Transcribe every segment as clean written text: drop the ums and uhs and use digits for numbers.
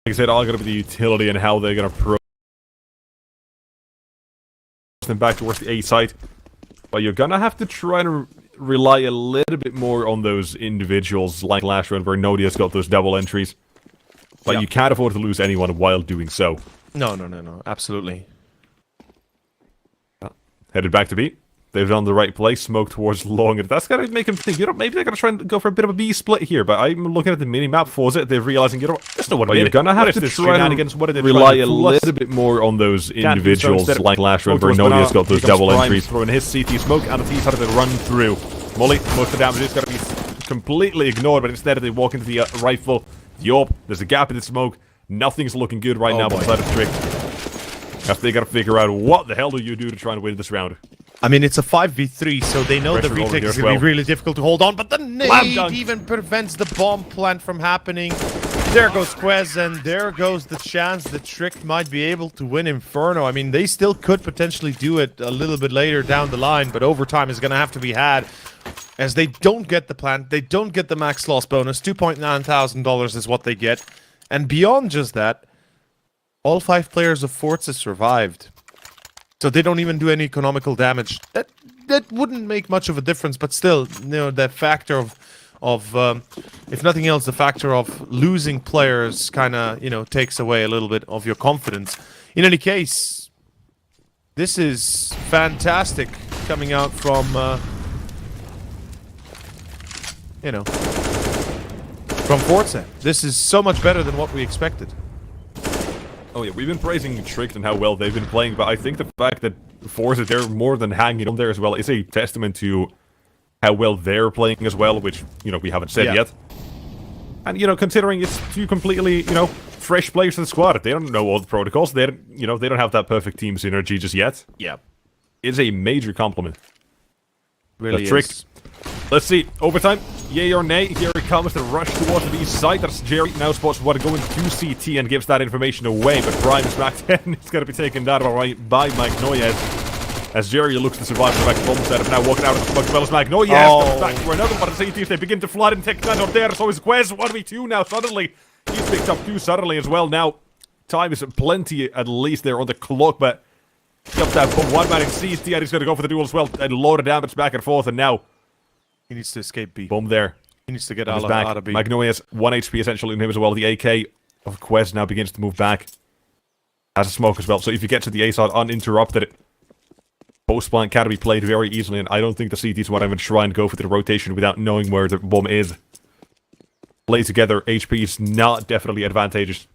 I said, are going to be the utility and how they're going to approach them back towards the A side. But you're going to have to try to rely a little bit more on those individuals like last round where Nodia's got those double entries. But you can't afford to lose anyone while doing so. No. Absolutely. Headed back to B. They've done the right play, smoke towards long, and that's gonna make him think, you know, maybe they're gonna try and go for a bit of a B split here, but I'm looking at the mini-map for it, they're realizing, you know, there's no one. but you're gonna have to try and rely a little bit more on those individuals like last round where Nodia's got those double entries. Throwing his CT smoke, and he's had to run through. Molly, most of the damage is gonna be completely ignored, but instead they walk into the rifle. Yup, there's a gap in the smoke. Nothing's looking good right now, but inside of Trick. They gotta figure out what the hell do you do to try and win this round. I mean, it's a 5v3, so they know the retake is going to be really difficult to hold on, but the nade even prevents the bomb plant from happening. There goes Quez, and there goes the chance that Trick might be able to win Inferno. I mean, they still could potentially do it a little bit later down the line, but overtime is going to have to be had. As they don't get the plant, they don't get the max loss bonus. $2,900 is what they get. And beyond just that, all 5 players of FORZE survived. So they don't even do any economical damage. That wouldn't make much of a difference, but still, you know, that factor of if nothing else, the factor of losing players kind of, you know, takes away a little bit of your confidence. In any case, this is fantastic coming out from, you know, from FORZE. This is so much better than what we expected. Oh yeah, we've been praising Tricked and how well they've been playing, but I think the fact that FORZE, they're more than hanging on there as well, is a testament to how well they're playing as well, which, you know, we haven't said yet. And, you know, considering it's 2 completely, you know, fresh players to the squad, they don't know all the protocols, they don't, you know, they don't have that perfect team synergy just yet. Yeah. It's a major compliment. Really Tricked. Let's see, overtime, yay or nay, here it comes, the rush towards the B side, that's Jerry, now spots what to go into CT and gives that information away, but Prime is back 10, it's going to be taken down by Magnoyes, as Jerry looks to survive the back bomb setup, now walking out as much as well as Magnoyes, comes back for another one of CTs, they begin to flood and take that out there, so is Quez, 1v2 now, suddenly, he's picked up 2 suddenly as well, now, time is plenty at least there on the clock, but, up that bomb, one man in CT, and he's going to go for the duel as well, and load of damage back and forth, and now, he needs to escape B. Boom there. He needs to get out of B. Magnoyes, 1 HP essentially in him as well. The AK of Quez now begins to move back. Has a smoke as well. So if you get to the A side uninterrupted, post plant can be played very easily. And I don't think the CTs want to even try and go for the rotation without knowing where the bomb is. Play together, HP is not definitely advantageous.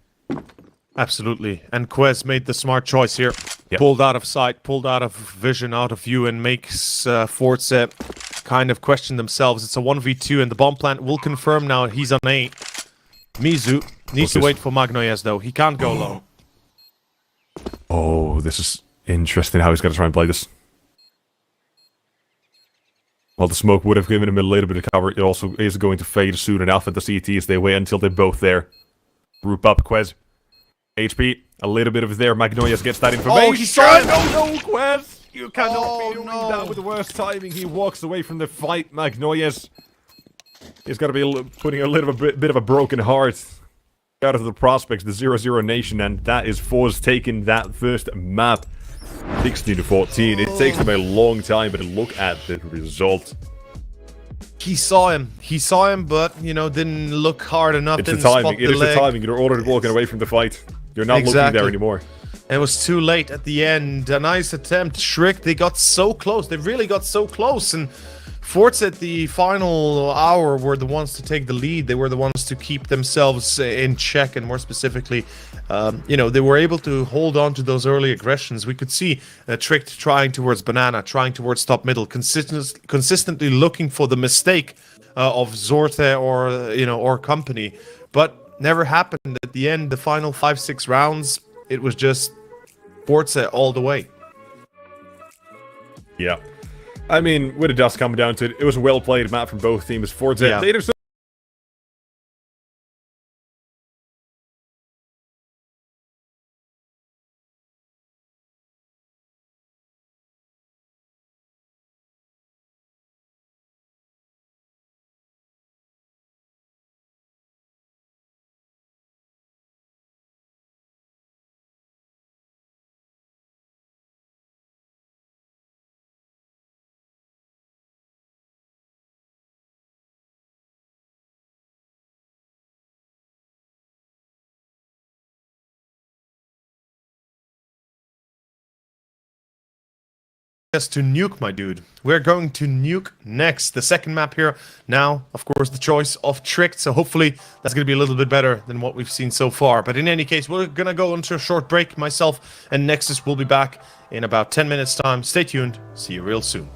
Absolutely. And Quez made the smart choice here. Yep. Pulled out of sight, pulled out of vision, out of view, and makes FORZE kind of question themselves. It's a 1v2, and the bomb plant will confirm now he's on A. Mizu needs to wait for Magnoyes, though. He can't go low. Oh, this is interesting how he's going to try and play this. Well, the smoke would have given him a little bit of cover. It also is going to fade soon enough at the CTs. They wait until they're both there. Group up, Quez. HP, a little bit of there. Magnoyes gets that information. Oh, he saw it! No, Quez! You cannot be doing that with the worst timing. He walks away from the fight. Magnoyes is going to be putting a little bit of a broken heart out of the prospects, the 0-0 nation, and that is FORZE taking that first map, 16-14. It takes them a long time, but look at the result. He saw him, but, you know, didn't look hard enough. It's the timing. It is the timing. You're already walking away from the fight. You're not looking there anymore. It was too late at the end. A nice attempt. Trick, they got so close. They really got so close. And FORZE at the final hour were the ones to take the lead. They were the ones to keep themselves in check. And more specifically, you know, they were able to hold on to those early aggressions. We could see Trick trying towards Banana, trying towards top middle, consistently looking for the mistake of Zorte or, you know, or company. But never happened. At the end, the final 5-6 rounds, it was just FORZE all the way. Yeah. I mean, when it does come down to it, it was a well-played map from both teams. FORZE, us to nuke, my dude. We're going to nuke next. The second map here. Now, of course, the choice of Tricked. So hopefully that's going to be a little bit better than what we've seen so far. But in any case, we're going to go into a short break. Myself and Nexus will be back in about 10 minutes time. Stay tuned. See you real soon.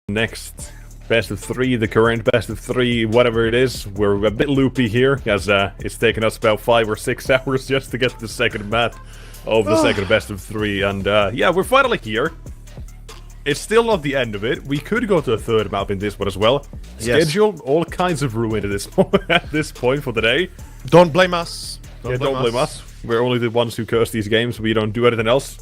next best of 3, the current best of 3, whatever it is. We're a bit loopy here, as it's taken us about 5 or 6 hours just to get to the second map of the second best of 3, and yeah, we're finally here. It's still not the end of it. We could go to a third map in this one as well. Yes. Schedule, all kinds of ruined at this point for the day. Don't blame us. Don't blame us. We're only the ones who curse these games. We don't do anything else.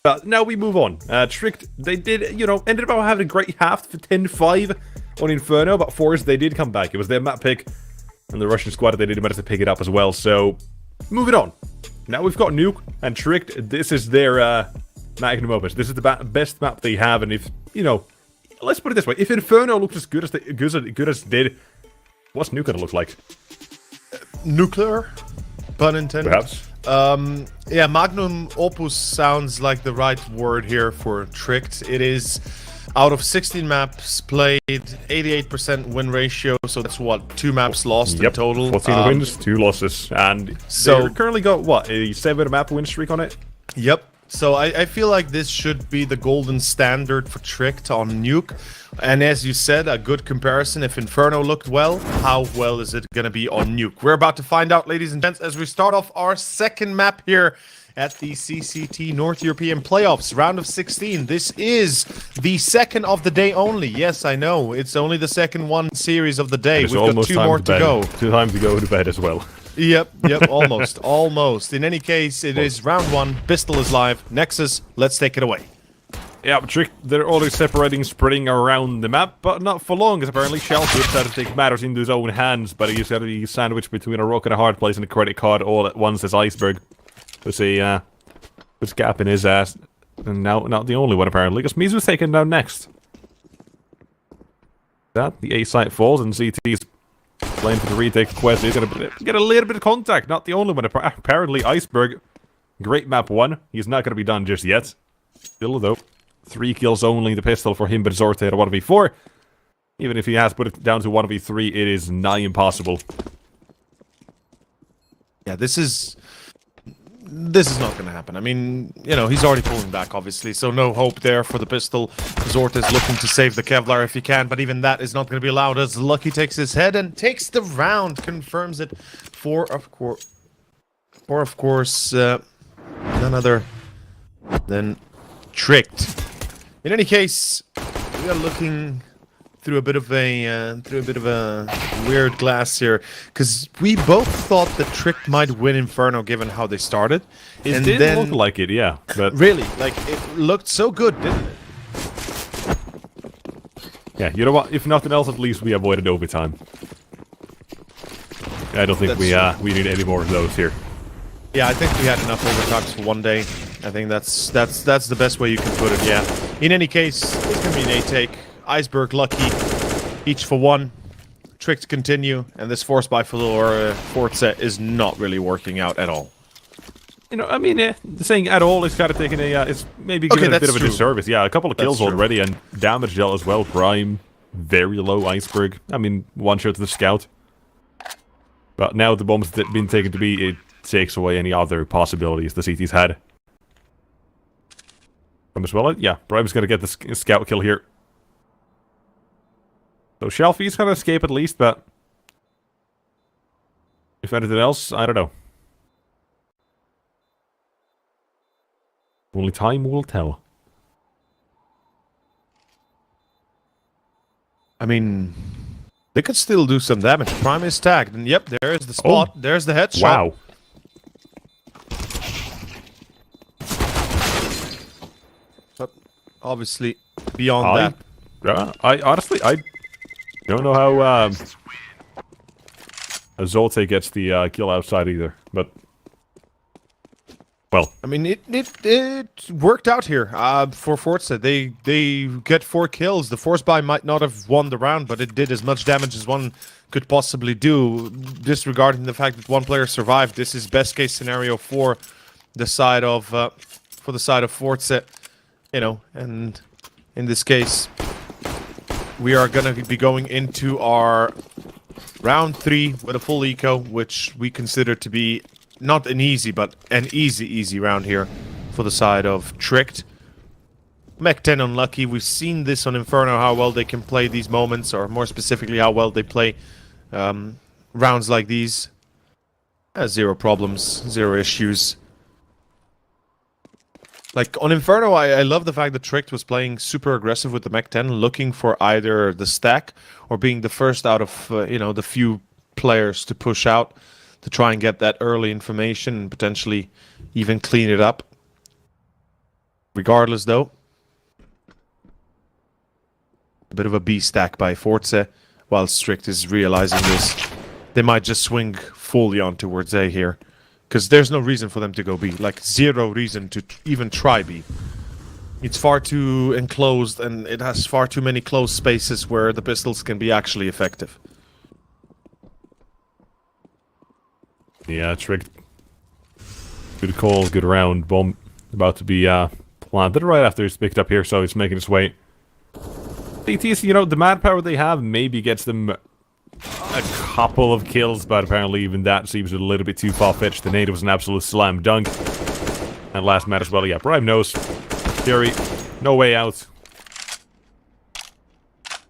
But now we move on. Tricked, they did, you know, ended up having a great half for 10-5 on Inferno, but FORZE, they did come back. It was their map pick, and the Russian squad, they did manage to pick it up as well. So, moving on. Now we've got Nuke and Tricked. This is their magnum opus. This is the best map they have, and if, you know, let's put it this way. If Inferno looked as good as it did, what's Nuke gonna look like? Nuclear? Pun intended. Perhaps. Yeah, magnum opus sounds like the right word here for Tricked. It is out of 16 maps played, 88% win ratio, so that's what, 2 maps lost in total. 14 wins, 2 losses, and so they've currently got what, a 7 map win streak on it? Yep. So I feel like this should be the golden standard for Tricked on Nuke. And as you said, a good comparison. If Inferno looked well, how well is it going to be on Nuke? We're about to find out, ladies and gents, as we start off our second map here at the CCT North European Playoffs, round of 16. This is the second of the day only. Yes, I know. It's only the second one series of the day. We've got 2 more to go. 2 times to go to bed as well. Yep, almost, almost. In any case, it is round 1. Pistol is live. Nexus, let's take it away. Yeah, Trick, they're always separating, spreading around the map, but not for long, as apparently Shelfie decided to take matters into his own hands, but he's got to be sandwiched between a rock and a hard place and a credit card all at once as Iceberg. There's a gap in his ass, and now not the only one apparently, because Mizu's taken down next. That, the A site falls, and CT's playing for the retake quest. He's going to get a little bit of contact, not the only one. Apparently, Iceberg, great map 1. He's not going to be done just yet. Still, though, 3 kills only, the pistol for him, but Zorte at 1v4. Even if he has put it down to 1v3, it is nigh impossible. Yeah, this is not going to happen. I mean, you know, he's already pulling back, obviously, so no hope there for the pistol. Zorte is looking to save the Kevlar if he can, but even that is not going to be allowed as Lucky takes his head and takes the round, confirms it for, of course, none other than Tricked. In any case, we are looking through a bit of a weird glass here, because we both thought that Tricked might win Inferno given how they started. It did look like it, yeah. But really, like, it looked so good, didn't it? Yeah, you know what? If nothing else, at least we avoided overtime. I don't think we need any more of those here. Yeah, I think we had enough overtimes for one day. I think that's the best way you can put it. Yeah. In any case, it's gonna be an A-take. Iceberg, Lucky, each for 1. Tricked continue, and this force by FORZE is not really working out at all. You know, I mean, saying at all is kind of taking a, it's maybe giving it a bit of a disservice. Yeah, a couple of kills already, and damage dealt as well. Prime, very low Iceberg. I mean, 1 shot to the scout. But now the bomb's been taken to be, it takes away any other possibilities the CT's had. From as well, yeah, Prime's gonna get the scout kill here. So Shelfie's gonna escape at least, but if anything else, I don't know. Only time will tell. I mean, they could still do some damage. Prime is tagged, and yep, there is the spot. Oh. There's the headshot. Wow. But obviously, beyond that. I honestly, I don't know how Zolte gets the kill outside either, but well, I mean, it worked out here for FORZE. They get 4 kills. The force buy might not have won the round, but it did as much damage as one could possibly do. Disregarding the fact that 1 player survived, this is best case scenario for the side of FORZE. You know, and in this case, we are gonna be going into our round 3 with a full eco, which we consider to be not an easy, but an easy round here for the side of Tricked. Mech 10 unlucky. We've seen this on Inferno, how well they can play these moments, or more specifically, how well they play rounds like these. Zero problems, zero issues. Like, on Inferno, I love the fact that Tricked was playing super aggressive with the Mech 10, looking for either the stack or being the first out of, the few players to push out to try and get that early information and potentially even clean it up. Regardless, though, a bit of a B stack by FORZE, while Strict is realizing this. They might just swing fully on towards A here. Because there's no reason for them to go B. Like, zero reason to even try B. It's far too enclosed, and it has far too many closed spaces where the pistols can be actually effective. Yeah, Tricked. Good call, good round. Bomb about to be planted right after he's picked up here, so he's making his way. CTs, the manpower they have maybe gets them a couple of kills, but apparently even that seems a little bit too far-fetched. The nade was an absolute slam dunk. And last match as well, yeah, Prime knows. Fury, no way out.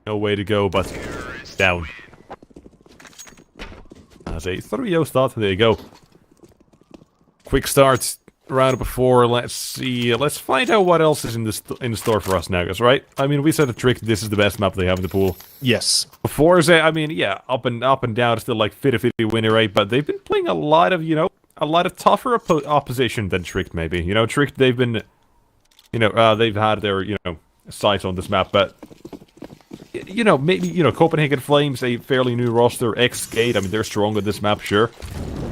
No way to go, but down. As a 3-0 start, there you go. Quick start, round before, let's see. Let's find out what else is in the store for us now, guys, right? I mean, we said the trick, this is the best map they have in the pool. Yes. FORZE, I mean, yeah, up and down, still like 50-50 winner rate, but they've been playing a lot of, a lot of tougher opposition than Tricked, maybe. Tricked, they've been, they've had their, sights on this map, but, maybe, Copenhagen Flames, a fairly new roster, X-Gate, I mean, they're strong on this map, sure.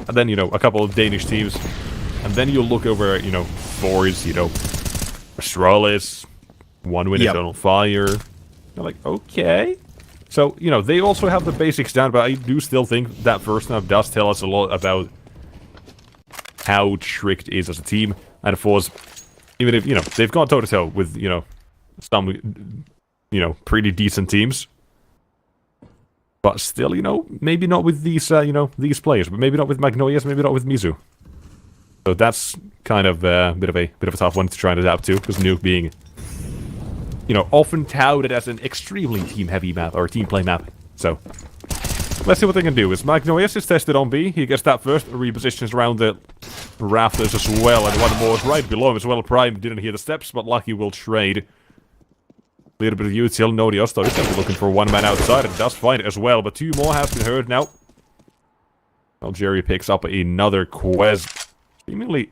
And then, a couple of Danish teams. And then you look over at, FORZE, Astralis, one win ETERNALFIRE. You're like, okay. So, they also have the basics down, but I do still think that first map does tell us a lot about how Tricked is as a team. And FORZE, even if, they've gone toe-to-toe with, some, pretty decent teams. But still, maybe not with these, these players. But maybe not with Magnolias, maybe not with Mizu. So that's kind of a bit of a tough one to try and adapt to, because Nuke being, often touted as an extremely team-heavy map, or team-play map. So, let's see what they can do. As Magnolias is tested on B, he gets that first, repositions around the rafters as well, and one more is right below him as well. Prime didn't hear the steps, but Lucky will trade. A little bit of util, no Dios, though. He's going to be looking for one man outside, and does find it as well, but two more have been heard now. Well, Jerry picks up another quest. Seemingly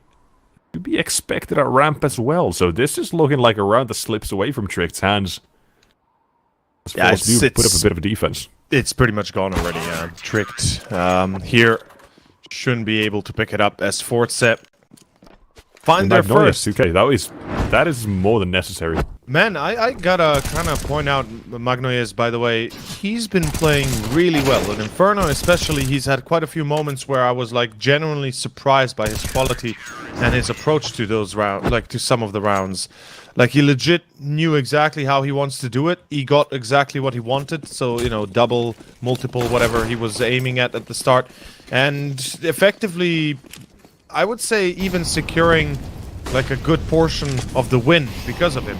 to be expected at ramp as well, so this is looking like a round that slips away from Tricked's hands. Yeah, do put up a bit of a defense. It's pretty much gone already. Tricked here shouldn't be able to pick it up as FORZE find their first. Okay, that is more than necessary. Man, I gotta kind of point out Magnolias, by the way, he's been playing really well. In Inferno especially, he's had quite a few moments where I was like genuinely surprised by his quality and his approach to those rounds, like to some of the rounds. Like, he legit knew exactly how he wants to do it. He got exactly what he wanted. So, double, multiple, whatever he was aiming at the start. And effectively, I would say even securing like a good portion of the win because of him.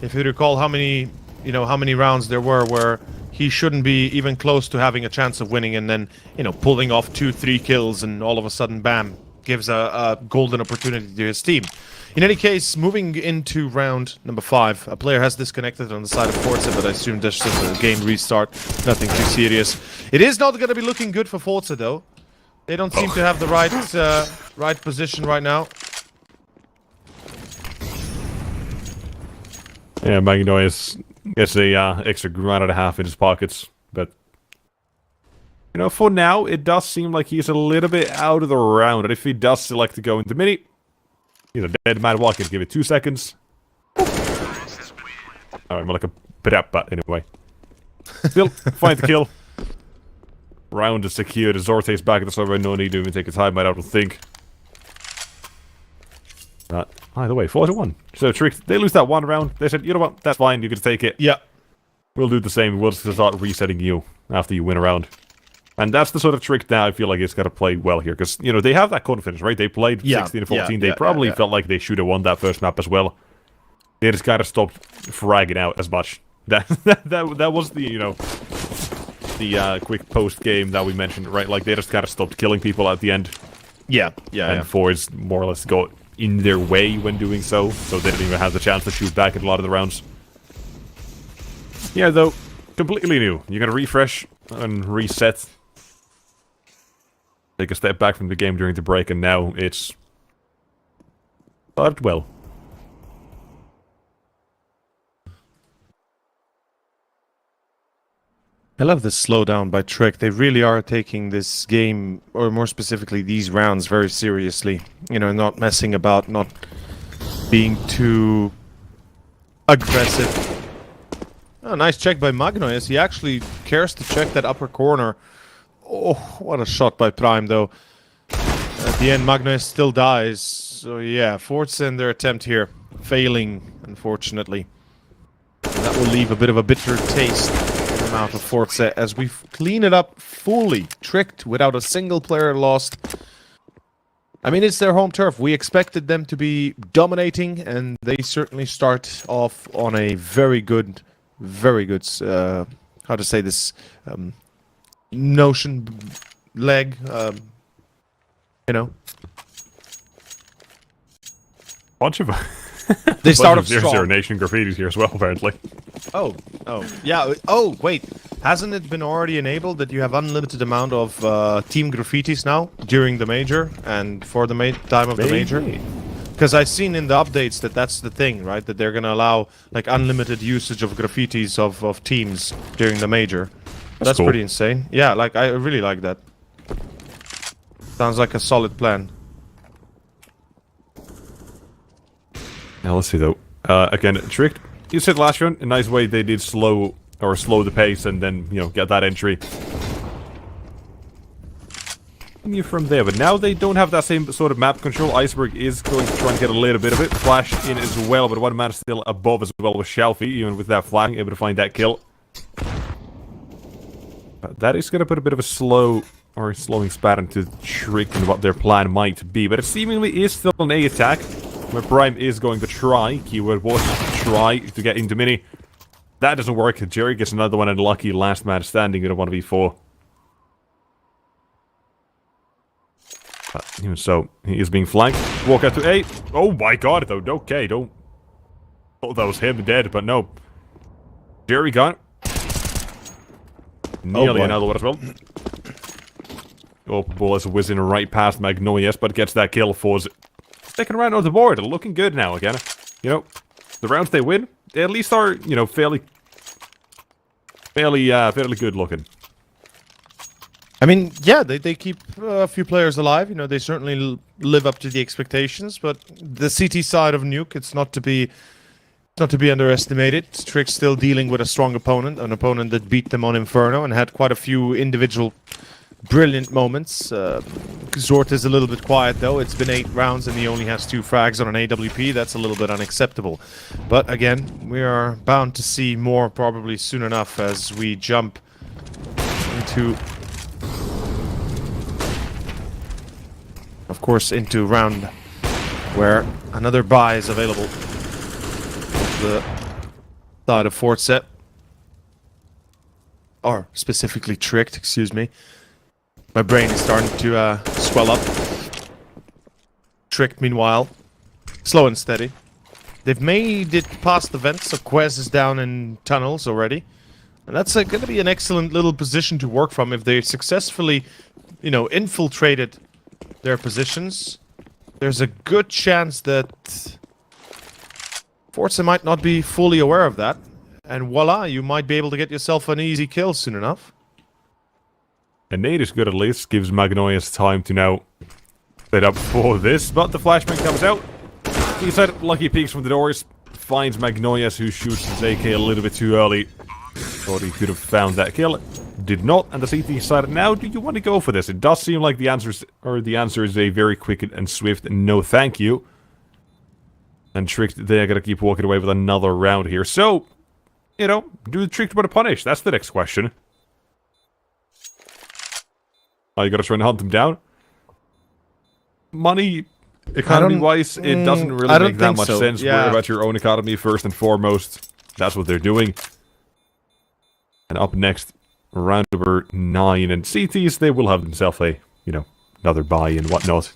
If you recall how many rounds there were where he shouldn't be even close to having a chance of winning, and then, pulling off 2-3 kills, and all of a sudden, bam, gives a golden opportunity to his team. In any case, moving into round number 5, a player has disconnected on the side of FORZE, but I assume that's just a game restart, nothing too serious. It is not going to be looking good for FORZE, though. They don't seem to have the right position right now. Yeah, Magnolias gets a extra grand and a half in his pockets, but for now, it does seem like he's a little bit out of the round, and if he does select to go into mini, he's a dead man walking. Give it 2 seconds. Alright, more like a prep, but anyway. Still, find the kill. Round is secured. Zorte's back at the server. No need to even take a time, I don't think. But either way, 4-1. So Tricked, they lose that one round. They said, you know what, that's fine, you can take it. Yeah. We'll do the same. We'll just start resetting you after you win a round. And that's the sort of Trick now I feel like it's got to play well here. Because, they have that confidence, right? They played 16-14. They probably felt like they should have won that first map as well. They just gotta stop fragging out as much. That was the, you know, the quick post-game that we mentioned, right? Like, they just gotta stop killing people at the end. Yeah. And FORZE more or less go in their way when doing so they don't even have the chance to shoot back at a lot of the rounds. Yeah, though, completely new. You're gonna refresh and reset. Take a step back from the game during the break, and now it's started well. I love this slowdown by Trick. They really are taking this game, or more specifically these rounds, very seriously. You know, not messing about, not being too aggressive. Oh, nice check by Magnoyes. He actually cares to check that upper corner. Oh, what a shot by Prime, though. At the end, Magnoyes still dies. So yeah, FORZE in their attempt here, failing, unfortunately. And that will leave a bit of a bitter taste out of FORZE as we clean it up fully. Tricked without a single player lost. I mean, it's their home turf. We expected them to be dominating, and they certainly start off on a very good, how to say this, notion leg, you know. Bunch of they start off strong. Zero Nation graffitis here as well, apparently. Oh, yeah. Oh, wait. Hasn't it been already enabled that you have unlimited amount of team graffitis now during the major and for the time of the major? Because I've seen in the updates that that's the thing, right? That they're gonna allow like unlimited usage of graffitis of teams during the major. That's cool. Pretty insane. Yeah, like I really like that. Sounds like a solid plan. Now let's see though. Again, Tricked. You said last round, a nice way they did slow the pace and then, you know, get that entry. You from there, but now they don't have that same sort of map control. Iceberg is going to try and get a little bit of it. Flash in as well, but one man still above as well with Shalfie, even with that flag, able to find that kill. But that is going to put a bit of a slowing spat into Trick and what their plan might be. But it seemingly is still an A attack. Where Prime is going to try, keyword was try to get into Mini. That doesn't work. Jerry gets another one, and lucky last man standing in a 1v4. But even so, he is being flanked. Walk out to A. Oh my god, though. Okay, don't. Oh, that was him dead, but no. Jerry got nearly another one as well. Oh, ball is whizzing right past Magnoyes, but gets that kill. FORZE second round on the board, looking good now again. You know, the rounds they win, they at least are, you know, fairly good looking. I mean, yeah, they keep a few players alive. You know, they certainly live up to the expectations. But the CT side of Nuke, it's not to be underestimated. Trick's still dealing with a strong opponent, an opponent that beat them on Inferno and had quite a few individual brilliant moments. Zort is a little bit quiet though. It's been 8 rounds and he only has 2 frags on an AWP. That's a little bit unacceptable. But again, we are bound to see more probably soon enough as we jump into, of course, into round where another buy is available. The side of FORZE, or specifically Tricked, excuse me. My brain is starting to swell up. Tricked, meanwhile, slow and steady. They've made it past the vents, so Quez is down in tunnels already. And that's going to be an excellent little position to work from if they successfully, you know, infiltrated their positions. There's a good chance that FORZE might not be fully aware of that. And voila, you might be able to get yourself an easy kill soon enough. And nade is good at least, gives Magnoyes time to now set up for this, but the flashbang comes out. He said lucky peeks from the doors, finds Magnoyes who shoots his AK a little bit too early. Thought he could have found that kill. Did not, and the CT decided, now do you want to go for this? It does seem like the answer is a very quick and swift no thank you. And Tricked, they're gonna keep walking away with another round here. So, you know, do the Tricked want to punish? That's the next question. Oh, you gotta try and hunt them down? Money Economy-wise, it doesn't really make that much sense. Yeah. Worry about your own economy first and foremost. That's what they're doing. And up next, round number 9. And CTs, they will have themselves a, you know, another buy and whatnot.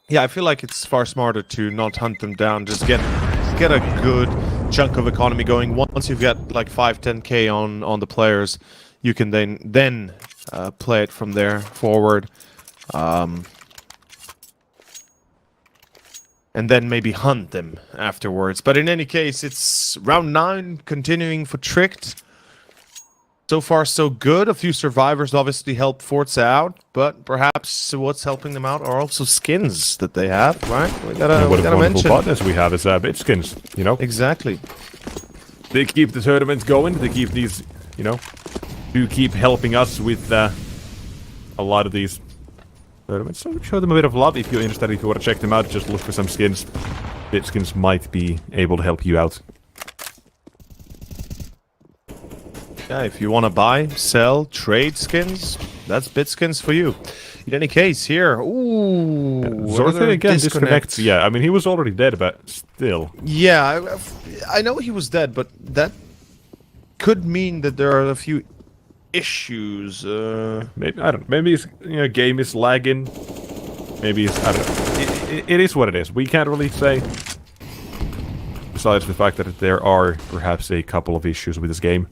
Yeah, I feel like it's far smarter to not hunt them down. Just get a good chunk of economy going. Once you've got like 5-10k on the players, you can then play it from there forward. And then maybe hunt them afterwards. But in any case, it's round 9 continuing for Tricked. So far, so good. A few survivors obviously help FORZE out, but perhaps what's helping them out are also skins that they have, right? We gotta mention. Partners we have is bit skins, you know? Exactly. They keep the tournaments going. They keep these, you know, do keep helping us with a lot of these tournaments. So show them a bit of love if you're interested. If you want to check them out, just look for some skins. Bit skins might be able to help you out. Yeah, if you want to buy, sell, trade skins, that's Bitskins for you. In any case, here, ooh, Zorthe again disconnects. Yeah, I mean, he was already dead, but still. Yeah, I know he was dead, but that could mean that there are a few issues. Maybe, I don't know, maybe his game is lagging. Maybe it's, I don't know. It is what it is. We can't really say. Besides the fact that there are perhaps a couple of issues with this game.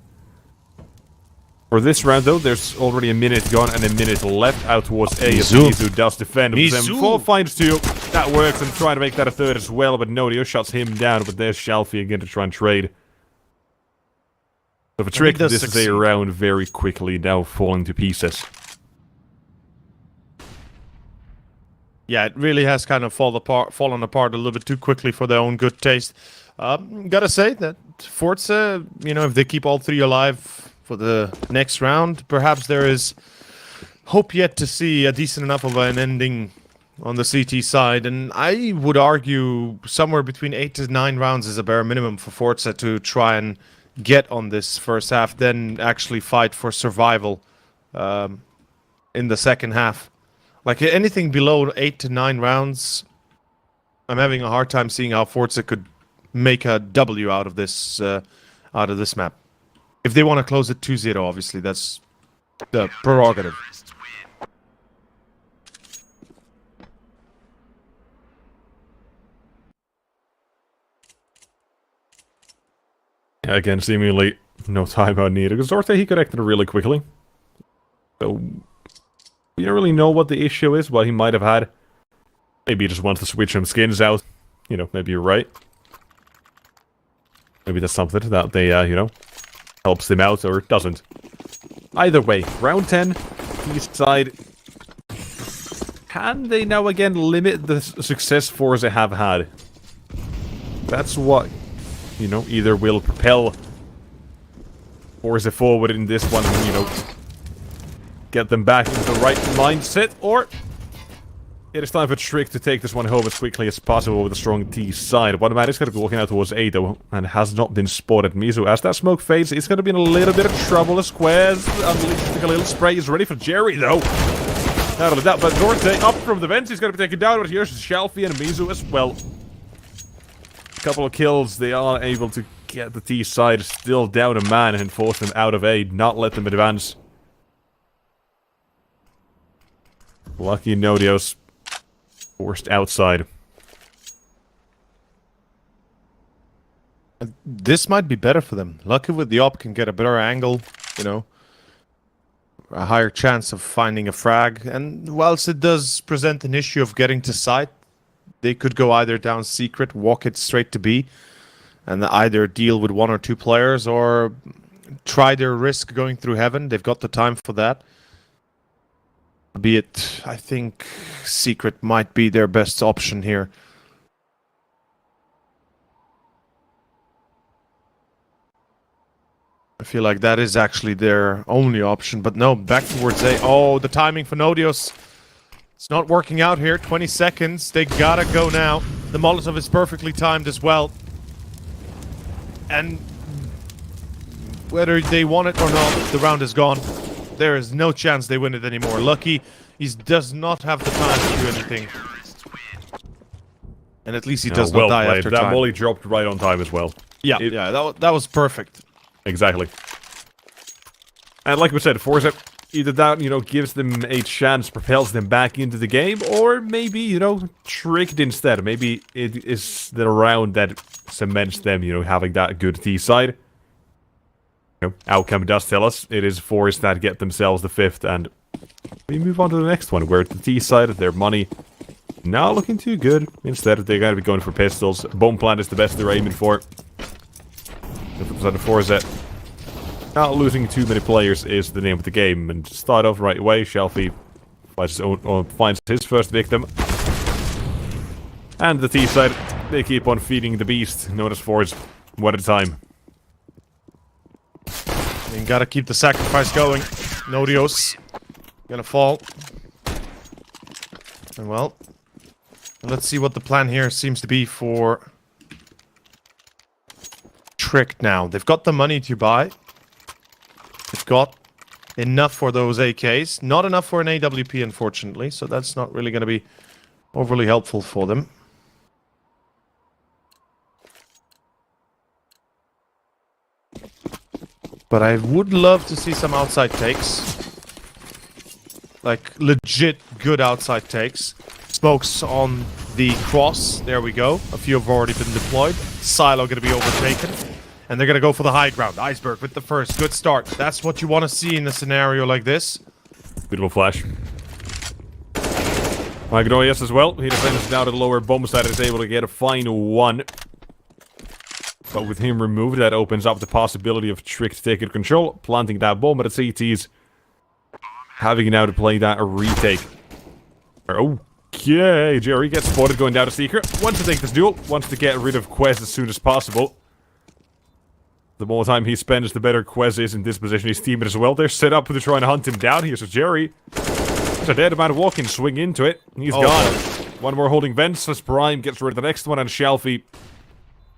For this round, though, there's already a minute gone and a minute left out towards A. Mizu does defend with them. 4 finds 2. That works, and try to make that a third as well, but Nodio shuts him down. But there's Shalfie again to try and trade. So for Trick, this is a round very quickly now falling to pieces. Yeah, it really has kind of fallen apart a little bit too quickly for their own good taste. Gotta say that FORZE, if they keep all 3 alive for the next round, perhaps there is hope yet to see a decent enough of an ending on the CT side. And I would argue somewhere between 8 to 9 rounds is a bare minimum for FORZE to try and get on this first half, then actually fight for survival in the second half. Like anything below 8 to 9 rounds, I'm having a hard time seeing how FORZE could make a W out of this map. If they want to close it 2-0, obviously, that's the prerogative. Again, seemingly no timeout needed. Because Zorthe, he connected really quickly. So, we don't really know what the issue is, what he might have had. Maybe he just wants to switch some skins out. Maybe you're right. Maybe that's something that they, helps him out or doesn't. Either way, round 10, east side. Can they now again limit the success FORZE have had? That's what, either will propel FORZE forward in this one, get them back into the right mindset, or it is time for Trick to take this one home as quickly as possible with a strong T side. One man is going to be walking out towards A, though, and has not been spotted. Mizu, as that smoke fades, it's going to be in a little bit of trouble as Squares unleashing a little spray. He's ready for Jerry, though. Not only that, but Zorthe up from the vents. He's going to be taken down, but here's Shalfie and Mizu as well. A couple of kills. They are able to get the T side still down a man and force them out of A, not let them advance. Lucky Nodios. Forced outside. This might be better for them. Lucky with the op can get a better angle, a higher chance of finding a frag. And whilst it does present an issue of getting to site, they could go either down secret, walk it straight to B, and either deal with 1 or 2 players or try their risk going through heaven. They've got the time for that. Be it, I think secret might be their best option here. I feel like that is actually their only option, but no, back towards A. Oh, the timing for Nodios. It's not working out here. 20 seconds. They gotta go now. The Molotov is perfectly timed as well. And whether they want it or not, the round is gone. There is no chance they win it anymore. Lucky, he does not have the time to do anything. And at least he does not die after time. That molly dropped right on time as well. Yeah, that was perfect. Exactly. And like we said, FORZE, either that, gives them a chance, propels them back into the game, or maybe, tricked instead. Maybe it is the round that cements them, having that good T side. Outcome does tell us it is FORZE that get themselves the 5th, and we move on to the next one, where the T side, their money, not looking too good. Instead, they're going to be going for pistols. Bomb plant is the best they're aiming for. The FORZE, not losing too many players is the name of the game. And to start off right away, Shelfie finds his first victim. And the T side, they keep on feeding the beast, known as FORZE, one at a time. You gotta keep the sacrifice going. Nodios gonna fall. And well, let's see what the plan here seems to be for Tricked now. They've got the money to buy. They've got enough for those AKs. Not enough for an AWP, unfortunately, so that's not really going to be overly helpful for them. But I would love to see some outside takes. Like, legit good outside takes. Smokes on the cross. There we go. A few have already been deployed. Silo going to be overtaken. And they're going to go for the high ground. Iceberg with the first. Good start. That's what you want to see in a scenario like this. Beautiful flash. Magnoias as well. He defends now to the lower bomb side and is able to get a final one. But with him removed, that opens up the possibility of Tricked taking control, planting that bomb at the CTs. Having now to play that a retake. Okay, Jerry gets spotted going down to Secret. Wants to take this duel, wants to get rid of Quez as soon as possible. The more time he spends, the better Quez is in this position. His teammate as well. They're set up to try and hunt him down here. So Jerry, there's a dead man walking, swing into it. He's gone. One more holding vents as Prime gets rid of the next one, and Shelfie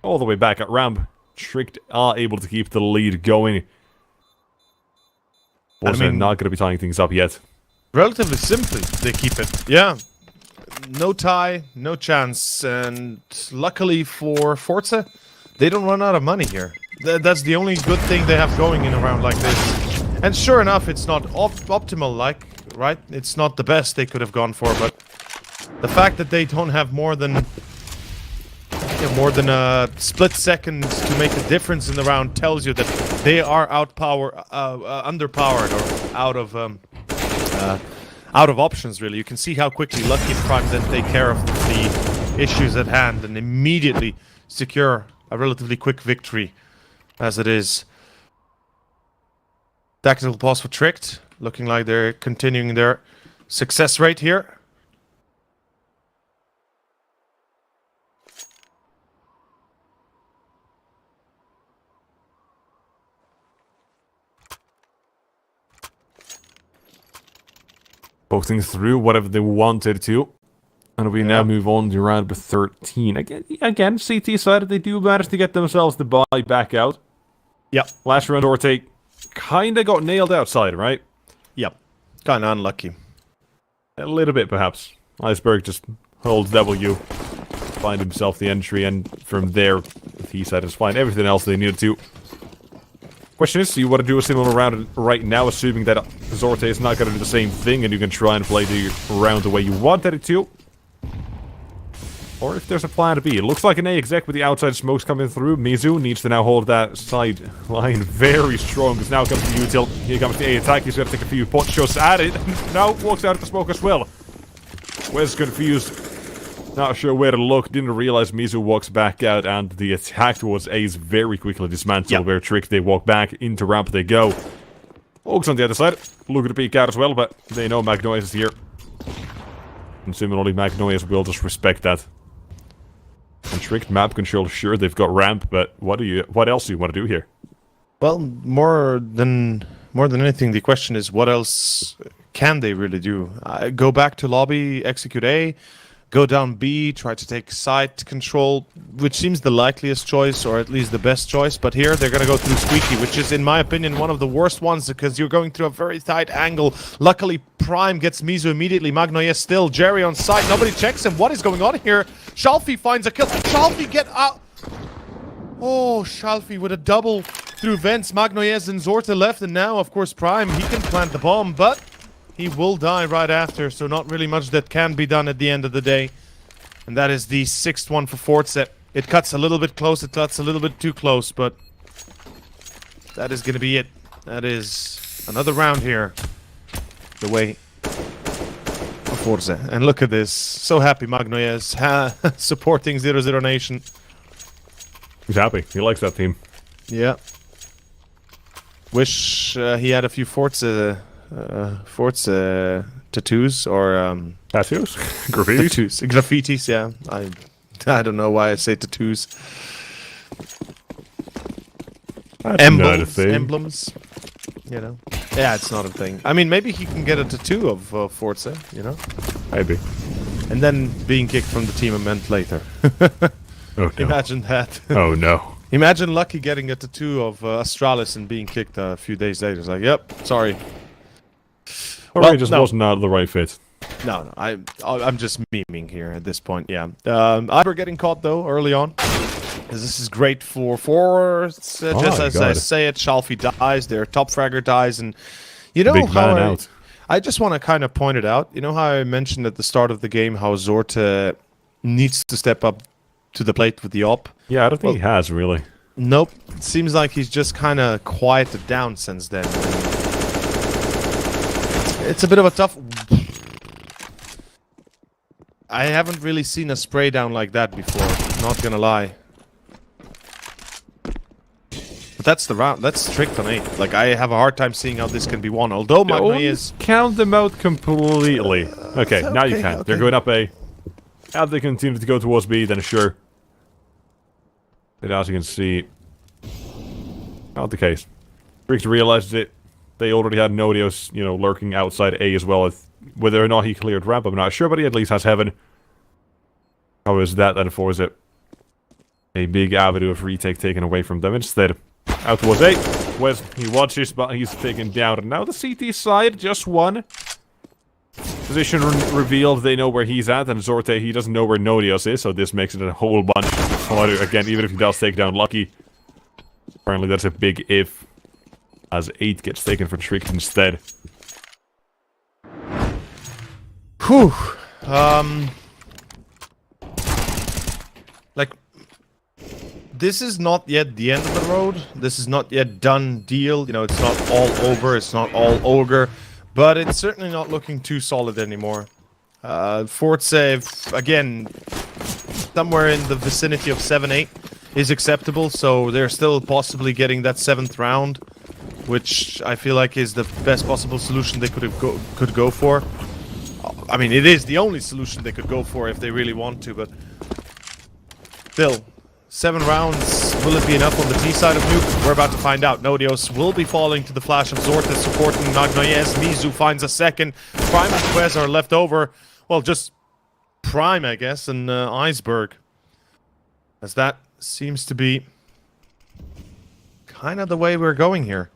all the way back at ramp. Tricked are able to keep the lead going. Also, not going to be tying things up yet. Relatively simply, they keep it. Yeah. No tie, no chance. And luckily for FORZE, they don't run out of money here. That's the only good thing they have going in a round like this. And sure enough, it's not optimal, right? It's not the best they could have gone for, but the fact that they don't have more than a split second to make a difference in the round tells you that they are underpowered or out of options, really. You can see how quickly Lucky and Prime then take care of the issues at hand and immediately secure a relatively quick victory, as it is. Tactical pause for Tricked, looking like they're continuing their success rate here. Posting through whatever they wanted to. And we now move on to round 13. Again, CT side, they do manage to get themselves the buy back out. Yep. Last round, Orte kinda got nailed outside, right? Yep. Kinda unlucky. A little bit, perhaps. Iceberg just holds W, find himself the entry, and from there, he satisfied everything else they needed to. Question is, do you want to do a similar round right now, assuming that Zorte is not going to do the same thing, and you can try and play the round the way you wanted it to? Or if there's a plan B. It looks like an A exec with the outside smokes coming through. Mizu needs to now hold that side line very strong, because now comes the util. Here comes the A attack. He's going to take a few pot shots at it. Now walks out of the smoke as well. Wes confused. Not sure where to look. Didn't realize Mizu walks back out, and the attack towards A is very quickly dismantled. Where Tricked, they walk back into ramp. They go. Oaks on the other side. Looking to peek out as well, but they know Magnoias is here. And similarly, Magnoias will just respect that. And Tricked map control, sure, they've got ramp, but what else do you want to do here? Well, more than anything, the question is, what else can they really do? Go back to lobby, execute A, go down B, try to take site control, which seems the likeliest choice, or at least the best choice. But here they're going to go through Squeaky, which is, in my opinion, one of the worst ones, because you're going through a very tight angle. Luckily, Prime gets Mizu immediately. Magnoye still. Jerry on site. Nobody checks him. What is going on here? Shalfie finds a kill. Shalfie, get out! Oh, Shalfie with a double through vents. Magnoyes and Zorta left, and now, of course, Prime, he can plant the bomb, but he will die right after, so not really much that can be done at the end of the day. And that is the 6th one for FORZE. It cuts a little bit close, it cuts a little bit too close, but that is going to be it. That is another round here, the way of FORZE. And look at this, so happy Magnoyes, supporting 0-0 Nation. He's happy. He likes that team. Yeah. Wish he had a few FORZE tattoos or tattoos, graffitis. Tattoos, graffitis. Yeah, I don't know why I say tattoos. Emblems. You know. Yeah, it's not a thing. I mean, maybe he can get a tattoo of FORZE. You know. Maybe. And then being kicked from the team a month later. Oh, no. Imagine that. Oh no. Imagine Lucky getting a tattoo of Astralis and being kicked a few days later. It's like, yep, sorry. Or well, it just wasn't the right fit. No, I'm just memeing here at this point, yeah. Iber getting caught, though, early on. This is great for FORZE. Just as I say it, Shalfie dies, their top fragger dies, and you know big how man out. I just want to kind of point it out. You know how I mentioned at the start of the game how Zorta needs to step up to the plate with the op? Yeah, I don't think he has, really. Nope. It seems like he's just kind of quieted down since then. It's a bit of a tough... I haven't really seen a spray down like that before, not gonna lie. But that's the round, that's tricked on 8. Like, I have a hard time seeing how this can be won, although Magnoye is... Count them out completely. Okay, now you can. Okay. They're going up A. As they continue to go towards B, then sure. But as you can see, not the case. Tricked realizes it. They already had Nodios, you know, lurking outside A as well. Whether or not he cleared ramp, I'm not sure, but he at least has heaven. How is that then FORZE? A big avenue of retake taken away from them instead. Out towards A. Wes, he watches, but he's taken down. And now the CT side, just one. Position revealed, they know where he's at, and Zorte, he doesn't know where Nodios is, so this makes it a whole bunch harder. Again, even if he does take down Lucky. Apparently that's a big if, as 8 gets taken for Tricked instead. Whew. Like, this is not yet the end of the road. This is not yet done deal. You know, it's not all over, it's not all ogre. But it's certainly not looking too solid anymore. FORZE, again, somewhere in the vicinity of 7-8 is acceptable, so they're still possibly getting that 7th round, which I feel like is the best possible solution they could go for. I mean, it is the only solution they could go for if they really want to, but still, 7 rounds, will it be enough on the T side of Nuke? We're about to find out. Nodios will be falling to the flash of Zorta supporting Magnoyes. Mizu finds a second. Prime and Quez are left over. Well, just Prime, I guess, and Iceberg. As that seems to be kind of the way we're going here.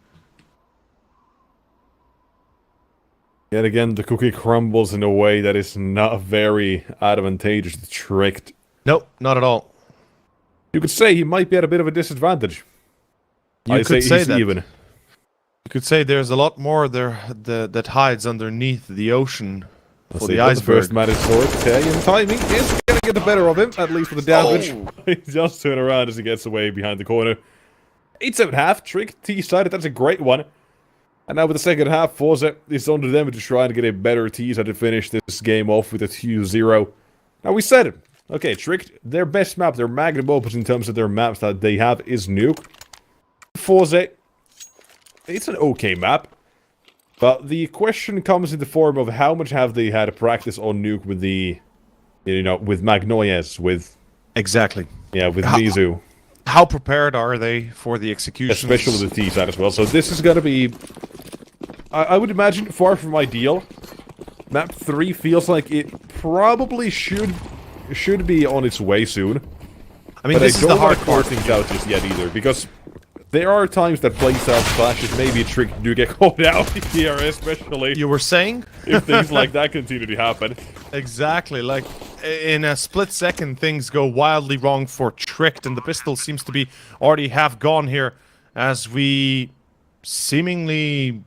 Yet again, the cookie crumbles in a way that is not very advantageous to Tricked. Nope, not at all. You could say he might be at a bit of a disadvantage. You could say that. Even. You could say there's a lot more there that hides underneath the ocean for the iceberg. The first man is Zorte, and timing is going to get the better of him, at least with the damage. Oh. He just turns around as he gets away behind the corner. 8-7-1/2, Trick T-sided, that's a great one. And now with the second half, FORZE is on to them to try and get a better T-side to finish this game off with a 2-0. Now we said it. Okay, Tricked, their best map, their magnum opus in terms of their maps that they have is Nuke. FORZE, it's an okay map. But the question comes in the form of how much have they had practice on Nuke with the, you know, with Magnoyes, with... Exactly. Yeah, with Mizu. How prepared are they for the execution? Especially with the T side as well. So this is going to be, I would imagine, far from ideal. Map 3 feels like it probably should be on its way soon. I mean, this is the hard part. Things out just yet either, because there are times that playstyle clashes, maybe a trick do get called out here, especially. You were saying? If things like that continue to happen. Exactly, like in a split second, things go wildly wrong for Tricked, and the pistol seems to be already half gone here, as we seemingly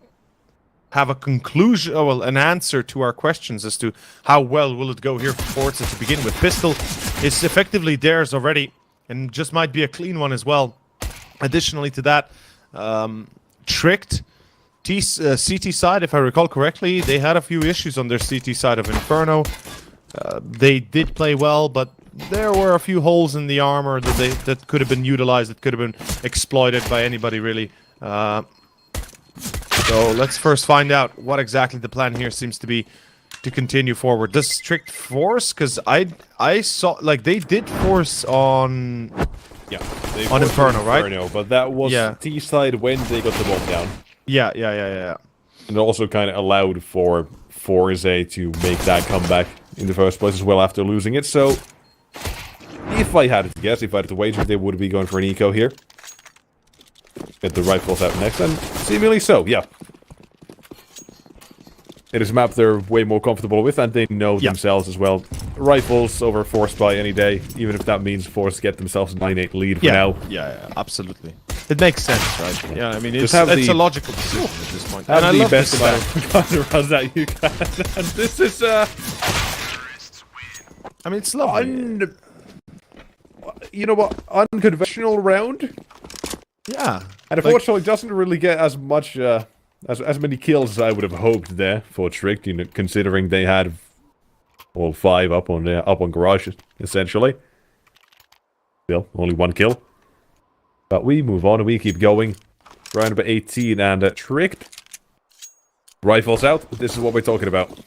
have a conclusion, well, an answer to our questions as to how well will it go here for Forza to begin with. Pistol is effectively theirs already, and just might be a clean one as well. Additionally to that, Tricked, CT side, if I recall correctly, they had a few issues on their CT side of Inferno. They did play well, but there were a few holes in the armor that could have been utilized, that could have been exploited by anybody, really. So let's first find out what exactly the plan here seems to be to continue forward. Does Tricked force? Because I saw, like, they did force on... Yeah, on Inferno, right? Inferno, but that was T side when they got the bomb down. Yeah. And it also kind of allowed for FORZE to make that comeback in the first place as well after losing it. So, if I had to guess, if I had to wager, they would be going for an eco here. Get the rifles out next, and seemingly so, yeah. It is a map they're way more comfortable with, and they know themselves as well. Rifles over Force by any day, even if that means Force get themselves a 9-8 lead for now. Yeah, absolutely. It makes sense, right? Yeah, I mean, it's a logical decision at this point. Have the best amount of runs that you can. And this is, I mean, it's lovely. You know what? Unconventional round? Yeah. And unfortunately, it doesn't really get as much, as many kills as I would have hoped there for Trick, you know, considering they had all 5 up on Garage, essentially. Still, only 1 kill. But we move on, and we keep going. Round number 18, and Tricked. Rifles out. This is what we're talking about.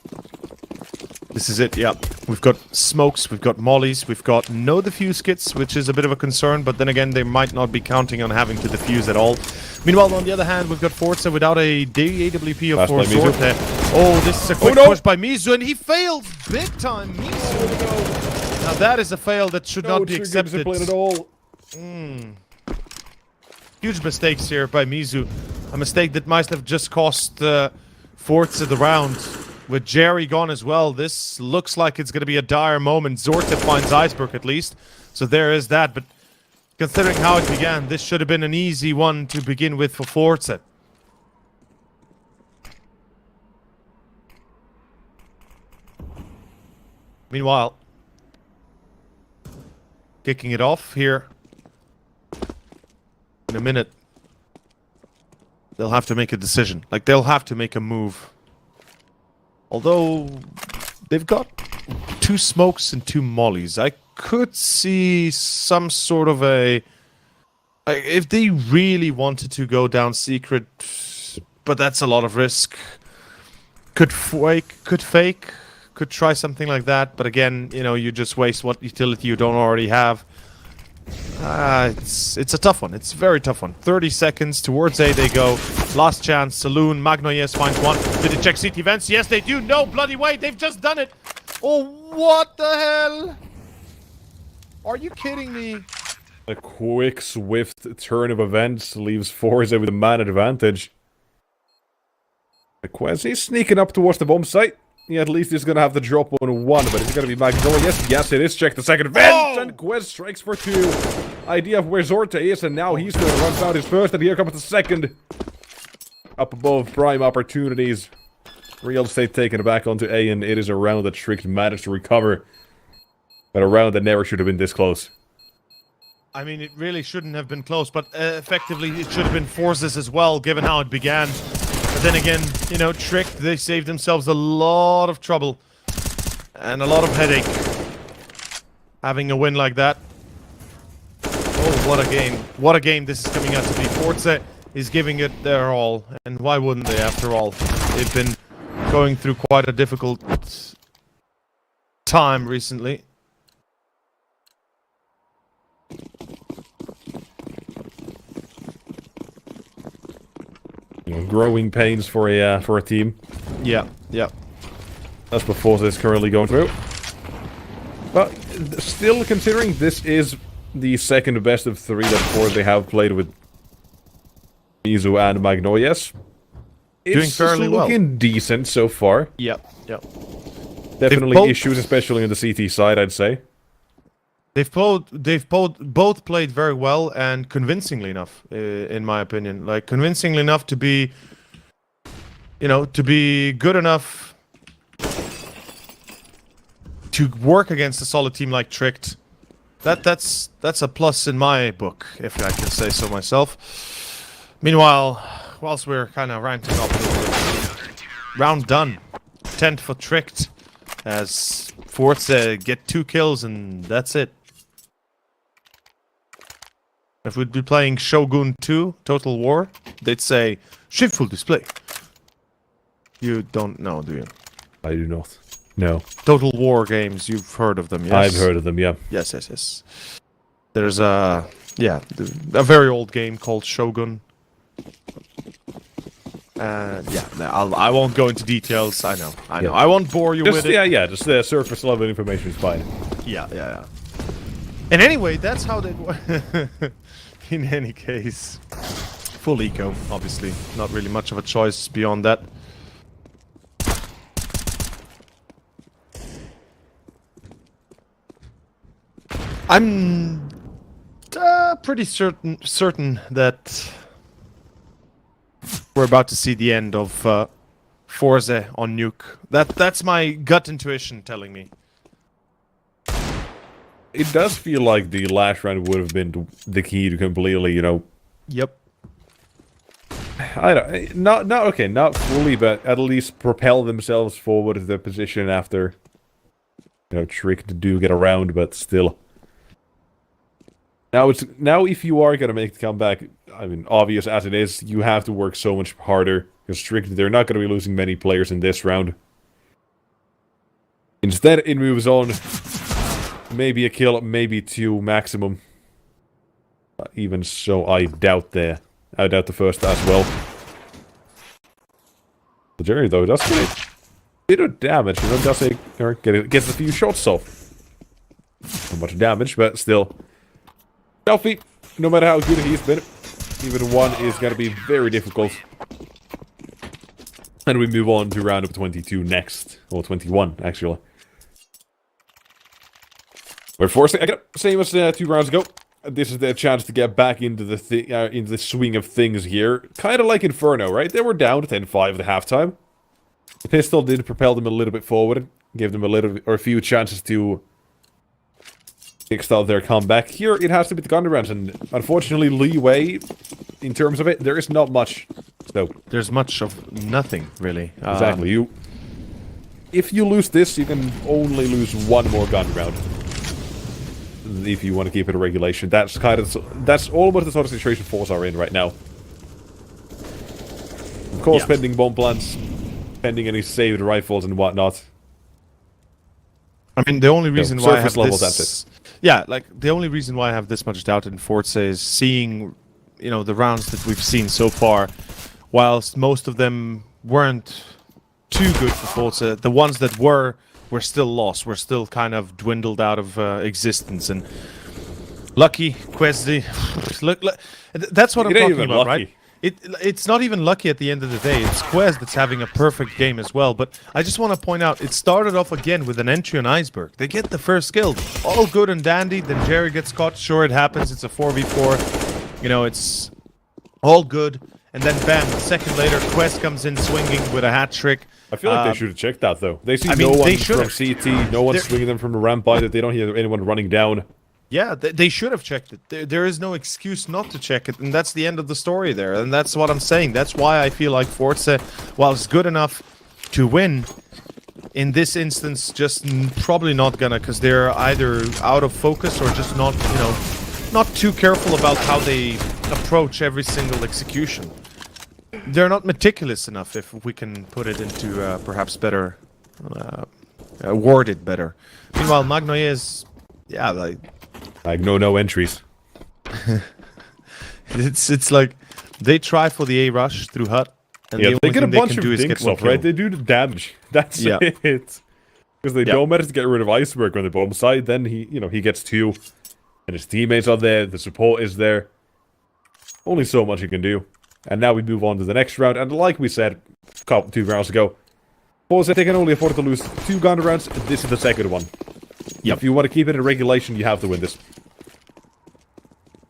This is it, yeah. We've got smokes, we've got mollies, we've got no defuse kits, which is a bit of a concern, but then again, they might not be counting on having to defuse at all. Meanwhile, on the other hand, we've got Forza without a AWP of FORZE. Oh, this is a quick push by Mizu, and he failed big time. Mizu. Now that is a fail that should not be accepted. At all. Huge mistakes here by Mizu. A mistake that might have just cost Forza the round. With Jerry gone as well, this looks like it's going to be a dire moment. Zorte finds Iceberg at least, so there is that. But considering how it began, this should have been an easy one to begin with for Forza. Meanwhile, kicking it off here in a minute. They'll have to make a decision. Like, they'll have to make a move. Although, they've got 2 smokes and 2 mollies. I could see some sort of a... If they really wanted to go down secret, but that's a lot of risk. Could fake, could try something like that. But again, you know, you just waste what utility you don't already have. It's a tough one. It's a very tough one. 30 seconds towards A they go. Last chance. Saloon. Magnoyes finds one. Did they check CT vents? Yes, they do. No bloody way. They've just done it. Oh, what the hell? Are you kidding me? A quick, swift turn of events leaves Forza with a man advantage. Quasi sneaking up towards the bomb site. Yeah, at least he's gonna have the drop on 1, but it's gonna be Magnolia. Yes, it is. Check the second vent, and Quez strikes for 2. Idea of where Zorte is, and now he's gonna run down his first, and here comes the second. Up above, prime opportunities. Real estate taken back onto A, and it is a round that Tricked managed to recover. But a round that never should have been this close. I mean, it really shouldn't have been close, but effectively it should have been Forces as well, given how it began. But then again, you know, Tricked, they saved themselves a lot of trouble and a lot of headache having a win like that. Oh, what a game. What a game this is coming out to be. Forza is giving it their all, and why wouldn't they after all? They've been going through quite a difficult time recently. You know, growing pains for a team. Yeah. That's what FORZE is currently going through. But still, considering this is the second best of 3 that FORZE have played with Mizu and Magnoyes, doing fairly well. Looking decent so far. Yep. Definitely issues, especially on the CT side, I'd say. They've both played very well and convincingly enough, in my opinion. Like convincingly enough to be, to be good enough to work against a solid team like Tricked. That's a plus in my book, if I can say so myself. Meanwhile, whilst we're kind of ranting up a little bit, round done. 10 for Tricked, as FORZE get 2 kills and that's it. If we'd be playing Shogun 2, Total War, they'd say, shameful display. You don't know, do you? I do not. No. Total War games, you've heard of them, yes? I've heard of them, yeah. Yes. There's a very old game called Shogun. I won't go into details. I know. I won't bore you with it. Just the surface level information is fine. Yeah. And anyway, that's how they... In any case, full eco, obviously. Not really much of a choice beyond that. I'm pretty certain that we're about to see the end of FORZE on Nuke. That's my gut intuition telling me. It does feel like the last round would have been the key to completely, Yep. not fully, but at least propel themselves forward to the position after, Tricked do get around, but still. Now if you are gonna make the comeback, I mean, obvious as it is, you have to work so much harder. Because Tricked, they're not gonna be losing many players in this round. Instead, it moves on. Maybe a kill, maybe 2 maximum. Even so, I doubt the first as well. The Jerry though does get a bit of damage, gets a few shots off. Not much damage, but still. Selfie, no matter how good he's been, even 1 is gonna be very difficult. And we move on to round of 22 next, or 21 actually. We're forcing, same as 2 rounds ago. This is their chance to get back into the swing of things here. Kind of like Inferno, right? They were down 10-5 at halftime. The pistol did propel them a little bit forward, gave them a few chances to kickstart their comeback. Here, it has to be the gun rounds, and unfortunately, leeway in terms of it, there is not much. So there's much of nothing, really. Exactly. If you lose this, you can only lose 1 more gun round. If you want to keep it a regulation, that's almost the sort of situation FORZE are in right now. Of course, pending bomb plants, pending any saved rifles and whatnot. I mean, the only reason why I have level, this, that's it. Yeah, like the only reason why I have this much doubt in FORZE is seeing, the rounds that we've seen so far. Whilst most of them weren't too good for FORZE, the ones that were still lost. We're still kind of dwindled out of existence. And lucky, Quezzy, look, that's what I'm talking about, right? It's not even lucky at the end of the day. It's Quez that's having a perfect game as well. But I just want to point out, it started off again with an entry on Iceberg. They get the first kill. All good and dandy. Then Jerry gets caught. Sure, it happens. It's a 4v4. It's all good. And then bam, a second later, Quest comes in swinging with a hat trick. I feel like they should have checked that, though. They see no one from CT, no one swinging them from the ramp either. They don't hear anyone running down. Yeah, they should have checked it. There is no excuse not to check it, and that's the end of the story there. And that's what I'm saying. That's why I feel like FORZE, while it's good enough to win, in this instance, just probably not gonna, because they're either out of focus or just not, not too careful about how they approach every single execution. They're not meticulous enough, if we can put it into perhaps better, worded better. Meanwhile, Magnoyes, yeah, like no entries. it's like they try for the A rush through hut, And yeah, the they only get a thing they bunch can of do is get dinks one off, right? kill. They do the damage. That's Yeah. it. Because they don't manage to get rid of Iceberg on the bomb side, then he gets 2. And his teammates are there, the support is there. Only so much he can do. And now we move on to the next round, and like we said 2 rounds ago, FORZE, they can only afford to lose 2 gun rounds. This is the second one. Yep. If you want to keep it in regulation, you have to win this.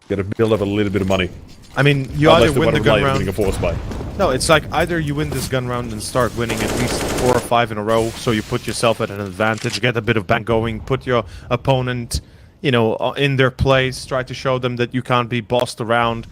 Gotta build up a little bit of money. I mean, you either win the gun round... A force buy. No, it's like either you win this gun round and start winning at least 4 or 5 in a row, so you put yourself at an advantage, get a bit of bank going, put your opponent, you know, in their place, try to show them that you can't be bossed around,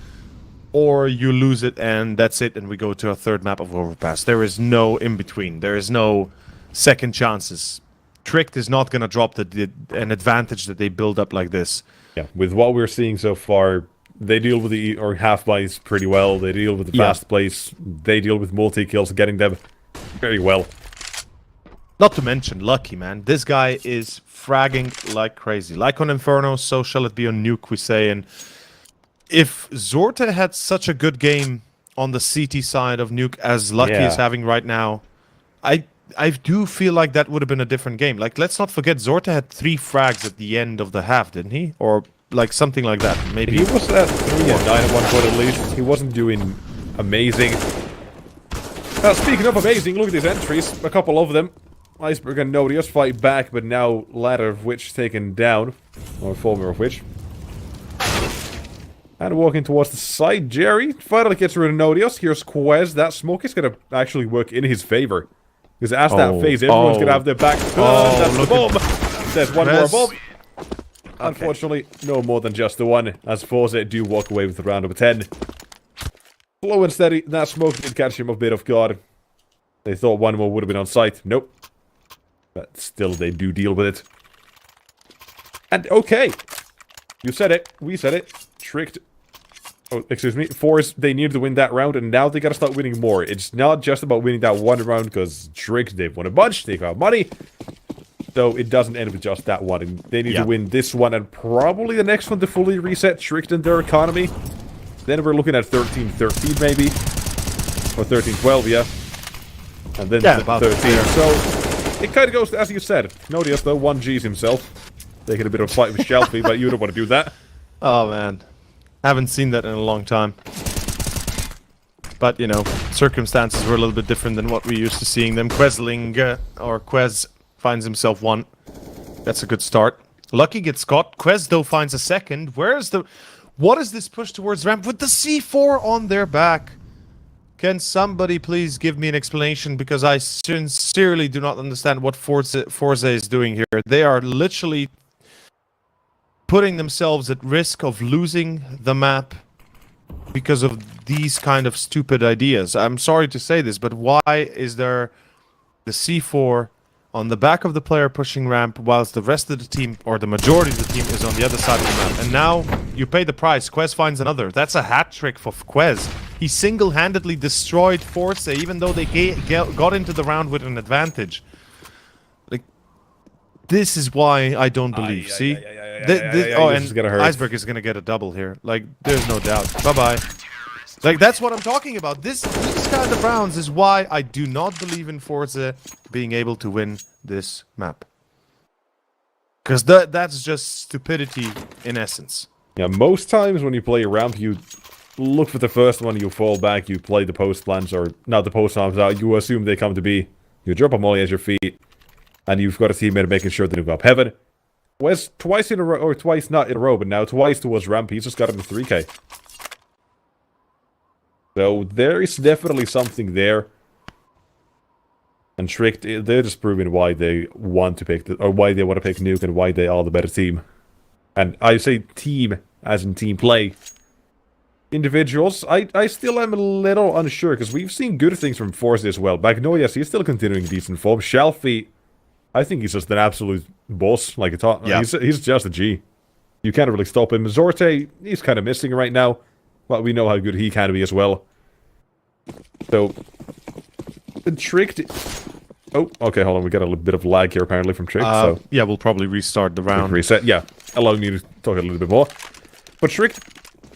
or you lose it and that's it, and we go to a third map of Overpass. There is no in-between. There is no second chances. Tricked is not going to drop an advantage that they build up like this. Yeah, with what we're seeing so far, they deal with the half buys pretty well. They deal with the fast plays. They deal with multi-kills, getting them very well. Not to mention Lucky, man. This guy is fragging like crazy. Like on Inferno, so shall it be on Nuke, we say. And if Zorte had such a good game on the CT side of Nuke as Lucky is having right now, I do feel like that would have been a different game. Like, let's not forget, Zorte had 3 frags at the end of the half, didn't he? Or like something like that. Maybe he was at 3 and 9 at one point at least. He wasn't doing amazing. Speaking of amazing, look at these entries. A couple of them. Iceberg and Nodius fight back, but now latter of which taken down. Or former of which. And walking towards the side, Jerry finally gets rid of Nodius. Here's Quez. That smoke is going to actually work in his favor. Because as that phase, everyone's going to have their back. That's the bomb. There's one more bomb. Unfortunately, no more than just the one, as FORZE do walk away with the round number 10. Slow and steady, that smoke did catch him a bit off guard. They thought one more would have been on site. Nope. But still, they do deal with it. And okay. You said it. We said it. Tricked. Oh, excuse me. FORZE, they needed to win that round, and now they gotta start winning more. It's not just about winning that one round, because Tricked, they've won a bunch, they got money. So it doesn't end with just that one. And they need to win this one, and probably the next one to fully reset Tricked in their economy. Then we're looking at 13-13 maybe. Or 13-12, yeah. And then about 13. So it kind of goes, as you said. Nodius, though, 1Gs himself. Taking a bit of a fight with Shelfie, but you don't want to do that. Oh, man. Haven't seen that in a long time. But, you know, circumstances were a little bit different than what we used to seeing them. Quez finds himself 1. That's a good start. Lucky gets caught. Quez, though, finds a second. What is this push towards ramp with the C4 on their back? Can somebody please give me an explanation? Because I sincerely do not understand what FORZE is doing here. They are literally putting themselves at risk of losing the map because of these kind of stupid ideas. I'm sorry to say this, but why is there the C4 on the back of the player pushing ramp whilst the rest of the team, or the majority of the team, is on the other side of the map? And now you pay the price. Quez finds another. That's a hat trick for Quez. He single-handedly destroyed FORZE, even though they got into the round with an advantage. Like, this is why I don't believe. See? And Iceberg is gonna get a double here. Like, there's no doubt. Bye-bye. Like, that's what I'm talking about. These kind of rounds is why I do not believe in FORZE being able to win this map. Because that's just stupidity in essence. Yeah, most times when you play a ramp, you look for the first one, you fall back, you play the post plans, or not the post arms out, you assume they come to be, you drop a molly at your feet, and you've got a teammate making sure they move up heaven. Wes, twice in a row, or twice not in a row, but now twice towards ramp, he's just got him to 3k. So there is definitely something there. And Tricked, they're just proving why they want to pick, or why they want to pick Nuke, and why they are the better team. And I say team, as in team play. Individuals, I still am a little unsure, because we've seen good things from FORZE as well. Magnolias, he's still continuing decent form. Shelfie, I think he's just an absolute boss. Like, he's just a G. You can't really stop him. Zorte, he's kind of missing right now. But we know how good he can be as well. So, Tricked... Oh, okay, hold on. We got a little bit of lag here, apparently, from Tricked. So yeah, we'll probably restart the round. Reset, yeah. Allow me to talk a little bit more. But Tricked,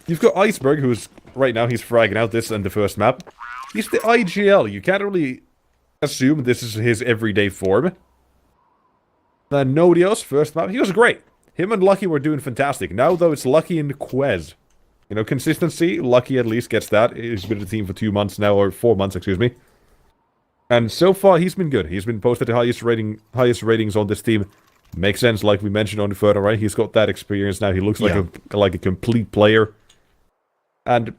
you've got Iceberg, who's... Right now, he's fragging out this and the first map. He's the IGL. You can't really assume this is his everyday form. Then Nodios, first map, he was great. Him and Lucky were doing fantastic. Now, though, it's Lucky and Quez. You know, consistency, Lucky at least gets that. He's been in the team for 2 months now, or 4 months, excuse me. And so far, he's been good. He's been posted the highest ratings on this team. Makes sense, like we mentioned on the photo, right? He's got that experience now. He looks like a complete player. And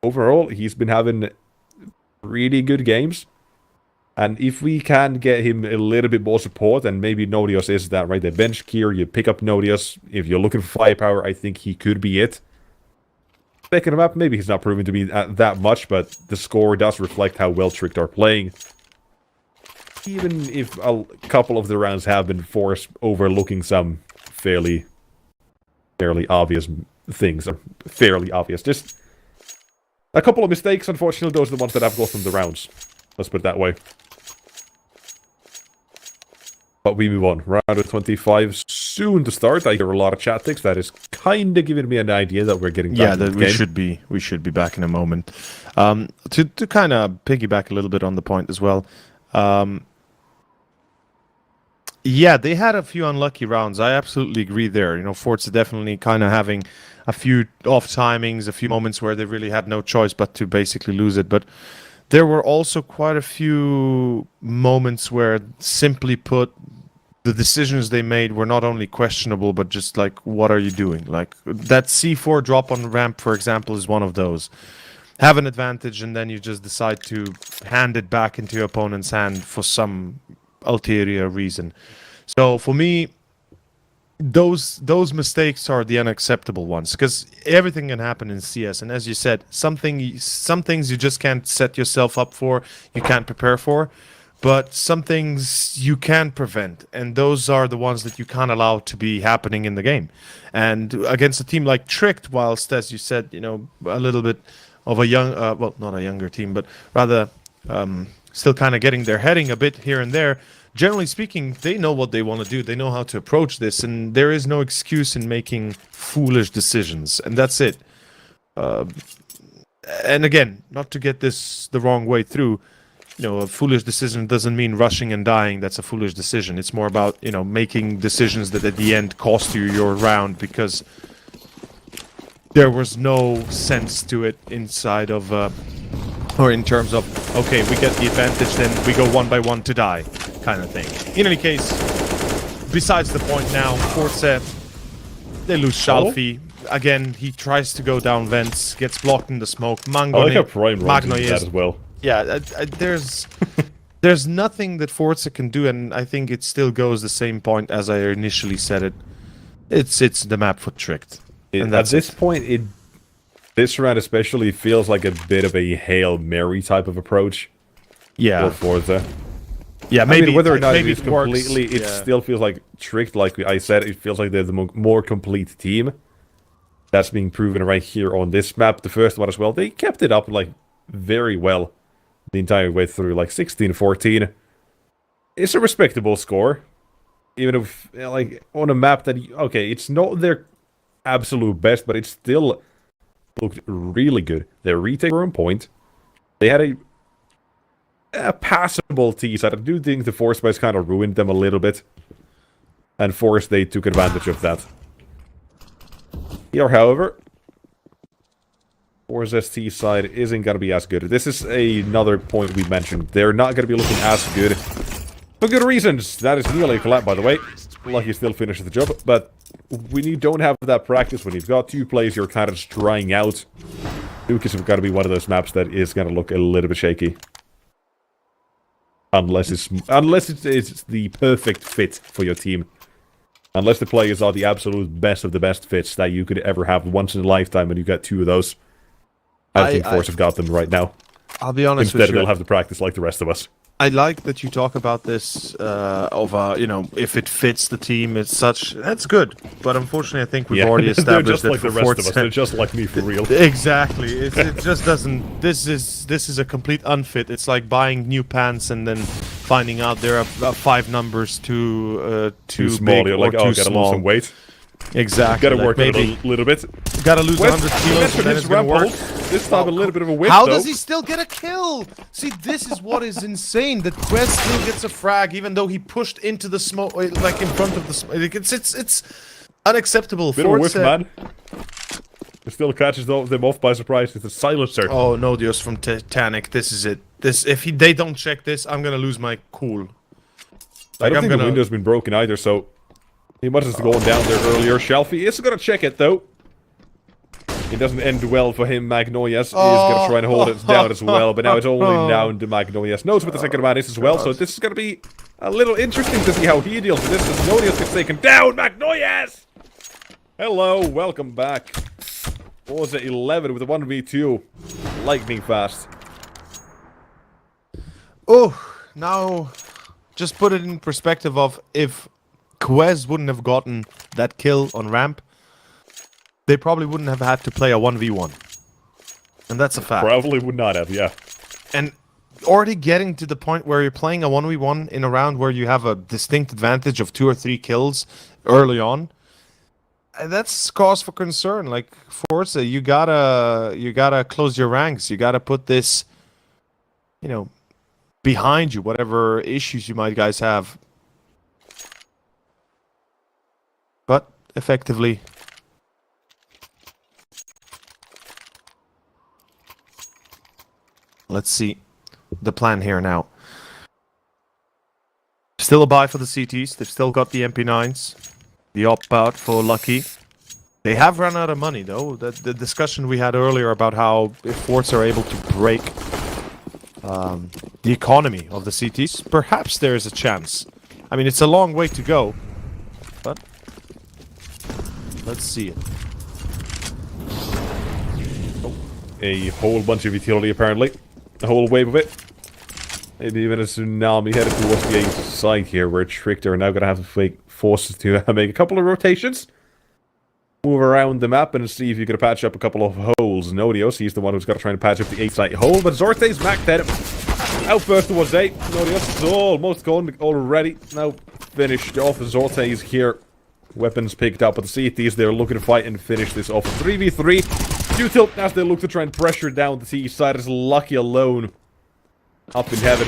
overall, he's been having really good games. And if we can get him a little bit more support, and maybe Nodios is that, right? The bench gear, you pick up Nodios. If you're looking for firepower, I think he could be it. Picking him up, maybe he's not proven to be that much, but the score does reflect how well Tricked are playing. Even if a couple of the rounds have been forced overlooking some fairly obvious things. Fairly obvious. Just a couple of mistakes, unfortunately, those are the ones that have gotten the rounds. Let's put it that way. But we move on. Round of 25 soon to start. I hear a lot of chat ticks. That is kind of giving me an idea that we're getting back that we should be back in a moment. To kind of piggyback a little bit on the point as well. Yeah, they had a few unlucky rounds. I absolutely agree there. You know, FORZE definitely kind of having a few off timings, a few moments where they really had no choice but to basically lose it. But there were also quite a few moments where, simply put, the decisions they made were not only questionable, but just like, what are you doing? Like, that C4 drop on ramp, for example, is one of those. Have an advantage, and then you just decide to hand it back into your opponent's hand for some ulterior reason. So for me, those mistakes are the unacceptable ones, because everything can happen in CS, and as you said, some things you just can't set yourself up for, you can't prepare for, but some things you can prevent, and those are the ones that you can't allow to be happening in the game. And against a team like Tricked, whilst, as you said, you know, a little bit of a young, well, not a younger team, but rather still kind of getting their heading a bit here and there, generally speaking, they know what they want to do. They know how to approach this, and there is no excuse in making foolish decisions, and that's it. And again, not to get this the wrong way through, you know, a foolish decision doesn't mean rushing and dying. That's a foolish decision. It's more about, you know, making decisions that at the end cost you your round because there was no sense to it inside of, or in terms of, okay, we get the advantage, then we go one by one to die, kind of thing. In any case, besides the point now, FORZE, they lose Shalfi. Again, he tries to go down vents, gets blocked in the smoke. Mango, I like how Prime runs into that as well. Yeah, there's nothing that FORZE can do, and I think it still goes the same point as I initially said it. It's the map for Tricked. At this point, this round especially feels like a bit of a Hail Mary type of approach. Yeah. For FORZE. Yeah, maybe I mean, whether or not maybe it is completely, it still feels like Tricked. Like I said, it feels like they're the more complete team. That's being proven right here on this map. The first one as well. They kept it up like very well the entire way through, like 16-14. It's a respectable score, even if like on a map that okay, it's not their absolute best, but it still looked really good. Their retake were on point. They had a passable T side. I do think the force spice kind of ruined them a little bit, and FORZE they took advantage of that. Here, however, FORZE's T side isn't going to be as good. This is another point we mentioned. They're not going to be looking as good for good reasons. That is nearly a collab, by the way. Lucky still finishes the job, but when you don't have that practice, when you've got two plays, you're kind of just drying out. Nuke is going to be one of those maps that is going to look a little bit shaky. Unless it's the perfect fit for your team. Unless the players are the absolute best of the best fits that you could ever have once in a lifetime, and you get two of those. I think FORZE have got them right now. I'll be honest with you. Instead, they'll have to practice like the rest of us. I like that you talk about this, you know, if it fits the team as such, that's good. But unfortunately, I think we've already established that for FORZE. They're just like the rest of us. They're just like me for real. Exactly. It just doesn't. This is a complete unfit. It's like buying new pants and then finding out there are 5 numbers too small. You're like, oh, I gotta lose some weight. Exactly. Gotta work it a little bit. Gotta lose 100 kilos and then it's gonna work. This time a little bit of a whip, How though. does he still get a kill? See, this is what is insane. That Quest still gets a frag, even though he pushed into the smoke, like in front of the smoke. It's unacceptable. Bit of a whip, man. It still catches them off by surprise. It's a silencer. Oh no, Dios from Titanic. This is it. If they don't check this, I'm gonna lose my cool. I don't think the window's been broken either, so he must have gone down there earlier. Shelfie is gonna check it though. It doesn't end well for him. Magnolias is gonna try and hold it down as well, but now it's only down to Magnolias. Knows what the second man is as well, so this is gonna be a little interesting to see how he deals with this. Magnolias gets taken down. Magnolias! Hello, welcome back. FORZE 11 with a 1v2. Lightning fast. Oh, now just put it in perspective of if Quez wouldn't have gotten that kill on ramp, they probably wouldn't have had to play a 1v1. And that's a fact. Probably would not have, yeah. And already getting to the point where you're playing a 1v1 in a round where you have a distinct advantage of 2 or 3 kills early on, that's cause for concern. Like FORZE, you gotta close your ranks. You gotta put this, you know, behind you, whatever issues you might guys have. But effectively, let's see the plan here now. Still a buy for the CTs. They've still got the MP9s. The opt-out for Lucky. They have run out of money, though. The discussion we had earlier about how if FORZE are able to break the economy of the CTs, perhaps there is a chance. I mean, it's a long way to go, but let's see it. A whole bunch of utility, apparently. A whole wave of it. Maybe even a tsunami headed towards the A side here, where Tricked are now going to have to fake forces to make a couple of rotations. Move around the map and see if you can patch up a couple of holes. Nodios, he's the one who's got to try and patch up the A side hole, but Zorte's back then. Outburst towards A. Nodios is almost gone already. Now finished off. Zorte is here. Weapons picked up, but the CETs, they're looking to fight and finish this off. 3v3. Util, as they look to try and pressure down the CE side, is Lucky alone. Up in heaven.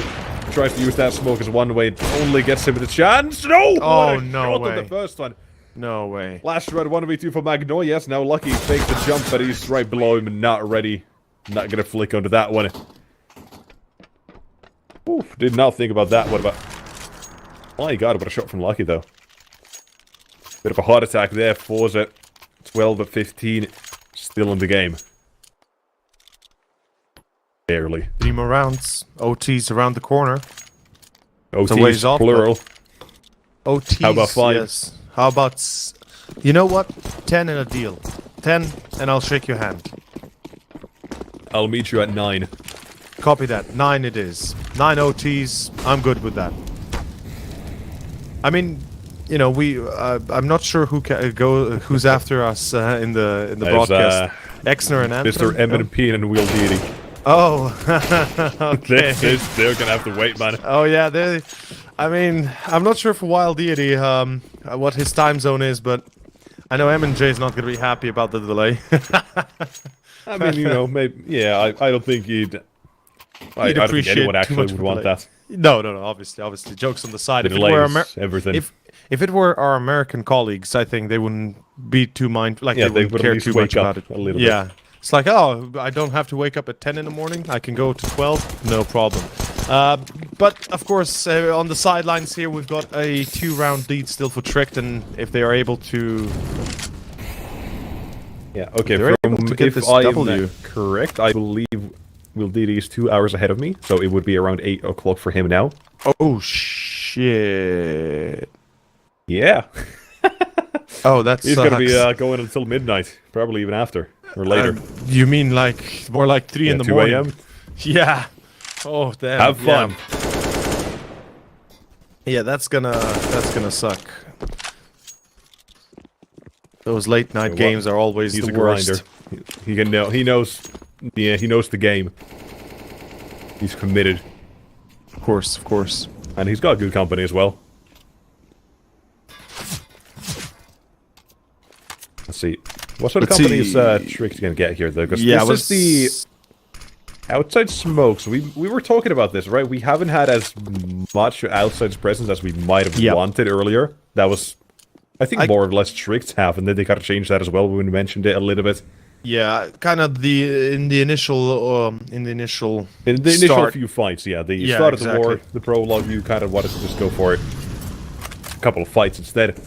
Tries to use that smoke as one way. It only gets him the chance. No! Oh, no way. On the first one. No way. Last shot 1v2 for Magnolias. Now Lucky fakes the jump, but he's right below him and not ready. Not gonna flick onto that one. Oof, did not think about that. What about... My god, what a shot from Lucky, though. Bit of a heart attack there. FORZE 12 at 15. Still in the game. Barely. 3 more rounds. OT's around the corner. OT's off, plural. OT's, how about 5? Yes. How about... You know what? 10 in a deal. 10 and I'll shake your hand. I'll meet you at 9. Copy that. 9 it is. 9 OTs. I'm good with that. I mean, you know, I'm not sure who's after us in the broadcast. Exner and Anthem. Mr. M&P and Wheel Deity. Oh, okay. They're gonna have to wait, man. Oh yeah, I mean, I'm not sure for Wild Deity what his time zone is, but I know M&J is not gonna be happy about the delay. I mean, you know, maybe. Yeah, I don't think he'd. I don't think anyone actually would want that. No, obviously. Jokes on the side. The delays, everything. If it were our American colleagues, I think they wouldn't be too they wouldn't care too much about it. A little bit. It's like, oh, I don't have to wake up at 10 in the morning. I can go to 12. No problem. But, of course, on the sidelines here, we've got a 2-round lead still for Tricked, and if they are able to... Yeah, okay, if I am correct, I believe Will Didi is 2 hours ahead of me, so it would be around 8 o'clock for him now. Oh, shit. Yeah. Oh, that's... He's going to be going until midnight, probably even after. Or later. You mean like more like 3 in the 2 morning? a.m.? Yeah. Oh damn. Have fun. Yeah, that's gonna suck. Those late night games are always the worst. Grinder. He knows the game. He's committed. Of course. And he's got good company as well. Let's see. What sort of company is Tricked gonna get here, though? Because this is the outside smoke. So we were talking about this, right? We haven't had as much outside presence as we might have wanted earlier. That was, I think, more or less Tricked have, and then they gotta change that as well when we mentioned it a little bit. Yeah, kind of in the initial few fights, yeah. The start of the war, the prologue, you kind of wanted to just go for it. A couple of fights instead.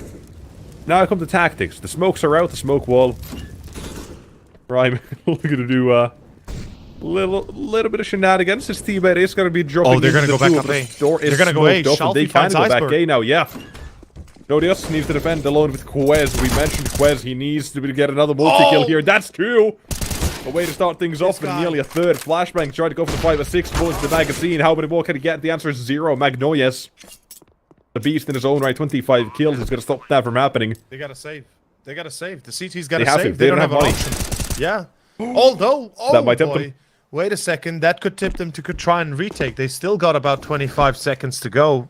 Now come the tactics. The smokes are out, the smoke wall. Prime looking to do a little bit of shenanigans. His teammate is going to be dropping. Oh, they're going to go back up A. They're going to go A. They can go back A now, yeah. Nodius needs to defend alone with Quez. We mentioned Quez. He needs to get another multi-kill here. That's 2! A way to start things off, and nearly a third. Flashbang trying to go for the 5 or 6 bullets to the magazine. How many more can he get? The answer is 0. Magnoyes, the beast in his own right, 25 kills. He's going to stop that from happening. They got to save. They got to save. The CT's got to save. They don't have an option. Yeah. Although, that might tempt them. Wait a second. That could tip them to try and retake. They still got about 25 seconds to go.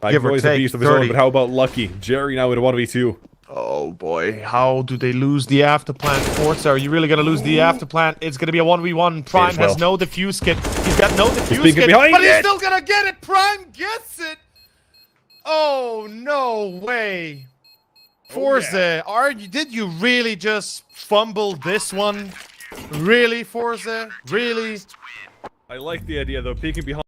Give or take, a beast of his own, but how about Lucky? Jerry now with a 1v2. Oh boy, how do they lose the afterplant? Forza, are you really going to lose the afterplant? It's going to be a 1v1. Prime has no defuse kit. He's got no defuse kit, but he's still going to get it. Prime gets it. Oh, no way. Forza, did you really just fumble this one? Really, Forza? Really? I like the idea, though, peeking behind.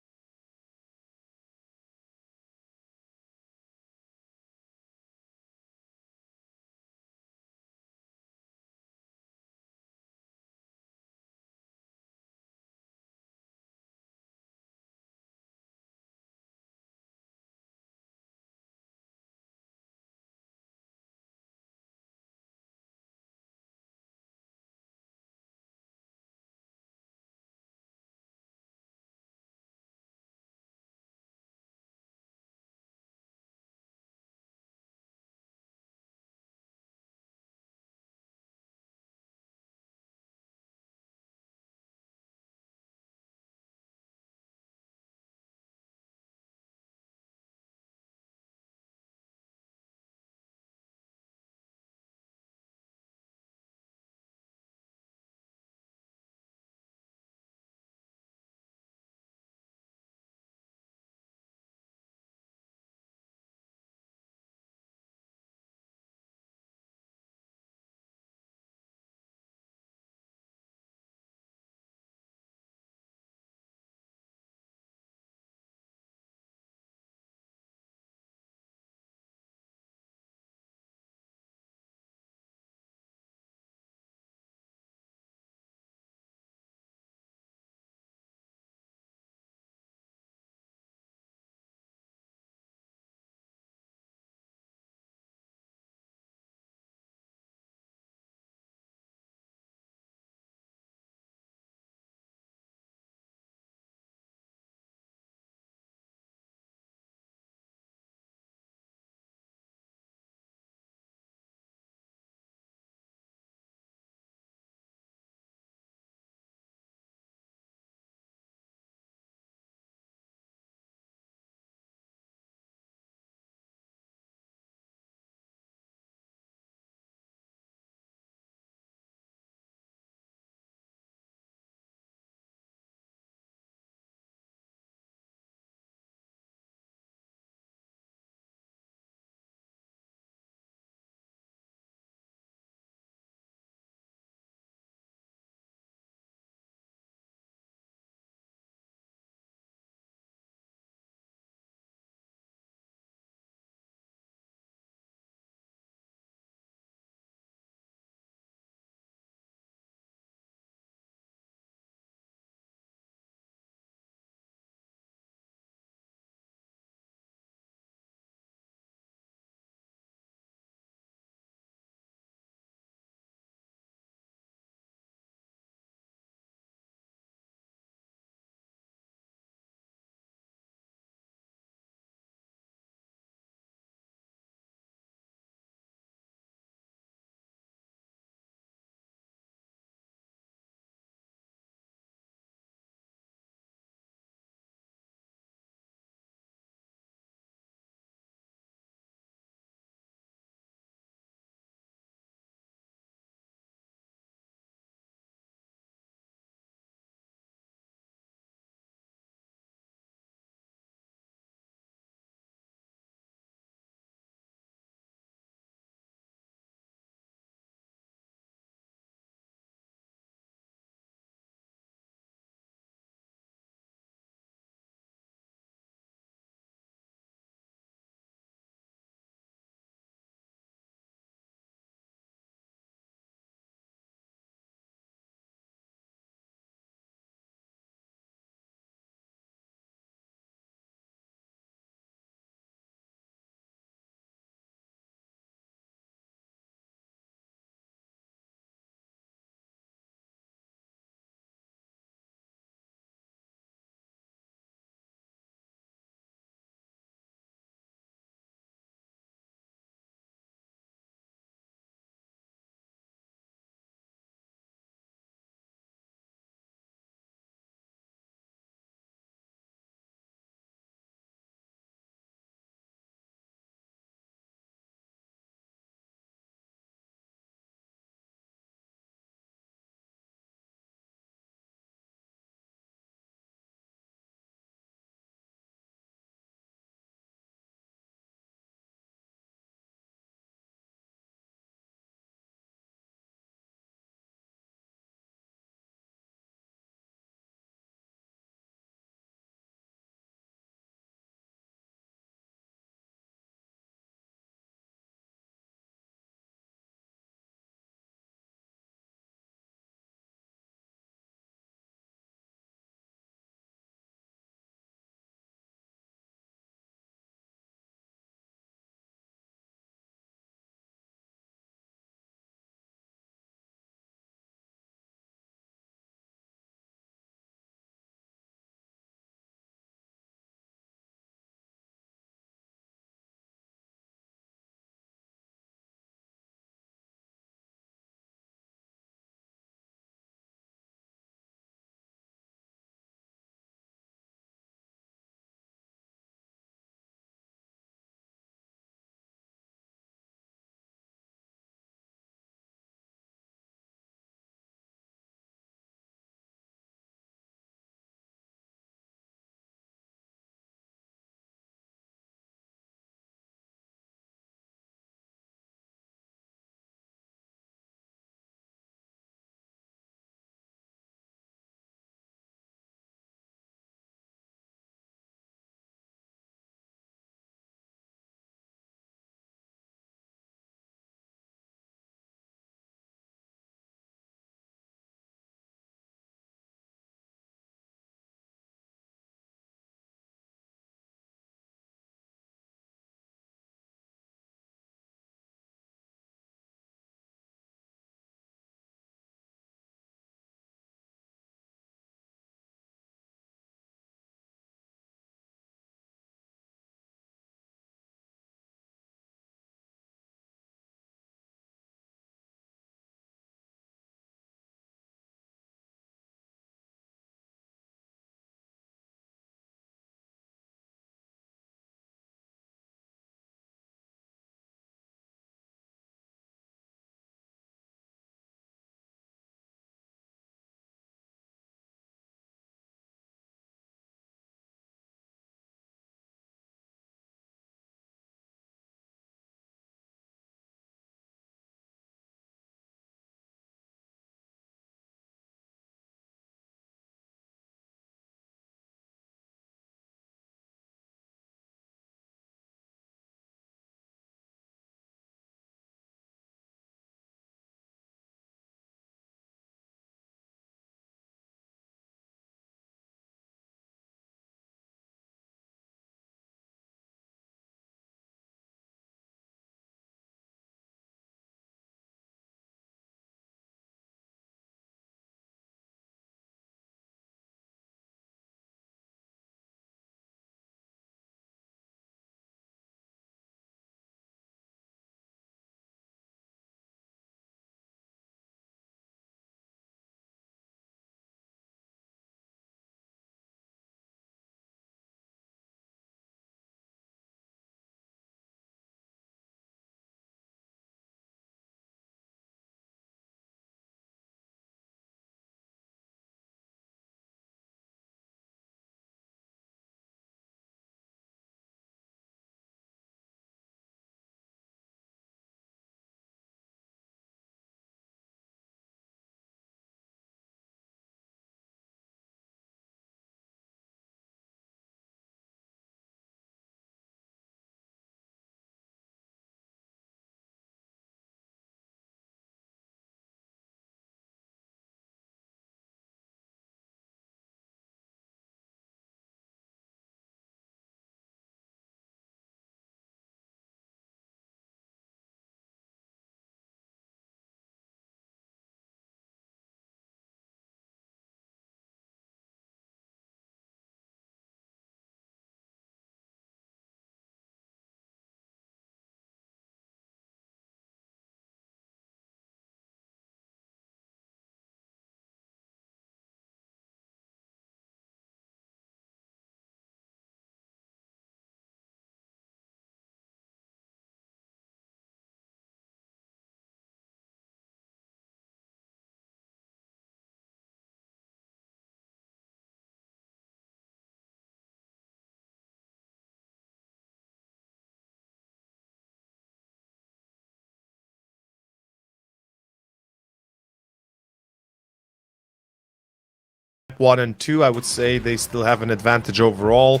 1 and 2, I would say they still have an advantage overall.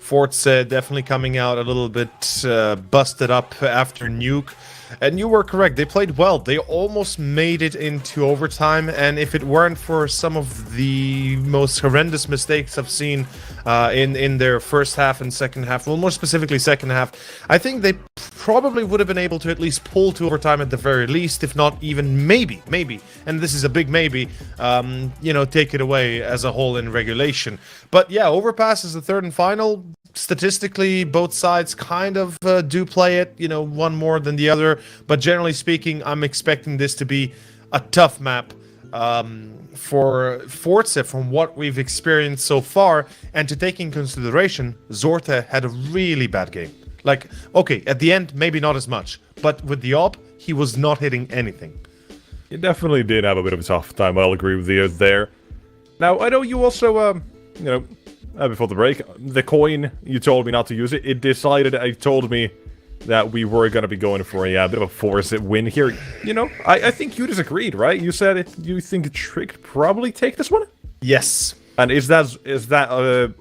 FORZE definitely coming out a little bit busted up after Nuke. And you were correct, they played well. They almost made it into overtime, and if it weren't for some of the most horrendous mistakes I've seen in their first half and second half, well, more specifically second half, I think they probably would have been able to at least pull to overtime at the very least, if not even maybe, and this is a big maybe, you know, take it away as a whole in regulation. But yeah, Overpass is the third and final. Statistically, both sides kind of do play it, you know, one more than the other. But generally speaking, I'm expecting this to be a tough map for FORZE from what we've experienced so far. And to take in consideration, Zorte had a really bad game. Like, okay, at the end, maybe not as much. But with the op, he was not hitting anything. He definitely did have a bit of a tough time. I'll agree with you there. Now, I know you also, you know, before the break, the coin, you told me not to use it. It told me that we were going to be going for a bit of a FORZE win here. You know, I think you disagreed, right? You said you think Tricked probably take this one? Yes. And is that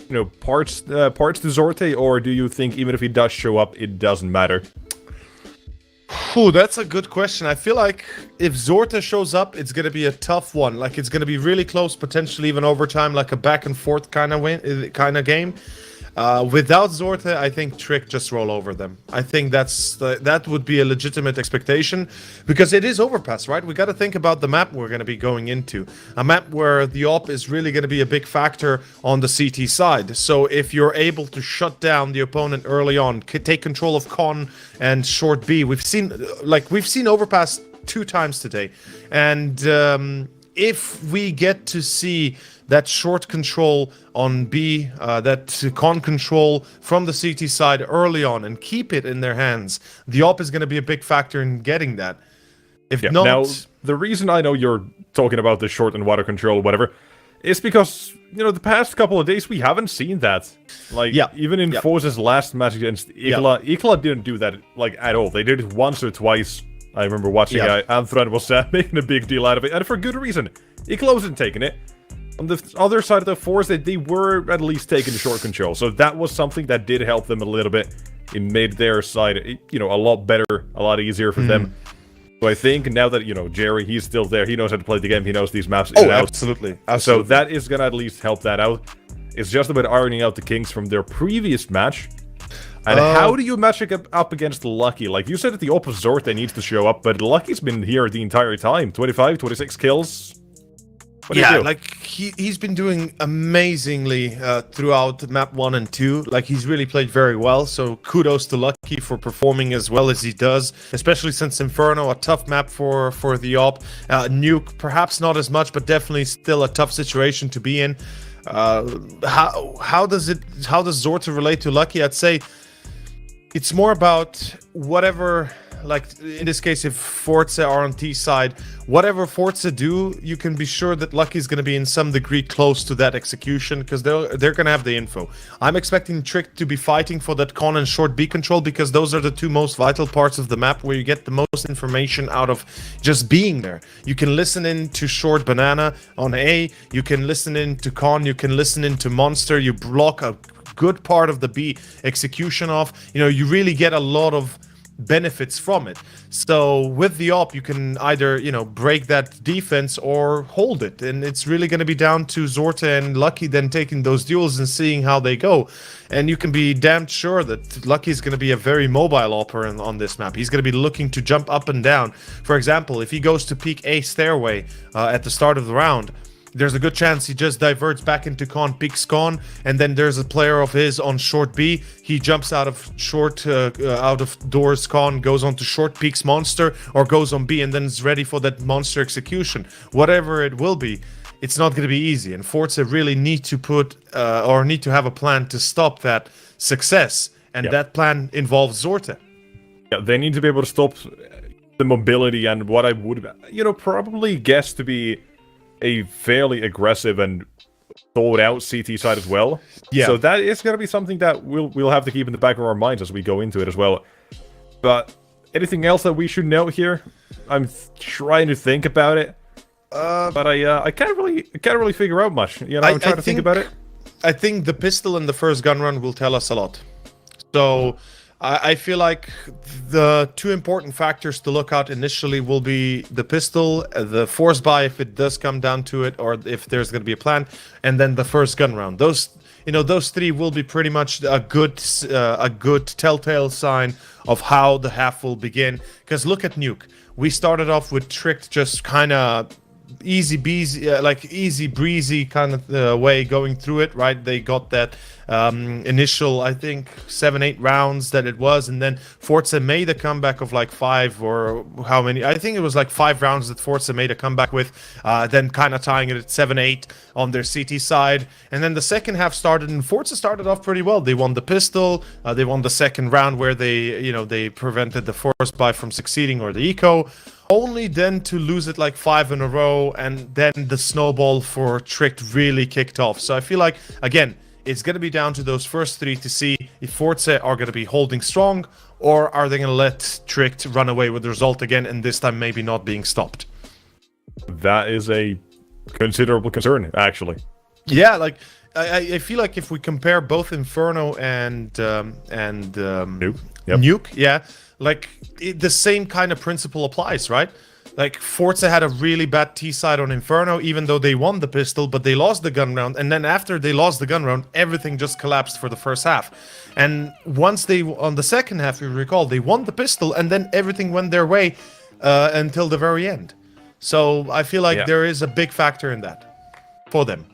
you know, parts to Zorte, or do you think even if he does show up, it doesn't matter? Ooh, that's a good question. I feel like if Zorte shows up, it's going to be a tough one. Like, it's going to be really close, potentially even overtime, like a back and forth kind of game. Without Zorte, I think Trick just roll over them. I think that would be a legitimate expectation, because it is Overpass, right? We got to think about the map we're going to be going into. A map where the op is really going to be a big factor on the CT side. So if you're able to shut down the opponent early on, take control of Con and short B, we've seen Overpass 2 times today, and if we get to see that short control on B, that con control from the CT side early on, and keep it in their hands, the op is going to be a big factor in getting that. If not... Now, the reason I know you're talking about the short and water control or whatever is because, you know, the past couple of days we haven't seen that. Like, even in FORZE's last match against IKLA, IKLA didn't do that, like, at all. They did it once or twice. I remember watching Anthran was making a big deal out of it, and for good reason. IKLA wasn't taking it. On the other side of the FORZE, they were at least taking short control, so that was something that did help them a little bit. It made their side, you know, a lot better, a lot easier for them. So I think now that, you know, Jerry, he's still there, he knows how to play the game, he knows these maps in and out. Absolutely. So that is gonna at least help that out. It's just about ironing out the kinks from their previous match. And how do you match it up against Lucky? Like, you said that the opposite Zorte needs to show up, but Lucky's been here the entire time. 25, 26 kills. What do you do? Like, he's been doing amazingly throughout map 1 and 2. Like, he's really played very well, so kudos to Lucky for performing as well as he does, especially since Inferno, a tough map for the op. Nuke, perhaps not as much, but definitely still a tough situation to be in. How does Zorte relate to Lucky? I'd say it's more about whatever, like in this case, if FORZE are on T side, whatever FORZE do, you can be sure that Lucky's going to be in some degree close to that execution, because they're going to have the info. I'm expecting Trick to be fighting for that con and short B control, because those are the 2 most vital parts of the map where you get the most information out of just being there. You can listen in to short banana on A, you can listen in to con, you can listen in to monster, you block a good part of the B execution off. You know, you really get a lot of benefits from it. So with the op, you can either, you know, break that defense or hold it, and it's really going to be down to Zorte and Lucky then taking those duels and seeing how they go. And you can be damn sure that Lucky is going to be a very mobile opper on this map. He's going to be looking to jump up and down. For example, if he goes to peek A stairway at the start of the round, there's a good chance he just diverts back into con, peeks con, and then there's a player of his on short B. He jumps out of short, out of doors con, goes on to short, peeks monster, or goes on B and then is ready for that monster execution. Whatever it will be, it's not going to be easy. And FORZE really need to need to have a plan to stop that success. And that plan involves Zorte. Yeah, they need to be able to stop the mobility and what I would, you know, probably guess to be a fairly aggressive and thought out CT side as well. Yeah. So that is going to be something that we'll have to keep in the back of our minds as we go into it as well. But anything else that we should note here? I'm trying to think about it. But I can't really figure out much. You know, I'm trying to think about it. I think the pistol and the first gun run will tell us a lot. So I feel like the two important factors to look out initially will be the pistol, the force buy if it does come down to it, or if there's going to be a plan, and then the first gun round. Those three will be pretty much a good telltale sign of how the half will begin. Because look at Nuke. We started off with Tricked, just kind of easy breezy kind of way going through it, right? They got that initial, I think 7-8 rounds that it was, and then FORZE made a comeback of like 5 or how many, I think it was like 5 rounds that FORZE made a comeback with, then kind of tying it at 7-8 on their CT side. And then the second half started, and FORZE started off pretty well. They won the pistol, they won the second round where they prevented the force buy from succeeding, or the eco, only then to lose it like 5 in a row, and then the snowball for Tricked really kicked off. So I feel like, again, it's going to be down to those first 3 to see if FORZE are going to be holding strong, or are they going to let Tricked run away with the result again, and this time maybe not being stopped. That is a considerable concern, actually. Yeah, like I feel like if we compare both Inferno and Nuke, yep. Nuke, yeah, like the same kind of principle applies, right? Like FORZE had a really bad T side on Inferno, even though they won the pistol, but they lost the gun round. And then after they lost the gun round, everything just collapsed for the first half. And once on the second half, you recall, they won the pistol, and then everything went their way until the very end. So I feel like there is a big factor in that for them.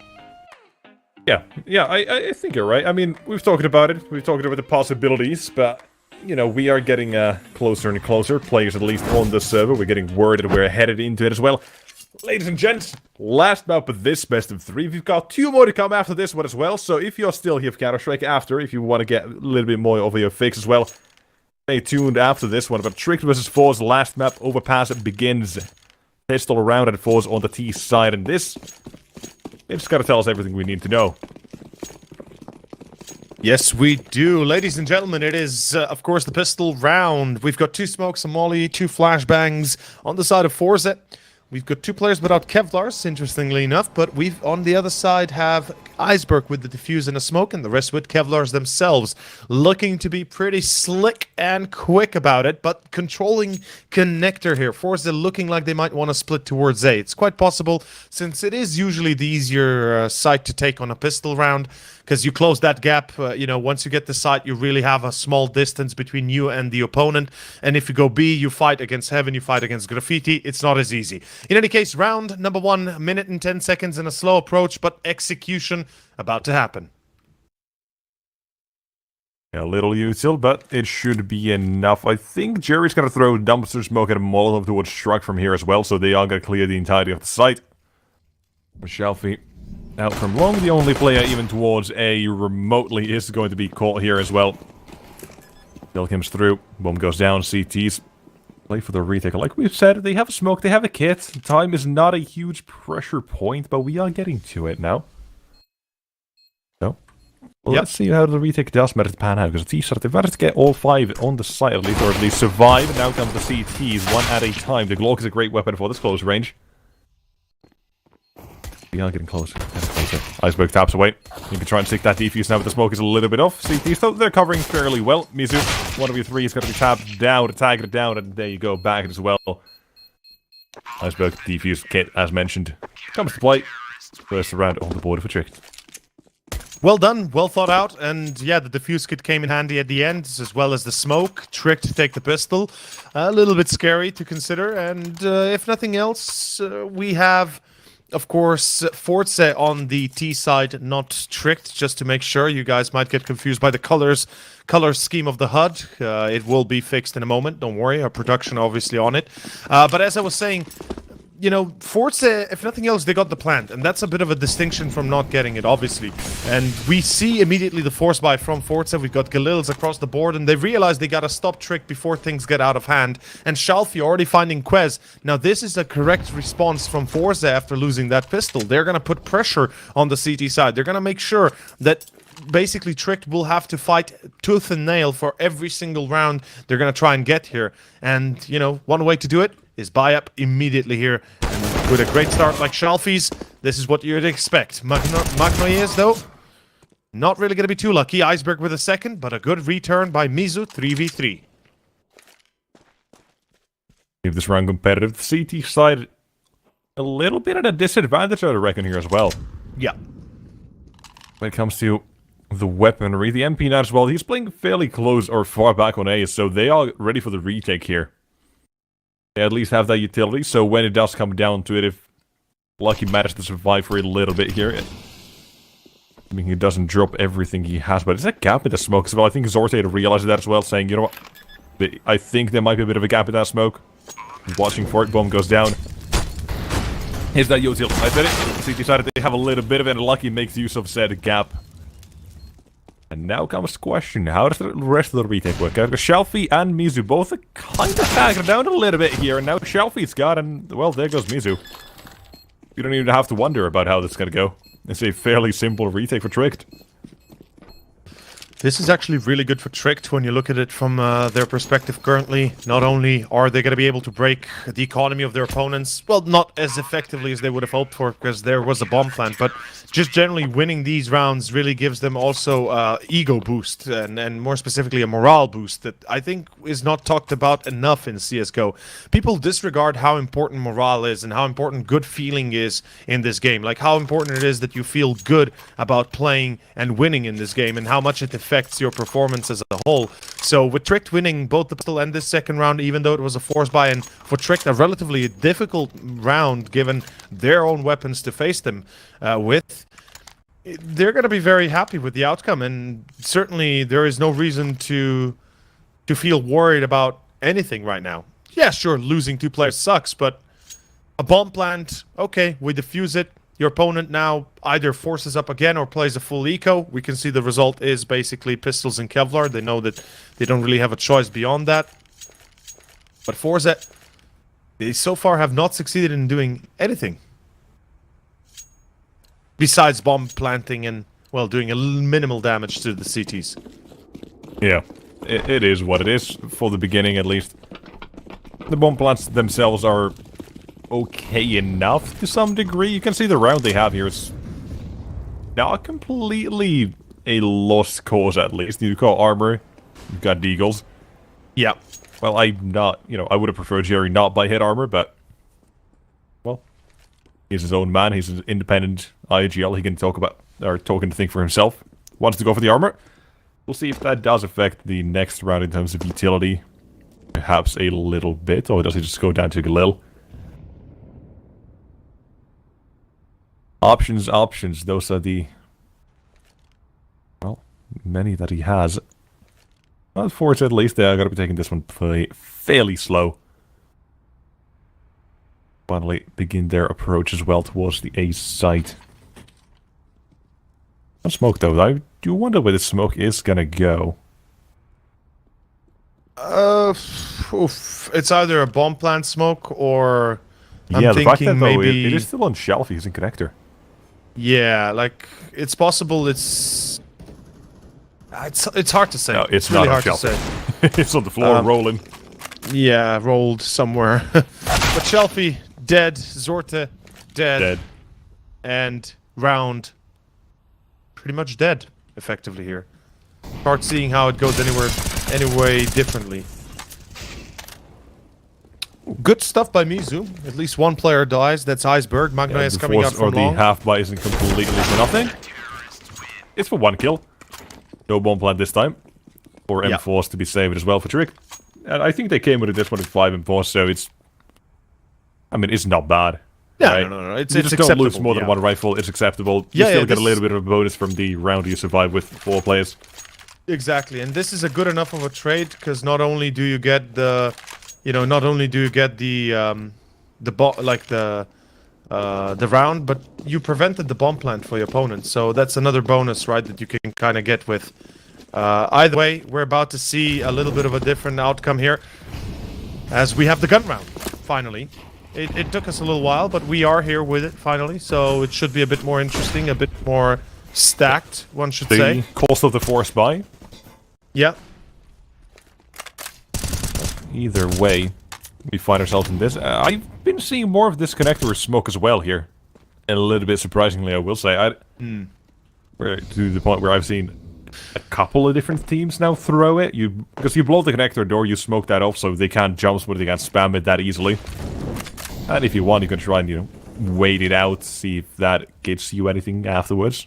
Yeah, I think you're right. I mean, we've talked about it. We've talked about the possibilities, but you know, we are getting closer and closer. Players, at least on the server, we're getting word that we're headed into it as well. Ladies and gents, last map of this best of 3. We've got 2 more to come after this one as well. So if you're still here for Counter-Strike after, if you want to get a little bit more of your fix as well, stay tuned after this one. But Tricked vs. FORZE, last map, Overpass begins. Pistol around at FORZE on the T side, and this, it's got to tell us everything we need to know. Yes, we do. Ladies and gentlemen, it is, of course, the pistol round. We've got 2 smokes, a molly, 2 flashbangs on the side of FORZE. We've got 2 players without Kevlars, interestingly enough, but we've, on the other side, have Iceberg with the defuse and a smoke, and the rest with Kevlars themselves, looking to be pretty slick and quick about it, but controlling connector here. FORZE looking like they might want to split towards A. It's quite possible, since it is usually the easier site to take on a pistol round, because you close that gap, once you get the site, you really have a small distance between you and the opponent. And if you go B, you fight against Heaven, you fight against Graffiti. It's not as easy. In any case, round number 1, minute and 10 seconds in a slow approach, but execution about to happen. A little util, but it should be enough. I think Jerry's going to throw dumpster smoke at a Molotov towards Struck from here as well, so they are going to clear the entirety of the site. Shelfie out from long, the only player even towards A remotely is going to be caught here as well. Bill comes through, bomb goes down, CTs play for the retake. Like we've said, they have a smoke, they have a kit. Time is not a huge pressure point, but we are getting to it now. So, let's see how the retake does matter to pan out, because the T-Shirt, they've managed to get all 5 on the site at least, or at least survive. Now come the CTs, 1 at a time. The Glock is a great weapon for this close range. We are getting closer. Iceberg taps away. You can try and stick that defuse now, but the smoke is a little bit off. CTs, though, they're covering fairly well. Mizu, one of your 3 is going to be tapped down, tagged it down, and there you go, back as well. Iceberg defuse kit, as mentioned, comes to play. First round on the border for Tricked. Well done, well thought out, and yeah, the defuse kit came in handy at the end, as well as the smoke. Tricked to take the pistol. A little bit scary to consider, and if nothing else, we have, of course, FORZE on the T side, not Tricked, just to make sure. You guys might get confused by the color scheme of the HUD. It will be fixed in a moment, don't worry. Our production obviously on it. But as I was saying, FORZE, if nothing else, they got the plant, and that's a bit of a distinction from not getting it, obviously. And we see immediately the force buy from FORZE. We've got Galils across the board, and they realize they gotta stop Trick before things get out of hand. And Shalfie already finding Quez. Now, this is a correct response from FORZE after losing that pistol. They're gonna put pressure on the CT side. They're gonna make sure that basically Tricked will have to fight tooth and nail for every single round they're gonna try and get here. And, one way to do it is buy up immediately here. And with a great start like Shalfi's, this is what you'd expect. Magnoyes, though, not really going to be too lucky. Iceberg with a second, but a good return by Mizu, 3v3. Keep this round competitive. The CT side a little bit at a disadvantage, I reckon, here as well. Yeah. When it comes to the weaponry, the MP9 as well, he's playing fairly close or far back on A, so they are ready for the retake here. They at least have that utility, so when it does come down to it, if Lucky manages to survive for a little bit here, I mean, he doesn't drop everything he has, but there's a gap in the smoke as well. I think Zorte realized that as well, saying, you know what, I think there might be a bit of a gap in that smoke. Watching for it, bomb goes down. Here's that util. I said it. So he decided they have a little bit of it, and Lucky makes use of said gap. And now comes the question, how does the rest of the retake work? Shelfie and Mizu both are kind of tagged down a little bit here, and now Shelfie's got, and well, there goes Mizu. You don't even have to wonder about how this is going to go. It's a fairly simple retake for Tricked. This is actually really good for Tricked when you look at it from their perspective currently. Not only are they going to be able to break the economy of their opponents, well, not as effectively as they would have hoped for, because there was a bomb plant, but just generally winning these rounds really gives them also ego boost, and more specifically a morale boost that I think is not talked about enough in CSGO. People disregard how important morale is and how important good feeling is in this game, like how important it is that you feel good about playing and winning in this game, and how much it affects your performance as a whole. So with Tricked winning both the pistol and this second round, even though it was a force buy, and for Tricked a relatively difficult round given their own weapons to face them with, they're going to be very happy with the outcome, and certainly there is no reason to feel worried about anything right now. Yeah, sure, losing 2 players sucks, but a bomb plant, okay, we defuse it. Your opponent now either forces up again or plays a full eco. We can see the result is basically pistols and Kevlar. They know that they don't really have a choice beyond that. But FORZE, they so far have not succeeded in doing anything besides bomb planting and, well, doing a minimal damage to the CTs. Yeah, it is what it is, for the beginning at least. The bomb plants themselves are okay enough to some degree. You can see the round they have here is not completely a lost cause, at least. You've got armor, you've got deagles. Yeah. Well, I'm not, you know, I would have preferred Jerry not buy hit armor, but, well, he's his own man, he's an independent IGL, he can talk about, or talk and think for himself. Wants to go for the armor. We'll see if that does affect the next round in terms of utility. Perhaps a little bit, or does he just go down to Galil? Options, those are the, well, many that he has. Well, FORZE at least, they're going to be taking this one fairly slow. Finally begin their approach as well towards the A site. No smoke though, I do wonder where the smoke is going to go. It's either a bomb plant smoke or Yeah, the fact that though, maybe it is still on shelf, he's in connector. Yeah, like, it's possible it's hard to say. No, it's really not on hard shelf. to say. It's on the floor rolling. Yeah, rolled somewhere. But Shelfie, dead. Zorte, dead. And Round, pretty much dead, effectively here. Start seeing how it goes anyway differently. Good stuff by Mizu. At least one player dies. That's Iceberg. Magna is coming out from long. The half buy isn't completely for nothing. It's for 1 kill. No bomb plant this time. Or M4s to be saved as well for Trick. And I think they came with this one at 5 M4s, so it's... I mean, it's not bad. Yeah, right? no. It's just don't lose more than 1 rifle. It's acceptable. You still get a little bit of a bonus from the round you survive with 4 players. Exactly, and this is a good enough of a trade, because not only do you get the... not only do you get the round, but you prevented the bomb plant for your opponent. So that's another bonus, right, that you can kind of get with. Either way, we're about to see a little bit of a different outcome here, as we have the gun round, finally. It took us a little while, but we are here with it, finally. So it should be a bit more interesting, a bit more stacked, one should say. The cost of the force buy. Yeah. Either way, we find ourselves in this. I've been seeing more of this connector smoke as well here. And a little bit surprisingly, I will say. To the point where I've seen a couple of different teams now throw it. Because you blow the connector door, you smoke that off, so they can't jump smooth, they can't spam it that easily. And if you want, you can try and, wait it out, see if that gets you anything afterwards.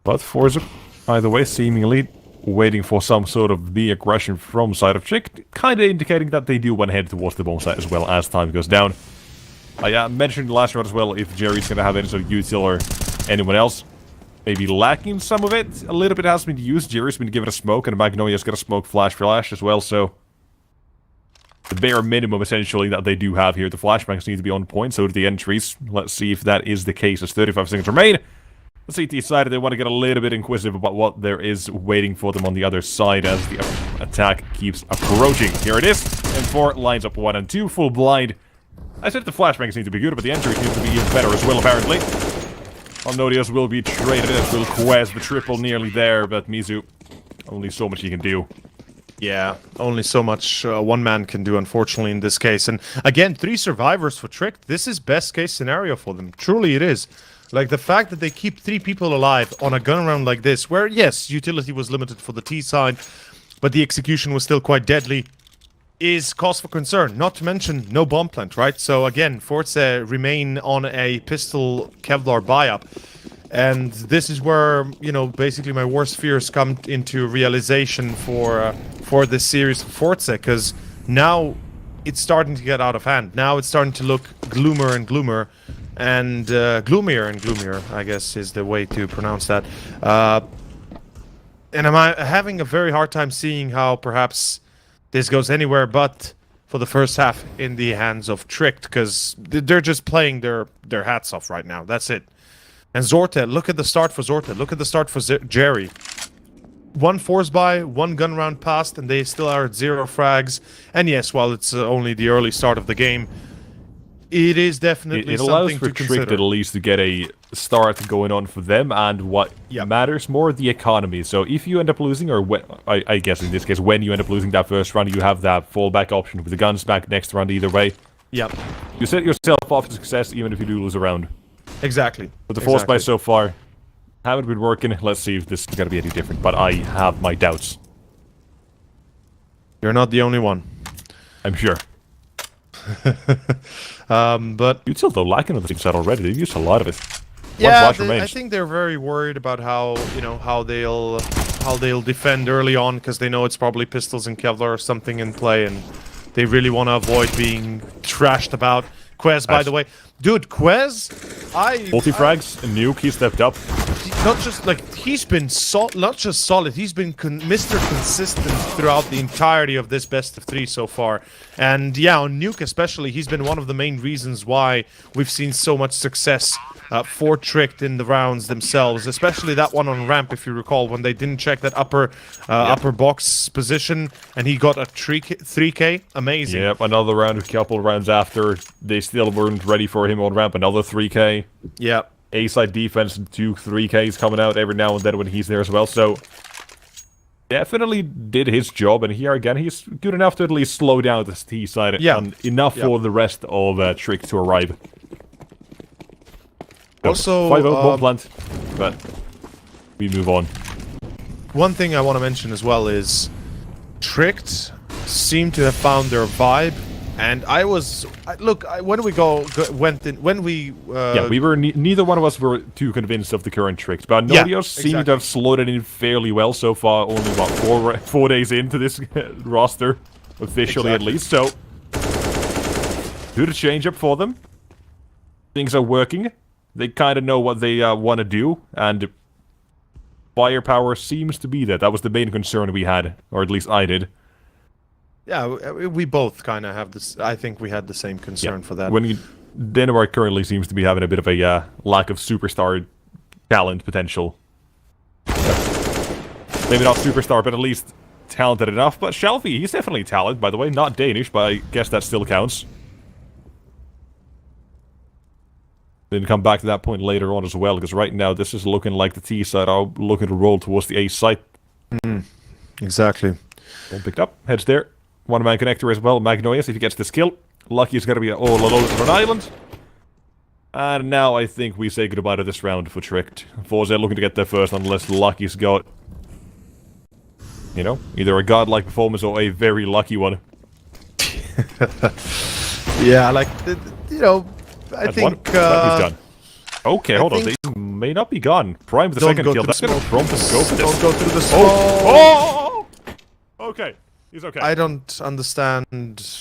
But FORZE, either way, seemingly waiting for some sort of the aggression from side of Trick, kind of indicating that they do want to head towards the bomb site as well as time goes down. I mentioned last round as well, if Jerry's going to have any sort of util or anyone else maybe lacking some of it. A little bit has been used. Jerry's been given a smoke, and Magnolia's got a smoke flash as well, so the bare minimum, essentially, that they do have here. The flashbangs need to be on point, so do the entries. Let's see if that is the case, as 35 seconds remain. The CT decided they want to get a little bit inquisitive about what there is waiting for them on the other side as the attack keeps approaching. Here it is. M4 lines up 1 and 2, full blind. I said the flashbangs need to be good, but the entries need to be even better as well, apparently. Nodios will be traded, as will Quez, the triple nearly there, but Mizu, only so much he can do. Yeah, only so much one man can do, unfortunately, in this case. And again, 3 survivors for Trick. This is best case scenario for them. Truly it is. Like, the fact that they keep 3 people alive on a gun round like this, where, yes, utility was limited for the T side, but the execution was still quite deadly, is cause for concern. Not to mention, no bomb plant, right? So, again, FORZE remain on a pistol Kevlar buy-up. And this is where, basically my worst fears come into realization for this series of FORZE, because now it's starting to get out of hand. Now it's starting to look gloomer and gloomer. And gloomier and gloomier, I guess, is the way to pronounce that. And I'm having a very hard time seeing how perhaps this goes anywhere but for the first half in the hands of Tricked, because they're just playing their hats off right now. That's it. And Zorte, look at the start for Zorte. Look at the start for Jerry. 1 force buy, 1 gun round passed, and they still are at 0 frags. And yes, while it's only the early start of the game, it is definitely something to consider. It allows for Tricked at least to get a start going on for them, and what matters more, the economy. So if you end up losing, or I guess in this case, when you end up losing that first round, you have that fallback option with the guns back next round either way. Yep. You set yourself up for success even if you do lose a round. Exactly. But the force buys so far haven't been working. Let's see if this is going to be any different, but I have my doubts. You're not the only one. I'm sure. But you still don't lack another set already. They've used a lot of it. Yeah, I think they're very worried about how how they'll defend early on, because they know it's probably pistols and Kevlar or something in play, and they really want to avoid being trashed about. Quez, by the way, dude, Quez, multi-frags, a nuke, he stepped up. Not just he's been not just solid, he's been Mr. Consistent throughout the entirety of this best of 3 so far. And yeah, on nuke especially, he's been one of the main reasons why we've seen so much success for Tricked in the rounds themselves, especially that one on ramp, if you recall, when they didn't check that upper box position, and he got a 3K. Amazing. Yep, another round, a couple rounds after, they still weren't ready for him on ramp, another 3K. Yep. A-side defense, 2 3Ks coming out every now and then when he's there as well, so definitely did his job, and here again, he's good enough to at least slow down the T side enough for the rest of Trick to arrive. Also, 5-0 bomb plant, but we move on. One thing I want to mention as well is Tricked seem to have found their vibe, and when we we were neither one of us were too convinced of the current Tricked, but Nodios seem to have slowed it in fairly well so far. Only about 4 days into this roster, officially at least. So, good change up for them. Things are working. They kind of know what they want to do, and firepower seems to be there. That was the main concern we had, or at least I did. Yeah, we both kind of have this. I think we had the same concern for that. Denmark currently seems to be having a bit of a lack of superstar talent potential. Maybe not superstar, but at least talented enough. But Shelfie, he's definitely talented, by the way. Not Danish, but I guess that still counts. Then come back to that point later on as well, because right now this is looking like the T side are looking to roll towards the A site. Exactly. Bomb picked up. Heads there. One-man connector as well. Magnolia, if he gets this kill. Lucky is going to be all alone on an island. And now I think we say goodbye to this round for Tricked. FORZE looking to get there first unless Lucky's got, you know, either a godlike performance or a very lucky one. Yeah, like, you know, I think... He's done. Okay, hold on. They may not be gone. Prime with the second kill. That's going to prompt him to go for this. Don't go through the smoke. Oh! Okay. He's okay. I don't understand.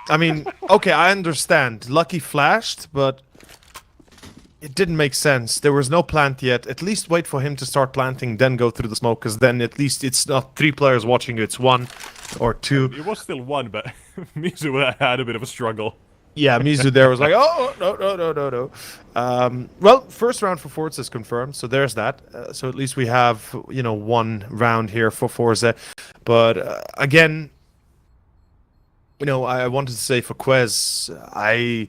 I mean, okay, I understand. Lucky flashed, but it didn't make sense. There was no plant yet. At least wait for him to start planting, then go through the smoke, because then at least it's not 3 players watching you, it's 1 or 2. It was still 1, but Mizu had a bit of a struggle. Yeah, Mizu there was like, oh, no. Well, first round for FORZE is confirmed, so there's that. So at least we have, you know, 1 round here for FORZE. But again, you know, I wanted to say for Quez, I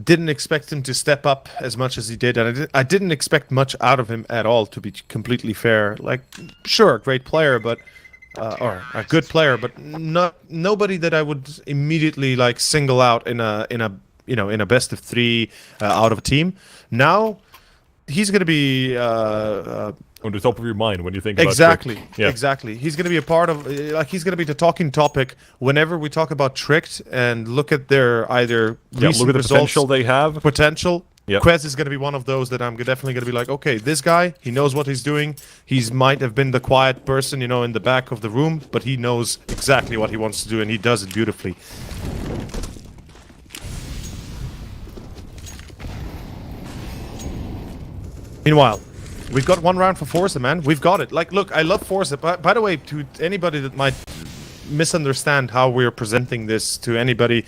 didn't expect him to step up as much as he did, and I didn't expect much out of him at all, to be completely fair. Like, sure, great player, but or a good player, but nobody that I would immediately like single out in a you know, in a best of 3 out of a team. Now he's going to be on the top of your mind when you think about exactly, yeah. exactly. He's going to be a part of, like, he's going to be the talking topic whenever we talk about Tricked and look at their either look at the potential they have. Yep. Quez is going to be one of those that I'm definitely going to be like, okay, this guy, he knows what he's doing. He might have been the quiet person, you know, in the back of the room, but he knows exactly what he wants to do, and he does it beautifully. Meanwhile, we've got 1 round for FORZE, man. We've got it. Like, look, I love FORZE. By the way, to anybody that might misunderstand how we're presenting this, to anybody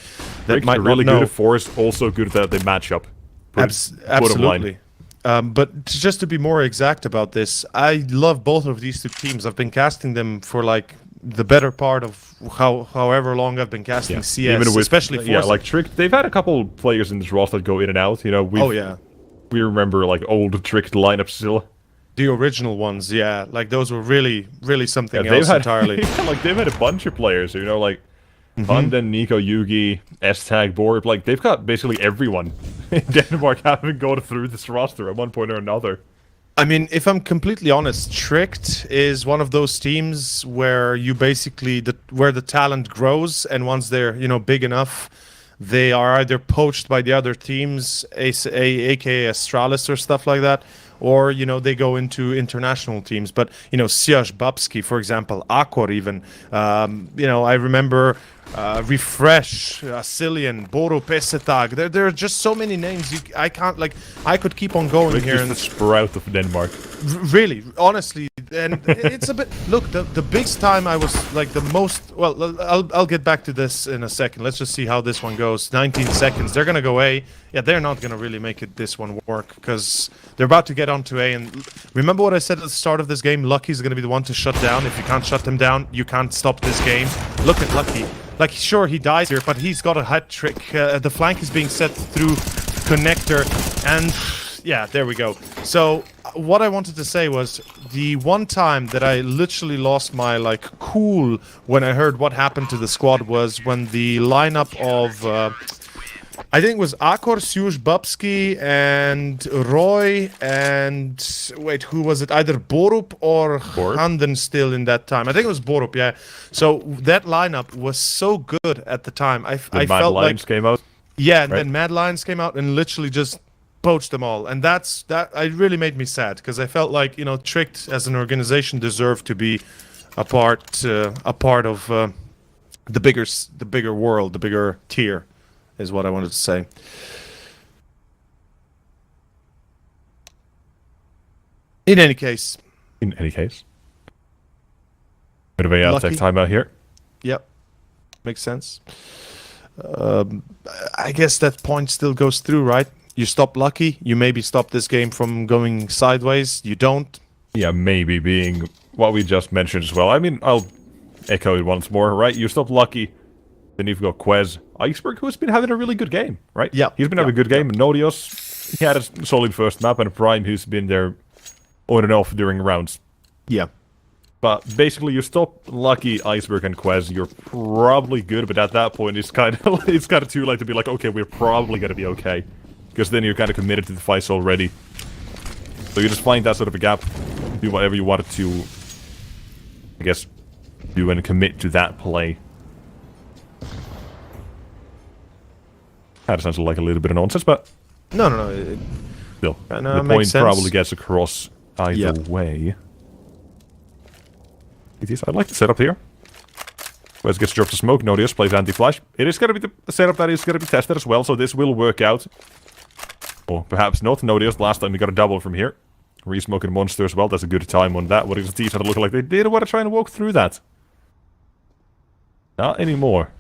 that might really not know, good at FORZE, also good that they match up. Absolutely. But just to be more exact about this, I love both of these 2 teams. I've been casting them for like the better part of however long I've been casting CS, even with, especially FORZE. Yeah, like Tricked. They've had a couple players in this roster that go in and out. You know, we remember like old Tricked lineups still. The original ones, yeah, like those were really, really something else entirely. Like they've had a bunch of players, you know, like Hunden, Nico, Yugi, S-Tag, Borb, like they've got basically everyone in Denmark having gone through this roster at one point or another. I mean, if I'm completely honest, Tricked is one of those teams where you basically, where the talent grows, and once they're, you know, big enough, they are either poached by the other teams, aka Astralis or stuff like that, or, you know, they go into international teams. But, you know, Siash Babski, for example, Akor even, you know, I remember Refresh, Asilian, Boro Pesetag. There are just so many names. I can't, like, I could keep on going here. Just the sprout of Denmark. Really, honestly, and it's a bit. Look, the biggest time I was like the most. Well, I'll get back to this in a second. Let's just see how this one goes. 19 seconds. They're gonna go A. Yeah, they're not gonna really make it this one work because they're about to get onto A. And remember what I said at the start of this game? Lucky's gonna be the one to shut down. If you can't shut them down, you can't stop this game. Look at Lucky. Like, sure, he dies here, but he's got a hat trick. The flank is being set through connector, and yeah, there we go. So what I wanted to say was the one time that I literally lost my like cool when I heard what happened to the squad was when the lineup of I think it was Akor, Siush, Babski, and Roy, and wait, who was it? Either Borup or Handen still in that time. I think it was Borup, yeah. So that lineup was so good at the time. I felt like Lions came out. Yeah, and then Mad Lions came out and literally just poached them all, and that it really made me sad because I felt like, you know, Tricked as an organization deserved to be a part of the bigger world, the bigger tier, is what I wanted to say. In any case, bit of a tech timeout here. Yep, makes sense. I guess that point still goes through, right? You stop Lucky, you maybe stop this game from going sideways. You don't. Yeah, maybe being what we just mentioned as well. I mean, I'll echo it once more, right? You stop Lucky, then you've got Quez. Iceberg, who's been having a really good game, right? Yeah. He's been having a good game. Nodios, he had a solid first map, and Prime, who's been there on and off during rounds. Yeah. But basically, you stop Lucky, Iceberg, and Quez, you're probably good, but at that point, it's kind of too late to be like, okay, we're probably gonna be okay. Because then you're kind of committed to the fights already. So you just find that sort of a gap, do whatever you wanted to, I guess, do and commit to that play. That sounds like a little bit of nonsense, but... No. Still, the point probably gets across either way. I'd like to set up here. Quez gets dropped to smoke. Nodius plays anti-flash. It is going to be the setup that is going to be tested as well, so this will work out. Or perhaps not. Nodius, last time we got a double from here. Re-smoking monster as well. That's a good time on that. What is the teams that look like they did want to try and walk through that? Not anymore.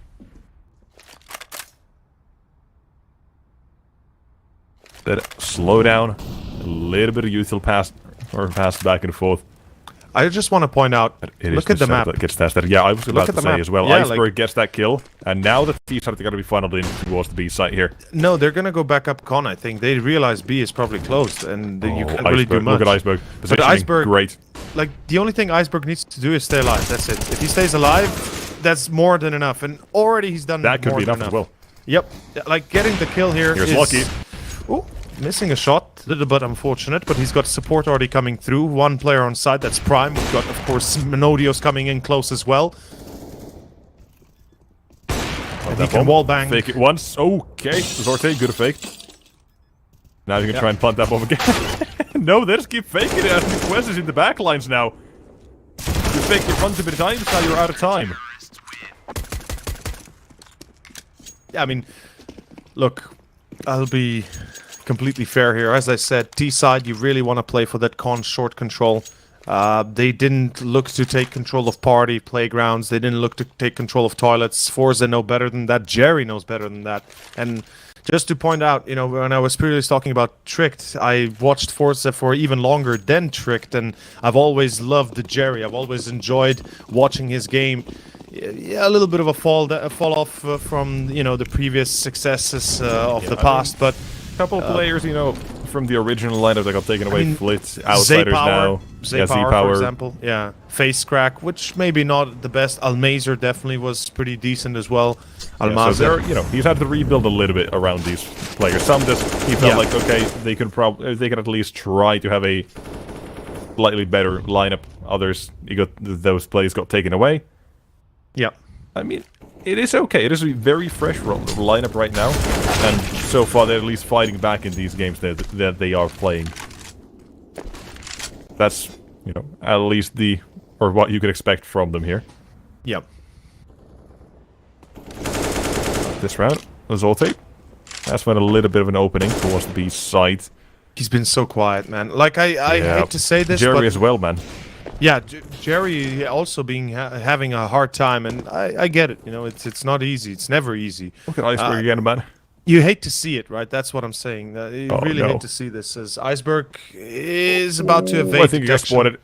But slow down. A little bit of util pass back and forth. I just want to point out, look at the map. That gets tested. Yeah, I was about to say as well. Yeah, Iceberg gets that kill, and now the teams are going to be funneled in towards the B site here. No, they're going to go back up con, I think. They realize B is probably closed, and you can't really do much. Look at Iceberg. But Iceberg, great. Like, the only thing Iceberg needs to do is stay alive. That's it. If he stays alive, that's more than enough. And already he's done that could be enough as well. Yep. Like, getting the kill here is... Lucky. Ooh, missing a shot. A little bit unfortunate, but he's got support already coming through. One player on side, that's Prime. We've got, of course, Menodios coming in close as well. And he can wallbang. Fake it once. Okay. Zorte, good fake. Now you can try and punt that bomb again. No, they just keep faking it. Quez is in the back lines now. You fake your runs a bit of times, now you're out of time. Yeah, I mean, look, I'll be completely fair here. As I said, T-side, you really want to play for that con short control. They didn't look to take control of party, playgrounds. They didn't look to take control of toilets. FORZE know better than that. Jerry knows better than that. And just to point out, you know, when I was previously talking about Tricked, I watched FORZE for even longer than Tricked, and I've always loved the Jerry. I've always enjoyed watching his game. Yeah, a little bit of a fall off from, you know, the previous successes of the past, but couple of players, you know, from the original lineup that got taken away. Flit, outsiders now. Z-Power, for example. Yeah, Face Crack, which maybe not the best. Almazer definitely was pretty decent as well. Almazer, so you know, he's had to rebuild a little bit around these players. Some just he felt like okay, they could at least try to have a slightly better lineup. Others, those plays got taken away. Yeah, I mean, it is okay. It is a very fresh lineup right now, and so far they're at least fighting back in these games that they are playing. That's, you know, at least what you could expect from them here. Yep. This round, Zolte. That's been a little bit of an opening towards the B side. He's been so quiet, man. Like I hate to say this, Jerry but as well, man. Yeah, Jerry also having a hard time, and I get it. You know, it's not easy. It's never easy. Look at Iceberg again, man. You hate to see it, right? That's what I'm saying. You really hate to see this, as Iceberg is about to evade I think detection. He got spotted.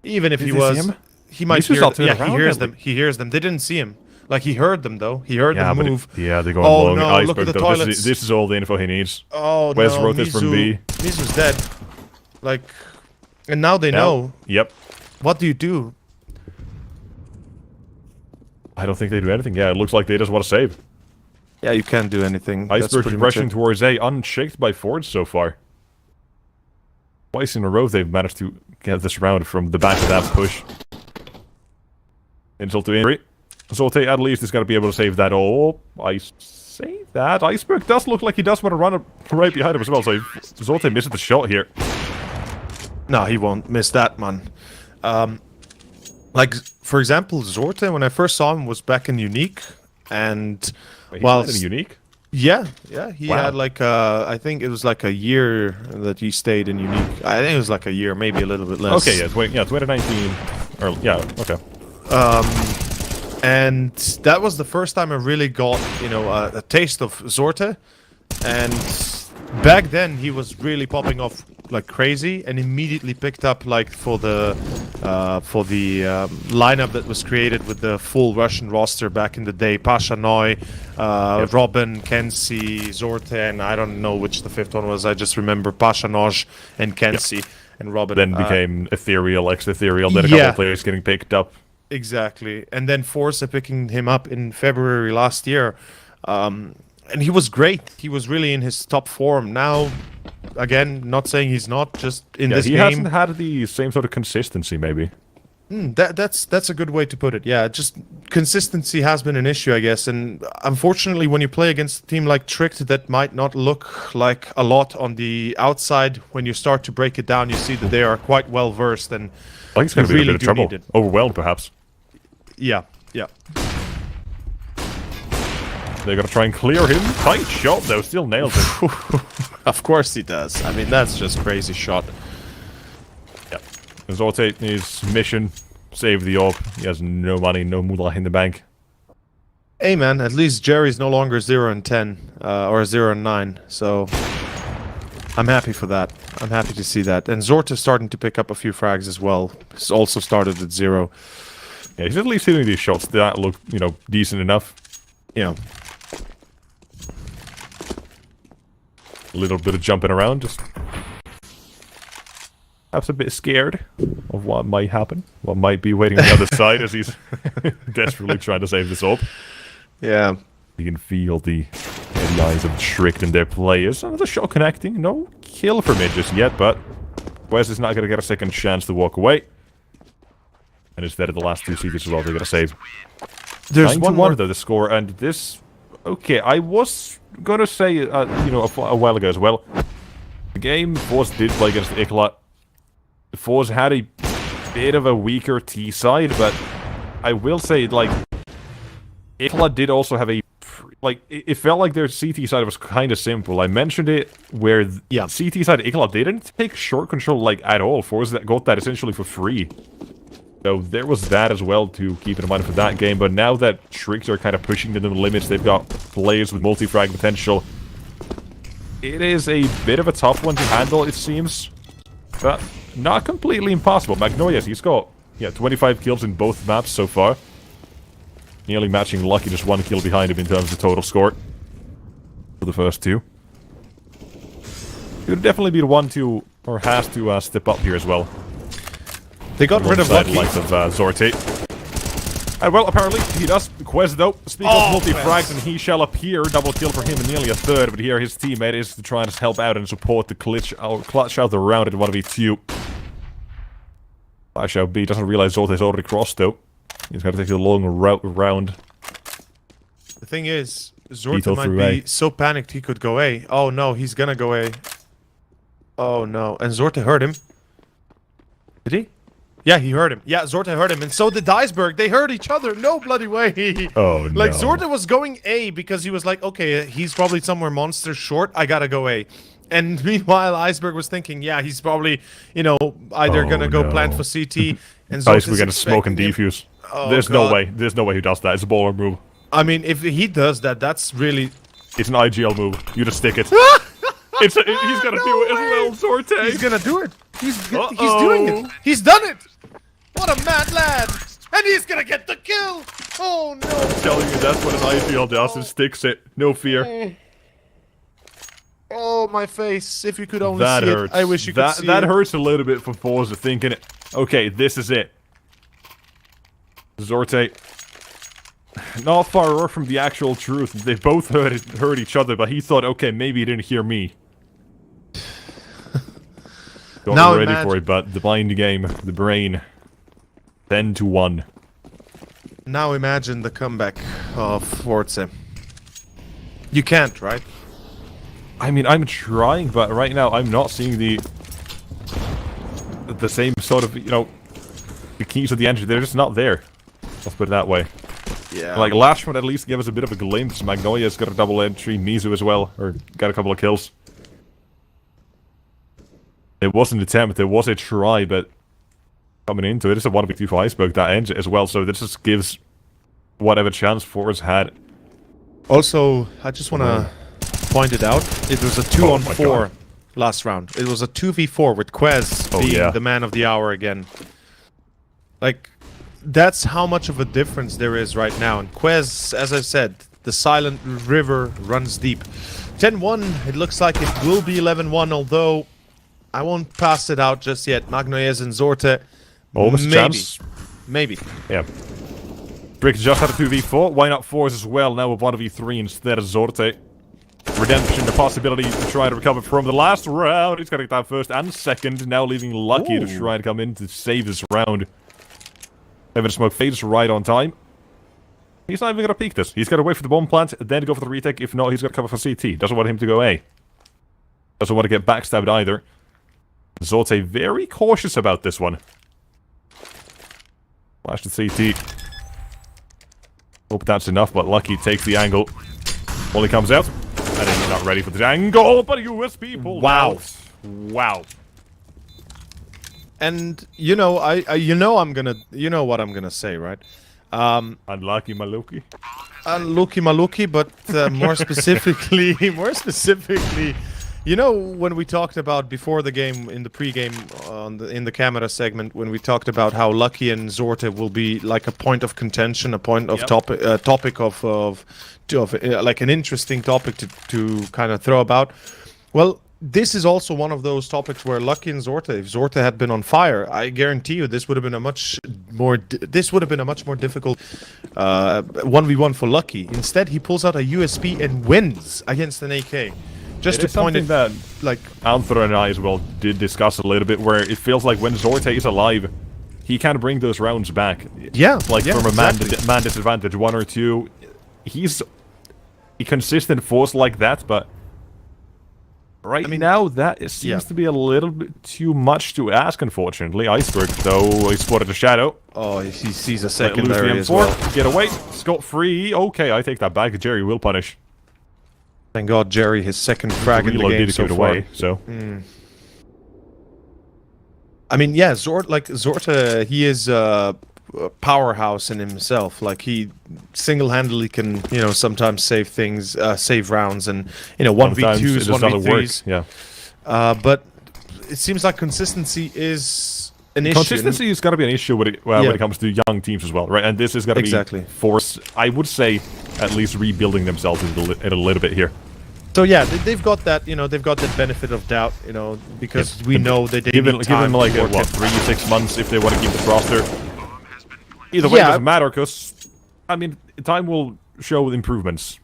Even if he was, he might hear. Yeah, he hears them. He hears them. They didn't see him. Like, he heard them, though. He heard them move. Yeah, they're going long. No, Iceberg, look at the though. toilets. This is all the info he needs. Oh, Wes no, wrote this from B. Mizu's dead. Like, and now they know. Yep. What do you do? I don't think they do anything. Yeah, it looks like they just want to save. Yeah, you can't do anything. Iceberg is rushing towards A, unshaked by FORZE so far. Twice in a row they've managed to get this round from the back of that push. Insult to injury. Zolte at least is going to be able to save that. Oh, I say that. Iceberg does look like he does want to run right behind him as well, so Zolte misses the shot here. No, he won't miss that, man. Like, for example, Zorte, when I first saw him, was back in Unique, and well, in Unique. Yeah, he had like I think it was like a year that he stayed in Unique. I think it was like a year, maybe a little bit less. Okay, yeah, 2019, or yeah, okay. And that was the first time I really got, you know, a taste of Zorte, and back then he was really popping off like crazy, and immediately picked up like for the lineup that was created with the full Russian roster back in the day. Pasha Noy, Robin, Kensi, Zorte, and I don't know which the fifth one was. I just remember Pasha Noj and Kensi. and Robin. Then became ethereal, ex-ethereal, then a couple of players getting picked up. Exactly. And then FORZE picking him up in February last year. And he was great. He was really in his top form. Now, again, not saying he's not, just in this game. He hasn't had the same sort of consistency, maybe. That's a good way to put it. Yeah, just consistency has been an issue, I guess. And unfortunately, when you play against a team like Tricked that might not look like a lot on the outside, when you start to break it down, you see that they are quite well versed and I think it's going to be a bit of trouble. Overwhelmed, perhaps. Yeah, yeah. They're going to try and clear him. Tight shot, though. Still nails it. Of course he does. I mean, that's just crazy shot. Yeah. Zorte, his mission, save the orb. He has no money, no moolah in the bank. Hey, man, at least Jerry's no longer 0 and 10, or 0 and 9, so I'm happy for that. I'm happy to see that. And Zorte's starting to pick up a few frags as well. He's also started at 0. Yeah, he's at least hitting these shots that look, you know, decent enough. Yeah. A little bit of jumping around, just perhaps a bit scared of what might happen, what might be waiting on the other side as he's desperately trying to save this up. Yeah. You can feel the eyes of Tricked in their players. Another shot connecting, no kill for mid just yet, but Wes is not going to get a second chance to walk away. And instead of the last two CTs as well, they're going to save. There's one more though, the score, and this... Okay, I was gonna say, you know, a while ago as well. The game FORZE did play against IKLA. FORZE had a bit of a weaker T side, but I will say, like, IKLA did also have a... Like, it felt like their CT side was kind of simple. I mentioned it where CT side IKLA didn't take short control, like, at all. FORZE got that essentially for free. So there was that as well to keep in mind for that game, but now that Tricked are kind of pushing to the limits, they've got players with multi-frag potential. It is a bit of a tough one to handle, it seems, but not completely impossible. Magnolia, he's got 25 kills in both maps so far, nearly matching Lucky, just 1 kill behind him in terms of total score for the first two. He would definitely be the one to, or has to, step up here as well. They got rid of Lucky. Likes of Zorte. And well, apparently he does. Quez though, speak of multi-frags, and he shall appear. Double kill for him and nearly a third, but here his teammate is to try and help out and support the clutch out the round at 1v2. Flash out B, doesn't realize Zorte is already crossed though. He's going to take the long route round. The thing is, Zorte might be so panicked he could go A. Oh no, he's gonna go A. Oh no, and Zorte heard him. Did he? Yeah, he heard him. Yeah, Zorte heard him, and so did Iceberg. They heard each other. No bloody way. Oh, no. Like, Zorte was going A because he was like, okay, he's probably somewhere monster short. I gotta go A. And meanwhile, Iceberg was thinking, yeah, he's probably, you know, either gonna go plant for CT, and Iceberg gonna smoke and defuse. Oh, There's no way. There's no way he does that. It's a baller move. I mean, if he does that, that's really... It's an IGL move. You just stick it. He's gonna do it as well, Zorte. He's gonna do it. He's doing it. He's done it. What a mad lad! And he's gonna get the kill! Oh no! I'm telling you, that's what an IGL does, it sticks it. No fear. Oh, my face. If you could only see it. I wish you could see it. That hurts a little bit for FORZE thinking, okay, this is it. Zorte, not far off from the actual truth. They both heard each other, but he thought, okay, maybe he didn't hear me. Don't be ready for it, but the blind game, the brain, 10-1. Now imagine the comeback of FORZE. You can't, right? I mean, I'm trying, but right now I'm not seeing the same sort of, you know, the keys to the engine. They're just not there. Let's put it that way. Yeah. Like, Lashman at least gave us a bit of a glimpse. Magnolia's got a double entry. Mizu as well, or got a couple of kills. It was an attempt, there was a try, but coming into it, it's a 1v2 for Iceberg that ends it as well, so this just gives whatever chance FORZE had. Also, I just want to point it out, it was a 2-on-4 last round. It was a 2v4 with Quez being the man of the hour again. Like, that's how much of a difference there is right now. And Quez, as I said, the silent river runs deep. 10-1, it looks like it will be 11-1, although I won't pass it out just yet. Magnoyes and Zorte. Almost a chance. Maybe. Yeah. Brick just had a 2v4. Why not FORZE as well? Now with 1v3 instead of Zorte. Redemption, the possibility to try to recover from the last round. He's got to get that first and second. Now leaving Lucky to try to come in to save this round. Evan Smoke fades right on time. He's not even going to peek this. He's got to wait for the bomb plant, then go for the retake. If not, he's going to cover for CT. Doesn't want him to go A. Doesn't want to get backstabbed either. Zorte very cautious about this one. Flash to CT. Hope that's enough, but Lucky takes the angle. Only comes out. And then he's not ready for the angle, but USB pulled out. Wow. And you know, you know what I'm gonna say, right? Unlucky Maluki. Unlucky Maluki, but more specifically, you know, when we talked about before the game in the pre-game in the camera segment, when we talked about how Lucky and Zorte will be like a point of contention, a point of topic of like an interesting topic to kind of throw about. Well, this is also one of those topics where Lucky and Zorte, if Zorte had been on fire, I guarantee you this would have been a much more difficult 1v1 for Lucky. Instead, he pulls out a USB and wins against an AK. Just to point it that, like, Anther and I as well did discuss a little bit, where it feels like when Zorte is alive, he can bring those rounds back. Yeah, like from a man disadvantage, 1 or 2. He's a consistent force like that, but right now that seems to be a little bit too much to ask, unfortunately. Iceberg, though, he spotted a shadow. Oh, he sees a secondary as well. Get away, scot-free. Okay, I take that back. Jerry will punish. Thank God, Jerry, his second frag in the game so far. Away, so. I mean, yeah, Zorte, he is a powerhouse in himself. Like, he single-handedly can, you know, sometimes save things, save rounds, and, you know, 1v2s, 1v3s. Yeah. But it seems like consistency is an issue. Consistency has got to be an issue when it comes to young teams as well, right? And this is going to be FORZE, I would say, at least rebuilding themselves in a little bit here. So yeah, they've got that, you know, they've got that benefit of doubt, you know, because we know that they give them like what, 3-6 months if they want to keep this roster. Either way, it doesn't matter, because I mean, time will show improvements.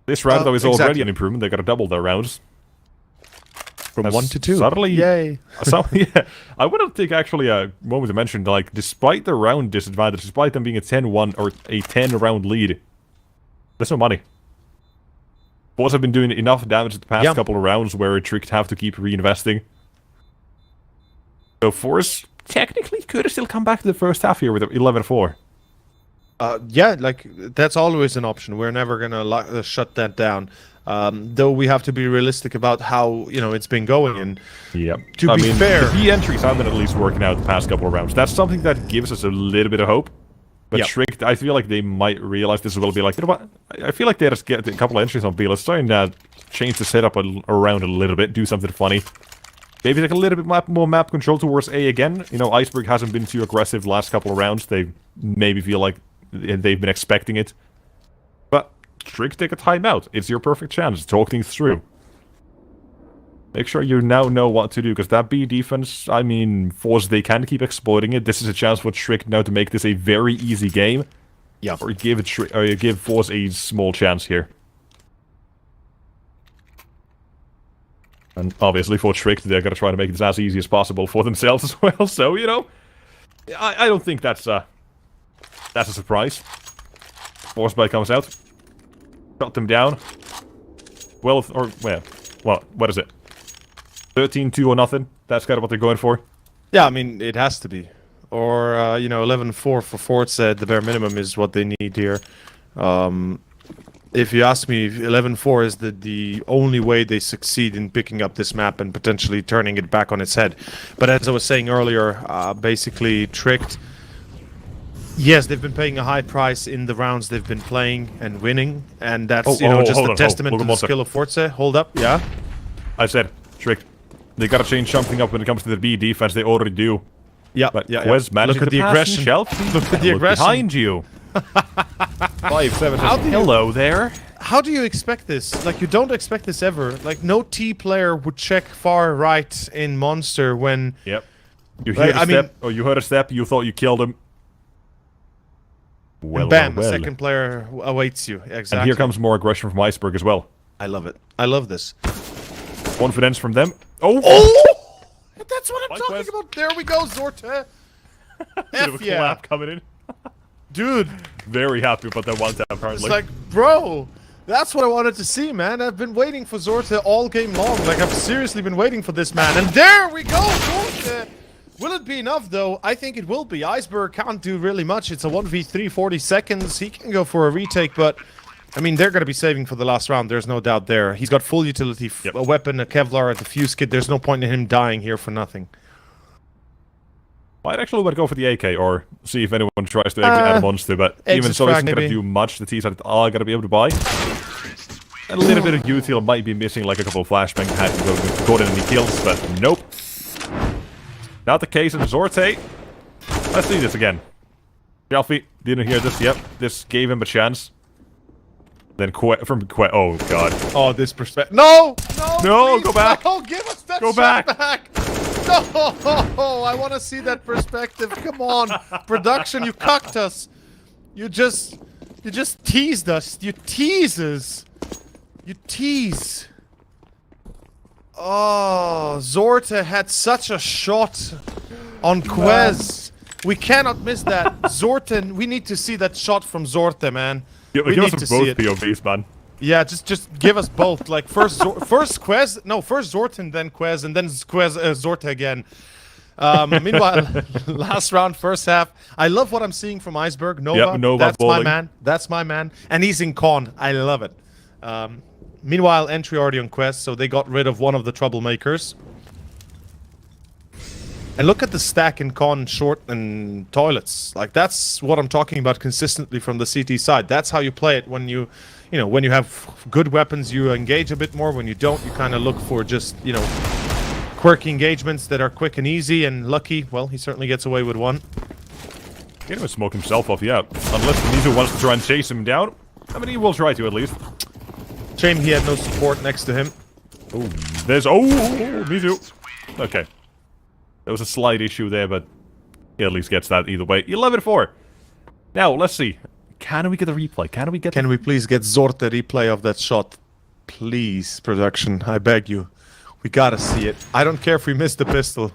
This round though is already an improvement. They got to double their rounds from 1 to 2. Suddenly, yay! Yeah, I want to take actually a moment to mention, like, despite the round disadvantage, despite them being a 10-1 or a 10-round lead, there's no money. FORZE have been doing enough damage the past couple of rounds where Tricked have to keep reinvesting. So FORZE technically could have still come back to the first half here with 11-4. Yeah, like, that's always an option. We're never gonna shut that down. Though we have to be realistic about how, you know, it's been going. And to be fair, the B entries have been at least working out the past couple of rounds. That's something that gives us a little bit of hope. But Tricked, I feel like they might realize this will be like, you know what? I feel like they just get a couple of entries on B. Let's try and change the setup around a little bit, do something funny. Maybe take a little bit more map control towards A again. You know, Iceberg hasn't been too aggressive the last couple of rounds. They maybe feel like they've been expecting it. But Tricked, take a timeout. It's your perfect chance. Talk things through. Make sure you now know what to do, because that B defense, I mean, FORZE, they can keep exploiting it. This is a chance for Tricked now to make this a very easy game. Yeah. Or give FORZE a small chance here. And obviously for Tricked, they're going to try to make this as easy as possible for themselves as well. So, you know, I don't think that's a surprise. FORZE comes out. Shut them down. Well, or, well, what is it? 13-2 or nothing. That's kind of what they're going for. Yeah, I mean, it has to be. Or, you know, 11-4 for FORZE said the bare minimum is what they need here. If you ask me, 11-4 is the only way they succeed in picking up this map and potentially turning it back on its head. But as I was saying earlier, basically Tricked, yes, they've been paying a high price in the rounds they've been playing and winning, and that's just a testament to the skill of FORZE. Hold up, yeah? I said, Tricked, they gotta change something up when it comes to the B defense. They already do. Yeah, but Look at the aggression. Look at the aggression behind you. 5-7. Hello there. how do you expect this? Like, you don't expect this ever. Like, no T player would check far right in Monster when... Yep. You hear a step, or you heard a step, you thought you killed him. Well, and bam, well. a second player awaits you. Exactly. And here comes more aggression from Iceberg as well. I love it. I love this. Confidence from them. Oh! Oh! That's what I'm talking about. There we go, Zorte. F yeah. Clap coming in. Dude. Very happy about that one tap, apparently. It's like, bro, that's what I wanted to see, man. I've been waiting for Zorte all game long. Like, I've seriously been waiting for this, man. And there we go, Zorte. Will it be enough, though? I think it will be. Iceberg can't do really much. It's a 1v3, 40 seconds. He can go for a retake, but... I mean, they're going to be saving for the last round. There's no doubt there. He's got full utility, a weapon, a Kevlar, a defuse kit. There's no point in him dying here for nothing. I'd actually go for the AK or see if anyone tries to add a monster, but even so, isn't going to do much. The T's are going to be able to buy. And a little bit of util might be missing, like a couple of flashbang had to go in any kills, but nope. Not the case in Zorte. Let's see this again. Shelfie didn't hear this. Yep, this gave him a chance. Then oh god. Oh, this perspective. No! No! No, please, go back! No, give us that go back! No! I want to see that perspective. Come on. Production, you cucked us. You just teased us. You teases. You tease. Oh, Zorte had such a shot on Quez. We cannot miss that. Zorte, we need to see that shot from Zorte, man. Give us both POVs, man. Yeah, just give us both. Like first Quez, no, first Zorte, then Quez, and then Zorte again. Meanwhile, last round, first half. I love what I'm seeing from Iceberg. Nova, yep, Nova that's bowling. my man. That's my man, and he's in con. I love it. Meanwhile, entry already on Quez, so they got rid of one of the troublemakers. And look at the stack in con, short, and toilets. Like, that's what I'm talking about consistently from the CT side. That's how you play it when you know, when you have good weapons, you engage a bit more. When you don't, you kind of look for just, you know, quirky engagements that are quick and easy. And Lucky, well, he certainly gets away with one. Can't even smoke himself off yet. Unless Mizu wants to try and chase him down. I mean, he will try to at least. Shame he had no support next to him. Oh, there's... Oh, Mizu. Okay. There was a slight issue there, but he at least gets that either way. 11-4. Now, let's see. Can we get a replay? Can we please get Zorte replay of that shot? Please, production. I beg you. We gotta see it. I don't care if we miss the pistol.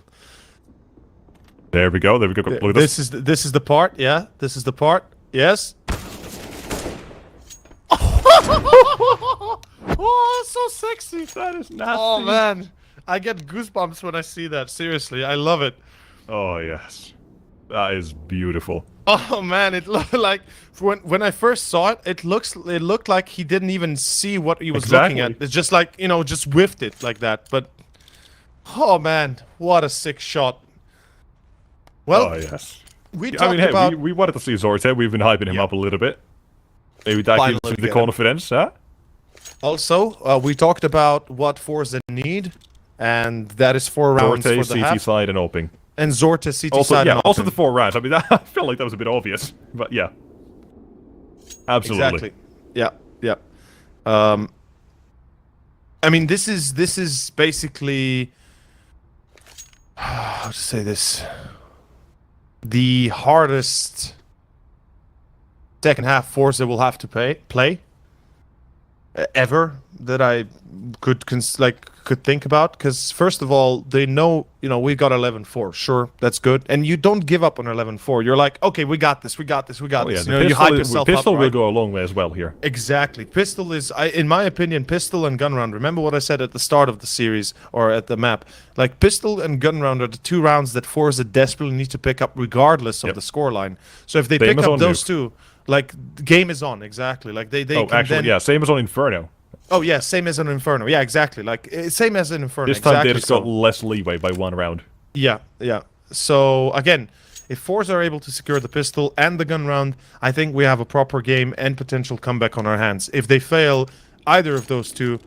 There we go. There we go. Look at this is the part. Yeah, this is the part. Yes. Oh, so sexy. That is nasty. Oh man, I get goosebumps when I see that. Seriously, I love it. Oh yes, that is beautiful. Oh man, it looked like when I first saw it, it looked like he didn't even see what he was looking at. It's just like, you know, just whiffed it like that. But oh man, what a sick shot. Well, oh yes. We wanted to see Zorte. We've been hyping him up a little bit. Maybe that gives him the confidence, huh? Also, we talked about what FORZE need, and that is 4 rounds Zorte, for the CT half. side and opening. And Zorte, CT also, side and also open. the 4 rounds. I mean, I felt like that was a bit obvious, but yeah. Absolutely. Exactly. Yeah, yeah. I mean, this is basically... how to say this? The hardest second half FORZE will have to play ever that I could think about, because first of all, they know, you know, we got 11-4. Sure, that's good, and you don't give up on 11-4. You're like, okay, we got this, we got this, we got this. You know, you hype yourself up. Pistol will go a long way as well here. Exactly. Pistol is, in my opinion, pistol and gun round. Remember what I said at the start of the series or at the map? Like, pistol and gun round are the 2 rounds that FORZE desperately need to pick up regardless of the scoreline. So if they pick up those 2, like, the game is on. Exactly. Like they oh, actually, yeah, same as on Inferno. Oh yeah, same as an Inferno. Yeah, exactly. Like same as an Inferno. This time they just got less leeway by 1 round. Yeah, yeah. So again, if FORZE are able to secure the pistol and the gun round, I think we have a proper game and potential comeback on our hands. If they fail either of those 2,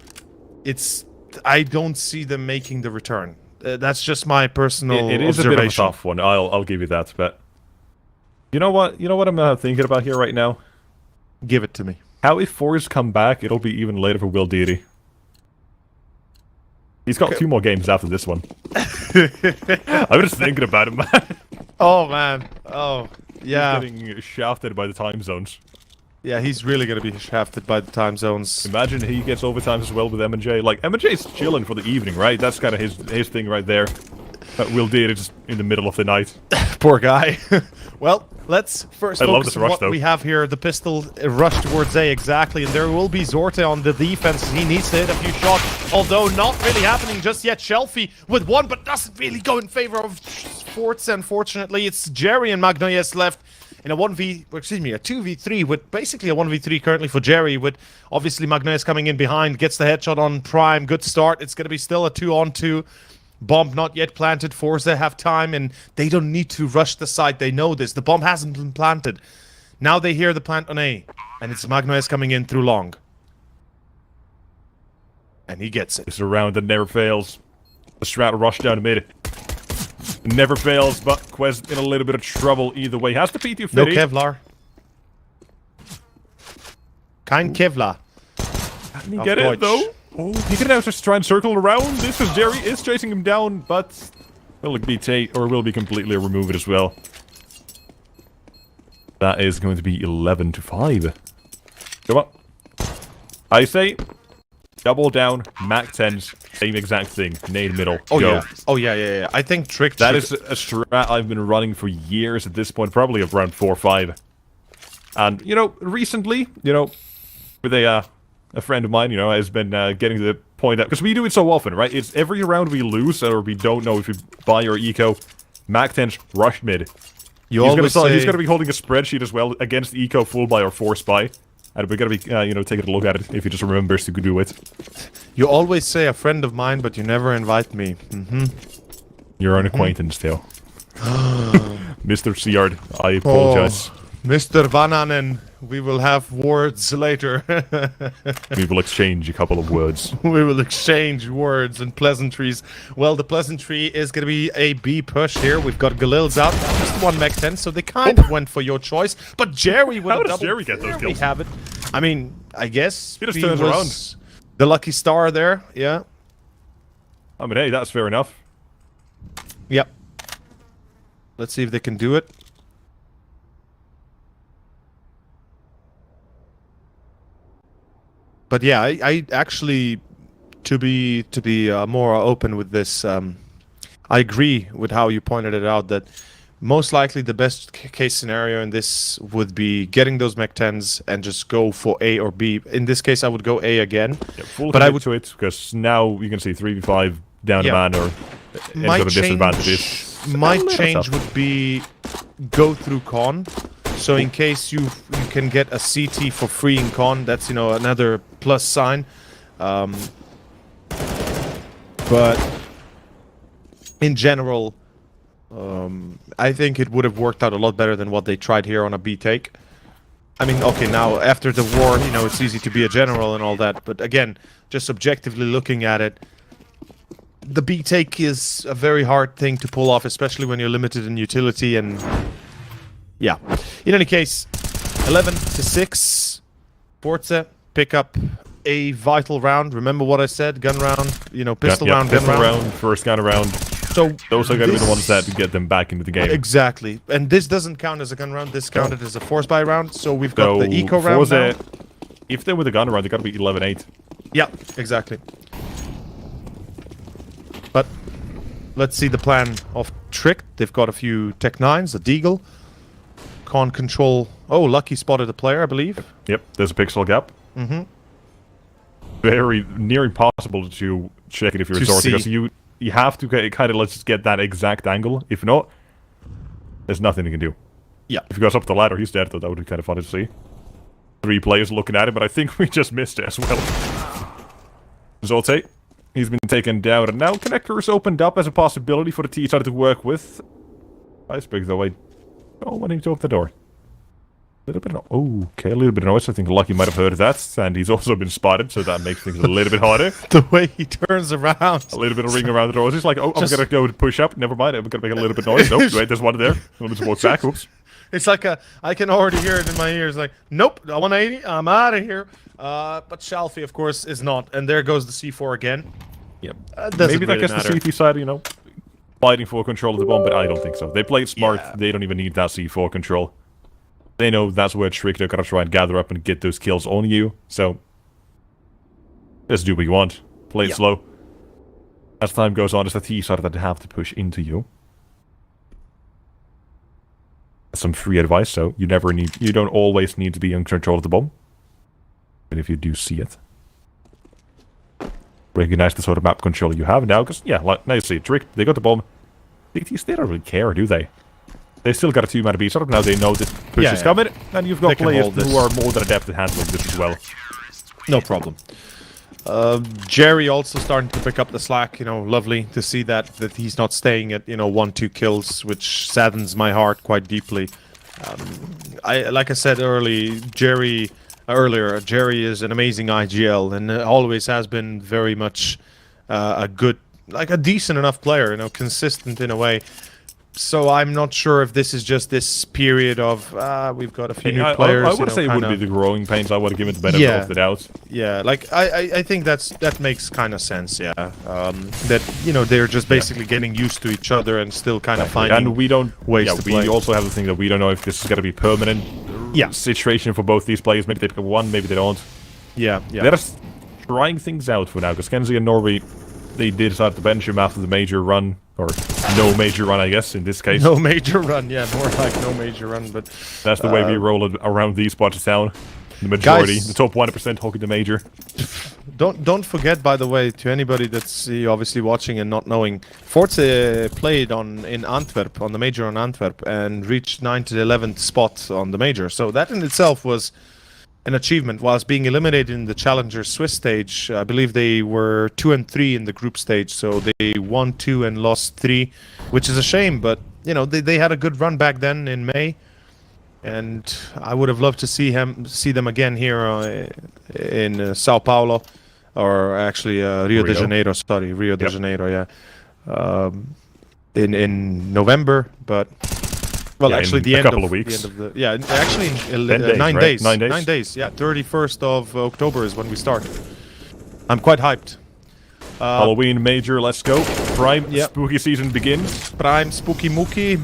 I don't see them making the return. That's just my personal It is observation. a bit of a tough one. I'll give you that. But you know what? You know what I'm thinking about here right now? Give it to me. How if FORZE come back, it'll be even later for Will Deity. He's got 2 more games after this one. I'm just thinking about it, man. Oh, man. Oh, yeah. He's getting shafted by the time zones. Yeah, he's really going to be shafted by the time zones. Imagine he gets overtime as well with M&J. Like, M&J's chilling for the evening, right? That's kind of his thing right there. Will Deity just in the middle of the night. Poor guy. Well, let's first focus on what though. we have here. The pistol rush towards A, exactly. And there will be Zorte on the defense. He needs to hit a few shots, although not really happening just yet. Shelfie with 1, but doesn't really go in favor of Forts, unfortunately. It's Jerry and Magnoyes left in a 2v3 with basically a 1v3 currently for Jerry, with obviously Magnoyes coming in behind, gets the headshot on Prime. Good start. It's going to be still a 2-on-2. Bomb not yet planted. FORZE have time, and they don't need to rush the site. They know this. The bomb hasn't been planted. Now they hear the plant on A, and it's Magnoyes coming in through long. And he gets it. It's a round that never fails. The Strat rush down to mid. Never fails, but Quez in a little bit of trouble either way. Has the P2 No Kevlar. Kein Kevlar. Can he get it, though? Oh, he can now just try and circle around. This is Jerry is chasing him down, but will it be will be completely removed as well. That is going to be 11-5. Come on. I say, double down, Mac 10s, same exact thing. Nade middle. Oh, go. yeah. Oh, yeah. I think Tricked. That is a strat I've been running for years at this point, probably around 4 or 5. And, you know, recently, you know, with a friend of mine, you know, has been getting to the point that... Because we do it so often, right? It's every round we lose, or we don't know if we buy or eco, Mac 10's rush mid. He's going to be holding a spreadsheet as well against eco full buy or force buy. And we're going to be, you know, taking a look at it if he just remembers to do it. You always say a friend of mine, but you never invite me. You're an acquaintance, Theo. Mr. Seard, I apologize. Oh, Mr. Vananen, we will have words later. We will exchange a couple of words. We will exchange words and pleasantries. Well, the pleasantry is going to be a B push here. We've got Galil's out. Just 1 mech 10, so they kind of went for your choice. But Jerry with a double. How does Jerry get those kills? We have it. I mean, I guess he just turns around. The lucky star there, yeah. I mean, hey, that's fair enough. Yep. Let's see if they can do it. But yeah, I actually, to be more open with this, I agree with how you pointed it out that most likely the best case scenario in this would be getting those mech 10s and just go for A or B. In this case, I would go A again. Yeah, but I would to it because now you can see 3v5 down a man or any sort of disadvantages. My change would be go through con. So in case you can get a CT for free in con, that's, you know, another plus sign. But in general, I think it would have worked out a lot better than what they tried here on a B take. I mean, okay, now after the war, you know, it's easy to be a general and all that. But again, just objectively looking at it, the B take is a very hard thing to pull off, especially when you're limited in utility and... Yeah. In any case, 11-6. FORZE pick up a vital round. Remember what I said? Gun round, you know, pistol round, gun round. First gun round. So those are going to be the ones that get them back into the game. Exactly. And this doesn't count as a gun round. This counted as a force buy round. So we've got the eco round now. If they're with a gun round, they got to be 11-8. Yeah, exactly. But let's see the plan of Tricked. They've got a few Tech 9s, a Deagle. Con control. Oh, Lucky spotted a player, I believe. Yep, there's a pixel gap. Very near impossible to check it if you're a sword, because you have to kind of let's get that exact angle. If not, there's nothing you can do. Yeah. If he goes up the ladder, he's dead, though. That would be kind of fun to see. 3 players looking at it, but I think we just missed it as well. Zolte, he's been taken down, and now Connector's opened up as a possibility for the T side to work with. Iceberg, though, I don't want him to open the door. A little bit of, okay, a little bit of noise. I think Lucky might have heard that, and he's also been spotted, so that makes things a little bit harder. The way he turns around. A little bit of ring around the door. He's like, oh, I'm gonna go push up. Never mind, I'm gonna make a little bit of noise. Nope, wait, there's one there. Let me just walk back. Oops. It's like I can already hear it in my ears. Like, nope, 180. I'm out of here. But Shalfie, of course, is not. And there goes the C4 again. Yep. Maybe that gets the CT side, you know, fighting for control of the bomb, but I don't think so. They played smart. Yeah. They don't even need that C4 control. They know that's where Trick they're gonna try and gather up and get those kills on you. So just do what you want. Play it slow. As time goes on, it's the T side that they have to push into you. Some free advice, so you don't always need to be in control of the bomb. But if you do see it, recognize the sort of map control you have now, because like now you see Trick, they got the bomb. CTs, they don't really care, do they? They still got a 2-man B sort of, now they know this push is coming, and you've got players who are more than adept at handling this as well. No problem. Jerry also starting to pick up the slack, you know, lovely to see that he's not staying at, you know, 1-2 kills, which saddens my heart quite deeply. Like I said earlier, Jerry is an amazing IGL and always has been very much a decent enough player, you know, consistent in a way. So I'm not sure if this is just this period of we've got a few new players. I would say it would be the growing pains. I would have given the benefit of the doubt. Yeah, like I think that makes kind of sense. Yeah, that, you know, they're just basically getting used to each other and still kind of finding and we don't ways to play. We also have the thing that we don't know if this is going to be permanent situation for both these players. Maybe they pick up one, maybe they don't. Yeah. They're just trying things out for now, because Kenzie and Norby, they did decide to bench him after the major run. Or no major run, I guess, in this case. No major run, yeah, more like no major run, but... That's the way we roll it around these parts of town. The majority, guys, the top 1% hockey the major. Don't forget, by the way, to anybody that's obviously watching and not knowing, FORZE played in Antwerp, on the major on Antwerp, and reached 9th to 11th spot on the major. So that in itself was an achievement. Whilst being eliminated in the Challenger Swiss stage, I believe they were 2-3 in the group stage, so they won 2 and lost 3, which is a shame, but you know, they had a good run back then in May, and I would have loved to see them again here in Sao Paulo, or actually Rio de Janeiro, Rio de Janeiro, yeah, in November, but well, actually, the end of a couple of weeks. Actually, in 9 days. 9 days. 9 days. Yeah, 31st of October is when we start. I'm quite hyped. Halloween major, let's go. Prime spooky season begins. Prime spooky mookie.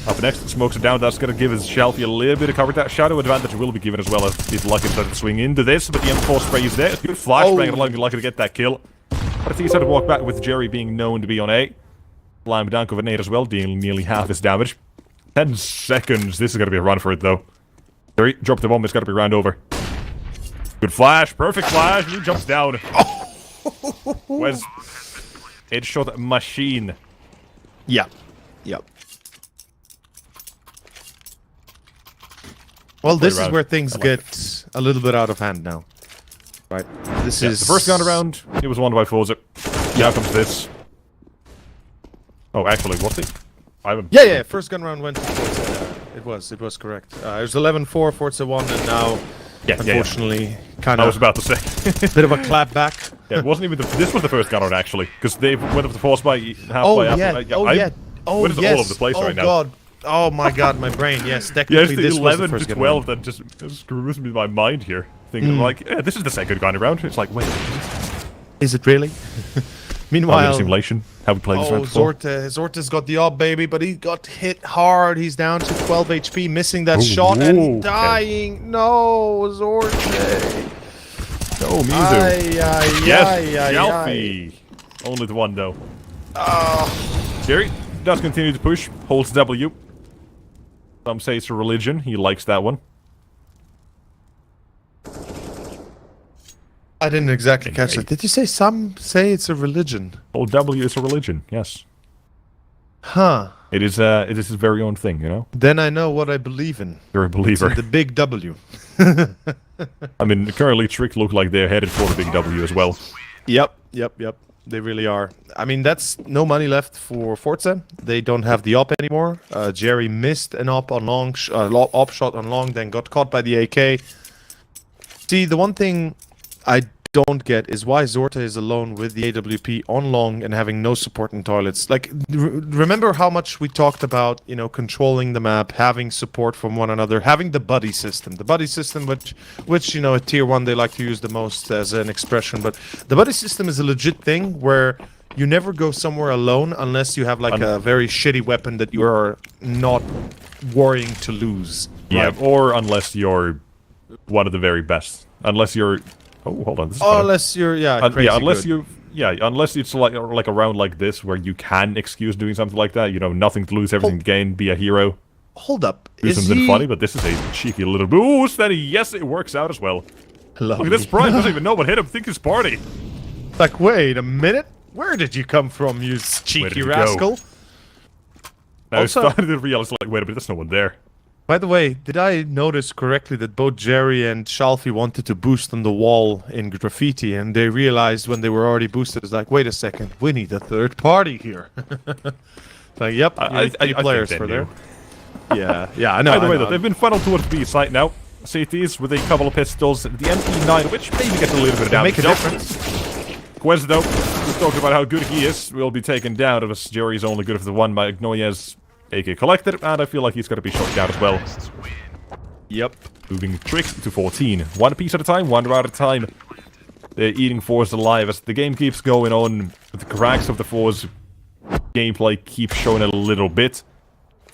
Up next, smokes it down. That's going to give his Shelfie a little bit of cover. That shadow advantage will be given as well, as he's lucky to swing into this. But the M4 spray is there. It's good flashbang, allowing him lucky to get that kill. But I think he's had to walk back with Jerry being known to be on A. Lime down with nade as well, dealing nearly half his damage. 10 seconds. This is going to be a run for it, though. Jerry, drop the bomb. It's got to be round over. Good flash. Perfect flash. He jumps down. Where's headshot machine? Yeah. Yep. Well, this is where things get a little bit out of hand now. Right. This is the first round around. It was won by FORZE. Now comes this. Oh, actually, was it? Yeah. First gun round went to FORZE. It was correct. It was 11-4, FORZE won, and now, unfortunately, kind of. I was about to say. Bit of a clap back. Yeah, it wasn't even this was the first gun round, actually, because they went up to FORZE by halfway after. All over the place right now. God. Oh my god, my brain. Yes, technically this was the 11 first to 12 that just screws me my mind here. Thinking like, this is the second gun round. It's like, wait, is it really? Meanwhile, simulation. How we played this round before. Zorte's got the op, baby, but he got hit hard. He's down to 12 HP, missing that shot and dying. No, Zorte. No, Mizu. Yes, Shelfie. Only the one, though. Jerry does continue to push, holds W. Some say it's a religion. He likes that one. I didn't exactly catch that. Did you say some say it's a religion? Hold W is a religion, yes. Huh. It is his very own thing, you know? Then I know what I believe in. You're a believer. It's in the big W. I mean, currently Trick look like they're headed for the big W as well. Yep. They really are. I mean, that's no money left for FORZE. They don't have the op anymore. Jerry missed an op on long, op shot on long, then got caught by the AK. See, the one thing I don't get is why Zorta is alone with the AWP on long and having no support in toilets. Like, remember how much we talked about, you know, controlling the map, having support from one another, having the buddy system. The buddy system, which you know, at tier 1 they like to use the most as an expression. But the buddy system is a legit thing where you never go somewhere alone unless you have like a very shitty weapon that you are not worrying to lose. Yeah, right? Or unless you're one of the very best. Unless you're... Oh, hold on. This is unless you're, crazy unless good. unless it's like a round like this where you can excuse doing something like that. You know, nothing to lose, everything to gain, be a hero. Hold up. Do something funny, but this is a cheeky little boost. And yes, it works out as well. Look at this Prime doesn't even know what hit him. Think it's party. Like, wait a minute. Where did you come from, you cheeky rascal? Now I started to realize, like, wait a minute, there's no one there. By the way, did I notice correctly that both Jerry and Shalfie wanted to boost on the wall in graffiti, and they realized when they were already boosted, it's like, wait a second, we need a third party here. Like, yep, I players for there. Yeah, I know. By the way, though, they've been funneled towards B site now. CTs with a couple of pistols, the MP9, which maybe gets a little bit of damage. Make a difference. Quez, though, we've talked about how good he is, will be taken down. It was Jerry's only good for the one by Magnoia's AK collected, and I feel like he's going to be shot down as well. Yep. Moving Tricked to 14. One piece at a time, one round at a time. They're eating FORZE alive as the game keeps going on. The cracks of the FORZE gameplay keep showing a little bit.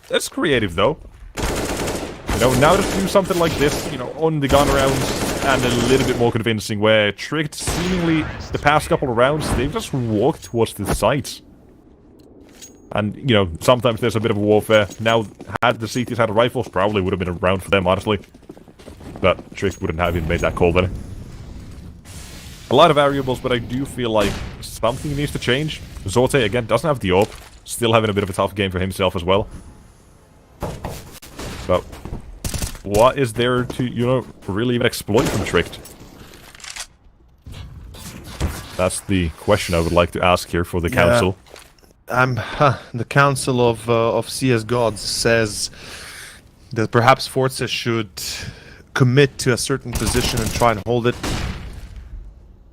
That's creative, though. You know, now to do something like this, you know, on the gun rounds, and a little bit more convincing, where Tricked, seemingly, the past couple of rounds, they've just walked towards the site. And, you know, sometimes there's a bit of warfare. Now, had the CTs had rifles, probably would have been a round for them, honestly. But Tricked wouldn't have even made that call then. A lot of variables, but I do feel like something needs to change. Zorte, again, doesn't have the AWP. Still having a bit of a tough game for himself as well. But what is there to, you know, really even exploit from Tricked? That's the question I would like to ask here for the council. The Council of CS Gods says that perhaps FORZE should commit to a certain position and try and hold it.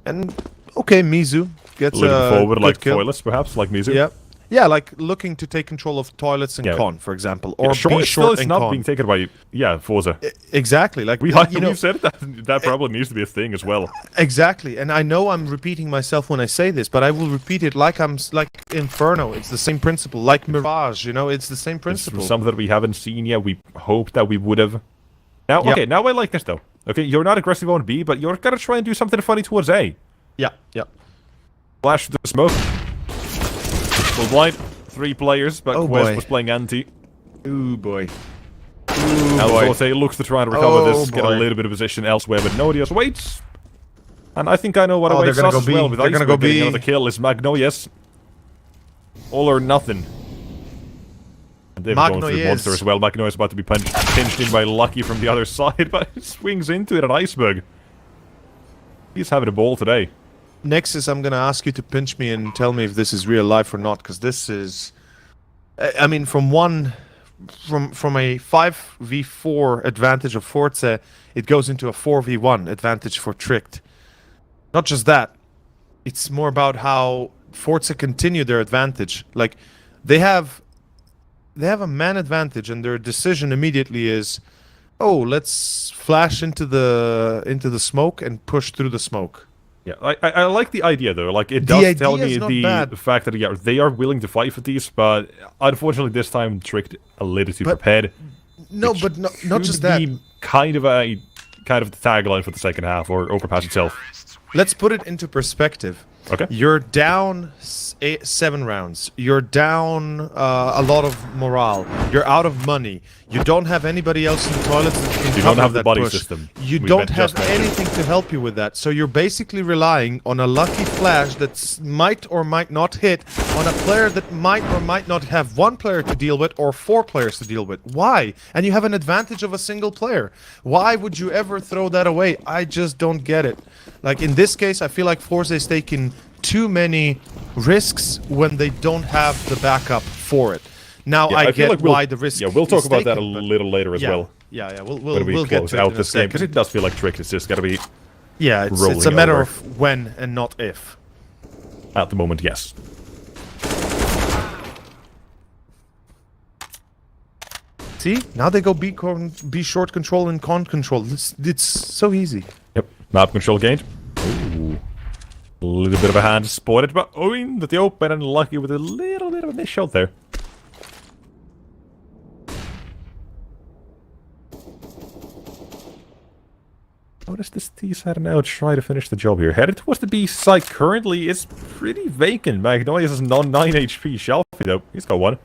And okay, Mizu gets a forward, like kill. toilets, perhaps, like Mizu. Yeah, like looking to take control of toilets and con, for example, or yeah, be short and not con. being taken by FORZE. Exactly, like we've said that probably needs to be a thing as well. Exactly, and I know I'm repeating myself when I say this, but I will repeat it like like Inferno. It's the same principle, like Mirage. You know, it's the same principle. It's something that we haven't seen yet. We hope that we would have. Now, okay, now I like this though. Okay, you're not aggressive on B, but you're gonna try and do something funny towards A. Yeah. Flash the smoke. Full blind. 3 players, but Quest was playing anti. Ooh boy. Now Zorte looks to try and recover this, get a little bit of position elsewhere, but Nodius waits. And I think I know what awaits us as well. With Iceberg getting another kill is Magnoia's. All or nothing. And they've gone through Monster as well. Magnoia's about to be pinched in by Lucky from the other side, but it swings into it at Iceberg. He's having a ball today. Nexus, I'm gonna ask you to pinch me and tell me if this is real life or not, because this is... I mean, from a 5v4 advantage of FORZE, it goes into a 4v1 advantage for Tricked. Not just that, it's more about how FORZE continue their advantage. Like, they have a man advantage, and their decision immediately is, oh, let's flash into the smoke and push through the smoke. Yeah, I like the idea though. Like, it does tell me the fact that they are willing to fight for these, but unfortunately this time Tricked a little too prepared. No, but not just that. Kind of the tagline for the second half, or Overpass itself. Let's put it into perspective. Okay. You're down 7 rounds. You're down a lot of morale. You're out of money. You don't have anybody else in the toilets that can You don't have the buddy system. You don't have anything to help you with that. So you're basically relying on a lucky flash that might or might not hit on a player that might or might not have 1 player to deal with or 4 players to deal with. Why? And you have an advantage of a single player. Why would you ever throw that away? I just don't get it. Like, in this case, I feel like FORZE is taking too many risks when they don't have the backup for it. Now, I get like why the risk. Yeah, we'll talk about that a little later as well. Yeah, we'll get to out this game, because it does feel like Tricked is just gonna be Yeah, it's a matter of when and not if. At the moment, yes. See? Now they go B short control and con control. It's so easy. Yep. Map control gained. Ooh. A little bit of a hand spotted, but owing that the open and lucky with a little bit of a miss shot there. How does this T side now try to finish the job here? Headed towards the B side currently is pretty vacant. Magnolia's is non 9 HP. Shelfie though, he's got one.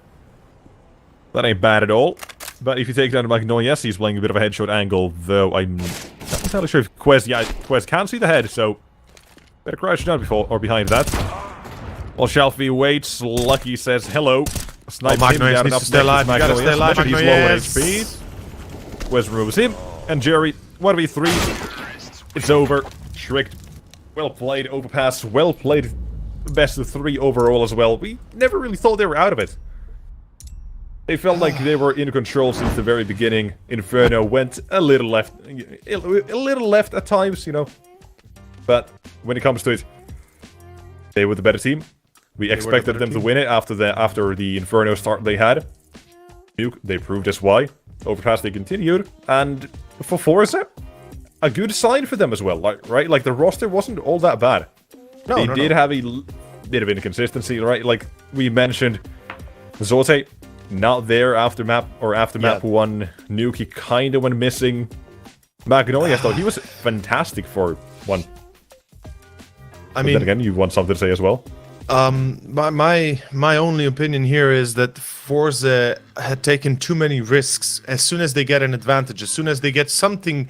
That ain't bad at all. But if you take down Magnolia, yes, he's playing a bit of a headshot angle, though I'm not entirely sure if Quez... Yeah, Quez can see the head, so... Better crouch down before or behind that. While Shelfie waits, Lucky says hello. Snipes him down needs to stay alive. You gotta stay alive, he's low on HP. Quez removes him. And Jerry, 1v3. It's over. Tricked. Well played, overpass. Well played. Best of 3 overall as well. We never really thought they were out of it. They felt like they were in control since the very beginning. Inferno went a little left at times, you know. But when it comes to it, they were the better team. We expected them to win it after the Inferno start they had. Nuke, they proved us why. Overpass, they continued. And for FORZE, a good sign for them as well, right? Like, the roster wasn't all that bad. They did have a bit of inconsistency, right? Like, we mentioned Zote. Not there after map 1. Nuke, he kinda went missing. Magnolia, I thought he was fantastic for 1. I mean, then again, you want something to say as well? My only opinion here is that FORZE had taken too many risks. As soon as they get an advantage, as soon as they get something,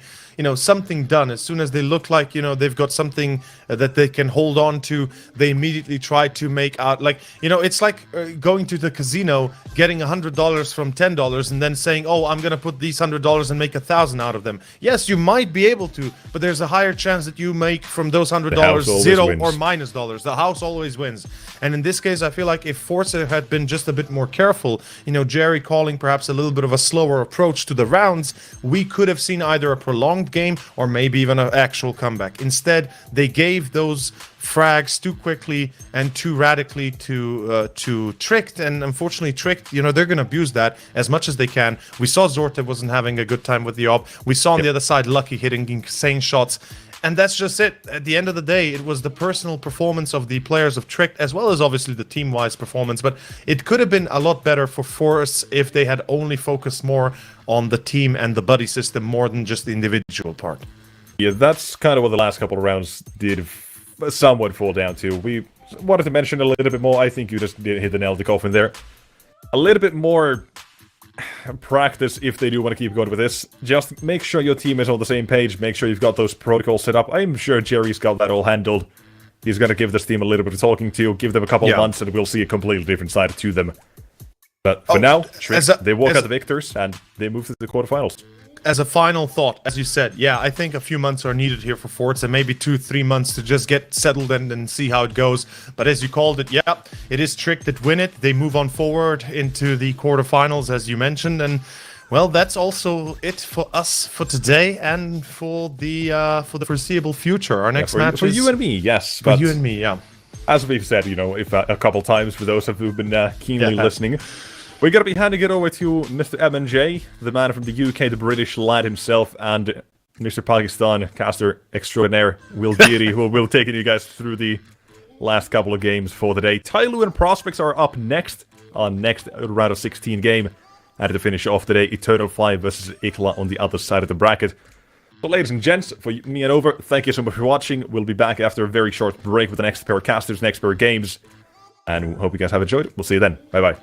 something done, as soon as they look like, they've got something that they can hold on to, they immediately try to make out, like, it's like going to the casino, getting $100 from $10 and then saying, oh, I'm gonna put these $100 and make 1,000 out of them. Yes, you might be able to, but there's a higher chance that you make from those $100 $0 or minus dollars. The house always wins. And in this case, I feel like if FORZE had been just a bit more careful, Jerry calling perhaps a little bit of a slower approach to the rounds, we could have seen either a prolonged game or maybe even an actual comeback. Instead, they gave those frags too quickly and too radically to Tricked, and unfortunately Tricked, they're gonna abuse that as much as they can. We saw Zorte wasn't having a good time with the op. We saw on the other side Lucky hitting insane shots. And that's just it. At the end of the day, it was the personal performance of the players of Tricked, as well as obviously the team-wise performance. But it could have been a lot better for FORZE if they had only focused more on the team and the buddy system more than just the individual part. Yeah, that's kind of what the last couple of rounds did somewhat fall down to. We wanted to mention a little bit more. I think you just did hit the nail on the coffin there. A little bit more practice if they do want to keep going with this. Just make sure your team is on the same page. Make sure you've got those protocols set up. I'm sure Jerry's got that all handled. He's going to give this team a little bit of talking to, give them a couple of months, and we'll see a completely different side to them. But for now, they walk out the victors, and they move to the quarterfinals. As a final thought, as you said, yeah, I think a few months are needed here for FORZE, and maybe 2-3 months to just get settled and see how it goes. But as you called it, yeah, it is Tricked that win it. They move on forward into the quarterfinals, as you mentioned, and well, that's also it for us for today and for the foreseeable future. Our next match for you and me, yes. For you and me, yeah. As we've said, if a couple times for those who've been keenly listening. We're going to be handing it over to Mr. M&J, the man from the UK, the British lad himself, and Mr. Pakistan caster extraordinaire, Will Deary, who will be taking you guys through the last couple of games for the day. TYLOO and Prospects are up next on next round of 16 game. And to finish off today, ETERNALFIRE versus IKLA on the other side of the bracket. So ladies and gents, for me and over, thank you so much for watching. We'll be back after a very short break with the next pair of casters, next pair of games. And we hope you guys have enjoyed it. We'll see you then. Bye-bye.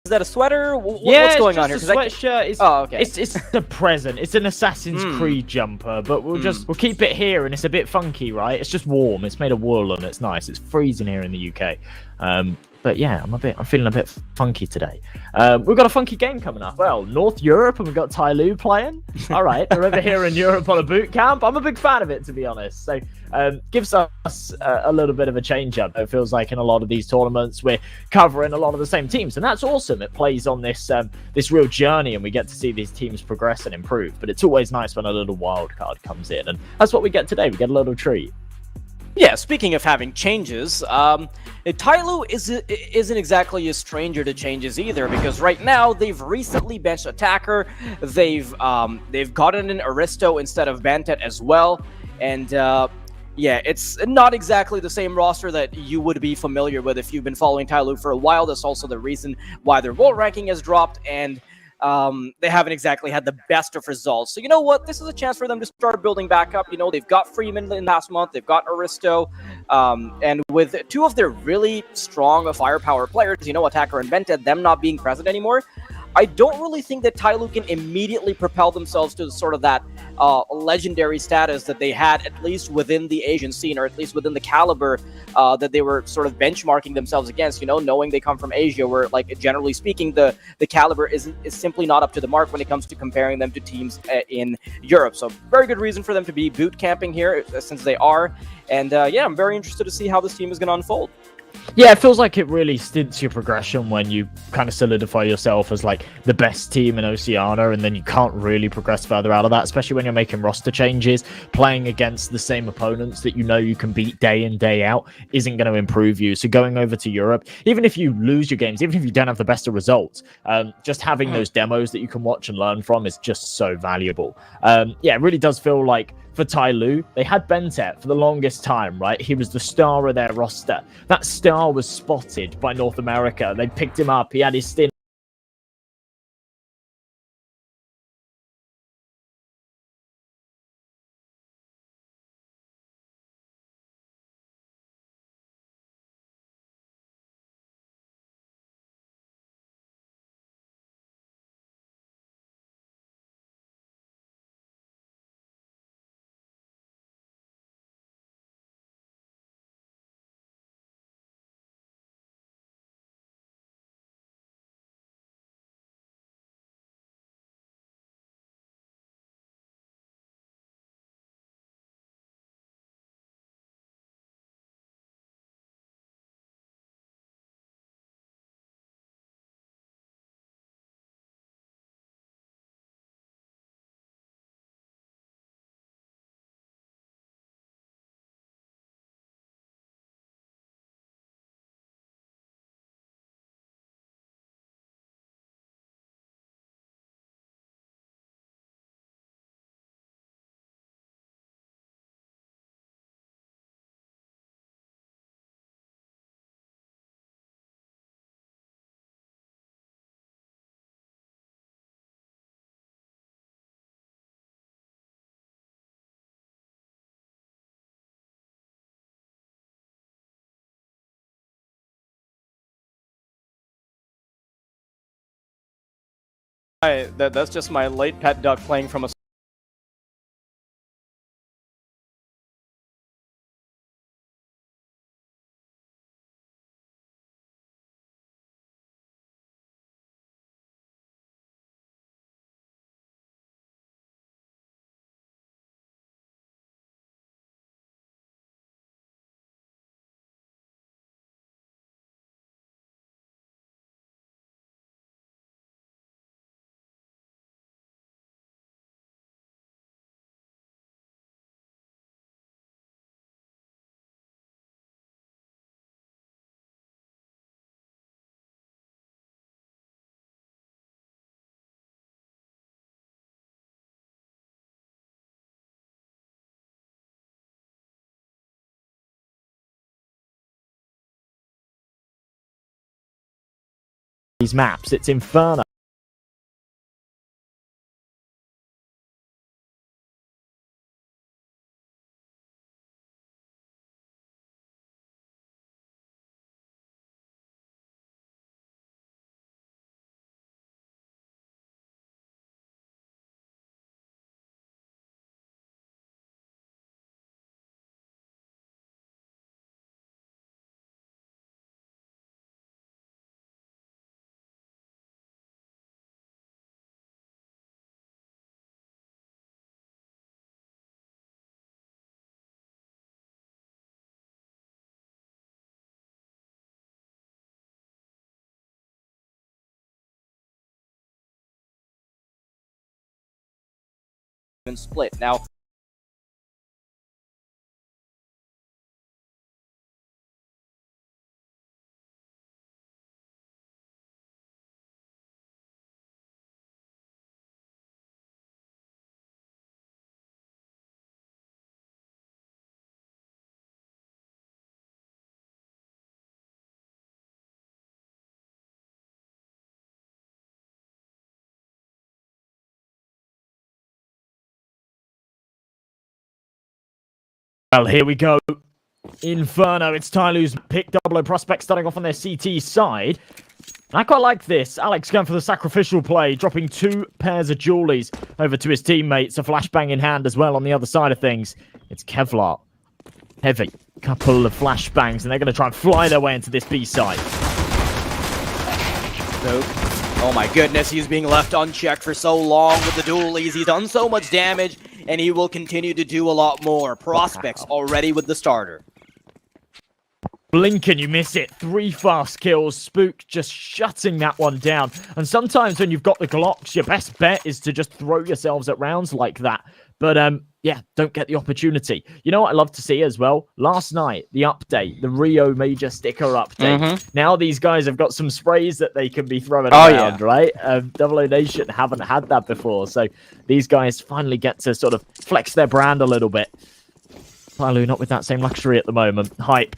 that a sweater? Yeah, What's going on here? It's just a sweatshirt. Oh, okay. It's a present. It's an Assassin's Creed jumper, but we'll keep it here, and it's a bit funky, right? It's just warm. It's made of wool, and it's nice. It's freezing here in the UK. But yeah, I'm feeling a bit funky today. We've got a funky game coming up. Well, North Europe, and we've got TYLOO playing. All right, they're over here in Europe on a boot camp. I'm a big fan of it, to be honest. So gives us a little bit of a change up. It feels like in a lot of these tournaments we're covering a lot of the same teams, and that's awesome. It plays on this this real journey, and we get to see these teams progress and improve. But it's always nice when a little wild card comes in, and that's what we get today. We get a little treat. Yeah, speaking of having changes, TYLOO isn't exactly a stranger to changes either, because right now they've recently benched Attacker, they've gotten an Aristo instead of Bantet as well, and yeah, it's not exactly the same roster that you would be familiar with if you've been following TYLOO for a while. That's also the reason why their world ranking has dropped, and they haven't exactly had the best of results. So you know what? This is a chance for them to start building back up. You know, they've got Freeman in the last month. They've got Aristo. And with two of their really strong firepower players, you know, Attacker and Bented, them not being present anymore, I don't really think that TYLOO can immediately propel themselves to sort of that legendary status that they had, at least within the Asian scene, or at least within the caliber that they were sort of benchmarking themselves against, you know, knowing they come from Asia, where, like, generally speaking, the caliber is simply not up to the mark when it comes to comparing them to teams in Europe. So very good reason for them to be boot camping here, since they are. And yeah, I'm very interested to see how this team is going to unfold. Yeah, it feels like it really stints your progression when you kind of solidify yourself as like the best team in Oceania, and then you can't really progress further out of that, especially when you're making roster changes. Playing against the same opponents that you know you can beat day in, day out isn't going to improve you. So going over to Europe, even if you lose your games, even if you don't have the best of results, just having those demos that you can watch and learn from is just so valuable. Yeah, it really does feel like for TYLOO, they had Bentet for the longest time, right? He was the star of their roster. That star was spotted by North America. They picked him up. He had his stint. That's just my late pet duck playing from a These maps, it's Inferno. split. Now, Well, here we go. Inferno, it's TYLOO's pick. Double O prospect starting off on their CT side. I quite like this. Alex going for the sacrificial play, dropping 2 pairs of Julies over to his teammates. A flashbang in hand as well on the other side of things. It's Kevlar. Heavy. Couple of flashbangs, and they're going to try and fly their way into this B side. nope. Oh my goodness, he's being left unchecked for so long with the dualies. He's done so much damage, and he will continue to do a lot more. Prospects already with the starter. Blink and you miss it. 3 fast kills. Spook just shutting that one down. And sometimes when you've got the Glocks, your best bet is to just throw yourselves at rounds like that. But yeah, don't get the opportunity. You know what I love to see as well? Last night, the update, the Rio Major sticker update. Now these guys have got some sprays that they can be throwing around, right? Double O Nation haven't had that before. So these guys finally get to sort of flex their brand a little bit. TYLOO not with that same luxury at the moment. Hype.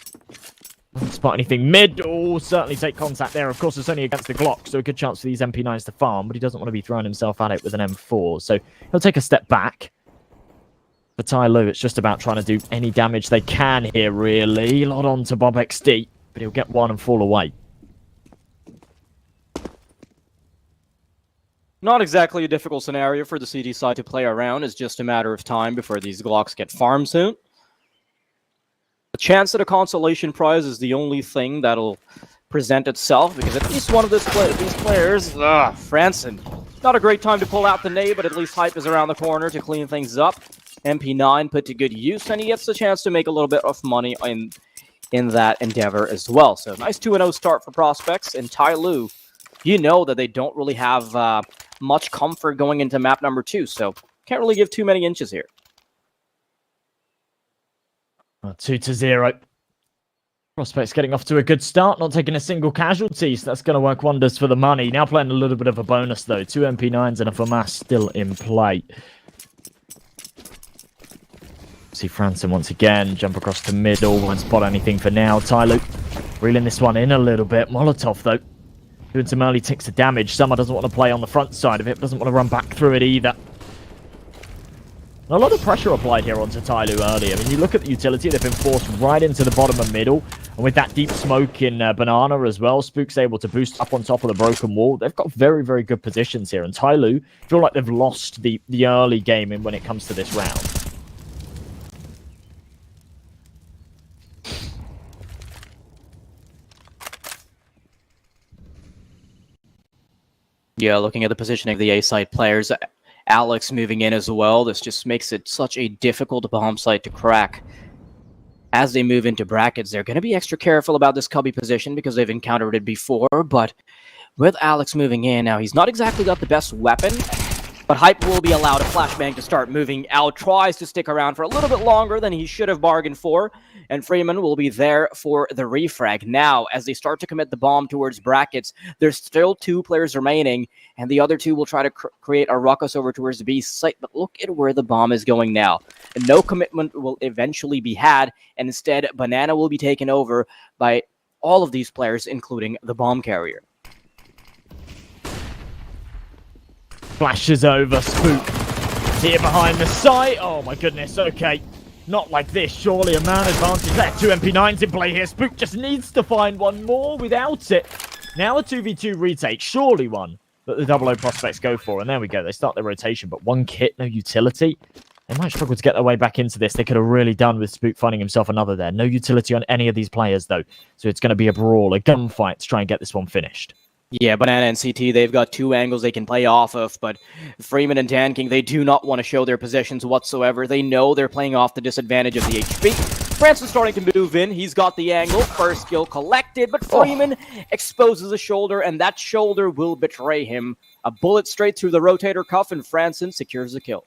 Doesn't spot anything mid. Oh, certainly take contact there. Of course, it's only against the Glock, so a good chance for these MP9s to farm, but he doesn't want to be throwing himself at it with an M4, so he'll take a step back. For TYLOO, it's just about trying to do any damage they can here, really. Lot on to Bob XD, but he'll get one and fall away. Not exactly a difficult scenario for the CT side to play around. It's just a matter of time before these Glocks get farmed soon. The chance at a consolation prize is the only thing that'll present itself, because at least one of these players, Franson, not a great time to pull out the nade, but at least Hype is around the corner to clean things up. MP9 put to good use, and he gets the chance to make a little bit of money in that endeavor as well. So nice 2-0 start for prospects. And TYLOO, you know that they don't really have much comfort going into map number 2, so can't really give too many inches here. 2-0. Prospects getting off to a good start, not taking a single casualty, so that's going to work wonders for the money. Now playing a little bit of a bonus, though. 2 MP9s and a FAMAS still in play. See Franson once again, jump across the middle, won't spot anything for now. TYLOO reeling this one in a little bit. Molotov, though, doing some early ticks of damage. Summer doesn't want to play on the front side of it, doesn't want to run back through it either. A lot of pressure applied here onto TYLOO early. I mean, you look at the utility, they've been forced right into the bottom and middle. And with that deep smoke in Banana as well, Spook's able to boost up on top of the broken wall. They've got very, very good positions here. And TYLOO feel like they've lost the early game when it comes to this round. Yeah, looking at the positioning of the A-side players, Alex moving in as well. This just makes it such a difficult bomb site to crack. As they move into brackets, they're going to be extra careful about this cubby position because they've encountered it before. But with Alex moving in, now he's not exactly got the best weapon, but Hype will be allowed a flashbang to start moving out. Tries to stick around for a little bit longer than he should have bargained for. And Freeman will be there for the refrag. Now, as they start to commit the bomb towards brackets, there's still 2 players remaining, and the other 2 will try to create a ruckus over towards the B site. But look at where the bomb is going now. And no commitment will eventually be had, and instead, Banana will be taken over by all of these players, including the bomb carrier. Flashes over, Spook. Here behind the site. Oh my goodness, okay. Not like this, surely a man advantage there. 2 MP9s in play here. Spook just needs to find one more without it. Now a 2v2 retake, surely one that the Double O prospects go for. And there we go, they start their rotation, but 1 kit, no utility. They might struggle to get their way back into this. They could have really done with Spook finding himself another there. No utility on any of these players, though. So it's going to be a brawl, a gunfight to try and get this one finished. Yeah, Banana and CT, they've got 2 angles they can play off of, but Freeman and Tanking, they do not want to show their positions whatsoever. They know they're playing off the disadvantage of the HP. Franson's starting to move in. He's got the angle. First kill collected, but Freeman exposes a shoulder, and that shoulder will betray him. A bullet straight through the rotator cuff, and Franson secures the kill.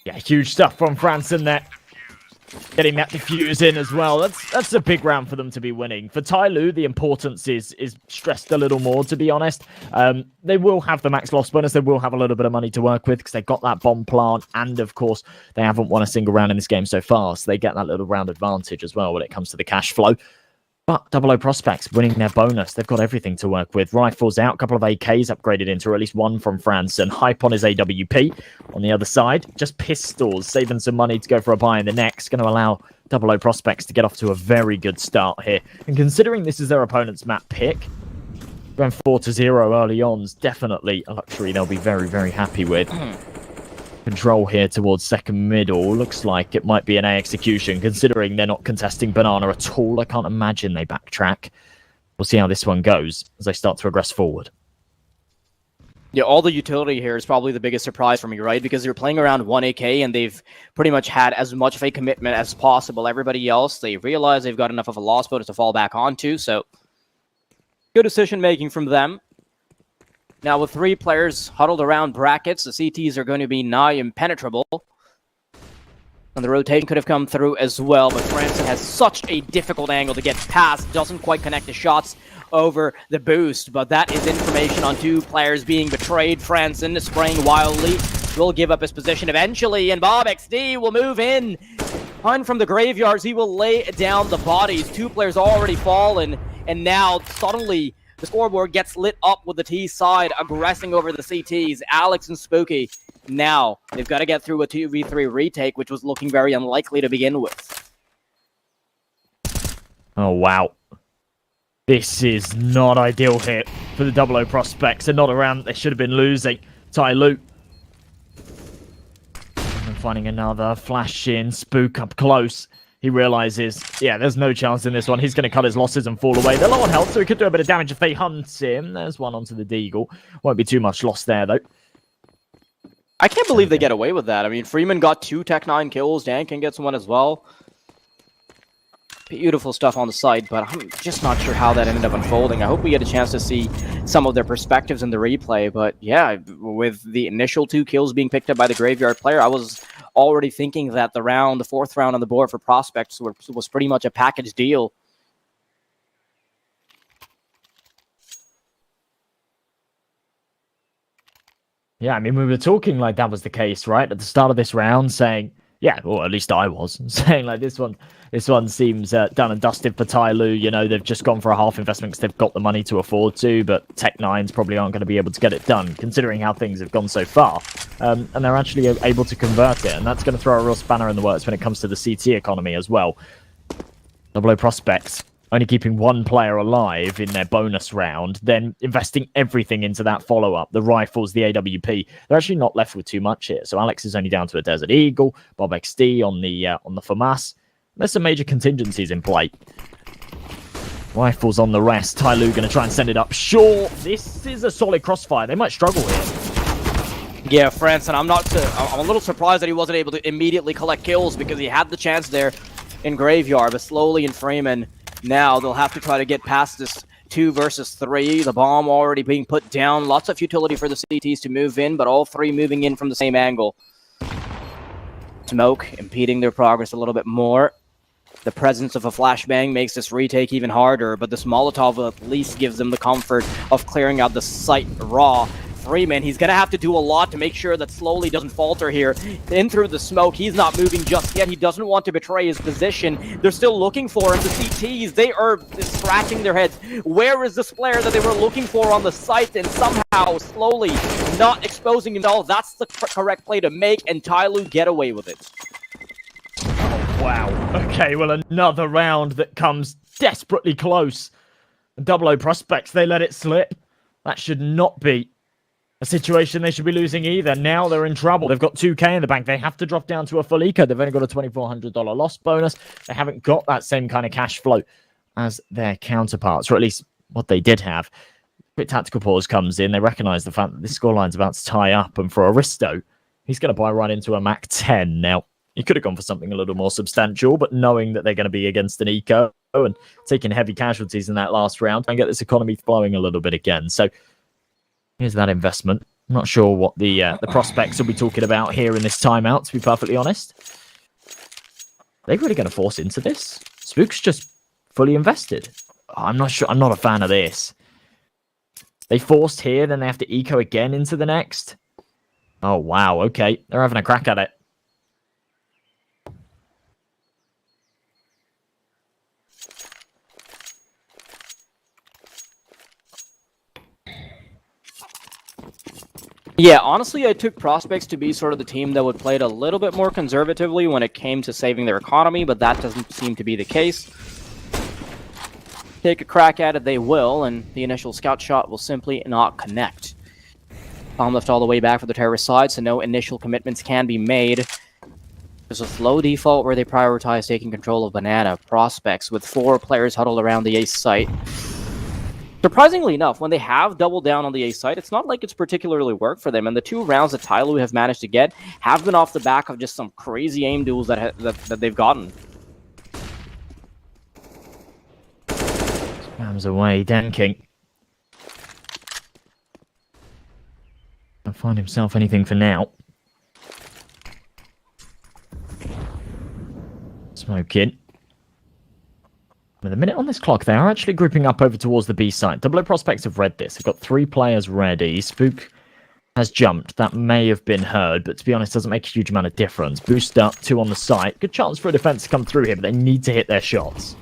Yeah, huge stuff from Franson there. Getting that defuse in as well. That's a big round for them to be winning. For TYLOO, the importance is stressed a little more, to be honest. They will have the max loss bonus. They will have a little bit of money to work with because they've got that bomb plant. And, of course, they haven't won a single round in this game so far. So they get that little round advantage as well when it comes to the cash flow. But Double Prospects winning their bonus. They've got everything to work with. Rifles out, a couple of AKs upgraded into, or at least one from France. And Hype on his AWP on the other side. Just pistols, saving some money to go for a buy in the next. Going to allow Double Prospects to get off to a very good start here. And considering this is their opponent's map pick, going 4-0 early on is definitely a luxury they'll be very, very happy with. Control here towards second middle. Looks like it might be an A execution, considering they're not contesting Banana at all. I can't imagine they backtrack. We'll see how this one goes as they start to progress forward. Yeah, all the utility here is probably the biggest surprise for me, right? Because they're playing around 1 AK and they've pretty much had as much of a commitment as possible. Everybody else, they realize they've got enough of a loss bonus to fall back onto, so good decision-making from them. Now, with 3 players huddled around brackets, the CTs are going to be nigh impenetrable. And the rotation could have come through as well, but Franson has such a difficult angle to get past. Doesn't quite connect the shots over the boost, but that is information on 2 players being betrayed. Franson spraying wildly will give up his position eventually, and Bob XD will move in. Hunt from the graveyards, he will lay down the bodies. 2 players already fallen, and now suddenly the scoreboard gets lit up with the T side aggressing over the CTs. Alex and Spooky. Now, they've got to get through a 2v3 retake, which was looking very unlikely to begin with. Oh, wow. This is not ideal here for the Double O Prospects. They're not around. They should have been losing. TYLOO. And finding another flash in. Spook up close. He realizes, yeah, there's no chance in this one. He's going to cut his losses and fall away. They're low on health, so he could do a bit of damage if they hunt him. There's one onto the Deagle. Won't be too much loss there, though. I can't believe they get away with that. I mean, Freeman got 2 Tech 9 kills. Dankin gets one as well. Beautiful stuff on the side, but I'm just not sure how that ended up unfolding. I hope we get a chance to see some of their perspectives in the replay. But yeah, with the initial 2 kills being picked up by the Graveyard player, I was already thinking that the 4th round on the board for Prospects was pretty much a package deal. Yeah, I mean, we were talking like that was the case, right? At the start of this round, saying, yeah, or at least I was, saying like this one seems done and dusted for TYLOO. You know, they've just gone for a half investment because they've got the money to afford to, but Tech 9s probably aren't going to be able to get it done, considering how things have gone so far. And they're actually able to convert it, and that's going to throw a real spanner in the works when it comes to the CT economy as well. Double O Prospects only keeping 1 player alive in their bonus round, then investing everything into that follow-up, the rifles, the AWP. They're actually not left with too much here. So Alex is only down to a Desert Eagle, Bob XD on the FAMAS. There's some major contingencies in play. Rifles on the rest. TYLOO going to try and send it up. Sure, this is a solid crossfire. They might struggle here. Yeah, Franson, I'm a little surprised that he wasn't able to immediately collect kills because he had the chance there in Graveyard, but slowly in Freeman. Now they'll have to try to get past this 2 versus 3. The bomb already being put down. Lots of utility for the CTs to move in, but all 3 moving in from the same angle. Smoke impeding their progress a little bit more. The presence of a flashbang makes this retake even harder, but this Molotov at least gives them the comfort of clearing out the site raw. Freeman, he's going to have to do a lot to make sure that Slowly doesn't falter here. In through the smoke, he's not moving just yet. He doesn't want to betray his position. They're still looking for him. The CTs, they are scratching their heads. Where is this player that they were looking for on the site? And somehow, Slowly not exposing himself. That's the correct play to make, and TYLOO get away with it. Oh, wow. Okay, well, another round that comes desperately close. Double O Prospects, they let it slip. That should not be a situation they should be losing either. Now they're in trouble. They've got 2k in the bank. They have to drop down to a full eco. They've only got a $2,400 loss bonus. They haven't got that same kind of cash flow as their counterparts, or at least what they did have. Quick tactical pause comes in. They recognize the fact that this scoreline's about to tie up, and for Aristo, he's going to buy right into a Mac 10. Now, he could have gone for something a little more substantial, but knowing that they're going to be against an eco and taking heavy casualties in that last round and get this economy flowing a little bit again. So here's that investment. I'm not sure what the prospects will be talking about here in this timeout, to be perfectly honest. Are they really going to force into this? Spook's just fully invested. I'm not sure. I'm not a fan of this. They forced here, then they have to eco again into the next. Oh, wow. Okay. They're having a crack at it. Yeah, honestly, I took prospects to be sort of the team that would play it a little bit more conservatively when it came to saving their economy, but that doesn't seem to be the case. Take a crack at it, they will, and the initial scout shot will simply not connect. Bomb left all the way back for the terrorist side, so no initial commitments can be made. There's a slow default where they prioritize taking control of banana prospects with 4 players huddled around the ace site. Surprisingly enough, when they have doubled down on the ace site, it's not like it's particularly worked for them, and the 2 rounds that TYLOO have managed to get have been off the back of just some crazy aim duels that they've gotten. Spams away, Denking. Can't find himself anything for now. Smoking. With a minute on this clock, they are actually grouping up over towards the B side. Double O prospects have read this. They've got 3 players ready. Spook has jumped. That may have been heard, but to be honest, doesn't make a huge amount of difference. Boost up, 2 on the site. Good chance for a defense to come through here, but they need to hit their shots.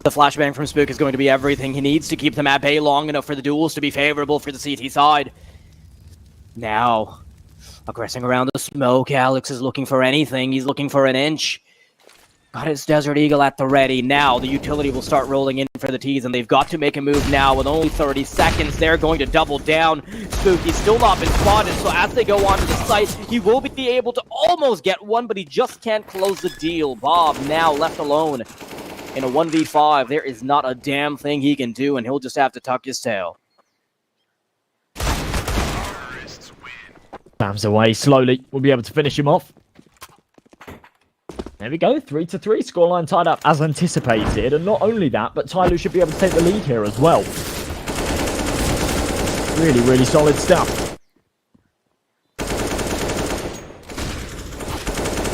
The flashbang from Spook is going to be everything he needs to keep them at bay long enough for the duels to be favorable for the CT side. Now, aggressing around the smoke, Alex is looking for anything. He's looking for an inch. Got his Desert Eagle at the ready. Now the utility will start rolling in for the T's, and they've got to make a move now with only 30 seconds. They're going to double down. Spooky's still not been spotted, so as they go onto the site, he will be able to almost get one, but he just can't close the deal. Bob now left alone in a 1v5. There is not a damn thing he can do, and he'll just have to tuck his tail. Spams away slowly. We'll be able to finish him off. There we go, 3-3, scoreline tied up as anticipated, and not only that, but TYLOO should be able to take the lead here as well. Really, really solid stuff.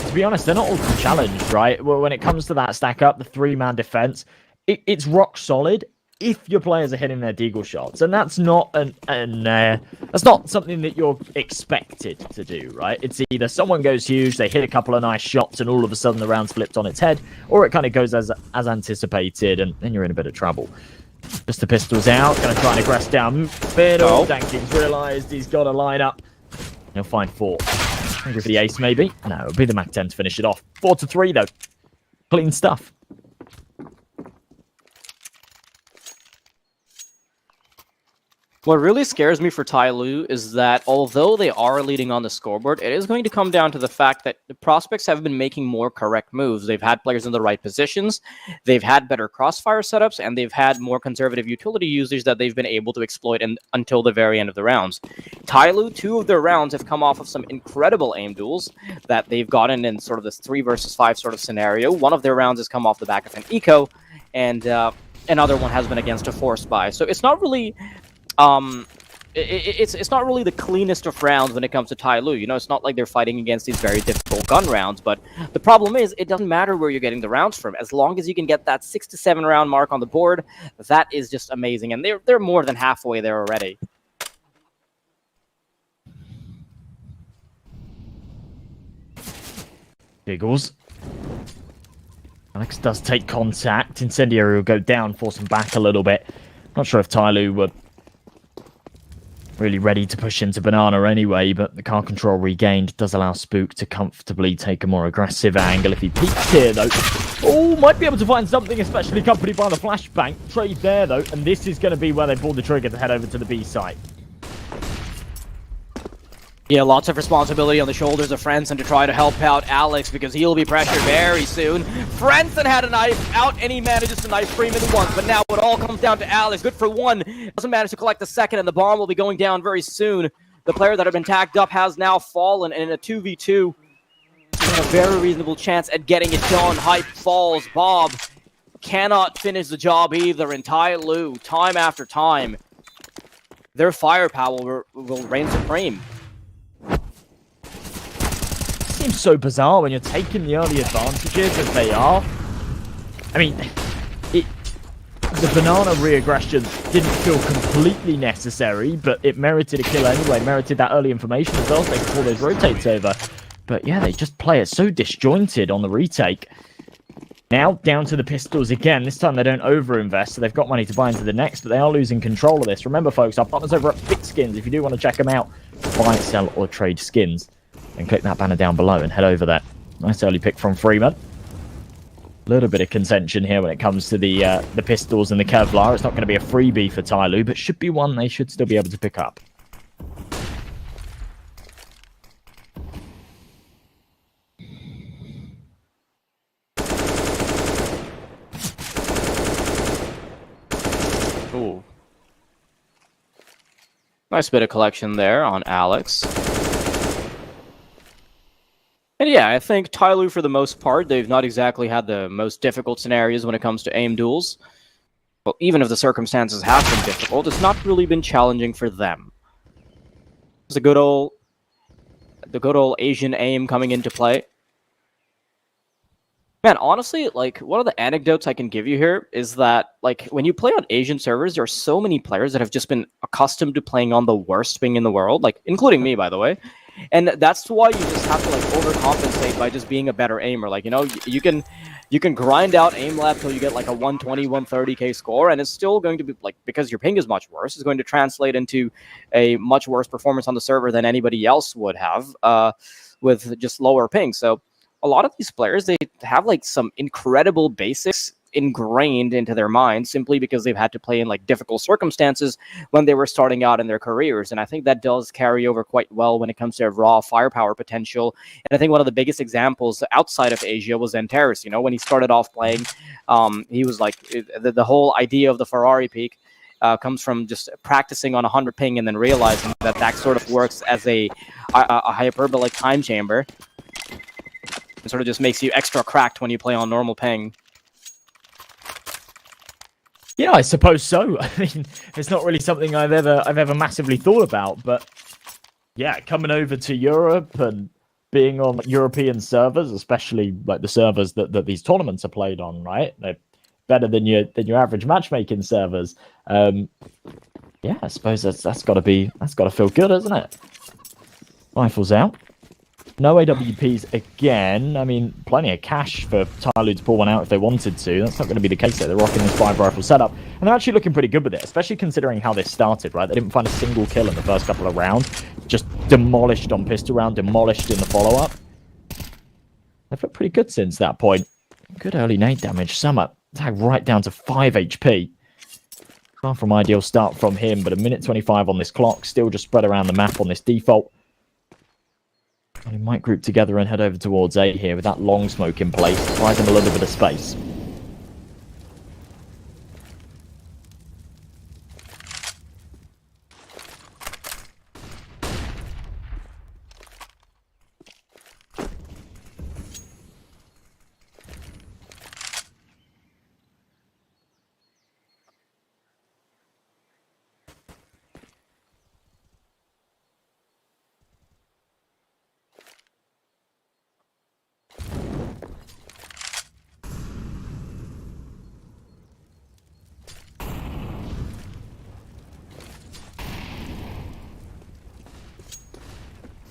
To be honest, they're not all challenged, right? Well, when it comes to that stack up, the 3-man defense, it's rock solid if your players are hitting their deagle shots, and that's not that's not something that you're expected to do, right? It's either someone goes huge, they hit a couple of nice shots, and all of a sudden the round's flipped on its head, or it kind of goes as anticipated, and then you're in a bit of trouble. Just the pistols out, going to try and aggress down middle. Danking's realised he's got a line up. He'll find 4. Maybe for the ace, maybe. No, it'll be the Mac 10 to finish it off. 4-3 though. Clean stuff. What really scares me for TYLOO is that although they are leading on the scoreboard, it is going to come down to the fact that the prospects have been making more correct moves. They've had players in the right positions, they've had better crossfire setups, and they've had more conservative utility users that they've been able to exploit until the very end of the rounds. TYLOO, 2 of their rounds have come off of some incredible aim duels that they've gotten in sort of this 3 versus 5 sort of scenario. One of their rounds has come off the back of an eco, and another one has been against a force buy. So it's not really... it's not really the cleanest of rounds when it comes to TYLOO. You know, it's not like they're fighting against these very difficult gun rounds, but the problem is it doesn't matter where you're getting the rounds from. As long as you can get that 6 to 7 round mark on the board, that is just amazing, and they're more than halfway there already. Giggles. Alex does take contact. Incendiary will go down, force him back a little bit. Not sure if TYLOO were really ready to push into Banana anyway, but the car control regained does allow Spook to comfortably take a more aggressive angle. If he peeks here, though, oh, might be able to find something, especially accompanied by the flashbang. Trade there, though, and this is going to be where they pull the trigger to head over to the B site. Yeah, lots of responsibility on the shoulders of Frentzen to try to help out Alex because he'll be pressured very soon. Frentzen had a knife out and he manages to knife Freeman once, but now it all comes down to Alex. Good for 1, doesn't manage to collect the second, and the bomb will be going down very soon. The player that had been tagged up has now fallen, and in a 2v2, a very reasonable chance at getting it done. Hype falls. Bob cannot finish the job either, and TYLOO, time after time, their firepower will reign supreme. Seems so bizarre when you're taking the early advantages as they are. I mean, the banana re-aggression didn't feel completely necessary, but it merited a kill anyway, merited that early information as well, so they could pull those rotates over. But yeah, they just play it so disjointed on the retake. Now, down to the pistols again. This time they don't overinvest, so they've got money to buy into the next, but they are losing control of this. Remember, folks, our partners over at Fit Skins, if you do want to check them out, buy, sell, or trade skins, then click that banner down below and head over there. Nice early pick from Freeman. A little bit of contention here when it comes to the pistols and the Kevlar. It's not going to be a freebie for TYLOO, but should be one they should still be able to pick up. Ooh. Nice bit of collection there on Alex. And yeah, I think TYLOO, for the most part, they've not exactly had the most difficult scenarios when it comes to aim duels. Well, even if the circumstances have been difficult, it's not really been challenging for them. It's the good old Asian aim coming into play. Man, honestly, like, one of the anecdotes I can give you here is that, like, when you play on Asian servers, there are so many players that have just been accustomed to playing on the worst ping in the world, like, including me, by the way. And that's why you just have to, like, overcompensate by just being a better aimer. Like, you know, you can grind out aim lab till you get like a 120, 130k score, and it's still going to be, like, because your ping is much worse, it's going to translate into a much worse performance on the server than anybody else would have with just lower ping. So a lot of these players, they have like some incredible basics ingrained into their minds simply because they've had to play in like difficult circumstances when they were starting out in their careers. And I think that does carry over quite well when it comes to raw firepower potential. And I think one of the biggest examples outside of Asia was Zenteris. You know, when he started off playing, he was like, the whole idea of the Ferrari peak comes from just practicing on 100 ping and then realizing that that sort of works as a hyperbolic time chamber. It sort of just makes you extra cracked when you play on normal ping. Yeah, I suppose so. I mean, it's not really something I've ever massively thought about, but yeah, coming over to Europe and being on European servers, especially like the servers that these tournaments are played on, right? They're better than your average matchmaking servers. Yeah, I suppose that's got to feel good, isn't it? Rifles out. No AWPs again. I mean, plenty of cash for TYLOO to pull one out if they wanted to. That's not going to be the case there. They're rocking this 5-rifle setup, and they're actually looking pretty good with it, especially considering how this started, right? They didn't find a single kill in the first couple of rounds. Just demolished on pistol round, demolished in the follow-up. They've looked pretty good since that point. Good early nade damage. Summer tagged right down to 5 HP. Far from ideal start from him, but a minute 25 on this clock. Still just spread around the map on this default. He might group together and head over towards A here with that long smoke in place. Provides him a little bit of space.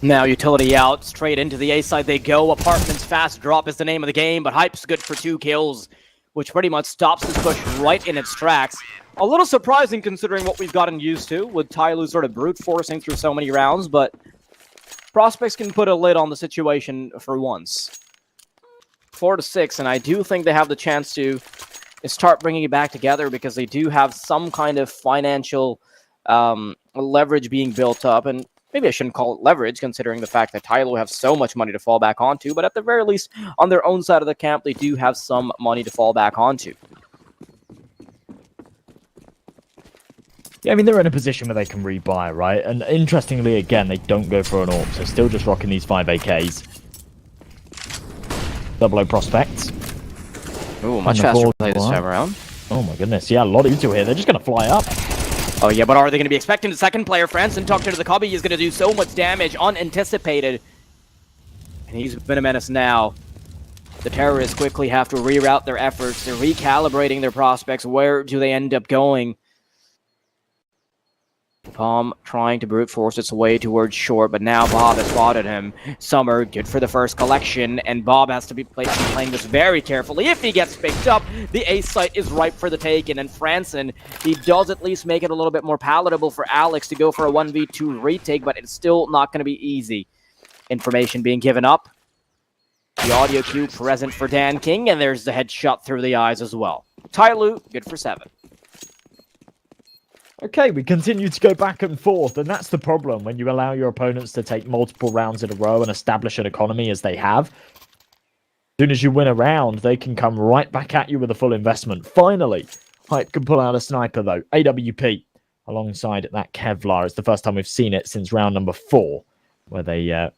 Now utility out, straight into the A side they go. Apartments fast drop is the name of the game, but Hype's good for 2 kills, which pretty much stops this push right in its tracks. A little surprising considering what we've gotten used to with TYLOO sort of brute forcing through so many rounds, but Prospects can put a lid on the situation for once. 4-6, and I do think they have the chance to start bringing it back together because they do have some kind of financial leverage being built up, and maybe I shouldn't call it leverage, considering the fact that TYLOO have so much money to fall back onto, but at the very least, on their own side of the camp, they do have some money to fall back onto. Yeah, I mean, they're in a position where they can rebuy, right? And interestingly, again, they don't go for an AWP, so still just rocking these 5 AKs. Double O prospects. Ooh, much faster play this time around. Oh my goodness, yeah, a lot of util here. They're just going to fly up. Oh yeah, but are they going to be expecting the second player? Franson tucked into the cubby is going to do so much damage, unanticipated. And he's been a menace now. The terrorists quickly have to reroute their efforts. They're recalibrating their prospects. Where do they end up going? Palm trying to brute force its way towards short, but now Bob has spotted him. Summer, good for the first collection, and Bob has to be playing this very carefully. If he gets picked up, the ace site is ripe for the taking, and Franson, he does at least make it a little bit more palatable for Alex to go for a 1v2 retake, but it's still not going to be easy. Information being given up. The audio cue present for Dan King, and there's the headshot through the eyes as well. TYLOO, good for 7. Okay, we continue to go back and forth, and that's the problem when you allow your opponents to take multiple rounds in a row and establish an economy as they have. As soon as you win a round, they can come right back at you with a full investment. Finally, Hype can pull out a sniper, though. AWP alongside that Kevlar. It's the first time we've seen it since round number 4, where they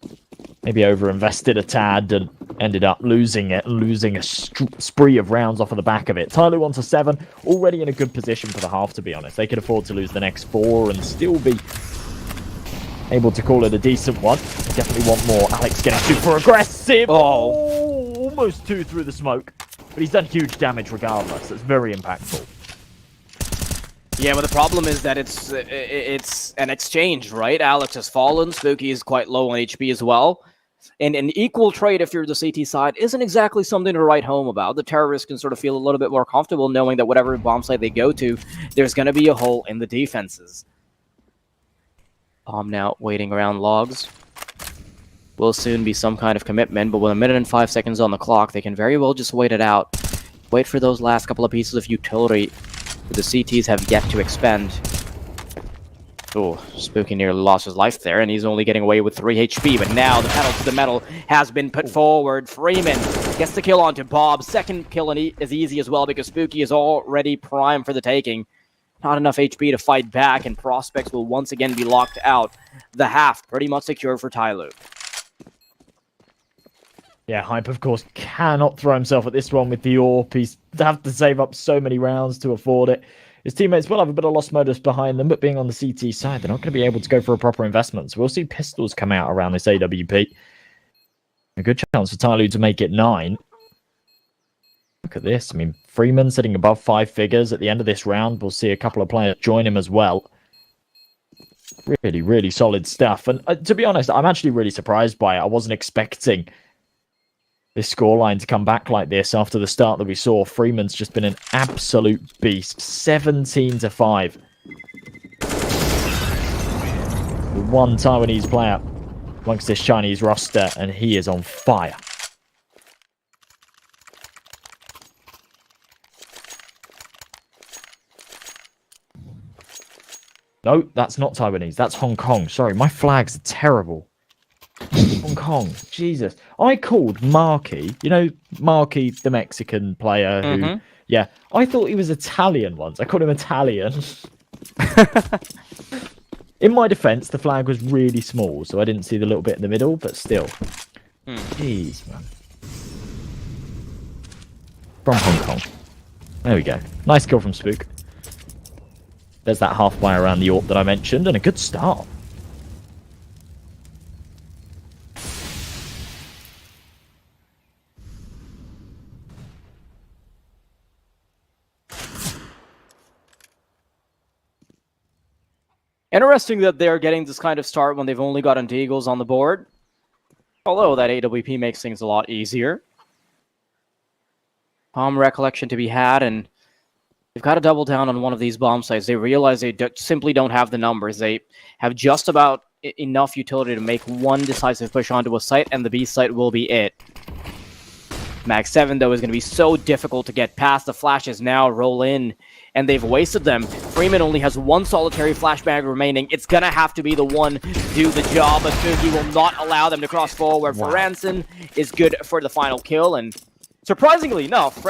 maybe overinvested a tad and ended up losing it, losing a spree of rounds off of the back of it. TYLOO on to 7, already in a good position for the half, to be honest. They could afford to lose the next 4 and still be able to call it a decent one. They definitely want more. Alex getting super aggressive. Oh, almost 2 through the smoke. But he's done huge damage regardless. That's very impactful. Yeah, but the problem is that it's an exchange, right? Alex has fallen, Spooky is quite low on HP as well. And an equal trade if you're the CT side isn't exactly something to write home about. The terrorists can sort of feel a little bit more comfortable knowing that whatever bomb site they go to, there's going to be a hole in the defenses. Now waiting around logs. Will soon be some kind of commitment, but with 1 minute and 5 seconds on the clock, they can very well just wait it out. Wait for those last couple of pieces of utility the CTs have yet to expend. Oh, Spooky nearly lost his life there, and he's only getting away with 3 HP, but now the pedal to the metal has been put forward. Freeman gets the kill onto Bob. Second kill is easy as well, because Spooky is already primed for the taking. Not enough HP to fight back, and prospects will once again be locked out. The half pretty much secure for TYLOO. Yeah, Hype, of course, cannot throw himself at this one with the AWP. He's have to save up so many rounds to afford it. His teammates will have a bit of lost modus behind them, but being on the CT side, they're not going to be able to go for a proper investment. So we'll see pistols come out around this AWP. A good chance for TYLOO to make it 9. Look at this. I mean, Freeman sitting above 5 figures at the end of this round. We'll see a couple of players join him as well. Really, really solid stuff. And to be honest, I'm actually really surprised by it. I wasn't expecting this scoreline to come back like this after the start that we saw. Freeman's just been an absolute beast. 17-5. One Taiwanese player amongst this Chinese roster, and he is on fire. No, that's not Taiwanese. That's Hong Kong. Sorry, my flags are terrible. Hong Kong. Jesus. I called Marky, you know, Marky, the Mexican player who, yeah, I thought he was Italian once. I called him Italian. In my defense, the flag was really small, so I didn't see the little bit in the middle, but still. Jeez, man. From Hong Kong. There we go. Nice kill from Spook. There's that half buy around the AWP that I mentioned, and a good start. Interesting that they're getting this kind of start when they've only gotten Deagles on the board. Although that AWP makes things a lot easier. Bomb recollection to be had, and they've got to double down on one of these bomb sites. They realize they simply don't have the numbers. They have just about enough utility to make one decisive push onto a site, and the B site will be it. Mag 7, though, is going to be so difficult to get past. The flashes now roll in, and they've wasted them. Freeman only has 1 solitary flashbang remaining. It's going to have to be the one to do the job, but Spooky will not allow them to cross forward. Wow. Franson is good for the final kill, and surprisingly enough,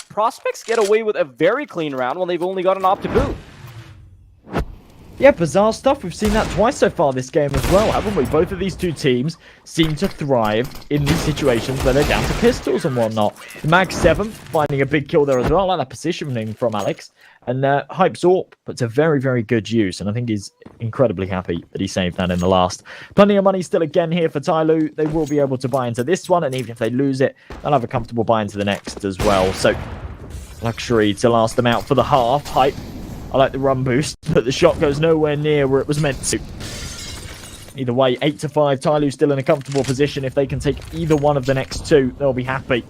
prospects get away with a very clean round when they've only got an op to boot. Yeah, bizarre stuff. We've seen that twice so far this game as well, haven't we? Both of these two teams seem to thrive in these situations where they're down to pistols and whatnot. Mag 7 finding a big kill there as well. I like that positioning from Alex. And Hype's AWP puts a very, very good use. And I think he's incredibly happy that he saved that in the last. Plenty of money still again here for TYLOO. They will be able to buy into this one. And even if they lose it, they'll have a comfortable buy into the next as well. So, luxury to last them out for the half. Hype. I like the run boost, but the shot goes nowhere near where it was meant to. Either way, 8-5. TYLOO still in a comfortable position. If they can take either one of the next two, they'll be happy.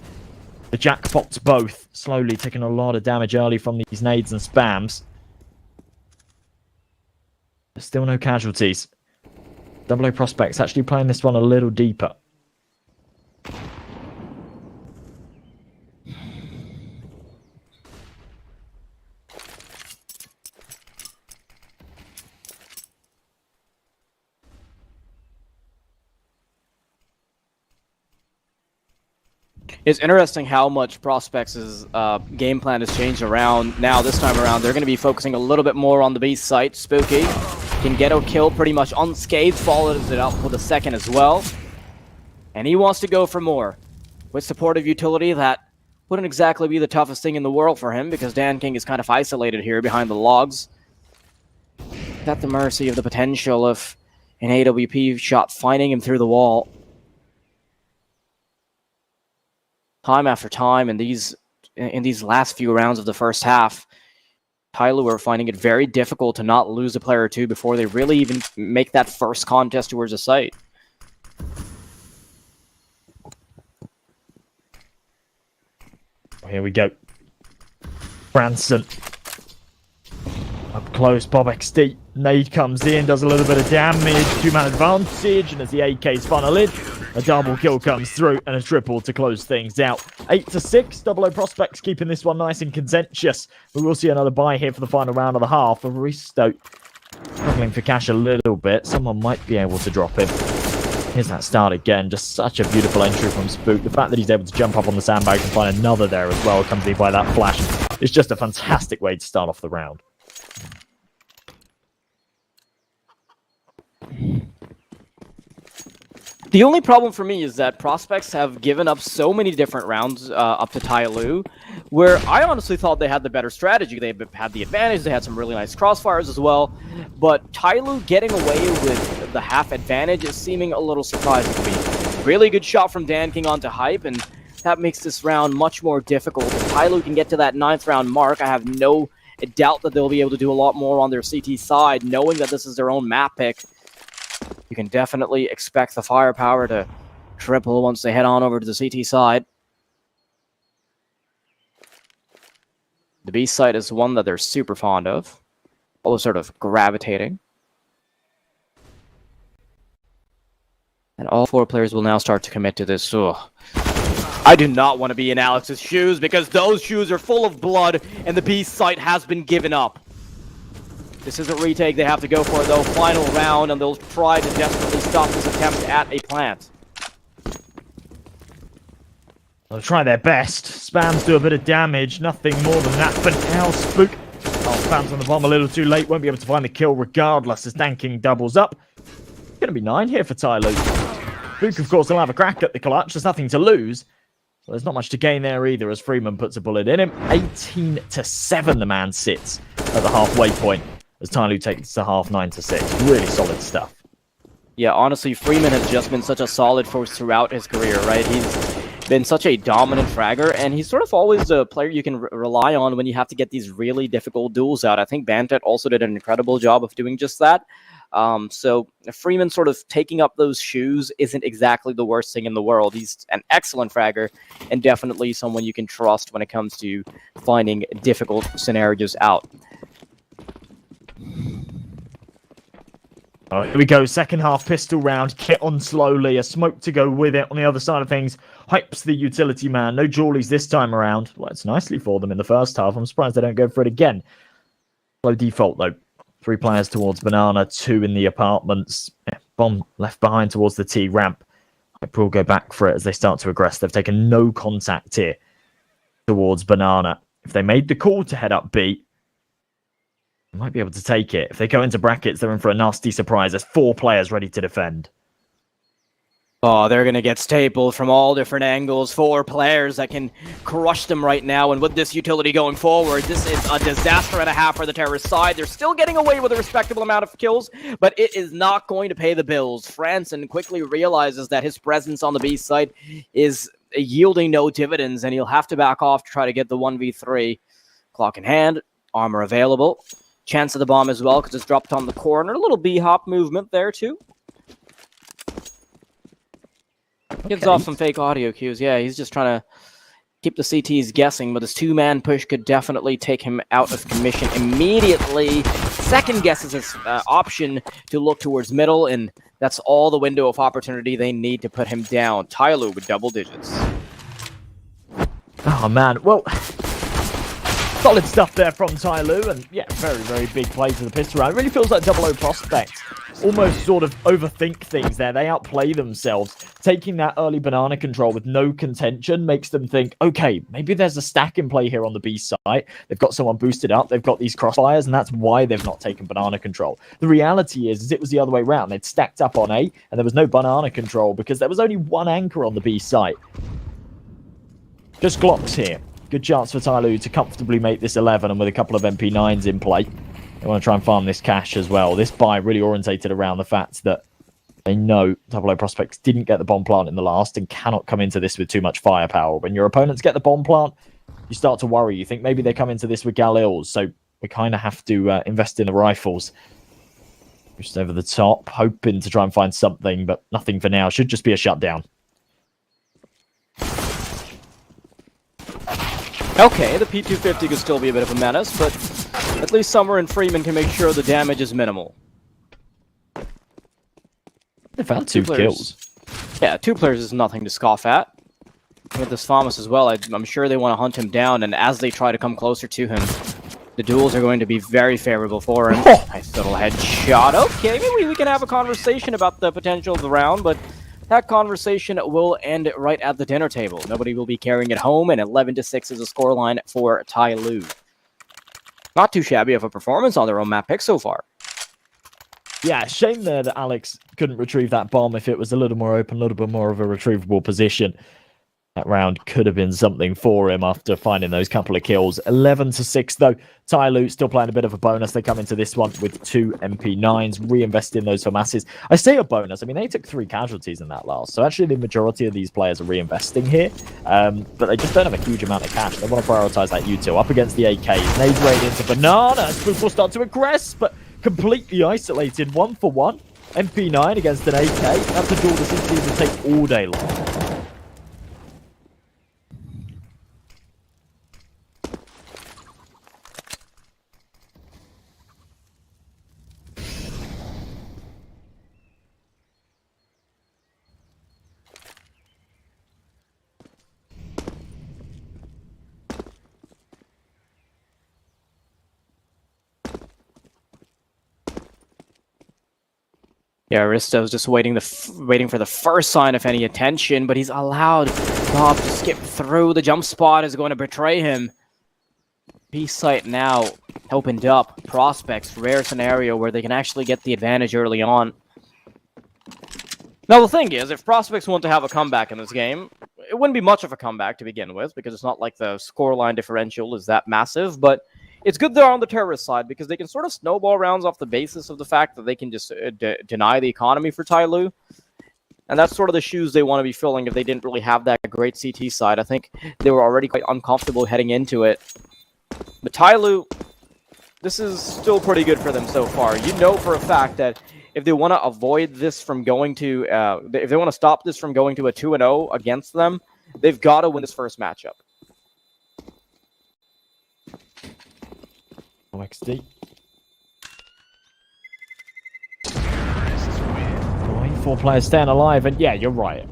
The jackpots both slowly taking a lot of damage early from these nades and spams. There's still no casualties. Double O Prospects actually playing this one a little deeper. It's interesting how much Prospects' game plan has changed around. Now, this time around, they're going to be focusing a little bit more on the B site. Spooky can get a kill pretty much unscathed, follows it up with a second as well. And he wants to go for more. With supportive utility, that wouldn't exactly be the toughest thing in the world for him, because Dan King is kind of isolated here behind the logs. At the mercy of the potential of an AWP shot finding him through the wall. Time after time in these last few rounds of the first half, TYLOO are finding it very difficult to not lose a player or two before they really even make that first contest towards a site. Here we go. Branson. Up close, Bob XD. Nade comes in, does a little bit of damage. Two-man advantage, and as the AK's funnel in, a double kill comes through and a triple to close things out. 8-6. Double O Prospects keeping this one nice and contentious. We will see another buy here for the final round of the half. Aristo struggling for cash a little bit. Someone might be able to drop him. Here's that start again. Just such a beautiful entry from Spook. The fact that he's able to jump up on the sandbag and find another there as well, accompanied by that flash, is just a fantastic way to start off the round. The only problem for me is that Prospects have given up so many different rounds up to TYLOO, where I honestly thought they had the better strategy. They had the advantage, they had some really nice crossfires as well, but TYLOO getting away with the half advantage is seeming a little surprising to me. Really good shot from Dan King onto Hype, and that makes this round much more difficult. If TYLOO can get to that 9th round mark, I have no doubt that they'll be able to do a lot more on their CT side, knowing that this is their own map pick. You can definitely expect the firepower to triple once they head on over to the CT side. The B site is one that they're super fond of, always sort of gravitating. And all 4 players will now start to commit to this. Ugh. I do not want to be in Alex's shoes, because those shoes are full of blood and the B site has been given up. This is a retake they have to go for, though. Final round, and they'll try to desperately stop this attempt at a plant. They'll try their best. Spams do a bit of damage, nothing more than that. But now Spook spams on the bomb a little too late. Won't be able to find the kill regardless as Dan King doubles up. It's going to be 9 here for TYLOO. Spook, of course, will have a crack at the clutch. There's nothing to lose. So there's not much to gain there either as Freeman puts a bullet in him. 18-7 the man sits at the halfway point as TYLOO takes the half 9-6. Really solid stuff. Yeah, honestly, Freeman has just been such a solid force throughout his career, right? He's been such a dominant fragger, and he's sort of always a player you can rely on when you have to get these really difficult duels out. I think Bantet also did an incredible job of doing just that. So Freeman sort of taking up those shoes isn't exactly the worst thing in the world. He's an excellent fragger and definitely someone you can trust when it comes to finding difficult scenarios out. Oh, here we go, second half pistol round. Get on slowly, a smoke to go with it. On the other side of things, Hype's the utility man. No jawlies this time around. Works nicely for them in the first half. I'm surprised they don't go for it again. Low default though. 3 players towards Banana, 2 in the apartments. Yeah, bomb left behind towards the T ramp. Hype will go back for it as they start to aggress. They've taken no contact here towards Banana. If they made the call to head up B, Might be able to take it. If they go into brackets, they're in for a nasty surprise. There's 4 players ready to defend. Oh, they're going to get stapled from all different angles. 4 players that can crush them right now. And with this utility going forward, this is a disaster and a half for the terrorist side. They're still getting away with a respectable amount of kills, but it is not going to pay the bills. Franson quickly realizes that his presence on the B side is yielding no dividends, and he'll have to back off to try to get the 1v3. Clock in hand, armor available. Chance of the bomb as well, because it's dropped on the corner. A little B-hop movement there, too. Gives off some fake audio cues. Yeah, he's just trying to keep the CTs guessing, but his 2-man push could definitely take him out of commission immediately. Second guesses his option to look towards middle, and that's all the window of opportunity they need to put him down. TYLOO with double digits. Oh, man. Well, solid stuff there from TYLOO, and yeah, very, very big plays to the pistol round. It really feels like 00 prospects almost sort of overthink things there. They outplay themselves. Taking that early banana control with no contention makes them think, okay, maybe there's a stack in play here on the B side. They've got someone boosted up. They've got these crossfires, and that's why they've not taken banana control. The reality is it was the other way around. They'd stacked up on A, and there was no banana control because there was only 1 anchor on the B site. Just Glocks here. Good chance for TYLOO to comfortably make this 11, and with a couple of MP9s in play. They want to try and farm this cash as well. This buy really orientated around the fact that they know 00 prospects didn't get the bomb plant in the last and cannot come into this with too much firepower. When your opponents get the bomb plant, you start to worry. You think maybe they come into this with Galils, so we kind of have to invest in the rifles. Just over the top, hoping to try and find something, but nothing for now. Should just be a shutdown. Okay, the P250 could still be a bit of a menace, but at least Summer and Freeman can make sure the damage is minimal. They found 2 kills. Yeah, 2 players is nothing to scoff at. With this Thomas as well, I'm sure they want to hunt him down, and as they try to come closer to him, the duels are going to be very favorable for him. Nice little headshot. Okay, maybe we can have a conversation about the potential of the round, but that conversation will end right at the dinner table. Nobody will be carrying it home, and 11-6 is the scoreline for TYLOO. Not too shabby of a performance on their own map pick so far. Yeah, shame there that Alex couldn't retrieve that bomb. If it was a little more open, a little bit more of a retrievable position, that round could have been something for him after finding those couple of kills. 11-6 though. TYLOO still playing a bit of a bonus. They come into this one with 2 MP9s, reinvesting those for masses. I say a bonus. I mean, they took 3 casualties in that last. So actually the majority of these players are reinvesting here. But they just don't have a huge amount of cash. They want to prioritize that U2 up against the AKs. Nade raid into Banana. Spook will start to aggress, but completely isolated. 1-for-1. MP9 against an AK. That's a duel the CCT will take all day long. Yeah, Aristo's just waiting for the first sign of any attention, but he's allowed Bob to skip through. The jump spot is going to betray him. B-site now opened up. Prospects, rare scenario where they can actually get the advantage early on. Now, the thing is, if Prospects want to have a comeback in this game, it wouldn't be much of a comeback to begin with, because it's not like the scoreline differential is that massive, but it's good they're on the terrorist side because they can sort of snowball rounds off the basis of the fact that they can just deny the economy for TYLOO. And that's sort of the shoes they want to be filling if they didn't really have that great CT side. I think they were already quite uncomfortable heading into it. But TYLOO, this is still pretty good for them so far. You know for a fact that if they want to avoid this from going to, if they want to stop this from going to a 2-0 against them, they've got to win this first matchup. XD. 4 players staying alive, and yeah, you're right.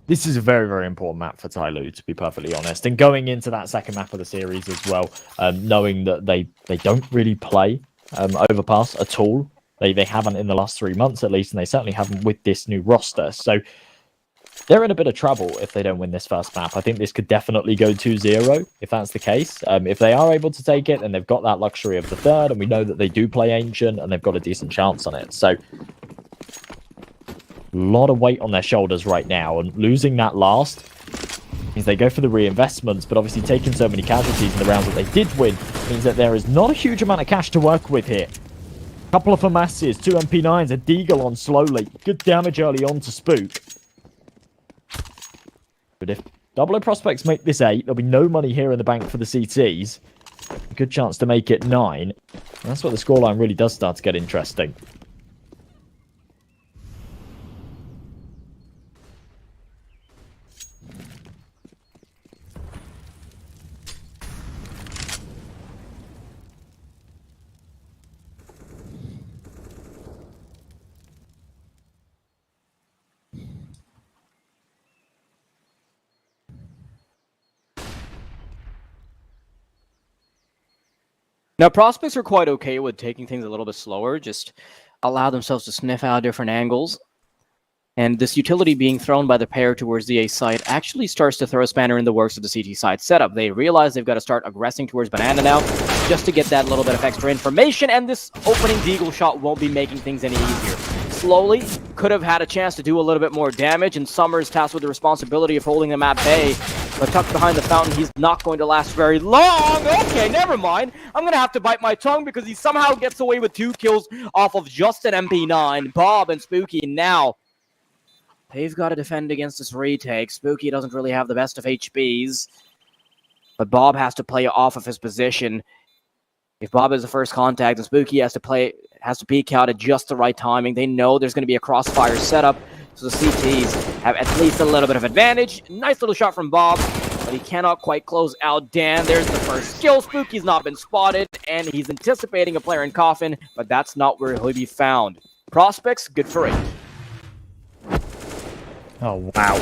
This is a very, very important map for TYLOO, to be perfectly honest. And going into that second map of the series as well, knowing that they don't really play Overpass at all. They haven't in the last 3 months at least, and they certainly haven't with this new roster. So they're in a bit of trouble if they don't win this first map. I think this could definitely go 2-0 if that's the case. If they are able to take it, then they've got that luxury of the third, and we know that they do play Ancient, and they've got a decent chance on it. So, a lot of weight on their shoulders right now, and losing that last means they go for the reinvestments, but obviously taking so many casualties in the rounds that they did win means that there is not a huge amount of cash to work with here. Couple of FAMASs, 2 MP9s, a Deagle on slowly. Good damage early on to Spook. But if Double O Prospects make this 8, there'll be no money here in the bank for the CTs. A good chance to make it 9. And that's what the scoreline really does start to get interesting. Now, prospects are quite okay with taking things a little bit slower, just allow themselves to sniff out different angles. And this utility being thrown by the pair towards the A side actually starts to throw a spanner in the works of the CT side setup. They realize they've got to start aggressing towards Banana now, just to get that little bit of extra information, and this opening Deagle shot won't be making things any easier. Slowly, could have had a chance to do a little bit more damage, and Summer's tasked with the responsibility of holding them at bay. But tucked behind the fountain, he's not going to last very long. Okay, never mind. I'm going to have to bite my tongue because he somehow gets away with 2 kills off of just an MP9. Bob and Spooky now. They've got to defend against this retake. Spooky doesn't really have the best of HPs. But Bob has to play off of his position. If Bob is the first contact, and Spooky has to peek out at just the right timing. They know there's going to be a crossfire setup. So the CTs have at least a little bit of advantage. Nice little shot from Bob, but he cannot quite close out Dan. There's the first kill. Spooky's not been spotted, and he's anticipating a player in Coffin, but that's not where he'll be found. Prospects, good for 8. Oh, wow.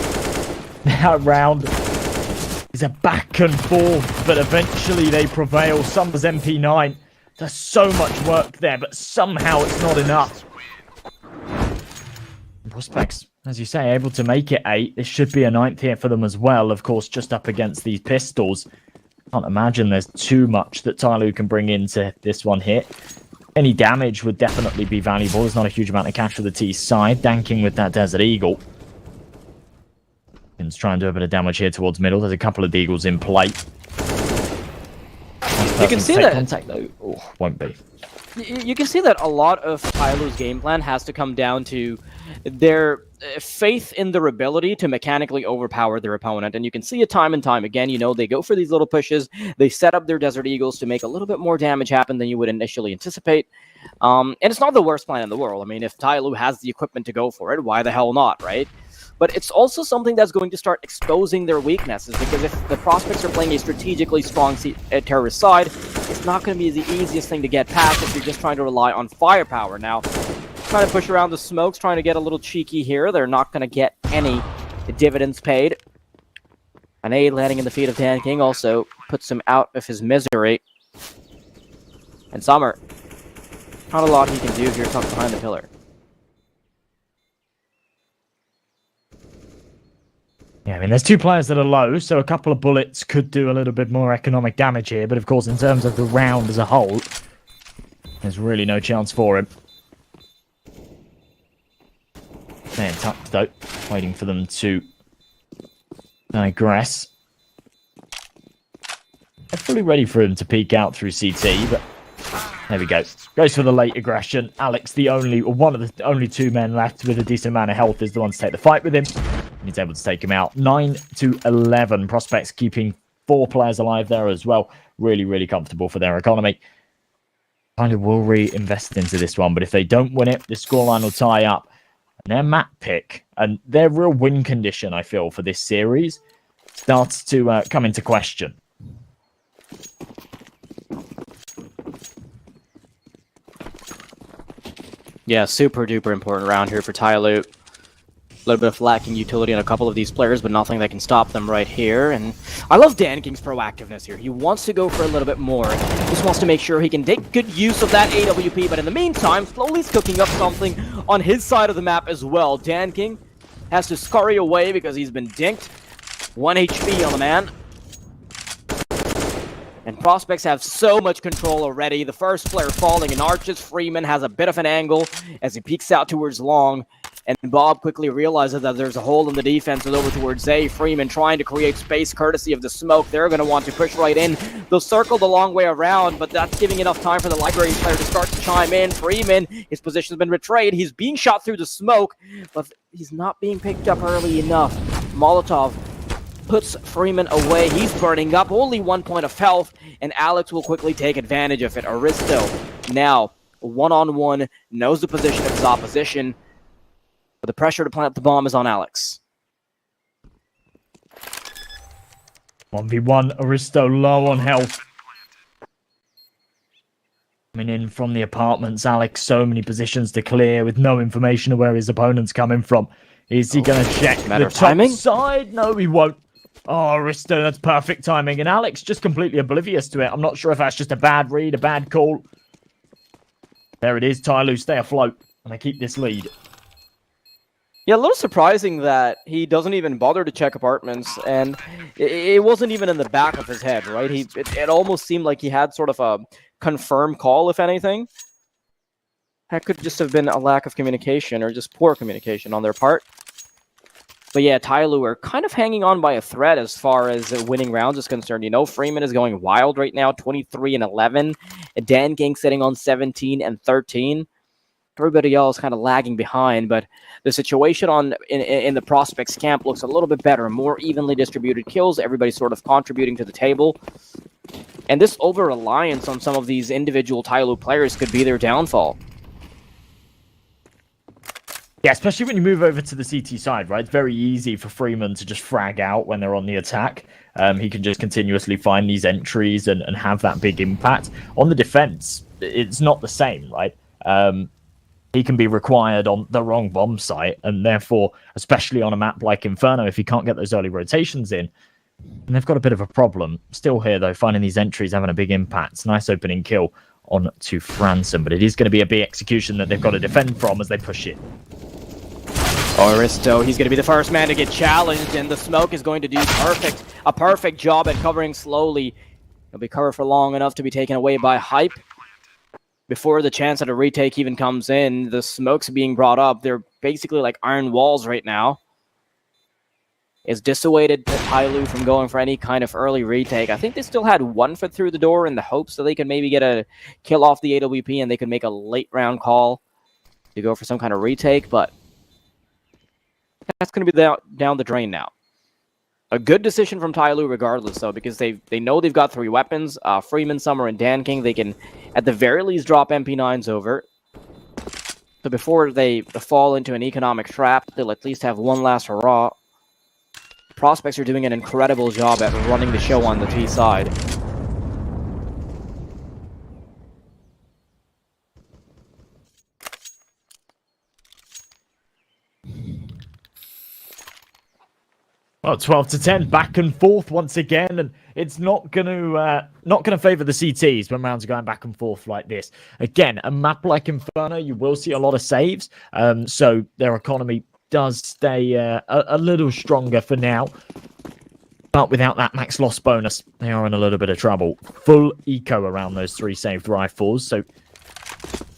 That round is a back and forth, but eventually they prevail. Summer's MP9 does so much work there, but somehow it's not enough. Prospects, as you say, able to make it 8. This should be a 9th here for them as well, of course, just up against these pistols. Can't imagine there's too much that TYLOO can bring into this one here. Any damage would definitely be valuable. There's not a huge amount of cash for the T side. Danking with that Desert Eagle. He's trying to do a bit of damage here towards middle. There's a couple of Deagles in play. You can see that. Contact, though. Oh, won't be. You can see that a lot of TYLOO's game plan has to come down to their faith in their ability to mechanically overpower their opponent. And you can see it time and time again. You know, they go for these little pushes. They set up their Desert Eagles to make a little bit more damage happen than you would initially anticipate. And it's not the worst plan in the world. I mean, if TYLOO has the equipment to go for it, why the hell not, right? But it's also something that's going to start exposing their weaknesses, because if the prospects are playing a strategically strong terrorist side, it's not going to be the easiest thing to get past if you're just trying to rely on firepower. Now, trying to push around the smokes, trying to get a little cheeky here. They're not going to get any dividends paid. An A landing in the feet of Dan King also puts him out of his misery. And Summer, not a lot he can do here tucked behind the pillar. Yeah, I mean, there's 2 players that are low, so a couple of bullets could do a little bit more economic damage here. But of course, in terms of the round as a whole, there's really no chance for him. Staying tucked, though, waiting for them to digress. They're fully ready for him to peek out through CT, but there we go. Goes for the late aggression. Alex, one of the only 2 men left with a decent amount of health, is the one to take the fight with him. And he's able to take him out. 9-11. Prospects keeping 4 players alive there as well. Really, really comfortable for their economy. Kind of will reinvest into this one, but if they don't win it, the scoreline will tie up. And their map pick and their real win condition, I feel, for this series starts to come into question. Yeah, super duper important round here for TYLOO. A little bit of lacking utility on a couple of these players, but nothing that can stop them right here. And I love Dan King's proactiveness here. He wants to go for a little bit more. Just wants to make sure he can take good use of that AWP, but in the meantime, slowly is cooking up something on his side of the map as well. Dan King has to scurry away because he's been dinked. 1 HP on the man. And Prospects have so much control already. The first player falling in Arches. Freeman has a bit of an angle as he peeks out towards long. And Bob quickly realizes that there's a hole in the defense over towards A. Freeman trying to create space courtesy of the smoke. They're going to want to push right in. They'll circle the long way around, but that's giving enough time for the Library player to start to chime in. Freeman, his position's been betrayed. He's being shot through the smoke, but he's not being picked up early enough. Molotov puts Freeman away. He's burning up. Only 1 point of health, and Alex will quickly take advantage of it. Aristo now one-on-one, knows the position of his opposition. But the pressure to plant the bomb is on Alex. 1v1, Aristo low on health. Coming in from the apartments, Alex, so many positions to clear with no information of where his opponent's coming from. Is he going to check the top side? No, he won't. Oh, Aristo, that's perfect timing. And Alex just completely oblivious to it. I'm not sure if that's just a bad read, a bad call. There it is, TYLOO, stay afloat. And they keep this lead. Yeah, a little surprising that he doesn't even bother to check apartments, and it wasn't even in the back of his head, right? It almost seemed like he had sort of a confirmed call, if anything. That could just have been a lack of communication or just poor communication on their part. But yeah, TYLOO are kind of hanging on by a thread as far as winning rounds is concerned. You know, Freeman is going wild right now, 23-11. Dan King sitting on 17-13. Everybody else kind of lagging behind, but the situation in the Prospects camp looks a little bit better. More evenly distributed kills, everybody sort of contributing to the table. And this over-reliance on some of these individual TYLOO players could be their downfall. Yeah, especially when you move over to the CT side, right? It's very easy for Freeman to just frag out when they're on the attack. He can just continuously find these entries and have that big impact. On the defense, it's not the same, right? He can be required on the wrong bomb site, and therefore, especially on a map like Inferno, if he can't get those early rotations in, and they've got a bit of a problem. Still here, though, finding these entries, having a big impact. Nice opening kill on to Franson, but it is going to be a big execution that they've got to defend from as they push it. Aristo, he's going to be the first man to get challenged, and the smoke is going to do a perfect job at covering slowly. He'll be covered for long enough to be taken away by Hype. Before the chance at a retake even comes in, the smoke's being brought up. They're basically like iron walls right now. It's dissuaded TYLOO from going for any kind of early retake. I think they still had 1 foot through the door in the hopes that they could maybe get a kill off the AWP and they could make a late round call to go for some kind of retake, but that's going to be down the drain now. A good decision from TYLOO regardless, though, because they know they've got 3 weapons. Freeman, Summer, and Dan King. They can, at the very least, drop MP9s over. So before they fall into an economic trap, they'll at least have one last hurrah. Prospects are doing an incredible job at running the show on the T side. Well, 12-10, back and forth once again, and it's not going to favour the CTs when rounds are going back and forth like this. Again, a map like Inferno, you will see a lot of saves, so their economy does stay a little stronger for now. But without that max loss bonus, they are in a little bit of trouble. Full eco around those 3 saved rifles, so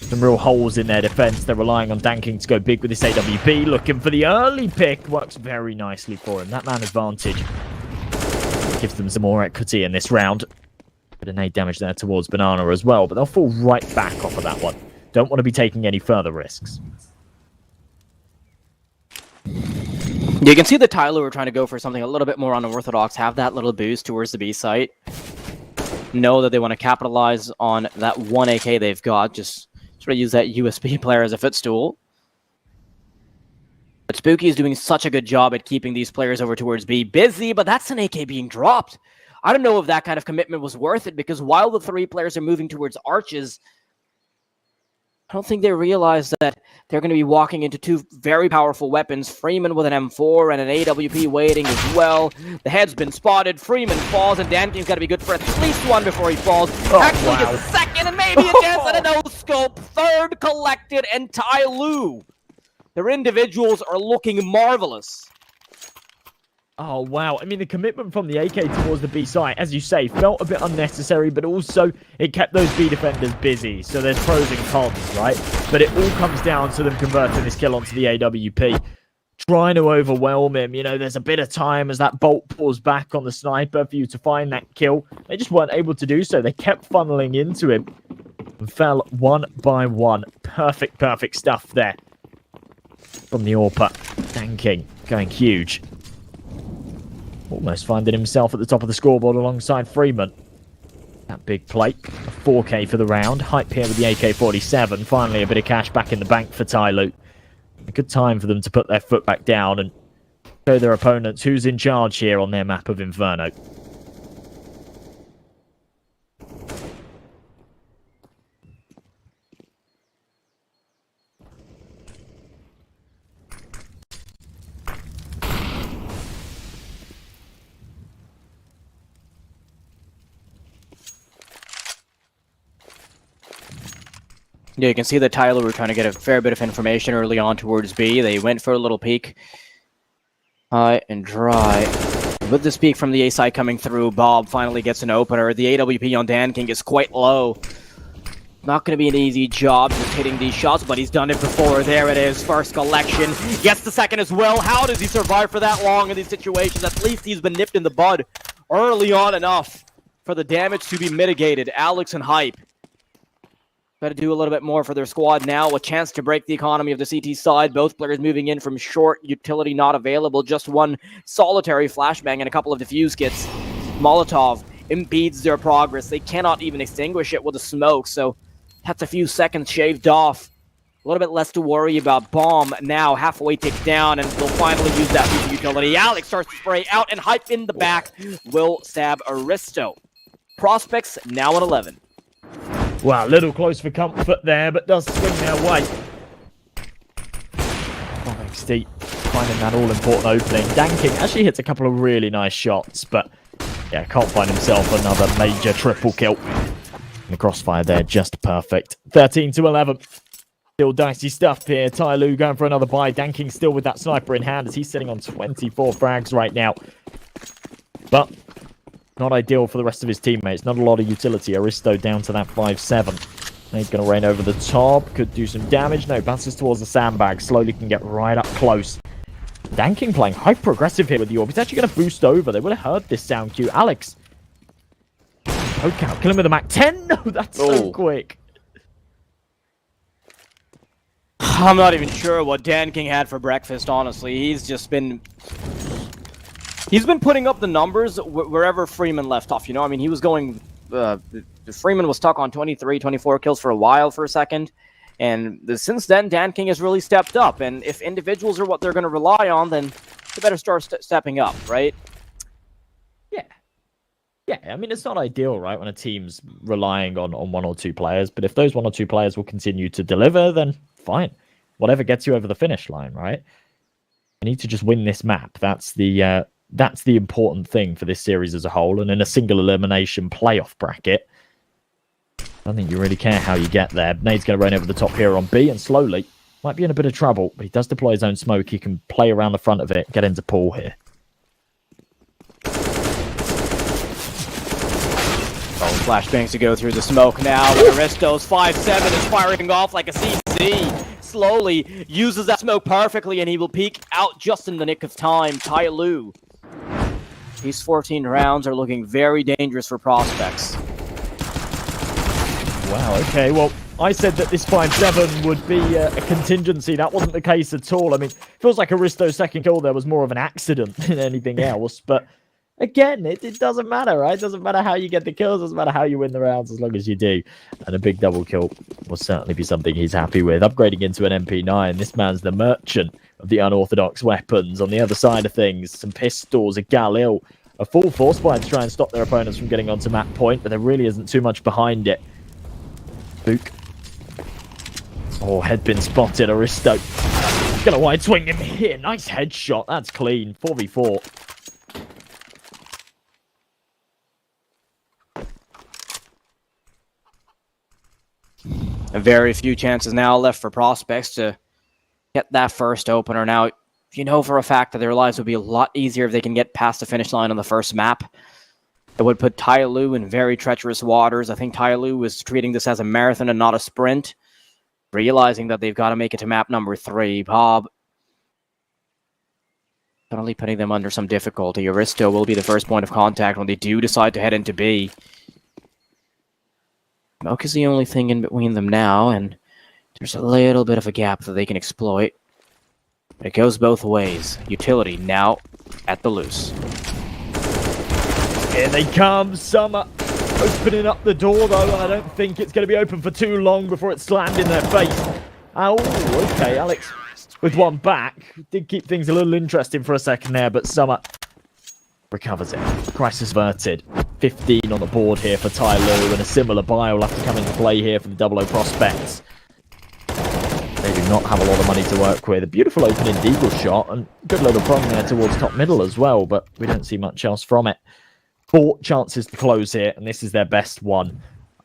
some real holes in their defense. They're relying on Dan King to go big with this AWP, looking for the early pick. Works very nicely for him. That man advantage gives them some more equity in this round. Bit of nade damage there towards Banana as well, but they'll fall right back off of that one. Don't want to be taking any further risks. You can see the TYLOO are trying to go for something a little bit more unorthodox, have that little boost towards the B site. Know that they want to capitalize on that 1 AK they've got, just sort of use that USB player as a footstool. But Spooky is doing such a good job at keeping these players over towards B busy, but that's an AK being dropped. I don't know if that kind of commitment was worth it, because while the 3 players are moving towards arches, I don't think they realize that they're going to be walking into 2 very powerful weapons. Freeman with an M4 and an AWP waiting as well. The head's been spotted. Freeman falls, and Dan King's got to be good for at least 1 before he falls. Actually gets a second, and maybe a chance at a no-scope. 3rd collected, and TYLOO Their individuals are looking marvelous. Oh, wow. I mean, the commitment from the AK towards the B site, as you say, felt a bit unnecessary, but also it kept those B defenders busy. So there's pros and cons, right? But it all comes down to them converting this kill onto the AWP. Trying to overwhelm him. You know, there's a bit of time as that bolt pulls back on the sniper for you to find that kill. They just weren't able to do so. They kept funneling into him and fell one by one. Perfect stuff there from the AWP. Danking going huge. Almost finding himself at the top of the scoreboard alongside Freeman. That big plate. A 4K for the round. Hype here with the AK-47. Finally, a bit of cash back in the bank for TYLOO. A good time for them to put their foot back down and show their opponents who's in charge here on their map of Inferno. Yeah, you can see that TYLOO were trying to get a fair bit of information early on towards B. They went for a little peek. High and dry. With this peek from the A side coming through, Bob finally gets an opener. The AWP on Danking is quite low. Not going to be an easy job just hitting these shots, but he's done it before. There it is, first collection. Gets the second as well. How does he survive for that long in these situations? At least he's been nipped in the bud early on enough for the damage to be mitigated. Alex and Hype got to do a little bit more for their squad now. A chance to break the economy of the CT side. Both players moving in from short, utility not available. Just one solitary flashbang and a couple of defuse kits. Molotov impedes their progress. They cannot even extinguish it with a smoke, so that's a few seconds shaved off. A little bit less to worry about. Bomb now halfway ticked down, and they'll finally use that piece of utility. Alex starts to spray out, and Hype in the back will stab Aristo. Prospects now at 11. Wow, a little close for comfort there, but does swing their way. XT finding that all-important opening. Danking actually hits a couple of really nice shots, but yeah, can't find himself another major triple kill. And the crossfire there, just perfect. 13-11. Still dicey stuff here. TYLOO going for another buy. Danking still with that sniper in hand as he's sitting on 24 frags right now. But not ideal for the rest of his teammates. Not a lot of utility. Aristo down to that 5-7. He's going to rain over the top. Could do some damage. No, bounces towards the sandbag. Slowly can get right up close. Danking playing hyper-aggressive here with the orb. He's actually going to boost over. They would have heard this sound cue. Alex. Poke out. Kill him with a Mac 10. No, that's so quick. I'm not even sure what Danking had for breakfast, honestly. He's been putting up the numbers wherever Freeman left off, you know? I mean, he was going... Freeman was stuck on 23, 24 kills for a while for a second. And since then, Danking has really stepped up. And if individuals are what they're going to rely on, then they better start stepping up, right? Yeah. Yeah, I mean, it's not ideal, right, when a team's relying on one or two players. But if those one or two players will continue to deliver, then fine. Whatever gets you over the finish line, right? You need to just win this map. That's the important thing for this series as a whole. And in a single elimination playoff bracket, I don't think you really care how you get there. Nade's going to run over the top here on B, and slowly might be in a bit of trouble. But he does deploy his own smoke. He can play around the front of it, get into pool here. Flashbangs to go through the smoke now. Aristo's 5-7 is firing off like a CC. Slowly uses that smoke perfectly, and he will peek out just in the nick of time. TYLOO. These 14 rounds are looking very dangerous for prospects. Wow, okay, well, I said that this 5-7 would be a contingency. That wasn't the case at all. I mean, feels like Aristo's second kill there was more of an accident than anything else, but again, it doesn't matter, right? It doesn't matter how you get the kills, it doesn't matter how you win the rounds as long as you do. And a big double kill will certainly be something he's happy with. Upgrading into an MP9, this man's the merchant of the unorthodox weapons. On the other side of things, some pistols, a Galil, a full force fire to try and stop their opponents from getting onto map point, but there really isn't too much behind it. Book. Oh, head been spotted, Aristo. Gonna wide swing him here. Nice headshot, that's clean. 4v4. Very few chances now left for prospects to get that first opener. Now, you know for a fact that their lives would be a lot easier if they can get past the finish line on the first map. It would put TYLOO in very treacherous waters. I think TYLOO is treating this as a marathon and not a sprint, realizing that they've got to make it to map number 3. Bob suddenly putting them under some difficulty. Aristo will be the first point of contact when they do decide to head into B. Smoke is the only thing in between them now, and there's a little bit of a gap that they can exploit. But it goes both ways. Utility now at the loose. Here they come, Summer opening up the door though. I don't think it's going to be open for too long before it's slammed in their face. Oh, okay, Alex with one back. Did keep things a little interesting for a second there, but Summer recovers it. Crisis averted. 15 on the board here for TYLOO, and a similar buy will have to come into play here for the 00 prospects. They do not have a lot of money to work with. A beautiful opening deagle shot, and good little prong there towards top middle as well, but we don't see much else from it. 4 chances to close here, and this is their best one.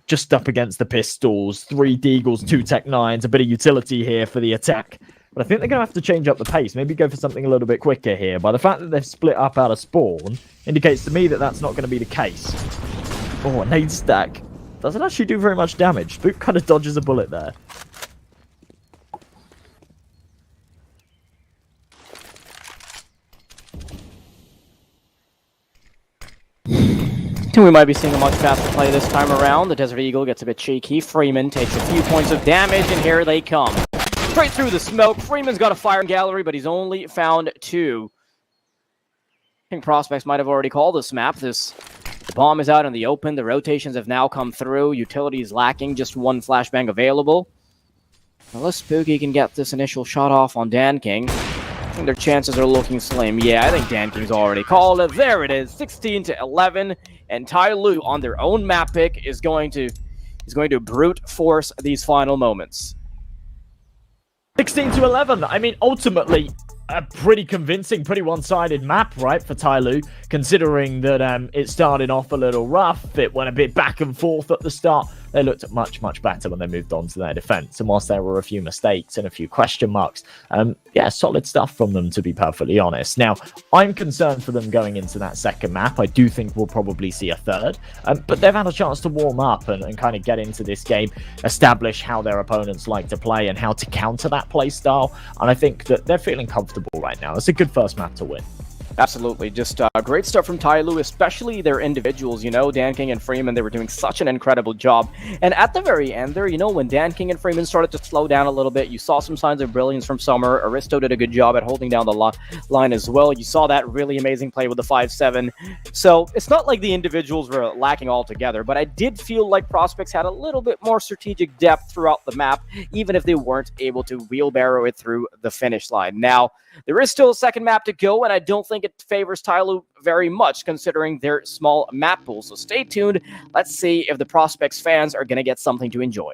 Just up against the pistols. 3 deagles, 2 tech 9s, a bit of utility here for the attack. But I think they're going to have to change up the pace, maybe go for something a little bit quicker here. By the fact that they've split up out of spawn, indicates to me that that's not going to be the case. Oh, a nade stack. Doesn't actually do very much damage. Spook kind of dodges a bullet there. We might be seeing a much faster play this time around. The Desert Eagle gets a bit cheeky. Freeman takes a few points of damage, and here they come. Straight through the smoke. Freeman's got a firing gallery, but he's only found 2. I think prospects might have already called this map. The bomb is out in the open. The rotations have now come through. Utility is lacking. Just 1 flashbang available. Unless Spooky can get this initial shot off on Dan King, I think their chances are looking slim. Yeah, I think Dan King's already called it. There it is, 16-11, and TYLOO on their own map pick is going to brute force these final moments. 16-11. I mean, ultimately, a pretty convincing, pretty one-sided map, right, for TYLOO, considering that it started off a little rough. It went a bit back and forth at the start. They looked much, much better when they moved on to their defense. And whilst there were a few mistakes and a few question marks, yeah, solid stuff from them, to be perfectly honest. Now, I'm concerned for them going into that second map. I do think we'll probably see a third, but they've had a chance to warm up and kind of get into this game, establish how their opponents like to play and how to counter that play style. And I think that they're feeling comfortable right now. It's a good first map to win. Absolutely. Just great stuff from TYLOO, especially their individuals. You know, Dan King and Freeman, they were doing such an incredible job. And at the very end there, you know, when Dan King and Freeman started to slow down a little bit, you saw some signs of brilliance from Summer. Aristo did a good job at holding down the line as well. You saw that really amazing play with the 5-7. So it's not like the individuals were lacking altogether, but I did feel like prospects had a little bit more strategic depth throughout the map, even if they weren't able to wheelbarrow it through the finish line. Now, there is still a second map to go, and I don't think it favors TYLOO very much, considering their small map pool. So stay tuned. Let's see if the Prospects fans are going to get something to enjoy.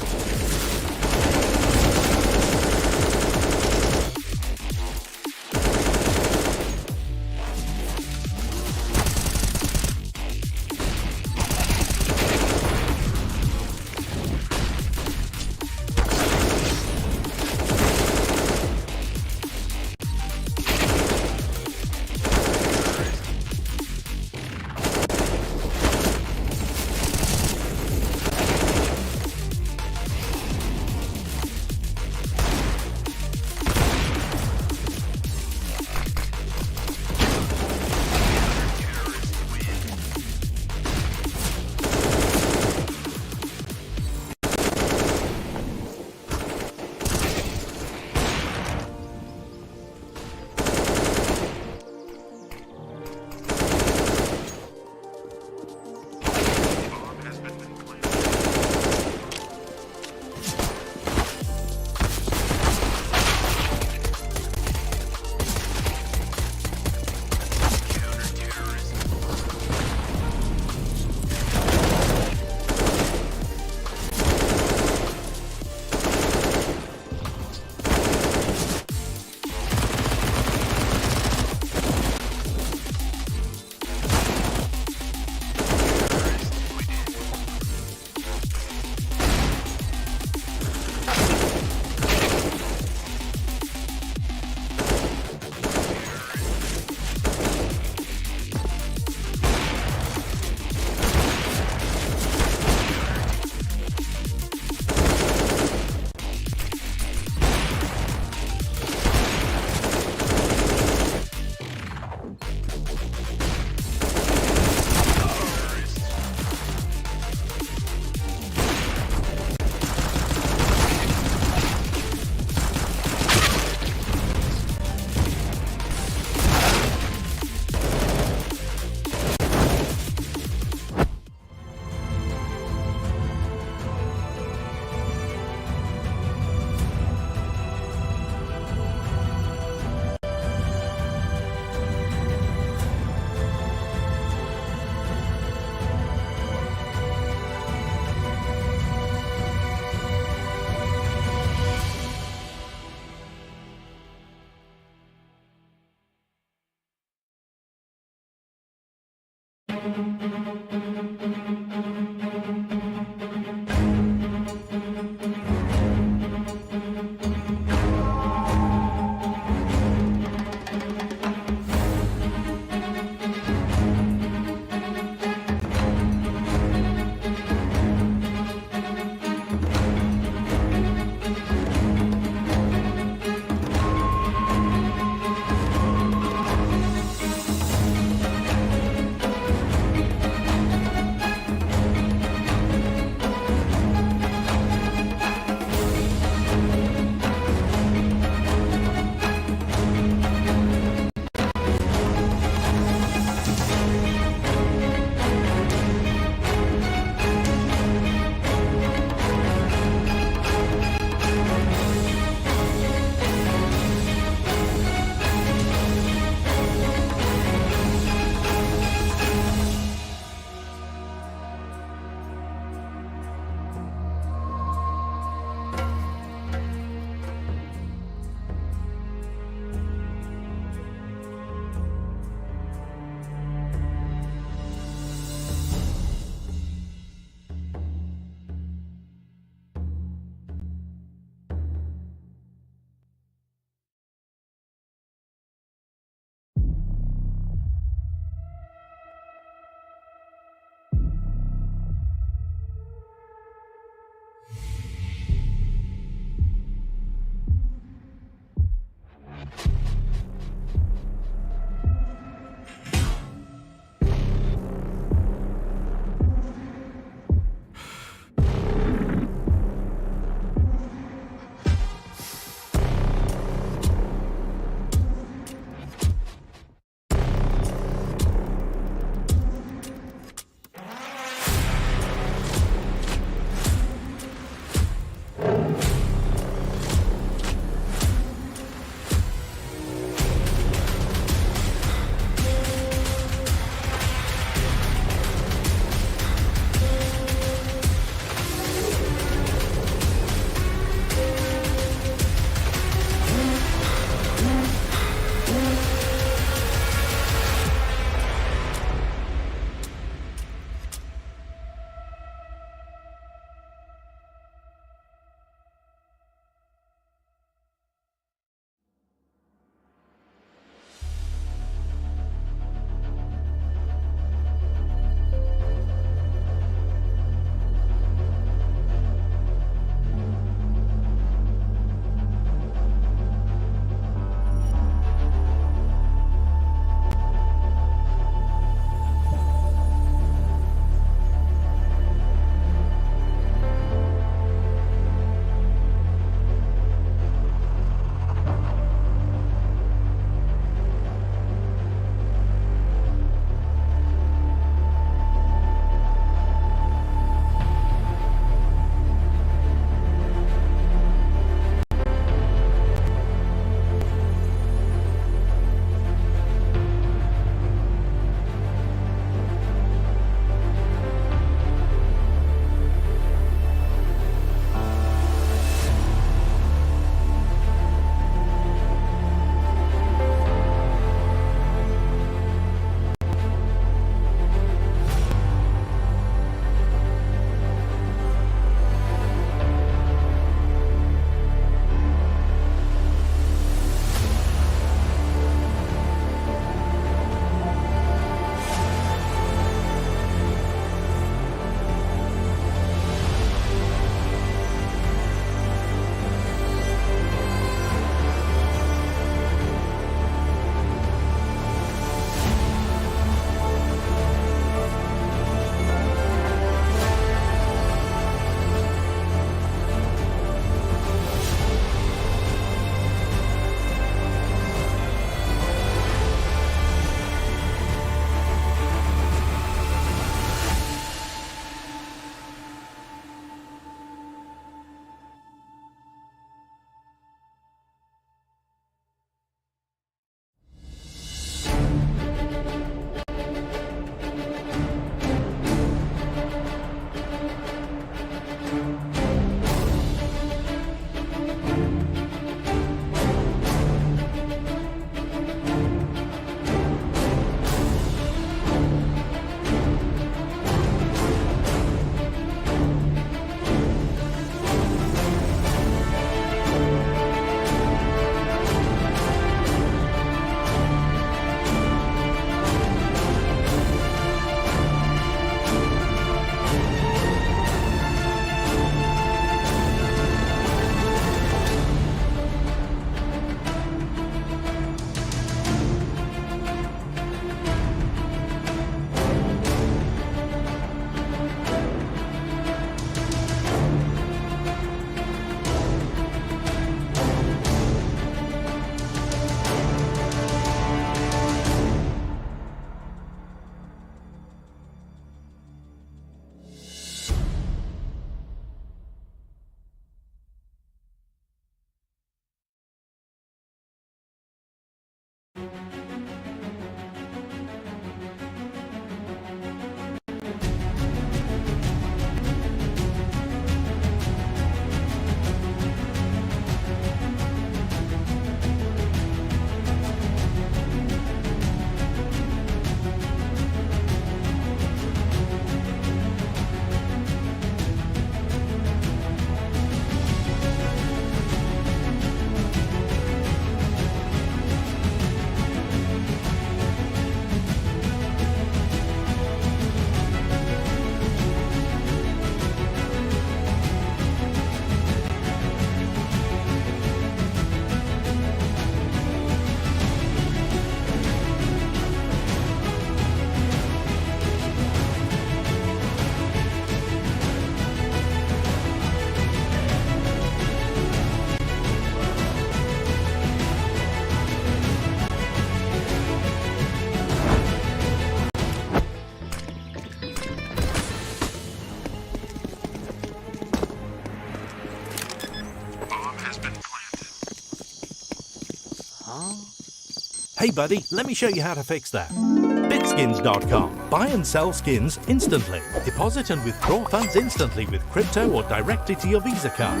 Hey buddy, let me show you how to fix that. Bitskins.com. Buy and sell skins instantly. Deposit and withdraw funds instantly with crypto or directly to your Visa card.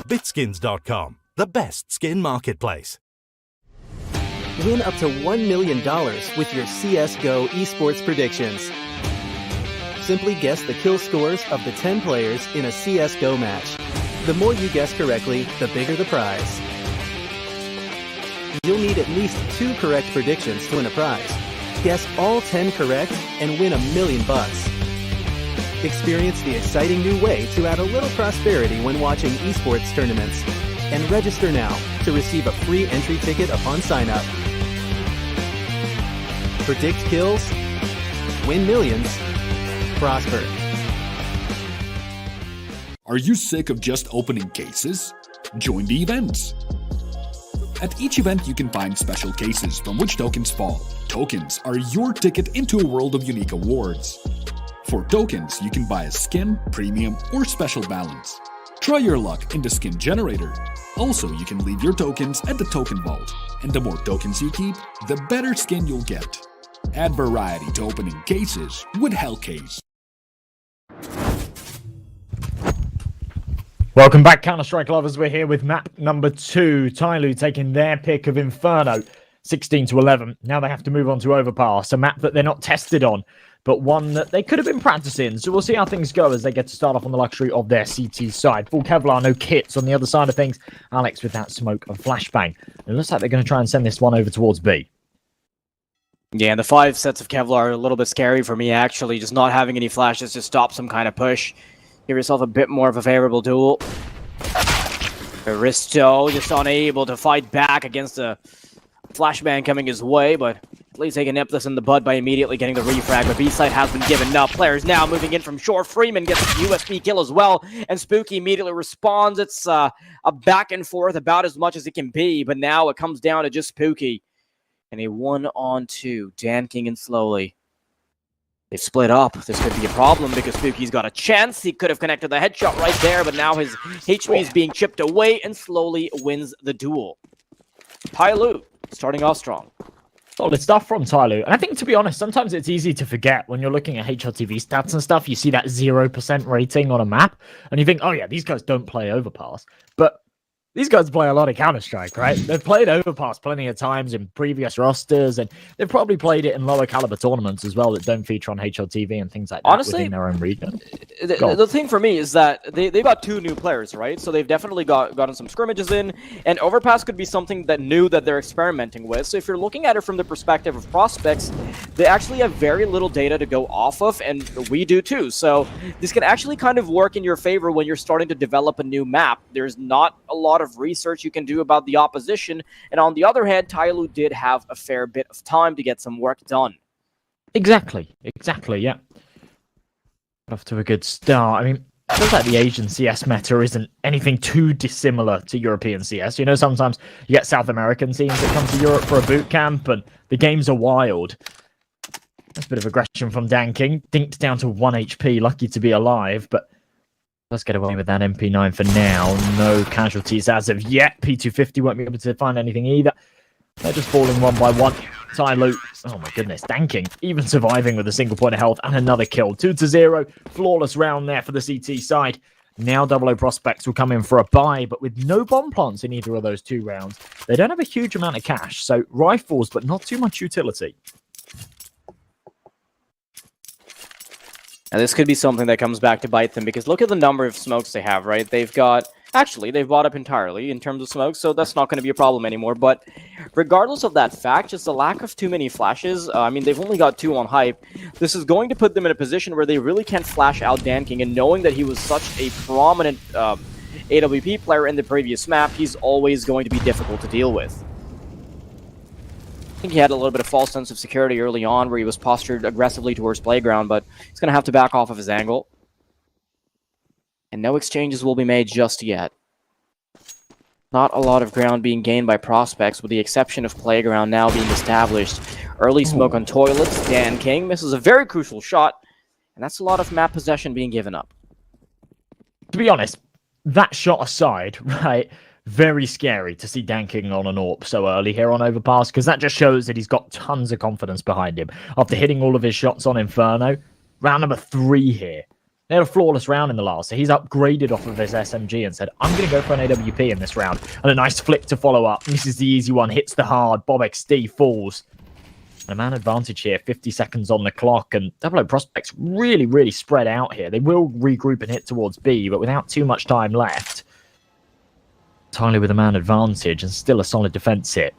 Bitskins.com. The best skin marketplace. Win up to $1 million with your CSGO esports predictions. Simply guess the kill scores of the 10 players in a CSGO match. The more you guess correctly, the bigger the prize. You'll need at least 2 correct predictions to win a prize. Guess all 10 correct and win $1 million. Experience the exciting new way to add a little prosperity when watching esports tournaments. And register now to receive a free entry ticket upon sign-up. Predict kills, win millions, prosper. Are you sick of just opening cases? Join the events. At each event, you can find special cases from which tokens fall. Tokens are your ticket into a world of unique awards. For tokens, you can buy a skin, premium, or special balance. Try your luck in the skin generator. Also, you can leave your tokens at the token vault. And the more tokens you keep, the better skin you'll get. Add variety to opening cases with Hellcase. Welcome back, Counter-Strike lovers. We're here with map number 2. TYLOO taking their pick of Inferno, 16-11. Now they have to move on to Overpass, a map that they're not tested on, but one that they could have been practicing. So we'll see how things go as they get to start off on the luxury of their CT side. Full Kevlar, no kits on the other side of things. Alex with that smoke and flashbang. It looks like they're going to try and send this one over towards B. Yeah, and the 5 sets of Kevlar are a little bit scary for me, actually. Just not having any flashes to stop some kind of push. Give yourself a bit more of a favorable duel. Aristo just unable to fight back against a flashbang coming his way, but at least they can nip this in the bud by immediately getting the refrag. But B-side has been given up. Players now moving in from shore. Freeman gets the USB kill as well, and Spooky immediately responds. It's a back and forth about as much as it can be, but now it comes down to just Spooky. And a 1-on-2, Dan King and Slowly. They've split up. This could be a problem because Spooky's got a chance. He could have connected the headshot right there, but now his HP is being chipped away and Slowly wins the duel. TYLOO starting off strong. Solid stuff from TYLOO. And I think, to be honest, sometimes it's easy to forget when you're looking at HLTV stats and stuff. You see that 0% rating on a map, and you think, oh yeah, these guys don't play Overpass. But these guys play a lot of Counter-Strike, right? They've played Overpass plenty of times in previous rosters, and they've probably played it in lower caliber tournaments as well that don't feature on HLTV and things like that. Honestly, within their own region. The thing for me is that they've got 2 new players, right? So they've definitely gotten some scrimmages in, and Overpass could be something that new that they're experimenting with. So if you're looking at it from the perspective of prospects, they actually have very little data to go off of, and we do too. So this can actually kind of work in your favor when you're starting to develop a new map. There's not a lot of research you can do about the opposition, and on the other hand, TYLOO did have a fair bit of time to get some work done. Exactly, yeah. Off to a good start. I mean, it feels like the Asian CS meta isn't anything too dissimilar to European CS. You know, sometimes you get South American teams that come to Europe for a boot camp, and the games are wild. That's a bit of aggression from Dan King. Dinked down to 1 HP, lucky to be alive, but let's get away with that MP9 for now. No casualties as of yet. P250 won't be able to find anything either. They're just falling one by one. TYLOO, oh my goodness, Dan King even surviving with a single point of health and another kill. 2-0, flawless round there for the CT side. Now 00 prospects will come in for a buy, but with no bomb plants in either of those 2 rounds, they don't have a huge amount of cash. So rifles, but not too much utility. And this could be something that comes back to bite them, because look at the number of smokes they have, right? They've got... Actually, they've bought up entirely in terms of smokes, so that's not going to be a problem anymore. But regardless of that fact, just the lack of too many flashes, I mean, they've only got 2 on hype. This is going to put them in a position where they really can't flash out Dan King, and knowing that he was such a prominent AWP player in the previous map, he's always going to be difficult to deal with. I think he had a little bit of false sense of security early on where he was postured aggressively towards playground, but he's going to have to back off of his angle. And no exchanges will be made just yet. Not a lot of ground being gained by prospects, with the exception of playground now being established. Early smoke on toilets. Dan King misses a very crucial shot, and that's a lot of map possession being given up. To be honest, that shot aside, right, very scary to see Danking on an AWP so early here on Overpass, because that just shows that he's got tons of confidence behind him. After hitting all of his shots on Inferno, round number 3 here. They had a flawless round in the last, so he's upgraded off of his SMG and said, I'm going to go for an AWP in this round. And a nice flick to follow up. This is the easy one, hits the hard, Bob XD falls. And a man advantage here, 50 seconds on the clock, and Double Prospects really, really spread out here. They will regroup and hit towards B, but without too much time left. Tyler with a man advantage, and still a solid defense hit.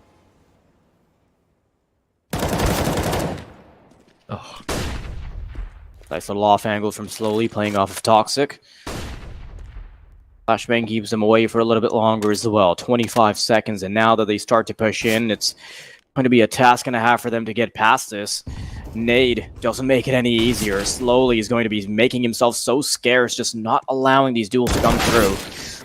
Oh. Nice little off angle from Slowly, playing off of Toxic. Flashbang keeps them away for a little bit longer as well. 25 seconds, and now that they start to push in, it's going to be a task and a half for them to get past this. Nade doesn't make it any easier. Slowly is going to be making himself so scarce, just not allowing these duels to come through.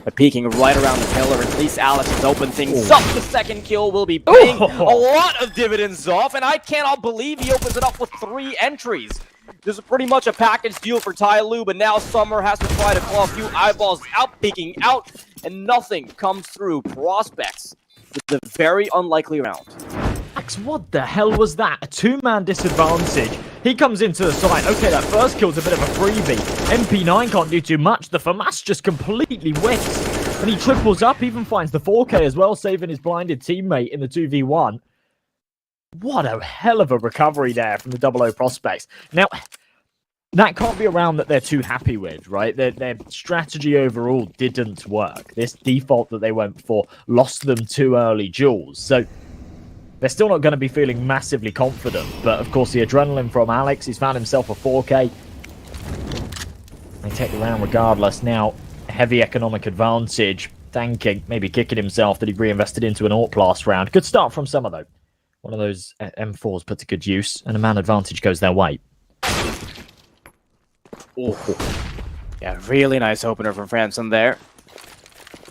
But peeking right around the pillar, at least Alex has opened things up. The second kill will be paying a lot of dividends off, and I cannot believe he opens it up with 3 entries. This is pretty much a package deal for TYLOO, but now Summer has to try to claw a few eyeballs out, peeking out, and nothing comes through. Prospects with a very unlikely round. What the hell was that? A 2-man disadvantage. He comes into the site. Okay, that first kill's a bit of a freebie. MP9 can't do too much. The FAMAS just completely whiffs. And he triples up, even finds the 4K as well, saving his blinded teammate in the 2v1. What a hell of a recovery there from the 00 Prospects. Now, that can't be a round that they're too happy with, right? Their strategy overall didn't work. This default that they went for lost them 2 early duels. So they're still not going to be feeling massively confident. But, of course, the adrenaline from Alex, he's found himself a 4K. They take the round regardless. Now, heavy economic advantage. Thanking, maybe kicking himself that he reinvested into an AWP last round. Good start from Summer, though. One of those M4s put to good use, and a man advantage goes their way. Oh. Yeah, really nice opener from Franson there.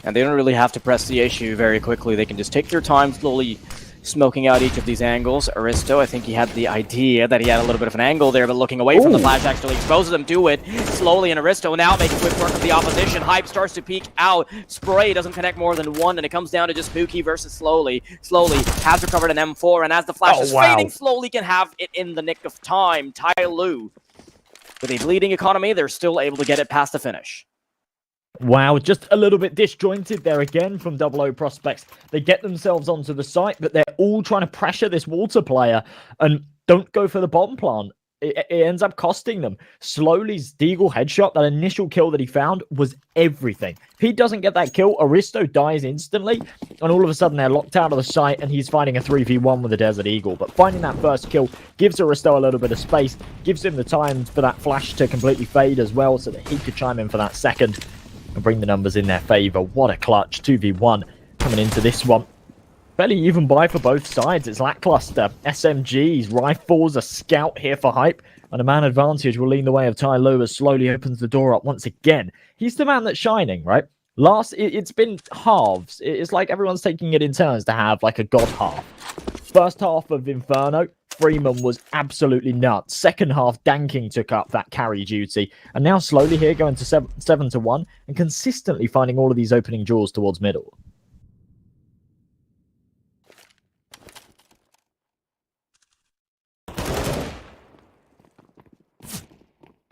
And they don't really have to press the issue very quickly. They can just take their time, slowly smoking out each of these angles. Aristo, I think he had the idea that he had a little bit of an angle there, but looking away from the flash actually exposes them to it. Slowly, and Aristo now making quick work of the opposition. Hype starts to peek out. Spray doesn't connect more than 1, and it comes down to just Pookie versus Slowly. Slowly has recovered an M4, and as the flash is fading, Slowly can have it in the nick of time. TYLOO, with a bleeding economy, they're still able to get it past the finish. Wow, just a little bit disjointed there again from 00 Prospects. They get themselves onto the site, but they're all trying to pressure this water player and don't go for the bomb plant. It ends up costing them. Slowly's Deagle headshot, that initial kill that he found, was everything. If he doesn't get that kill, Aristo dies instantly, and all of a sudden they're locked out of the site, and he's fighting a 3v1 with a Desert Eagle. But finding that first kill gives Aristo a little bit of space, gives him the time for that flash to completely fade as well, so that he could chime in for that second and bring the numbers in their favor. What a clutch. 2v1 coming into this one. Fairly even buy for both sides. It's lackluster. SMGs, rifles, a scout here for Hype, and a man advantage will lean the way of TYLOO as Slowly opens the door up once again. He's the man that's shining, right? It's been halves. It's like everyone's taking it in turns to have like a god half. First half of Inferno, Freeman was absolutely nuts. Second half, Danking took up that carry duty. And now Slowly here going to 7-1 and consistently finding all of these opening draws towards middle.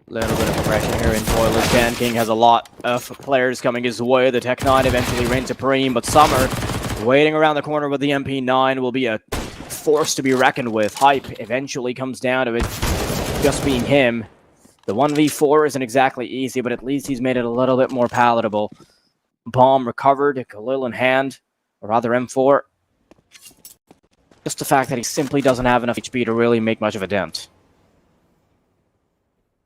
Little bit of aggression here in Toilet. Danking has a lot of players coming his way. The Tech 9 eventually reigns supreme, but Summer waiting around the corner with the MP9 will be a force to be reckoned with. Hype eventually comes down to it just being him. The 1v4 isn't exactly easy, but at least he's made it a little bit more palatable. Bomb recovered, Khalil in hand, or rather M4. Just the fact that he simply doesn't have enough HP to really make much of a dent.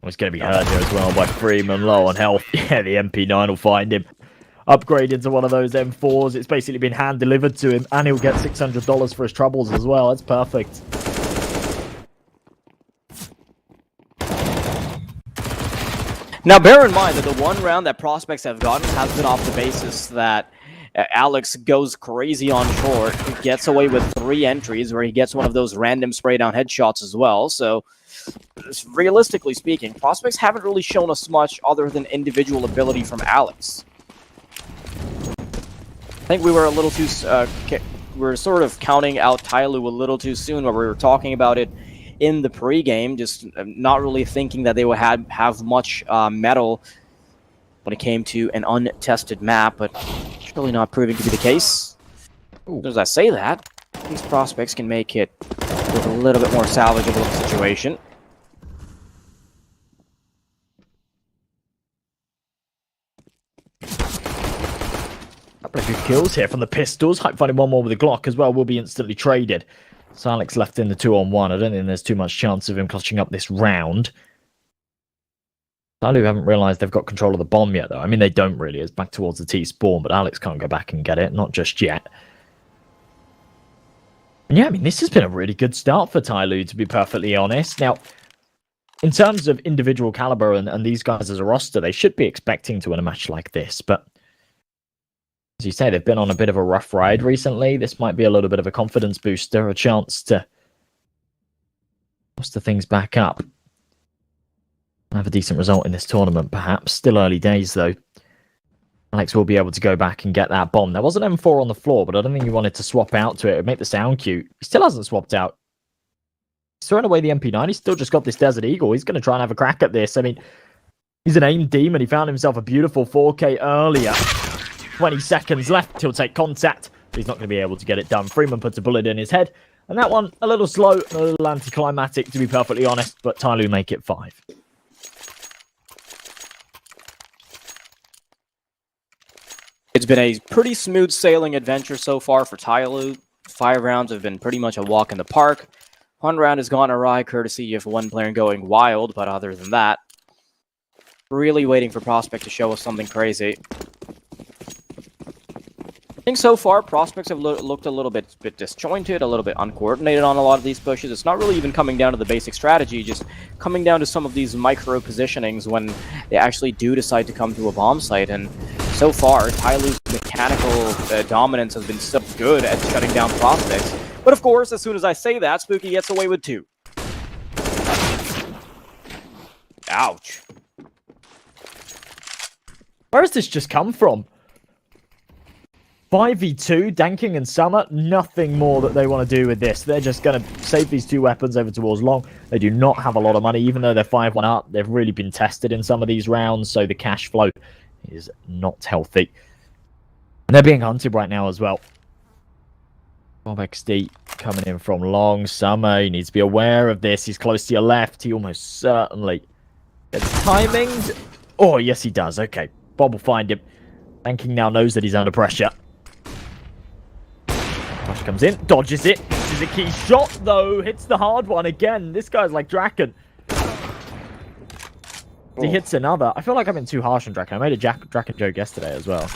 Well, he's going to be hurt here as well by Freeman, low on health. Yeah, the MP9 will find him. Upgrade into one of those M4s. It's basically been hand-delivered to him, and he'll get $600 for his troubles as well. That's perfect. Now, bear in mind that the one round that Prospects have gotten has been off the basis that Alex goes crazy on short. He gets away with 3 entries where he gets one of those random spray-down headshots as well. So, realistically speaking, Prospects haven't really shown us much other than individual ability from Alex. think we were a little too... we were sort of counting out TYLOO a little too soon when we were talking about it in the pregame, just not really thinking that they would have much metal when it came to an untested map, but it's really not proving to be the case. As I say that, these prospects can make it with a little bit more salvageable situation. Couple of good kills here from the pistols. Hype finding one more with the Glock as well will be instantly traded. So Alex left in the 2-on-1. I don't think there's too much chance of him clutching up this round. TYLOO haven't realised they've got control of the bomb yet, though. I mean, they don't really. It's back towards the T-spawn, but Alex can't go back and get it. Not just yet. And yeah, I mean, this has been a really good start for TYLOO, to be perfectly honest. Now, in terms of individual caliber and these guys as a roster, they should be expecting to win a match like this. But as you say, they've been on a bit of a rough ride recently. This might be a little bit of a confidence booster, a chance to muster things back up. Have a decent result in this tournament, perhaps. Still early days, though. Alex will be able to go back and get that bomb. There was an M4 on the floor, but I don't think he wanted to swap out to it. It would make the sound cute. He still hasn't swapped out. He's thrown away the MP9. He's still just got this Desert Eagle. He's going to try and have a crack at this. I mean, he's an aim demon. He found himself a beautiful 4K earlier. 20 seconds left. He'll take contact. He's not going to be able to get it done. Freeman puts a bullet in his head. And that one, a little slow, a little anticlimactic, to be perfectly honest. But TYLOO make it 5. It's been a pretty smooth sailing adventure so far for TYLOO. 5 rounds have been pretty much a walk in the park. 1 round has gone awry courtesy of one player going wild, but other than that, really waiting for Prospect to show us something crazy. I think so far Prospects have looked a little bit disjointed, a little bit uncoordinated on a lot of these pushes. It's not really even coming down to the basic strategy, just coming down to some of these micro positionings when they actually do decide to come to a bomb site. And so far, TYLOO's mechanical dominance has been so good at shutting down Prospects. But of course, as soon as I say that, Spooky gets away with 2. Ouch. Where has this just come from? 5v2, Danking and Summer, nothing more that they want to do with this. They're just going to save these 2 weapons over towards Long. They do not have a lot of money, even though they're 5-1 up. They've really been tested in some of these rounds, so the cash flow is not healthy. And they're being hunted right now as well. Bob XD coming in from Long. Summer, you need to be aware of this. He's close to your left. He almost certainly gets timinged. Oh, yes, he does. Okay, Bob will find him. Danking now knows that he's under pressure. Rush comes in, dodges it. This is a key shot, though. Hits the hard one again. This guy's like Draken. He hits another. I feel like I've been too harsh on Draken. I made a Draken joke yesterday as well.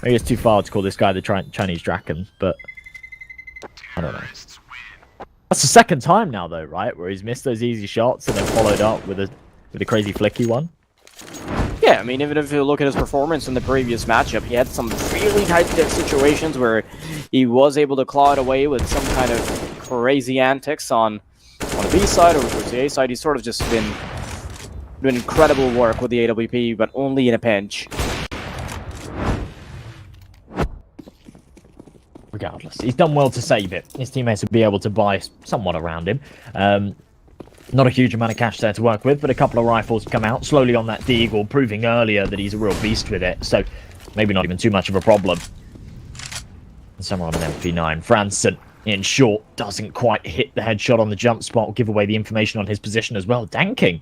Maybe it's too far to call this guy the Chinese Draken, but I don't know. That's the 2nd time now, though, right? Where he's missed those easy shots and then followed up with a crazy flicky one. Yeah, I mean, even if you look at his performance in the previous matchup, he had some really tight situations where he was able to claw it away with some kind of crazy antics on the B side or towards the A side. He's sort of just been doing incredible work with the AWP, but only in a pinch. Regardless, he's done well to save it. His teammates will be able to buy somewhat around him. Not a huge amount of cash there to work with, but a couple of rifles come out slowly on that Deagle, proving earlier that he's a real beast with it. So maybe not even too much of a problem. And somewhere on an MP9. Franson, in short, doesn't quite hit the headshot on the jump spot, give away the information on his position as well. Danking.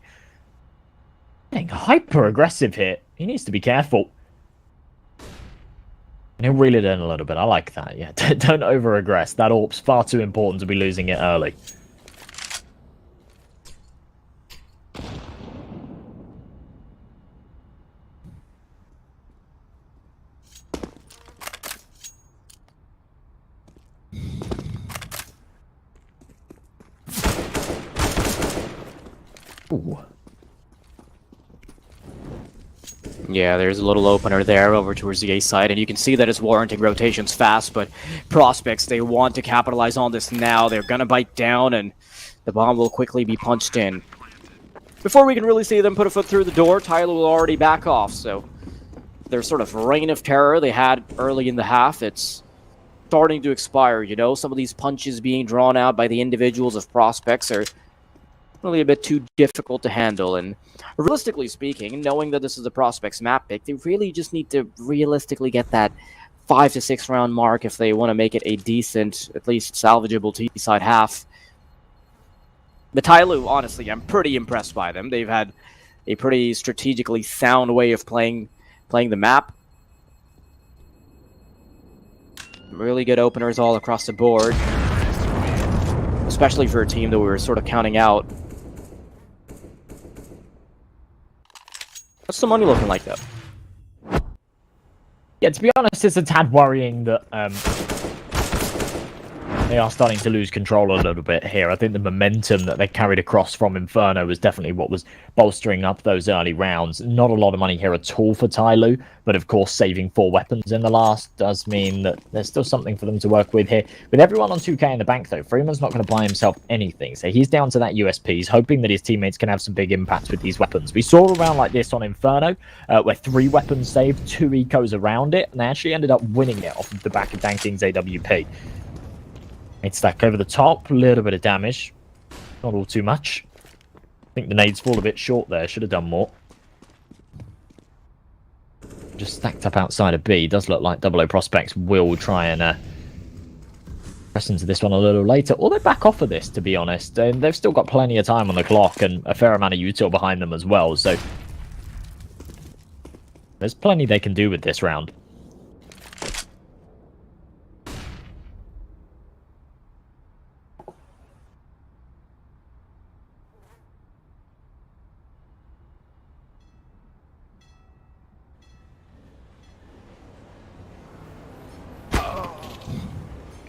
Getting hyper aggressive here. He needs to be careful. And he'll reel it in a little bit. I like that. Yeah, don't over-aggress. That AWP's far too important to be losing it early. Ooh. Yeah, there's a little opener there over towards the A side, and you can see that it's warranting rotations fast, but Prospects, they want to capitalize on this now. They're gonna bite down, and the bomb will quickly be punched in. Before we can really see them put a foot through the door, TYLOO will already back off, so their sort of reign of terror they had early in the half, it's starting to expire, you know? Some of these punches being drawn out by the individuals of prospects are really a bit too difficult to handle. And realistically speaking, knowing that this is the prospects map pick, they really just need to realistically get that 5 to 6 round mark if they want to make it a decent, at least salvageable T-side half. But TYLOO, honestly, I'm pretty impressed by them. They've had a pretty strategically sound way of playing the map. Really good openers all across the board, especially for a team that we were sort of counting out. What's the money looking like, though? Yeah, to be honest, it's a tad worrying that they are starting to lose control a little bit here. I think the momentum that they carried across from Inferno was definitely what was bolstering up those early rounds. Not a lot of money here at all for TYLOO, but of course saving 4 weapons in the last does mean that there's still something for them to work with here. With everyone on 2k in the bank though, Freeman's not going to buy himself anything, so he's down to that USP. He's hoping that his teammates can have some big impacts with these weapons. We saw a round like this on Inferno, where 3 weapons saved, 2 ecos around it, and they actually ended up winning it off of the back of Danking's AWP. Nade stack over the top, a little bit of damage. Not all too much. I think the nades fall a bit short there, should have done more. Just stacked up outside of B. Does look like Double O Prospects will try and press into this one a little later. Or they back off of this, to be honest. And they've still got plenty of time on the clock and a fair amount of util behind them as well. So there's plenty they can do with this round.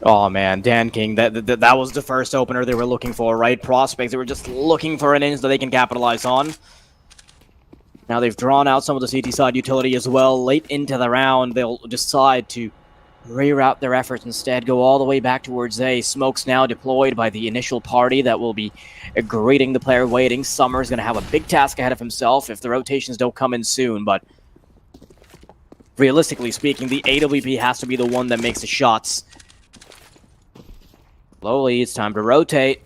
Oh man, Danking, that was the first opener they were looking for, right? Prospects, they were just looking for an inch that they can capitalize on. Now they've drawn out some of the CT side utility as well. Late into the round, they'll decide to reroute their efforts instead, go all the way back towards A. Smoke's now deployed by the initial party that will be greeting the player waiting. Summer's going to have a big task ahead of himself if the rotations don't come in soon, but realistically speaking, the AWP has to be the one that makes the shots. Slowly, it's time to rotate.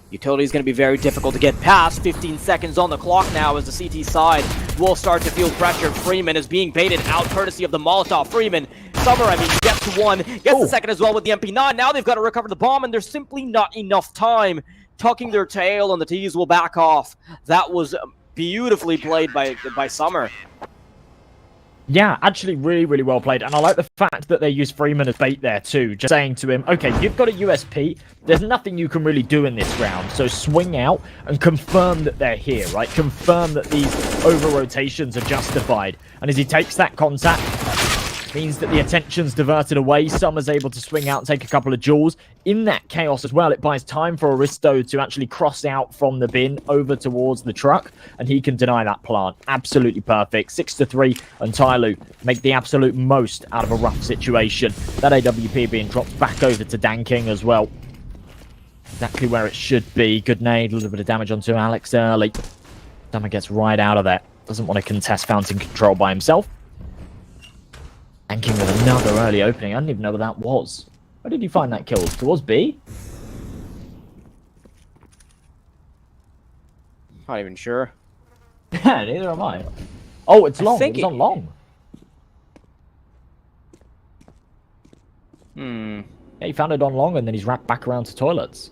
Utility is going to be very difficult to get past. 15 seconds on the clock now as the CT side will start to feel pressure. Freeman is being baited out courtesy of the Molotov. Freeman, Summer, I mean, gets one, gets the second as well with the MP9. Now they've got to recover the bomb, and there's simply not enough time. Tucking their tail, and the T's will back off. That was beautifully played by Summer. Yeah, actually really, really well played. And I like the fact that they used Freeman as bait there too. Just saying to him, okay, you've got a USP. There's nothing you can really do in this round. So swing out and confirm that they're here, right? Confirm that these over-rotations are justified. And as he takes that contact, means that the attention's diverted away. Summer's able to swing out and take a couple of jewels. In that chaos as well, it buys time for Aristo to actually cross out from the bin over towards the truck, and he can deny that plant. Absolutely perfect. 6-3, and TYLOO make the absolute most out of a rough situation. That AWP being dropped back over to Danking as well. Exactly where it should be. Good nade, a little bit of damage onto Alex early. Summer gets right out of there. Doesn't want to contest fountain control by himself. Danking with another early opening. I didn't even know what that was. Where did you find that kill? Towards B? Not even sure. Yeah, neither am I. Oh, it's long. It's on long. Yeah, he found it on long, and then he's wrapped back around to toilets.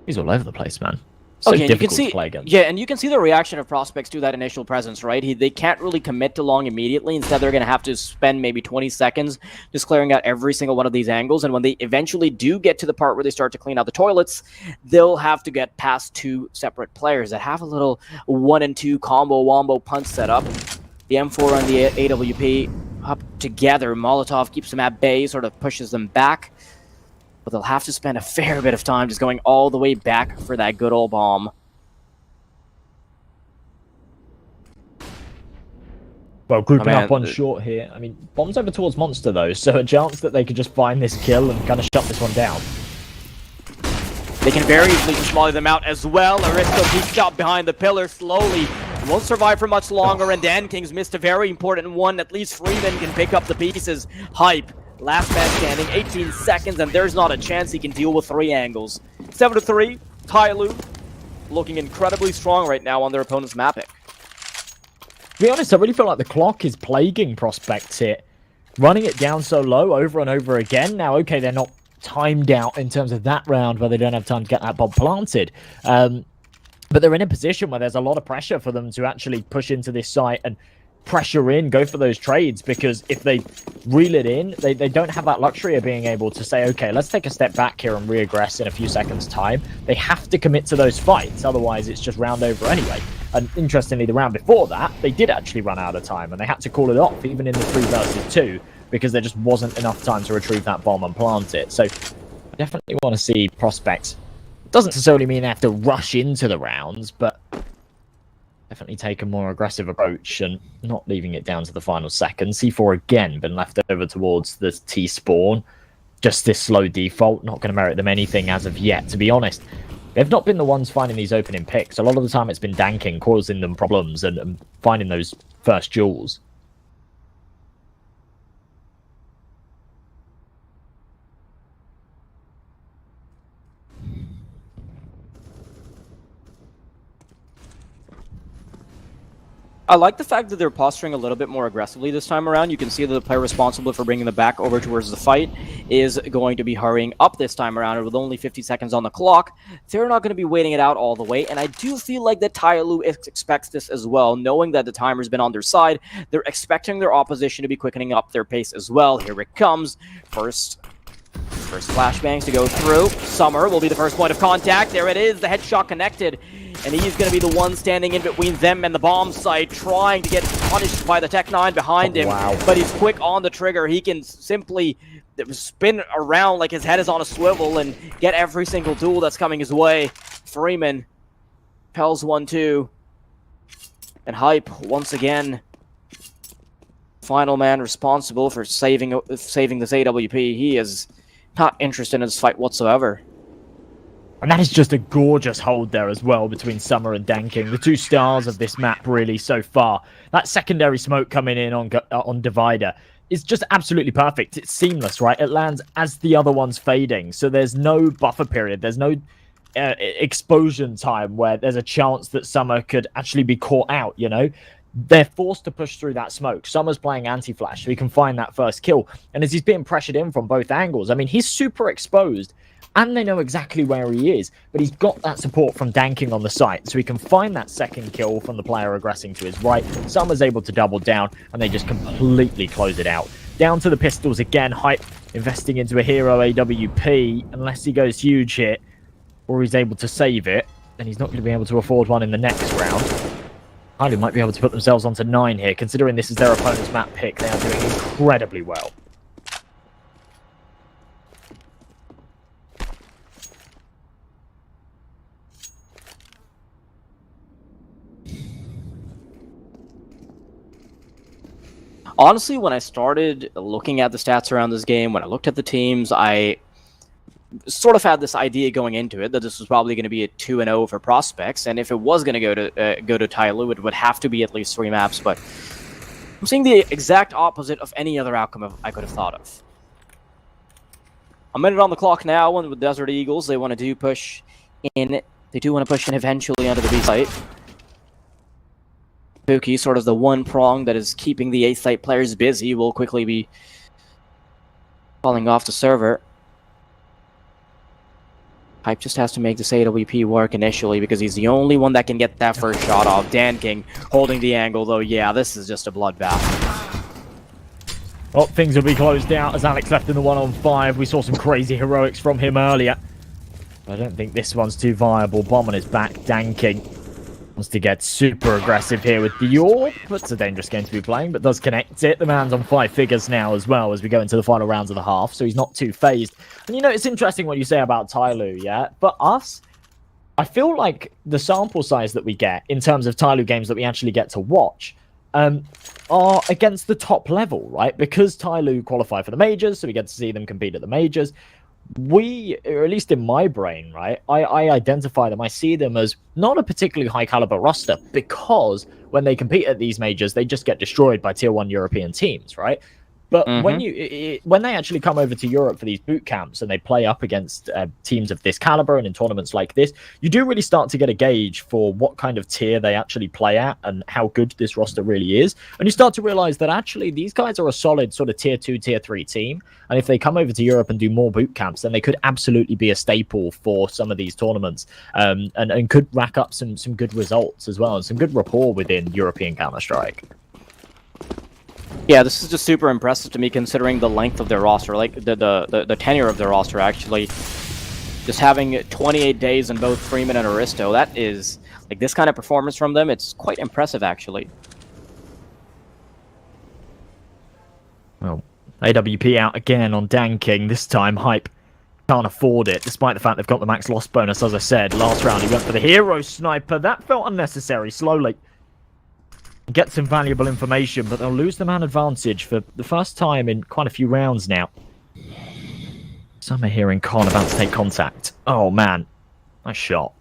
He's all over the place, man. So okay, difficult you can see, to play against. Yeah, and you can see the reaction of prospects to that initial presence, right? They can't really commit to long immediately. Instead, they're going to have to spend maybe 20 seconds just clearing out every single one of these angles. And when they eventually do get to the part where they start to clean out the toilets, they'll have to get past 2 separate players that have a little 1 and 2 combo wombo punch setup. The M4 and the AWP up together. Molotov keeps them at bay, sort of pushes them back. But they'll have to spend a fair bit of time just going all the way back for that good old bomb. Well, grouping up on short here. I mean, bomb's over towards Monster, though, so a chance that they could just find this kill and kind of shut this one down. They can very easily just molly them out as well. Aristo peeks out behind the pillar, slowly won't survive for much longer, and Dan King's missed a very important one. At least Freeman can pick up the pieces. Hype, last man standing, 18 seconds, and there's not a chance he can deal with 3 angles. 7-3, TYLOO looking incredibly strong right now on their opponent's map pick. To be honest, I really feel like the clock is plaguing Prospects here. Running it down so low over and over again. Now, okay, they're not timed out in terms of that round where they don't have time to get that bomb planted. But they're in a position where there's a lot of pressure for them to actually push into this site and pressure in, go for those trades, because if they reel it in, they don't have that luxury of being able to say, okay, let's take a step back here and reaggress in a few seconds' time. They have to commit to those fights, otherwise it's just round over anyway. And interestingly, the round before that, they did actually run out of time, and they had to call it off, even in the 3 versus 2, because there just wasn't enough time to retrieve that bomb and plant it. So I definitely want to see Prospects. Doesn't necessarily mean they have to rush into the rounds, but definitely take a more aggressive approach and not leaving it down to the final second. C4 again been left over towards the T spawn. Just this slow default, not going to merit them anything as of yet, to be honest. They've not been the ones finding these opening picks. A lot of the time it's been danking, causing them problems and finding those first duels. I like the fact that they're posturing a little bit more aggressively this time around. You can see that the player responsible for bringing the back over towards the fight is going to be hurrying up this time around, and with only 50 seconds on the clock, they're not going to be waiting it out all the way, and I do feel like that TYLOO expects this as well, knowing that the timer's been on their side. They're expecting their opposition to be quickening up their pace as well. Here it comes. First flashbangs to go through. Summer will be the first point of contact. There it is, the headshot connected. And he's going to be the one standing in between them and the bomb site, trying to get punished by the Tech-9 behind him. Wow. But he's quick on the trigger. He can simply spin around like his head is on a swivel and get every single duel that's coming his way. Freeman, Pels 1-2. And Hype, once again, final man responsible for saving this AWP. He is not interested in this fight whatsoever. And that is just a gorgeous hold there as well between Summer and Danking. The 2 stars of this map really so far. That secondary smoke coming in on Divider is just absolutely perfect. It's seamless, right? It lands as the other one's fading. So there's no buffer period. There's no explosion time where there's a chance that Summer could actually be caught out, you know? They're forced to push through that smoke. Summer's playing anti-flash, so he can find that first kill. And as he's being pressured in from both angles, I mean, he's super exposed, and they know exactly where he is, but he's got that support from Danking on the site, so he can find that second kill from the player aggressing to his right. Summer's able to double down, and they just completely close it out. Down to the pistols again. Hype investing into a hero AWP, unless he goes huge here, or he's able to save it, then he's not going to be able to afford one in the next round. Highly might be able to put themselves onto 9 here, considering this is their opponent's map pick. They are doing incredibly well. Honestly, when I started looking at the stats around this game, when I looked at the teams, I sort of had this idea going into it that this was probably going to be a 2-0 for Prospects, and if it was going to go to TYLOO, it would have to be at least 3 maps, but I'm seeing the exact opposite of any other outcome I could have thought of. A minute on the clock now, and with Desert Eagles, they want to push in. They do want to push in eventually onto the B site. Pookie, sort of the one prong that is keeping the A site players busy, will quickly be falling off the server. Hype just has to make this AWP work initially because he's the only one that can get that first shot off. Dan King holding the angle, though. Yeah, this is just a bloodbath. Well, things will be closed out as Alex left in the 1-on-5. We saw some crazy heroics from him earlier. I don't think this one's too viable. Bomb on his back. Dan King wants to get super aggressive here with the AWP. It's a dangerous game to be playing, but does connect it. The man's on 5 figures now as well as we go into the final rounds of the half, so he's not too phased. And you know, it's interesting what you say about TYLOO, yeah? But us, I feel like the sample size that we get in terms of TYLOO games that we actually get to watch are against the top level, right? Because TYLOO qualify for the majors, so we get to see them compete at the majors. we, or at least in my brain, right, I identify them, I see them as not a particularly high caliber roster, because when they compete at these majors, they just get destroyed by tier 1 European teams, right? But when they actually come over to Europe for these boot camps and they play up against teams of this caliber and in tournaments like this, you do really start to get a gauge for what kind of tier they actually play at and how good this roster really is. And you start to realize that actually these guys are a solid sort of tier 2, tier 3 team. And if they come over to Europe and do more boot camps, then they could absolutely be a staple for some of these tournaments, and could rack up some good results as well, and some good rapport within European Counter-Strike. Yeah, this is just super impressive to me considering the length of their roster, like the tenure of their roster actually. Just having 28 days in both Freeman and Aristo, that is, like, this kind of performance from them, it's quite impressive actually. Well, AWP out again on Danking. This time Hype can't afford it, despite the fact they've got the max loss bonus. As I said, last round he went for the hero sniper. That felt unnecessary. Slowly get some valuable information, but they'll lose the man advantage for the first time in quite a few rounds now. Some are hearing Khan about to take contact. Oh man, nice shot.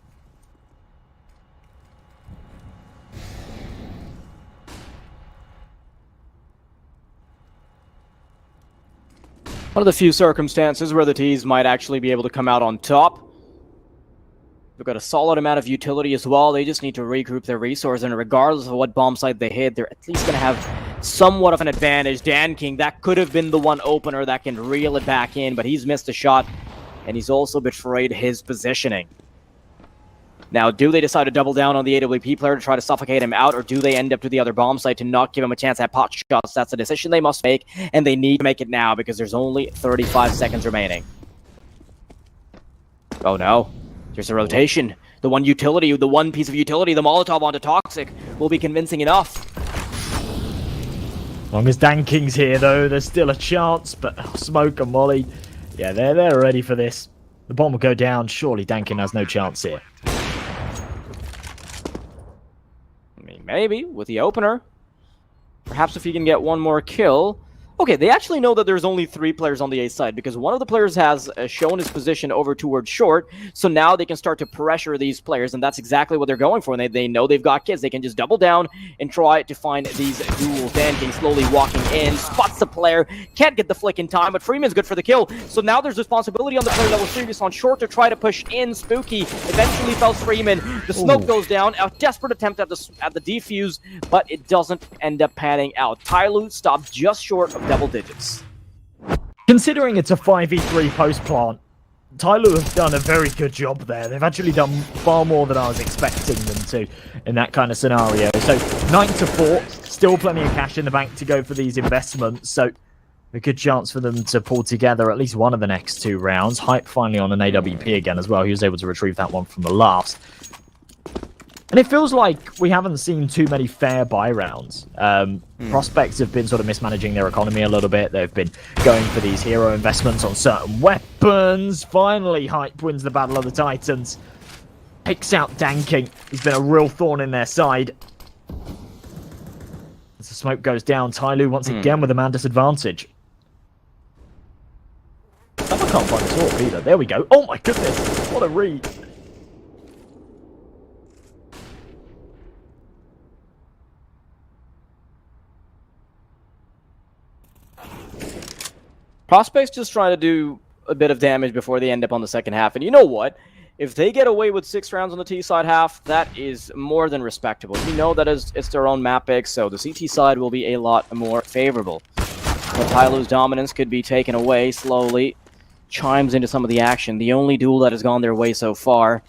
One of the few circumstances where the T's might actually be able to come out on top. They've got a solid amount of utility as well. They just need to regroup their resources, and regardless of what bomb site they hit, they're at least going to have somewhat of an advantage. Danking, that could have been the one opener that can reel it back in, but he's missed a shot, and he's also betrayed his positioning. Now, do they decide to double down on the AWP player to try to suffocate him out, or do they end up to the other bomb site to not give him a chance at pot shots? That's a decision they must make, and they need to make it now because there's only 35 seconds remaining. Oh no. There's a rotation. The one utility, the one piece of utility, the Molotov onto Toxic will be convincing enough. As long as Danking's here, though, there's still a chance. But Smoke and Molly, yeah, they're ready for this. The bomb will go down. Surely Danking has no chance here. I mean, maybe with the opener. Perhaps if he can get one more kill. Okay, they actually know that there's only 3 players on the A side because one of the players has shown his position over towards short, so now they can start to pressure these players, and that's exactly what they're going for. And they know they've got kids. They can just double down and try to find these duels. Danking slowly walking in, spots the player, can't get the flick in time, but Freeman's good for the kill. So now there's responsibility on the player that was previous on short to try to push in. Spooky eventually fells Freeman. The smoke goes down. A desperate attempt at the defuse, but it doesn't end up panning out. TYLOO stopped just short of double digits. Considering it's a 5v3 post-plant, TYLOO have done a very good job there. They've actually done far more than I was expecting them to in that kind of scenario. So 9-4, still plenty of cash in the bank to go for these investments. So a good chance for them to pull together at least one of the next 2 rounds. Hype finally on an AWP again as well. He was able to retrieve that one from the last. And it feels like we haven't seen too many fair buy rounds. Prospects have been sort of mismanaging their economy a little bit. They've been going for these hero investments on certain weapons. Finally, Hype wins the Battle of the Titans. Picks out Danking. He's been a real thorn in their side. As the smoke goes down, TYLOO once again with a man disadvantage. Someone can't find the sword either. There we go. Oh my goodness. What a read. Prospects just trying to do a bit of damage before they end up on the second half. And you know what? If they get away with 6 rounds on the T side half, that is more than respectable. We know that it's their own map pick, so the CT side will be a lot more favorable. But TYLOO's dominance could be taken away slowly. Chimes into some of the action. The only duel that has gone their way so far.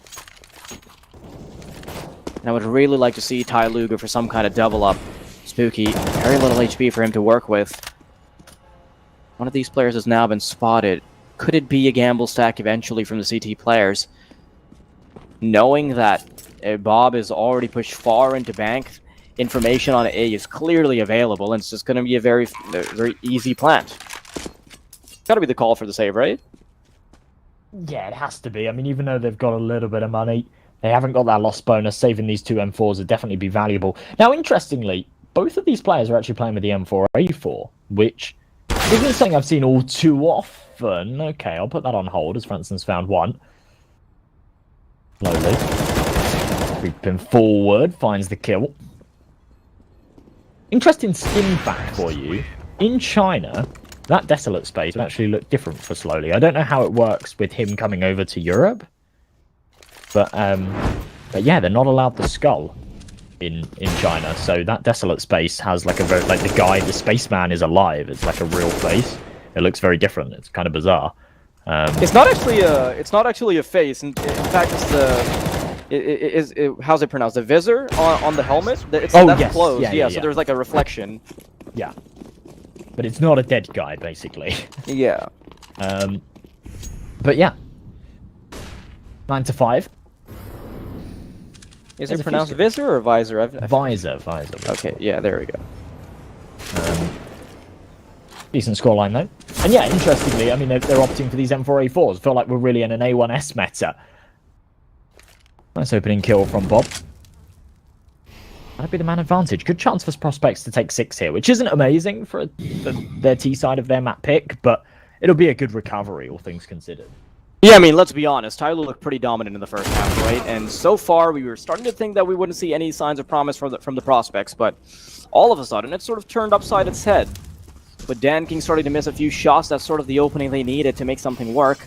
And I would really like to see TYLOO go for some kind of double up. Spooky, very little HP for him to work with. One of these players has now been spotted. Could it be a gamble stack eventually from the CT players? Knowing that Bob is already pushed far into bank, information on A is clearly available, and it's just going to be a very easy plant. Gotta be the call for the save, right? Yeah, it has to be. I mean, even though they've got a little bit of money, they haven't got that loss bonus. Saving these 2 M4s would definitely be valuable. Now, interestingly, both of these players are actually playing with the M4A4, which isn't something I've seen all too often. Okay, I'll put that on hold as Franson's found one. Slowly. Creeping forward, finds the kill. Interesting skin fact for you. In China, that desolate space would actually look different for Slowly. I don't know how it works with him coming over to Europe. But yeah, they're not allowed the skull in China. So that desolate space has like a very, like the spaceman is alive. It's like a real face. It looks very different. It's kind of bizarre. It's not actually a face. In fact, it's the how's it pronounced? The visor on the helmet. That's yes. closed. Yeah. So there's like a reflection. Yeah. But it's not a dead guy, basically. Yeah. But yeah. 9 to 5. Is it pronounced visor or visor? Visor. Okay, yeah, there we go. Decent scoreline though. And yeah, interestingly, I mean, they're opting for these M4A4s. Feel like we're really in an A1S meta. Nice opening kill from Bob. That'd be the man advantage. Good chance for prospects to take 6 here, which isn't amazing for their T side of their map pick, but it'll be a good recovery, all things considered. Yeah, I mean, let's be honest. TYLOO looked pretty dominant in the first half, right? And so far, we were starting to think that we wouldn't see any signs of promise from the prospects, but all of a sudden, it sort of turned upside its head. With Dan King starting to miss a few shots, that's sort of the opening they needed to make something work.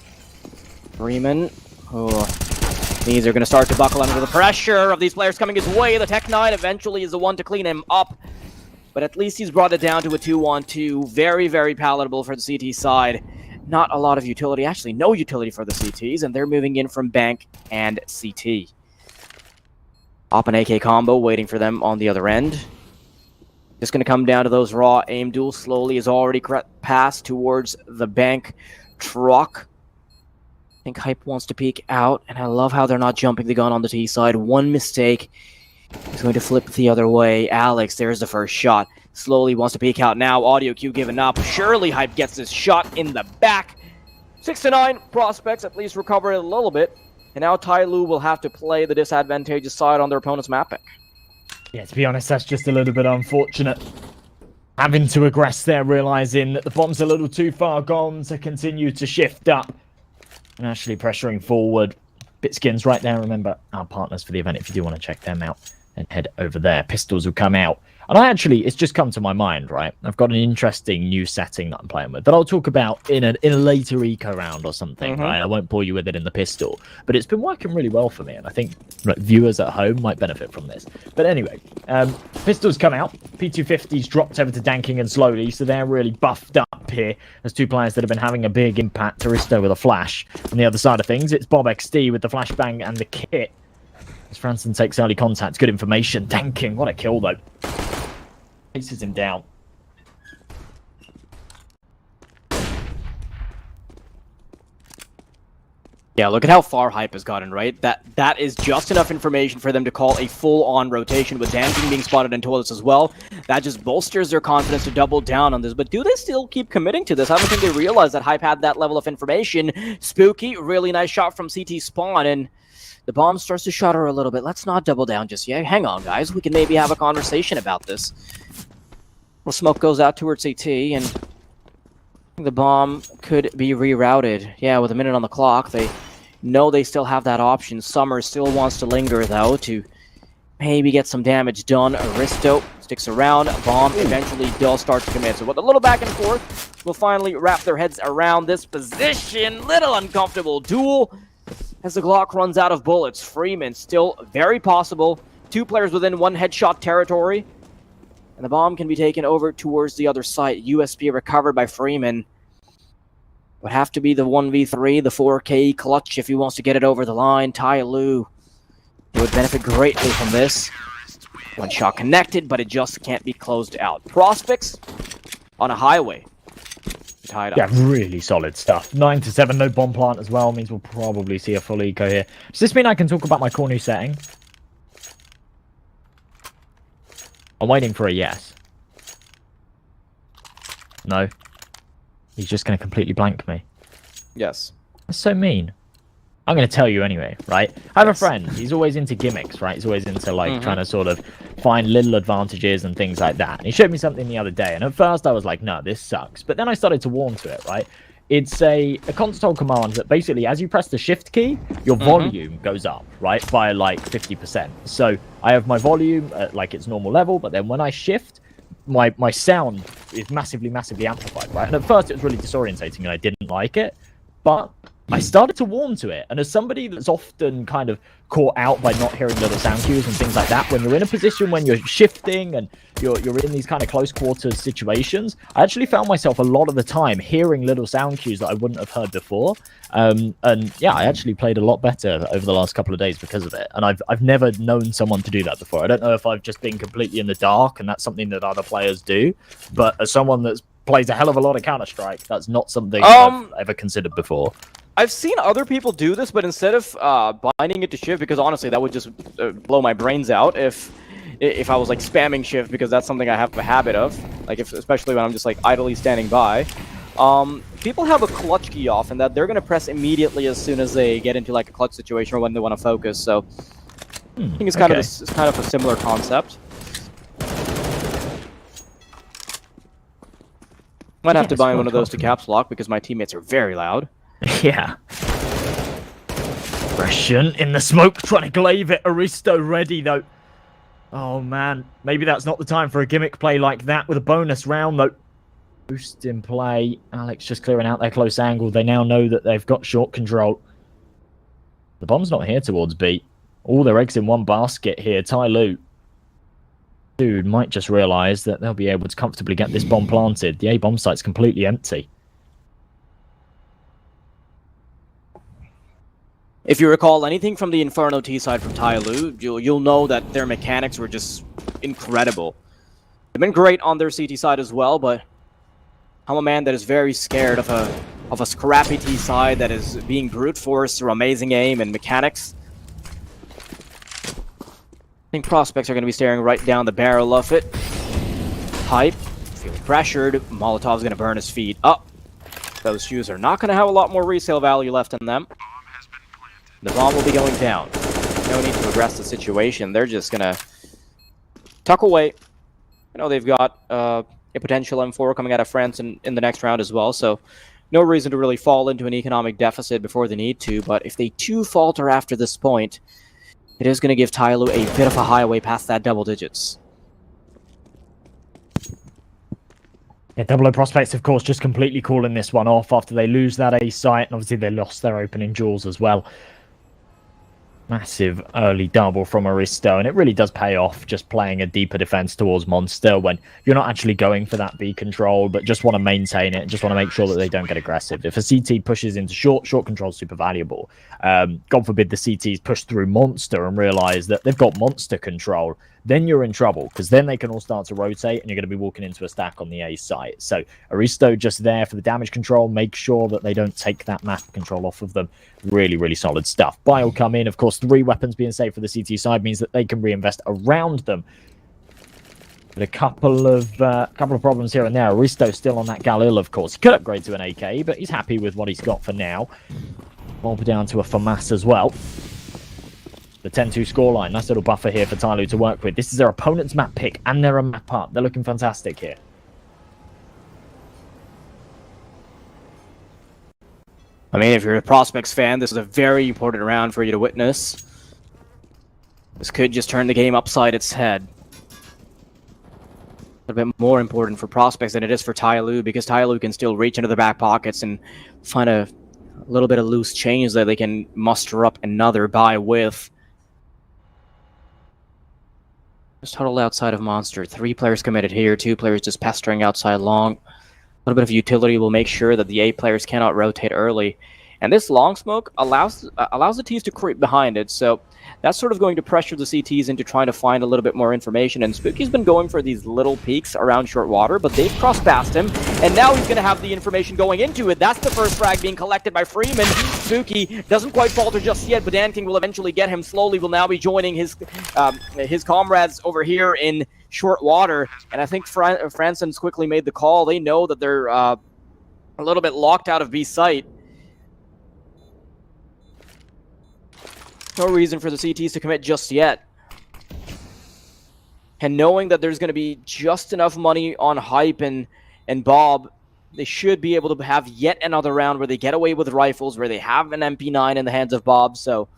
Freeman, knees are going to start to buckle under the pressure of these players coming his way. The Tech 9 eventually is the one to clean him up, but at least he's brought it down to a 2-1-2. Very, very palatable for the CT side. Not a lot of utility, actually no utility for the CTs, and they're moving in from Bank and CT. Op and AK combo waiting for them on the other end. Just going to come down to those raw aim duels. Slowly is already passed towards the Bank truck. I think Hype wants to peek out, and I love how they're not jumping the gun on the T side. One mistake is going to flip the other way. Alex, there's the first shot. Slowly wants to peek out now. Audio cue given up. Surely Hype gets this shot in the back. 6 to 9. Prospects at least recover it a little bit. And now TYLOO will have to play the disadvantageous side on their opponent's map pick. Yeah, to be honest, that's just a little bit unfortunate. Having to aggress there, realizing that the bomb's a little too far gone to continue to shift up. And actually pressuring forward. Bitskins right there. Remember, our partners for the event, if you do want to check them out, then head over there. Pistols will come out. And it's just come to my mind, right? I've got an interesting new setting that I'm playing with that I'll talk about in a later eco round or something, right? I won't bore you with it in the pistol, but it's been working really well for me, and I think viewers at home might benefit from this. But anyway, pistols come out. P250's dropped over to Danking and Slowly, so they're really buffed up here as two players that have been having a big impact. Aristo with a flash. On the other side of things, it's Bob XD with the flashbang and the kit. As Franson takes early contact, good information. Danking, what a kill though. Chases him down. Yeah, look at how far Hype has gotten, right? That is just enough information for them to call a full-on rotation with Danking being spotted in toilets as well. That just bolsters their confidence to double down on this. But do they still keep committing to this? I don't think they realize that Hype had that level of information. Spooky, really nice shot from CT spawn, and the bomb starts to shudder a little bit. Let's not double down just yet. Hang on, guys. We can maybe have a conversation about this. Well, smoke goes out towards CT, and the bomb could be rerouted. Yeah, with a minute on the clock, they know they still have that option. Summer still wants to linger, though, to maybe get some damage done. Aristo sticks around. Bomb eventually does start to commit. So with a little back and forth, we'll finally wrap their heads around this position. Little uncomfortable duel as the Glock runs out of bullets. Freeman still very possible. 2 players within 1 headshot territory. And the bomb can be taken over towards the other side. USB recovered by Freeman. Would have to be the 1v3, the 4K clutch if he wants to get it over the line. TYLOO would benefit greatly from this. 1 shot connected, but it just can't be closed out. Prospects on a highway. Tied up. Yeah, really solid stuff. 9 to 7, no bomb plant as well. Means we'll probably see a full eco here. Does this mean I can talk about my core new setting? I'm waiting for a yes. No. He's just going to completely blank me. Yes. That's so mean. I'm going to tell you anyway, right? I have a friend. He's always into gimmicks, right? He's always into, like, trying to sort of find little advantages and things like that. And he showed me something the other day. And at first I was like, no, this sucks. But then I started to warm to it, right? It's a console command that basically, as you press the shift key, your volume goes up, right? By, like, 50%. So I have my volume at, like, its normal level. But then when I shift, my sound is massively, massively amplified, right? And at first it was really disorientating and I didn't like it. But I started to warm to it, and as somebody that's often kind of caught out by not hearing little sound cues and things like that, when you're in a position when you're shifting and you're in these kind of close quarters situations, I actually found myself a lot of the time hearing little sound cues that I wouldn't have heard before. And yeah, I actually played a lot better over the last couple of days because of it. And I've never known someone to do that before. I don't know if I've just been completely in the dark and that's something that other players do, but as someone that plays a hell of a lot of Counter-Strike, that's not something I've ever considered before. I've seen other people do this, but instead of binding it to shift, because honestly, that would just blow my brains out if I was like spamming shift, because that's something I have a habit of, like especially when I'm just like idly standing by. People have a clutch key off, and that they're gonna press immediately as soon as they get into like a clutch situation or when they want to focus. So I think it's kind of a similar concept. Might have to bind one of those to caps lock because my teammates are very loud. Yeah. Aggression in the smoke, trying to glaive it. Aristo ready, though. Oh, man. Maybe that's not the time for a gimmick play like that with a bonus round, though. Boost in play. Alex just clearing out their close angle. They now know that they've got short control. The bomb's not here towards B. All their eggs in one basket here. TYLOO. Dude might just realize that they'll be able to comfortably get this bomb planted. The A bomb site's completely empty. If you recall anything from the Inferno T side from TYLOO, you'll know that their mechanics were just incredible. They've been great on their CT side as well, but I'm a man that is very scared of a scrappy T side that is being brute force through amazing aim and mechanics. I think prospects are going to be staring right down the barrel of it. Hype, feeling pressured. Molotov's going to burn his feet up. Those shoes are not going to have a lot more resale value left in them. The bomb will be going down. No need to progress the situation. They're just going to tuck away. I know they've got a potential M4 coming out of France in the next round as well, so no reason to really fall into an economic deficit before they need to, but if they too falter after this point, it is going to give TYLOO a bit of a highway past that double digits. Yeah, Double O Prospects, of course, just completely calling this one off after they lose that A site, and obviously they lost their opening jewels as well. Massive early double from Aristo, and it really does pay off just playing a deeper defense towards Monster when you're not actually going for that B control, but just want to maintain it and just want to make sure that they don't get aggressive. If a CT pushes into short control is super valuable. God forbid the CTs push through Monster and realize that they've got Monster control, then you're in trouble, because then they can all start to rotate and you're going to be walking into a stack on the A site. So Aristo just there for the damage control, make sure that they don't take that map control off of them. Really, really solid stuff. Buy will come in. Of course, 3 weapons being saved for the CT side means that they can reinvest around them. But a couple of problems here and there. Aristo still on that Galil, of course. He could upgrade to an AK, but he's happy with what he's got for now. Mob down to a FAMAS as well. The 10-2 scoreline. Nice little buffer here for TYLOO to work with. This is their opponent's map pick, and they're a map up. They're looking fantastic here. I mean, if you're a Prospects fan, this is a very important round for you to witness. This could just turn the game upside its head. A bit more important for Prospects than it is for TYLOO, because TYLOO can still reach into their back pockets and find a little bit of loose change that they can muster up another buy with. Just huddled outside of Monster. 3 players committed here, 2 players just pestering outside long. A little bit of utility will make sure that the A players cannot rotate early. And this long smoke allows the Ts to creep behind it, so that's sort of going to pressure the CTs into trying to find a little bit more information. And Spooky's been going for these little peaks around short water, but they've crossed past him, and now he's going to have the information going into it. That's the first frag being collected by Freeman. Spooky doesn't quite falter just yet, but Dan King will eventually get him. Slowly will now be joining his comrades over here in short water, and I think Franson's quickly made the call. They know that they're a little bit locked out of B site. No reason for the CTs to commit just yet. And knowing that there's going to be just enough money on Hype and Bob, they should be able to have yet another round where they get away with rifles, where they have an MP9 in the hands of Bob, so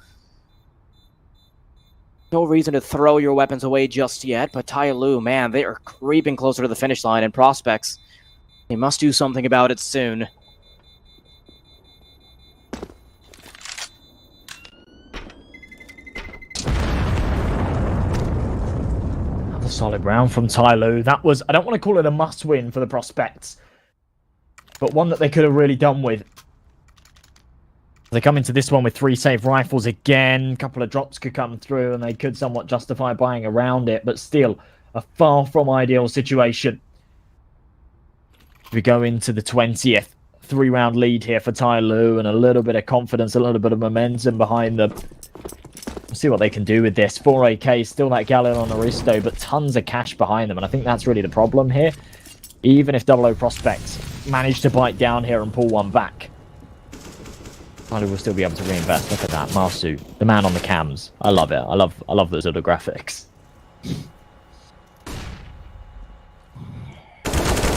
no reason to throw your weapons away just yet. But TYLOO, man, they are creeping closer to the finish line, and Prospects, they must do something about it soon. Solid round from TYLOO. That was, I don't want to call it a must-win for the Prospects, but one that they could have really done with. They come into this one with 3 safe rifles again. A couple of drops could come through, and they could somewhat justify buying around it, but still a far from ideal situation. We go into the 20th. 3-round lead here for TYLOO, and a little bit of confidence, a little bit of momentum behind them. We'll see what they can do with this. 4 AK, still that Galleon on Aristo, but tons of cash behind them, and I think that's really the problem here. Even if 00 Prospects manage to bite down here and pull one back, TYLOO will still be able to reinvest. Look at that, Marsu, the man on the cams. I love it. I love those sort of graphics.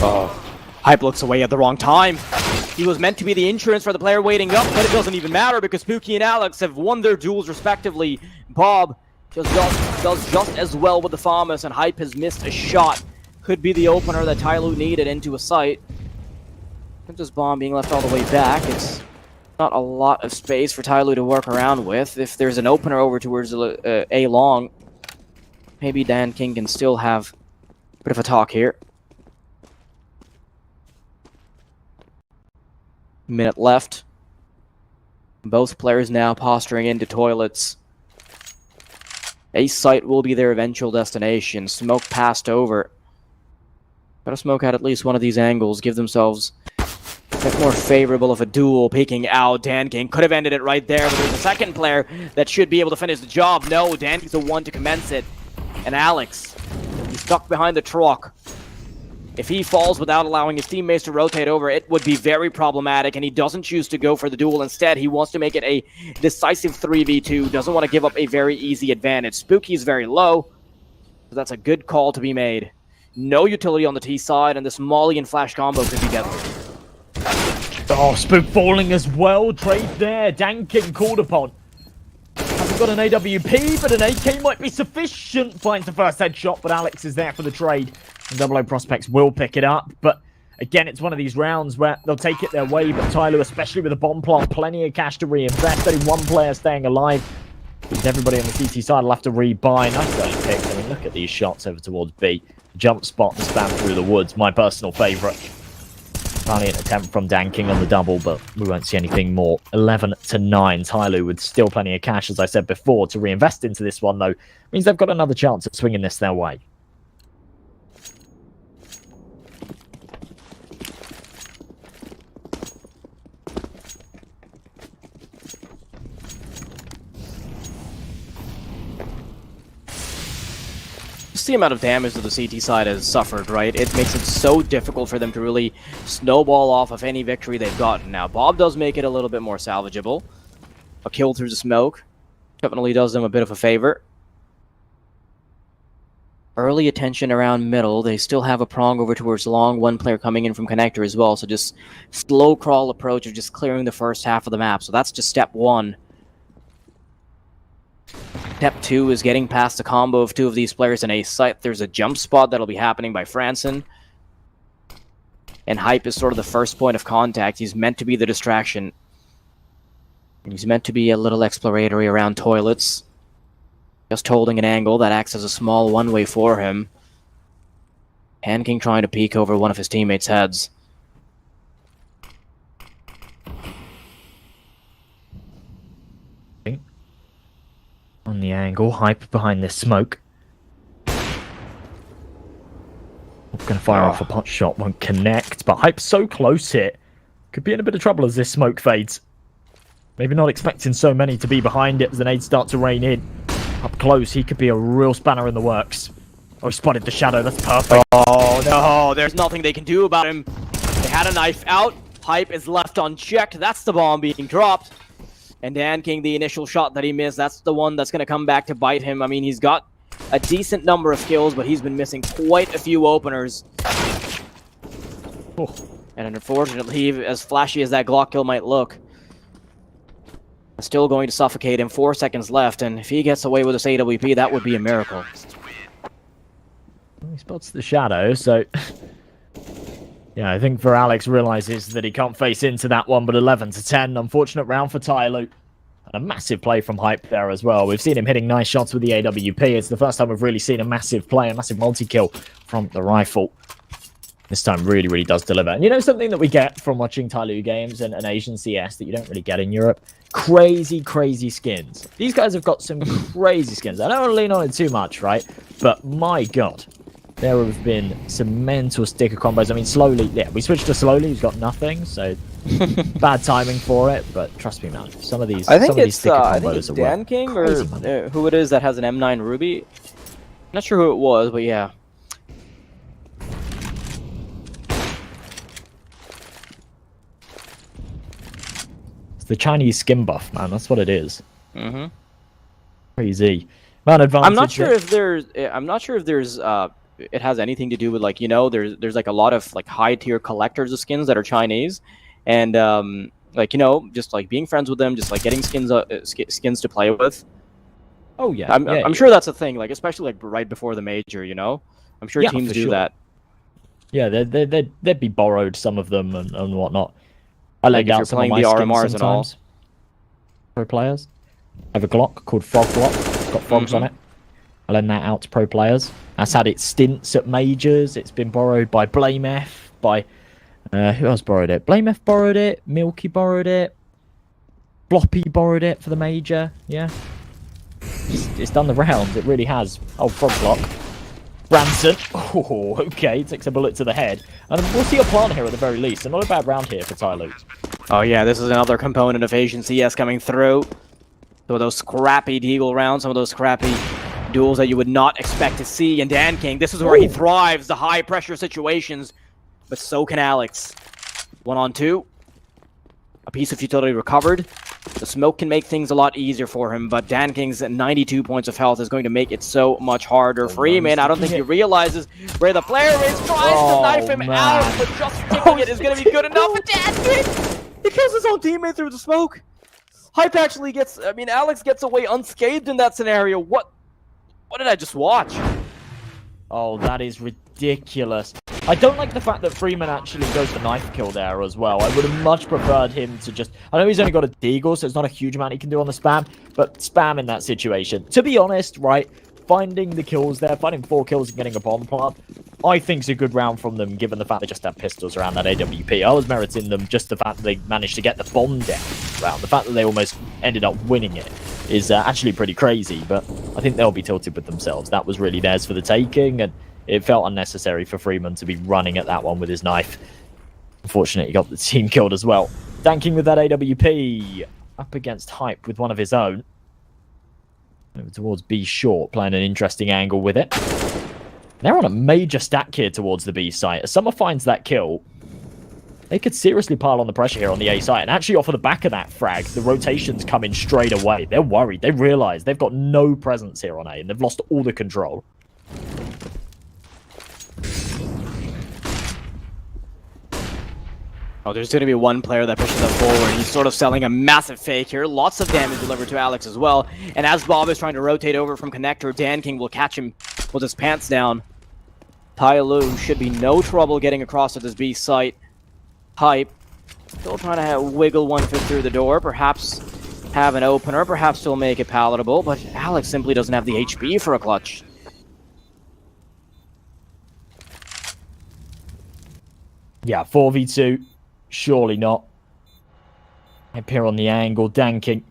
Oh, Hype looks away at the wrong time. He was meant to be the insurance for the player waiting up, but it doesn't even matter because Spooky and Alex have won their duels respectively. Bob does just as well with the FAMAS, and Hype has missed a shot. Could be the opener that TYLOO needed into a sight. Princess Bomb being left all the way back. It's not a lot of space for TYLOO to work around with. If there's an opener over towards A long, maybe Dan King can still have a bit of a talk here. Minute left. Both players now posturing into toilets. A site will be their eventual destination. Smoke passed over. Gotta smoke out at least one of these angles. Give themselves a bit more favorable of a duel. Peeking out. Dan King could have ended it right there, but there's a second player that should be able to finish the job. No, Dan King's the one to commence it. And Alex, he's stuck behind the truck. If he falls without allowing his teammates to rotate over, it would be very problematic, and he doesn't choose to go for the duel. Instead, he wants to make it a decisive 3v2, doesn't want to give up a very easy advantage. Spooky is very low, so that's a good call to be made. No utility on the T side, and this Molly and Flash combo could be deadly. Oh, Spook falling as well. Trade there. Dan King called upon. Hasn't got an AWP, but an AK might be sufficient. Finds the first headshot, but Alex is there for the trade. And 00 Prospects will pick it up, but again, it's one of these rounds where they'll take it their way, but TYLOO, especially with a bomb plant, plenty of cash to reinvest. Only one player staying alive, because everybody on the CT side will have to rebuy. Nice early picks. I mean, look at these shots over towards B. Jump spot and spam through the woods, my personal favourite. Valiant attempt from Dan King on the double, but we won't see anything more. 11-9, TYLOO with still plenty of cash, as I said before, to reinvest into this one, though. Means they've got another chance at swinging this their way. The amount of damage that the CT side has suffered, right? It makes it so difficult for them to really snowball off of any victory they've gotten. Now, Bob does make it a little bit more salvageable. A kill through the smoke definitely does them a bit of a favor. Early attention around middle. They still have a prong over towards long. One player coming in from connector as well. So just slow crawl approach of just clearing the first half of the map. So that's just step one. Step 2 is getting past the combo of 2 of these players in a site. There's a jump spot that'll be happening by Franson. And Hype is sort of the first point of contact. He's meant to be the distraction. And he's meant to be a little exploratory around toilets. Just holding an angle that acts as a small one-way for him. Dan King trying to peek over one of his teammates' heads. On the angle, Hype behind this smoke. Gonna fire off a pot shot, won't connect, but Hype's so close here. Could be in a bit of trouble as this smoke fades. Maybe not expecting so many to be behind it as the nades start to rain in. Up close, he could be a real spanner in the works. Oh, he spotted the shadow, that's perfect. Oh no, there's nothing they can do about him. They had a knife out, Hype is left unchecked, that's the bomb being dropped. And DanKing, the initial shot that he missed, that's the one that's going to come back to bite him. I mean, he's got a decent number of kills, but he's been missing quite a few openers. Oh. And unfortunately, as flashy as that Glock kill might look, still going to suffocate him. 4 seconds left, and if he gets away with this AWP, that would be a miracle. He spots the shadow, so... yeah, I think for Alex realizes that he can't face into that one, but 11-10. Unfortunate round for TYLOO. And a massive play from Hype there as well. We've seen him hitting nice shots with the AWP. It's the first time we've really seen a massive play, a massive multi-kill from the rifle. This time really, really does deliver. And you know something that we get from watching TYLOO games and Asian CS that you don't really get in Europe? Crazy, crazy skins. These guys have got some crazy skins. I don't want to lean on it too much, right? But my god, there have been some mental sticker combos. I mean, slowly, yeah, we switched to slowly. He's got nothing, so bad timing for it. But trust me, man, some of these, I think it's DanKing or who it is that has an M9 Ruby. Not sure who it was, but yeah. The Chinese skin buff, man. That's what it is. Mm-hmm. Crazy. Man, advantage. I'm not sure if there's. I'm not sure if there's. It has anything to do with, like, you know, there's like a lot of like high tier collectors of skins that are Chinese, and like, you know, just like being friends with them, just like getting skins to play with. Oh yeah. I'm sure that's a thing. Like, especially like right before the major, you know. I'm sure teams do that. Yeah, they'd be borrowed, some of them and whatnot. I laid out some of my RMRs and all. Pro players. I have a Glock called Frog Glock. It's got frogs on it. I lend that out to pro players. That's had its stints at majors. It's been borrowed by BlameF, by... who else borrowed it? BlameF borrowed it. Milky borrowed it. Floppy borrowed it for the major. Yeah. It's done the rounds. It really has. Oh, Frog Glock. Ranson. Oh, okay. Takes a bullet to the head. And we'll see a plant here at the very least. And not a bad round here for TYLOO. Oh yeah, this is another component of Asian CS coming through. Some of those scrappy Deagle rounds, some of those scrappy duels that you would not expect to see. And DanKing, this is where he thrives, the high pressure situations. But so can Alex. 1-on-2. A piece of utility recovered. The smoke can make things a lot easier for him, but DanKing's 92 points of health is going to make it so much harder. Freeman, I don't think he realizes where the player is, tries to knife him out, but just sticking it is going to be good enough. But DanKing, he kills his own teammate through the smoke. Hype actually gets, I mean, Alex gets away unscathed in that scenario. What did I just watch? Oh, that is ridiculous. I don't like the fact that Freeman actually goes for knife kill there as well. I would have much preferred him to just... I know he's only got a deagle, so it's not a huge amount he can do on the spam, but spam in that situation. To be honest, right, finding the kills there, finding 4 kills and getting a bomb plant, I think is a good round from them, given the fact they just have pistols around that AWP. I was meriting them just the fact that they managed to get the bomb down round. The fact that they almost ended up winning it is actually pretty crazy, but I think they'll be tilted with themselves. That was really theirs for the taking, and it felt unnecessary for Freeman to be running at that one with his knife. Unfortunately, he got the team killed as well. DanKing with that AWP. Up against Hype with one of his own. Over towards B short, playing an interesting angle with it. They're on a major stack here towards the B site. As Summer finds that kill, they could seriously pile on the pressure here on the A site. And actually off of the back of that frag, the rotations come in straight away. They're worried. They realize they've got no presence here on A, and they've lost all the control. Oh, there's going to be one player that pushes up forward. He's sort of selling a massive fake here. Lots of damage delivered to Alex as well. And as Bob is trying to rotate over from connector, DanKing will catch him with his pants down. TYLOO should be no trouble getting across to this B site. Hype still trying to wiggle one foot through the door. Perhaps have an opener. Perhaps still make it palatable. But Alex simply doesn't have the HP for a clutch. Yeah, 4v2. Surely not. Up here on the angle, DanKing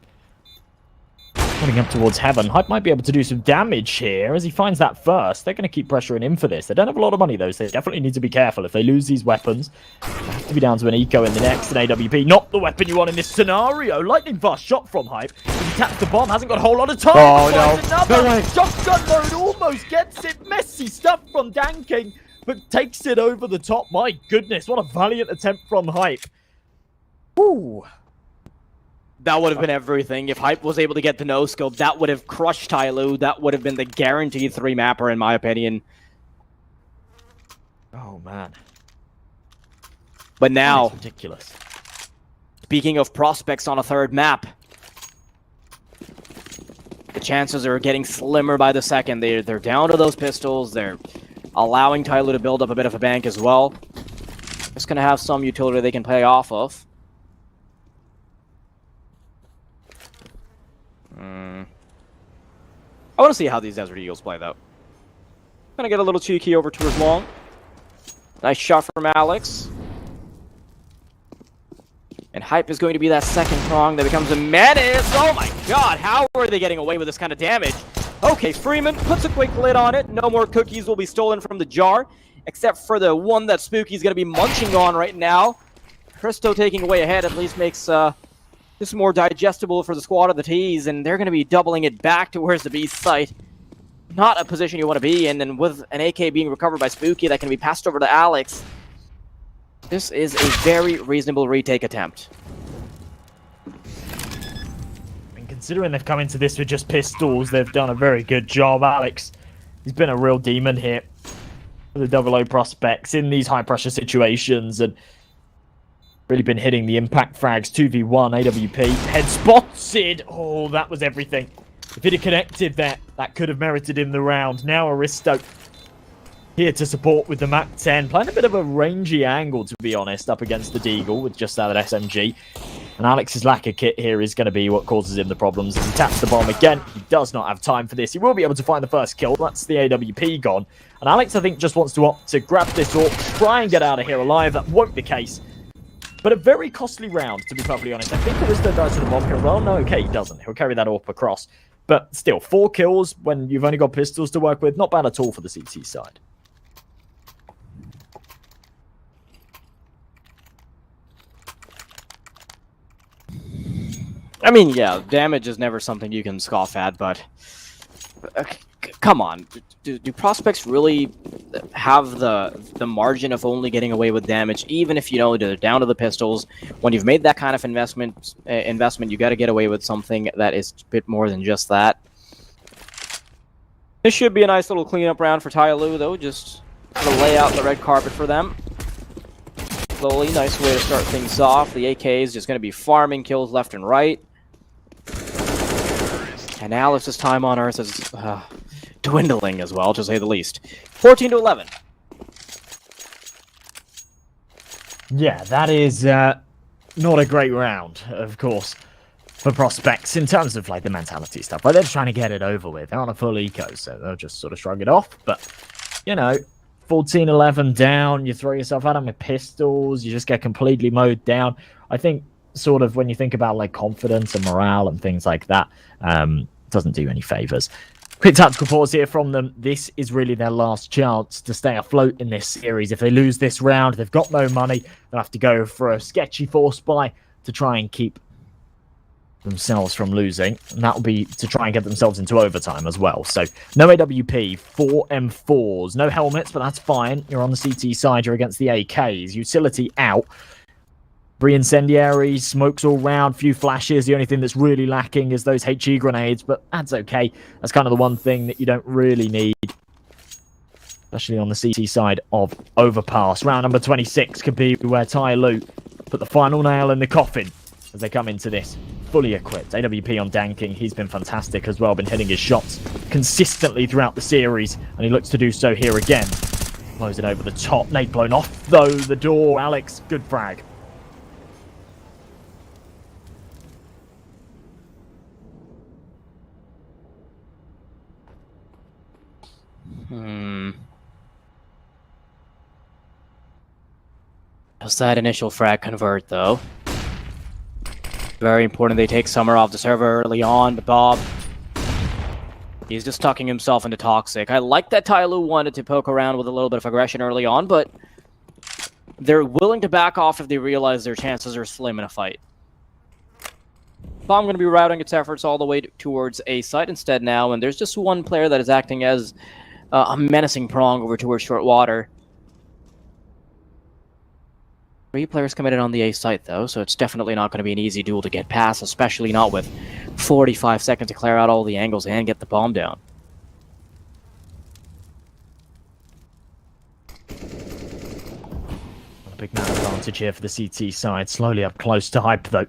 putting up towards heaven. Hype might be able to do some damage here as he finds that first. They're going to keep pressuring him for this. They don't have a lot of money though, so they definitely need to be careful. If they lose these weapons, they have to be down to an eco in the next, an AWP. Not the weapon you want in this scenario. Lightning fast shot from Hype. He taps the bomb, hasn't got a whole lot of time. Oh no. No way. Shotgun load almost gets it. Messy stuff from DanKing, but takes it over the top. My goodness, what a valiant attempt from Hype. Ooh. That would have been everything. If Hype was able to get the no-scope, that would have crushed TYLOO. That would have been the guaranteed 3-mapper, in my opinion. Oh, man. But now, That's ridiculous. Speaking of prospects on a third map, the chances are getting slimmer by the second. They're down to those pistols. They're allowing TYLOO to build up a bit of a bank as well. Just going to have some utility they can play off of. I want to see how these Desert Eagles play, though. Gonna get a little cheeky over towards long. Nice shot from Alex. And Hype is going to be that second prong that becomes a menace. Oh my god, how are they getting away with this kind of damage? Okay, Freeman puts a quick lid on it. No more cookies will be stolen from the jar, except for the one that Spooky's going to be munching on right now. Christo taking away ahead at least makes this more digestible for the squad of the T's, and they're going to be doubling it back towards the B site. Not a position you want to be in, and with an AK being recovered by Spooky that can be passed over to Alex, this is a very reasonable retake attempt. And considering they've come into this with just pistols, they've done a very good job. Alex, he's been a real demon here for the 00 prospects in these high-pressure situations, and really been hitting the impact frags. 2v1, AWP, head spotted. Oh, that was everything. If it had connected there, that could have merited him the round. Now Aristo here to support with the MAC-10. Playing a bit of a rangy angle, to be honest, up against the Deagle with just that SMG. And Alex's lack of kit here is going to be what causes him the problems. As he taps the bomb again, he does not have time for this. He will be able to find the first kill. That's the AWP gone. And Alex, I think, just wants to opt to grab this AWP, try and get out of here alive. That won't be the case. But a very costly round, to be perfectly honest. I think Aristo dies to the bomb here. Well, no, okay, he doesn't. He'll carry that AWP across. But still, 4 kills when you've only got pistols to work with. Not bad at all for the CT side. I mean, yeah, damage is never something you can scoff at, but come on. Do prospects really have the margin of only getting away with damage, even if, you know, they're down to the pistols? When you've made that kind of investment, you got to get away with something that is a bit more than just that. This should be a nice little cleanup round for TYLOO, though. Just to lay out the red carpet for them. Slowly, nice way to start things off. The AK is just going to be farming kills left and right. And Alex's time on Earth is dwindling as well, to say the least. 14-11. Yeah, that is not a great round, of course, for prospects in terms of like the mentality stuff. Like, they're just trying to get it over with. They're on a full eco, so they'll just sort of shrug it off. But, you know, 14-11 down, you throw yourself at them with pistols, you just get completely mowed down. I think sort of when you think about like confidence and morale and things like that, doesn't do any favors. Quick tactical pause here from them. This is really their last chance to stay afloat in this series. If they lose this round, they've got no money. They'll have to go for a sketchy force buy to try and keep themselves from losing. And that'll be to try and get themselves into overtime as well. So no AWP, 4 M4s, no helmets, but that's fine. You're on the CT side, you're against the AKs. Utility out. 3 incendiaries, smokes all round, few flashes. The only thing that's really lacking is those HE grenades, but that's okay. That's kind of the one thing that you don't really need, especially on the CT side of Overpass. Round number 26 could be where TYLOO put the final nail in the coffin as they come into this fully equipped. AWP on Danking, he's been fantastic as well, been hitting his shots consistently throughout the series, and he looks to do so here again. Blows it over the top, nade blown off though, the door. Alex, good frag. Does that initial frag convert, though? Very important they take Summer off the server early on, but Bob, he's just tucking himself into Toxic. I like that TYLOO wanted to poke around with a little bit of aggression early on, but they're willing to back off if they realize their chances are slim in a fight. Bomb going to be routing its efforts all the way towards A site instead now, and there's just one player that is acting as a menacing prong over towards short water. 3 players committed on the A site, though, so it's definitely not going to be an easy duel to get past, especially not with 45 seconds to clear out all the angles and get the bomb down. A big man advantage here for the CT side. Slowly up close to Hype, though.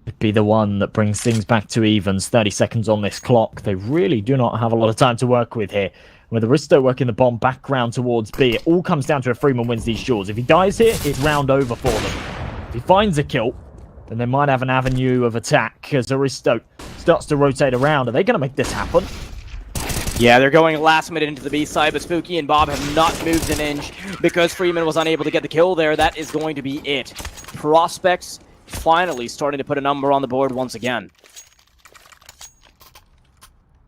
Could be the one that brings things back to evens. 30 seconds on this clock. They really do not have a lot of time to work with here. With Aristo working the bomb back round towards B, it all comes down to if Freeman wins these duels. If he dies here, it's round over for them. If he finds a kill, then they might have an avenue of attack as Aristo starts to rotate around. Are they going to make this happen? Yeah, they're going last minute into the B side, but Spooky and Bob have not moved an inch because Freeman was unable to get the kill there. That is going to be it. Prospects finally starting to put a number on the board once again.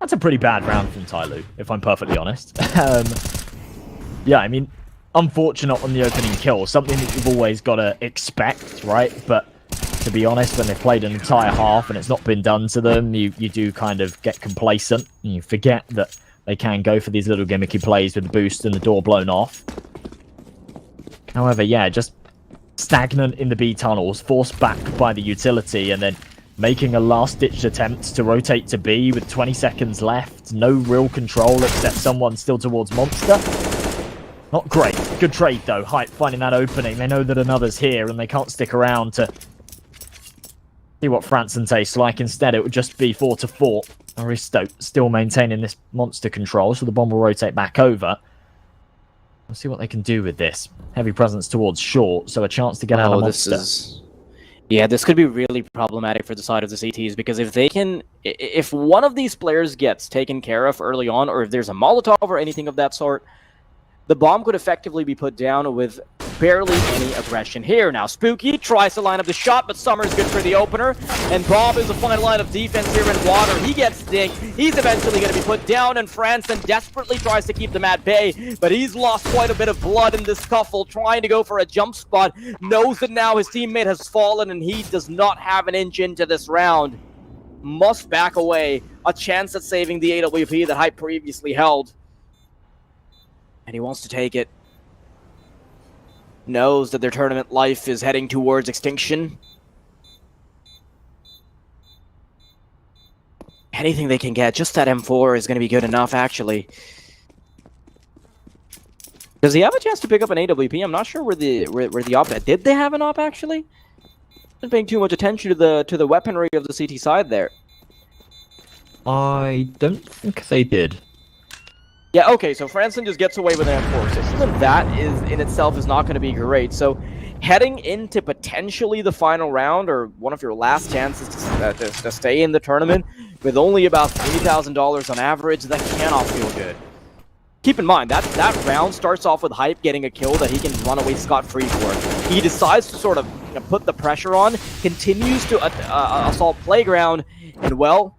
That's a pretty bad round from TYLOO, if I'm perfectly honest. Yeah, I mean, unfortunate on the opening kill. Something that you've always got to expect, right? But to be honest, when they've played an entire half and it's not been done to them, you do kind of get complacent. And you forget that they can go for these little gimmicky plays with the boost and the door blown off. However, yeah, just stagnant in the B tunnels, forced back by the utility, and then making a last-ditch attempt to rotate to B with 20 seconds left. No real control except someone still towards Monster. Not great. Good trade, though. Hype finding that opening. They know that another's here, and they can't stick around to see what Franson tastes like. Instead, it would just be 4-4. Aristo still maintaining this monster control, so the bomb will rotate back over. We'll see what they can do with this. Heavy presence towards short, so a chance to get out of Monster. Yeah, this could be really problematic for the side of the CTs, because if one of these players gets taken care of early on, or if there's a Molotov or anything of that sort, the bomb could effectively be put down with barely any aggression here. Now, Spooky tries to line up the shot, but Summer's good for the opener, and Bob is a fine line of defense here in water. He gets dinked. He's eventually going to be put down, and Franson desperately tries to keep them at bay, but he's lost quite a bit of blood in this scuffle, trying to go for a jump spot. Knows that now his teammate has fallen, and he does not have an inch into this round. Must back away. A chance at saving the AWP that Hype previously held. And he wants to take it. Knows that their tournament life is heading towards extinction. Anything they can get, just that M4 is going to be good enough, actually. Does he have a chance to pick up an AWP? I'm not sure where the op... Did they have an op, actually? Not paying too much attention to the weaponry of the CT side there. I don't think they did. Yeah, okay, so Franson just gets away with an M4 system, and that in itself is not going to be great. So heading into potentially the final round, or one of your last chances to stay in the tournament, with only about $3,000 on average, that cannot feel good. Keep in mind, that round starts off with Hype getting a kill that he can run away scot-free for. He decides to sort of put the pressure on, continues to assault Playground, and well,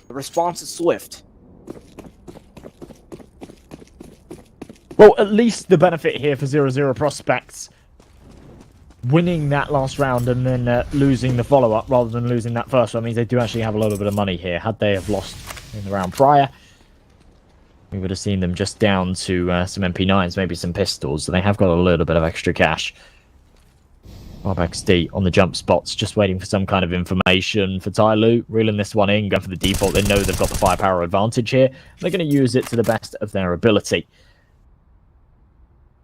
the response is swift. Well, at least the benefit here for 0-0 Prospects, winning that last round and then losing the follow-up rather than losing that first one, means they do actually have a little bit of money here. Had they have lost in the round prior, we would have seen them just down to some MP9s, maybe some pistols, so they have got a little bit of extra cash. RBXD on the jump spots, just waiting for some kind of information for TYLOO, reeling this one in, going for the default. They know they've got the firepower advantage here. They're going to use it to the best of their ability.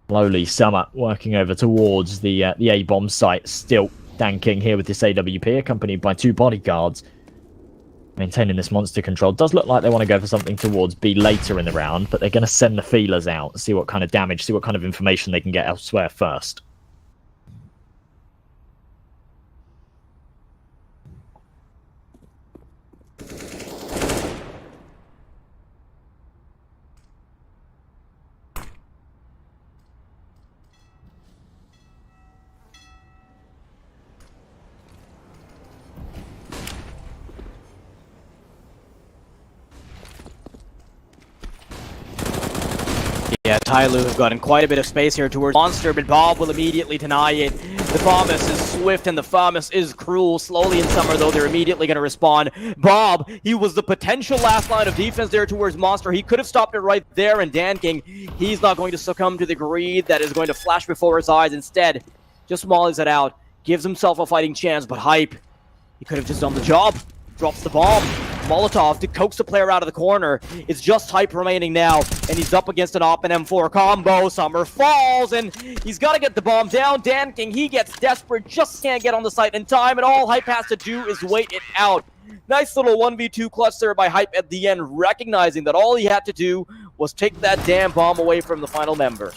Slowly, Summer working over towards the A-bomb site, still danking here with this AWP, accompanied by 2 bodyguards. Maintaining this monster control. Does look like they want to go for something towards B later in the round, but they're going to send the feelers out, see what kind of damage, see what kind of information they can get elsewhere first. Yeah, TYLOO have gotten quite a bit of space here towards Monster, but Bob will immediately deny it. The FAMAS is swift and the FAMAS is cruel. Slowly in summer, though, they're immediately going to respond. Bob, he was the potential last line of defense there towards Monster. He could have stopped it right there, and Dan King, he's not going to succumb to the greed that is going to flash before his eyes. Instead, just mollies it out, gives himself a fighting chance, but Hype, he could have just done the job. Drops the bomb. Molotov to coax the player out of the corner. It's just Hype remaining now, and he's up against an op and M4 combo. Summer falls, and he's got to get the bomb down. Dan King, he gets desperate, just can't get on the site in time, and all Hype has to do is wait it out. Nice little 1v2 clutch there by Hype at the end, recognizing that all he had to do was take that damn bomb away from the final member.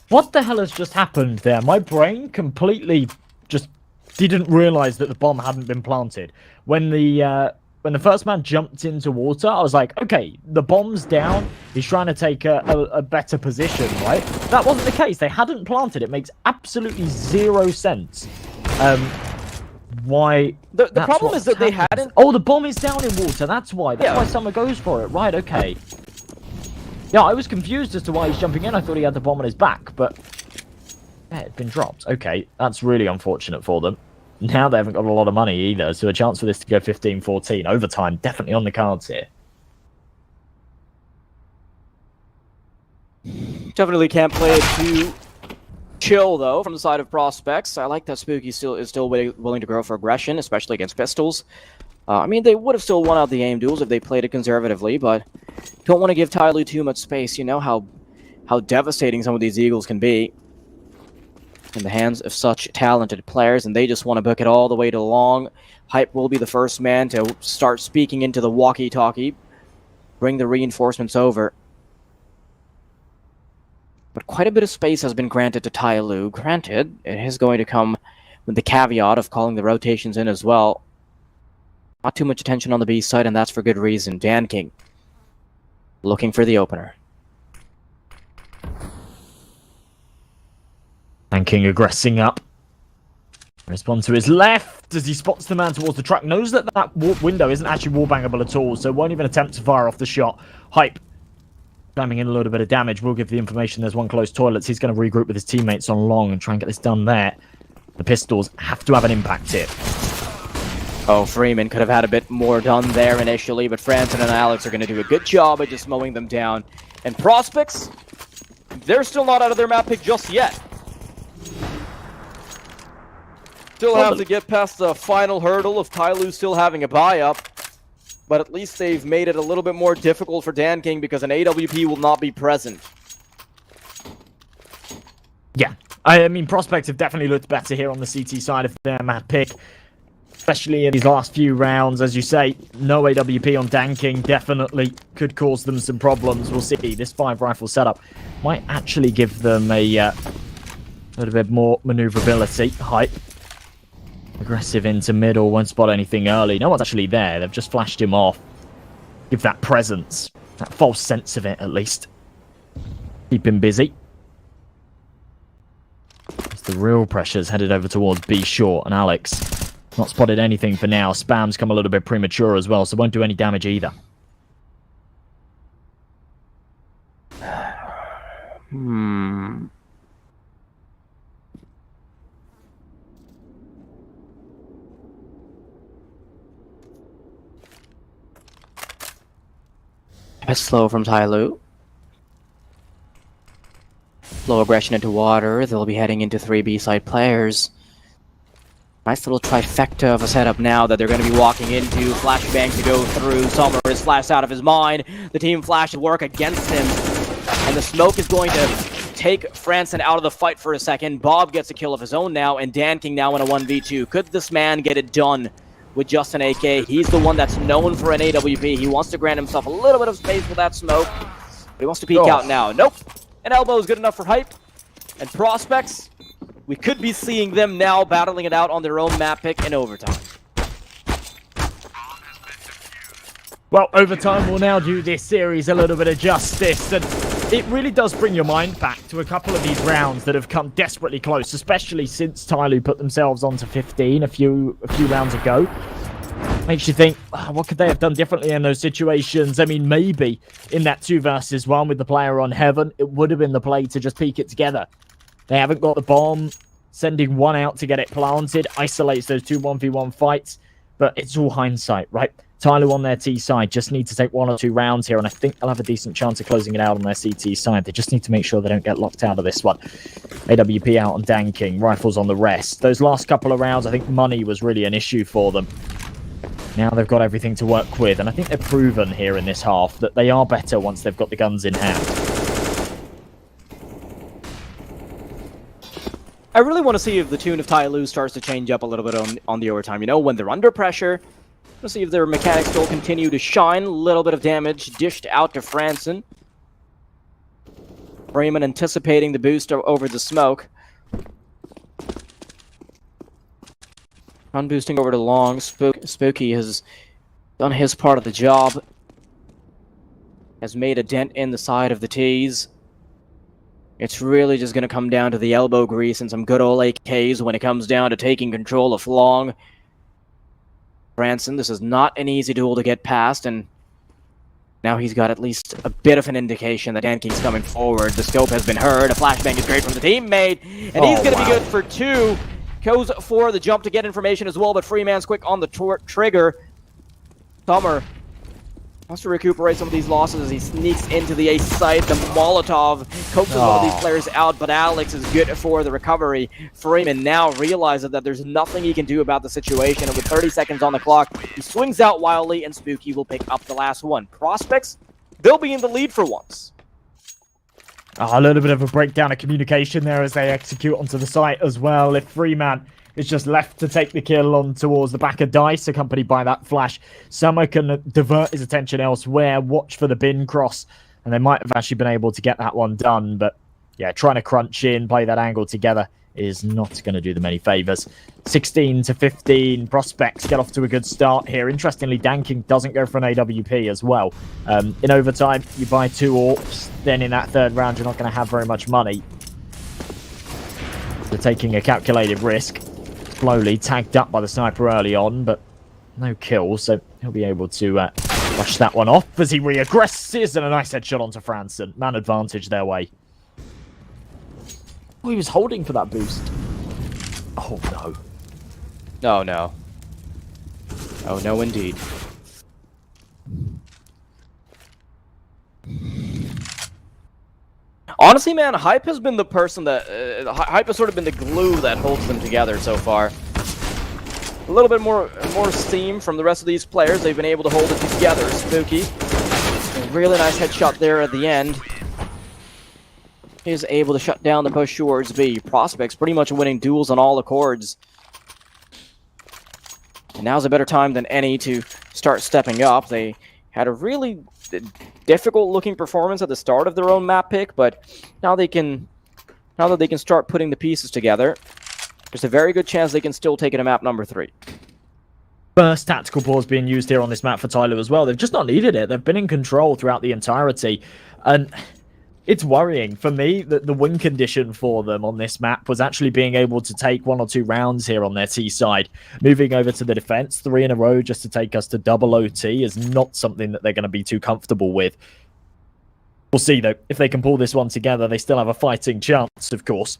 What the hell has just happened there? My brain completely just didn't realize that the bomb hadn't been planted. When the first man jumped into water, I was like, okay, the bomb's down. He's trying to take a better position, right? That wasn't the case. They hadn't planted. It makes absolutely zero sense. Why? The problem is that they hadn't... Oh, the bomb is down in water. That's why. That's why Summer goes for it. Right, okay. Yeah, I was confused as to why he's jumping in. I thought he had the bomb on his back, but... yeah, it'd been dropped. Okay, that's really unfortunate for them. Now they haven't got a lot of money either, so a chance for this to go 15-14. Overtime, definitely on the cards here. Definitely can't play it too chill, though, from the side of Prospects. I like that Spooky is still willing to grow for aggression, especially against pistols. I mean, they would have still won out the aim duels if they played it conservatively, but don't want to give TYLOO too much space. You know how devastating some of these Eagles can be in the hands of such talented players, and they just want to book it all the way to long. Hype will be the first man to start speaking into the walkie-talkie, bring the reinforcements over. But quite a bit of space has been granted to TYLOO. Granted, it is going to come with the caveat of calling the rotations in as well. Not too much attention on the B side, and that's for good reason. Dan King looking for the opener. Dan King aggressing up. Respond to his left as he spots the man towards the truck. Knows that that window isn't actually wallbangable at all, so won't even attempt to fire off the shot. Hype jamming in a little bit of damage. We'll give the information there's one close toilets. He's going to regroup with his teammates on long and try and get this done there. The pistols have to have an impact here. Oh, Freeman could have had a bit more done there initially, but Franson and Alex are going to do a good job at just mowing them down. And Prospects, they're still not out of their map pick just yet. Still have to get past the final hurdle of TYLOO still having a buy-up. But at least they've made it a little bit more difficult for Dan King because an AWP will not be present. Yeah, I mean, Prospects have definitely looked better here on the CT side of their map pick. Especially in these last few rounds, as you say, no AWP on Dan King definitely could cause them some problems. We'll see. This 5-rifle setup might actually give them a little bit more maneuverability. Hype. Aggressive into middle, won't spot anything early. No one's actually there. They've just flashed him off. Give that presence, that false sense of it at least. Keep him busy. As the real pressure's headed over towards B short, and Alex not spotted anything for now. Spam's come a little bit premature as well, so won't do any damage either. Slow from TYLOO. Slow aggression into water. They'll be heading into 3 B-side players. Nice little trifecta of a setup now that they're going to be walking into. Flashbang to go through. Summer is flashed out of his mind. The team flash will work against him. And the smoke is going to take Franson out of the fight for a second. Bob gets a kill of his own now, and Dan King now in a 1v2. Could this man get it done with just an AK? He's the one that's known for an AWP. He wants to grant himself a little bit of space with that smoke, but he wants to peek out now. Nope. An elbow is good enough for Hype. And Prospects, we could be seeing them now battling it out on their own map pick in overtime. Well, overtime will now do this series a little bit of justice, and it really does bring your mind back to a couple of these rounds that have come desperately close, especially since TYLOO put themselves onto 15 a few rounds ago. Makes you think, what could they have done differently in those situations? I mean, maybe in that 2 versus 1 with the player on Heaven, it would have been the play to just peek it together. They haven't got the bomb. sending one out to get it planted, isolates those two 1v1 fights, but it's all hindsight, right? TYLOO on their T side just need to take 1 or 2 rounds here, and I think they'll have a decent chance of closing it out on their CT side. They just need to make sure they don't get locked out of this one. AWP out on Danking, rifles on the rest. Those last couple of rounds, I think money was really an issue for them. Now they've got everything to work with, and I think they've proven here in this half that they are better once they've got the guns in hand. I really want to see if the tune of TYLOO starts to change up a little bit on the overtime. You know, when they're under pressure, let's see if their mechanics still continue to shine. A little bit of damage dished out to Franson. Freeman anticipating the boost over the smoke. Unboosting over to long. Spooky has done his part of the job. Has made a dent in the side of the T's. It's really just going to come down to the elbow grease and some good old AKs when it comes down to taking control of long. Franson, this is not an easy duel to get past, and now he's got at least a bit of an indication that Danking's coming forward. The scope has been heard. A flashbang is great from the teammate, and he's going to be good for 2. Goes for the jump to get information as well, but Freeman's quick on the trigger. Summer wants to recuperate some of these losses as he sneaks into the ace site. The Molotov coaxes one of these players out, but Alex is good for the recovery. Freeman now realizes that there's nothing he can do about the situation, and with 30 seconds on the clock, he swings out wildly, and Spooky will pick up the last one. Prospects, they'll be in the lead for once. A little bit of a breakdown of communication there as they execute onto the site as well. If Freeman is just left to take the kill on towards the back of Dice, accompanied by that flash, Summer can divert his attention elsewhere, watch for the bin cross, and they might have actually been able to get that one done. But yeah, trying to crunch in, play that angle together is not going to do them any favours. 16-15, Prospects get off to a good start here. Interestingly, Danking doesn't go for an AWP as well. In overtime, you buy 2 AWPs, then in that third round, you're not going to have very much money. They're taking a calculated risk. Slowly tagged up by the sniper early on, but no kill, so he'll be able to rush that one off as he re-aggresses, and a nice headshot onto Franson. Man advantage their way. Oh, he was holding for that boost. Oh, no. Oh, no. Oh, no, indeed. Honestly, man, Hype has been the person that... Hype has sort of been the glue that holds them together so far. A little bit more steam from the rest of these players. They've been able to hold it together. Spooky. A really nice headshot there at the end. Is able to shut down the push towards B. Prospects pretty much winning duels on all accords. And now's a better time than any to start stepping up. They had a really difficult-looking performance at the start of their own map pick, but now that they can start putting the pieces together, there's a very good chance they can still take it to map number 3. First tactical pause being used here on this map for TYLOO as well. They've just not needed it. They've been in control throughout the entirety, and it's worrying for me that the win condition for them on this map was actually being able to take 1 or 2 rounds here on their T side. Moving over to the defense, 3 in a row just to take us to double OT is not something that they're going to be too comfortable with. We'll see, though. If they can pull this one together, they still have a fighting chance, of course.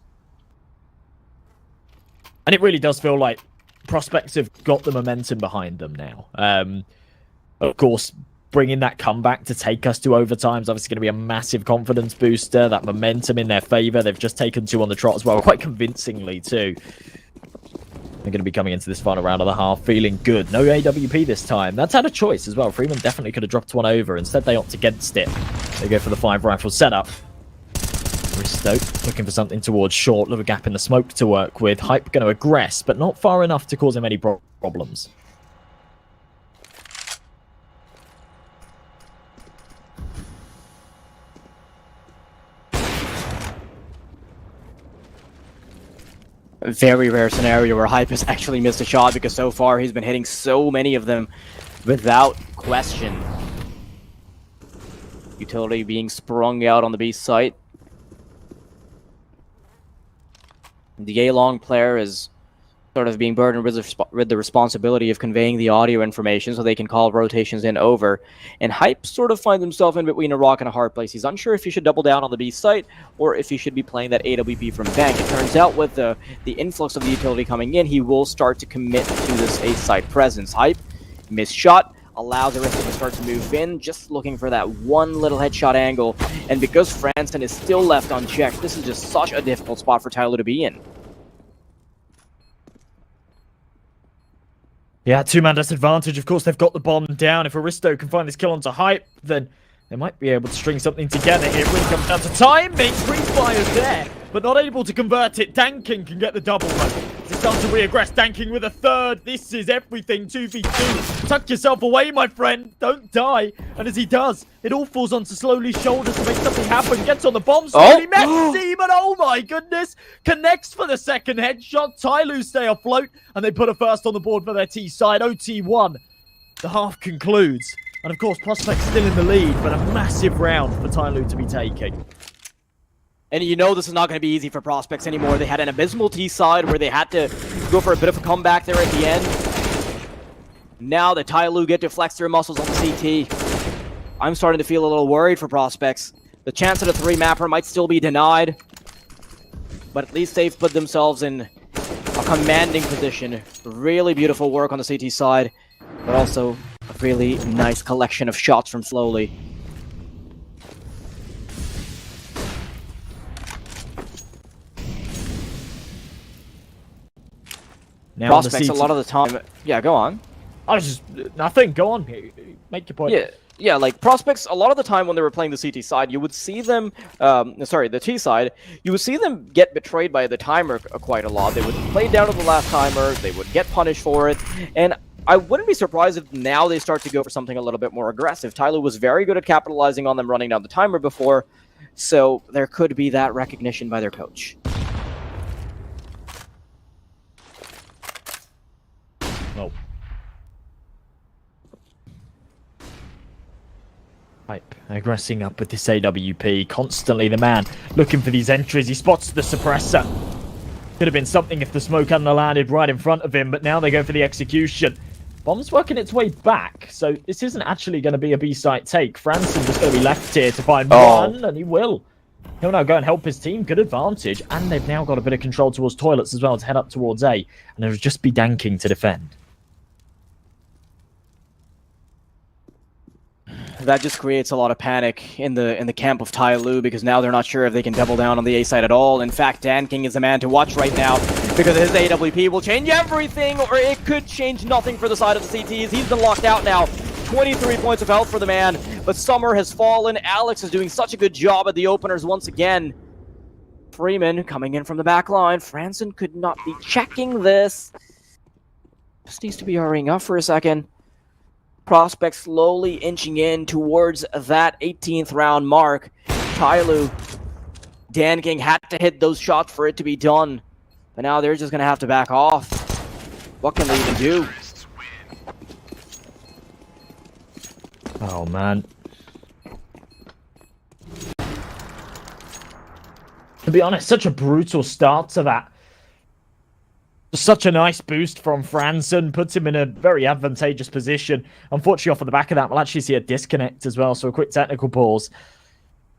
And it really does feel like Prospects have got the momentum behind them now. Of course, bringing that comeback to take us to overtime is obviously going to be a massive confidence booster. That momentum in their favour. They've just taken 2 on the trot as well, quite convincingly too. They're going to be coming into this final round of the half feeling good. No AWP this time. That's had a choice as well. Freeman definitely could have dropped one over. Instead, they opt against it. They go for the 5 rifle setup. Risto looking for something towards short. Little gap in the smoke to work with. Hype going to aggress, but not far enough to cause him any problems. A very rare scenario where Hype has actually missed a shot, because so far he's been hitting so many of them without question. Utility being sprung out on the B site. The A-long player is sort of being burdened with the responsibility of conveying the audio information so they can call rotations in over. And Hype sort of finds himself in between a rock and a hard place. He's unsure if he should double down on the B site or if he should be playing that AWP from bank. It turns out with the influx of the utility coming in, he will start to commit to this A site presence. Hype, missed shot, allows Arista to start to move in, just looking for that one little headshot angle. And because Franson is still left unchecked, this is just such a difficult spot for TYLOO to be in. Yeah, two-man disadvantage. Of course, they've got the bomb down. If Aristo can find this kill onto Hype, then they might be able to string something together here. It really comes down to timing. Pre-fire's there, but not able to convert it. Danking can get the double though. It's time to re-aggress. Danking with a third. This is everything. 2v2. Tuck yourself away, my friend. Don't die. And as he does, it all falls onto Slowly's shoulders to make something happen. Gets on the bomb. Slowly messy, but oh my goodness. Connects for the second headshot. TYLOO stay afloat, and they put a first on the board for their T side. OT1. The half concludes. And of course, Prospect's still in the lead, but a massive round for TYLOO to be taking. And you know this is not going to be easy for Prospects anymore. They had an abysmal T side where they had to go for a bit of a comeback there at the end. Now that TYLOO get to flex their muscles on the CT, I'm starting to feel a little worried for Prospects. The chance at a 3-mapper might still be denied, but at least they've put themselves in a commanding position. Really beautiful work on the CT side, but also a really nice collection of shots from Slowly. Now Prospects a lot of the time... Yeah, go on. I was just... Nothing, go on. Make your point. Yeah, like Prospects, a lot of the time when they were playing the CT side, you would see them... the T side, you would see them get betrayed by the timer quite a lot. They would play down to the last timer, they would get punished for it, and I wouldn't be surprised if now they start to go for something a little bit more aggressive. TYLOO was very good at capitalizing on them running down the timer before, so there could be that recognition by their coach. Oh. Hype aggressing up with this AWP. Constantly the man looking for these entries. He spots the suppressor. Could have been something if the smoke hadn't landed right in front of him, but now they go for the execution. Bomb's working its way back, so this isn't actually going to be a B-site take. Franson just going to be left here to find one, and he will. He'll now go and help his team. Good advantage, and they've now got a bit of control towards toilets as well to head up towards A, and it'll just be Danking to defend. That just creates a lot of panic in the camp of TYLOO because now they're not sure if they can double down on the A side at all. In fact, Danking is the man to watch right now because his AWP will change everything, or it could change nothing for the side of the CTs. He's been locked out now. 23 points of health for the man, but Summer has fallen. Alex is doing such a good job at the openers once again. Freeman coming in from the back line. Franson could not be checking this. Just needs to be hurrying up for a second. Prospect slowly inching in towards that 18th round mark. TYLOO, Danking had to hit those shots for it to be done. But now they're just going to have to back off. What can they even do? Oh, man. To be honest, such a brutal start to that. Such a nice boost from Franson, puts him in a very advantageous position. Unfortunately, off of the back of that, we'll actually see a disconnect as well, so a quick technical pause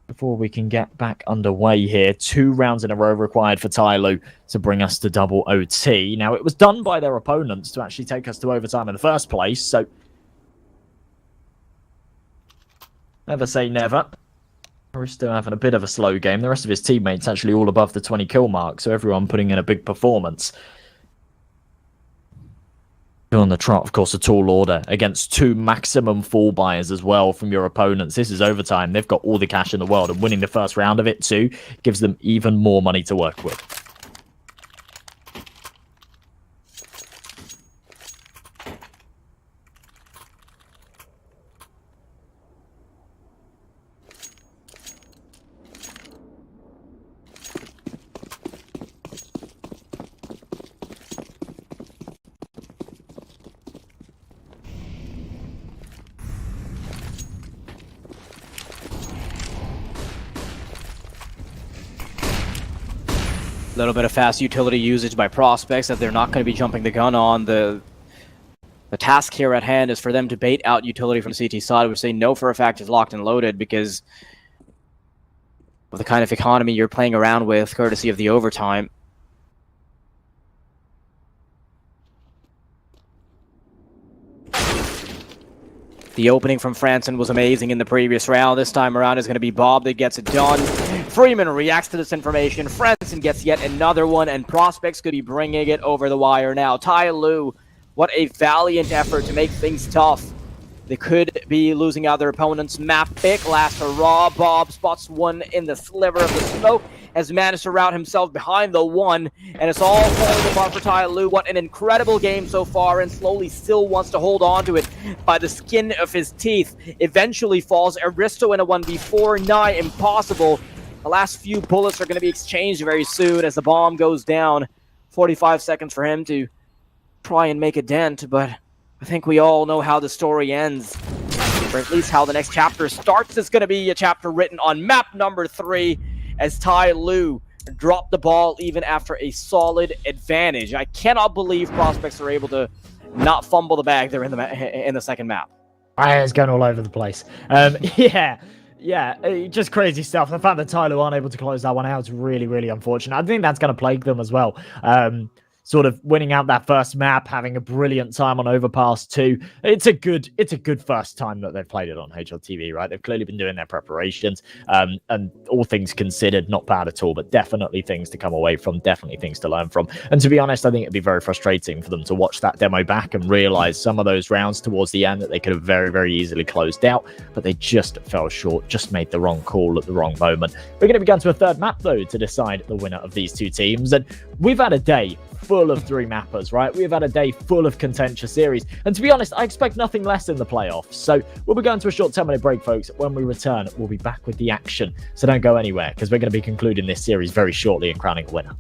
before we can get back underway here. 2 rounds in a row required for TYLOO to bring us to double OT. Now, it was done by their opponents to actually take us to overtime in the first place, so never say never. Aristo having a bit of a slow game. The rest of his teammates actually all above the 20 kill mark, so everyone putting in a big performance. On the trot, of course, a tall order against 2 maximum fall buyers as well from your opponents. This is overtime. They've got all the cash in the world, and winning the first round of it too gives them even more money to work with. A little bit of fast utility usage by prospects that they're not going to be jumping the gun on. The task here at hand is for them to bait out utility from the CT side, which they know for a fact is locked and loaded because of the kind of economy you're playing around with, courtesy of the overtime. The opening from Franson was amazing in the previous round. This time around is going to be Bob that gets it done. Freeman reacts to this information. Franson gets yet another one, and Prospects could be bringing it over the wire now. TYLOO, what a valiant effort to make things tough. They could be losing out their opponent's map pick. Last hurrah. Bob spots one in the sliver of the smoke, has managed to route himself behind the one, and it's all falling apart for TYLOO. What an incredible game so far, and slowly still wants to hold on to it by the skin of his teeth. Eventually falls Aristo in a 1v4, nigh impossible. The last few bullets are going to be exchanged very soon as the bomb goes down. 45 seconds for him to try and make a dent, but I think we all know how the story ends, or at least how the next chapter starts. It's going to be a chapter written on map number 3 as TYLOO dropped the ball even after a solid advantage. I cannot believe Prospects are able to not fumble the bag there in the second map. It's going all over the place. Yeah, just crazy stuff. The fact that TYLOO aren't able to close that one out is really, really unfortunate. I think that's going to plague them as well. Sort of winning out that first map, having a brilliant time on Overpass 2. It's a good first time that they've played it on HLTV, right? They've clearly been doing their preparations, and all things considered, not bad at all, but definitely things to come away from, definitely things to learn from. And to be honest, I think it'd be very frustrating for them to watch that demo back and realize some of those rounds towards the end that they could have very, very easily closed out, but they just fell short, just made the wrong call at the wrong moment. We're going to be going to a third map, though, to decide the winner of these two teams, and we've had a day full of 3 mappers, right? We've had a day full of contentious series. And to be honest, I expect nothing less in the playoffs. So we'll be going to a short 10-minute break, folks. When we return, we'll be back with the action. So don't go anywhere, because we're going to be concluding this series very shortly and crowning a winner.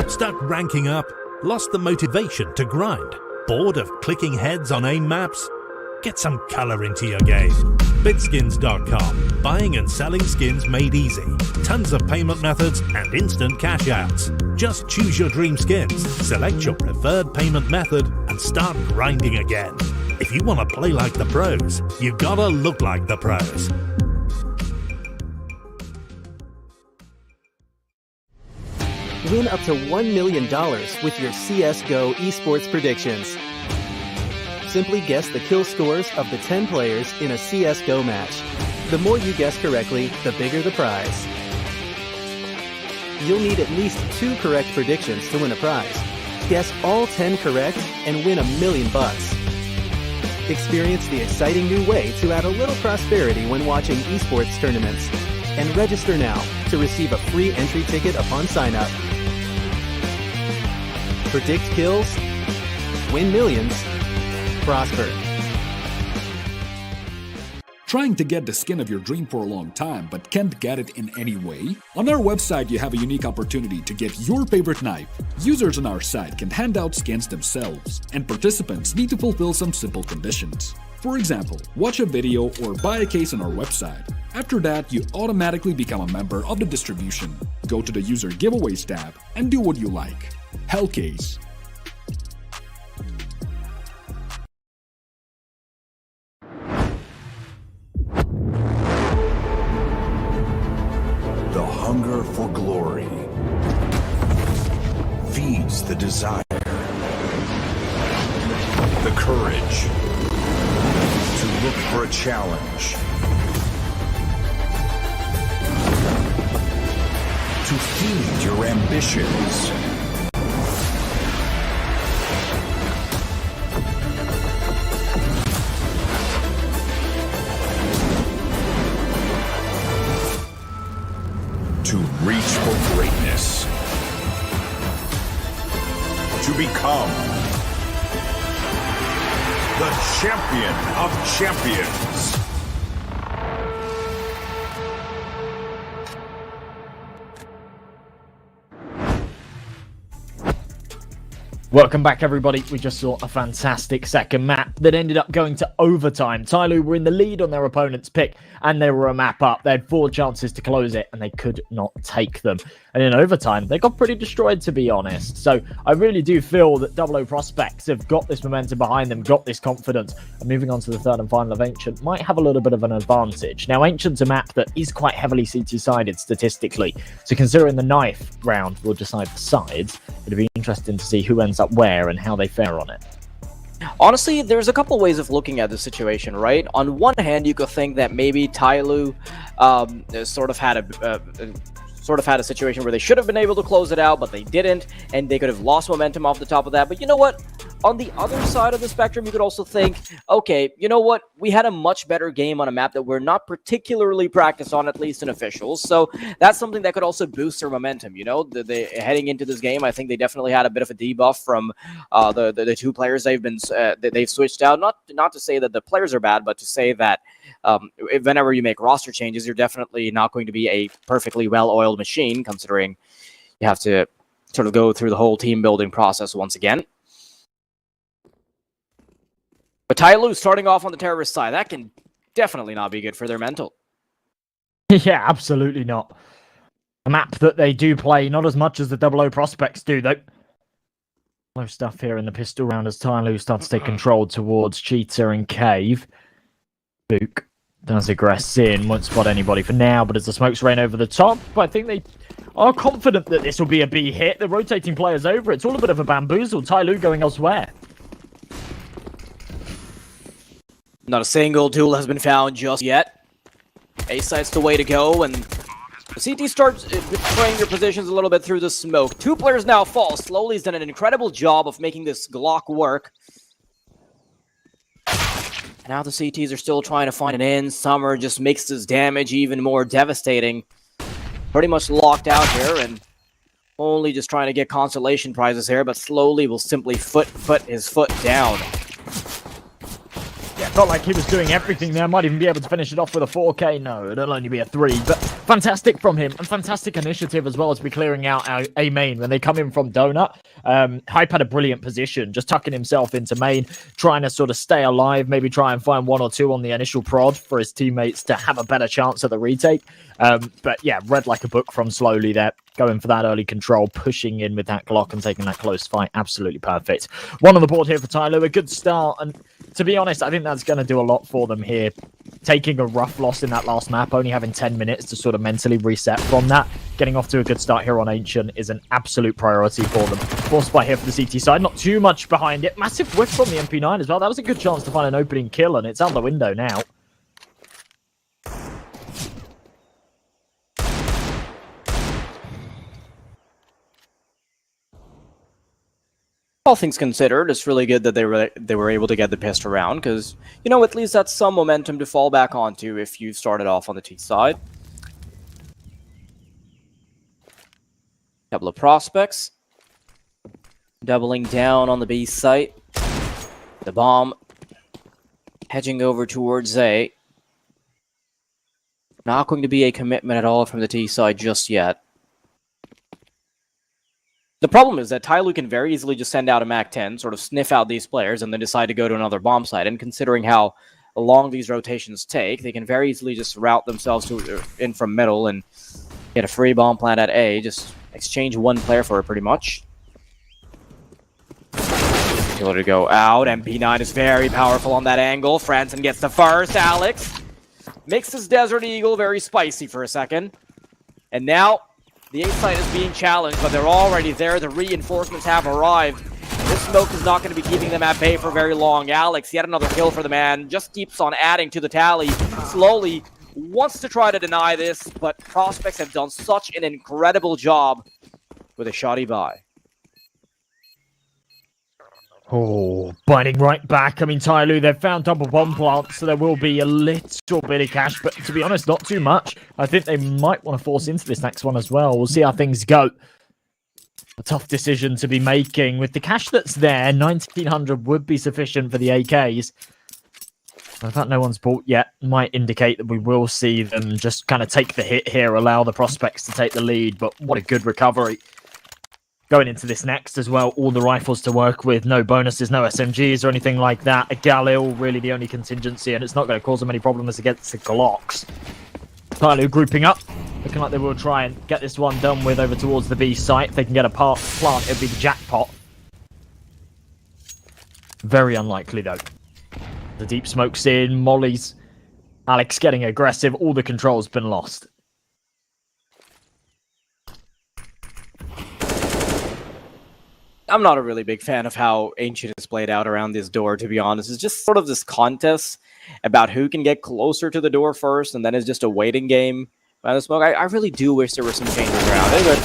Stuck ranking up? Lost the motivation to grind? Bored of clicking heads on aim maps? Get some colour into your game. Bitskins.com. Buying and selling skins made easy. Tons of payment methods and instant cash outs. Just choose your dream skins, select your preferred payment method, and start grinding again. If you want to play like the pros, you gotta look like the pros. Win up to $1 million with your CSGO esports predictions. Simply guess the kill scores of the 10 players in a CSGO match. The more you guess correctly, the bigger the prize. You'll need at least 2 correct predictions to win a prize. Guess all 10 correct and win $1 million. Experience the exciting new way to add a little prosperity when watching esports tournaments. And register now to receive a free entry ticket upon sign-up. Predict kills, win millions, prosper. Trying to get the skin of your dream for a long time but can't get it in any way? On our website you have a unique opportunity to get your favorite knife. Users on our site can hand out skins themselves, and participants need to fulfill some simple conditions. For example, watch a video or buy a case on our website. After that, you automatically become a member of the distribution. Go to the user giveaways tab and do what you like. Hellcase. The hunger for glory feeds the desire, the courage to look for a challenge, to feed your ambitions. To reach for greatness. To become the champion of champions. Welcome back, everybody. We just saw a fantastic second map that ended up going to overtime. TYLOO were in the lead on their opponent's pick, and they were a map up. They had 4 chances to close it, and they could not take them. And in overtime, they got pretty destroyed, to be honest. So I really do feel that Double Prospects have got this momentum behind them, got this confidence, and moving on to the third and final of Ancient might have a little bit of an advantage. Now, Ancient's a map that is quite heavily CT-sided statistically, so considering the knife round will decide the sides, it'll be interesting to see who ends up where and how they fare on it. Honestly, there's a couple ways of looking at the situation, right? On one hand, you could think that maybe TYLOO sort of had a situation where they should have been able to close it out, but they didn't, and they could have lost momentum off the top of that. But you know what? On the other side of the spectrum, you could also think, okay, you know what? We had a much better game on a map that we're not particularly practiced on, at least in officials. So that's something that could also boost their momentum. You know, heading into this game, I think they definitely had a bit of a debuff from the 2 players they've switched out. Not to say that the players are bad, but to say that whenever you make roster changes, you're definitely not going to be a perfectly well-oiled machine, considering you have to sort of go through the whole team building process once again. But TYLOO starting off on the terrorist side, that can definitely not be good for their mental. Yeah, absolutely not. A map that they do play, not as much as the Double O Prospects do, though. Low stuff here in the pistol round as TYLOO starts to take control towards Cheetah and Cave. Book does aggress in, won't spot anybody for now, but as the smokes rain over the top, I think they are confident that this will be a B hit. They're rotating players over. It's all a bit of a bamboozle. TYLOO going elsewhere. Not a single tool has been found just yet. A site's the way to go, and CT starts betraying their positions a little bit through the smoke. 2 players now fall. Slowly's done an incredible job of making this Glock work. Now the CTs are still trying to find an end. Summer just makes this damage even more devastating. Pretty much locked out here and only just trying to get consolation prizes here, but slowly will simply put his foot down. Yeah, felt like he was doing everything there. Might even be able to finish it off with a 4K. No, it'll only be a 3. But fantastic from him, and fantastic initiative as well to be clearing out A main when they come in from Donut. Hype had a brilliant position, just tucking himself into main, trying to sort of stay alive, maybe try and find 1 or 2 on the initial prod for his teammates to have a better chance at the retake. But yeah, read like a book from Slowly there, going for that early control, pushing in with that Glock and taking that close fight. Absolutely perfect. 1 on the board here for TYLOO, a good start, and to be honest, I think that's going to do a lot for them here. Taking a rough loss in that last map, only having 10 minutes to sort of mentally reset from that. Getting off to a good start here on Ancient is an absolute priority for them. Force by here for the CT side, not too much behind it. Massive whiff from the MP9 as well. That was a good chance to find an opening kill, and it's out the window now. All things considered, it's really good that they were able to get the pissed around, because, you know, at least that's some momentum to fall back onto if you started off on the T side. Couple of prospects. Doubling down on the B site. The bomb hedging over towards A. Not going to be a commitment at all from the T side just yet. The problem is that TYLOO can very easily just send out a MAC-10, sort of sniff out these players, and then decide to go to another bomb site. And considering how long these rotations take, they can very easily just route themselves in from middle and get a free bomb plant at A. Just exchange 1 player for it, pretty much. Able to go out. MP9 is very powerful on that angle. Franson gets the first. Alex makes his Desert Eagle very spicy for a second. And now the A site is being challenged, but they're already there. The reinforcements have arrived. This smoke is not going to be keeping them at bay for very long. Alex, yet another kill for the man, just keeps on adding to the tally. Slowly wants to try to deny this, but prospects have done such an incredible job with a shoddy buy. Oh, biting right back. I mean, TYLOO, they've found double bomb plants, so there will be a little bit of cash, but to be honest, not too much. I think they might want to force into this next one as well. We'll see how things go. A tough decision to be making. With the cash that's there, 1,900 would be sufficient for the AKs. The fact no one's bought yet might indicate that we will see them just kind of take the hit here, allow the prospects to take the lead, but what a good recovery. Going into this next as well, all the rifles to work with, no bonuses, no SMGs or anything like that. A Galil, really the only contingency, and it's not going to cause them any problems against the Glocks. TYLOO grouping up, looking like they will try and get this one done with over towards the B site. If they can get a plant, it'll be the jackpot. Very unlikely though. The deep smoke's in, Molly's. Alex getting aggressive, all the control's been lost. I'm not a really big fan of how Ancient is played out around this door, to be honest. It's just sort of this contest about who can get closer to the door first, and then it's just a waiting game by the smoke. I really do wish there were some changes around it, but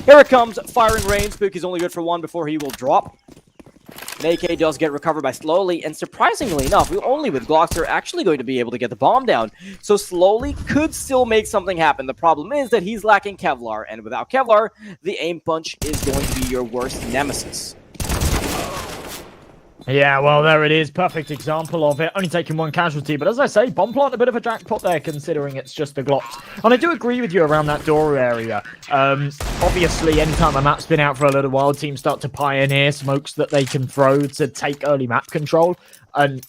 here it comes. Firing range. Spooky's only good for 1 before he will drop. An AK does get recovered by Slowly, and surprisingly enough, only with Glocks they're actually going to be able to get the bomb down. So Slowly could still make something happen. The problem is that he's lacking Kevlar, and without Kevlar, the aim punch is going to be your worst nemesis. Yeah, well, there it is. Perfect example of it. Only taking 1 casualty, but as I say, bomb plant a bit of a jackpot there, considering it's just the Glocks. And I do agree with you around that door area. Obviously, anytime a map's been out for a little while, teams start to pioneer smokes that they can throw to take early map control. And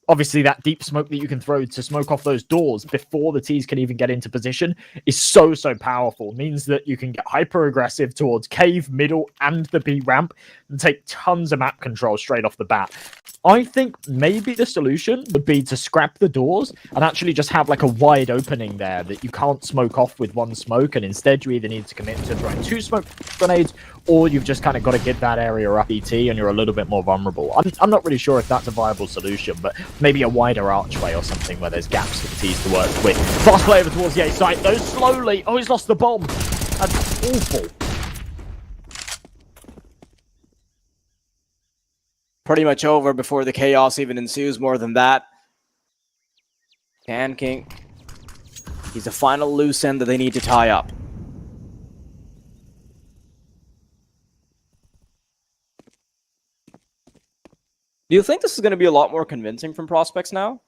obviously, that deep smoke that you can throw to smoke off those doors before the T's can even get into position is so powerful. It means that you can get hyper-aggressive towards cave, middle, and the B ramp and take tons of map control straight off the bat. I think maybe the solution would be to scrap the doors and actually just have like a wide opening there that you can't smoke off with 1 smoke, and instead you either need to commit to throwing 2 smoke grenades or you've just kind of got to give that area up ET and you're a little bit more vulnerable. I'm not really sure if that's a viable solution, but maybe a wider archway or something where there's gaps for the Ts to work with. Fast play over towards the A site, though, slowly. Oh, he's lost the bomb. That's awful. Pretty much over before the chaos even ensues. More than that. Can King. He's the final loose end that they need to tie up. Do you think this is going to be a lot more convincing from prospects now?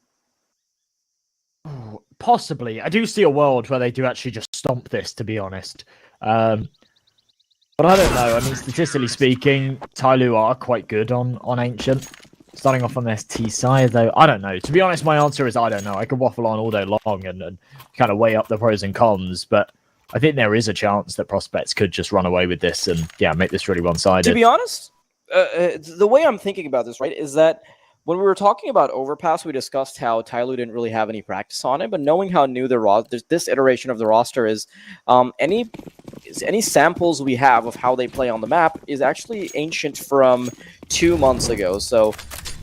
Possibly. I do see a world where they do actually just stomp this, to be honest. But I don't know. I mean, statistically speaking, TYLOO are quite good on Ancient. Starting off on the ST side, though, I don't know. To be honest, my answer is I don't know. I could waffle on all day long and kind of weigh up the pros and cons, but I think there is a chance that prospects could just run away with this and, yeah, make this really one-sided. To be honest, the way I'm thinking about this, right, is that when we were talking about Overpass, we discussed how TYLOO didn't really have any practice on it, but knowing how new the this iteration of the roster is, any samples we have of how they play on the map is actually Ancient from 2 months ago, so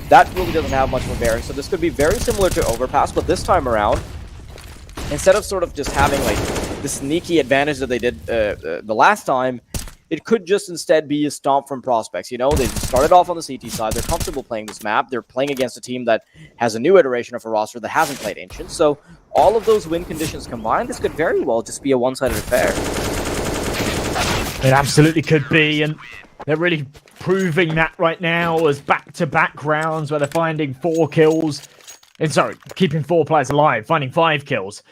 that really doesn't have much of a bearing. So this could be very similar to Overpass, but this time around, instead of sort of just having like the sneaky advantage that they did the last time, it could just instead be a stomp from prospects. You know, they started off on the CT side. They're comfortable playing this map. They're playing against a team that has a new iteration of a roster that hasn't played Ancient. So all of those win conditions combined, this could very well just be a one-sided affair. It absolutely could be, and they're really proving that right now as back-to-back rounds where they're finding 4 kills. And sorry, keeping 4 players alive, finding 5 kills.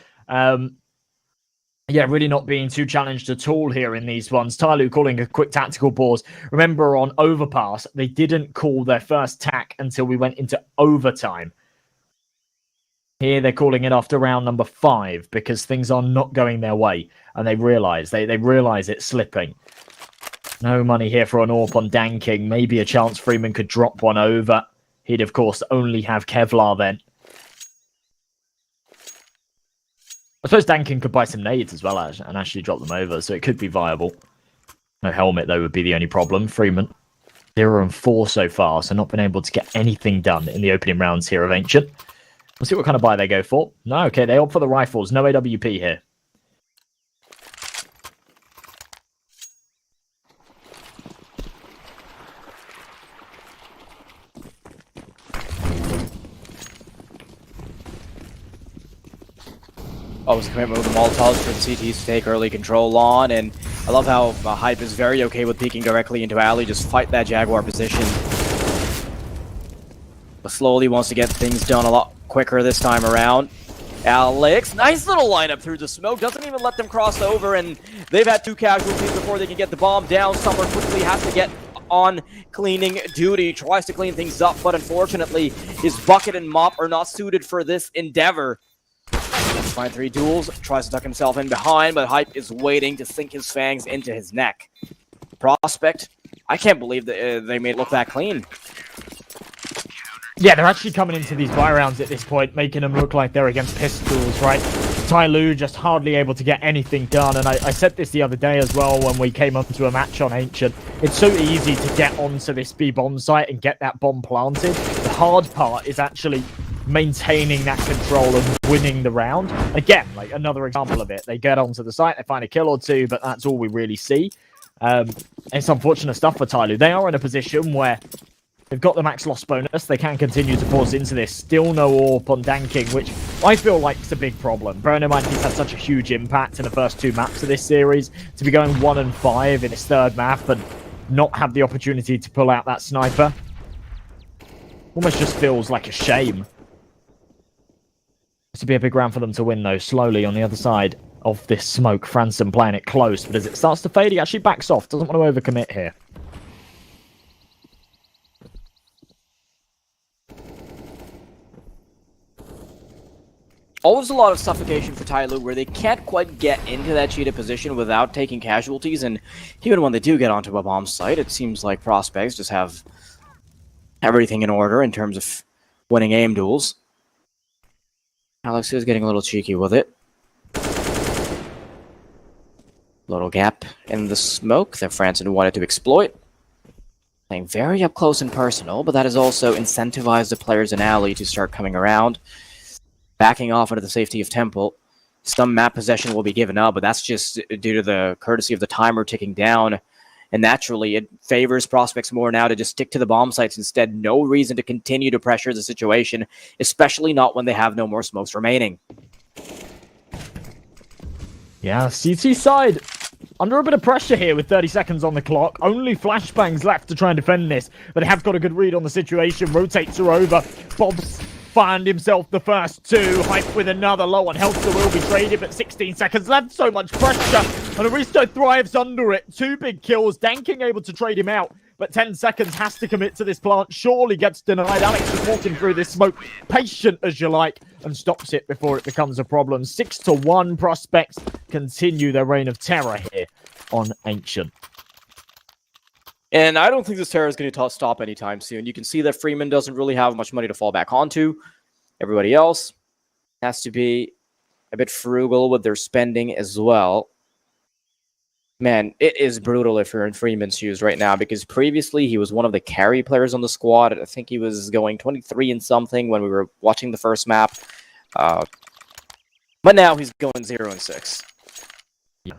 Yeah, really not being too challenged at all here in these ones. TYLOO calling a quick tactical pause. Remember on Overpass, they didn't call their first tack until we went into overtime. Here they're calling it after round number 5 because things are not going their way. And they realise it's slipping. No money here for an AWP on Danking. Maybe a chance Freeman could drop one over. He'd, of course, only have Kevlar then. I suppose Dankin could buy some nades as well and actually drop them over, so it could be viable. No helmet, though, would be the only problem. Freeman, 0 and 4 so far, so not been able to get anything done in the opening rounds here of Ancient. We'll see what kind of buy they go for. No, okay, they opt for the rifles. No AWP here. Always a commitment with the Molotovs for the CTs to take early control on, and I love how Hype is very okay with peeking directly into Alley, just fight that Jaguar position. But slowly wants to get things done a lot quicker this time around. Alex, nice little lineup through the smoke, doesn't even let them cross over, and they've had 2 casualties before they can get the bomb down. Summer quickly has to get on cleaning duty, tries to clean things up, but unfortunately his bucket and mop are not suited for this endeavor. Find 3 duels, tries to tuck himself in behind, but Hype is waiting to sink his fangs into his neck. Prospect, I can't believe that they made it look that clean. Yeah, they're actually coming into these buy rounds at this point, making them look like they're against pistols, right? TYLOO just hardly able to get anything done, and I said this the other day as well when we came onto a match on Ancient. It's so easy to get onto this B bomb site and get that bomb planted. The hard part is actually maintaining that control and winning the round. Again, like another example of it. They get onto the site, they find a kill or 2, but that's all we really see. It's unfortunate stuff for TYLOO. They are in a position where they've got the max loss bonus. They can continue to force into this. Still no AWP on Danking, which I feel like is a big problem. Bearing in mind he's had such a huge impact in the first 2 maps of this series. To be going 1 and 5 in his 3rd map and not have the opportunity to pull out that sniper almost just feels like a shame. This would be a big round for them to win, though. Slowly on the other side of this smoke, Franson playing it close, but as it starts to fade, he actually backs off. Doesn't want to overcommit here. Always a lot of suffocation for TYLOO where they can't quite get into that cheated position without taking casualties, and even when they do get onto a bomb site, it seems like prospects just have everything in order in terms of winning aim duels. Alex is getting a little cheeky with it. Little gap in the smoke that Franson wanted to exploit. Playing very up close and personal, but that has also incentivized the players in Alley to start coming around. Backing off into the safety of Temple. Some map possession will be given up, but that's just due to the courtesy of the timer ticking down. And naturally, it favors prospects more now to just stick to the bomb sites instead. No reason to continue to pressure the situation, especially not when they have no more smokes remaining. Yeah, CT side under a bit of pressure here with 30 seconds on the clock. Only flashbangs left to try and defend this, but they have got a good read on the situation. Rotates her over. Bob's found himself the first two. Hype with another. Low on health, so will be traded, but 16 seconds left. So much pressure, and Aristo thrives under it. 2 big kills. Danking able to trade him out, but 10 seconds has to commit to this plant. Surely gets denied. Alex just walking through this smoke, patient as you like, and stops it before it becomes a problem. 6-1 prospects continue their reign of terror here on Ancient. And I don't think this terror is going to stop anytime soon. You can see that Freeman doesn't really have much money to fall back onto. Everybody else has to be a bit frugal with their spending as well. Man, it is brutal if you're in Freeman's shoes right now, because previously he was one of the carry players on the squad. I think he was going 23 and something when we were watching the first map. But now he's going 0 and 6. Yeah.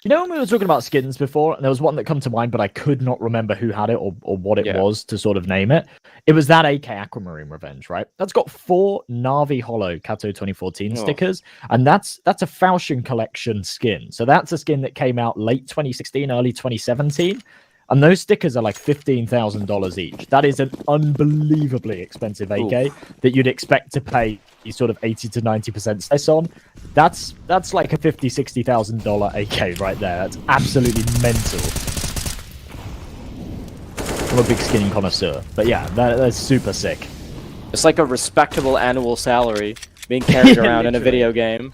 You know when we were talking about skins before, and there was one that come to mind, but I could not remember who had it or what it was to sort of name it. It was that AK Aquamarine Revenge, right? That's got 4 Na'Vi Hollow Kato 2014 stickers, and that's a Falchion Collection skin. So that's a skin that came out late 2016, early 2017. And those stickers are like $15,000 each. That is an unbelievably expensive AK that you'd expect to pay sort of 80 to 90% cess on. That's like a $50,000, $60,000 AK right there. That's absolutely mental. I'm a big skinning connoisseur, but yeah, that's super sick. It's like a respectable annual salary being carried around in a video game.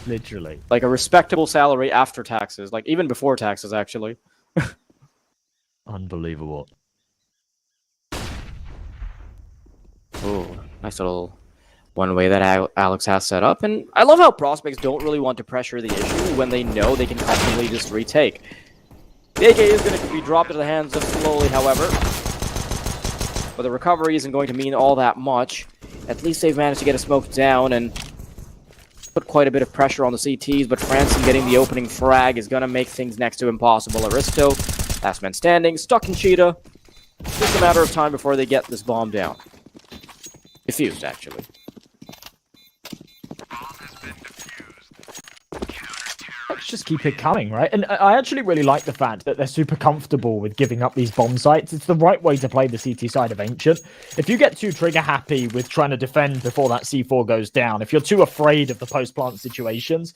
Literally. Like a respectable salary after taxes, like even before taxes, actually. Unbelievable. Oh, nice little one way that Alex has set up. And I love how prospects don't really want to pressure the issue when they know they can comfortably just retake. The AK is going to be dropped into the hands of Slowly, however. But the recovery isn't going to mean all that much. At least they've managed to get a smoke down and put quite a bit of pressure on the CTs, but Franson getting the opening frag is going to make things next to impossible. Aristo, last man standing, stuck in Cheetah. Just a matter of time before they get this bomb down. Defused, actually. Let's just keep it coming, right? And I actually really like the fact that they're super comfortable with giving up these bomb sites. It's the right way to play the CT side of Ancient. If you get too trigger happy with trying to defend before that C4 goes down, if you're too afraid of the post-plant situations,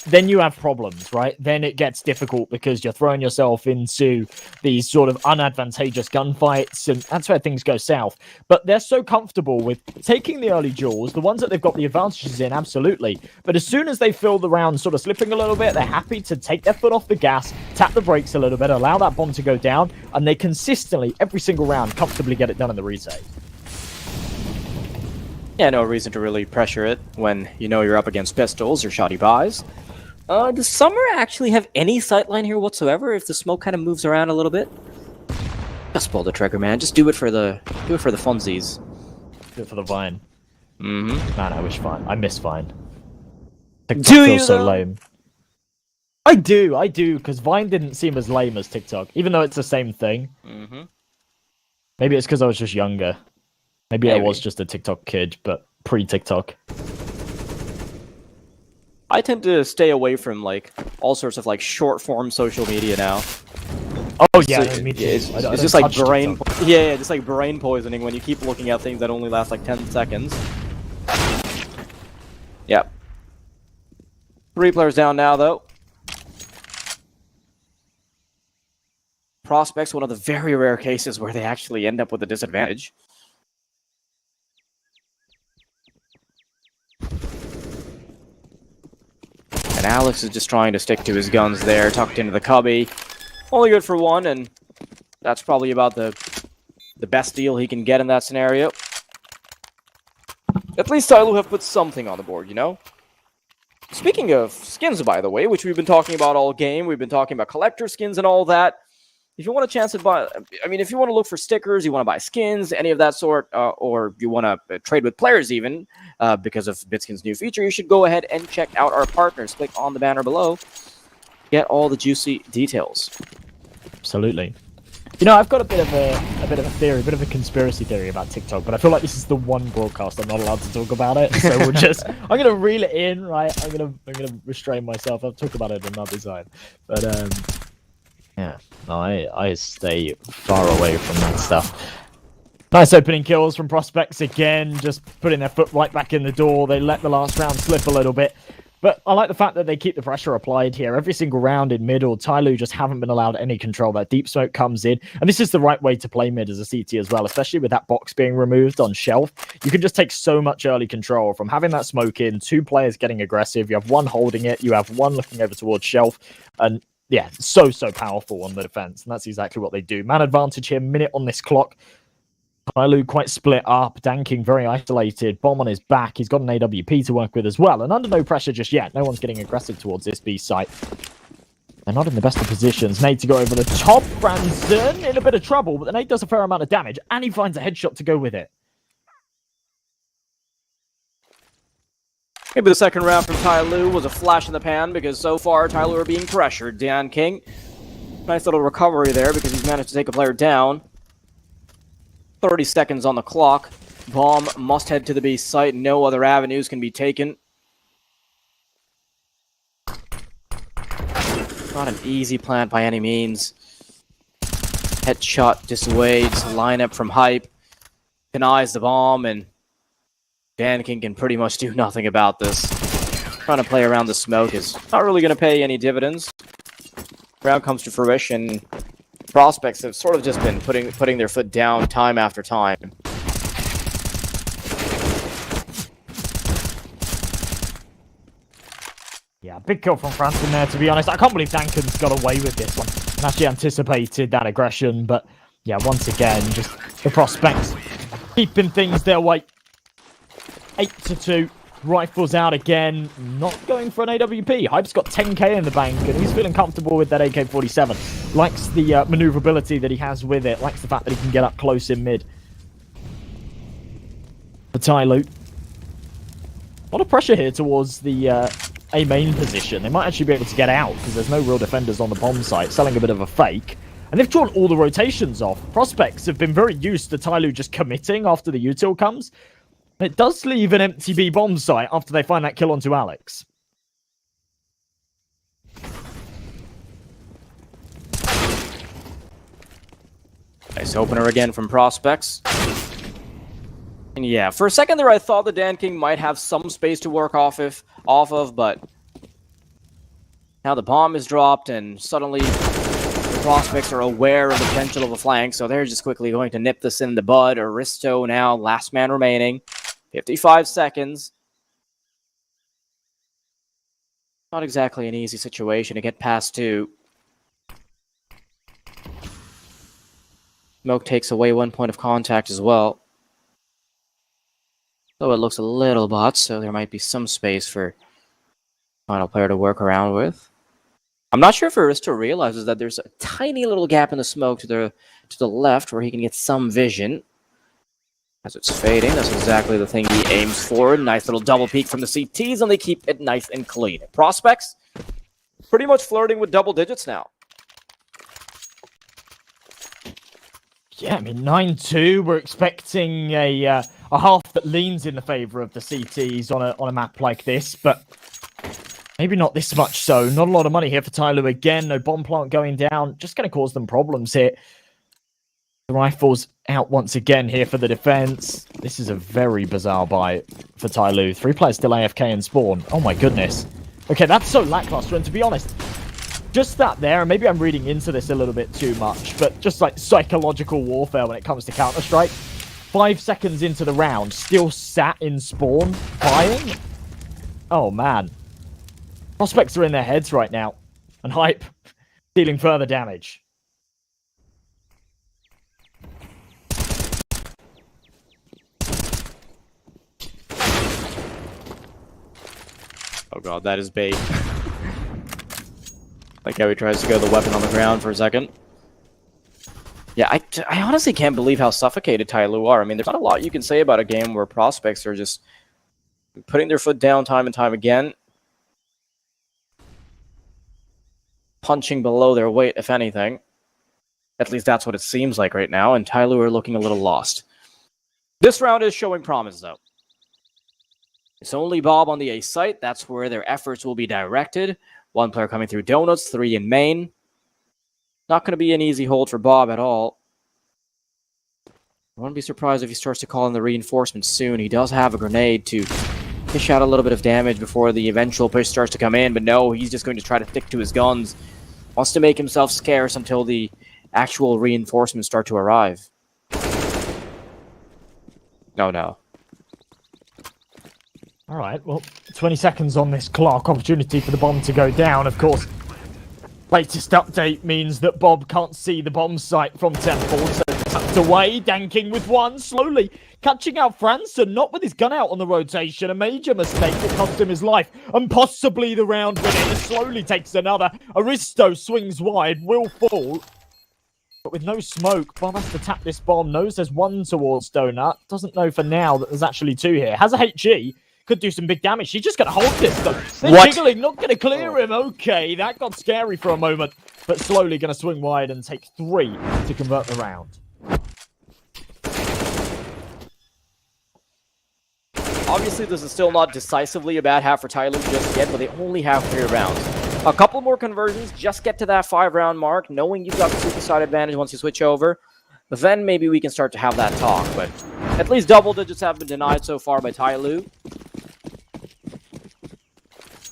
then you have problems, right? Then it gets difficult because you're throwing yourself into these sort of unadvantageous gunfights, and that's where things go south. But they're so comfortable with taking the early duels, the ones that they've got the advantages in, absolutely. But as soon as they feel the round sort of slipping a little bit, they're happy to take their foot off the gas, tap the brakes a little bit, allow that bomb to go down, and they consistently, every single round, comfortably get it done in the retake. Yeah, no reason to really pressure it when you know you're up against pistols or shoddy buys. Does Summer actually have any sightline here whatsoever if the smoke kind of moves around a little bit? Just pull the trigger, man. Just do it for the funsies. Do it for the Vine. Mm-hmm. Man, I wish Vine. I miss Vine. TikTok Do feels you, so though? lame. I do, because Vine didn't seem as lame as TikTok, even though it's the same thing. Mm-hmm. Maybe it's because I was just younger. Maybe I was just a TikTok kid, but pre-TikTok. I tend to stay away from like all sorts of like short form social media now. Oh yeah, So, me too. It's I don't just like touch brain, TikTok. yeah, just like brain poisoning when you keep looking at things that only last like 10 seconds. Yep. 3 players down now, though. Prospects, one of the very rare cases where they actually end up with a disadvantage. And Alex is just trying to stick to his guns there, tucked into the cubby. Only good for 1, and that's probably about the best deal he can get in that scenario. At least TYLOO have put something on the board, you know? Speaking of skins, by the way, which we've been talking about all game, we've been talking about collector skins and all that. If you want a chance to buy, I mean, if you want to look for stickers, you want to buy skins, any of that sort, or you want to trade with players even, because of Bitskin's new feature, you should go ahead and check out our partners. Click on the banner below. Get all the juicy details. Absolutely. You know, I've got a bit of a theory, a bit of a conspiracy theory about TikTok, but I feel like this is the one broadcast I'm not allowed to talk about it. So we'll just, I'm gonna reel it in, right? I'm gonna restrain myself. I'll talk about it another time. But yeah, no, I stay far away from that stuff. Nice opening kills from prospects again, just putting their foot right back in the door. They let the last round slip a little bit. But I like the fact that they keep the pressure applied here. Every single round in middle, TYLOO just haven't been allowed any control. That deep smoke comes in. And this is the right way to play mid as a CT as well, especially with that box being removed on shelf. You can just take so much early control from having that smoke in, 2 players getting aggressive. You have one holding it. You have one looking over towards shelf. And yeah, so powerful on the defense. And that's exactly what they do. Man advantage here, minute on this clock. TYLOO quite split up, Danking very isolated, bomb on his back, he's got an AWP to work with as well, and under no pressure just yet, no one's getting aggressive towards this B site. They're not in the best of positions, Nate to go over the top, Branson in a bit of trouble, but the Nate does a fair amount of damage, and he finds a headshot to go with it. Maybe the second round from TYLOO was a flash in the pan, because so far TYLOO are being pressured. Danking, nice little recovery there, because he's managed to take a player down. 30 seconds on the clock. Bomb must head to the B site. No other avenues can be taken. Not an easy plant by any means. Headshot dissuades lineup from hype. Denies the bomb, and Danking can pretty much do nothing about this. Trying to play around the smoke is not really going to pay any dividends. Round comes to fruition. Prospects have sort of just been putting their foot down time after time. Yeah, big kill from Franson there, to be honest. I can't believe Dankin's got away with this one. And actually anticipated that aggression, but yeah, once again, just the prospects keeping things their way. 8-2. Rifles out again, not going for an AWP. Hype's got 10k in the bank, and he's feeling comfortable with that AK-47. Likes the maneuverability that he has with it. Likes the fact that he can get up close in mid. For TYLOO. A lot of pressure here towards the A main position. They might actually be able to get out, because there's no real defenders on the bomb site. Selling a bit of a fake. And they've drawn all the rotations off. Prospects have been very used to TYLOO just committing after the util comes. It does leave an empty B bomb site after they find that kill onto Alex. Nice opener again from prospects. And yeah, for a second there I thought the Danking might have some space to work off of, but now the bomb is dropped and suddenly the prospects are aware of the potential of a flank, so they're just quickly going to nip this in the bud. Aristo now, last man remaining. 55 seconds. Not exactly an easy situation to get past 2. Smoke takes away 1 point of contact as well. So it looks a little bot, so there might be some space for final player to work around with. I'm not sure if Aristo realizes that there's a tiny little gap in the smoke to the left where he can get some vision. As it's fading, that's exactly the thing he aims for. Nice little double peek from the CTs, and they keep it nice and clean. Prospects, pretty much flirting with double digits now. Yeah, I mean, 9-2. We're expecting a half that leans in the favor of the CTs on a map like this, but maybe not this much so. Not a lot of money here for TYLOO again. No bomb plant going down. Just going to cause them problems here. The rifles out once again here for the defense. This is a very bizarre buy for TYLOO. 3 players still AFK in spawn. Oh my goodness. Okay, that's so lackluster, and to be honest, just that there, and maybe I'm reading into this a little bit too much, but just like psychological warfare when it comes to Counter-Strike. 5 seconds into the round, still sat in spawn, buying? Oh man. Prospects are in their heads right now, and Hype dealing further damage. Oh god, that is bait. Like how he tries to go the weapon on the ground for a second. Yeah, I honestly can't believe how suffocated TYLOO are. I mean, there's not a lot you can say about a game where prospects are just putting their foot down time and time again. Punching below their weight, if anything. At least that's what it seems like right now, and TYLOO are looking a little lost. This round is showing promise, though. It's only Bob on the A site. That's where their efforts will be directed. One player coming through Donuts, 3 in main. Not going to be an easy hold for Bob at all. I wouldn't be surprised if he starts to call in the reinforcements soon. He does have a grenade to dish out a little bit of damage before the eventual push starts to come in, but no, he's just going to try to stick to his guns. Wants to make himself scarce until the actual reinforcements start to arrive. No. All right, well, 20 seconds on this clock. Opportunity for the bomb to go down, of course. Latest update means that Bob can't see the bomb site from Temple, so tucked away, danking with one, slowly catching out Franson, not with his gun out on the rotation. A major mistake that cost him his life, and possibly the round winner. Slowly takes another. Aristo swings wide, will fall. But with no smoke, Bob has to tap this bomb. Knows there's one towards Donut. Doesn't know for now that there's actually 2 here. Has a HE. Could do some big damage. She's just going to hold this, though. They're jiggling, not going to clear him. Okay, that got scary for a moment. But slowly going to swing wide and take 3 to convert the round. Obviously, this is still not decisively a bad half for TYLOO just yet, but they only have 3 rounds. A couple more conversions, just get to that 5-round mark, knowing you've got the super side advantage once you switch over. But then maybe we can start to have that talk. But at least double digits have been denied so far by TYLOO.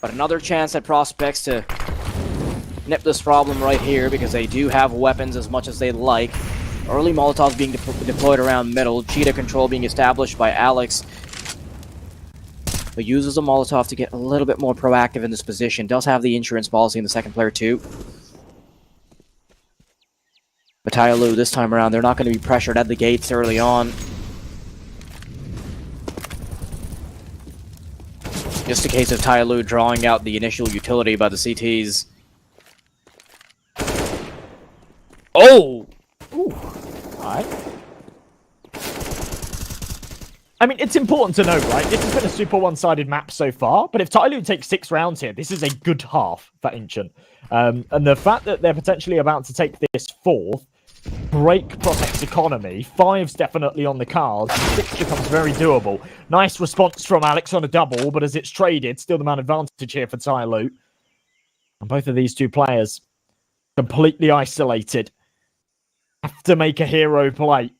But another chance at prospects to nip this problem right here, because they do have weapons as much as they'd like. Early Molotovs being deployed around middle. Cheetah control being established by Alex, who uses a Molotov to get a little bit more proactive in this position. Does have the insurance policy in the second player too. But TYLOO this time around, they're not going to be pressured at the gates early on. Just a case of TYLOO drawing out the initial utility by the CTs. Oh! Ooh. Alright. I mean, it's important to note, right? This has been a super one-sided map so far, but if TYLOO takes 6 rounds here, this is a good half for Ancient. And the fact that they're potentially about to take this 4th, break Prospect's economy, 5's definitely on the cards, 6 becomes very doable. Nice response from Alex on a double, but as it's traded, still the man advantage here for TYLOO. And both of these 2 players, completely isolated, have to make a hero play.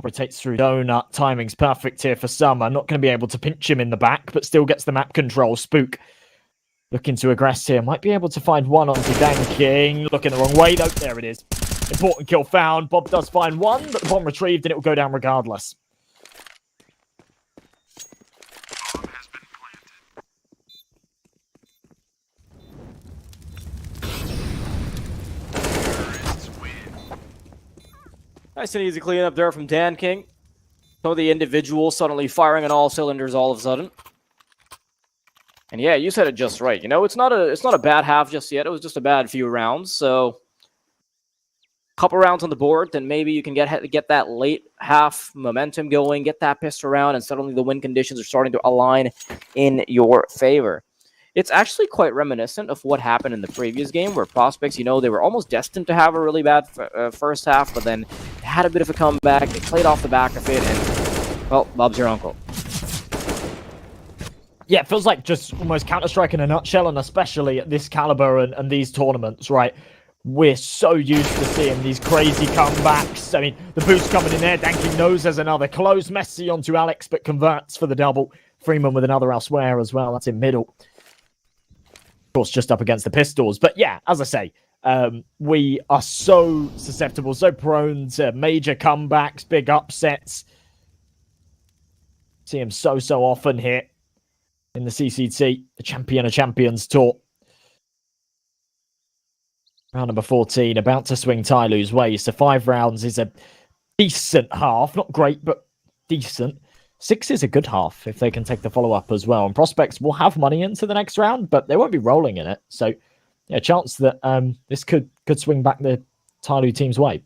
Rotates through Donut. Timing's perfect here for Summer. Not going to be able to pinch him in the back, but still gets the map control. Spook looking to aggress here. Might be able to find one onto Danking. Looking the wrong way, though. There it is. Important kill found. Bob does find one, but the bomb retrieved, and it will go down regardless. Nice and easy cleanup there from Dan King. Some of the individuals suddenly firing on all cylinders all of a sudden. And yeah, you said it just right. You know, it's not a bad half just yet. It was just a bad few rounds. So, couple rounds on the board, then maybe you can get that late half momentum going, get that pissed around, and suddenly the win conditions are starting to align in your favor. It's actually quite reminiscent of what happened in the previous game, where Prospects, you know, they were almost destined to have a really bad first half, but then they had a bit of a comeback. They played off the back of it, and, well, Bob's your uncle. Yeah, it feels like just almost Counter-Strike in a nutshell, and especially at this caliber and these tournaments, right? We're so used to seeing these crazy comebacks. I mean, the boost coming in there. Danking knows there's another close. Messi onto Alex, but converts for the double. Freeman with another elsewhere as well. That's in middle. Of course, just up against the pistols. But yeah, as I say, we are so susceptible, so prone to major comebacks, big upsets. See him so often here in the CCT, the Champion of Champions tour. Round number 14, about to swing TYLOO's way. So 5 rounds is a decent half. Not great, but decent. 6 is a good half if they can take the follow-up as well. And Prospects will have money into the next round, but they won't be rolling in it. So, yeah, chance that this could swing back the TYLOO team's way.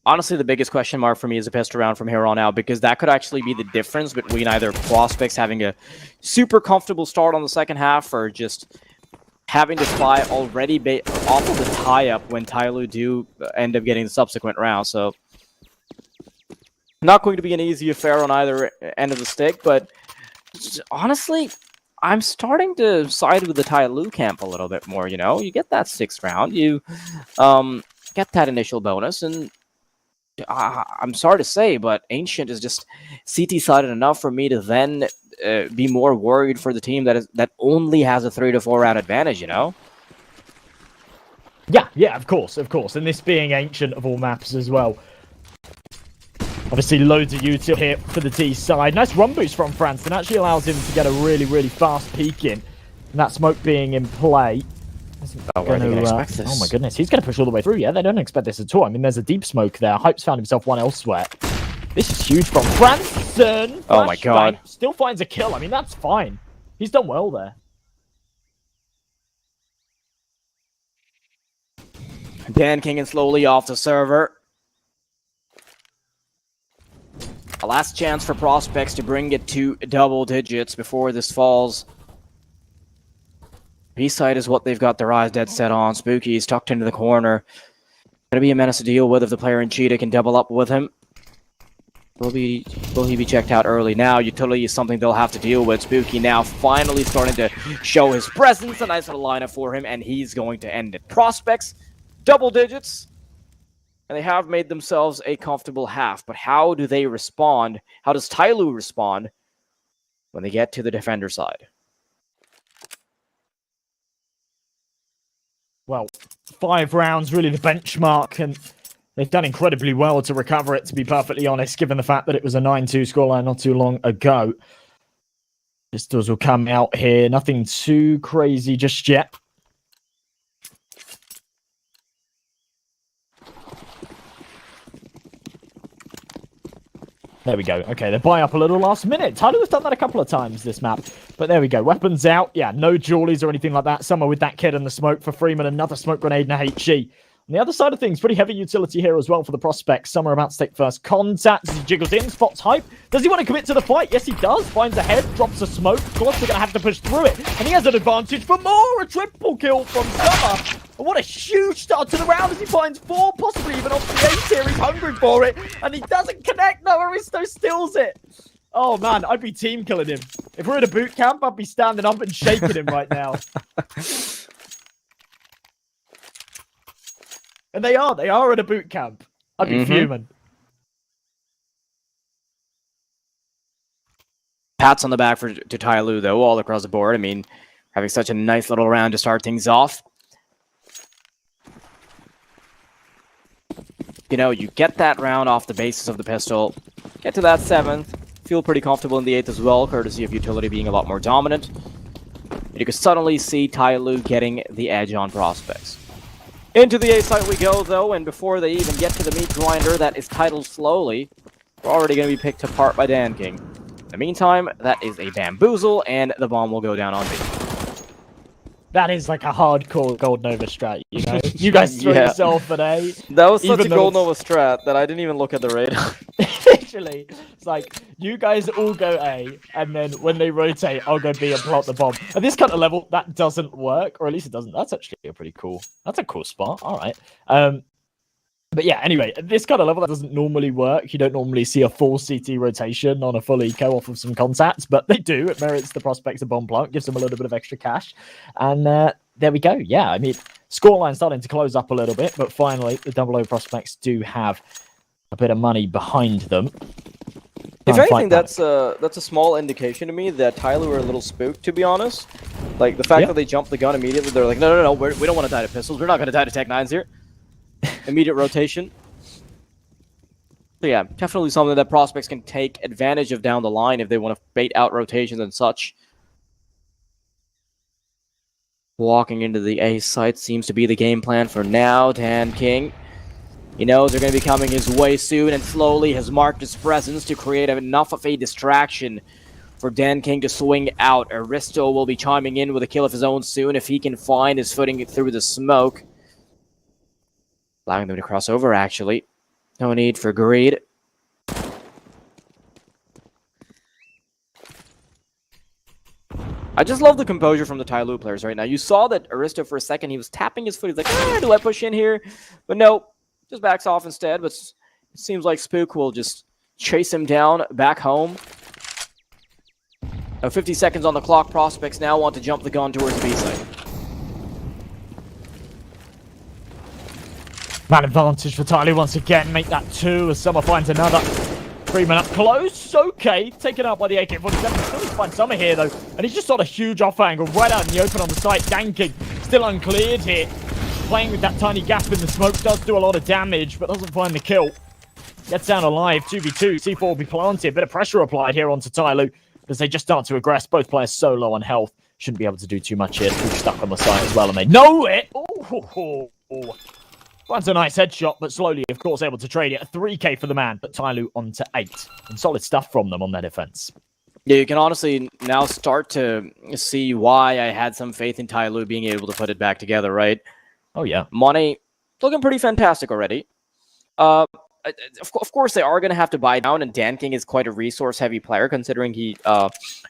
Honestly, the biggest question mark for me is a pistol round from here on out, because that could actually be the difference between either Prospects having a super comfortable start on the second half or just having to fly already off of the tie-up when TYLOO do end up getting the subsequent round. So, not going to be an easy affair on either end of the stick, but honestly, I'm starting to side with the TYLOO camp a little bit more, you know? You get that 6th round, you get that initial bonus, and I'm sorry to say, but Ancient is just CT-sided enough for me to then be more worried for the team that only has a 3 to 4 round advantage, you know? Yeah, of course. And this being Ancient of all maps as well. Obviously, loads of util here for the T side. Nice run boost from Franston. Actually allows him to get a really, really fast peek in. And that smoke being in play. Oh my goodness, he's going to push all the way through. Yeah, they don't expect this at all. I mean, there's a deep smoke there. Hype's found himself one elsewhere. This is huge from Franston. Oh my god. Still finds a kill. I mean, that's fine. He's done well there. Dan King slowly off the server. A last chance for Prospects to bring it to double digits before this falls. B-side is what they've got their eyes dead set on. Spooky's tucked into the corner. Gonna be a menace to deal with if the player in Cheetah can double up with him. Will he be checked out early now? Utility is something they'll have to deal with. Spooky now finally starting to show his presence. A nice little lineup for him, and he's going to end it. Prospects, double digits. And they have made themselves a comfortable half. But how do they respond? How does TYLOO respond when they get to the defender side? Well, 5 rounds, really the benchmark, and they've done incredibly well to recover it, to be perfectly honest, given the fact that it was a 9-2 scoreline not too long ago. Pistols will come out here. Nothing too crazy just yet. There we go. Okay, they buy up a little last minute. TYLOO has done that a couple of times this map. But there we go. Weapons out. Yeah, no jewelries or anything like that. Somewhere with that kid and the smoke for Freeman. Another smoke grenade and a HE. On the other side of things, pretty heavy utility here as well for the Prospects. Some are about to take first contact. He jiggles in, spots Hype. Does he want to commit to the fight? Yes, he does. Finds a head, drops a smoke. Of course, they're going to have to push through it. And he has an advantage for more. A triple kill from Summer. And what a huge start to the round as he finds 4, possibly even off the 8 here. He's hungry for it. And he doesn't connect. No, Aristo steals it. Oh, man, I'd be team killing him. If we're in a boot camp, I'd be standing up and shaking him right now. And they are in a boot camp. I'd be fuming. Pats on the back to TYLOO, though, all across the board. I mean, having such a nice little round to start things off. You know, you get that round off the basis of the pistol, get to that 7th, feel pretty comfortable in the 8th as well, courtesy of utility being a lot more dominant. And you can suddenly see TYLOO getting the edge on Prospects. Into the A site we go, though, and before they even get to the meat grinder that is titled Slowly, we're already going to be picked apart by Dan King. In the meantime, that is a bamboozle, and the bomb will go down on B. That is like a hardcore Gold Nova strat, you know? You guys threw yourself an A. That was such a Gold Nova strat that I didn't even look at the radar. Literally, it's like, you guys all go A, and then when they rotate, I'll go B and plant the bomb. At this kind of level, that doesn't work, or at least it doesn't. That's actually a pretty cool, that's a cool spot, alright. But yeah, anyway, at this kind of level, that doesn't normally work. You don't normally see a full CT rotation on a full eco off of some contacts, but they do. It merits the Prospects a bomb plant, gives them a little bit of extra cash. And there we go. Yeah, I mean, scoreline starting to close up a little bit, but finally, the 00 Prospects do have a bit of money behind them. If anything, that's a small indication to me that TYLOO are a little spooked, to be honest. Like, the fact that they jumped the gun immediately, they're like, no, we don't want to die to pistols. We're not going to die to Tech 9s here. Immediate rotation. So yeah, definitely something that Prospects can take advantage of down the line if they want to bait out rotations and such. Walking into the A site seems to be the game plan for now. Dan King, he knows they're going to be coming his way soon, and slowly has marked his presence to create enough of a distraction for Dan King to swing out. Aristo will be chiming in with a kill of his own soon if he can find his footing through the smoke. Allowing them to cross over, actually. No need for greed. I just love the composure from the TYLOO players right now. You saw that Aristo for a second, he was tapping his foot. He's like, do I push in here? But no, just backs off instead. But it seems like Spook will just chase him down back home. Now 50 seconds on the clock. Prospects now want to jump the gun towards the B side. Man advantage for TYLOO once again. Make that 2 as Summer finds another. Freeman up close. Okay, taken out by the AK-47. Still needs to find Summer here, though. And he's just got a huge off angle right out in the open on the site. Dan King still uncleared here. Playing with that tiny gap in the smoke. Does do a lot of damage, but doesn't find the kill. Gets down alive. 2v2. C4 will be planted. Bit of pressure applied here onto TYLOO as they just start to aggress. Both players so low on health. Shouldn't be able to do too much here. Too stuck on the site as well, and they know it. Oh. Finds a nice headshot, but slowly, of course, able to trade it. A 3k for the man, but TYLOO on to 8. And solid stuff from them on their defense. Yeah, you can honestly now start to see why I had some faith in TYLOO being able to put it back together, right? Oh, yeah. Money looking pretty fantastic already. Of course, they are going to have to buy down, and Dan King is quite a resource-heavy player, considering he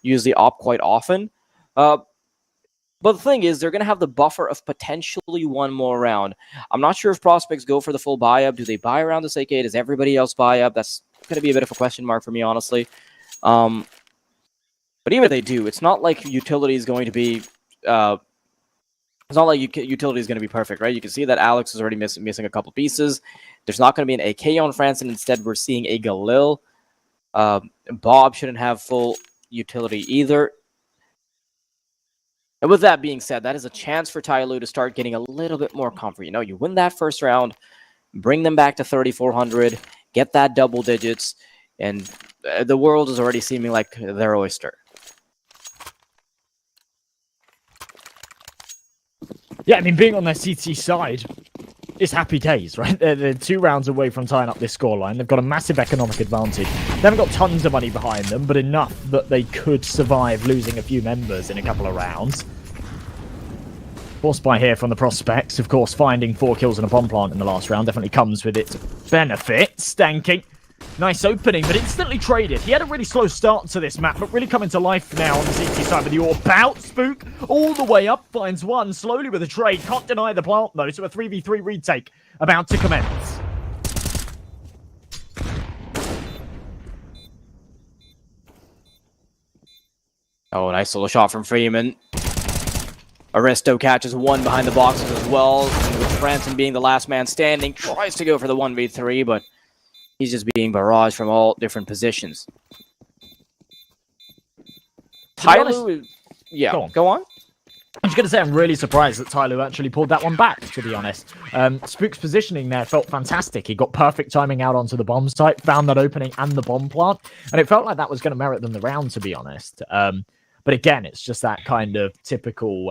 uses the op quite often. But the thing is, they're going to have the buffer of potentially one more round. I'm not sure if prospects go for the full buy-up. Do they buy around this AK? Does everybody else buy up? That's going to be a bit of a question mark for me, honestly. But even if they do, it's not like utility is going to be... it's not like utility is going to be perfect, right? You can see that Alex is already missing a couple pieces. There's not going to be an AK on Franson. Instead, we're seeing a Galil. Bob shouldn't have full utility either. And with that being said, that is a chance for TYLOO to start getting a little bit more comfort. You know, you win that first round, bring them back to 3,400, get that double digits, and the world is already seeming like their oyster. Yeah, I mean, being on their CT side is happy days, right? They're 2 rounds away from tying up this scoreline. They've got a massive economic advantage. They haven't got tons of money behind them, but enough that they could survive losing a few members in a couple of rounds. Force buy here from the prospects. Of course, finding 4 kills and a bomb plant in the last round definitely comes with its benefits. Stanking. Nice opening, but instantly traded. He had a really slow start to this map, but really coming to life now on the CT side with the AWP out. Spook all the way up, finds one, slowly with a trade. Can't deny the plant, though, so a 3v3 retake about to commence. Oh, nice little shot from Freeman. Aristo catches one behind the boxes as well, and with Franson being the last man standing, tries to go for the 1v3, but he's just being barraged from all different positions. TYLOO, yeah, go on. I'm just going to say I'm really surprised that TYLOO actually pulled that one back, to be honest. Spook's positioning there felt fantastic. He got perfect timing out onto the bomb site, found that opening and the bomb plant, and it felt like that was going to merit them the round, to be honest. But again, it's just that kind of typical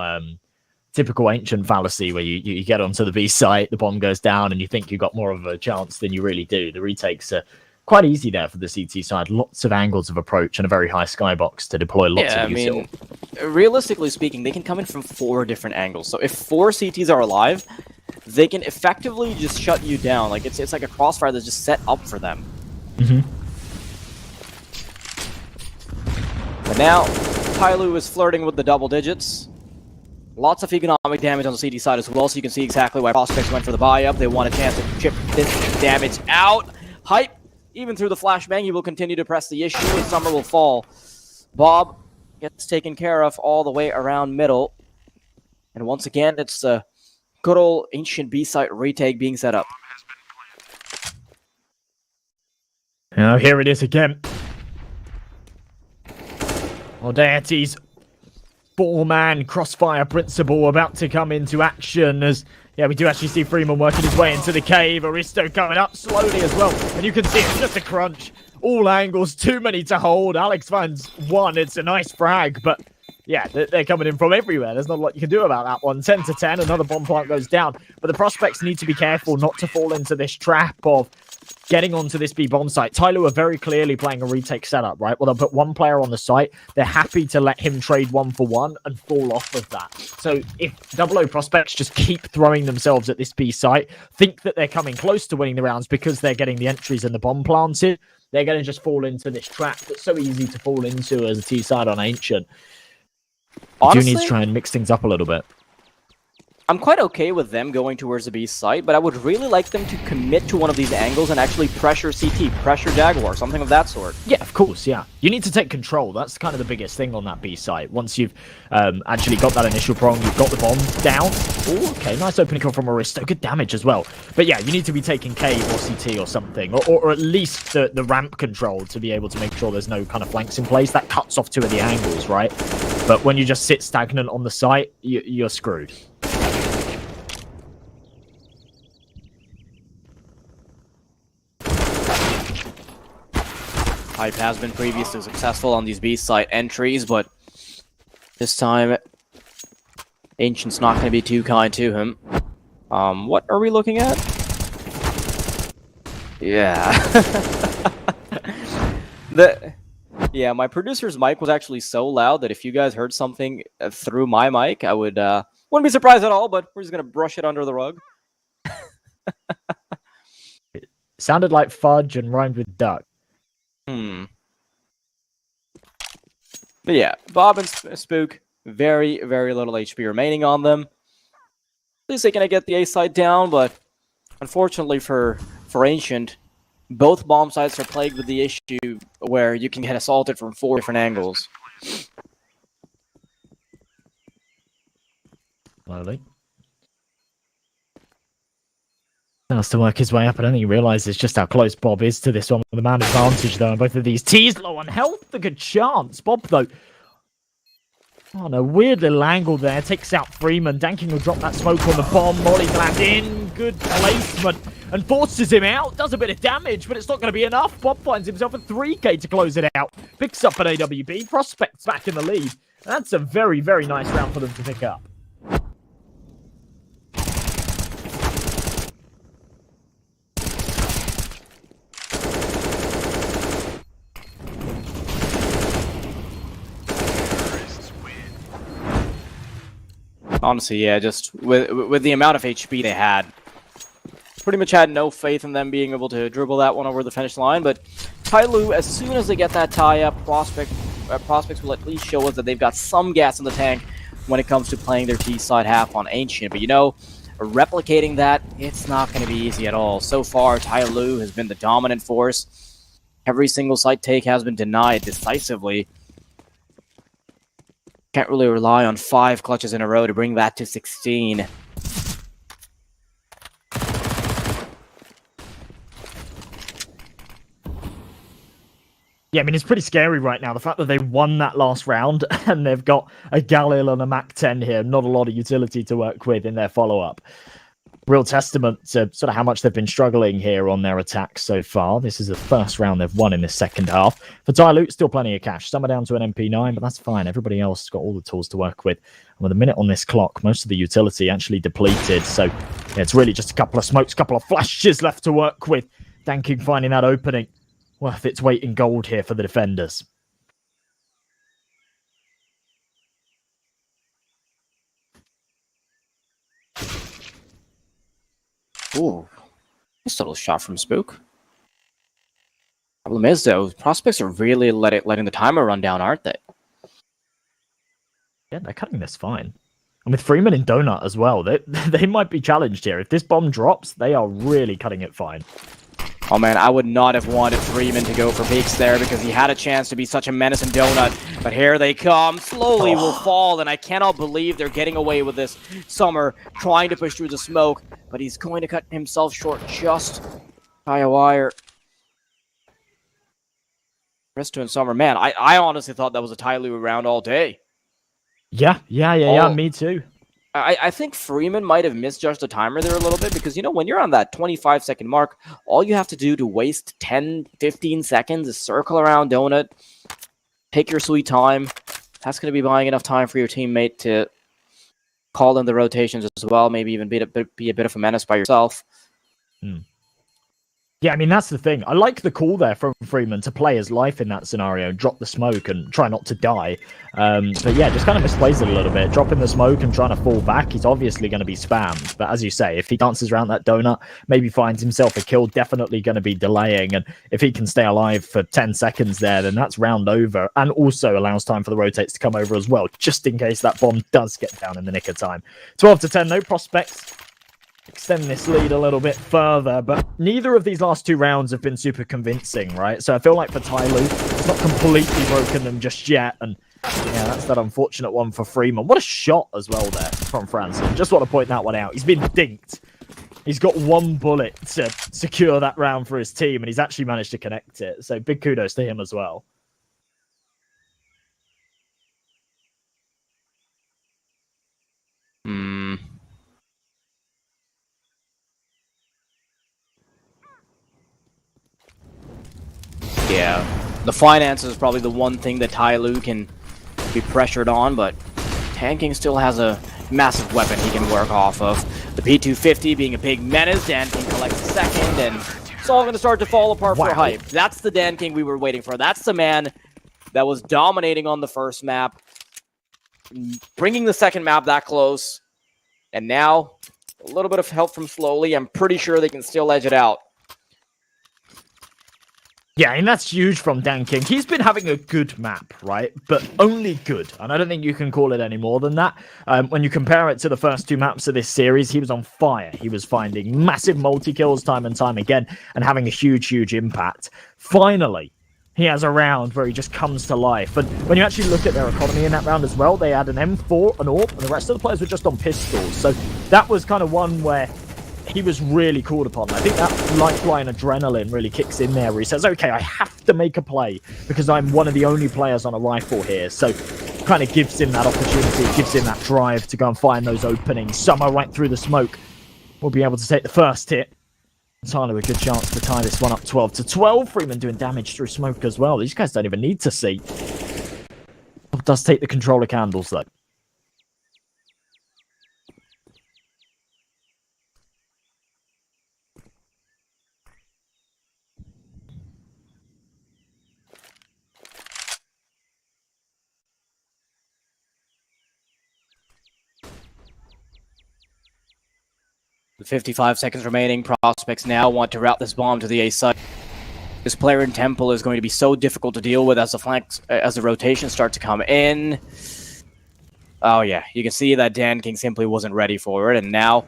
ancient fallacy where you get onto the B site, the bomb goes down, and you think you got more of a chance than you really do. The retakes are quite easy there for the CT side. Lots of angles of approach and a very high skybox to deploy lots of util. Realistically speaking, they can come in from 4 different angles. So if 4 CTs are alive, they can effectively just shut you down. Like it's like a crossfire that's just set up for them. But now, TYLOO is flirting with the double digits. Lots of economic damage on the CT side as well, so you can see exactly why prospects went for the buy-up. They want a chance to chip this damage out. Hype, even through the flashbang, he will continue to press the issue, and Summer will fall. Bob gets taken care of all the way around middle. And once again, it's a good old ancient B-site retake being set up. Now here it is again. Audacity's 4-man crossfire principle about to come into action as, yeah, we do actually see Freeman working his way into the cave. Aristo coming up slowly as well. And you can see it's just a crunch. All angles, too many to hold. Alex finds one. It's a nice frag, but yeah, they're coming in from everywhere. There's not a lot you can do about that one. 10 to 10, another bomb plant goes down. But the prospects need to be careful not to fall into this trap of getting onto this B bomb site. TYLOO are very clearly playing a retake setup, right? Well, they'll put one player on the site. They're happy to let him trade 1-for-1 and fall off of that. So if 00 prospects just keep throwing themselves at this B site, think that they're coming close to winning the rounds because they're getting the entries and the bomb planted, they're going to just fall into this trap that's so easy to fall into as a T side on Ancient. Honestly, You need to try and mix things up a little bit. I'm quite okay with them going towards the B site, but I would really like them to commit to one of these angles and actually pressure CT, pressure Jaguar, something of that sort. Yeah, of course, yeah. You need to take control. That's kind of the biggest thing on that B site. Once you've actually got that initial prong, you've got the bomb down. Oh, okay, nice opening kill from Aristo. Good damage as well. But yeah, you need to be taking cave or CT or something, or at least the ramp control to be able to make sure there's no kind of flanks in place. That cuts off 2 of the angles, right? But when you just sit stagnant on the site, you're screwed. Hype has been previously successful on these B site entries, but this time Ancient's not going to be too kind to him. What are we looking at? Yeah. Yeah, my producer's mic was actually so loud that if you guys heard something through my mic, I wouldn't be surprised at all, but we're just going to brush it under the rug. It sounded like fudge and rhymed with duck. But yeah, Bob and Spook, very, very little HP remaining on them. At least they're going to get the A site down, but unfortunately for Ancient, both bomb sites are plagued with the issue where you can get assaulted from 4 different angles. Slowly. Has to work his way up. I don't think he realizes just how close Bob is to this one with the man advantage, though, on both of these. T's low on health. A good chance. Bob, though. Oh, no. Weird little angle there. Takes out Freeman. Danking will drop that smoke on the bomb. Molly lands in. Good placement. And forces him out. Does a bit of damage, but it's not going to be enough. Bob finds himself a 3k to close it out. Picks up an AWP. Prospects back in the lead. That's a very, very nice round for them to pick up. Honestly, yeah, just with the amount of HP they had, pretty much had no faith in them being able to dribble that one over the finish line. But TYLOO, as soon as they get that tie-up, Prospects will at least show us that they've got some gas in the tank when it comes to playing their T-side half on Ancient. But you know, replicating that, it's not going to be easy at all. So far, TYLOO has been the dominant force. Every single site take has been denied decisively. Can't really rely on 5 clutches in a row to bring that to 16. Yeah, I mean, it's pretty scary right now. The fact that they won that last round and they've got a Galil and a Mac-10 here. Not a lot of utility to work with in their follow-up. Real testament to sort of how much they've been struggling here on their attacks so far. This is the first round they've won in the second half. For TYLOO, still plenty of cash. Some are down to an MP9, but that's fine. Everybody else has got all the tools to work with. And with a minute on this clock, most of the utility actually depleted. So yeah, it's really just a couple of smokes, couple of flashes left to work with. Danking finding that opening. Worth its weight in gold here for the defenders. Ooh, nice little shot from Spook. Problem is, though, Prospects are really letting the timer run down, aren't they? Yeah, they're cutting this fine. And with Freeman and Donut as well, they might be challenged here. If this bomb drops, they are really cutting it fine. Oh man, I would not have wanted Freeman to go for peaks there because he had a chance to be such a menace in Donut. But here they come, slowly will fall, and I cannot believe they're getting away with this. Summer trying to push through the smoke, but he's going to cut himself short just by a wire. Risto and Summer, man, I honestly thought that was a TYLOO round all day. Yeah, me too. I think Freeman might have misjudged the timer there a little bit because, you know, when you're on that 25-second mark, all you have to do to waste 10, 15 seconds is circle around Donut, take your sweet time, That's going to be buying enough time for your teammate to call in the rotations as well, maybe even be a bit of a menace by yourself. Yeah, I mean, that's the thing. I like the call there from Freeman to play his life in that scenario, drop the smoke and try not to die. But yeah, just kind of misplays it a little bit. Dropping the smoke and trying to fall back, he's obviously going to be spammed. But as you say, if he dances around that donut, maybe finds himself a kill, definitely going to be delaying. And if he can stay alive for 10 seconds there, then that's round over. And also allows time for the rotates to come over as well, just in case that bomb does get down in the nick of time. 12-10, no prospects. Extend this lead a little bit further, but neither of these last 2 rounds have been super convincing, right? So I feel like for TYLOO, it's not completely broken them just yet, and yeah, that's that unfortunate one for Freeman. What a shot as well there from Franson. Just want to point that one out. He's been dinked. He's got 1 bullet to secure that round for his team, and he's actually managed to connect it. So big kudos to him as well. Yeah, the finances is probably the one thing that TYLOO can be pressured on, but tanking still has a massive weapon he can work off of. The P250 being a big menace, Dan King collects a second, and it's all going to start to fall apart for Hype. That's the Dan King we were waiting for. That's the man that was dominating on the first map, bringing the second map that close, and now a little bit of help from Slowly. I'm pretty sure they can still edge it out. Yeah, and that's huge from Dan King. He's been having a good map, right? But only good. And I don't think you can call it any more than that. When you compare it to the first 2 maps of this series, he was on fire. He was finding massive multi-kills time and time again and having a huge, huge impact. Finally, he has a round where he just comes to life. And when you actually look at their economy in that round as well, they had an M4, an AWP, and the rest of the players were just on pistols. So that was kind of one where he was really called upon. I think that lifeline adrenaline really kicks in there where he says, okay, I have to make a play because I'm one of the only players on a rifle here. So kind of gives him that opportunity, gives him that drive to go and find those openings. Summer right through the smoke will be able to take the first hit. TYLOO a good chance to tie this one up 12-12. Freeman doing damage through smoke as well. These guys don't even need to see. Does take the controller candles though. With 55 seconds remaining, prospects now want to route this bomb to the A site. This player in Temple is going to be so difficult to deal with as the flanks, as the rotations start to come in. Oh yeah, you can see that Dan King simply wasn't ready for it, and now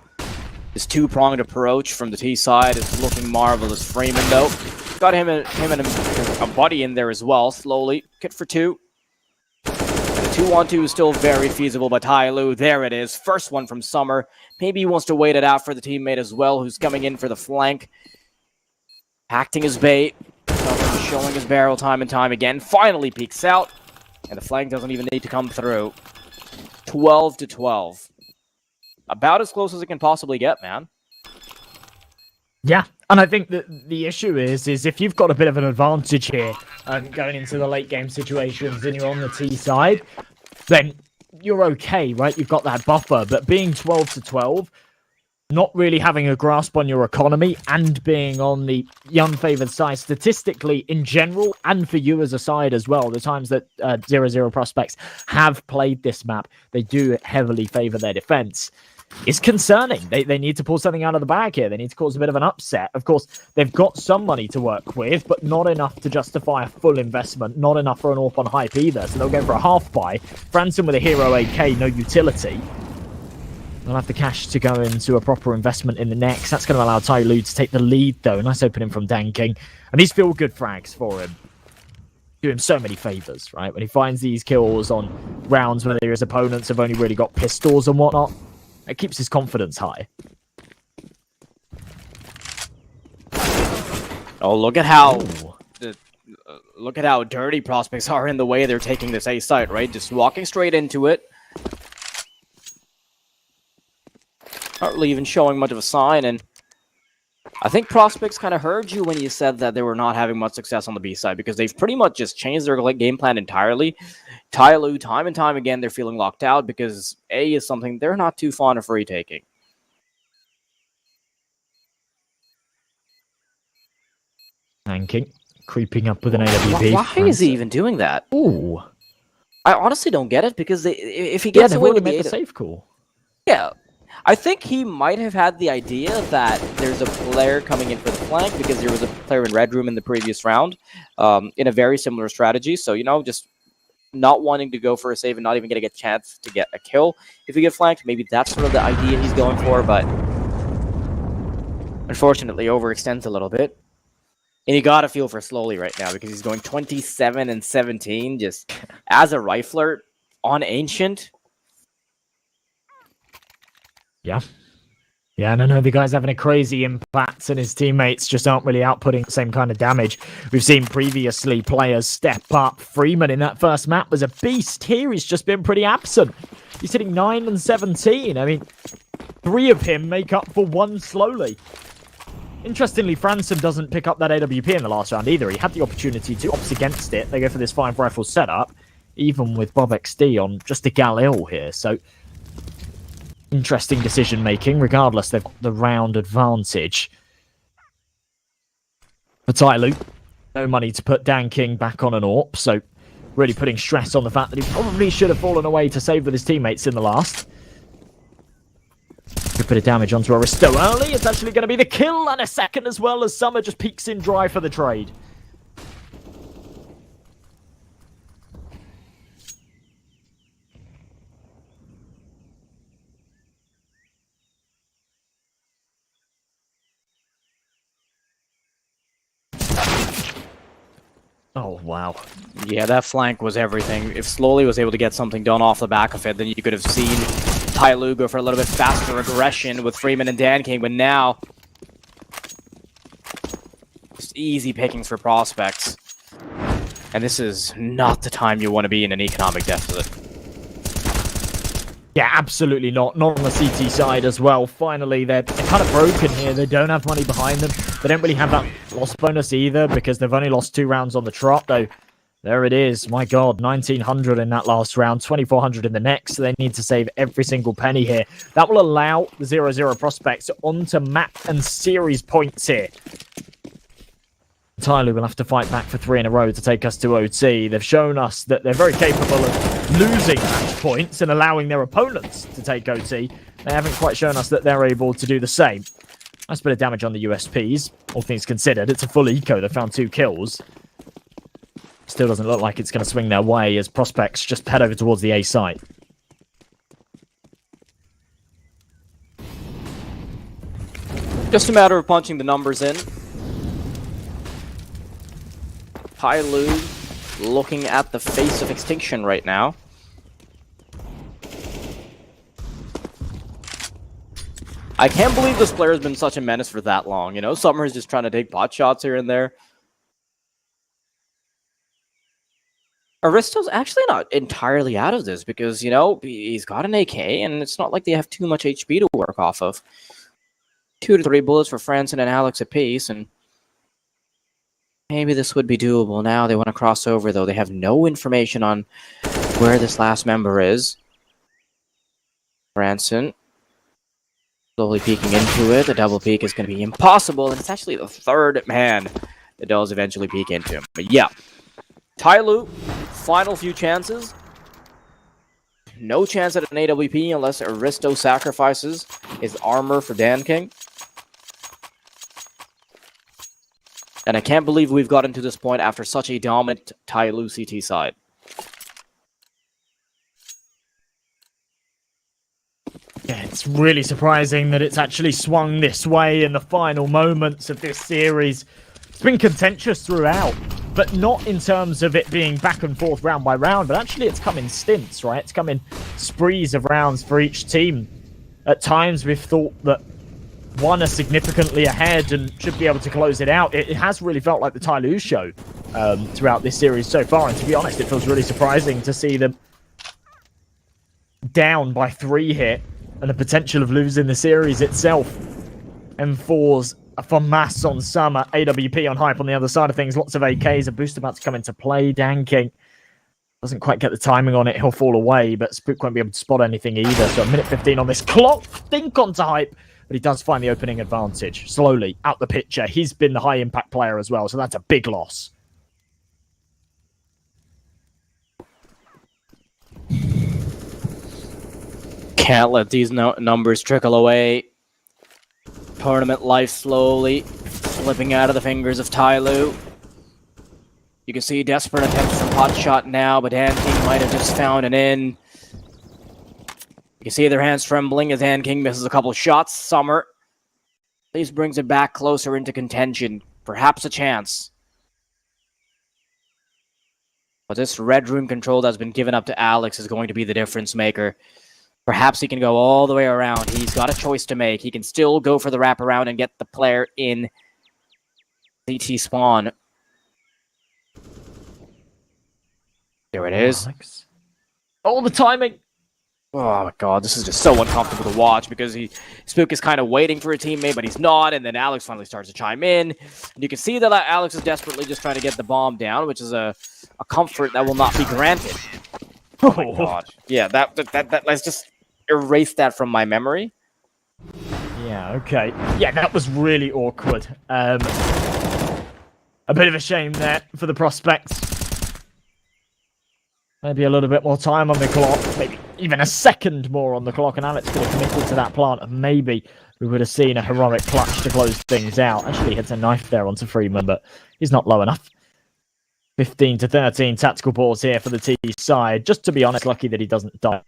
this 2-pronged approach from the T side is looking marvelous. Freeman though, got him and a buddy in there as well. Slowly, kit for 2. And the 2-on-2 is still very feasible by TYLOO. There it is, first one from Summer. Maybe he wants to wait it out for the teammate as well, who's coming in for the flank. Acting his bait. Summer showing his barrel time and time again. Finally peeks out. And the flank doesn't even need to come through. 12-12. About as close as it can possibly get, man. Yeah, and I think that the issue is if you've got a bit of an advantage here going into the late game situations and you're on the T side, then you're okay, right? You've got that buffer, but being 12-12, not really having a grasp on your economy and being on the unfavored side statistically in general and for you as a side as well, the times that 0-0 prospects have played this map, they do heavily favor their defense. It's concerning. They need to pull something out of the bag here. They need to cause a bit of an upset. Of course, they've got some money to work with, but not enough to justify a full investment. Not enough for an AWP on Hype either. So they'll go for a half buy. Franson with a Hero AK, no utility. They'll have the cash to go into a proper investment in the next. That's going to allow TYLOO to take the lead, though. Nice opening from Dan King. And these feel good frags for him. Do him so many favors, right? When he finds these kills on rounds where his opponents have only really got pistols and whatnot, it keeps his confidence high. Oh, look at how look at how dirty prospects are in the way they're taking this A site, right? Just walking straight into it. Not really even showing much of a sign, and I think Prospects kind of heard you when you said that they were not having much success on the B side, because they've pretty much just changed their game plan entirely. TYLOO, time and time again, they're feeling locked out because A is something they're not too fond of retaking. Tanking, creeping up with an AWP. Why is he even doing that? Ooh. I honestly don't get it, because if he gets away with the safe call. Yeah. I think he might have had the idea that there's a player coming in for the flank, because there was a player in Red Room in the previous round in a very similar strategy. So, you know, just not wanting to go for a save and not even getting a chance to get a kill if you get flanked. Maybe that's sort of the idea he's going for, but unfortunately overextends a little bit. And you gotta feel for Slowly right now, because he's going 27 and 17 just as a rifler on Ancient. Yeah. Yeah, and I know the guy's having a crazy impact, and his teammates just aren't really outputting the same kind of damage. We've seen previously players step up. Freeman in that first map was a beast. Here he's just been pretty absent. He's hitting 9 and 17. I mean, 3 of him make up for 1 Slowly. Interestingly, Franson doesn't pick up that AWP in the last round either. He had the opportunity to opt against it. They go for this 5 rifle setup, even with Bob XD on just a Galil here. So, interesting decision making. Regardless, they've got the round advantage. For TYLOO, no money to put Dan King back on an AWP, so really putting stress on the fact that he probably should have fallen away to save with his teammates in the last. Good bit of damage onto Aristo early. It's actually going to be the kill and a second, as well as Summer just peeks in dry for the trade. Oh, wow. Yeah, that flank was everything. If Slowly was able to get something done off the back of it, then you could have seen TYLOO go for a little bit faster aggression with Freeman and Dan King, but now just easy pickings for Prospects. And this is not the time you want to be in an economic deficit. Yeah, absolutely not. Not on the CT side as well. Finally, they're kind of broken here. They don't have money behind them. They don't really have that loss bonus either, because they've only lost 2 rounds on the trot, though. There it is. My God, 1,900 in that last round, 2,400 in the next. So they need to save every single penny here. That will allow the 0-0 Prospects onto map and series points here. TYLOO will have to fight back for 3 in a row to take us to OT. They've shown us that they're very capable of losing match points and allowing their opponents to take OT. They haven't quite shown us that they're able to do the same. Nice bit of damage on the USPs, all things considered. It's a full eco. They found 2 kills. Still doesn't look like it's going to swing their way as Prospects just head over towards the A site. Just a matter of punching the numbers in. TYLOO looking at the face of extinction right now. I can't believe this player has been such a menace for that long. You know, Summer is just trying to take pot shots here and there. Aristo's actually not entirely out of this because, you know, he's got an AK and it's not like they have too much HP to work off of. 2 to 3 bullets for Franson and Alex apiece, and maybe this would be doable. Now they want to cross over, though. They have no information on where this last member is. Franson slowly peeking into it. The double peek is going to be impossible, and it's actually the 3rd man that does eventually peek into him. But yeah, TYLOO, final few chances. No chance at an AWP unless Aristo sacrifices his armor for Dan King. And I can't believe we've gotten to this point after such a dominant TYLOO CT side. Yeah, it's really surprising that it's actually swung this way in the final moments of this series. It's been contentious throughout, but not in terms of it being back and forth round by round, but actually it's come in stints, right? It's come in sprees of rounds for each team. At times we've thought that one are significantly ahead and should be able to close it out. It has really felt like the TYLOO show throughout this series so far, and to be honest, it feels really surprising to see them down by 3 here and the potential of losing the series itself. And FORZE from Mass on Summer, AWP on Hype on the other side of things. Lots of AKs. A boost about to come into play. Danking doesn't quite get the timing on it. He'll fall away, but Spook won't be able to spot anything either. So a minute 15 on this clock. Think onto Hype, but he does find the opening advantage. Slowly out the picture. He's been the high impact player as well, so that's a big loss. Can't let these numbers trickle away. Tournament life slowly slipping out of the fingers of TYLOO. You can see desperate attempts from Hotshot now, but Danking might have just found an in. You can see their hands trembling as Danking misses a couple shots. Summer at least brings it back closer into contention. Perhaps a chance. But this red room control that's been given up to Alex is going to be the difference maker. Perhaps he can go all the way around. He's got a choice to make. He can still go for the wraparound and get the player in CT spawn. There it is. Alex. Oh, the timing! Oh my god, this is just so uncomfortable to watch because Spook is kind of waiting for a teammate, but he's not, and then Alex finally starts to chime in. And you can see that Alex is desperately just trying to get the bomb down, which is a comfort that will not be granted. Oh my god. Yeah, let's just erase that from my memory. Yeah, okay. Yeah, that was really awkward. A bit of a shame there for the prospects. Maybe a little bit more time on the clock. Maybe even a second more on the clock, and Alex could have committed to that plant, and maybe we would have seen a heroic clutch to close things out. Actually hits a knife there onto Freeman, but he's not low enough. 15-13 tactical balls here for the T side. Just to be honest, lucky that he doesn't die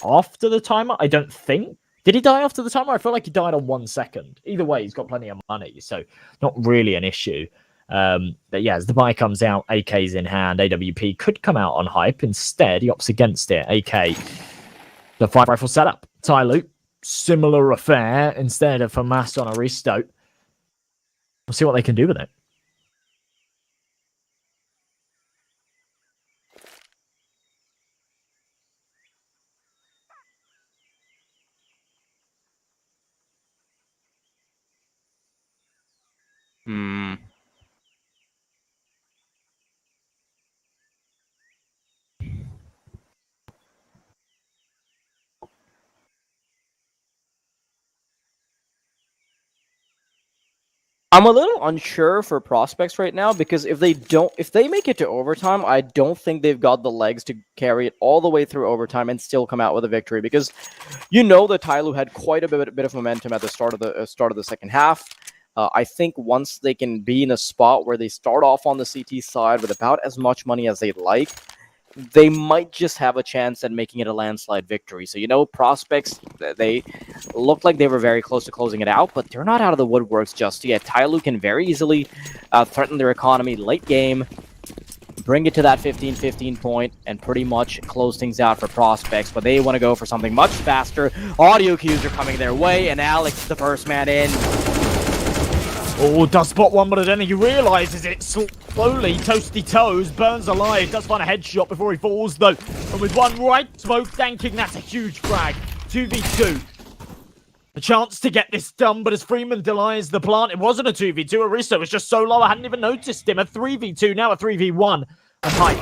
after the timer. I don't think. Did he die after the timer? I feel like he died on 1 second. Either way, he's got plenty of money, so not really an issue. But yeah, as the buy comes out, AK's in hand. AWP could come out on Hype. Instead, he opts against it. AK, the 5-rifle setup. TYLOO, similar affair. Instead of FAMAS on Aristo. We'll see what they can do with it. I'm a little unsure for prospects right now because if they make it to overtime, I don't think they've got the legs to carry it all the way through overtime and still come out with a victory. Because you know that TYLOO had quite a bit of momentum at the start of the second half. I think once they can be in a spot where they start off on the CT side with about as much money as they'd like, they might just have a chance at making it a landslide victory. So, you know, prospects, they looked like they were very close to closing it out, but they're not out of the woodworks just yet. TYLOO can very easily threaten their economy late game, bring it to that 15-15 point, and pretty much close things out for prospects. But they want to go for something much faster. Audio cues are coming their way, and Alex, the first man in. Oh, does spot one, but I don't think he realises it. Slowly, Toasty Toes burns alive. Does find a headshot before he falls, though. And with one right smoke, Danking, that's a huge frag. 2v2. A chance to get this done, but as Freeman denies the plant, it wasn't a 2v2. Aristo was just so low, I hadn't even noticed him. A 3v2, now a 3v1. And Hype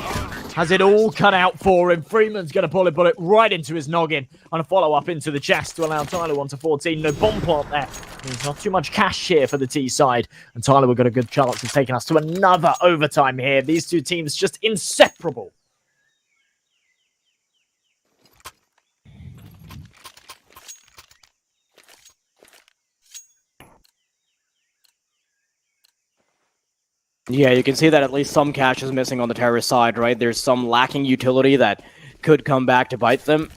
has it all cut out for him. Freeman's going to pull a bullet right into his noggin and a follow-up into the chest to allow TYLOO on to 14. No bomb plant there. There's not too much cash here for the T side. And TYLOO have got a good chance of taking us to another overtime here. These two teams just inseparable. Yeah, you can see that at least some cash is missing on the terrorist side, right? There's some lacking utility that could come back to bite them.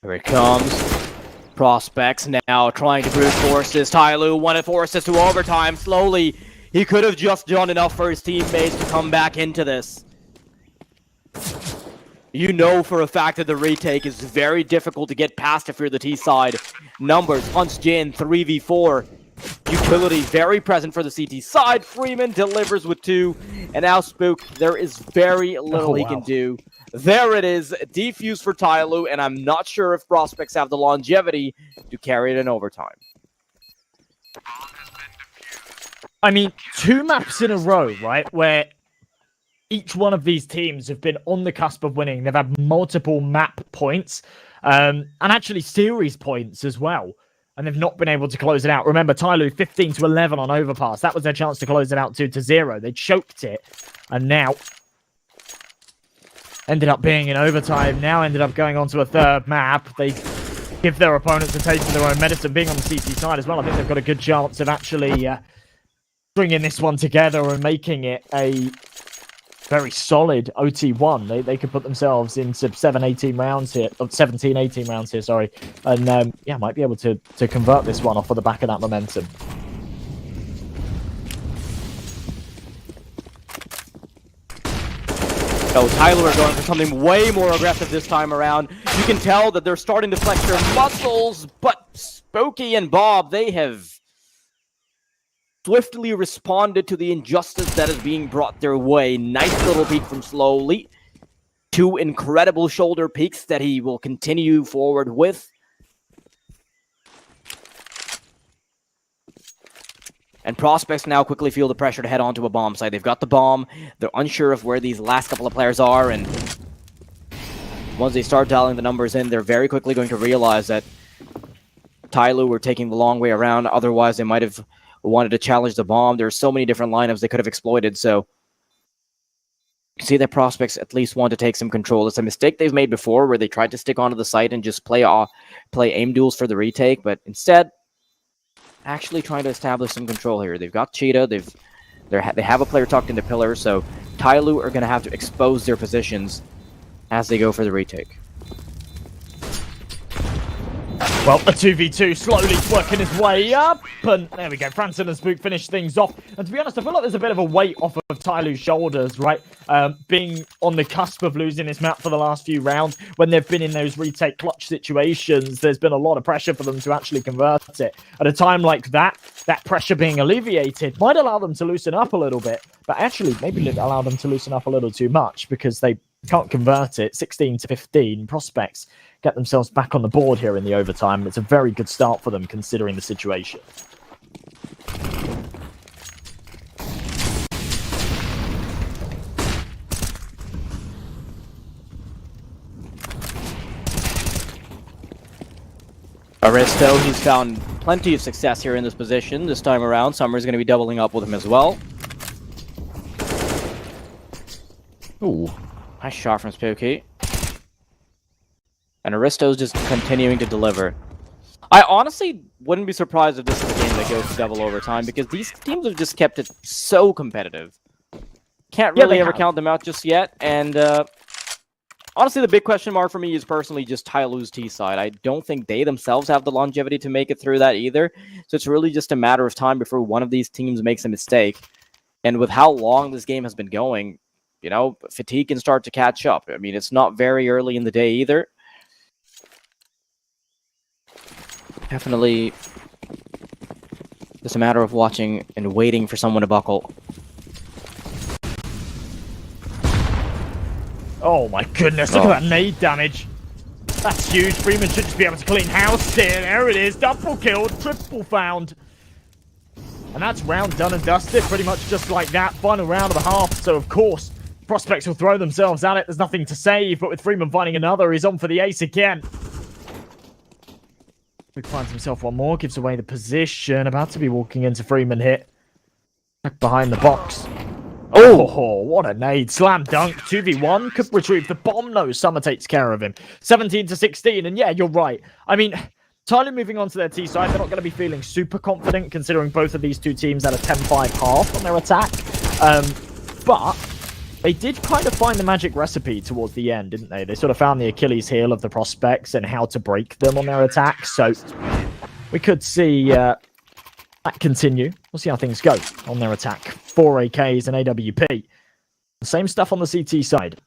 Here it comes. Prospects now trying to brute force this. TYLOO wanted to force this to overtime slowly. He could have just done enough for his teammates to come back into this. you know for a fact that the retake is very difficult to get past if you're the T side. Numbers, Punch Jin, 3v4. Utility very present for the CT side. Freeman delivers with 2. And now Spook, there is very little he can do. There it is, defuse for TYLOO, and I'm not sure if Prospects have the longevity to carry it in overtime. I mean, 2 maps in a row, right, where each one of these teams have been on the cusp of winning. They've had multiple map points, and actually series points as well. And they've not been able to close it out. Remember, TYLOO 15-11 on Overpass. That was their chance to close it out 2-0. They choked it, and now ended up being in overtime. Now ended up going on to a 3rd map. They give their opponents a taste of their own medicine. Being on the CT side as well, I think they've got a good chance of actually bringing this one together and making it a very solid OT1. They could put themselves into 17-18 rounds here, sorry. And yeah, might be able to convert this one off of the back of that momentum. So TYLOO are going for something way more aggressive this time around. You can tell that they're starting to flex their muscles, but Spooky and Bob, they have swiftly responded to the injustice that is being brought their way. Nice little peek from Slowly. 2 incredible shoulder peeks that he will continue forward with. And Prospects now quickly feel the pressure to head onto a bomb site. They've got the bomb. They're unsure of where these last couple of players are. And once they start dialing the numbers in, they're very quickly going to realize that TYLOO were taking the long way around. Otherwise, they might have wanted to challenge the bomb. There's so many different lineups they could have exploited. So you see that Prospects at least want to take some control. It's a mistake they've made before where they tried to stick onto the site and just play aim duels for the retake. But instead, actually trying to establish some control here. They've got Cheetah. They have a player tucked into pillar, so TYLOO are going to have to expose their positions as they go for the retake. Well, a 2v2 slowly working his way up, and there we go. Franson and Spook finish things off. And to be honest, I feel like there's a bit of a weight off of TYLOO's shoulders, right? Being on the cusp of losing this map for the last few rounds, when they've been in those retake clutch situations, there's been a lot of pressure for them to actually convert it. At a time like that, that pressure being alleviated might allow them to loosen up a little bit, but actually maybe allow them to loosen up a little too much because they can't convert it. 16-15 Prospects get themselves back on the board here in the overtime. It's a very good start for them considering the situation. Aristo, he's found plenty of success here in this position. This time around, Summer's going to be doubling up with him as well. Ooh, nice shot from Spooky. And Aristo's just continuing to deliver. I honestly wouldn't be surprised if this is a game that goes to double overtime because these teams have just kept it so competitive. Can't really ever count them out just yet. And honestly, the big question mark for me is personally just TYLOO's T side. I don't think they themselves have the longevity to make it through that either. So it's really just a matter of time before one of these teams makes a mistake. And with how long this game has been going, you know, fatigue can start to catch up. I mean, it's not very early in the day either. Definitely just a matter of watching and waiting for someone to buckle. Oh my goodness, look at that nade damage. That's huge. Freeman should just be able to clean house here. There it is. Double killed, triple found. And that's round done and dusted, pretty much just like that. Final round of the half. So of course, Prospects will throw themselves at it. There's nothing to save, but with Freeman finding another, he's on for the ace again. He finds himself one more, gives away the position. About to be walking into Freeman hit. Back behind the box. Oh, what a nade. Slam dunk. 2v1. Could retrieve the bomb. No, Summer takes care of him. 17-16. And yeah, you're right. I mean, TYLOO moving on to their T side, they're not going to be feeling super confident considering both of these two teams had a 10-5 half on their attack. But they did kind of find the magic recipe towards the end, didn't they? They sort of found the Achilles heel of the Prospects and how to break them on their attack. So we could see that continue. We'll see how things go on their attack. 4 AKs and AWP. Same stuff on the CT side.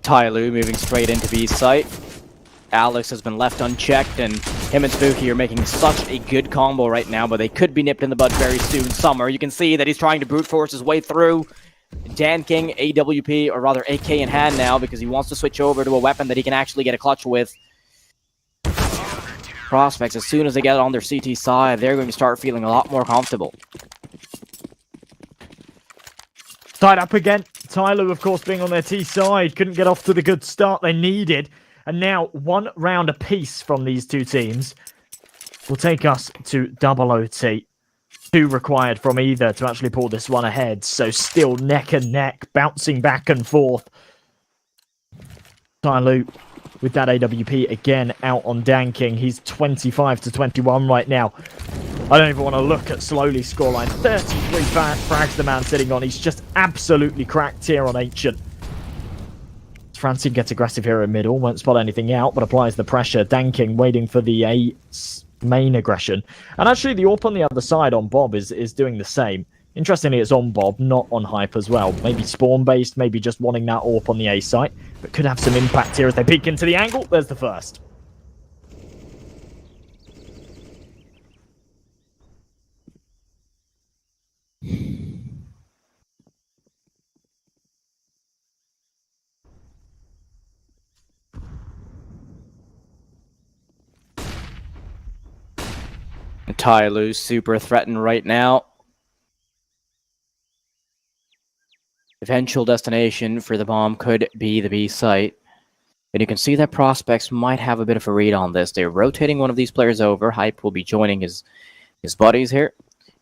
TYLOO moving straight into B site. Alex has been left unchecked, and him and Spooky are making such a good combo right now, but they could be nipped in the bud very soon. Summer, you can see that he's trying to brute force his way through. Dan King, AWP, or rather AK in hand now, because he wants to switch over to a weapon that he can actually get a clutch with. Prospects, as soon as they get on their CT side, they're going to start feeling a lot more comfortable. Tied up again. TYLOO, of course, being on their T side, couldn't get off to the good start they needed. And now 1 round apiece from these two teams will take us to double OT. 2 required from either to actually pull this one ahead. So still neck and neck, bouncing back and forth. TYLOO with that AWP again out on Dan King. He's 25-21 right now. I don't even want to look at slowly scoreline. 33 frags the man sitting on. He's just absolutely cracked here on Ancient. Francine gets aggressive here in middle. Won't spot anything out, but applies the pressure. Dan King waiting for the A main aggression. And actually the AWP on the other side on Bob is doing the same. Interestingly, it's on Bob, not on Hype as well. Maybe spawn-based, maybe just wanting that AWP on the A site. But could have some impact here as they peek into the angle. There's the first. TYLOO super threatened right now. Eventual destination for the bomb could be the B site. And you can see that Prospects might have a bit of a read on this. They're rotating one of these players over. Hype will be joining his buddies here.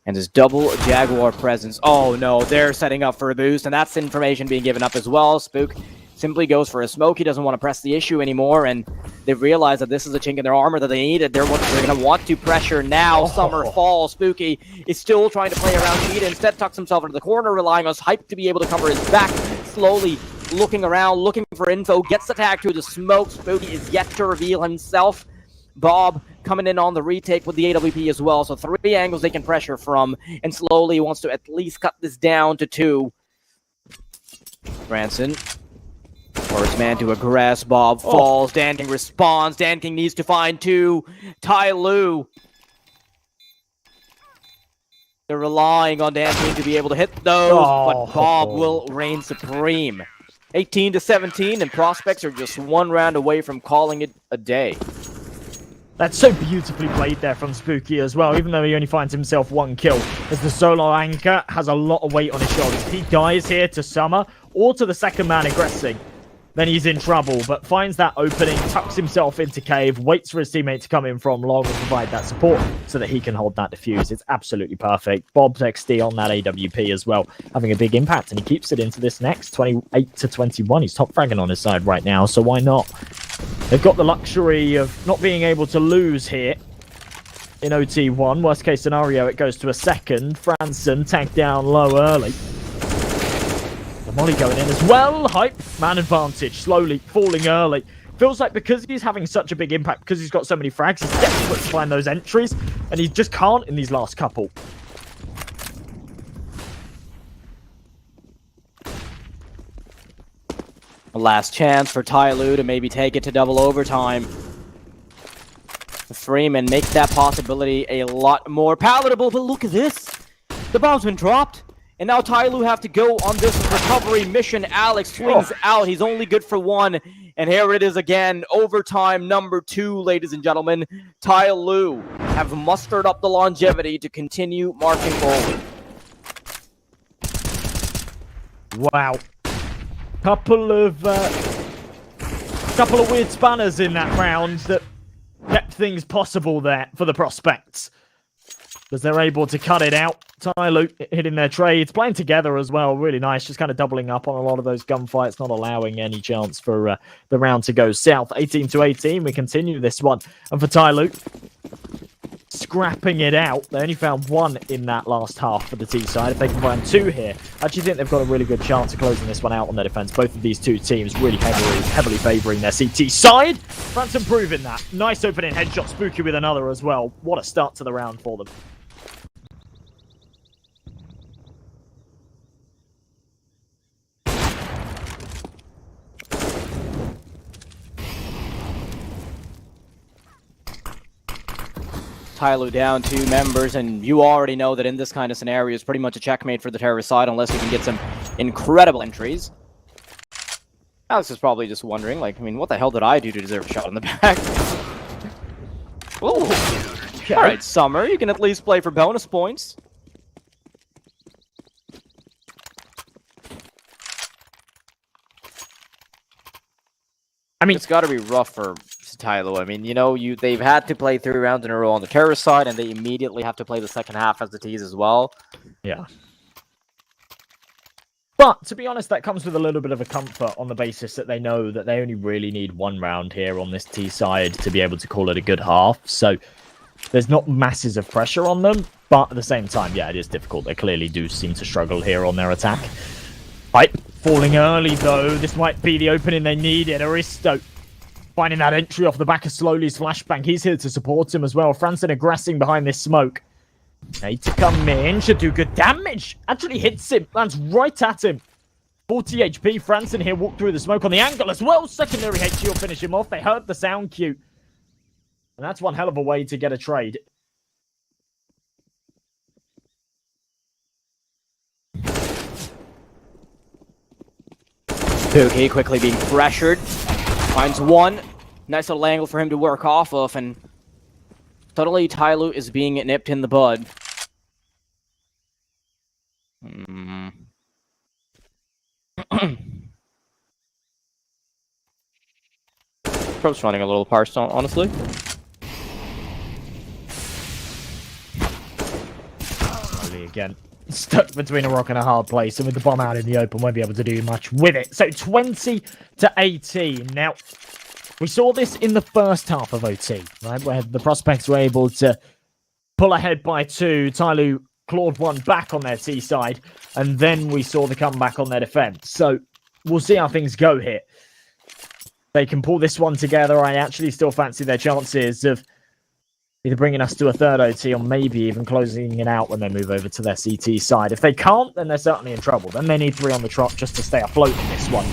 And this double Jaguar presence. Oh no, they're setting up for a boost. And that's information being given up as well. Spook simply goes for a smoke. He doesn't want to press the issue anymore. And they've realized that this is a chink in their armor that they needed. They're going to want to pressure now. Summer falls. Spooky is still trying to play around Cheetah. Instead tucks himself into the corner, relying on Hype to be able to cover his back. Slowly looking around, looking for info. Gets attacked through the smoke. Spooky is yet to reveal himself. Bob coming in on the retake with the AWP as well. So 3 angles they can pressure from. And slowly wants to at least cut this down to 2. Branson. First man to aggress. Bob falls. Dan King responds. Dan King needs to find 2. TYLOO. They're relying on Dan King to be able to hit those, but Bob will reign supreme. 18-17, and Prospects are just 1 round away from calling it a day. That's so beautifully played there from Spooky as well, even though he only finds himself 1 kill, as the solo anchor has a lot of weight on his shoulders. If he dies here to Summer, or to the second man aggressing, then he's in trouble, but finds that opening, tucks himself into cave, waits for his teammate to come in from long and provide that support so that he can hold that defuse. It's absolutely perfect. Bob's XD on that AWP as well, having a big impact, and he keeps it into this next 28-21. He's top fragging on his side right now, so why not? They've got the luxury of not being able to lose here in OT1. Worst case scenario, it goes to a second. Franson tagged down low early. Molly going in as well. Hype, man advantage, slowly falling early. Feels like because he's having such a big impact, because he's got so many frags, he's desperate to find those entries, and he just can't in these last couple. A last chance for TYLOO to maybe take it to double overtime. Freeman makes that possibility a lot more palatable, but look at this. The bomb's been dropped. And now TYLOO have to go on this recovery mission. Alex swings out. He's only good for 1. And here it is again. Overtime number 2, ladies and gentlemen. TYLOO have mustered up the longevity to continue marching forward. Wow. Couple of weird spanners in that round that kept things possible there for the Prospects. as they're able to cut it out. TYLOO hitting their trades, playing together as well. Really nice, just kind of doubling up on a lot of those gunfights, not allowing any chance for the round to go south. 18-18, we continue this one. And for TYLOO, scrapping it out. They only found one in that last half for the T side. If they can find two here, I actually think they've got a really good chance of closing this one out on their defense. Both of these two teams really heavily favoring their CT side. France improving that. Nice opening headshot. Spooky with another as well. What a start to the round for them. TYLOO down 2 members, and you already know that in this kind of scenario it's pretty much a checkmate for the terrorist side unless you can get some incredible entries. Alex is probably just wondering, like, I mean, what the hell did I do to deserve a shot in the back? Ooh. Okay. Alright, Summer, you can at least play for bonus points. I mean, it's got to be rough for TYLOO. I mean, you know, they've had to play 3 rounds in a row on the terrorist side, and they immediately have to play the second half as the T's as well. Yeah. But, to be honest, that comes with a little bit of a comfort on the basis that they know that they only really need 1 round here on this T side to be able to call it a good half. So, there's not masses of pressure on them, but at the same time, yeah, it is difficult. They clearly do seem to struggle here on their attack. Pipe falling early, though. This might be the opening they needed. Aristo finding that entry off the back of Slowly's flashbang. He's here to support him as well. Franson aggressing behind this smoke. Need to come in. Should do good damage. Actually hits him. Lands right at him. 40 HP. Franson here walked through the smoke on the angle as well. Secondary HE will finish him off. They heard the sound cue. And that's one hell of a way to get a trade. Pookie quickly being pressured. Finds one. Nice little angle for him to work off of, and totally TYLOO is being nipped in the bud. Pro's running a little parsed, honestly. Slowly again. Stuck between a rock and a hard place, and with the bomb out in the open, won't be able to do much with it. So 20-18. Now, we saw this in the first half of OT, right, where the prospects were able to pull ahead by 2. TYLOO clawed 1 back on their T side, and then we saw the comeback on their defense. So we'll see how things go here. They can pull this one together. I actually still fancy their chances of either bringing us to a third OT or maybe even closing it out when they move over to their CT side. If they can't, then they're certainly in trouble. Then they need 3 on the trot just to stay afloat in this one.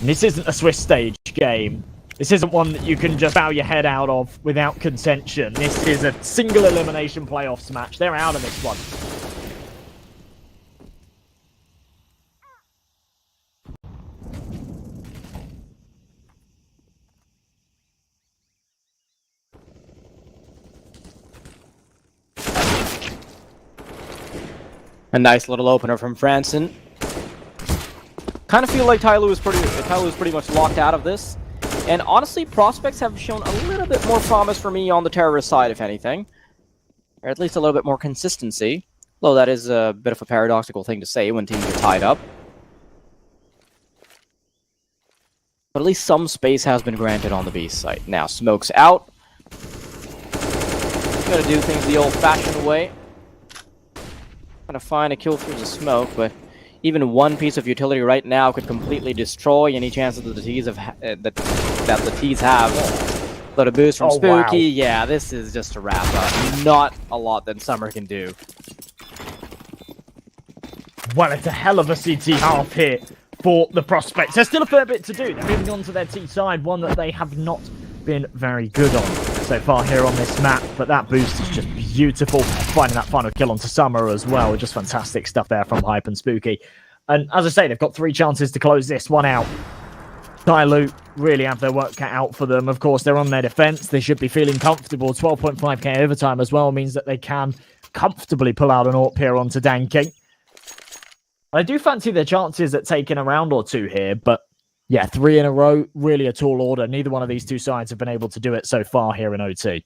And this isn't a Swiss stage game. This isn't one that you can just bow your head out of without contention. This is a single elimination playoffs match. They're out of this one. A nice little opener from Franson. Kind of feel like TYLOO is pretty much locked out of this. And honestly, prospects have shown a little bit more promise for me on the terrorist side, if anything. Or at least a little bit more consistency. Though that is a bit of a paradoxical thing to say when teams are tied up. But at least some space has been granted on the B site. Now, smoke's out. Gonna do things the old-fashioned way. Trying to find a kill through the smoke, but even one piece of utility right now could completely destroy any chances that the T's that the T's have. Little boost from Spooky. Wow. Yeah, this is just a wrap up. Not a lot that Summer can do. Well, it's a hell of a CT half here for the prospects. There's still a fair bit to do. They're moving on to their T side, one that they have not been very good on so far here on this map, but that boost is just beautiful. Finding that final kill onto Summer as well. Just fantastic stuff there from Hype and Spooky. And as I say, they've got 3 chances to close this one out. TYLOO really have their work cut out for them. Of course, they're on their defense. They should be feeling comfortable. 12.5k overtime as well means that they can comfortably pull out an AWP here onto Danking. I do fancy their chances at taking a round or 2 here, but yeah, 3 in a row, really a tall order. Neither one of these 2 sides have been able to do it so far here in OT.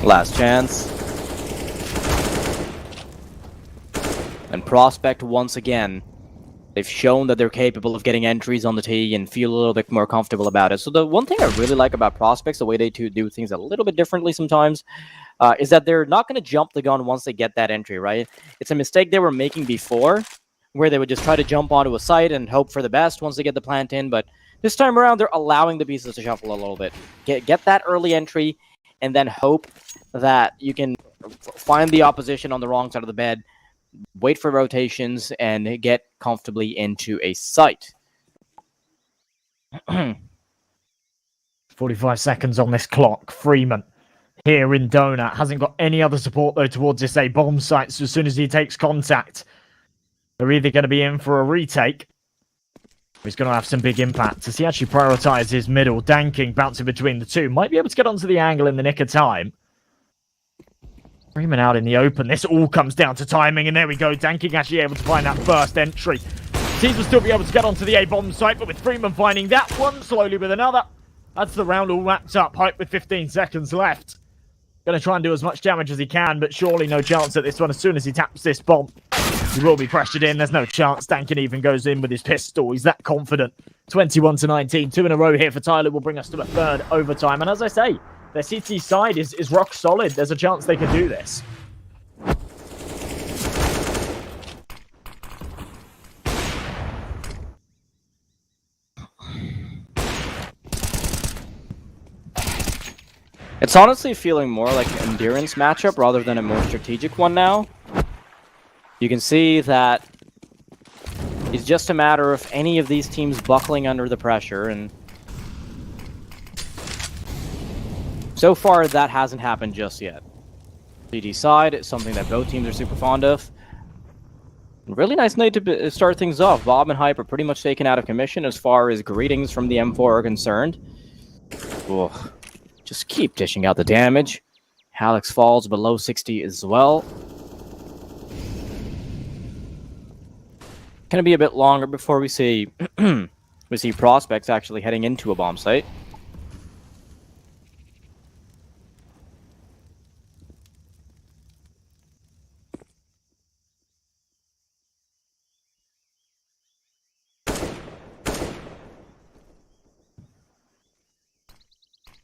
Last chance. And Prospect, once again, they've shown that they're capable of getting entries on the tee and feel a little bit more comfortable about it. So the one thing I really like about Prospects, the way they do things a little bit differently sometimes, is that they're not going to jump the gun once they get that entry, right? It's a mistake they were making before, where they would just try to jump onto a site and hope for the best once they get the plant in. But this time around, they're allowing the pieces to shuffle a little bit. Get that early entry, and then hope that you can find the opposition on the wrong side of the bed, wait for rotations, and get comfortably into a site. 45 seconds on this clock. Freeman here in Donut hasn't got any other support though towards this A bomb site. So as soon as he takes contact, they're either going to be in for a retake, or he's going to have some big impact as he actually prioritizes his middle. Danking bouncing between the two, might be able to get onto the angle in the nick of time. Freeman out in the open. This all comes down to timing, and there we go. Danking actually able to find that first entry. Teams will still be able to get onto the A-bomb site, but with Freeman finding that one, slowly with another, that's the round all wrapped up. Hype with 15 seconds left. Going to try and do as much damage as he can, but surely no chance at this one. As soon as he taps this bomb, he will be pressured in. There's no chance. Dankin even goes in with his pistol. He's that confident. 21-19. 2 in a row here for Tyler will bring us to a third overtime. And as I say, their CT side is rock solid. There's a chance they can do this. It's honestly feeling more like an endurance matchup rather than a more strategic one now. You can see that it's just a matter of any of these teams buckling under the pressure, and so far that hasn't happened just yet. CT side is something that both teams are super fond of. Really nice night to start things off. Bob and Hype are pretty much taken out of commission as far as greetings from the M4 are concerned. Ugh. Just keep dishing out the damage. Alex falls below 60 as well. Gonna be a bit longer before we see Prospects actually heading into a bomb site.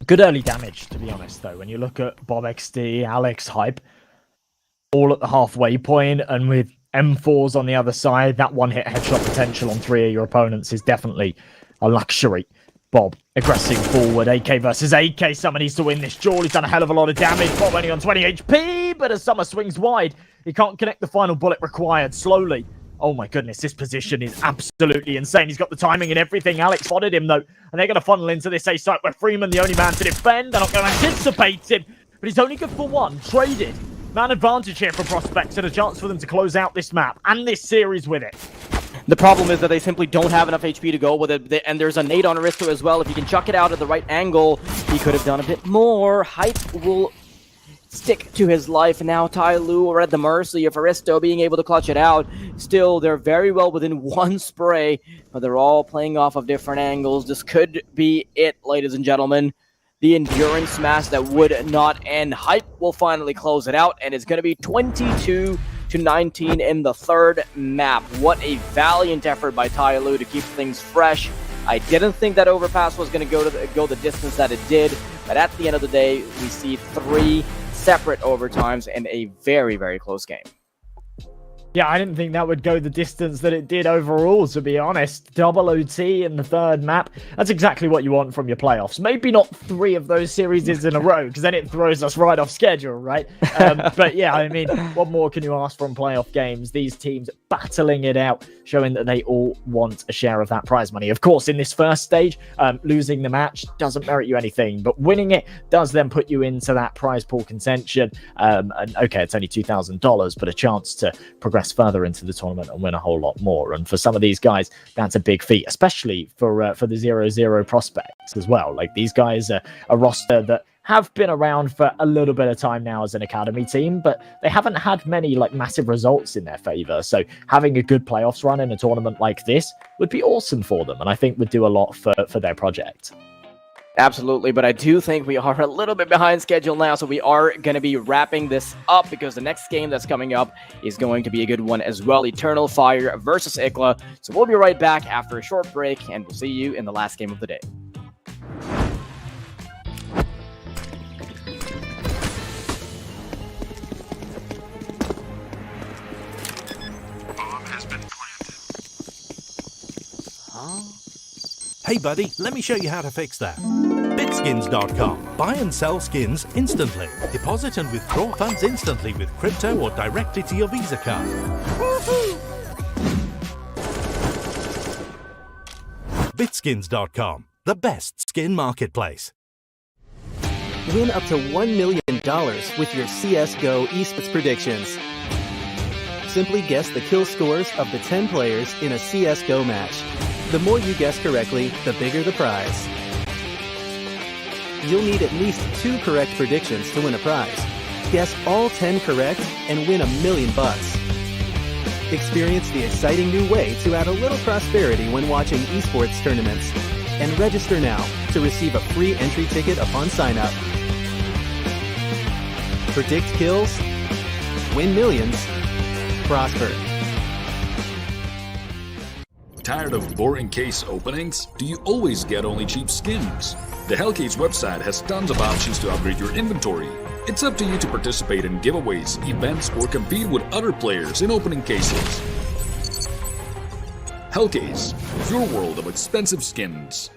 Good early damage, to be honest, though. When you look at Bob XD, Alex, Hype, all at the halfway point, and with M4s on the other side, that one-hit headshot potential on 3 of your opponents is definitely a luxury. Bob aggressing forward, AK versus AK. Someone needs to win this duel. He's done a hell of a lot of damage. Bob only on 20 HP, but as Summer swings wide, he can't connect the final bullet required. Slowly. Oh my goodness, this position is absolutely insane. He's got the timing and everything. Alex spotted him, though, and they're going to funnel into this A site where Freeman, the only man to defend. They're not going to anticipate him, but he's only good for one. Traded. Man advantage here for Prospects and a chance for them to close out this map and this series with it. The problem is that they simply don't have enough HP to go with it, and there's a nade on Aristo as well. If he can chuck it out at the right angle, he could have done a bit more. Hype will stick to his life, and now TYLOO are at the mercy of Aristo being able to clutch it out. Still, they're very well within one spray, but they're all playing off of different angles. This could be it, ladies and gentlemen. The endurance smash that would not end. Hype will finally close it out, and it's going to be 22-19 in the third map. What a valiant effort by TYLOO to keep things fresh. I didn't think that overpass was going to go the distance that it did, but at the end of the day, we see 3 separate overtimes and a very, very close game. Yeah, I didn't think that would go the distance that it did overall, to be honest. Double OT in the third map. That's exactly what you want from your playoffs. Maybe not 3 of those series in a row, because then it throws us right off schedule, right? But yeah, I mean, what more can you ask from playoff games? These teams battling it out, showing that they all want a share of that prize money. Of course, in this first stage, losing the match doesn't merit you anything, but winning it does then put you into that prize pool contention. And okay, it's only $2,000, but a chance to progress further into the tournament and win a whole lot more. And for some of these guys, that's a big feat, especially for the 0-0 prospects as well. Like, these guys are a roster that have been around for a little bit of time now as an academy team, but they haven't had many like massive results in their favor. So having a good playoffs run in a tournament like this would be awesome for them, and I think would do a lot for their project. Absolutely, but I do think we are a little bit behind schedule now, so we are going to be wrapping this up because the next game that's coming up is going to be a good one as well. ETERNALFIRE versus IKLA. So we'll be right back after a short break, and we'll see you in the last game of the day. Hey buddy, let me show you how to fix that. Bitskins.com. Buy and sell skins instantly. Deposit and withdraw funds instantly with crypto or directly to your Visa card. Bitskins.com. The best skin marketplace. Win up to $1 million with your CSGO esports predictions. Simply guess the kill scores of the 10 players in a CSGO match. The more you guess correctly, the bigger the prize. You'll need at least 2 correct predictions to win a prize. Guess all 10 correct and win $1 million. Experience the exciting new way to add a little prosperity when watching esports tournaments. And register now to receive a free entry ticket upon sign-up. Predict kills, win millions, prosper. Tired of boring case openings? Do you always get only cheap skins? The Hellcase website has tons of options to upgrade your inventory. It's up to you to participate in giveaways, events, or compete with other players in opening cases. Hellcase, your world of expensive skins.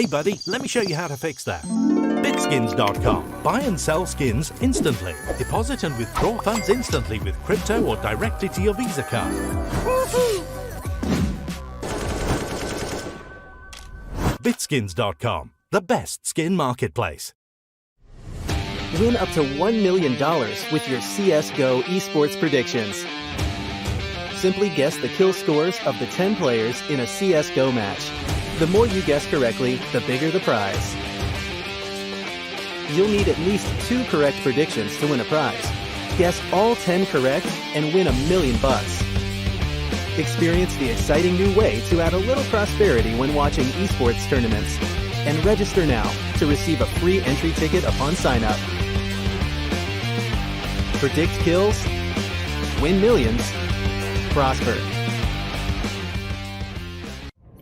Hey buddy, let me show you how to fix that. Bitskins.com. Buy and sell skins instantly. Deposit and withdraw funds instantly with crypto or directly to your Visa card. Bitskins.com. The best skin marketplace. Win up to $1 million with your CSGO esports predictions. Simply guess the kill scores of the 10 players in a CSGO match. The more you guess correctly, the bigger the prize. You'll need at least 2 correct predictions to win a prize. Guess all 10 correct and win $1 million. Experience the exciting new way to add a little prosperity when watching esports tournaments. And register now to receive a free entry ticket upon sign-up. Predict kills, win millions, prosper.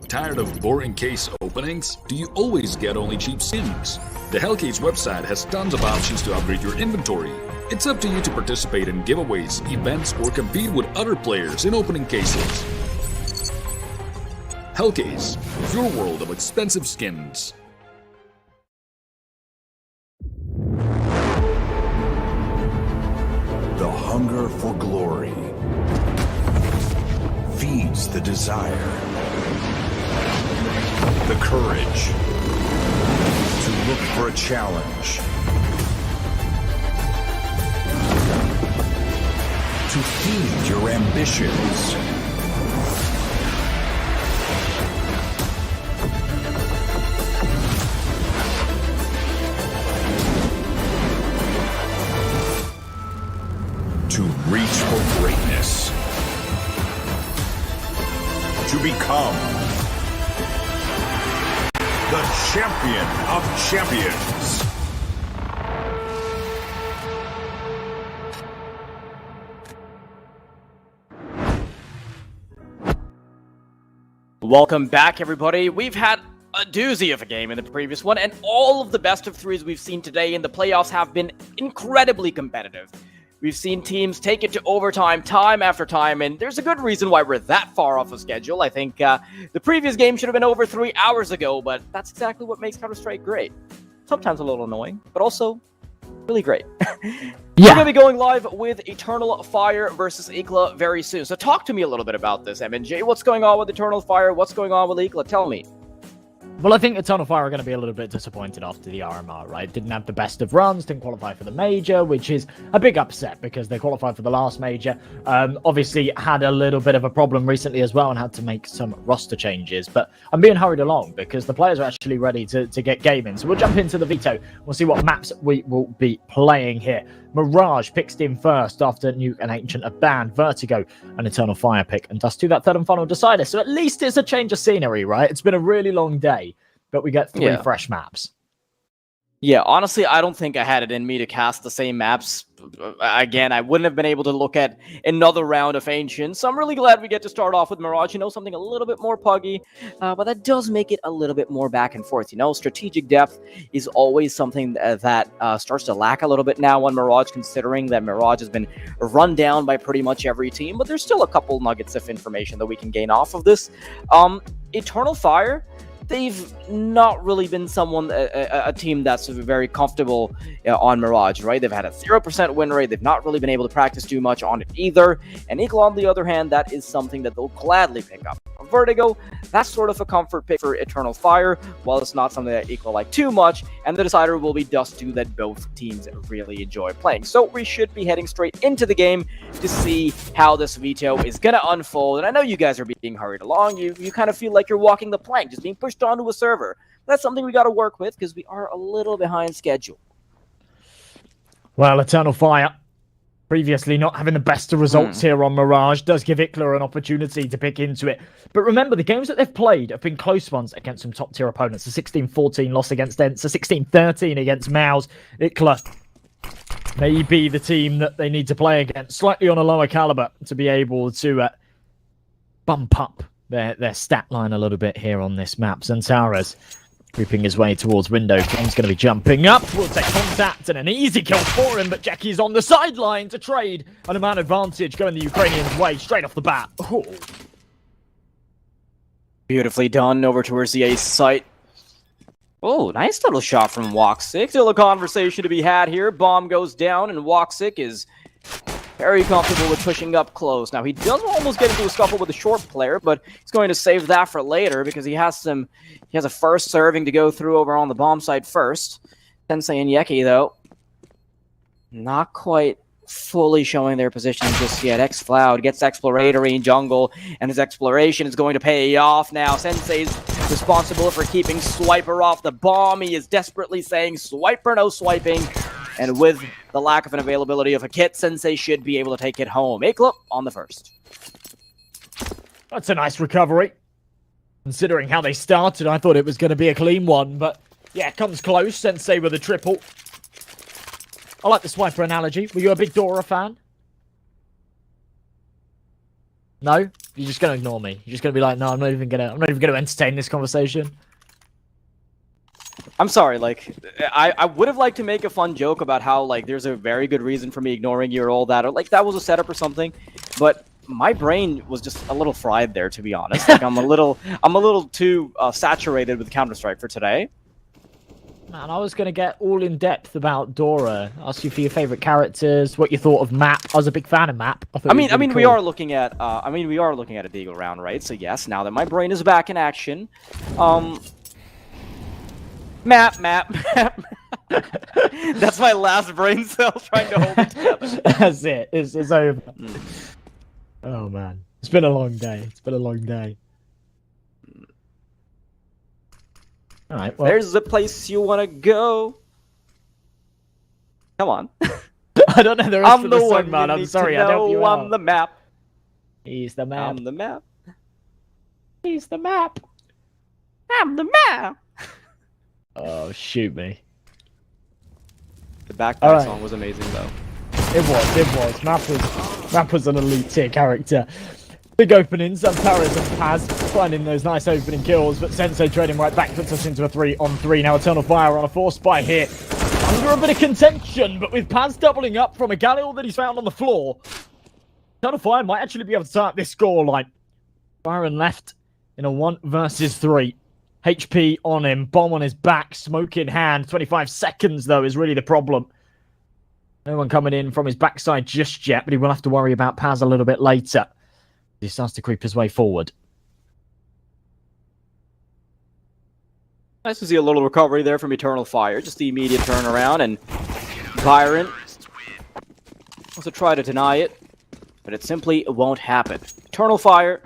Tired of boring case openings? Do you always get only cheap skins? The Hellcase website has tons of options to upgrade your inventory. It's up to you to participate in giveaways, events, or compete with other players in opening cases. Hellcase, your world of expensive skins. The hunger for glory feeds the desire, the courage to look for a challenge, to feed your ambitions. To reach for greatness. To become the champion of champions. Welcome back, everybody. We've had a doozy of a game in the previous one, and all of the best of threes we've seen today in the playoffs have been incredibly competitive. We've seen teams take it to overtime time after time, and there's a good reason why we're that far off of schedule. I think the previous game should have been over 3 hours ago, but that's exactly what makes Counter-Strike great. Sometimes a little annoying, but also really great. We're going to be going live with Eternal Fire versus IKLA very soon. So talk to me a little bit about this, MNJ. What's going on with Eternal Fire? What's going on with IKLA? Tell me. Well, I think Eternal Fire are going to be a little bit disappointed after the RMR, right? Didn't have the best of runs, didn't qualify for the major, which is a big upset because they qualified for the last major. Obviously had a little bit of a problem recently as well and had to make some roster changes. But I'm being hurried along because the players are actually ready to get gaming. So we'll jump into the veto. We'll see what maps we will be playing here. Mirage picks in first after Nuke and Ancient are banned. Vertigo and Eternal Fire pick and Dust to that third and final decider. So at least it's a change of scenery, right? It's been a really long day, but we get 3 fresh maps. Yeah, honestly, I don't think I had it in me to cast the same maps. Again, I wouldn't have been able to look at another round of Ancient, so I'm really glad we get to start off with Mirage, something a little bit more puggy, but that does make it a little bit more back and forth, Strategic depth is always something that starts to lack a little bit now on Mirage, considering that Mirage has been run down by pretty much every team, but there's still a couple nuggets of information that we can gain off of this. Eternal Fire, they've not really been a team that's very comfortable on Mirage, right? They've had a 0% win rate. They've not really been able to practice too much on it either. And IKLA, on the other hand, that is something that they'll gladly pick up. Vertigo, that's sort of a comfort pick for Eternal Fire, while it's not something that IKLA like too much. And the decider will be Dust 2 that both teams really enjoy playing. So we should be heading straight into the game to see how this veto is going to unfold. And I know you guys are being hurried along. You kind of feel like you're walking the plank, just being pushed onto a server. That's something we got to work with because we are a little behind schedule. Well, Eternal Fire, previously not having the best of results here on Mirage, does give IKLA an opportunity to pick into it. But remember, the games that they've played have been close ones against some top-tier opponents. The 16-14 loss against Ents, the 16-13 against Mouse. IKLA may be the team that they need to play against, slightly on a lower caliber, to be able to bump up their stat line a little bit here on this map. Zantara's creeping his way towards window. Flame's going to be jumping up. We'll take contact and an easy kill for him, but Jackie's on the sideline to trade. And a man advantage going the Ukrainians' way straight off the bat. Oh. Beautifully done over towards the ace site. Oh, nice little shot from Woxic. Still a conversation to be had here. Bomb goes down, and Woxic is very comfortable with pushing up close. Now, he does almost get into a scuffle with the short player, but he's going to save that for later because he has a first serving to go through over on the bomb side first. Sensei and Yeki, though, not quite fully showing their position just yet. X-Cloud gets exploratory in jungle, and his exploration is going to pay off now. Sensei's responsible for keeping Swiper off the bomb. He is desperately saying, Swiper, no swiping. And with the lack of an availability of a kit, Sensei should be able to take it home. IKLA on the first. That's a nice recovery. Considering how they started, I thought it was going to be a clean one, but yeah, comes close. Sensei with a triple. I like the Swiper analogy. Were you a big Dora fan? No? You're just going to ignore me. You're just going to be like, no, I'm not even going to entertain this conversation. I'm sorry, like, I would have liked to make a fun joke about how, like, there's a very good reason for me ignoring you or all that, or, like, that was a setup or something, but my brain was just a little fried there, to be honest. Like, I'm a little too saturated with Counter-Strike for today. Man, I was going to get all in depth about Dora. Ask you for your favorite characters, what you thought of Map. I was a big fan of Map. I mean, cool. we are looking at a Deagle round, right? So yes, now that my brain is back in action, Map. That's my last brain cell trying to hold it together. That's it. It's over. Oh man, it's been a long day. All right, well, there's a place you want to go. Come on. I don't know the rest of the song, man. I'm sorry. I don't know. I'm the map. He's the map. I'm the map. He's the map. I'm the map. Oh, shoot me. The backpack song was amazing, though. It was. Map was an elite tier character. Big openings, Paris and Paz finding those nice opening kills, but Sensei trading right back puts us into a 3-on-3. Now EternalFire on a 4-spy here. Under a bit of contention, but with Paz doubling up from a Galil that he's found on the floor, EternalFire might actually be able to start this scoreline. Byron left in a 1 versus 3. HP on him, bomb on his back, smoke in hand. 25 seconds, though, is really the problem. No one coming in from his backside just yet, but he will have to worry about Paz a little bit later. He starts to creep his way forward. Nice to see a little recovery there from EternalFire. Just the immediate turnaround, and Byron wants to try to deny it, but it simply won't happen. EternalFire,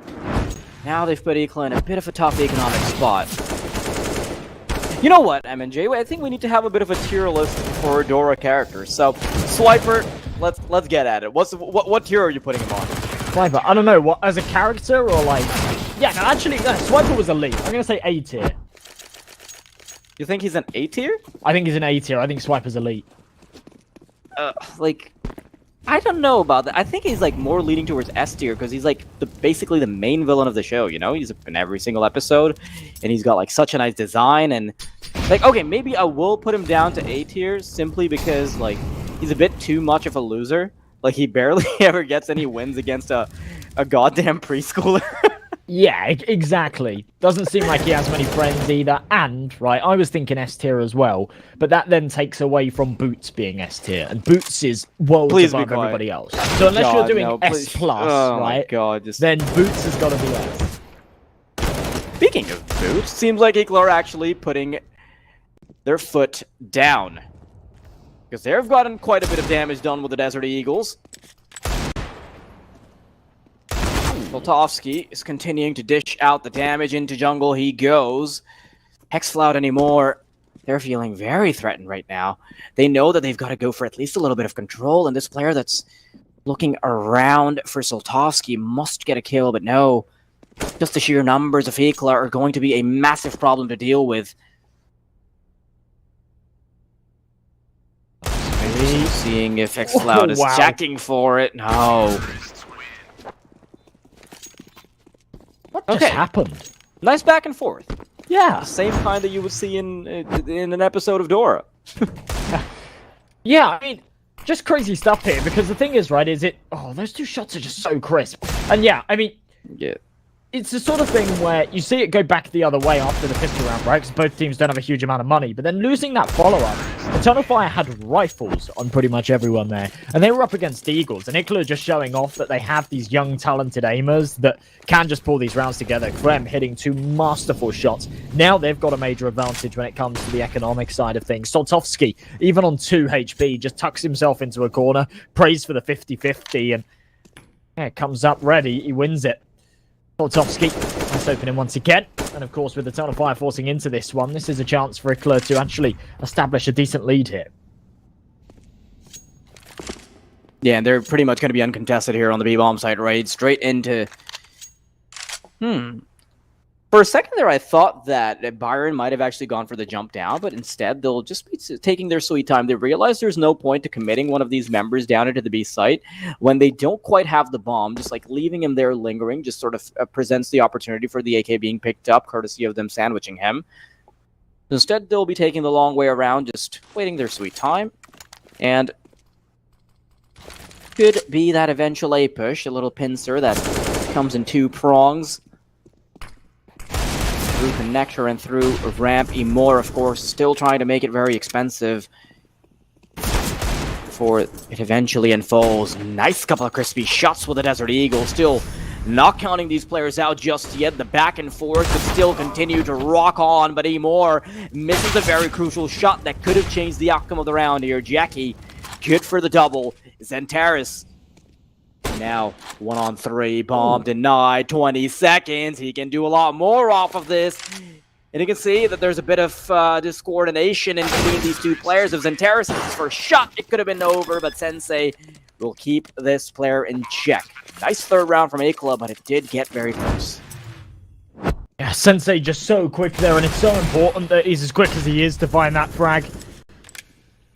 now they've put IKLA in a bit of a tough economic spot. You know what, MNJ? I think we need to have a bit of a tier list for Dora characters. So, Swiper, let's get at it. What tier are you putting him on? Swiper, I don't know, what, as a character or like... Yeah, no, actually, Swiper was elite. I'm going to say A tier. You think he's an A tier? I think he's an A tier. I think Swiper's elite. Like, I don't know about that. I think he's like more leaning towards S tier because he's like basically the main villain of the show, you know? He's in every single episode, and he's got like such a nice design, and like, okay, maybe I will put him down to A tier simply because like he's a bit too much of a loser. Like, he barely ever gets any wins against a goddamn preschooler. Yeah, exactly. Doesn't seem like he has many friends either. And, right, I was thinking S tier as well, but that then takes away from Boots being S tier, and Boots is worlds above everybody else. So unless you're doing S+, right, then Boots has got to be S. Speaking of Boots, seems like IKLA are actually putting their foot down, because they've gotten quite a bit of damage done with the Desert Eagles. Voltovsky is continuing to dish out the damage into jungle. He goes. Hexflout anymore. They're feeling very threatened right now. They know that they've got to go for at least a little bit of control, and this player that's looking around for Voltovsky must get a kill, but no. Just the sheer numbers of IKLA are going to be a massive problem to deal with. Seeing if Hexflout is checking for it. No. What just happened? Nice back and forth. Yeah. The same kind that you would see in an episode of Dora. Yeah, I mean, just crazy stuff here, because the thing is, right, is it... Oh, those two shots are just so crisp. And yeah, I mean... Yeah. it's the sort of thing where you see it go back the other way after the pistol round, right? Because both teams don't have a huge amount of money. But then losing that follow-up, Eternalfire had rifles on pretty much everyone there. And they were up against Eagles. And IKLA just showing off that they have these young, talented aimers that can just pull these rounds together. Krem hitting 2 masterful shots. Now they've got a major advantage when it comes to the economic side of things. Soltovsky, even on 2 HP, just tucks himself into a corner, prays for the 50-50, and yeah, comes up ready. He wins it. Soltovsky, nice opening once again. And of course, with the Eternalfire forcing into this one, this is a chance for IKLA to actually establish a decent lead here. Yeah, and they're pretty much going to be uncontested here on the B-bomb site, right? Straight into... For a second there, I thought that Byron might have actually gone for the jump down, but instead they'll just be taking their sweet time. They realize there's no point to committing one of these members down into the B site when they don't quite have the bomb. Just like leaving him there lingering just sort of presents the opportunity for the AK being picked up, courtesy of them sandwiching him. Instead, they'll be taking the long way around, just waiting their sweet time. And could be that eventual A push, a little pincer that comes in 2 prongs. Through connector and through ramp. Emor, of course, still trying to make it very expensive before it eventually unfolds. Nice couple of crispy shots with the Desert Eagle. Still not counting these players out just yet. The back and forth could still continue to rock on, but Emor misses a very crucial shot that could have changed the outcome of the round here. Jackie, good for the double. Zentaris now 1-on-3, bomb denied, 20 seconds. He can do a lot more off of this. And you can see that there's a bit of discoordination in between these 2 players. If Zentaris his first shot, it could have been over, but Sensei will keep this player in check. Nice 3rd round from IKLA, but it did get very close. Yeah, Sensei just so quick there, and it's so important that he's as quick as he is to find that frag.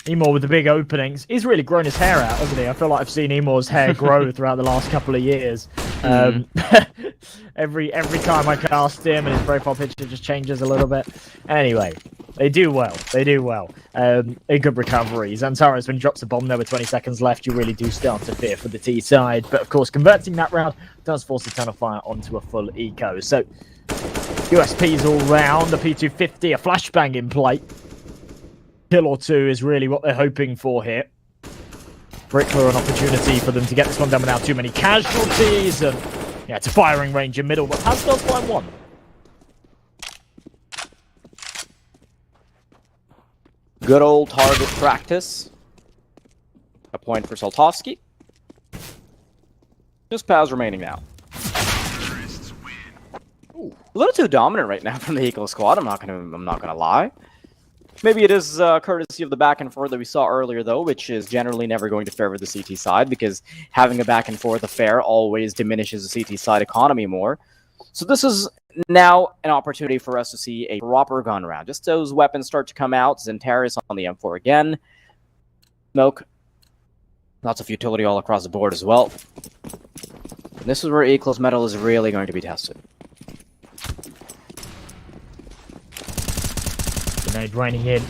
Emor with the big openings. He's really grown his hair out, hasn't he? I feel like I've seen Emor's hair grow throughout the last couple of years. Every time I cast him and his profile picture just changes a little bit. Anyway, they do well. They do well. A good recovery. Zantaris, when he drops a bomb there with 20 seconds left, you really do start to fear for the T side. But of course, converting that round does force Eternalfire onto a full eco. So, USPs all round. The P250, a flashbang in play. Kill or 2 is really what they're hoping for here. For IKLA, an opportunity for them to get this one done without too many casualties. And yeah, it's a firing range in middle, but Paz does find 1. Good old target practice. A point for Soltovsky. Just Paz remaining now. Ooh, a little too dominant right now from the IKLA squad. I'm not gonna lie. Maybe it is courtesy of the back and forth that we saw earlier, though, which is generally never going to favor the CT side, because having a back and forth affair always diminishes the CT side economy more. So this is now an opportunity for us to see a proper gun round. Just those weapons start to come out. Zentaris on the M4 again. Smoke. Lots of utility all across the board as well. And this is where IKLA's metal is really going to be tested. Grenade raining in.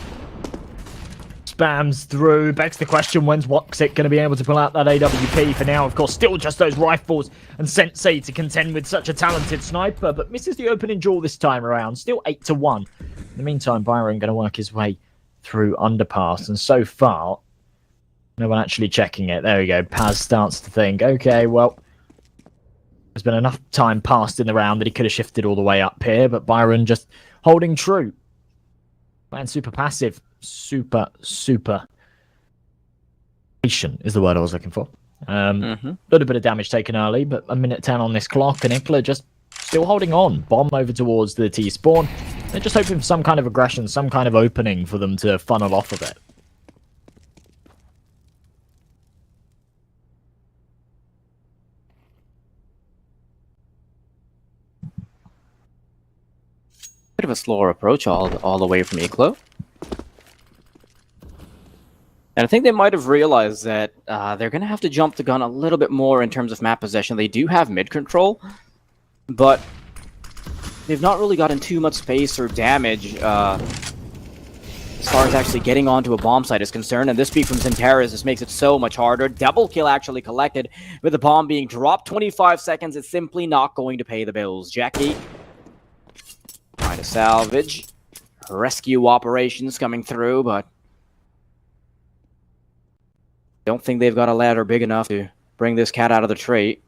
Spams through. Begs the question, when's Woxit going to be able to pull out that AWP? For now, of course, still just those rifles and Sensei to contend with such a talented sniper, but misses the opening jaw this time around. Still 8-1. In the meantime, Byron going to work his way through underpass, and so far, no one actually checking it. There we go. Paz starts to think, okay, well, there's been enough time passed in the round that he could have shifted all the way up here, but Byron just holding true. Man, super passive. Super patient is the word I was looking for. Little bit of damage taken early, but a minute 10 on this clock, and IKLA just still holding on. Bomb over towards the T spawn. They're just hoping for some kind of aggression, some kind of opening for them to funnel off of it. Bit of a slower approach all the way from IKLA. And I think they might have realized that they're going to have to jump the gun a little bit more in terms of map possession. They do have mid control, but they've not really gotten too much space or damage as far as actually getting onto a bomb site is concerned, and this peek from Zentaris just makes it so much harder. Double kill actually collected, with the bomb being dropped 25 seconds. It's simply not going to pay the bills. Jackie trying to salvage. Rescue operations coming through, but don't think they've got a ladder big enough to bring this cat out of the tree.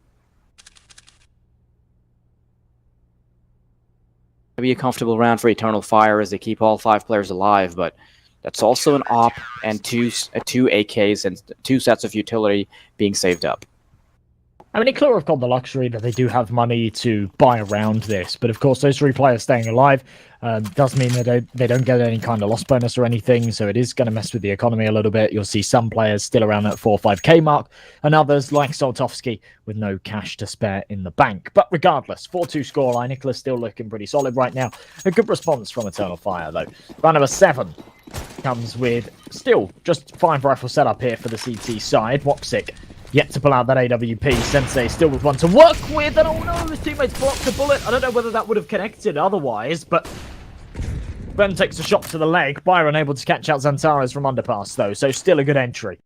Maybe a comfortable round for ETERNALFIRE as they keep all 5 players alive, but that's also an op and two AKs and 2 sets of utility being saved up. I mean, IKLA have got the luxury that they do have money to buy around this, but of course those 3 players staying alive does mean that they don't get any kind of loss bonus or anything, so it is going to mess with the economy a little bit. You'll see some players still around that 4 or 5k mark, and others, like Soltovsky, with no cash to spare in the bank. But regardless, 4-2 scoreline, IKLA still looking pretty solid right now. A good response from ETERNALFIRE, though. Round number 7 comes with still just 5 rifle setup here for the CT side. Woxic yet to pull out that AWP. Sensei still with one to work with, and oh no, his teammates blocked the bullet. I don't know whether that would have connected otherwise, but Ben takes a shot to the leg. Byron able to catch out Zentaris from underpass, though, so still a good entry.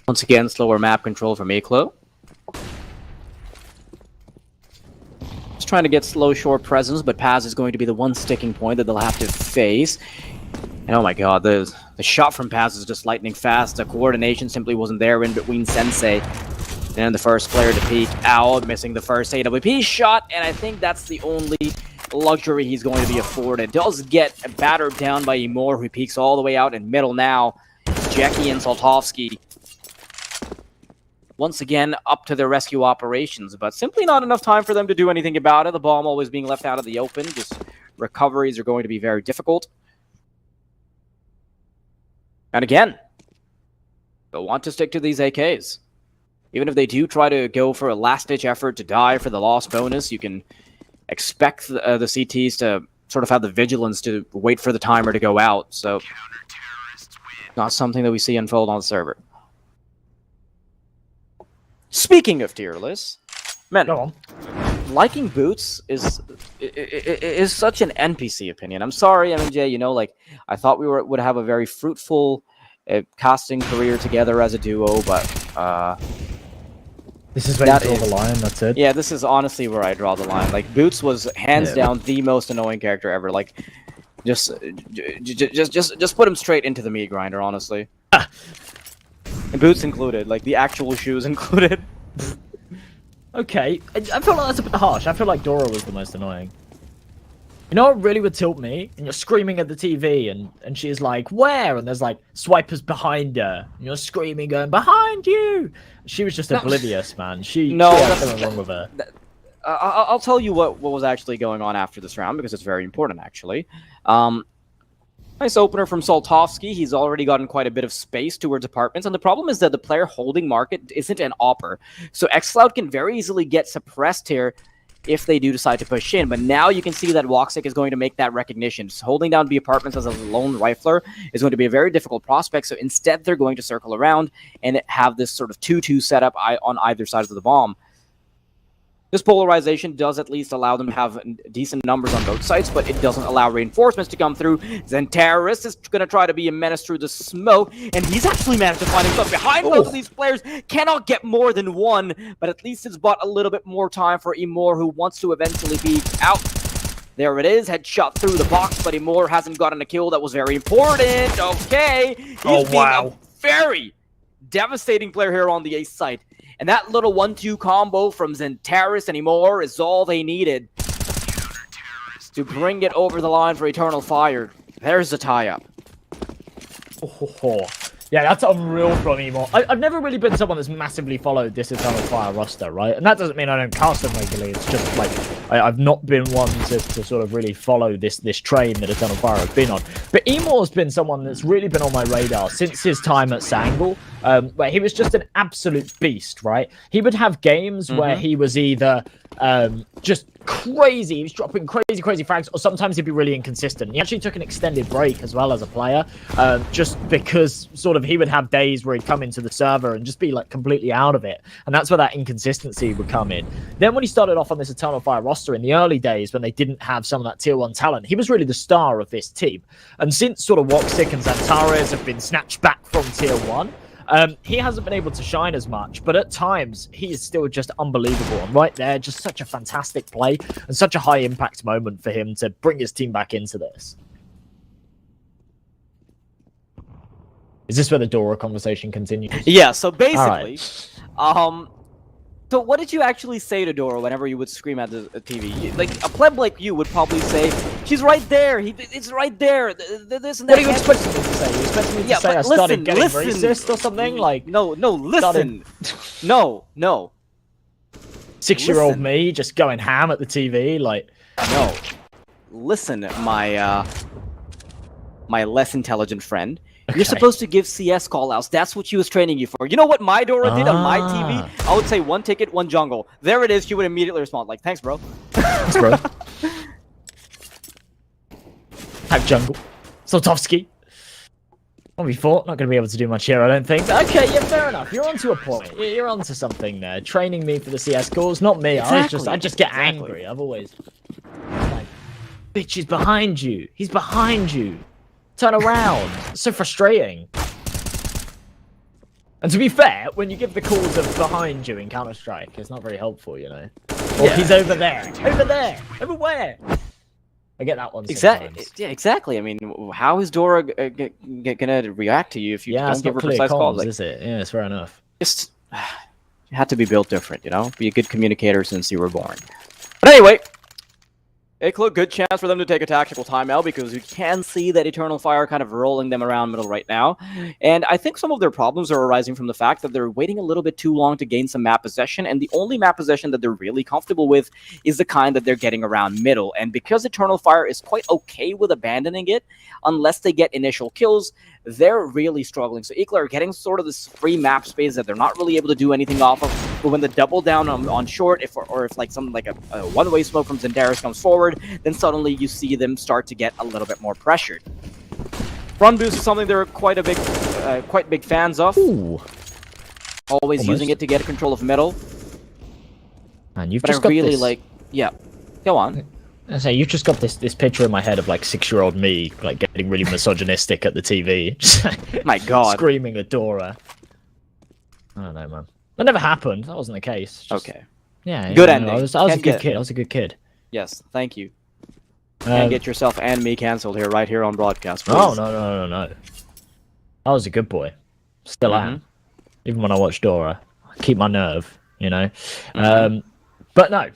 Once again, slower map control from IKLA. Just trying to get slow short presence, but Paz is going to be the one sticking point that they'll have to face. And oh my god, the shot from Paz is just lightning fast. The coordination simply wasn't there in between Sensei and the first player to peek out, missing the first AWP shot, and I think that's the only luxury he's going to be afforded. Does get battered down by Emor, who peeks all the way out in middle now. Jackie and Soltovsky once again up to their rescue operations, but simply not enough time for them to do anything about it. The bomb always being left out of the open. Just recoveries are going to be very difficult. And again, they'll want to stick to these AKs. Even if they do try to go for a last-ditch effort to die for the loss bonus, you can expect the CTs to sort of have the vigilance to wait for the timer to go out. So, not something that we see unfold on the server. Speaking of tier lists, man, go on. Liking boots is such an NPC opinion. I'm sorry, MJ. You know, like I thought we would have a very fruitful casting career together as a duo, but this is where you draw the line. That's it. Yeah, this is honestly where I draw the line. Like Boots was hands down the most annoying character ever. Like, just put him straight into the meat grinder, honestly. And boots included, like the actual shoes included. Okay, I feel like that's a bit harsh. I feel like Dora was the most annoying. You know what really would tilt me? And you're screaming at the TV, and she's like, where? And there's like swipers behind her. And you're screaming, going, behind you! She was just oblivious, man. She had something wrong with her. I'll tell you what was actually going on after this round, because it's very important, actually. Nice opener from Soltovsky. He's already gotten quite a bit of space towards apartments, and the problem is that the player holding market isn't an opper. So xCloud can very easily get suppressed here if they do decide to push in, but now you can see that Woxic is going to make that recognition. Just holding down B apartments as a lone rifler is going to be a very difficult prospect, so instead they're going to circle around and have this sort of 2-2 setup on either side of the bomb. This polarization does at least allow them to have decent numbers on both sides, but it doesn't allow reinforcements to come through. Zentaris is going to try to be a menace through the smoke, and he's actually managed to find himself behind both of these players. Cannot get more than one, but at least it's bought a little bit more time for Emor, who wants to eventually be out. There it is, headshot through the box, but Emor hasn't gotten a kill. That was very important. Okay, he's being a very devastating player here on the ace side. And that little 1-2 combo from Zentaris and Emor is all they needed to bring it over the line for ETERNALFIRE. There's the tie-up. Yeah, that's unreal from Emo. I've never really been someone that's massively followed this Eternalfire roster, right? And that doesn't mean I don't cast them regularly. It's just like I've not been one to sort of really follow this train that Eternalfire have been on. But Emo's been someone that's really been on my radar since his time at Sangle, where he was just an absolute beast, right? He would have games where he was either just crazy, he was dropping crazy frags, or sometimes he'd be really inconsistent. He actually took an extended break as well as a player, just because sort of he would have days where he'd come into the server and just be like completely out of it, and that's where that inconsistency would come in. Then when he started off on this Eternalfire roster in the early days when they didn't have some of that tier 1 talent, he was really the star of this team. And since sort of Woxic and Xantares have been snatched back from tier 1, he hasn't been able to shine as much, but at times he is still just unbelievable. And right there, just such a fantastic play and such a high impact moment for him to bring his team back into this. Is this where the Dora conversation continues? Yeah, so basically, so what did you actually say to Dora whenever you would scream at the TV? Like, a pleb like you would probably say, she's right there, it's right there, this and that. What are you expecting me to say? You expecting me to say I started getting racist or something? Like, no, listen. No. 6-year-old me just going ham at the TV, like... No. Listen, my less intelligent friend. You're supposed to give CS callouts. That's what she was training you for. You know what my Dora did on my TV? I would say 1 ticket, 1 jungle. There it is. She would immediately respond like, thanks, bro. Thanks, bro. Type jungle. Sotovsky. 1v4. Not going to be able to do much here, I don't think. Okay, yeah, fair enough. You're onto a point. You're onto something there. Training me for the CS calls. Not me. Exactly. I just get angry. I've always... like, bitch, he's behind you. He's behind you. Turn around. It's so frustrating. And to be fair, when you give the calls of behind you in Counter-Strike, it's not very helpful, you know. Or he's over there. Over there. Over where? I get that one exactly. Yeah, exactly. I mean, how is Dora gonna react to you if you don't give her precise calls? Like, is it? Yeah, it's fair enough. Just, you had to be built different, you know? Be a good communicator since you were born. But anyway... IKLA, good chance for them to take a tactical timeout because you can see that Eternalfire kind of rolling them around middle right now. And I think some of their problems are arising from the fact that they're waiting a little bit too long to gain some map possession, and the only map possession that they're really comfortable with is the kind that they're getting around middle. And because Eternalfire is quite okay with abandoning it, unless they get initial kills, they're really struggling. So IKLA are getting sort of this free map space that they're not really able to do anything off of. But when the double down on short, if like something like a one-way smoke from Xantares comes forward, then suddenly you see them start to get a little bit more pressured. Front boost is something they're quite big fans of. Ooh. Always using it to get control of middle. And you've but just I got really this... like, yeah. Go on. I say you've just got this picture in my head of like 6-year-old me like getting really misogynistic at the TV. My God, screaming at Dora. I don't know, man. That never happened. That wasn't the case. Just, okay. Yeah. Good ending. I was a good kid. I was a good kid. Yes. Thank you. And get yourself and me cancelled here, right here on broadcast. Please. Oh no. I was a good boy. Still am. Even when I watch Dora, I keep my nerve. You know. But no.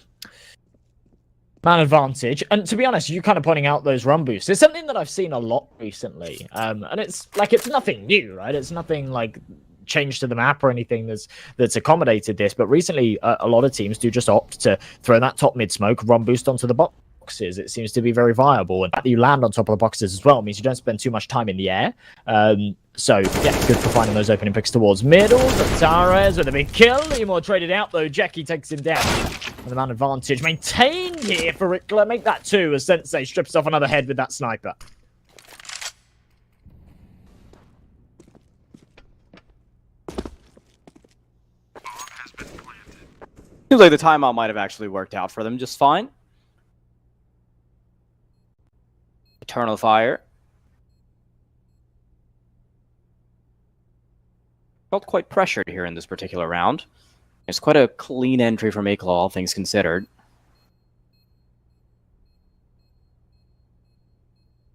Man advantage, and to be honest, you kind of pointing out those run boosts. It's something that I've seen a lot recently, and it's nothing new, right? It's nothing like changed to the map or anything that's accommodated this. But recently, a lot of teams do just opt to throw that top mid smoke, run boost onto the boxes. It seems to be very viable, and the fact that you land on top of the boxes as well means you don't spend too much time in the air. So yeah, good for finding those opening picks towards middle. Xantares with a big kill. Emo traded out though. Jackie takes him down. And the man advantage maintained here for IKLA. Make that 2 as Sensei strips off another head with that sniper. Seems like the timeout might have actually worked out for them just fine. Eternalfire. Felt quite pressured here in this particular round. It's quite a clean entry from IKLA, all things considered.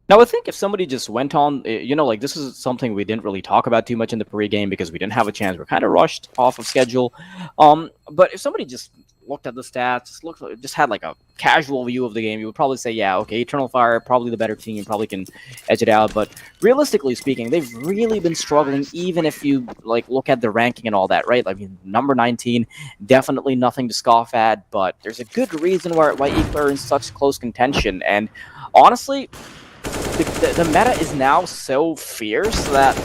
Now, I think if somebody just went on, you know, like this is something we didn't really talk about too much in the pre-game because we didn't have a chance. We're kind of rushed off of schedule. But if somebody just looked at the stats, just had like a casual view of the game, you would probably say, yeah, okay, EternalFire, probably the better team, probably can edge it out. But realistically speaking, they've really been struggling, even if you like look at the ranking and all that, right? Like number 19, definitely nothing to scoff at, but there's a good reason why IKLA are in such close contention. And honestly, the meta is now so fierce that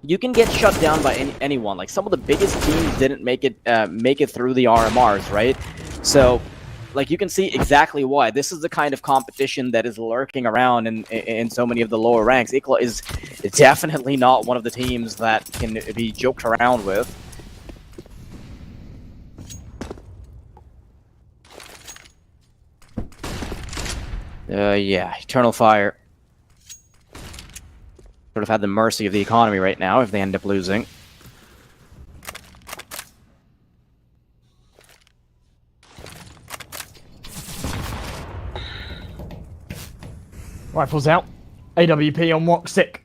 you can get shut down by anyone. Like some of the biggest teams didn't make it through the RMRs, right? So, like you can see exactly why. This is the kind of competition that is lurking around in so many of the lower ranks. IKLA is definitely not one of the teams that can be joked around with. Yeah, EternalFire sort of had the mercy of the economy right now if they end up losing. Rifles out. AWP on Woxic.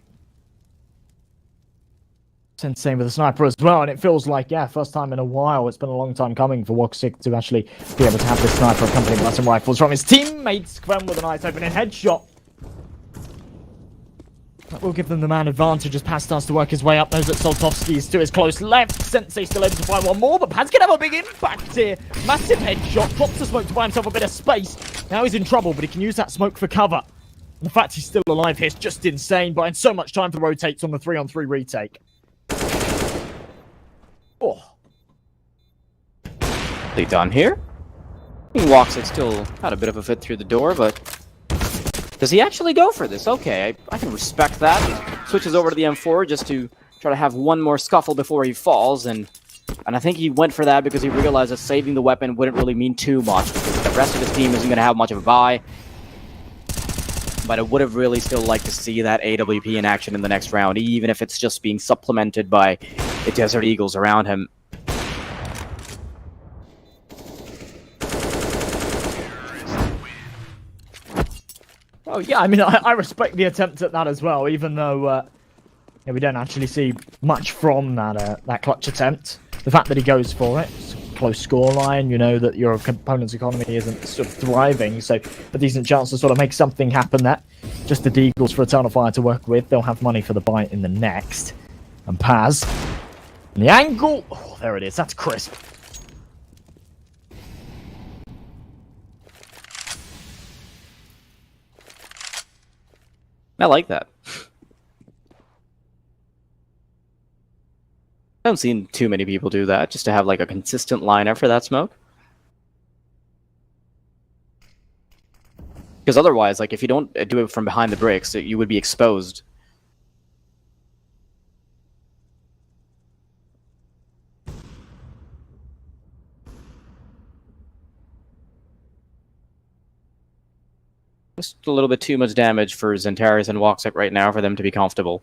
And same with the sniper as well, and it feels like, yeah, first time in a while. It's been a long time coming for Woxic to actually be able to have this sniper accompanied by some rifles from his teammates. Quen with a nice opening headshot. That will give them the man advantage as Paz starts to work his way up. Knows that Soltovsky is to his close left. Sensei still able to find one more, but Paz can have a big impact here. Massive headshot, drops the smoke to buy himself a bit of space. Now he's in trouble, but he can use that smoke for cover. And the fact he's still alive here is just insane, buying so much time for rotates on the 3-on-3 retake. Oh. They done here? Woxic still had a bit of a fit through the door, but does he actually go for this? Okay, I can respect that. He switches over to the M4 just to try to have one more scuffle before he falls, and I think he went for that because he realized that saving the weapon wouldn't really mean too much, because the rest of his team isn't going to have much of a buy. But I would have really still liked to see that AWP in action in the next round, even if it's just being supplemented by the Desert Eagles around him. Oh yeah, I mean, I respect the attempt at that as well, even though yeah, we don't actually see much from that clutch attempt. The fact that he goes for it, it's a close scoreline, you know that your opponent's economy isn't sort of thriving, so a decent chance to sort of make something happen there. Just the Deagles for EternalFire to work with. They'll have money for the bite in the next. And Paz. And the angle. Oh, there it is. That's crisp. I like that. I haven't seen too many people do that, just to have like a consistent lineup for that smoke. Because otherwise, like if you don't do it from behind the bricks, you would be exposed. Just a little bit too much damage for Zentaris and Woxic right now for them to be comfortable.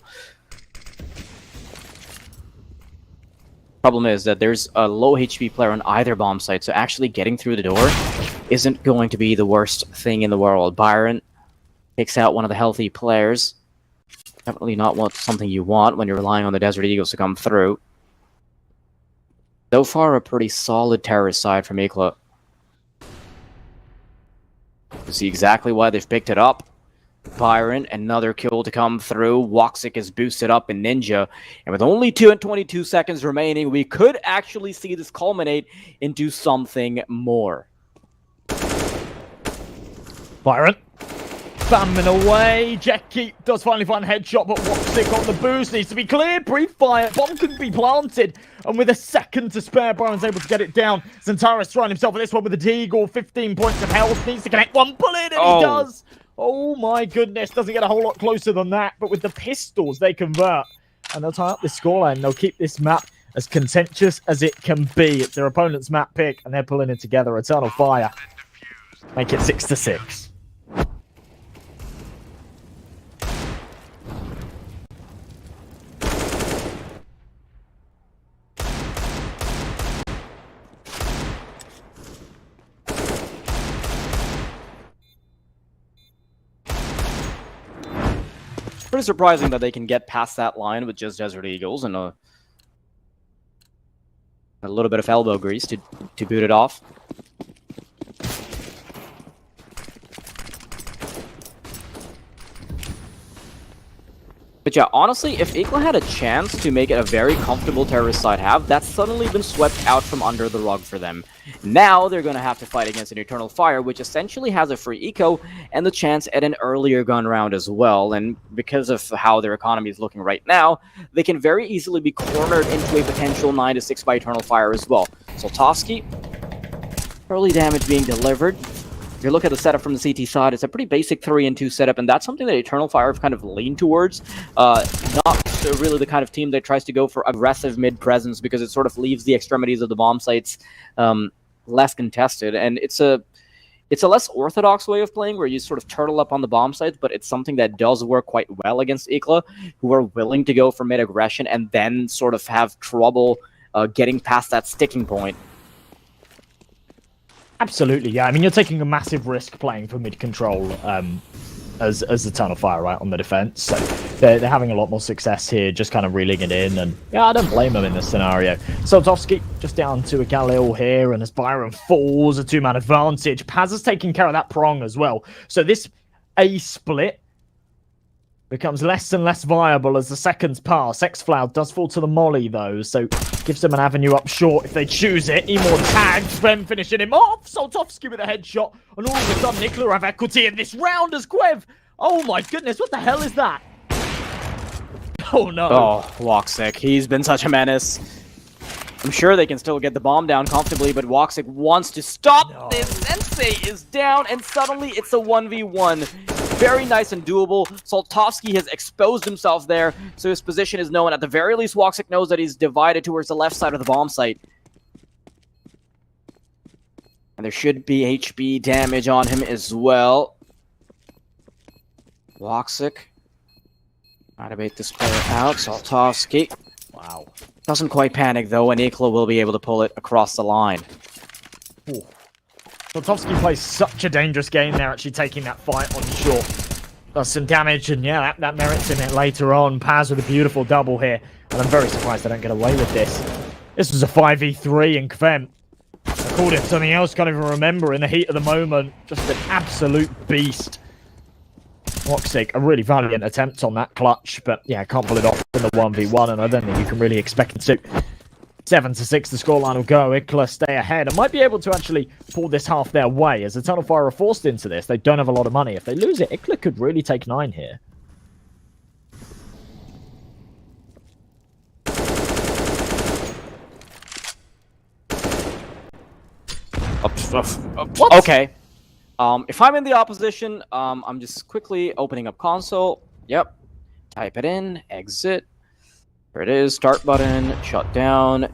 Problem is that there's a low HP player on either bomb site, so actually getting through the door isn't going to be the worst thing in the world. Byron takes out one of the healthy players. Definitely not something you want when you're relying on the Desert Eagles to come through. So far, a pretty solid terrorist side from IKLA. You see exactly why they've picked it up. Byron, another kill to come through. Woxic is boosted up in Ninja. And with only 22 seconds remaining, we could actually see this culminate into something more. Byron. Spamming away. Jackie does finally find a headshot, but Woxic on the boost needs to be cleared. Brief fire. Bomb can be planted. And with a second to spare, Byron's able to get it down. Zentaris throwing himself at this one with a Deagle. 15 points of health. Needs to connect one bullet, and he does. Oh my goodness. Doesn't get a whole lot closer than that. But with the pistols, they convert. And they'll tie up this scoreline. They'll keep this map as contentious as it can be. It's their opponent's map pick, and they're pulling it together. EternalFire make it 6-6. Pretty surprising that they can get past that line with just Desert Eagles and A little bit of elbow grease to boot it off. But yeah, honestly, if IKLA had a chance to make it a very comfortable terrorist side half, that's suddenly been swept out from under the rug for them. Now they're going to have to fight against an Eternal Fire, which essentially has a free eco and the chance at an earlier gun round as well. And because of how their economy is looking right now, they can very easily be cornered into a potential 9-6 by Eternal Fire as well. Soltovsky, early damage being delivered. If you look at the setup from the CT side, it's a pretty basic 3-2 setup, and that's something that Eternal Fire have kind of leaned towards. Not really the kind of team that tries to go for aggressive mid-presence, because it sort of leaves the extremities of the bomb sites less contested, and it's a less orthodox way of playing, where you sort of turtle up on the bomb sites, but it's something that does work quite well against IKLA, who are willing to go for mid-aggression and then sort of have trouble getting past that sticking point. Absolutely, yeah. I mean, you're taking a massive risk playing for mid-control as the Eternal Fire, right, on the defense. So they're having a lot more success here, just kind of reeling it in. And yeah, I don't blame them in this scenario. Soltovsky just down to a Galil here, and as Byron falls, a two-man advantage. Paz is taking care of that prong as well. So this A split becomes less and less viable as the seconds pass. Xfloud does fall to the molly, though, so gives them an avenue up short if they choose it. Emor tags, Sven finishing him off. Soltovsky with a headshot, and all of a sudden, IKLA have equity in this round as Quev. Oh my goodness, what the hell is that? Oh no. Oh, Woxic, he's been such a menace. I'm sure they can still get the bomb down comfortably, but Woxic wants to stop this. Sensei is down, and suddenly it's a 1v1. Very nice and doable. Soltovsky has exposed himself there, so his position is known. At the very least, Woxic knows that he's divided towards the left side of the bomb site. And there should be HP damage on him as well. Woxic. Try to bait this player out. Soltovsky. Wow. Doesn't quite panic, though, and IKLA will be able to pull it across the line. Ooh. Soltovsky plays such a dangerous game there, actually taking that fight on short. Does some damage, and yeah, that merits him it later on. Paz with a beautiful double here, and I'm very surprised they don't get away with this. This was a 5v3 in Kvem. I called it something else, can't even remember, in the heat of the moment. Just an absolute beast. Woxic, a really valiant attempt on that clutch, but yeah, can't pull it off in the 1v1, and I don't think you can really expect it to. 7-6, the scoreline will go. IKLA stay ahead and might be able to actually pull this half their way. As Eternal Fire are forced into this, they don't have a lot of money. If they lose it, IKLA could really take 9 here. What? Okay. If I'm in the opposition, I'm just quickly opening up console. Yep. Type it in. Exit. There it is. Start button. Shut down.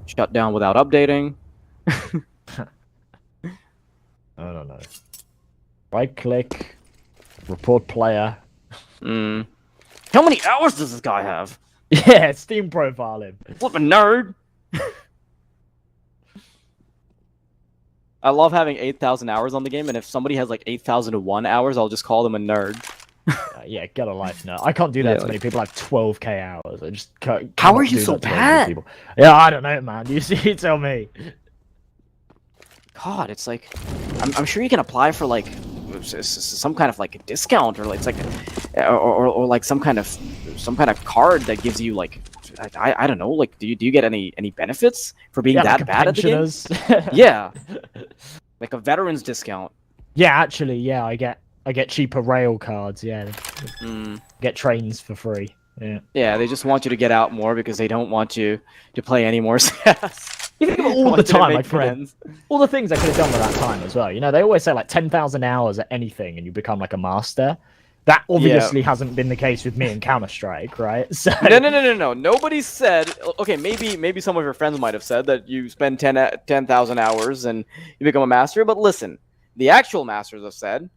Shut down without updating. I don't know. Right click. Report player. How many hours does this guy have? Yeah, Steam profile him. What a nerd. I love having 8,000 hours on the game, and if somebody has like 8,001 hours, I'll just call them a nerd. Yeah, get a life now. I can't do that to many people. I have 12k hours. I just can't. How are you so bad? Yeah, I don't know, man. You see, you tell me. God, it's like, I'm sure you can apply for like some kind of like a discount, or like it's like, or like some kind of card that gives you like, I don't know, like do you get any benefits for being that like bad at the game? Yeah, like a veteran's discount. Yeah, actually, yeah, I get cheaper rail cards. Yeah, get trains for free. Yeah. Yeah, they just want you to get out more because they don't want you to play any more CS. You think about all the time, like friends. All the things I could have done with that time as well. You know, they always say like 10,000 hours at anything and you become like a master. That obviously hasn't been the case with me in Counter-Strike, right? So... No. Nobody said... Okay, maybe some of your friends might have said that you spend 10,000 hours and you become a master, but listen, the actual masters have said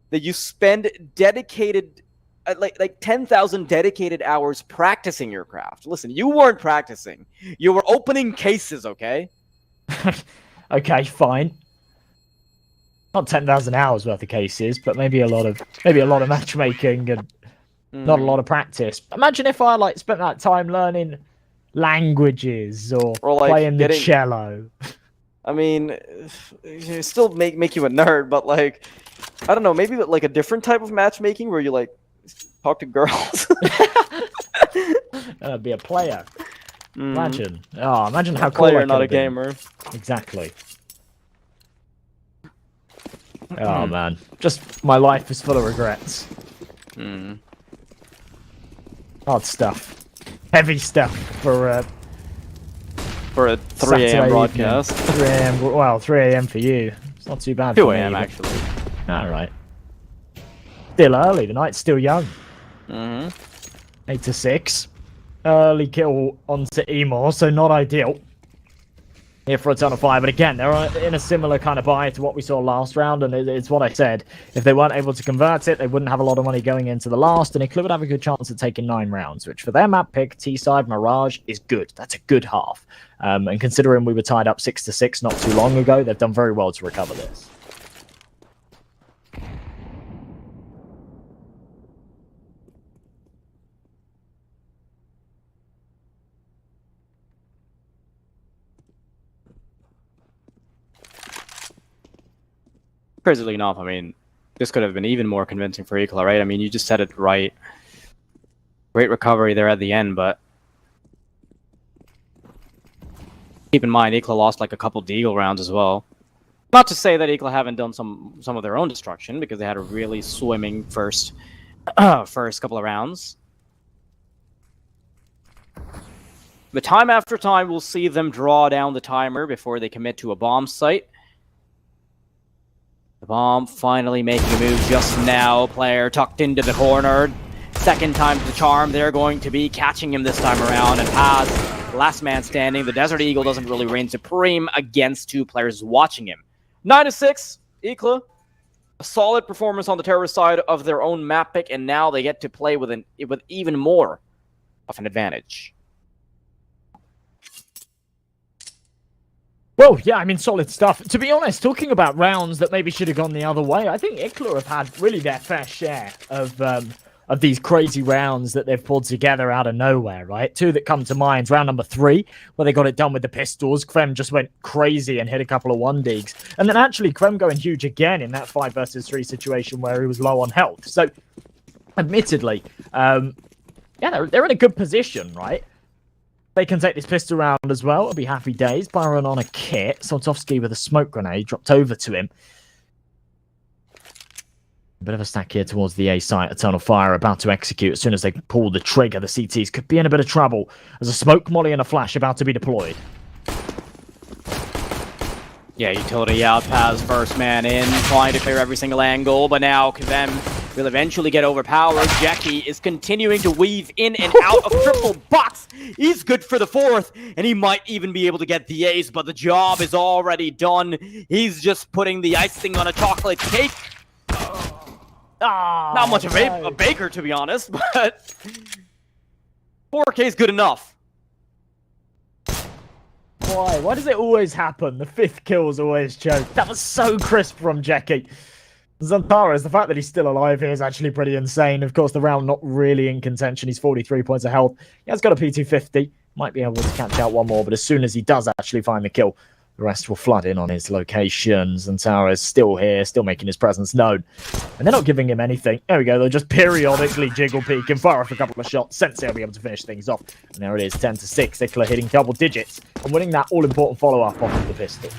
that you spend dedicated... like 10,000 dedicated hours practicing your craft. Listen, you weren't practicing. You were opening cases, okay? Okay, fine. Not 10,000 hours worth of cases, but maybe a lot of matchmaking and not a lot of practice. Imagine if I like spent that time learning languages or like playing the cello. I mean, it still make you a nerd, but like, I don't know, maybe like a different type of matchmaking where you like talk to girls. That'd be a player. Imagine. Oh, imagine how cool player, that not a been. gamer. Exactly. Oh man, just my life is full of regrets. Hard stuff, heavy stuff for a 3 a.m. broadcast. 3 a.m. Well, 3 a.m. for you. It's not too bad. 2 a.m. actually. All right. Still early. The night's still young. 8 to 6. Early kill onto Emor, so not ideal here for Eternalfire. But again, they're in a similar kind of buy to what we saw last round, and it's what I said. If they weren't able to convert it, they wouldn't have a lot of money going into the last, and IKLA would have a good chance at taking 9 rounds, which for their map pick, T-side Mirage, is good. That's a good half. And considering we were tied up 6 to 6 not too long ago, they've done very well to recover this. Crazily enough, I mean, this could have been even more convincing for IKLA, right? I mean, you just said it right. Great recovery there at the end, but keep in mind, IKLA lost like a couple Deagle rounds as well. Not to say that IKLA haven't done some of their own destruction, because they had a really swimming first couple of rounds. But time after time, we'll see them draw down the timer before they commit to a bomb site. The bomb finally making a move just now. Player tucked into the corner. Second time to the charm. They're going to be catching him this time around. And Paz, last man standing. The Desert Eagle doesn't really reign supreme against 2 players watching him. 9 to 6. IKLA. A solid performance on the terrorist side of their own map pick. And now they get to play with even more of an advantage. Well, yeah, I mean, solid stuff. To be honest, talking about rounds that maybe should have gone the other way, I think IKLA have had really their fair share of these crazy rounds that they've pulled together out of nowhere, right? 2 that come to mind. Round number 3, where they got it done with the pistols. Krem just went crazy and hit a couple of 1-digs. And then actually Krem going huge again in that 5 versus 3 situation where he was low on health. So, admittedly, yeah, they're in a good position, right? They can take this pistol round as well. It'll be happy days. Byron on a kit. Soltovsky with a smoke grenade dropped over to him. A bit of a stack here towards the A site. Eternalfire about to execute. As soon as they pull the trigger, the CTs could be in a bit of trouble. There's a smoke molly and a flash about to be deployed. Yeah, utility out, Paz first man in, trying to clear every single angle, but now Kvem will eventually get overpowered. Jackie is continuing to weave in and out of triple box. He's good for the 4th, and he might even be able to get the ace, but the job is already done. He's just putting the icing on a chocolate cake. Not much of a baker, to be honest, but 4K is good enough. Why? Why does it always happen? The 5th kill's always choked. That was so crisp from Jackie. Zantares, the fact that he's still alive here is actually pretty insane. Of course, the round not really in contention. He's 43 points of health. He has got a P250. Might be able to catch out one more, but as soon as he does actually find the kill, the rest will flood in on his locations. Zantares still here, still making his presence known. And they're not giving him anything. There we go. They'll just periodically jiggle peek and fire off a couple of shots. Sensei will be able to finish things off. And there it is, 10 to 6. IKLA hitting double digits and winning that all-important follow-up off of the pistol.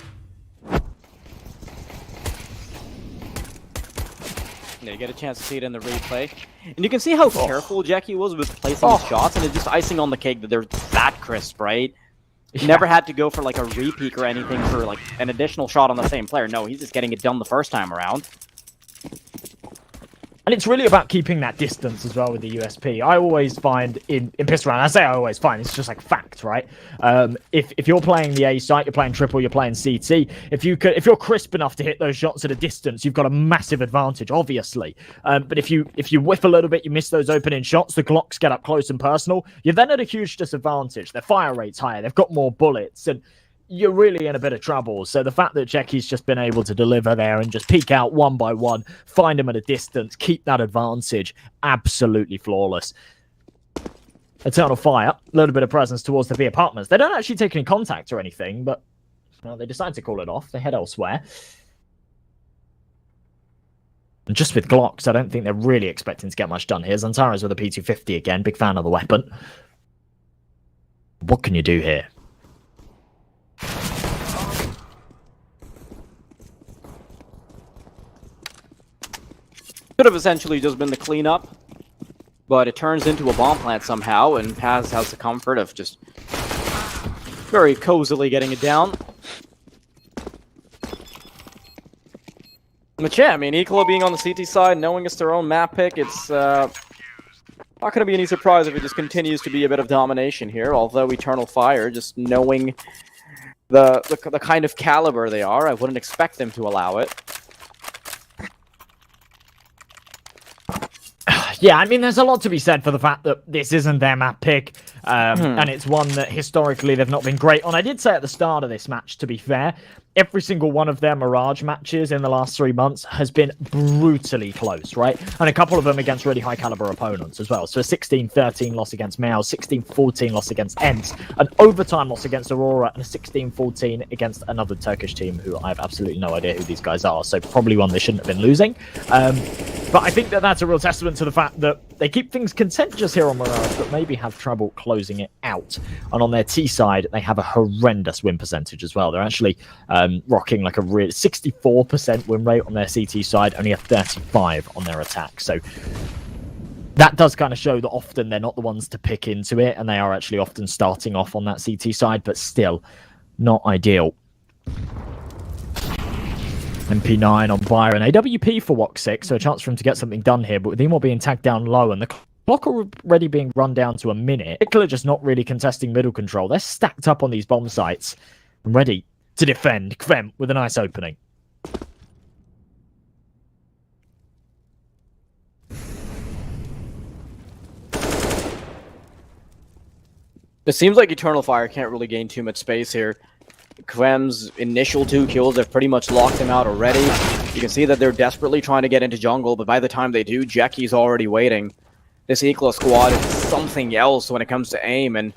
Yeah, you get a chance to see it in the replay. And you can see how careful Jackie was with placing his shots, and it's just icing on the cake that they're that crisp, right? He never had to go for like a repeak or anything for like an additional shot on the same player. No, he's just getting it done the first time around. And it's really about keeping that distance as well with the USP. I always find in pistol round, I say I always find, it's just like fact, right? If you're playing the A site, you're playing triple, you're playing CT. If you're crisp enough to hit those shots at a distance, you've got a massive advantage, obviously. But if you whiff a little bit, you miss those opening shots, the Glocks get up close and personal, you're then at a huge disadvantage. Their fire rate's higher, they've got more bullets, and you're really in a bit of trouble. So the fact that Jackie's just been able to deliver there and just peek out one by one, find him at a distance, keep that advantage, absolutely flawless. Eternal Fire, a little bit of presence towards the B apartments. They don't actually take any contact or anything, but they decide to call it off. They head elsewhere. And just with Glocks, I don't think they're really expecting to get much done here. Zantaro's with a P250 again, big fan of the weapon. What can you do here? Could have essentially just been the cleanup, but it turns into a bomb plant somehow, and Paz has the comfort of just very cozily getting it down. But yeah, I mean, IKLA being on the CT side, knowing it's their own map pick, it's not going to be any surprise if it just continues to be a bit of domination here, although Eternal Fire, just knowing the kind of caliber they are, I wouldn't expect them to allow it. Yeah, I mean, there's a lot to be said for the fact that this isn't their map pick, and it's one that historically they've not been great on. I did say at the start of this match, to be fair, every single one of their Mirage matches in the last 3 months has been brutally close, right? And a couple of them against really high caliber opponents as well. So a 16-13 loss against Mao, 16-14 loss against Ents, an overtime loss against Aurora, and a 16-14 against another Turkish team who I have absolutely no idea who these guys are. So probably one they shouldn't have been losing. But I think that that's a real testament to the fact that they keep things contentious here on Mirage, but maybe have trouble closing it out. And on their T side, they have a horrendous win percentage as well. They're actually rocking like a real 64% win rate on their CT side, only a 35 on their attack. So that does kind of show that often they're not the ones to pick into it, and they are actually often starting off on that CT side, but still not ideal. MP9 on Byron. AWP for Wok 6, so a chance for him to get something done here, but with Emo being tagged down low and the clock already being run down to a minute, IKLA just not really contesting middle control. They're stacked up on these bomb sites and ready to defend. Kvem with a nice opening. It seems like Eternal Fire can't really gain too much space here. Kvem's initial 2 kills have pretty much locked him out already. You can see that they're desperately trying to get into jungle, but by the time they do, Jackie's already waiting. This IKLA squad is something else when it comes to aim, and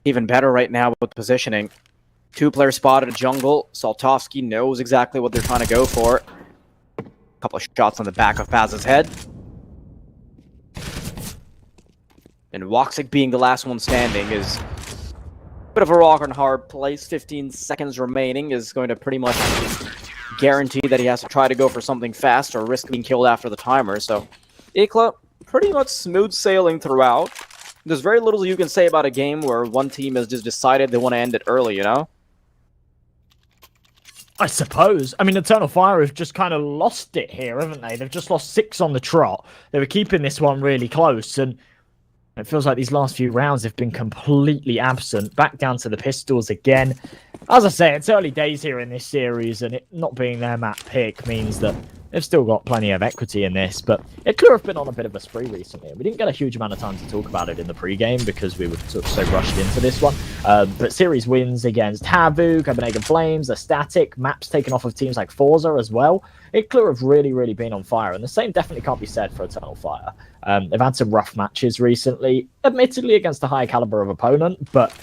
even better right now with positioning. 2-player spotted at jungle. Saltovsky knows exactly what they're trying to go for. A couple of shots on the back of Paz's head. And Woxic being the last one standing is bit of a rock and hard place. 15 seconds remaining is going to pretty much guarantee that he has to try to go for something fast or risk being killed after the timer. So IKLA pretty much smooth sailing throughout. There's very little you can say about a game where one team has just decided they want to end it early, you know? I suppose. I mean, Eternal Fire have just kind of lost it here, haven't they? They've just lost 6 on the trot. They were keeping this one really close, and it feels like these last few rounds have been completely absent. Back down to the pistols again. As I say, it's early days here in this series, and it not being their map pick means that they've still got plenty of equity in this. But IKLA have been on a bit of a spree recently. We didn't get a huge amount of time to talk about it in the pre-game because we were sort of so rushed into this one. But series wins against Havu, Copenhagen Flames, are static. Maps taken off of teams like FORZE as well. IKLA have really been on fire, and the same definitely can't be said for Eternal Fire. They've had some rough matches recently, admittedly against a high caliber of opponent, but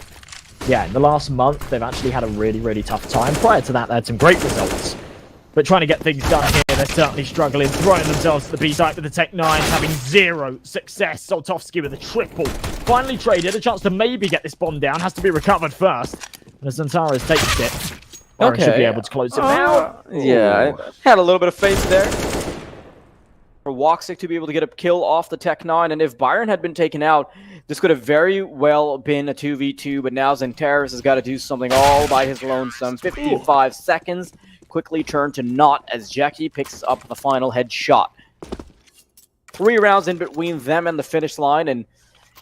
yeah, in the last month, they've actually had a really tough time. Prior to that, they had some great results. But trying to get things done here, they're certainly struggling. Throwing themselves to the B site with the Tech 9, having 0 success. Saltovsky with a triple. Finally traded, a chance to maybe get this bomb down. Has to be recovered first. And as Zantaro's takes it, Byron should be able to close it now. Yeah, I had a little bit of faith there for Woxic to be able to get a kill off the Tech 9. And if Byron had been taken out, this could have very well been a 2v2. But now Zantaros has got to do something all by his lonesome. 55 seconds. Quickly turned to naught as Jackie picks up the final headshot. 3 rounds in between them and the finish line, and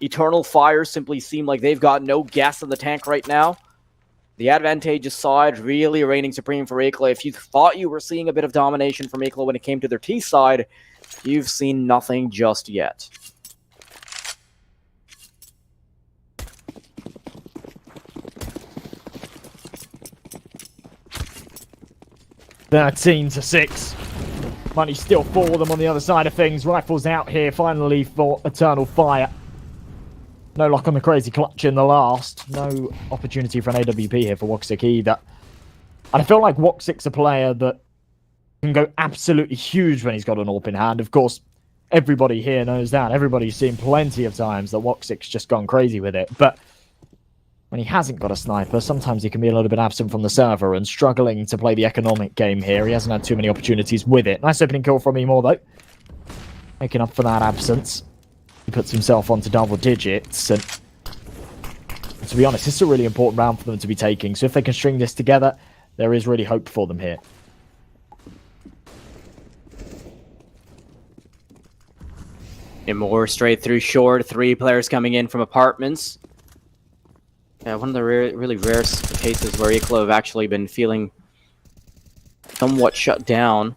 Eternal Fire simply seem like they've got no gas in the tank right now. The advantageous side really reigning supreme for IKLA. If you thought you were seeing a bit of domination from IKLA when it came to their T side, you've seen nothing just yet. (13-6). Money still for them on the other side of things. Rifles out here finally for Eternal Fire. No luck on the crazy clutch in the last. No opportunity for an AWP here for Woxic either. And I feel like Woxic's a player that can go absolutely huge when he's got an AWP in hand. Of course, everybody here knows that. Everybody's seen plenty of times that Woxic's just gone crazy with it. But when he hasn't got a sniper, sometimes he can be a little bit absent from the server and struggling to play the economic game here. He hasn't had too many opportunities with it. Nice opening kill from Emor, though. Making up for that absence. He puts himself onto double digits. And to be honest, this is a really important round for them to be taking. So if they can string this together, there is really hope for them here. Emor straight through short. 3 players coming in from apartments. Yeah, one of the really rare cases where IKLA have actually been feeling somewhat shut down.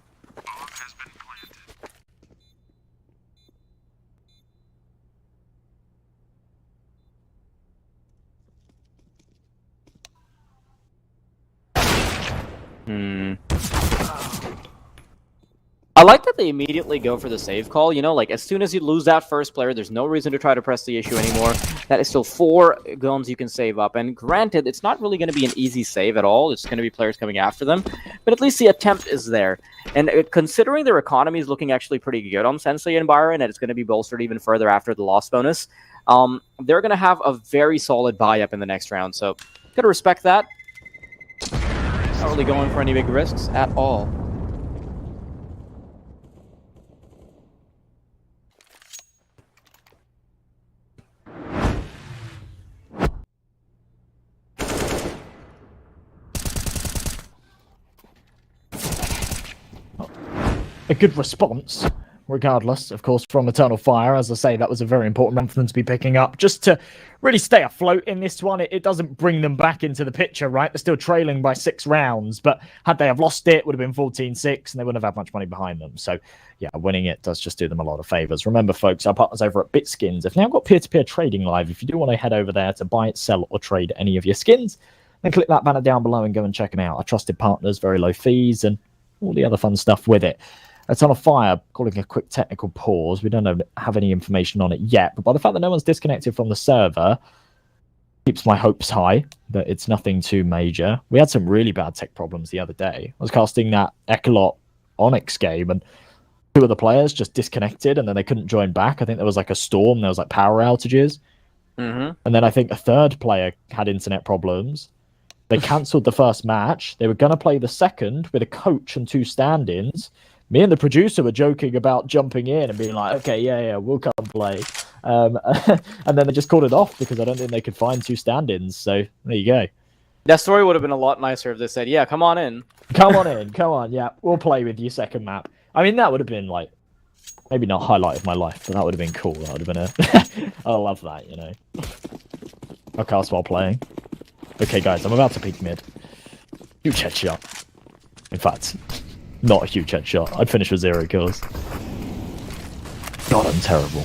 I like that they immediately go for the save call. You know, like, as soon as you lose that first player, there's no reason to try to press the issue anymore. That is still 4 guns you can save up. And granted, it's not really going to be an easy save at all. It's going to be players coming after them. But at least the attempt is there. And considering their economy is looking actually pretty good on Sensei and Byron, and it's going to be bolstered even further after the loss bonus, they're going to have a very solid buy-up in the next round. So, gotta respect that. Not really going for any big risks at all. A good response, regardless, of course, from ETERNALFIRE. As I say, that was a very important round for them to be picking up, just to really stay afloat in this one. It doesn't bring them back into the picture, right? They're still trailing by 6 rounds, but had they have lost it would have been 14-6, and they wouldn't have had much money behind them. So, yeah, winning it does just do them a lot of favors. Remember, folks, our partners over at BitSkins have now got peer-to-peer trading live. If you do want to head over there to buy, sell, or trade any of your skins, then click that banner down below and go and check them out. Our trusted partners, very low fees, and all the other fun stuff with it. ETERNALFIRE calling a quick technical pause. We don't have any information on it yet, but by the fact that no one's disconnected from the server, keeps my hopes high that it's nothing too major. We had some really bad tech problems the other day. I was casting that IKLA Onyx game, and 2 of the players just disconnected, and then they couldn't join back. I think there was like a storm, there was like power outages. And then I think a 3rd player had internet problems. They cancelled the first match. They were going to play the second with a coach and 2 stand-ins. Me and the producer were joking about jumping in and being like, okay, yeah, we'll come play. And then they just called it off because I don't think they could find 2 stand-ins. So there you go. That story would have been a lot nicer if they said, yeah, come on in. Come on in, come on, yeah. We'll play with you second map. I mean, that would have been like, maybe not highlight of my life, but that would have been cool. That would have been I love that, you know. I'll cast while playing. Okay, guys, I'm about to peek mid. Huge headshot. In fact, not a huge headshot. I'd finish with 0 kills. God, I'm terrible.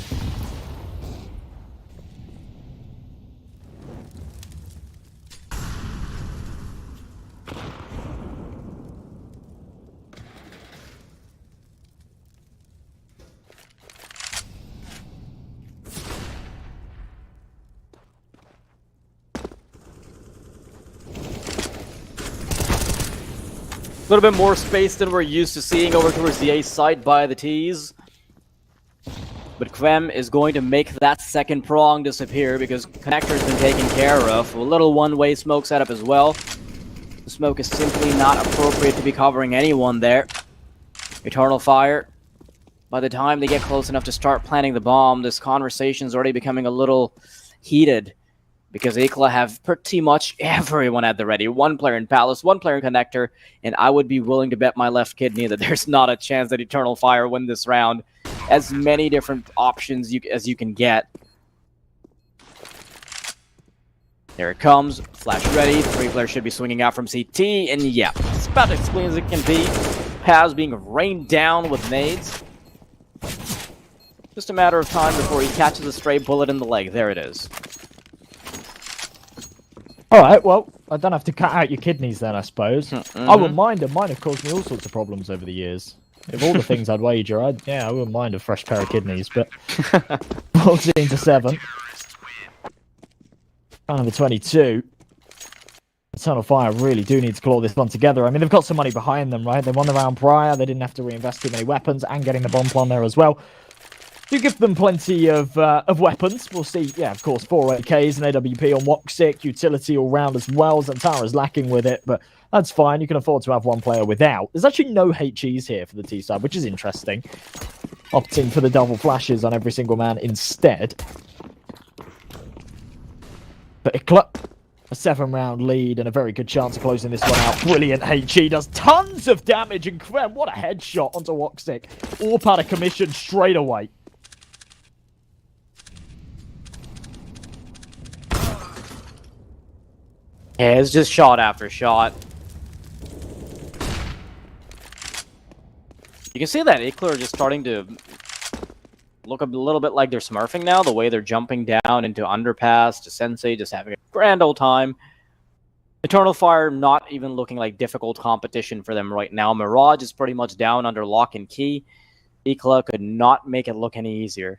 A little bit more space than we're used to seeing over towards the A side by the T's. But Kvem is going to make that second prong disappear because connector's been taken care of. A little one-way smoke setup as well. The smoke is simply not appropriate to be covering anyone there. ETERNALFIRE, by the time they get close enough to start planting the bomb, this conversation's already becoming a little heated. Because IKLA have pretty much everyone at the ready. 1 player in Palace, 1 player in Connector, and I would be willing to bet my left kidney that there's not a chance that ETERNALFIRE win this round. As many different options as you can get. There it comes, flash ready. 3 players should be swinging out from CT, and yeah, it's about as clean as it can be. Paz being rained down with nades. Just a matter of time before he catches a stray bullet in the leg. There it is. Alright, well, I don't have to cut out your kidneys then, I suppose. I wouldn't mind them. Mine have caused me all sorts of problems over the years. Of all the things I'd wager, I wouldn't mind a fresh pair of kidneys, but 14-7. Round number 22. EternalFire really do need to claw this one together. I mean, they've got some money behind them, right? They won the round prior. They didn't have to reinvest too many weapons, and getting the bomb plan there as well. Do give them plenty of weapons. We'll see, yeah, of course, 4 AKs and AWP on Woxic, utility all round as well. Zantara's lacking with it, but that's fine. You can afford to have one player without. There's actually no HEs here for the T side, which is interesting. Opting for the double flashes on every single man instead. But IKLA, a 7-round lead and a very good chance of closing this one out. Brilliant HE, does tons of damage. Incredible. What a headshot onto Woxic. All out of commission straight away. Yeah, it's just shot after shot. You can see that IKLA are just starting to look a little bit like they're smurfing now, the way they're jumping down into underpass to Sensei, just having a grand old time. EternalFire not even looking like difficult competition for them right now. Mirage is pretty much down under lock and key. IKLA could not make it look any easier.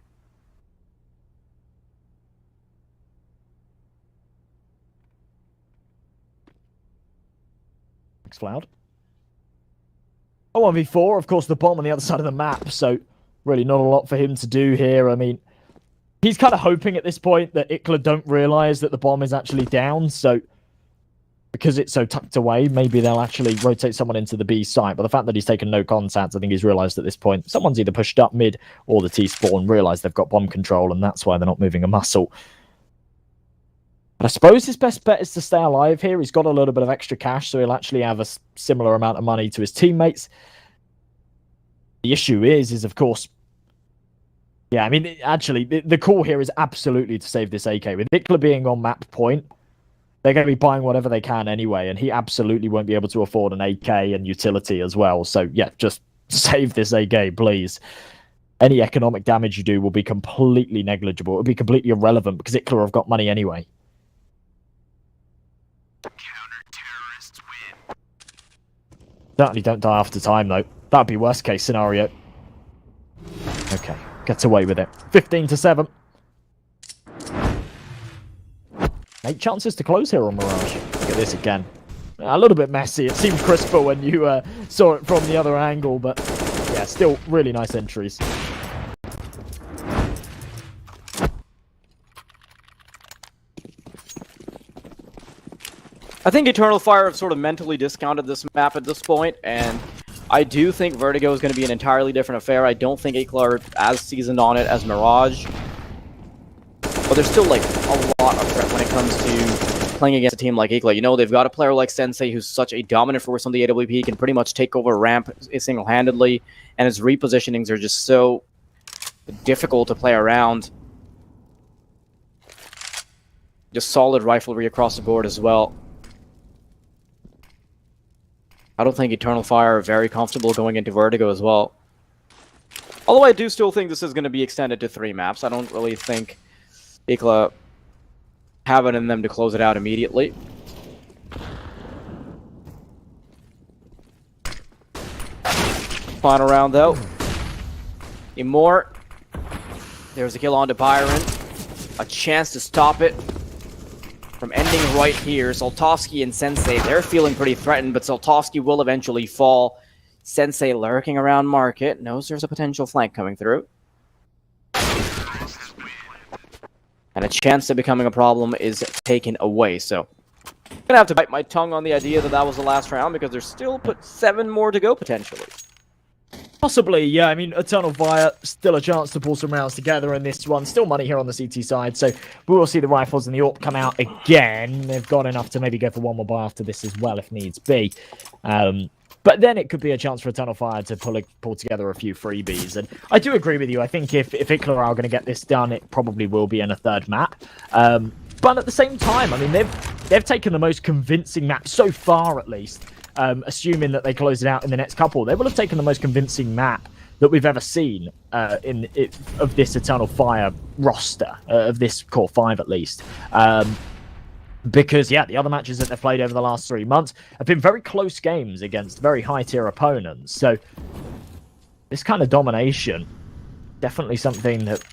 Cloud. 1v4, of course, the bomb on the other side of the map, so really not a lot for him to do here. I mean, he's kind of hoping at this point that IKLA don't realize that the bomb is actually down, so because it's so tucked away, maybe they'll actually rotate someone into the B site. But the fact that he's taken no contact, I think he's realized at this point someone's either pushed up mid or the T-spawn, realized they've got bomb control, and that's why they're not moving a muscle. I suppose his best bet is to stay alive here. He's got a little bit of extra cash, so he'll actually have a similar amount of money to his teammates. The issue is of course... Yeah, I mean, actually, the call here is absolutely to save this AK. With IKLA being on map point, they're going to be buying whatever they can anyway, and he absolutely won't be able to afford an AK and utility as well. So, yeah, just save this AK, please. Any economic damage you do will be completely negligible. It will be completely irrelevant because IKLA have got money anyway. Counter-terrorists win. Certainly don't die after time, though. That would be worst case scenario. Okay, gets away with it. 15-7. 8 chances to close here on Mirage. Look at this again. A little bit messy. It seemed crisper when you saw it from the other angle, but yeah, still really nice entries. I think EternalFire have sort of mentally discounted this map at this point, and I do think Vertigo is going to be an entirely different affair. I don't think IKLA are as seasoned on it as Mirage. But there's still, like, a lot of threat when it comes to playing against a team like IKLA. You know, they've got a player like Sensei who's such a dominant force on the AWP. He can pretty much take over ramp single-handedly, and his repositionings are just so difficult to play around. Just solid riflery across the board as well. I don't think EternalFire are very comfortable going into Vertigo as well. Although I do still think this is going to be extended to 3 maps. I don't really think IKLA have it in them to close it out immediately. Final round, though. Immort. There's a kill onto Byron. A chance to stop it from ending right here. Saltovsky and Sensei, they're feeling pretty threatened, but Saltovsky will eventually fall. Sensei lurking around market, knows there's a potential flank coming through. And a chance to becoming a problem is taken away, so I'm gonna have to bite my tongue on the idea that that was the last round, because there's still 7 more to go, potentially. Possibly, yeah. I mean, EternalFire, still a chance to pull some rounds together in this one. Still money here on the CT side, so we will see the rifles and the AWP come out again. They've got enough to maybe go for one more buy after this as well, if needs be. But then it could be a chance for EternalFire to pull together a few freebies. And I do agree with you. I think if IKLA are going to get this done, it probably will be in a 3rd map. But at the same time, I mean, they've taken the most convincing map so far, at least. Assuming that they close it out in the next couple, they will have taken the most convincing map that we've ever seen of this EternalFire roster, of this core 5 at least. Because, yeah, the other matches that they've played over the last 3 months have been very close games against very high-tier opponents. So this kind of domination, definitely something that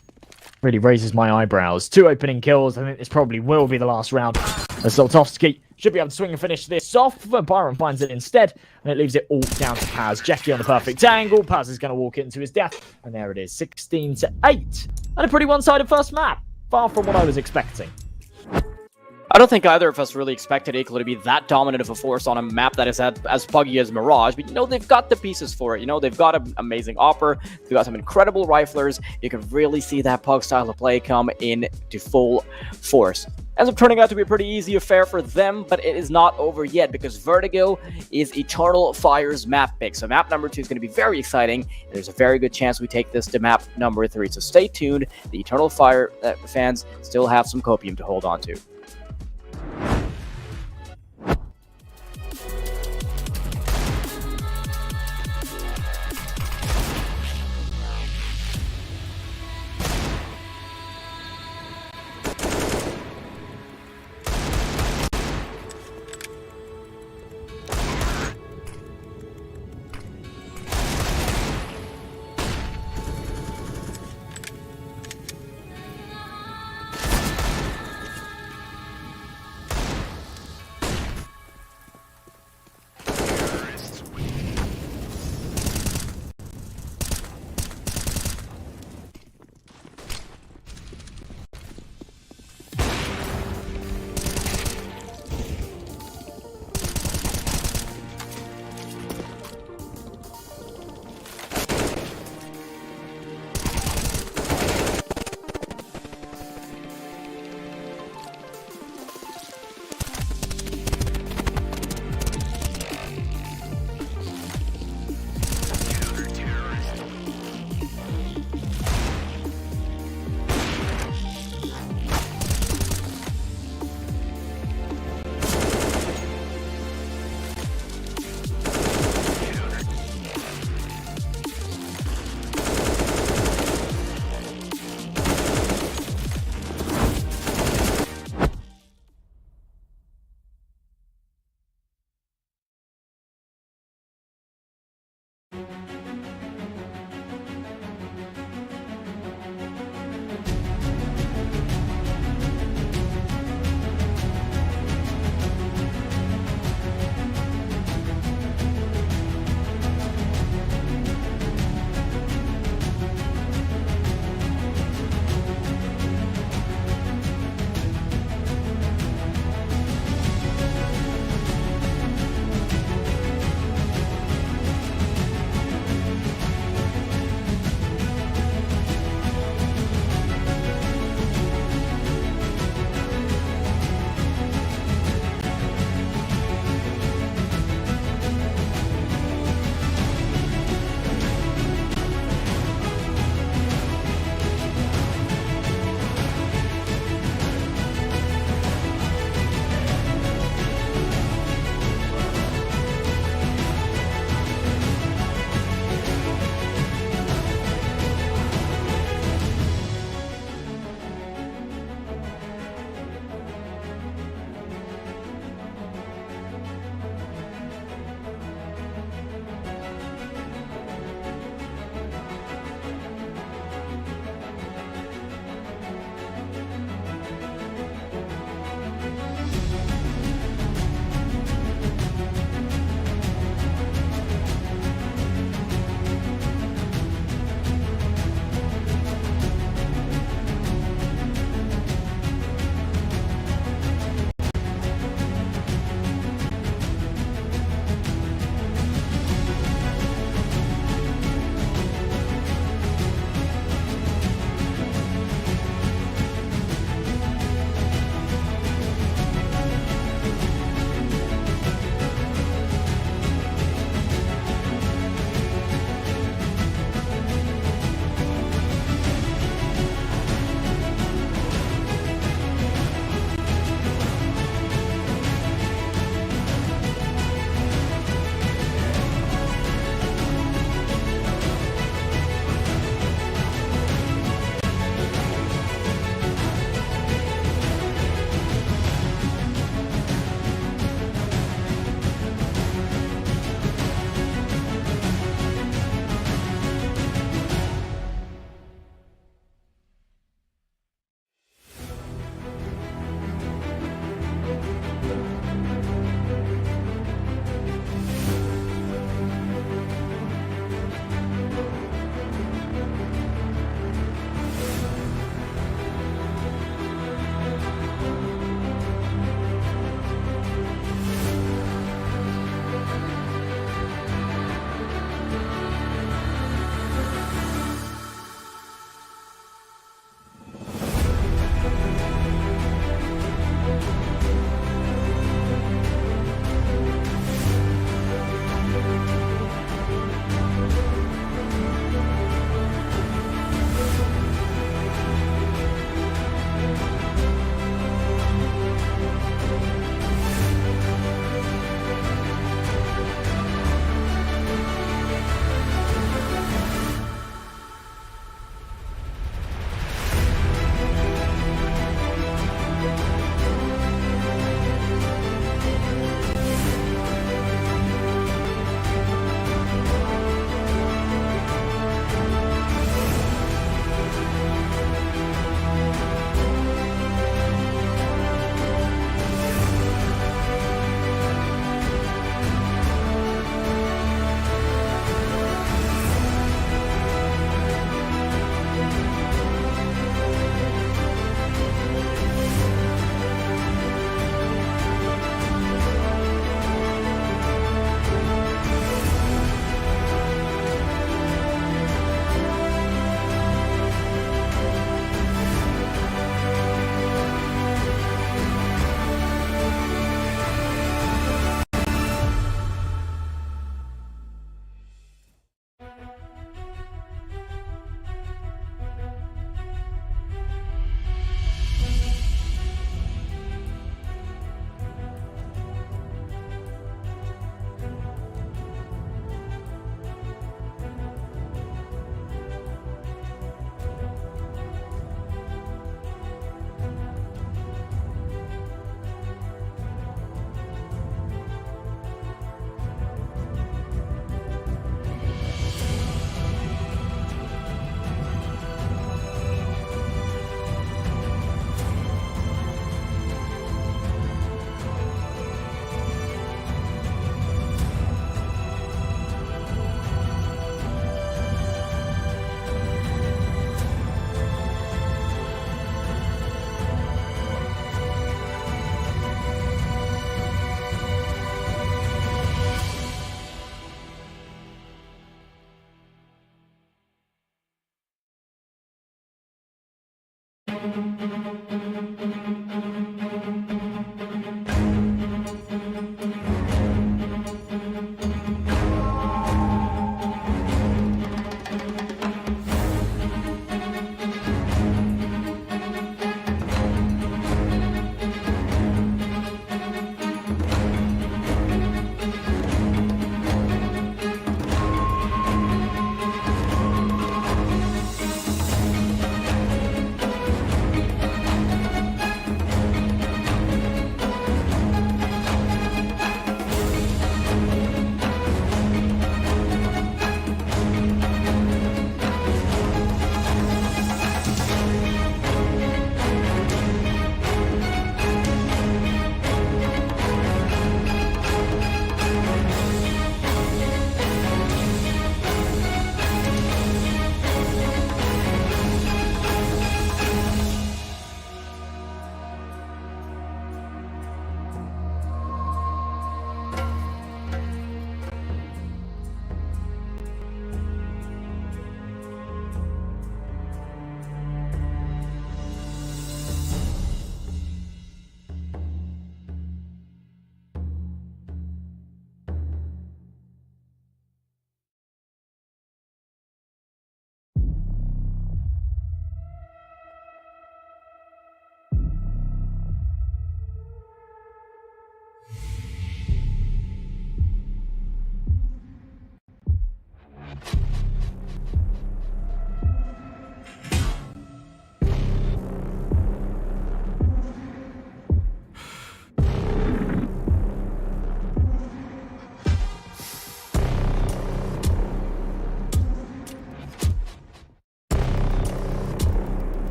really raises my eyebrows. 2 opening kills. I think this probably will be the last round. As Zoltovsky should be able to swing and finish this off, but Byron finds it instead, and it leaves it all down to Paz. Jackie on the perfect angle. Paz is going to walk into his death, and there it is, 16-8. And a pretty one-sided first map. Far from what I was expecting. I don't think either of us really expected IKLA to be that dominant of a force on a map that is as buggy as Mirage, but you know, they've got the pieces for it. You know, they've got an amazing Opper, they've got some incredible riflers. You can really see that Pug style of play come into full force. Ends up turning out to be a pretty easy affair for them, but it is not over yet because Vertigo is Eternalfire's map pick. So map number 2 is going to be very exciting, and there's a very good chance we take this to map number 3. So stay tuned. The Eternalfire fans still have some copium to hold on to.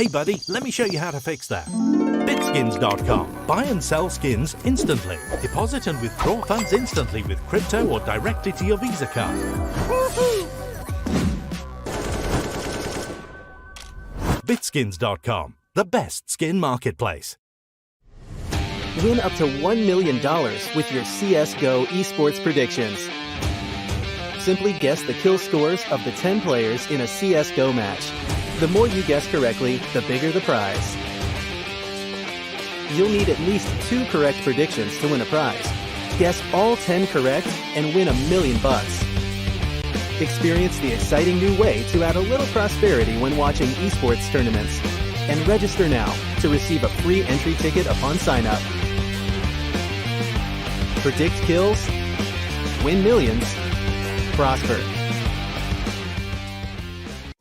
Hey buddy, let me show you how to fix that. Bitskins.com. Buy and sell skins instantly. Deposit and withdraw funds instantly with crypto or directly to your Visa card. Bitskins.com. The best skin marketplace. Win up to $1 million with your CSGO esports predictions. Simply guess the kill scores of the 10 players in a CSGO match. The more you guess correctly, the bigger the prize. You'll need at least 2 correct predictions to win a prize. Guess all 10 correct and win $1 million. Experience the exciting new way to add a little prosperity when watching esports tournaments. And register now to receive a free entry ticket upon sign-up. Predict kills, win millions, prosper.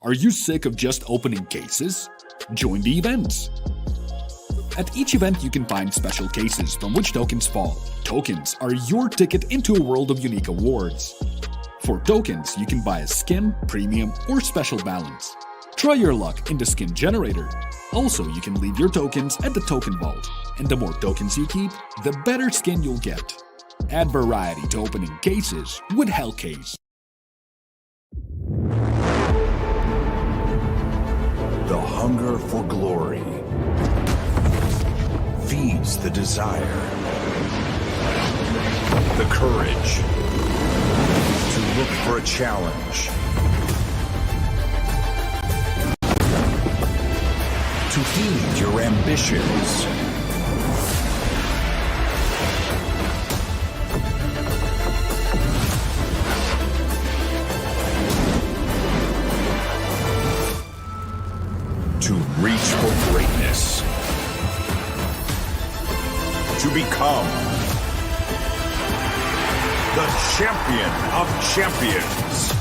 Are you sick of just opening cases? Join the events. At each event, you can find special cases from which tokens fall. Tokens are your ticket into a world of unique awards. For tokens, you can buy a skin, premium, or special balance. Try your luck in the skin generator. Also, you can leave your tokens at the token vault. And the more tokens you keep, the better skin you'll get. Add variety to opening cases with Hellcase. The hunger for glory feeds the desire, the courage to look for a challenge, to feed your ambitions. To reach for greatness. To become the champion of champions.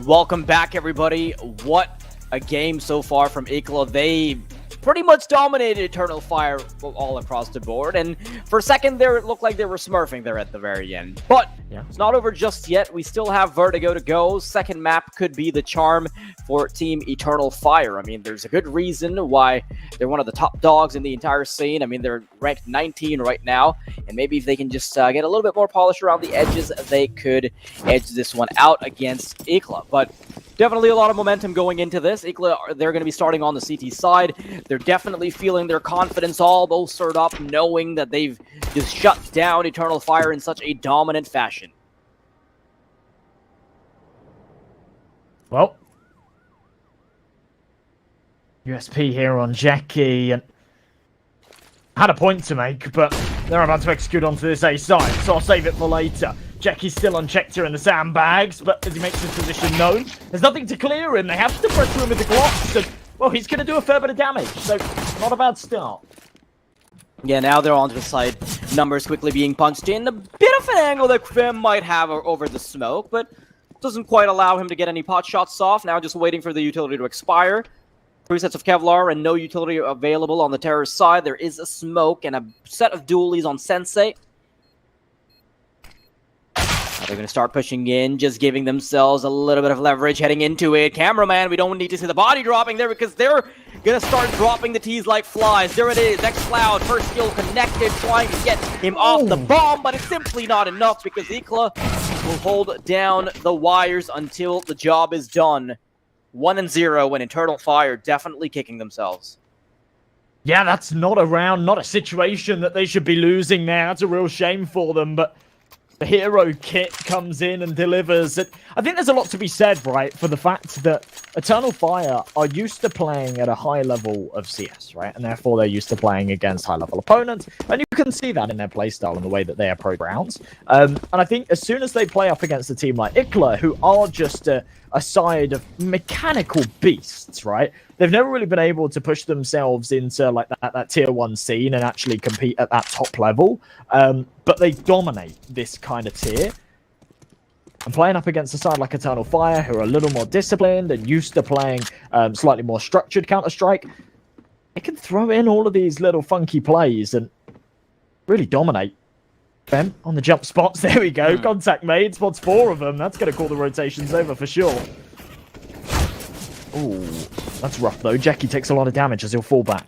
Welcome back, everybody. What a game so far from IKLA. They pretty much dominated EternalFire all across the board, and for a second there, it looked like they were smurfing there at the very end. But it's not over just yet. We still have Vertigo to go. Second map could be the charm for Team EternalFire. I mean, there's a good reason why they're one of the top dogs in the entire scene. I mean, they're ranked 19 right now, and maybe if they can just get a little bit more polish around the edges, they could edge this one out against IKLA. But definitely a lot of momentum going into this. IKLA, they're going to be starting on the CT side. They're definitely feeling their confidence all bolstered up, knowing that they've just shut down EternalFire in such a dominant fashion. Well, USP here on Jackie, and had a point to make, but they're about to execute onto this A side, so I'll save it for later. Jackie's still unchecked here in the sandbags, but as he makes his position known, there's nothing to clear him. They have to pressure him with the Glocks, and, well, he's going to do a fair bit of damage, so not a bad start. Yeah, now they're onto the side. Numbers quickly being punched in. A bit of an angle that Kvem might have over the smoke, but doesn't quite allow him to get any pot shots off. Now just waiting for the utility to expire. 3 sets of Kevlar and no utility available on the terrorist side. There is a smoke and a set of dualies on Sensei. They're going to start pushing in, just giving themselves a little bit of leverage heading into it. Cameraman, we don't need to see the body dropping there because they're going to start dropping the T's like flies. There it is, xCloud, first skill connected, trying to get him off the bomb, but it's simply not enough because IKLA will hold down the wires until the job is done. 1-0 when EternalFire definitely kicking themselves. Yeah, that's not a round, not a situation that they should be losing there. That's a real shame for them, but the hero kit comes in and delivers. I think there's a lot to be said, right, for the fact that EternalFire are used to playing at a high level of CS, right? And therefore they're used to playing against high-level opponents. And you can see that in their playstyle and the way that they approach rounds. And I think as soon as they play up against a team like IKLA, who are just a side of mechanical beasts, right? They've never really been able to push themselves into like that tier 1 scene and actually compete at that top level. But they dominate this kind of tier. And playing up against a side like EternalFire, who are a little more disciplined and used to playing slightly more structured Counter-Strike, they can throw in all of these little funky plays and really dominate. Ben on the jump spots. There we go. Contact made. Spots 4 of them. That's going to call the rotations over for sure. Ooh, that's rough though. Jackie takes a lot of damage as he'll fall back.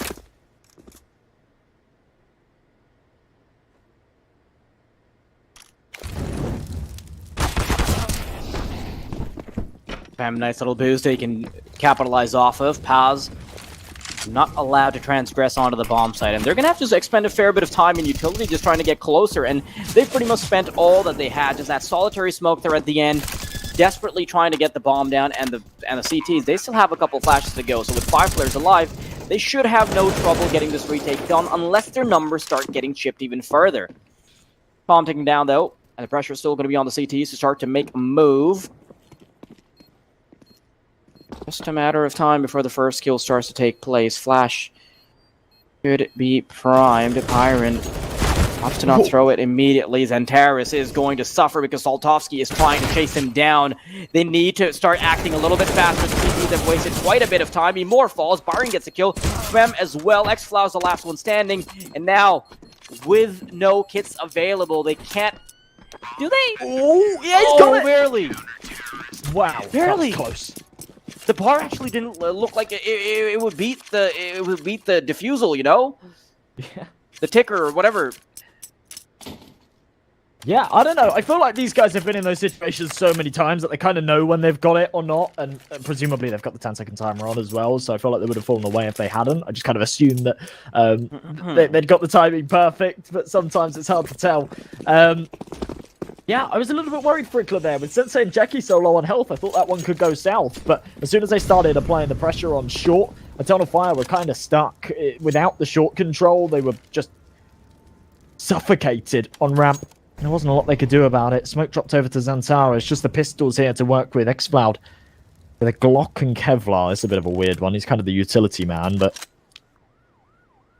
Bam, nice little boost that he can capitalize off of. Paz not allowed to transgress onto the bomb site, and they're going to have to expend a fair bit of time in utility just trying to get closer, and they've pretty much spent all that they had. Just that solitary smoke there at the end, desperately trying to get the bomb down, and the CTs, they still have a couple flashes to go, so with 5 players alive, they should have no trouble getting this retake done unless their numbers start getting chipped even further. Bomb taken down though, and the pressure is still going to be on the CTs to start to make a move. Just a matter of time before the first kill starts to take place. Flash should be primed. Pyron opts to not throw it immediately. Xantaris is going to suffer because Saltovsky is trying to chase him down. They need to start acting a little bit faster. The CTs have wasted quite a bit of time. He more falls. Byron gets a kill. Fem as well. xFlow is the last one standing. And now, with no kits available, they can't... Do they? Oh, yeah, he's got it! Barely. Wow, barely. Close. The bar actually didn't look like it would beat the defusal, you know? Yeah. The ticker or whatever. Yeah, I don't know. I feel like these guys have been in those situations so many times that they kind of know when they've got it or not, and presumably they've got the 10-second timer on as well, so I feel like they would have fallen away if they hadn't. I just kind of assumed that they'd got the timing perfect, but sometimes it's hard to tell. Yeah, I was a little bit worried for IKLA there. With Sensei and Jackie so low on health, I thought that one could go south. But as soon as they started applying the pressure on short, EternalFire were kind of stuck. Without the short control, they were just suffocated on ramp. There wasn't a lot they could do about it. Smoke dropped over to Xantara. It's just the pistols here to work with. xCloud with a Glock and Kevlar. It's a bit of a weird one. He's kind of the utility man, but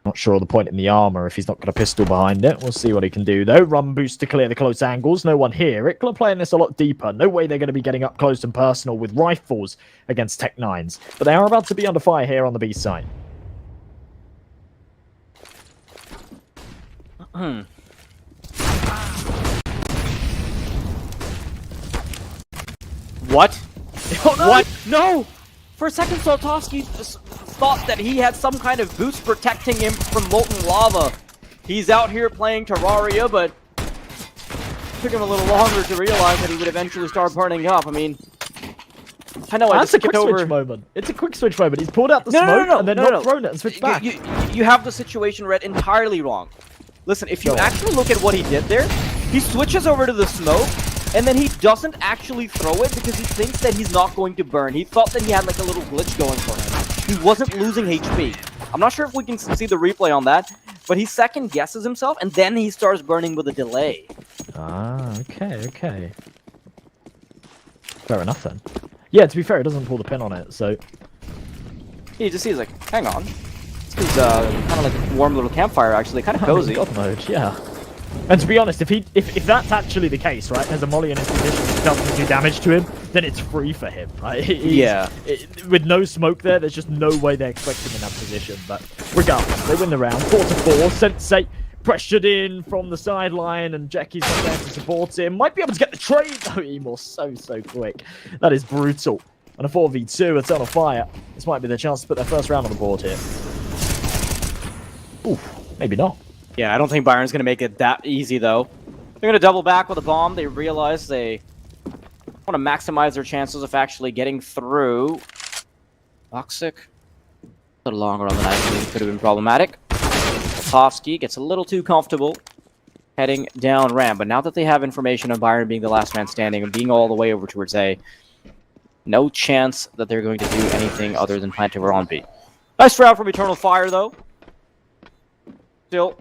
Not sure of the point in the armor if he's not got a pistol behind it. We'll see what he can do, though. Run boost to clear the close angles. No one here. IKLA playing this a lot deeper. No way they're going to be getting up close and personal with rifles against Tech 9s. But they are about to be under fire here on the B side. What? Oh, no! What? No! For a second, Soltovsky thought that he had some kind of boost protecting him from molten lava. He's out here playing Terraria, but it took him a little longer to realize that he would eventually start burning up. I mean, I know I just skipped over. Switch moment. It's a quick switch moment. He's pulled out the smoke and then not thrown it and switched back. You have the situation read entirely wrong. Listen, if you actually look at what he did there, he switches over to the smoke, and then he doesn't actually throw it because he thinks that he's not going to burn. He thought that he had like a little glitch going for him. He wasn't losing HP. I'm not sure if we can see the replay on that, but he second guesses himself, and then he starts burning with a delay. Ah, okay. Fair enough then. Yeah, to be fair, it doesn't pull the pin on it, so... He just sees like, hang on. This is kind of like a warm little campfire, actually. Kind of cozy. God mode, yeah. And to be honest, if that's actually the case, right, there's a molly in his position that doesn't do damage to him, then it's free for him, right? With no smoke there, there's just no way they expect him in that position. But regardless, they win the round. 4-4. Sensei pressured in from the sideline, and Jackie's not there to support him. Might be able to get the trade, though. Emor's so quick. That is brutal. And a 4v2, ETERNALFIRE. This might be their chance to put their first round on the board here. Oof, maybe not. Yeah, I don't think Bayern's going to make it that easy, though. They're going to double back with a bomb. They realize they want to maximize their chances of actually getting through. Toxic. A little longer on the knife could have been problematic. Soltovsky gets a little too comfortable heading down ramp. But now that they have information on Bayern being the last man standing and being all the way over towards A, no chance that they're going to do anything other than plant over on B. Nice round from ETERNALFIRE, though. Still,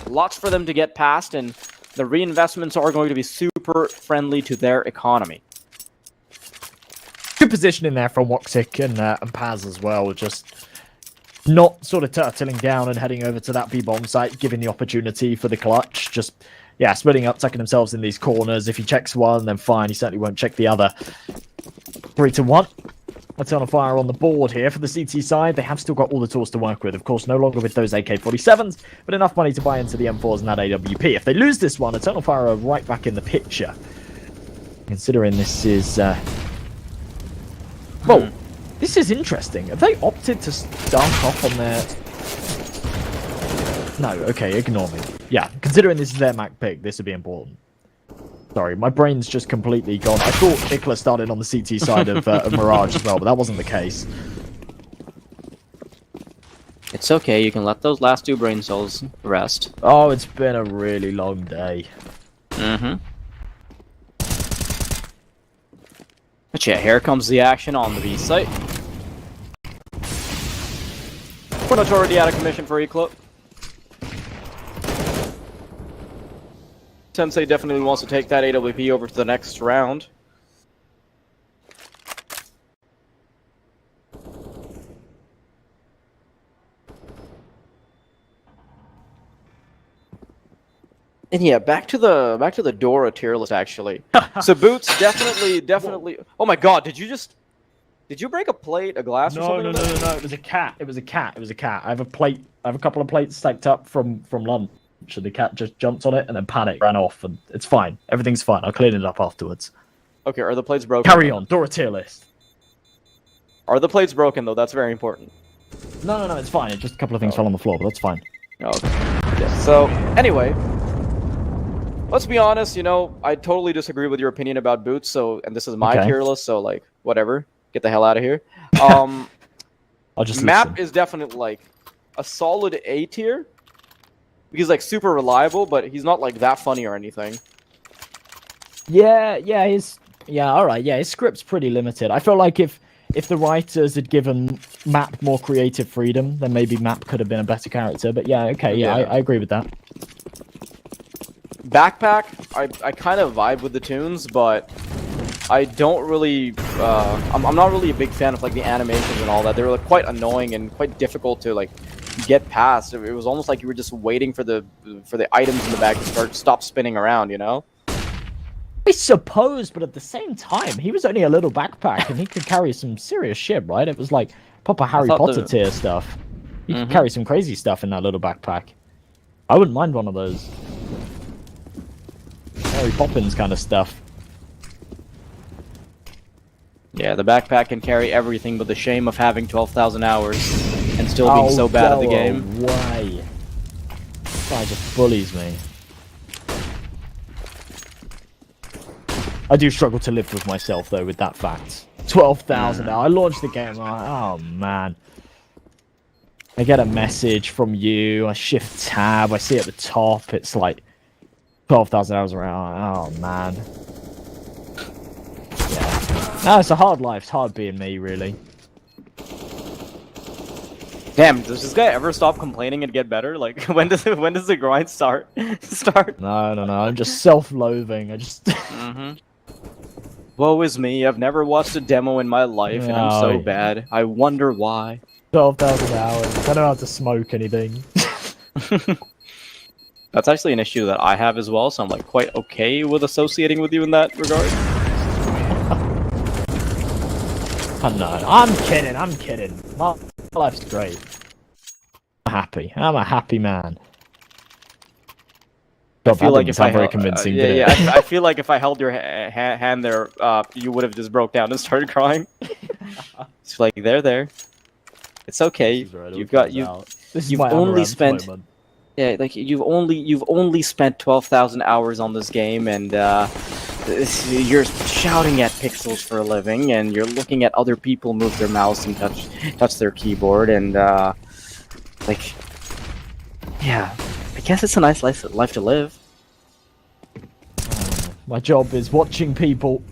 lots for them to get past, and the reinvestments are going to be super friendly to their economy. Good positioning there from Woxic and Paz as well, just not sort of turtling down and heading over to that B-bomb site, giving the opportunity for the clutch. Just, yeah, splitting up, tucking themselves in these corners. If he checks one, then fine, he certainly won't check the other. 3-1. ETERNALFIRE on the board here for the CT side. They have still got all the tools to work with. Of course, no longer with those AK-47s, but enough money to buy into the M4s and that AWP. If they lose this one, ETERNALFIRE are right back in the picture. Considering this is... Well, this is interesting. Have they opted to start off on their... No, okay, ignore me. Yeah, considering this is their Mac pick, this would be important. Sorry, my brain's just completely gone. I thought IKLA started on the CT side of Mirage as well, but that wasn't the case. It's okay, you can let those last two brain cells rest. Oh, it's been a really long day. But yeah, here comes the action on the B site. We're not already out of commission for IKLA. Sensei definitely wants to take that AWP over to the next round. And yeah, back to the Dora tier list actually. So Boots definitely. Oh my God! Did you break a plate, a glass? No, or something? No. It was a cat. It was a cat. I have a plate. I have a couple of plates stacked up from lunch. And the cat just jumped on it and then panicked, ran off, and it's fine. Everything's fine. I'll clean it up afterwards. Okay, are the plates broken? Carry on. Dora tier list. Are the plates broken though? That's very important. No, it's fine. It's just a couple of things fell on the floor, but that's fine. Okay. Yeah, so, anyway. Let's be honest, you know, I totally disagree with your opinion about Boots, so, and this is my tier list, so, like, whatever. Get the hell out of here. I'll just Map listen. is definitely, like, a solid A tier. He's, like, super reliable, but he's not, like, that funny or anything. Yeah, alright, his script's pretty limited. I feel like if the writers had given Map more creative freedom, then maybe Map could have been a better character, but yeah, okay, I agree with that. Backpack, I kind of vibe with the tunes, but I don't really, I'm not really a big fan of, like, the animations and all that. They're, like, quite annoying and quite difficult to, like, get past. It was almost like you were just waiting for the items in the bag to stop spinning around, you know? I suppose, but at the same time, he was only a little backpack and he could carry some serious shit, right? It was like proper Harry Potter tier stuff. He could carry some crazy stuff in that little backpack. I wouldn't mind one of those. Mary Poppins kind of stuff. Yeah, the backpack can carry everything, but the shame of having 12,000 hours and still being so bad at the game. Why? This guy just bullies me. I do struggle to live with myself, though, with that fact. 12,000 hours. I launched the game, I'm like, oh, man. I get a message from you, I shift tab, I see at the top, it's like 12,000 hours around. Oh, man. Yeah. No, it's a hard life. It's hard being me, really. Damn, does this guy ever stop complaining and get better? Like, when does the grind start? No. I'm just self-loathing. I just... Woe is me. I've never watched a demo in my life, and I'm so bad. I wonder why. 12,000 hours. I don't know how to smoke anything. That's actually an issue that I have as well, so I'm like quite okay with associating with you in that regard. I'm kidding. My life's great. I'm happy. I'm a happy man. I feel like if I very convincing. I feel like if I held your hand there, you would have just broke down and started crying. It's like there. It's okay. You've only spent. Moment. Yeah, like you've only spent 12,000 hours on this game, and you're shouting at pixels for a living, and you're looking at other people move their mouse and touch their keyboard, and like, yeah, I guess it's a nice life to live. My job is watching people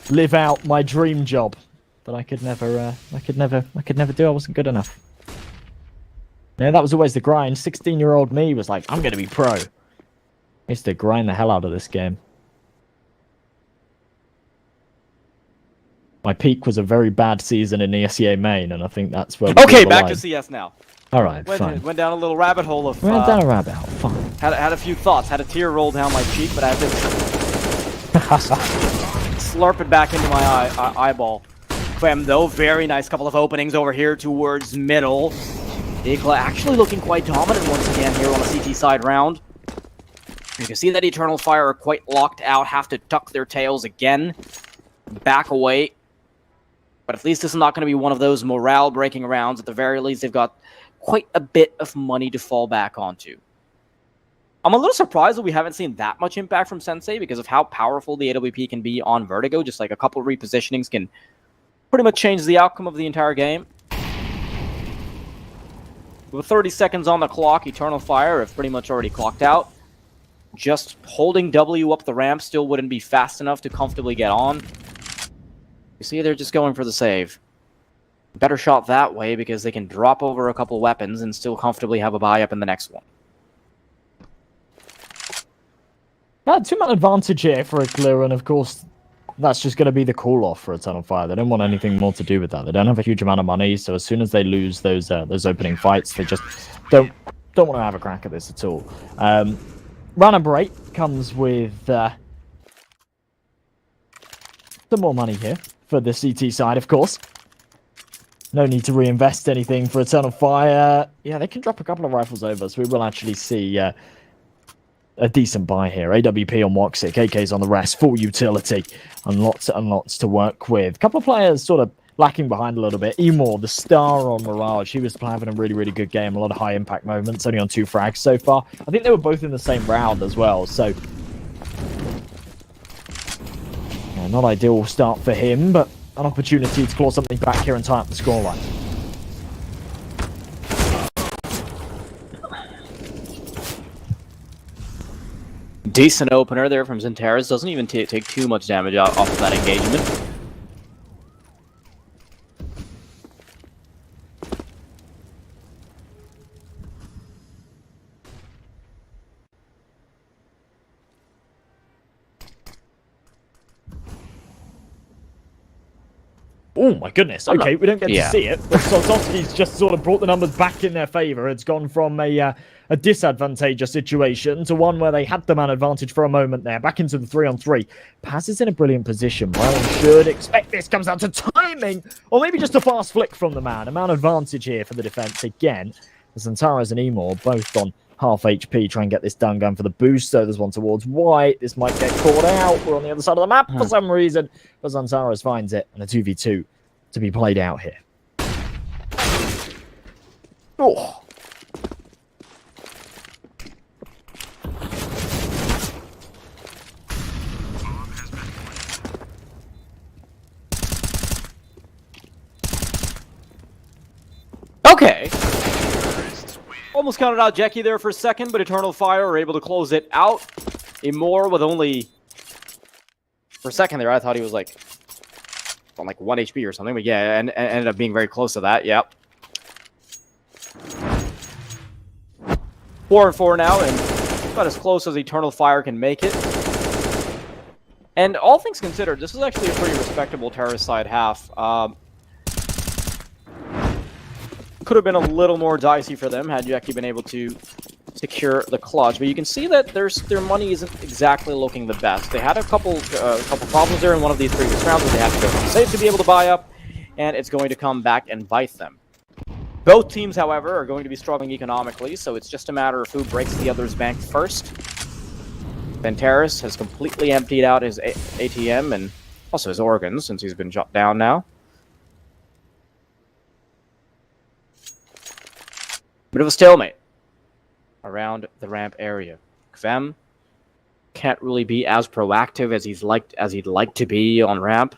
live out my dream job that I could never do. I wasn't good enough. Yeah, that was always the grind. 16-year-old me was like, I'm going to be pro. I used to grind the hell out of this game. My peak was a very bad season in ESEA main, and I think that's where we Okay, back to CS now. Alright, fine. Went down a little rabbit hole of... Went down a rabbit hole, fine. Had a few thoughts. Had a tear roll down my cheek, but I had to... slurp it back into my eyeball. Clem, though, very nice couple of openings over here towards middle. IKLA actually looking quite dominant once again here on a CT side round. You can see that ETERNALFIRE are quite locked out, have to tuck their tails again, back away. But at least this is not going to be one of those morale-breaking rounds. At the very least, they've got quite a bit of money to fall back onto. I'm a little surprised that we haven't seen that much impact from Sensei because of how powerful the AWP can be on Vertigo. Just like a couple of repositionings can pretty much change the outcome of the entire game. With 30 seconds on the clock, ETERNALFIRE have pretty much already clocked out. Just holding W up the ramp still wouldn't be fast enough to comfortably get on. You see, they're just going for the save. Better shot that way because they can drop over a couple weapons and still comfortably have a buy up in the next one. Two-man advantage here for IKLA, and of course, that's just going to be the call-off for ETERNALFIRE. They don't want anything more to do with that. They don't have a huge amount of money, so as soon as they lose those opening fights, they just don't want to have a crack at this at all. Round number 8 comes with some more money here for the CT side, of course. No need to reinvest anything for ETERNALFIRE. Yeah, they can drop a couple of rifles over, so we will actually see a decent buy here. AWP on Woxic, AKs on the rest, full utility, and lots to work with. A couple of players sort of lacking behind a little bit. Emor, the star on Mirage, he was having a really good game, a lot of high impact moments, only on 2 frags so far. I think they were both in the same round as well, so yeah, not ideal start for him, but an opportunity to claw something back here and tie up the scoreline. Decent opener there from Zinteras. Doesn't even take too much damage off of that engagement. Oh my goodness. Okay, we don't get Yeah. to see it, but Soltovsky's just sort of brought the numbers back in their favor. It's gone from a disadvantageous situation to one where they had the man advantage for a moment there. Back into the 3-on-3. Paz is in a brilliant position. Well, should expect this. Comes down to timing, or maybe just a fast flick from the man. A man advantage here for the defense again. Zantaras and Emor both on half HP. Try and get this done. Going for the boost. So there's one towards White. This might get caught out. We're on the other side of the map for some reason. But Zantaras finds it. And a 2v2 to be played out here. Oh. Okay. Almost counted out Jackie there for a second, but Eternal Fire are able to close it out. Emor with only... For a second there, I thought he was like... on like 1 HP or something, but yeah, and ended up being very close to that, yep. 4-4 now, and about as close as Eternal Fire can make it. And all things considered, this is actually a pretty respectable terrorist side half. Could have been a little more dicey for them had Jackie been able to secure the clutch, but you can see that their money isn't exactly looking the best. They had a couple problems there in one of these previous rounds where they had to go from safe to be able to buy up, and it's going to come back and bite them. Both teams, however, are going to be struggling economically, so it's just a matter of who breaks the other's bank first. Venteris has completely emptied out his ATM and also his organs since he's been shot down now. Bit of a stalemate around the ramp area. Kvem can't really be as proactive as he'd like to be on ramp.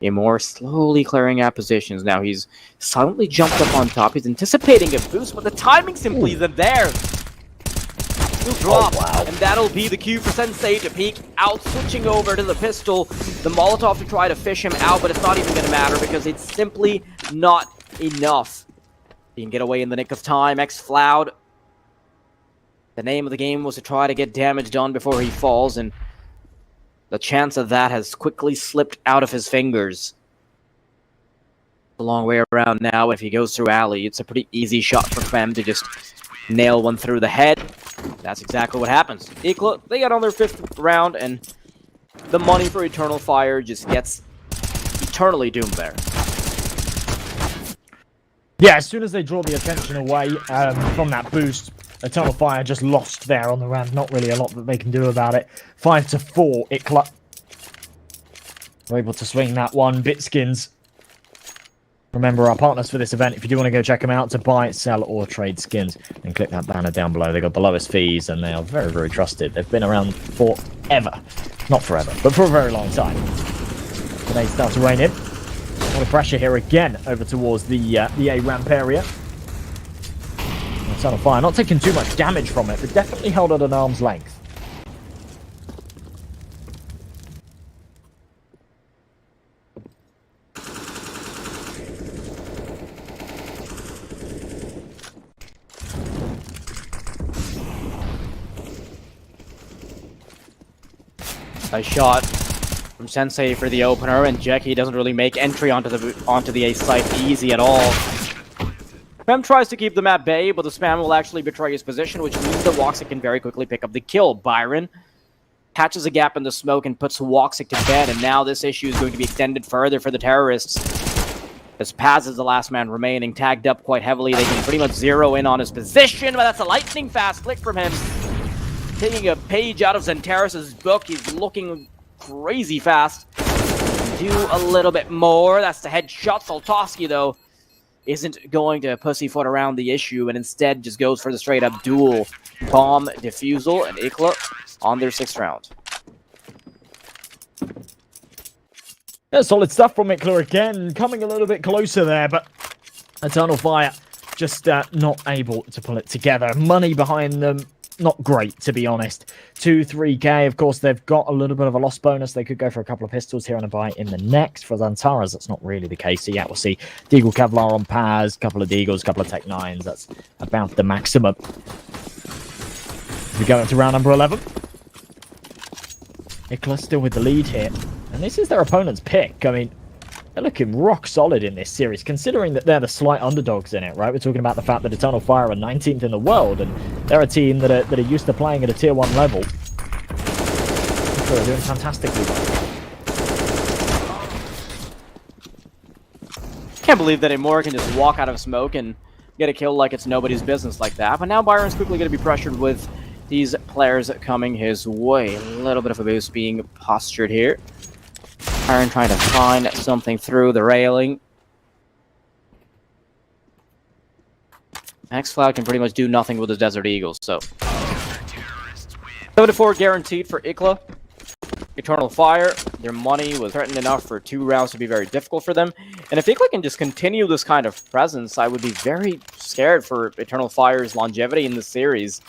Emor slowly clearing out positions. Now he's silently jumped up on top. He's anticipating a boost, but the timing simply isn't there. He'll drop, and that'll be the cue for Sensei to peek out, switching over to the pistol. The Molotov to try to fish him out, but it's not even going to matter because it's simply not enough. He can get away in the nick of time. X-Floud. The name of the game was to try to get damage done before he falls, and the chance of that has quickly slipped out of his fingers. A long way around now. If he goes through alley, it's a pretty easy shot for Kvem to just nail one through the head. That's exactly what happens. IKLA, they got on their 5th round, and the money for Eternal Fire just gets eternally doomed there. Yeah, as soon as they draw the attention away from that boost, Eternal Fire just lost there on the ramp. Not really a lot that they can do about it. 5-4, IKLA. We're able to swing that one. Bitskins. Remember our partners for this event. If you do want to go check them out to buy, sell, or trade skins, then click that banner down below. They've got the lowest fees, and they are very, very trusted. They've been around forever. Not forever, but for a very long time. Today starts to rain in. A lot of pressure here again over towards the A ramp area. Eternal Fire not taking too much damage from it, but definitely held at an arm's length. Nice shot from Sensei for the opener, and Jackie doesn't really make entry onto the A site easy at all. Fem tries to keep them at bay, but the spam will actually betray his position, which means that Woxic can very quickly pick up the kill. Byron catches a gap in the smoke and puts Woxic to bed, and now this issue is going to be extended further for the terrorists. As Paz is the last man remaining, tagged up quite heavily, they can pretty much zero in on his position, but that's a lightning fast click from him. Taking a page out of Zantaras' book, he's looking crazy fast. Do a little bit more. That's the headshot. Soltovsky, though, isn't going to pussyfoot around the issue and instead just goes for the straight-up duel. Bomb, defusal, and IKLA on their 6th round. Yeah, solid stuff from IKLA again. Coming a little bit closer there, but Eternal Fire just not able to pull it together. Money behind them. Not great, to be honest. 2-3k. Of course, they've got a little bit of a loss bonus. They could go for a couple of pistols here and a buy in the next. For Zantaras, that's not really the case. So yeah, we'll see Deagle Kevlar on Paz, couple of Deagles, couple of Tech 9s. That's about the maximum. We go into round number 11. IKLA still with the lead here. And this is their opponent's pick. I mean, they're looking rock solid in this series, considering that they're the slight underdogs in it, right? We're talking about the fact that EternalFire are 19th in the world, and they're a team that are used to playing at a tier 1 level. So they're doing fantastically well. Can't believe that Amora can just walk out of smoke and get a kill like it's nobody's business like that. But now Byron's quickly going to be pressured with these players coming his way. A little bit of a boost being postured here. Byron trying to find something through the railing. X-Cloud can pretty much do nothing with his Desert Eagles, so 7-4 guaranteed for IKLA. EternalFire, their money was threatened enough for 2 rounds to be very difficult for them. And if IKLA can just continue this kind of presence, I would be very scared for EternalFire's longevity in the series.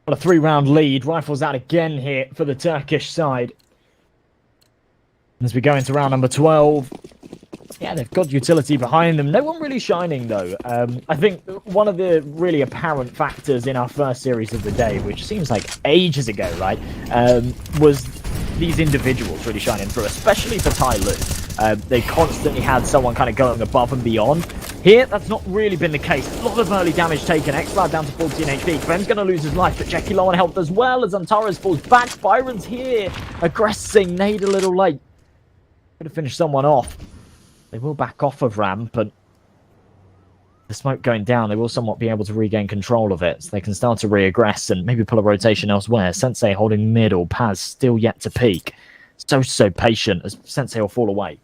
A 3-round lead. Rifles out again here for the Turkish side. As we go into round number 12. Yeah, they've got utility behind them. No one really shining, though. I think one of the really apparent factors in our first series of the day, which seems like ages ago, right, was these individuals really shining through, especially for TYLOO. They constantly had someone kind of going above and beyond. Here, that's not really been the case. A lot of early damage taken. X-Cloud down to 14 HP. Ben's going to lose his life, but Jackie low on health as well as Antares falls back. Byron's here, aggressing. Nade a little late. Could have finished someone off. They will back off of ramp, but the smoke going down, they will somewhat be able to regain control of it, so they can start to re-aggress and maybe pull a rotation elsewhere. Sensei holding middle, Paz still yet to peak. So patient as Sensei will fall away.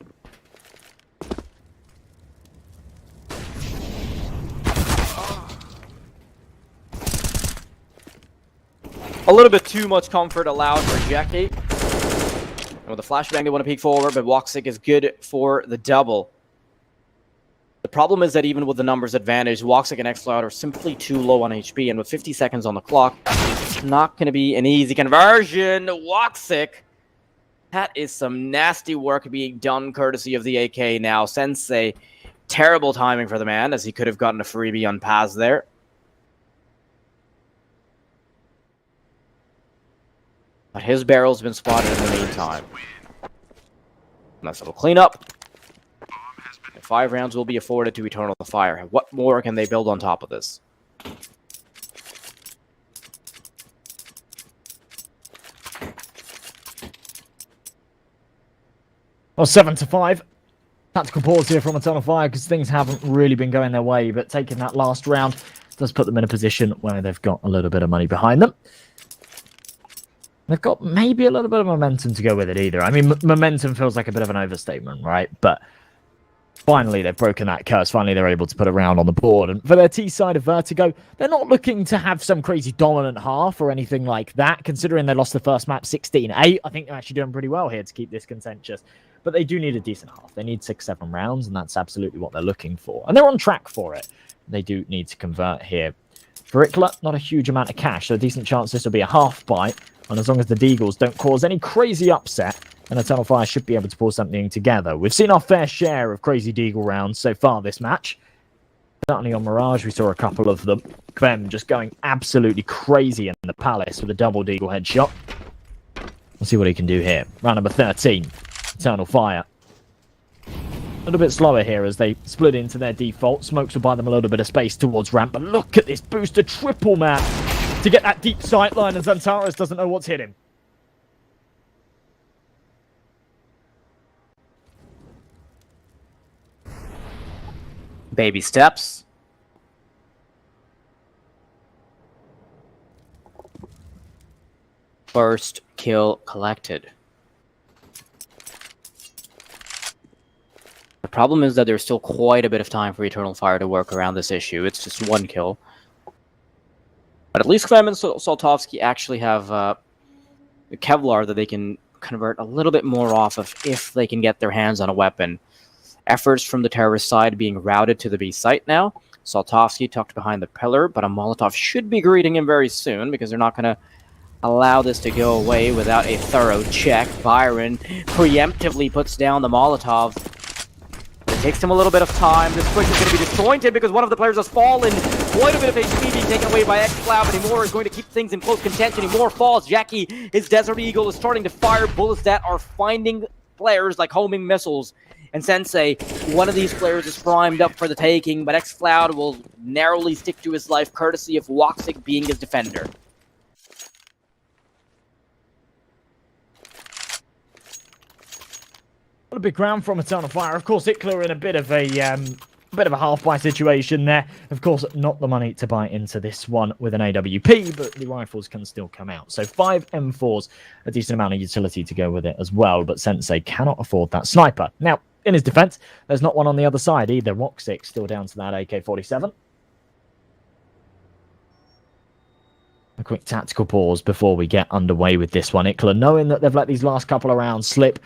A little bit too much comfort allowed for Jackie. And with the flashbang, they want to peek forward, but Woxic is good for the double. The problem is that even with the numbers advantage, Woxic and X-Cloud are simply too low on HP, and with 50 seconds on the clock, it's not going to be an easy conversion. Woxic, that is some nasty work being done courtesy of the AK now. Sensei, terrible timing for the man, as he could have gotten a freebie on Paz there. But his barrel's been spotted in the meantime. Nice little cleanup. 5 rounds will be afforded to EternalFire. What more can they build on top of this? Well, 7-5. Tactical pause here from EternalFire because things haven't really been going their way, but taking that last round does put them in a position where they've got a little bit of money behind them. They've got maybe a little bit of momentum to go with it either. I mean, momentum feels like a bit of an overstatement, right? But finally, they've broken that curse. Finally, they're able to put a round on the board. And for their T side of Vertigo, they're not looking to have some crazy dominant half or anything like that, considering they lost the first map 16-8. I think they're actually doing pretty well here to keep this contentious. But they do need a decent half. They need 6-7 rounds, and that's absolutely what they're looking for. And they're on track for it. They do need to convert here. For IKLA, not a huge amount of cash, so a decent chance this will be a half bite. And as long as the Deagles don't cause any crazy upset, then EternalFire should be able to pull something together. We've seen our fair share of crazy Deagle rounds so far this match. Certainly on Mirage, we saw a couple of them. Clem just going absolutely crazy in the Palace with a double Deagle headshot. We'll see what he can do here. Round number 13, EternalFire. A little bit slower here as they split into their default. Smokes will buy them a little bit of space towards ramp, but look at this booster triple map to get that deep sight line, and Zantares doesn't know what's hit him. Baby steps. First kill collected. The problem is that there's still quite a bit of time for EternalFire to work around this issue. It's just 1 kill. But at least Clem and Saltovsky actually have Kevlar that they can convert a little bit more off of if they can get their hands on a weapon. Efforts from the terrorist side being routed to the B site now. Saltovsky tucked behind the pillar, but a Molotov should be greeting him very soon because they're not going to allow this to go away without a thorough check. Byron preemptively puts down the Molotov. It takes him a little bit of time. This push is going to be disjointed because one of the players has fallen. quite a bit of HP being taken away by XCloud, but Imora is going to keep things in close contention. Imora falls. Jackie, his Desert Eagle, is starting to fire bullets that are finding players like homing missiles. And Sensei, one of these players is primed up for the taking, but XCloud will narrowly stick to his life, courtesy of Woxic being his defender. A big round from EternalFire. Of course, IKLA are in a bit of a half-buy situation there. Of course, not the money to buy into this one with an AWP, but the rifles can still come out. So 5 M4s, a decent amount of utility to go with it as well, but Sensei cannot afford that sniper. Now, in his defense, there's not one on the other side either. Woxic still down to that AK-47. A quick tactical pause before we get underway with this one. IKLA, knowing that they've let these last couple of rounds slip,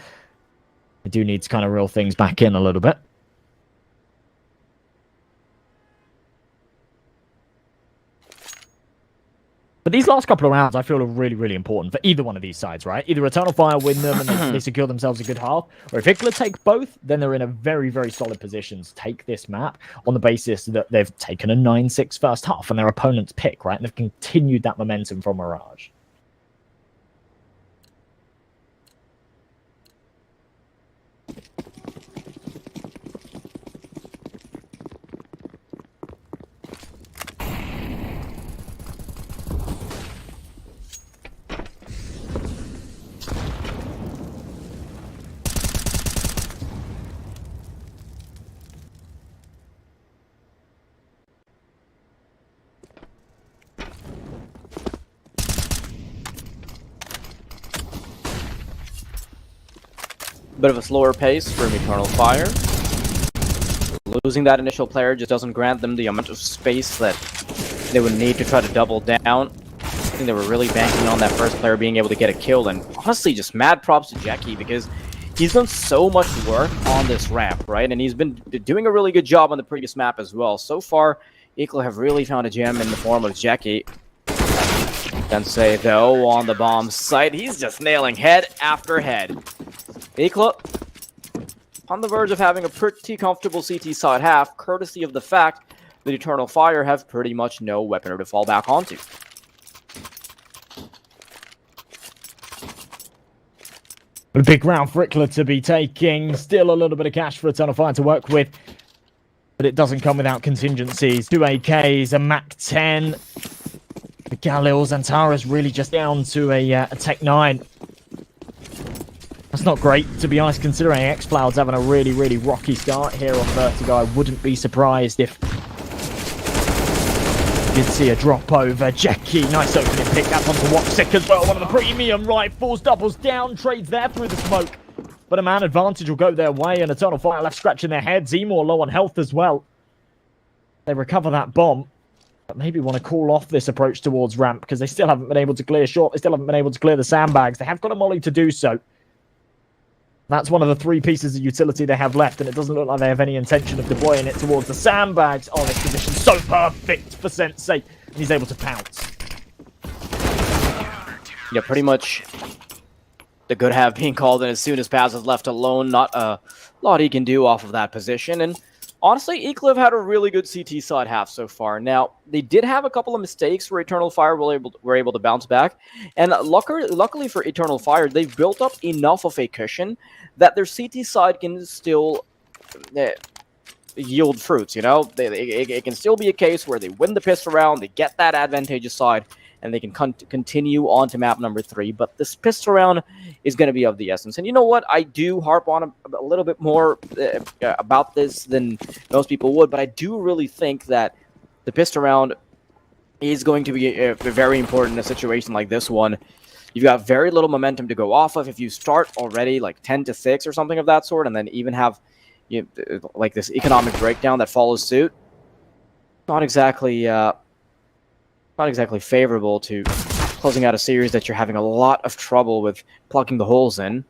they do need to kind of reel things back in a little bit. But these last couple of rounds, I feel, are really, really important for either one of these sides, right? Either EternalFire win them and they secure themselves a good half, or if IKLA take both, then they're in a very, very solid position to take this map on the basis that they've taken a 9-6 first half and their opponent's pick, right? And they've continued that momentum from Mirage. Bit of a slower pace from EternalFire. Losing that initial player just doesn't grant them the amount of space that they would need to try to double down. I think they were really banking on that first player being able to get a kill, and honestly, just mad props to Jackie because he's done so much work on this ramp, right? And he's been doing a really good job on the previous map as well. So far, IKLA have really found a gem in the form of Jackie. Sensei, though, on the bomb site, he's just nailing head after head. IKLA on the verge of having a pretty comfortable CT side half, courtesy of the fact that EternalFire have pretty much no weaponry to fall back onto. A big round for IKLA to be taking. Still a little bit of cash for EternalFire to work with, but it doesn't come without contingencies. 2 AKs, a MAC-10. The Galil Zantara's really just down to a Tech 9. That's not great, to be honest, considering XCloud's having a really, really rocky start here on Vertigo. I wouldn't be surprised if you did see a drop over. Jackie, nice opening pick. That's onto Woxic as well. One of the premium rifles, doubles down, trades there through the smoke. But a man advantage will go their way, and EternalFire left scratching their heads. Emor low on health as well. They recover that bomb, but maybe want to call off this approach towards ramp because they still haven't been able to clear short. They still haven't been able to clear the sandbags. They have got a molly to do so. That's one of the 3 pieces of utility they have left, and it doesn't look like they have any intention of deploying it towards the sandbags. Oh, this position so perfect for Sensei, and he's able to pounce. Yeah, pretty much the good have being called in as soon as Paz is left alone. Not a lot he can do off of that position, and honestly, IKLA have had a really good CT side half so far. Now, they did have a couple of mistakes where EternalFire were able to bounce back. And luckily for EternalFire, they've built up enough of a cushion that their CT side can still yield fruits, you know? It can still be a case where they win the pistol round, they get that advantageous side, and they can continue on to map number 3. But this pistol round is going to be of the essence. And you know what? I do harp on a little bit more about this than most people would, but I do really think that the pistol round is going to be very important in a situation like this one. You've got very little momentum to go off of. If you start already like 10-6 or something of that sort, and then even have like this economic breakdown that follows suit, not exactly favorable to closing out a series that you're having a lot of trouble with plugging the holes in.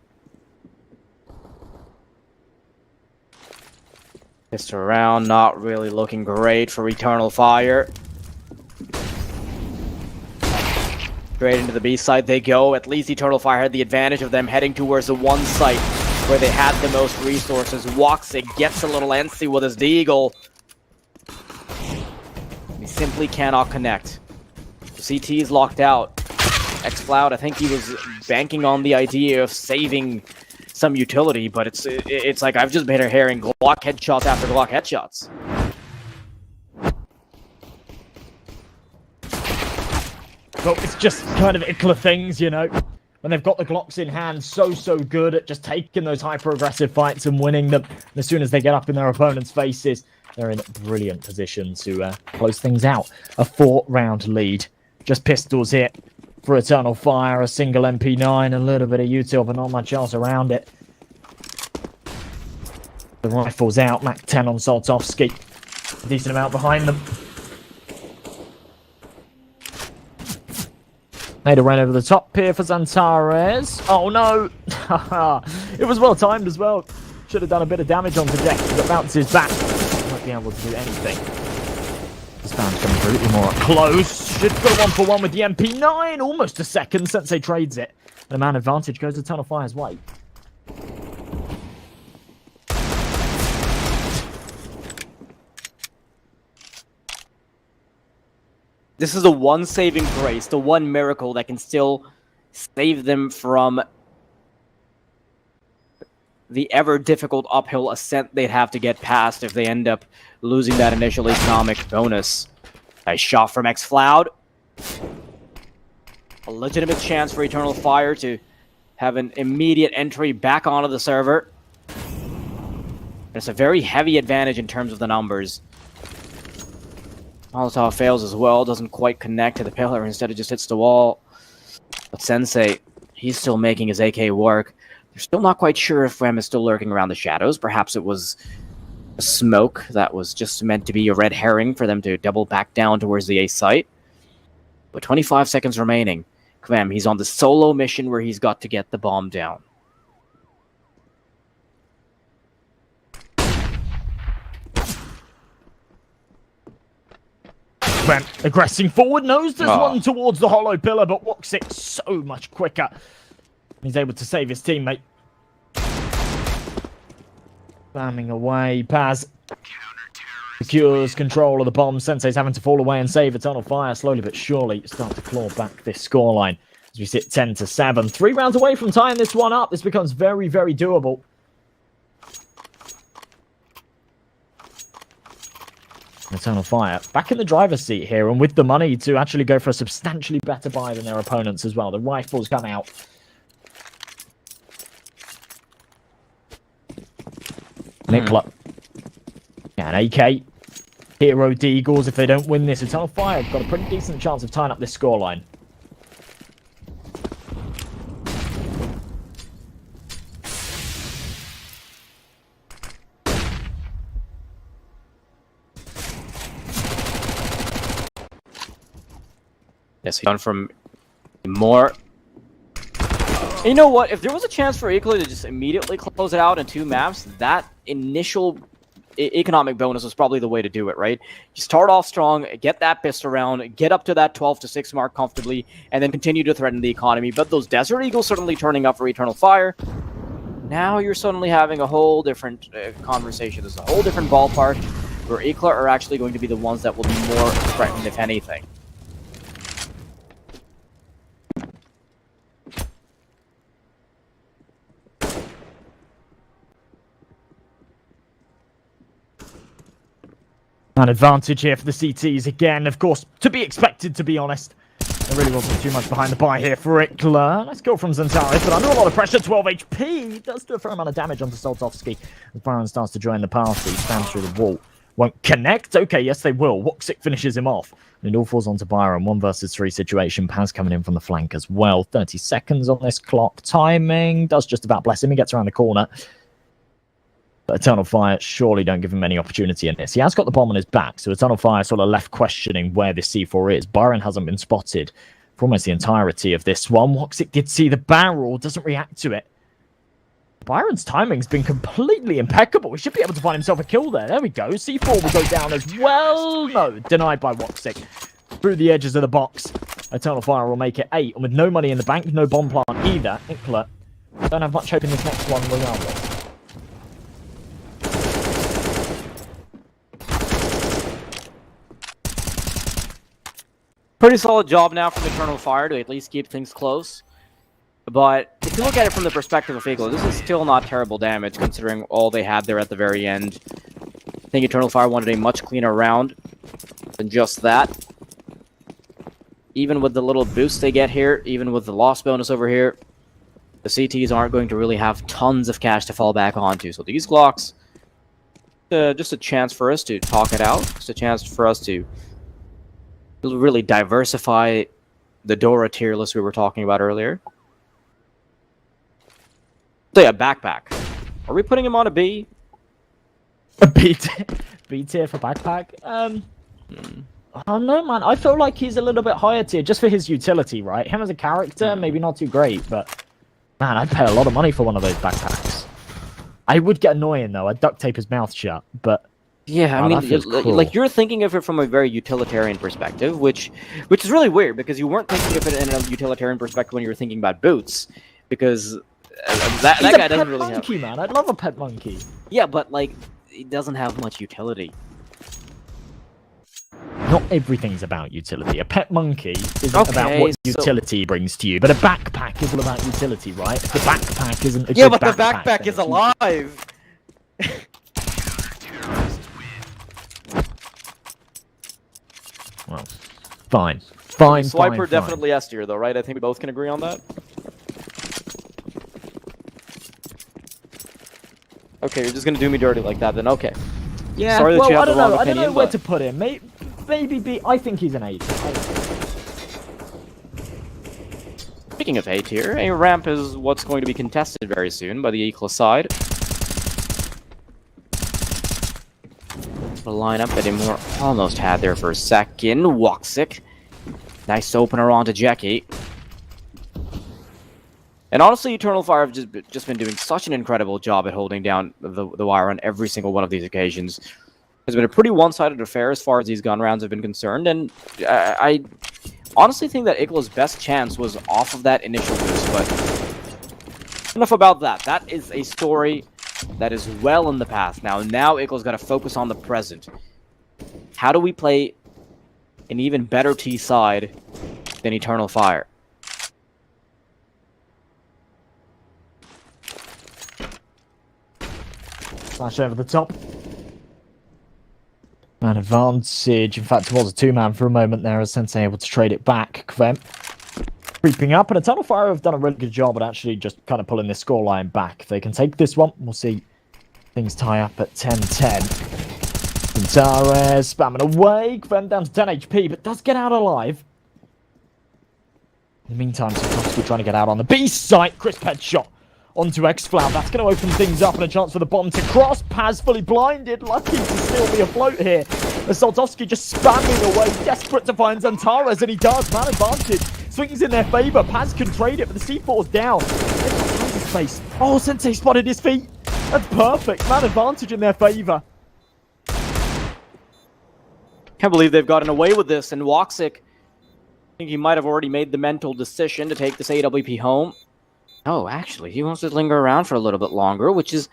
Pistol around, not really looking great for EternalFire. Straight into the B side they go. At least EternalFire had the advantage of them heading towards the one site where they had the most resources. Woxic gets a little antsy with his Deagle. simply cannot connect. The CT is locked out. xCloud, I think he was banking on the idea of saving some utility, but it's like I've just been hearing Glock headshots after Glock headshots. Well, it's just kind of IKLA things, you know. When they've got the Glocks in hand, so good at just taking those hyper-aggressive fights and winning them. And as soon as they get up in their opponent's faces, they're in a brilliant position to close things out. A 4-round lead. Just pistols here for Eternal Fire, a single MP9, a little bit of util, but not much else around it. The rifle's out, Mac 10 on Soltovsky. A decent amount behind them. Made a run over the top here for Zantares. Oh no! It was well timed as well. Should have done a bit of damage onto Dex, but bounces back. Won't be able to do anything. This bound's coming through a little more close. Should go 1-for-1 with the MP9. Almost a second. Sensei trades it. The man advantage goes Eternal Fire's way. This is the one saving grace, the one miracle that can still save them from the ever-difficult uphill ascent they'd have to get past if they end up losing that initial economic bonus. Nice shot from xCloud. A legitimate chance for Eternal Fire to have an immediate entry back onto the server. It's a very heavy advantage in terms of the numbers. Molotov fails as well, doesn't quite connect to the pillar, instead it just hits the wall. But Sensei, he's still making his AK work. They're still not quite sure if Rem is still lurking around the shadows. Perhaps it was a smoke that was just meant to be a red herring for them to double back down towards the A site. But 25 seconds remaining. Kvem, he's on the solo mission where he's got to get the bomb down. Aggressing forward, knows there's one towards the hollow pillar, but Woxic so much quicker. He's able to save his teammate. Spamming away, Paz secures control of the bomb. Sensei's having to fall away and save Eternal Fire. Slowly but surely start to claw back this scoreline as we sit 10-7. 3 rounds away from tying this one up. This becomes very, very doable. Eternal Fire back in the driver's seat here, and with the money to actually go for a substantially better buy than their opponents as well. The rifles come out. IKLA. Yeah, an AK. Hero Deagles, if they don't win this. Eternal Fire have got a pretty decent chance of tying up this scoreline. Yes, he's done from more. You know what? If there was a chance for IKLA to just immediately close it out in 2 maps, that initial economic bonus was probably the way to do it, right? You start off strong, get that pistol round, get up to that 12-6 mark comfortably, and then continue to threaten the economy. But those Desert Eagles certainly turning up for Eternal Fire. Now you're suddenly having a whole different conversation. There's a whole different ballpark where IKLA are actually going to be the ones that will be more threatened, if anything. An advantage here for the CTs again, of course, to be expected, to be honest. There really wasn't too much behind the buy here for IKLA. Nice goal from Zantares, but under a lot of pressure, 12 HP. Does do a fair amount of damage onto Soltovsky as Byron starts to join the party. Spams through the wall. Won't connect? Okay, yes they will. Woxic finishes him off. And it all falls onto Byron. 1 versus 3 situation. Paz coming in from the flank as well. 30 seconds on this clock. Timing does just about bless him. He gets around the corner. But Eternal Fire surely don't give him any opportunity in this. He has got the bomb on his back, so Eternal Fire sort of left questioning where this C4 is. Byron hasn't been spotted for almost the entirety of this one. Woxic did see the barrel, doesn't react to it. Byron's timing's been completely impeccable. He should be able to find himself a kill there. There we go. C4 will go down as well. No, denied by Woxic. Through the edges of the box. Eternal Fire will make it 8. And with no money in the bank, no bomb plant either, IKLA don't have much hope in this next one regardless. Pretty solid job now from Eternalfire to at least keep things close. But if you look at it from the perspective of IKLA, this is still not terrible damage considering all they had there at the very end. I think Eternalfire wanted a much cleaner round than just that. Even with the little boost they get here, even with the loss bonus over here, the CTs aren't going to really have tons of cash to fall back onto. So these Glocks, just a chance for us to talk it out. Just a chance for us to really diversify the Dora tier list we were talking about earlier. So yeah, backpack. Are we putting him on a B? A B tier for backpack? I don't know, man. I feel like he's a little bit higher tier just for his utility, right? Him as a character, maybe not too great, but man, I'd pay a lot of money for one of those backpacks. I would get annoying though. I'd duct tape his mouth shut, but yeah, I mean, like you're thinking of it from a very utilitarian perspective, which is really weird because you weren't thinking of it in a utilitarian perspective when you were thinking about boots, because that guy doesn't really have. Monkey, man. I'd love a pet monkey. Yeah, but like, it doesn't have much utility. Not everything's about utility. A pet monkey isn't about what utility brings to you, but a backpack is all about utility, right? If the backpack isn't a good but the backpack is alive. Well, fine. Swiper definitely S tier, though, right? I think we both can agree on that. Okay, you're just gonna do me dirty like that, then okay. Yeah, sorry that you have the wrong opinion, I don't know where to put him. Maybe B. I think he's an A tier. Speaking of A tier, a ramp is what's going to be contested very soon by the IKLA side. The lineup that Imor almost had there for a second. Woxic. Nice opener onto Jackie. And honestly, Eternalfire have just been doing such an incredible job at holding down the wire on every single one of these occasions. It's been a pretty one-sided affair as far as these gun rounds have been concerned, and I honestly think that IKLA's best chance was off of that initial boost, but enough about that. That is a story that is well in the past now. Now IKLA's got to focus on the present. How do we play an even better T side than Eternalfire? Flash over the top. Man advantage. In fact, it was a two-man for a moment there as Sensei able to trade it back. Kvem creeping up, and Eternalfire have done a really good job at actually just kind of pulling this scoreline back. They can take this one. We'll see things tie up at 10-10. Zintares spamming away. Kvem down to 10 HP, but does get out alive. In the meantime, Sikorsky trying to get out on the B site. Crisp headshot onto Xflow. That's going to open things up and a chance for the bomb to cross. Paz fully blinded. Lucky to still be afloat here. Soldovsky just spamming away, desperate to find Zantares, and he does. Man advantage swings in their favor. Paz can trade it, but the C4's down. Space. Oh, Sensei spotted his feet. That's perfect. Man advantage in their favor. Can't believe they've gotten away with this, and Woxic, I think he might have already made the mental decision to take this AWP home. Oh, actually, he wants to linger around for a little bit longer, which is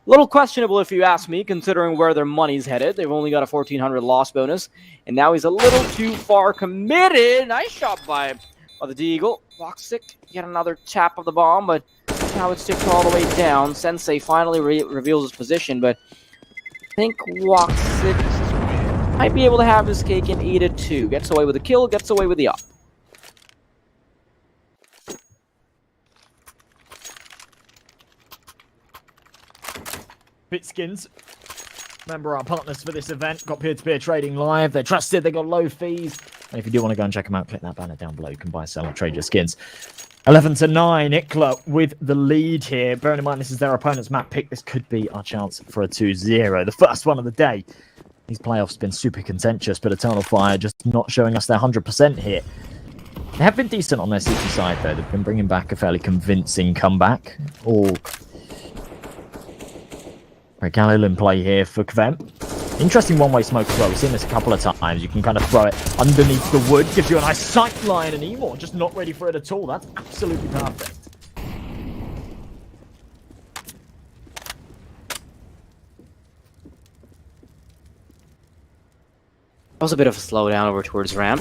a little questionable if you ask me, considering where their money's headed. They've only got a 1,400 loss bonus, and now he's a little too far committed. Nice shot by the Deagle. Woxic, get another tap of the bomb, but now it's ticked all the way down. Sensei finally reveals his position, but I think Woxic might be able to have his cake and eat it too. Gets away with the kill, gets away with the up. Bitskins, remember our partners for this event, got peer-to-peer trading live. They're trusted, they got low fees. And if you do want to go and check them out, click that banner down below. You can buy, sell, or trade your skins. 11-9, IKLA with the lead here. Bearing in mind this is their opponent's map pick, this could be our chance for a 2-0. The first one of the day. These playoffs have been super contentious, but Eternalfire just not showing us their 100% here. They have been decent on their CT side, though. They've been bringing back a fairly convincing comeback. Galil in play here for Kvem. Interesting one-way smoke as well. We've seen this a couple of times. You can kind of throw it underneath the wood. Gives you a nice sight line, and Emor just not ready for it at all. That's absolutely perfect. That was a bit of a slowdown over towards ramp.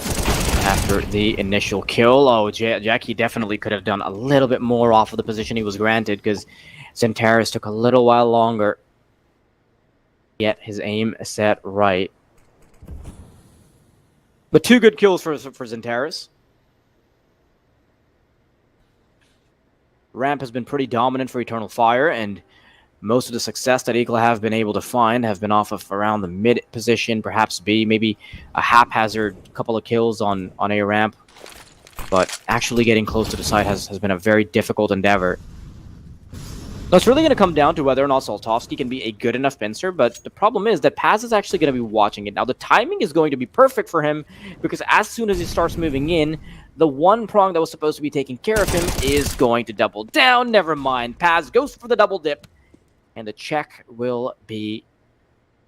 after the initial kill. Oh, Jackie definitely could have done a little bit more off of the position he was granted because Xantares took a little while longer. Get his aim set right. But 2 good kills for Xantares. Ramp has been pretty dominant for Eternal Fire, and most of the success that IKLA have been able to find have been off of around the mid position, perhaps B, maybe a haphazard couple of kills on A ramp. But actually getting close to the site has been a very difficult endeavor. Now, it's really going to come down to whether or not Saltovsky can be a good enough pincer, but the problem is that Paz is actually going to be watching it. Now, the timing is going to be perfect for him, because as soon as he starts moving in, the one prong that was supposed to be taking care of him is going to double down. Never mind. Paz goes for the double dip, and the check will be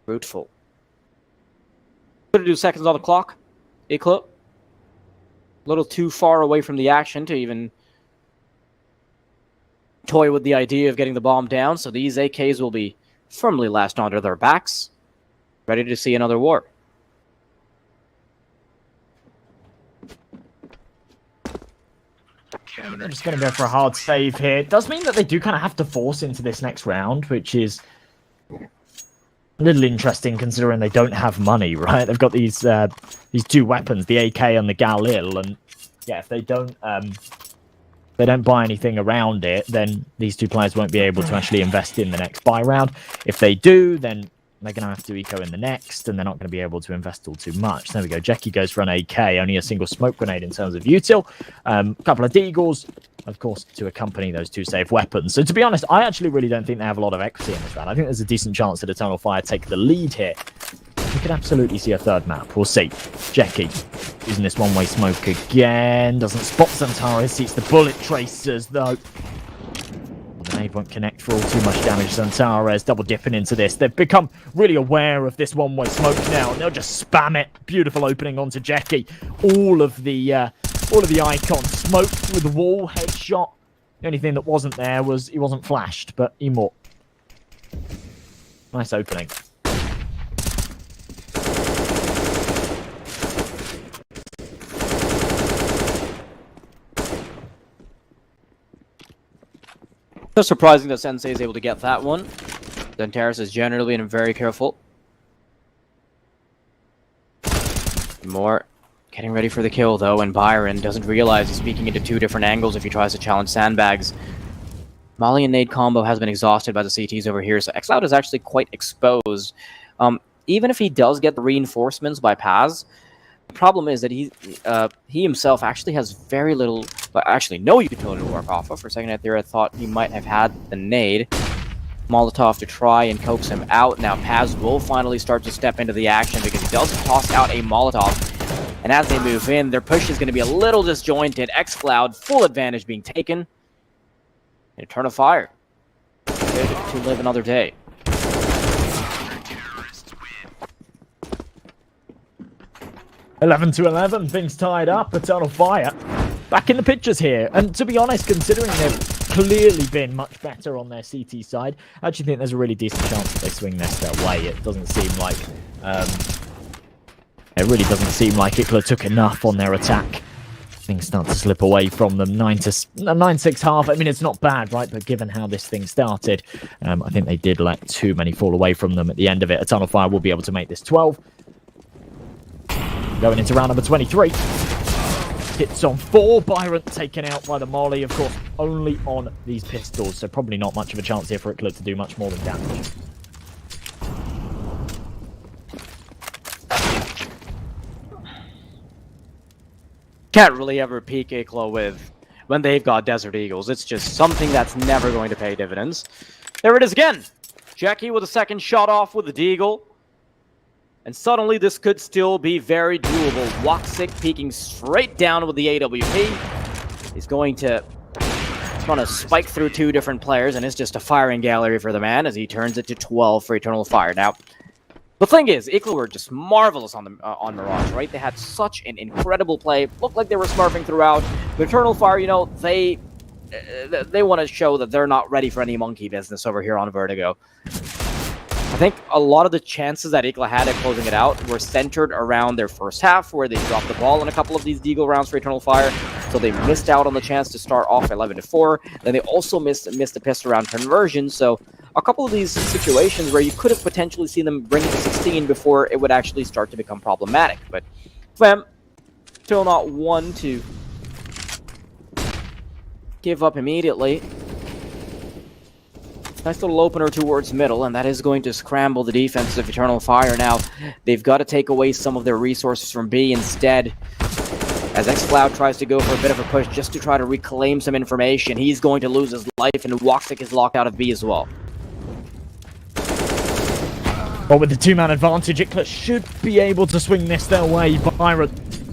fruitful. Going to do seconds on the clock. IKLA. A little too far away from the action to even toy with the idea of getting the bomb down, so these AKs will be firmly lashed onto their backs, ready to see another war. They're just going to go for a hard save here. It does mean that they do kind of have to force into this next round, which is a little interesting considering they don't have money, right? They've got these 2 weapons, the AK and the Galil, and yeah, if they don't buy anything around it, then these 2 players won't be able to actually invest in the next buy round. If they do, then they're going to have to eco in the next, and they're not going to be able to invest all too much. There we go. Jackie goes for an AK, only a single smoke grenade in terms of util. A couple of deagles, of course, to accompany those 2 safe weapons. So to be honest, I actually really don't think they have a lot of equity in this round. I think there's a decent chance that Eternal Fire take the lead here. We could absolutely see a 3rd map. We'll see. Jackie using this one-way smoke again. Doesn't spot Xantares. Sees the bullet tracers, though. The nade won't connect for all too much damage. Xantares double dipping into this. They've become really aware of this one-way smoke now, and they'll just spam it. Beautiful opening onto Jackie. All of the icons smoked with the wall headshot. The only thing that wasn't there was he wasn't flashed, but Emort. Nice opening. So surprising that Sensei is able to get that one. Xantares is generally very careful. More getting ready for the kill though, and Byron doesn't realize he's peeking into 2 different angles if he tries to challenge sandbags. Molly and nade combo has been exhausted by the CTs over here, so Xloud is actually quite exposed. Even if he does get the reinforcements by Paz, the problem is that he himself actually has very little, but actually no utility to work off of. For a second there, I thought he might have had the nade. Molotov to try and coax him out. Now Paz will finally start to step into the action because he does toss out a Molotov. And as they move in, their push is going to be a little disjointed. xCloud, full advantage being taken. And Eternal Fire. Good to live another day. 11-11, things tied up. Eternal Fire back in the pictures here. And to be honest, considering they've clearly been much better on their CT side, I actually think there's a really decent chance that they swing this their way. It doesn't seem like it really doesn't seem like IKLA took enough on their attack. Things start to slip away from them. 9-6 half. I mean, it's not bad, right? But given how this thing started, I think they did let too many fall away from them at the end of it. Eternal Fire will be able to make this 12. Going into round number 23. Hits on 4. Byron taken out by the Molly, of course, only on these pistols. So probably not much of a chance here for IKLA to do much more than damage. Can't really ever peak IKLA with when they've got Desert Eagles. It's just something that's never going to pay dividends. There it is again. Jackie with a second shot off with the Deagle. And suddenly this could still be very doable. Woxic peeking straight down with the AWP. He's going to spike through 2 different players, and it's just a firing gallery for the man as he turns it to 12 for Eternal Fire. Now, the thing is, IKLA were just marvelous on Mirage, right? They had such an incredible play. Looked like they were smurfing throughout. The Eternal Fire, you know, they want to show that they're not ready for any monkey business over here on Vertigo. I think a lot of the chances that IKLA had at closing it out were centered around their first half, where they dropped the ball in a couple of these deagle rounds for Eternal Fire, so they missed out on the chance to start off 11-4. Then they also missed the pistol round conversion, so a couple of these situations where you could have potentially seen them bring it to 16 before it would actually start to become problematic. But FEM still not one to give up immediately. Nice little opener towards middle, and that is going to scramble the defenses of Eternal Fire. Now, they've got to take away some of their resources from B instead. As xCloud tries to go for a bit of a push just to try to reclaim some information, he's going to lose his life, and Woxic is locked out of B as well. But with the two-man advantage, IKLA should be able to swing this their way. Byron,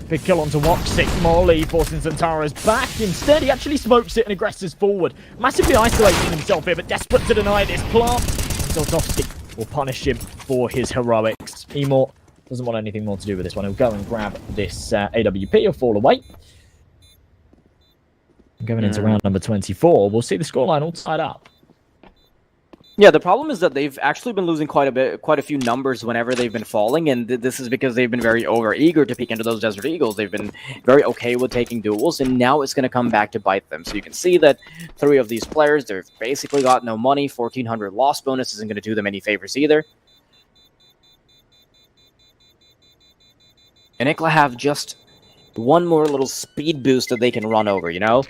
big kill onto Woxic. Molly forcing Zantara's back. Instead, he actually smokes it and aggresses forward. Massively isolating himself here, but desperate to deny this plant. Zoltovsky will punish him for his heroics. Emor doesn't want anything more to do with this one. He'll go and grab this AWP or fall away. Going into round number 24, we'll see the scoreline all tied up. Yeah, the problem is that they've actually been losing quite a few numbers whenever they've been falling, and this is because they've been very over-eager to peek into those Desert Eagles. They've been very okay with taking duels, and now it's going to come back to bite them. So you can see that 3 of these players, they've basically got no money. 1,400 loss bonus isn't going to do them any favors either. And IKLA have just one more little speed boost that they can run over, you know?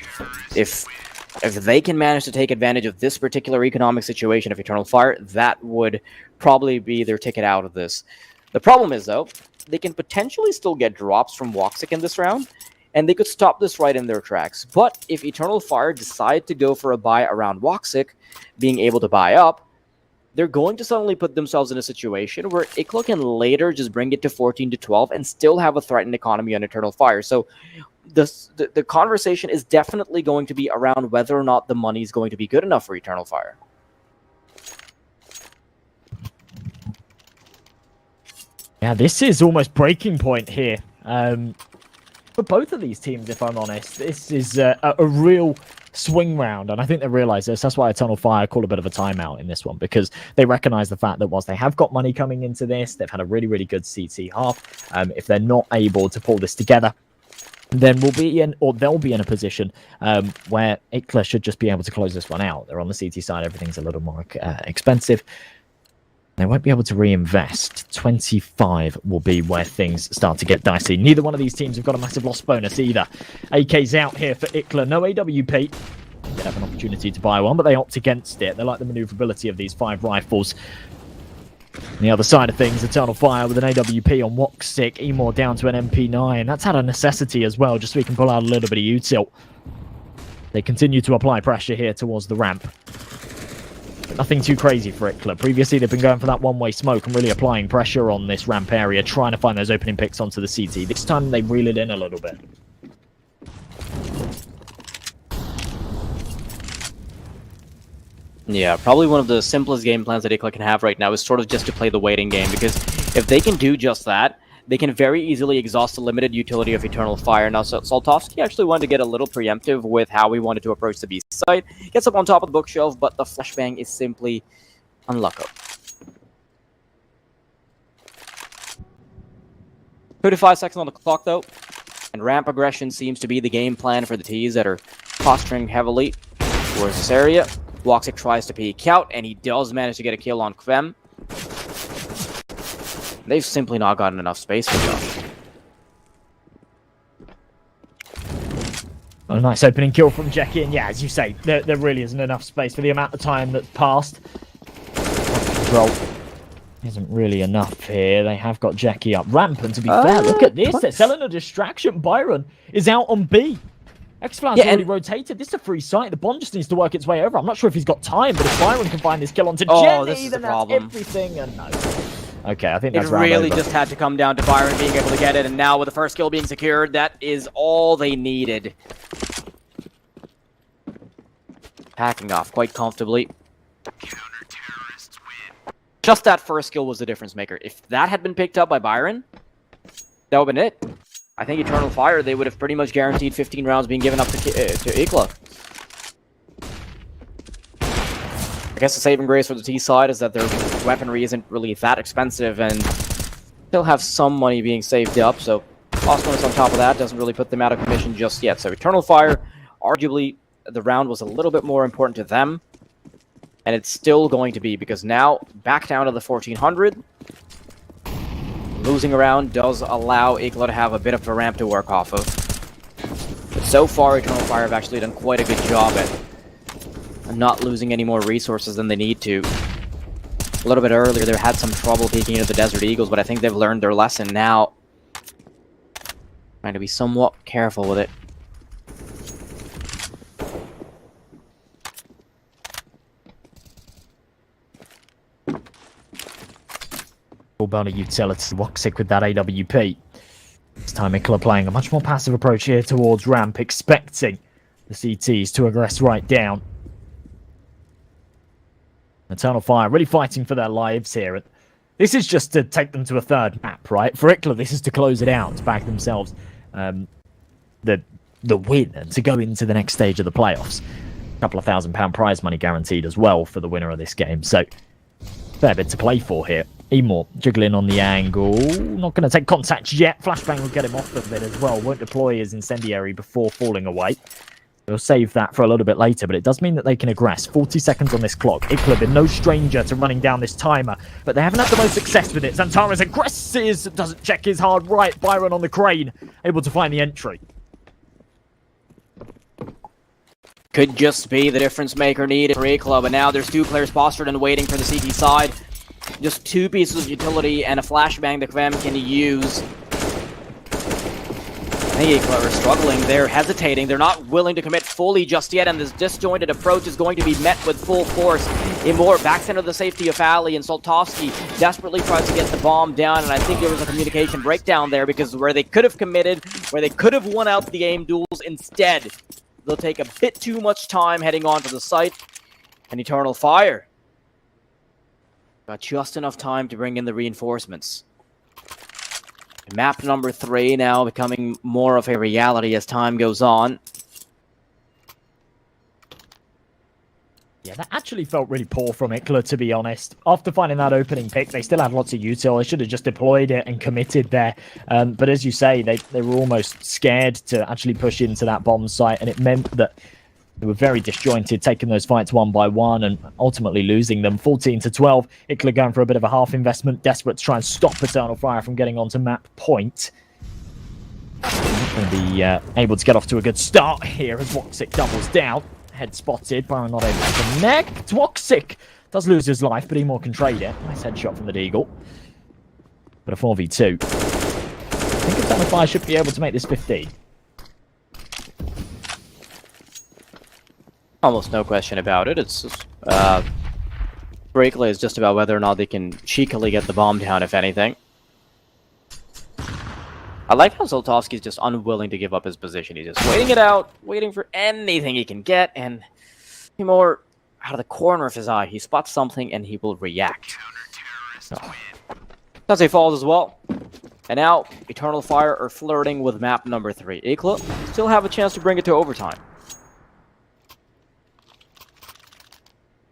If they can manage to take advantage of this particular economic situation of Eternal Fire, that would probably be their ticket out of this. The problem is, though, they can potentially still get drops from Woxic in this round, and they could stop this right in their tracks. But if Eternal Fire decide to go for a buy around Woxic, being able to buy up, they're going to suddenly put themselves in a situation where IKLA can later just bring it to 14-12 and still have a threatened economy on Eternal Fire. So the conversation is definitely going to be around whether or not the money is going to be good enough for Eternal Fire. Yeah, this is almost breaking point here. For both of these teams, if I'm honest, this is a real swing round, and I think they realize this. That's why Eternal Fire call a bit of a timeout in this one, because they recognize the fact that whilst they have got money coming into this, they've had a really, really good CT half. If they're not able to pull this together, then they'll be in a position where IKLA should just be able to close this one out. They're on the CT side, everything's a little more expensive. They won't be able to reinvest. 25 will be where things start to get dicey. Neither one of these teams have got a massive loss bonus either. AK's out here for IKLA. No AWP. They have an opportunity to buy one, but they opt against it. They like the maneuverability of these 5 rifles. On the other side of things, Eternal Fire with an AWP on Woxic. Emor down to an MP9. That's out of necessity as well, just so we can pull out a little bit of util. They continue to apply pressure here towards the ramp. But nothing too crazy for IKLA. Previously, they've been going for that one-way smoke and really applying pressure on this ramp area, trying to find those opening picks onto the CT. This time, they reel it in a little bit. Yeah, probably one of the simplest game plans that IKLA can have right now is sort of just to play the waiting game, because if they can do just that, they can very easily exhaust the limited utility of Eternal Fire. Now, Zoltovsky actually wanted to get a little preemptive with how we wanted to approach the B site. Gets up on top of the bookshelf, but the flashbang is simply unlucky. 35 seconds on the clock, though, and ramp aggression seems to be the game plan for the T's that are posturing heavily towards this area. Woxic tries to peek out, and he does manage to get a kill on Kvem. They've simply not gotten enough space for Josh. A nice opening kill from Jackie, and yeah, as you say, there really isn't enough space for the amount of time that's passed. Control isn't really enough here. They have got Jackie up ramp, and to be fair, look at this. They're selling a distraction. Byron is out on B. xCloud's already rotated. This is a free site. The bomb just needs to work its way over. I'm not sure if he's got time, but if Byron can find this kill onto Jenny, then that's everything. And no. Okay, I think that's right. It really just had to come down to Byron being able to get it, and now with the first kill being secured, that is all they needed. Packing off quite comfortably. Just that first kill was the difference maker. If that had been picked up by Byron, that would have been it. I think Eternal Fire, they would have pretty much guaranteed 15 rounds being given up to IKLA. I guess the saving grace for the T side is that they're weaponry isn't really that expensive, and still have some money being saved up, so Osmond on top of that doesn't really put them out of commission just yet. So Eternal Fire, arguably, the round was a little bit more important to them, and it's still going to be, because now, back down to the 1400, losing a round does allow IKLA to have a bit of a ramp to work off of. But so far, Eternal Fire have actually done quite a good job at not losing any more resources than they need to. A little bit earlier, they had some trouble peeking into the Desert Eagles, but I think they've learned their lesson now. Trying to be somewhat careful with it. Full bounty utility, Woxic with that AWP. This time IKLA playing a much more passive approach here towards ramp, expecting the CTs to aggress right down. Eternal Fire really fighting for their lives here. This is just to take them to a third map, right? For IKLA, this is to close it out, to back themselves the win and to go into the next stage of the playoffs. A couple of £1,000 prize money guaranteed as well for the winner of this game. So, fair bit to play for here. Emor jiggling on the angle. Not going to take contact yet. Flashbang will get him off of it as well. Won't deploy his incendiary before falling away. They'll save that for a little bit later, but it does mean that they can aggress. 40 seconds on this clock. IKLA have been no stranger to running down this timer, but they haven't had the most success with it. Xantara's aggressive, doesn't check his hard right. Byron on the crane, able to find the entry. Could just be the difference maker needed for IKLA, but now there's two players postured and waiting for the CT side. Just two pieces of utility and a flashbang that Kvem can use. I think IKLA are struggling. They're hesitating. They're not willing to commit fully just yet, and this disjointed approach is going to be met with full force. Imor backs into the safety of Ali, and Soltovsky desperately tries to get the bomb down, and I think there was a communication breakdown there, because where they could have committed, where they could have won out the game duels, instead, they'll take a bit too much time heading onto the site. And Eternal Fire got just enough time to bring in the reinforcements. Map number 3 now becoming more of a reality as time goes on. Yeah, that actually felt really poor from IKLA, to be honest. After finding that opening pick, they still had lots of util. They should have just deployed it and committed there. But as you say, they were almost scared to actually push into that bomb site, and it meant that they were very disjointed, taking those fights one by one and ultimately losing them 14-12. IKLA going for a bit of a half investment, desperate to try and stop Eternal Fire from getting onto map point. Going to be able to get off to a good start here as Woxic doubles down. Head spotted, Byron not able to connect. Woxic does lose his life, but Emor can trade it. Nice headshot from the Deagle. But a 4v2. I think Eternal Fire should be able to make this 15. Almost no question about it. It's just, for IKLA is just about whether or not they can cheekily get the bomb down, if anything. I like how Zoltovsky's just unwilling to give up his position. He's just waiting it out, waiting for anything he can get, and more out of the corner of his eye, he spots something and he will react. That's a falls as well. And now, Eternal Fire are flirting with map number 3. IKLA still have a chance to bring it to overtime.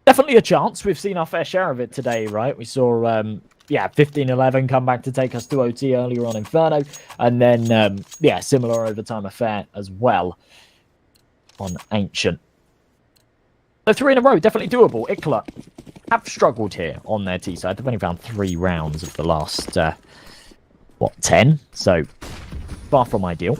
Definitely a chance. We've seen our fair share of it today, right? We saw, 15-11 come back to take us to OT earlier on Inferno. And then, similar overtime affair as well on Ancient. So 3 in a row, definitely doable. IKLA have struggled here on their T side. They've only found 3 rounds of the last, 10? So, far from ideal.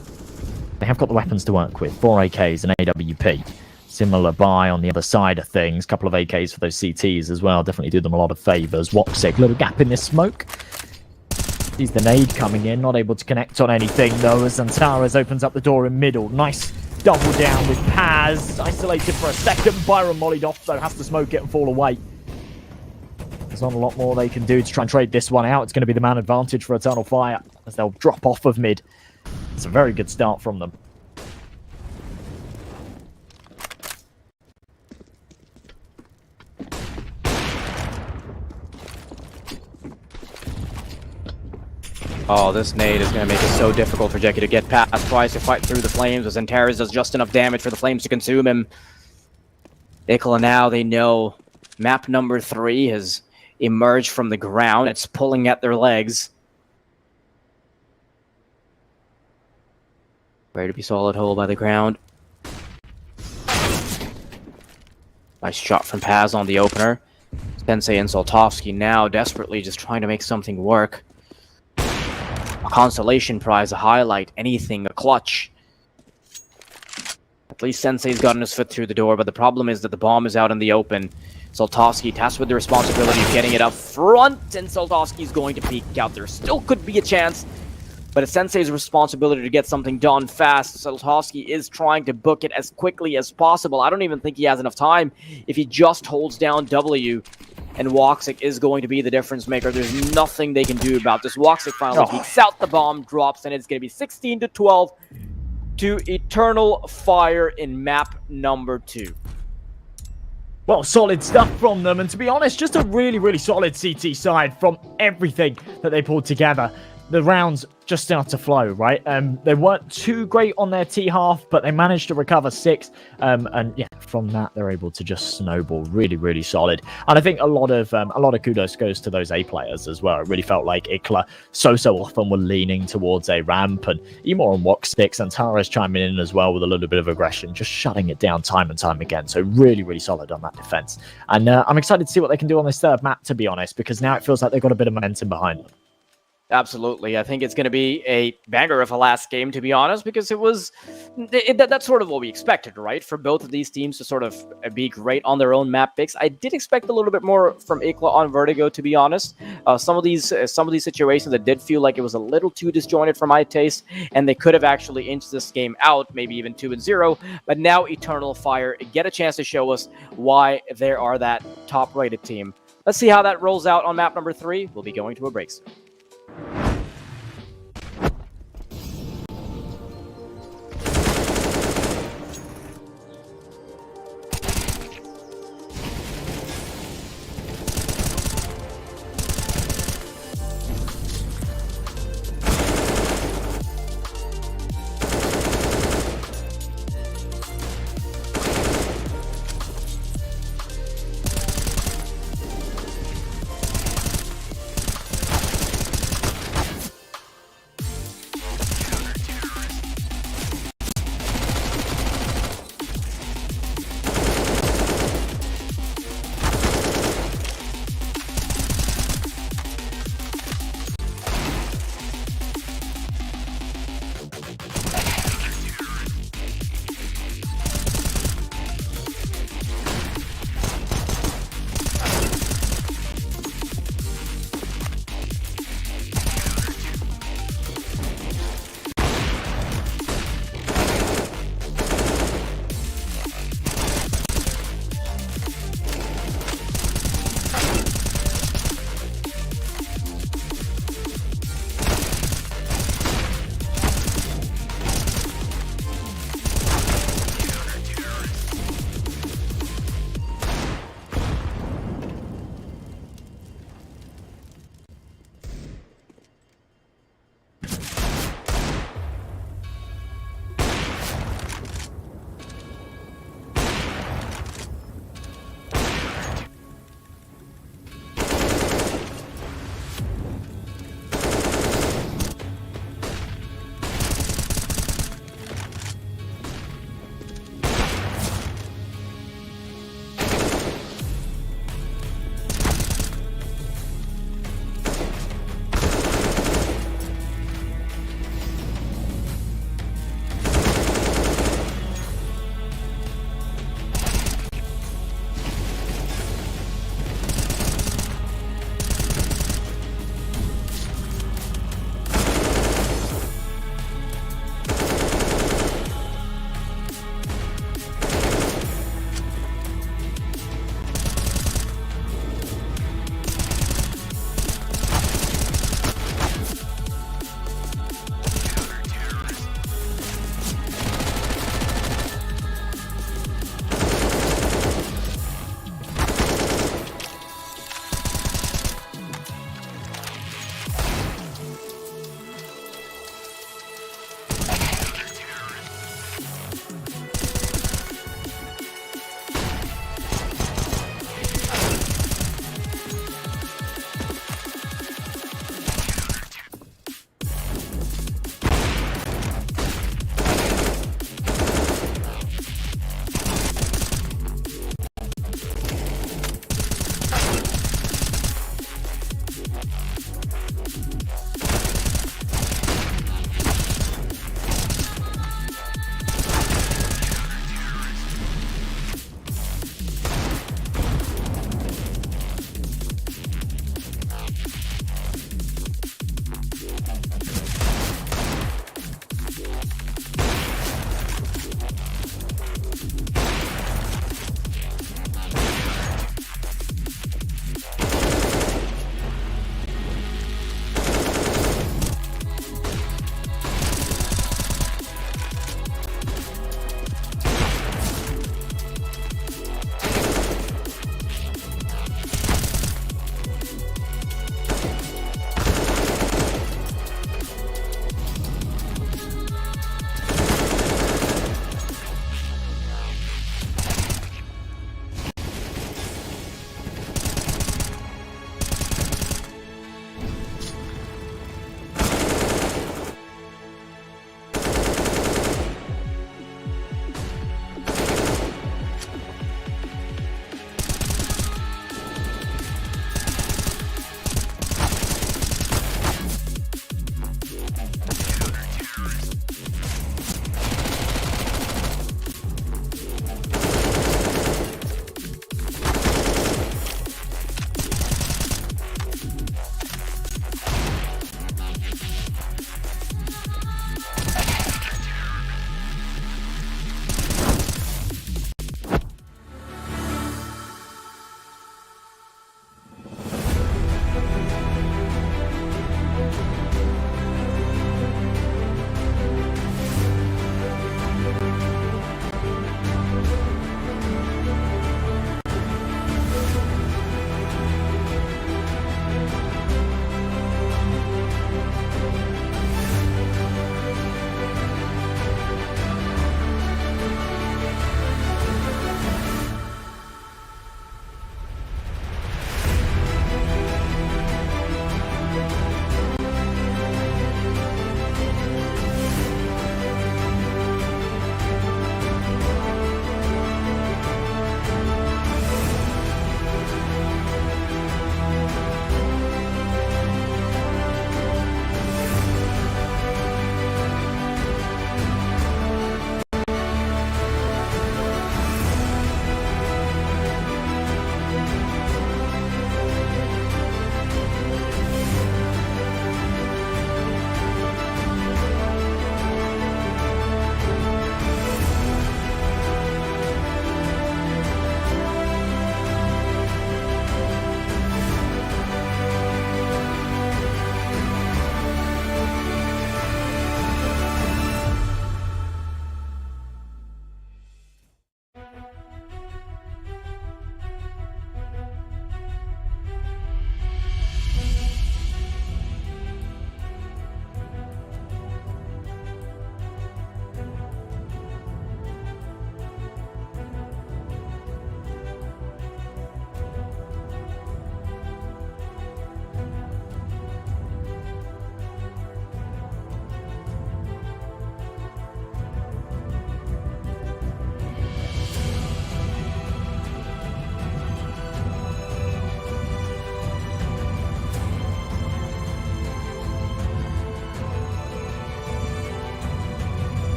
They have got the weapons to work with. 4 AKs and AWP. Similar buy on the other side of things. Couple of AKs for those CTs as well. Definitely do them a lot of favours. Woxic, little gap in this smoke. Sees the nade coming in. Not able to connect on anything though, as Xantara's opens up the door in middle. Nice double down with Paz. Isolated for a second. Byron mollied off though. Has to smoke it and fall away. There's not a lot more they can do to try and trade this one out. It's going to be the man advantage for Eternal Fire as they'll drop off of mid. It's a very good start from them. Oh, this nade is going to make it so difficult for Jackie to get past. Tries to fight through the flames, as Antares does just enough damage for the flames to consume him. IKLA now, they know map number 3 has emerge from the ground. It's pulling at their legs. Ready to be solid hole by the ground. Nice shot from Paz on the opener. Sensei and Soltovsky now desperately just trying to make something work. A consolation prize, a highlight, anything, a clutch. At least Sensei's gotten his foot through the door, but the problem is that the bomb is out in the open. Soltovsky tasked with the responsibility of getting it up front, and Soltovsky's going to peek out. There still could be a chance, but it's Sensei's responsibility to get something done fast. Soltovsky is trying to book it as quickly as possible. I don't even think he has enough time if he just holds down W. And Woxic is going to be the difference maker. There's nothing they can do about this. Woxic finally peeks out, the bomb drops, and it's going to be 16-12 to Eternal Fire in map number 2. Well, solid stuff from them, and to be honest, just a really, really solid CT side from everything that they pulled together. The rounds just start to flow, right? They weren't too great on their T half, but they managed to recover 6. And yeah, from that, they're able to just snowball really, really solid. And I think a lot of kudos goes to those A players as well. It really felt like IKLA so often were leaning towards a ramp, and Emor and Woxic and Tara's chiming in as well with a little bit of aggression, just shutting it down time and time again. So really, really solid on that defense. And I'm excited to see what they can do on this third map, to be honest, because now it feels like they've got a bit of momentum behind them. Absolutely. I think it's going to be a banger of a last game, to be honest, because that's sort of what we expected, right? For both of these teams to sort of be great on their own map picks. I did expect a little bit more from IKLA on Vertigo, to be honest. Some of these situations that did feel like it was a little too disjointed for my taste, and they could have actually inched this game out, maybe even 2-0. But now Eternal Fire get a chance to show us why they are that top-rated team. Let's see how that rolls out on map number 3. We'll be going to a break soon.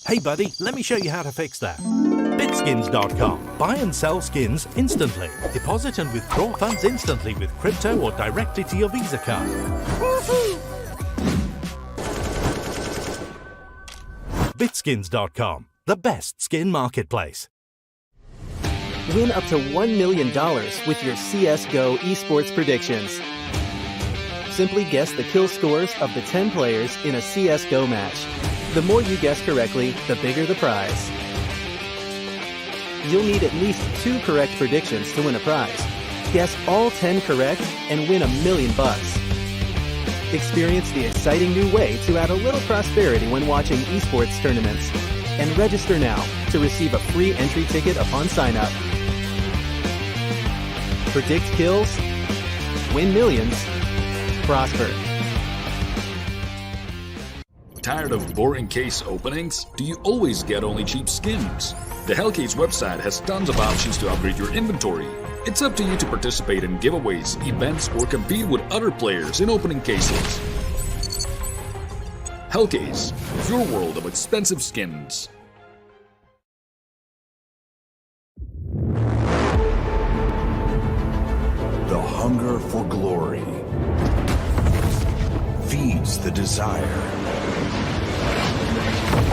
Hey buddy, let me show you how to fix that. Bitskins.com. Buy and sell skins instantly. Deposit and withdraw funds instantly with crypto or directly to your Visa card. Bitskins.com. The best skin marketplace. Win up to $1 million with your CSGO esports predictions. Simply guess the kill scores of the 10 players in a CSGO match. The more you guess correctly, the bigger the prize. You'll need at least 2 correct predictions to win a prize. Guess all 10 correct and win $1 million. Experience the exciting new way to add a little prosperity when watching esports tournaments. And register now to receive a free entry ticket upon sign-up. Predict kills, win millions, prosper. Tired of boring case openings? Do you always get only cheap skins? The Hellcase website has tons of options to upgrade your inventory. It's up to you to participate in giveaways, events, or compete with other players in opening cases. Hellcase, your world of expensive skins. The hunger for glory feeds the desire,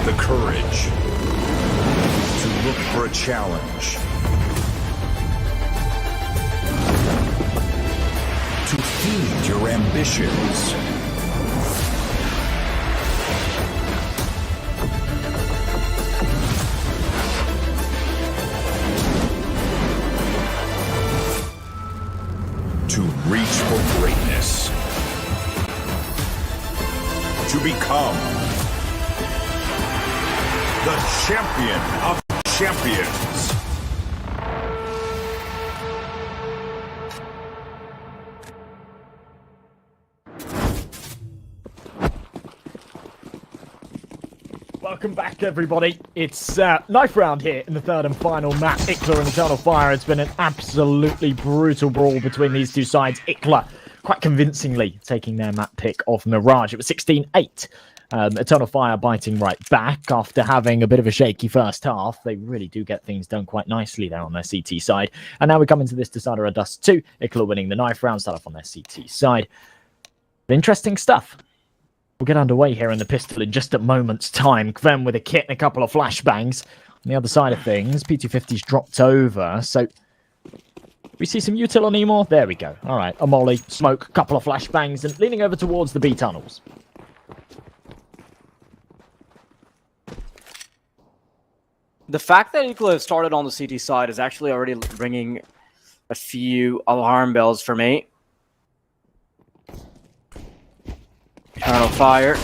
the courage to look for a challenge, to feed your ambitions. To reach for greatness. To become the champion of champions. Welcome back, everybody. It's knife round here in the third and final map. IKLA and ETERNALFIRE. It's been an absolutely brutal brawl between these two sides. IKLA quite convincingly taking their map pick of Mirage. It was 16-8. ETERNALFIRE biting right back after having a bit of a shaky first half. They really do get things done quite nicely there on their CT side. And now we come into this Decider of Dust 2. IKLA winning the knife round, start off on their CT side. Interesting stuff. We'll get underway here in the pistol in just a moment's time. Kvem with a kit and a couple of flashbangs. On the other side of things, P250's dropped over, so we see some util on Emor. There we go. All right, a molly, smoke, couple of flashbangs, and leaning over towards the B tunnels. The fact that IKLA has started on the CT side is actually already ringing a few alarm bells for me. ETERNALFIRE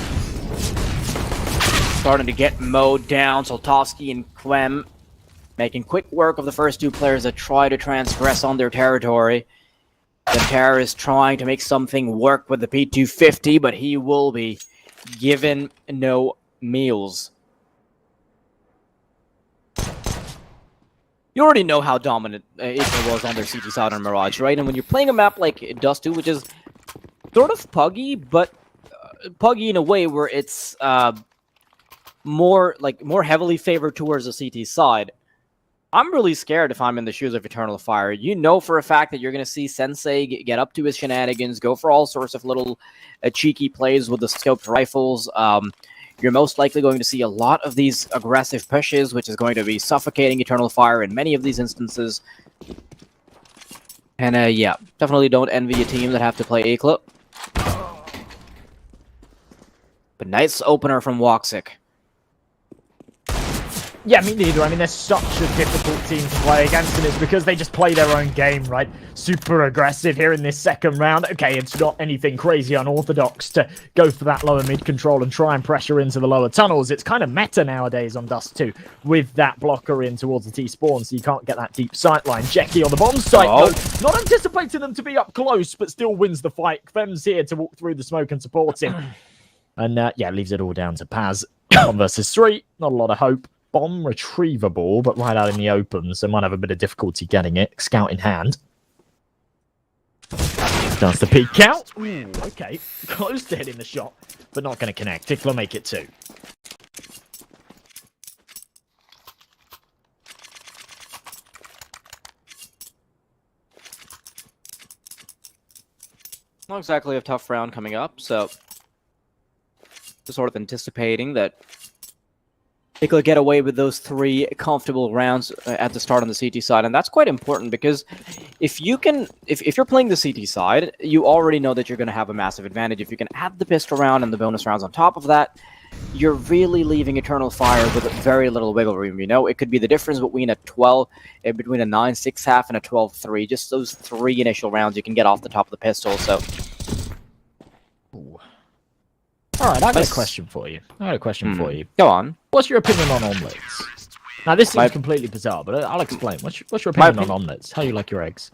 starting to get mowed down. Soltovsky and Clem making quick work of the first two players that try to transgress on their territory. The terrorist trying to make something work with the P250, but he will be given no meals. You already know how dominant IKLA was on their CT side on Mirage, right? And when you're playing a map like Dust 2, which is sort of puggy, but puggy in a way where it's more heavily favored towards the CT side, I'm really scared if I'm in the shoes of ETERNALFIRE. You know for a fact that you're going to see Sensei get up to his shenanigans, go for all sorts of little cheeky plays with the scoped rifles. You're most likely going to see a lot of these aggressive pushes, which is going to be suffocating ETERNALFIRE in many of these instances. And yeah, definitely don't envy a team that have to play IKLA. But nice opener from Woxic. Yeah, me neither. I mean, they're such a difficult team to play against, and it's because they just play their own game, right? Super aggressive here in this second round. Okay, it's not anything crazy unorthodox to go for that lower mid control and try and pressure into the lower tunnels. It's kind of meta nowadays on Dust 2 with that blocker in towards the T-spawn, so you can't get that deep sight line. Jackie on the bomb site, though, not anticipating them to be up close, but still wins the fight. Kvem's here to walk through the smoke and support him. And yeah, leaves it all down to Paz. 1 versus 3, not a lot of hope. Bomb retrievable, but right out in the open, so might have a bit of difficulty getting it. Scout in hand. Does the peek out? Ooh, okay. Close to hitting the shot, but not going to connect. IKLA make it 2. Not exactly a tough round coming up, so just sort of anticipating that IKLA get away with those 3 comfortable rounds at the start on the CT side, and that's quite important because if you're playing the CT side, you already know that you're going to have a massive advantage. If you can add the pistol round and the bonus rounds on top of that, you're really leaving ETERNALFIRE with very little wiggle room. You know, it could be the difference between a 9-6 half and a 12-3. Just those 3 initial rounds you can get off the top of the pistol. So. Ooh. All right, I got a question for you. Go on. What's your opinion on omelets? Now, this seems completely bizarre, but I'll explain. What's your opinion on omelets? How you like your eggs?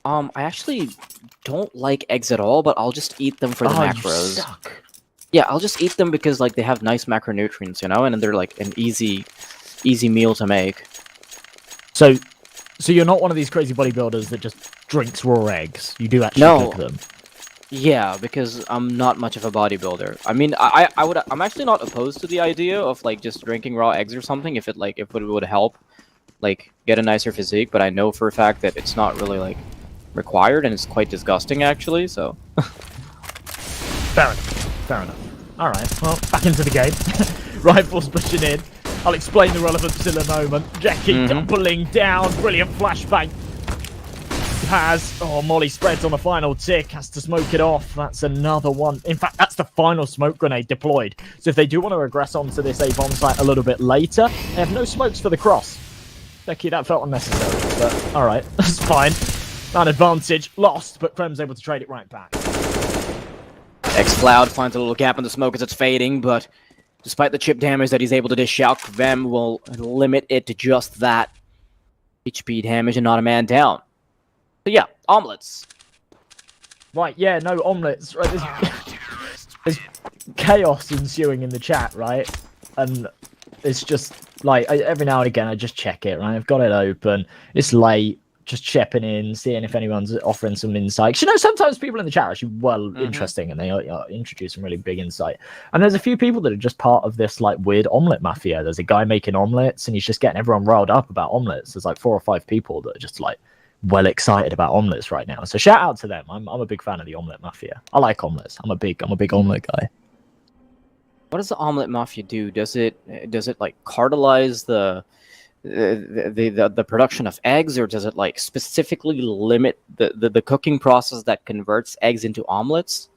I actually don't like eggs at all, but I'll just eat them for the macros. You suck. Yeah, I'll just eat them because like they have nice macronutrients, you know, and they're like an easy meal to make. So you're not one of these crazy bodybuilders that just drinks raw eggs. You do actually cook them. Yeah, because I'm not much of a bodybuilder. I mean, I'm actually not opposed to the idea of like just drinking raw eggs or something if it would help like get a nicer physique, but I know for a fact that it's not really like required and it's quite disgusting actually, so. Fair enough. Alright, well, back into the game. Rifles pushing in. I'll explain the relevance in a moment. Jackie doubling down. Brilliant flashbang. Paz. Oh, Molly spreads on the final tick. Has to smoke it off. That's another one. In fact, that's the final smoke grenade deployed. So if they do want to regress onto this A-bomb site a little bit later, they have no smokes for the cross. Becky, that felt unnecessary, but alright, that's fine. That advantage lost, but Krem's able to trade it right back. X-Cloud finds a little gap in the smoke as it's fading, but despite the chip damage that he's able to dish out, Kvem will limit it to just that HP damage and not a man down. So yeah, omelets. Right, yeah, no omelets. Right, there's chaos ensuing in the chat, right? And it's just like every now and again I just check it, right? I've got it open. It's late. Just chipping in, seeing if anyone's offering some insights. You know, sometimes people in the chat are actually interesting and they introduce some really big insight. And there's a few people that are just part of this like weird omelet mafia. There's a guy making omelets and he's just getting everyone riled up about omelets. There's like 4 or 5 people that are just like well excited about omelets right now. So shout out to them. I'm a big fan of the omelet mafia. I like omelets. I'm a big omelet guy. What does the omelet mafia do? Does it like cartelize the production of eggs, or does it like specifically limit the cooking process that converts eggs into omelets?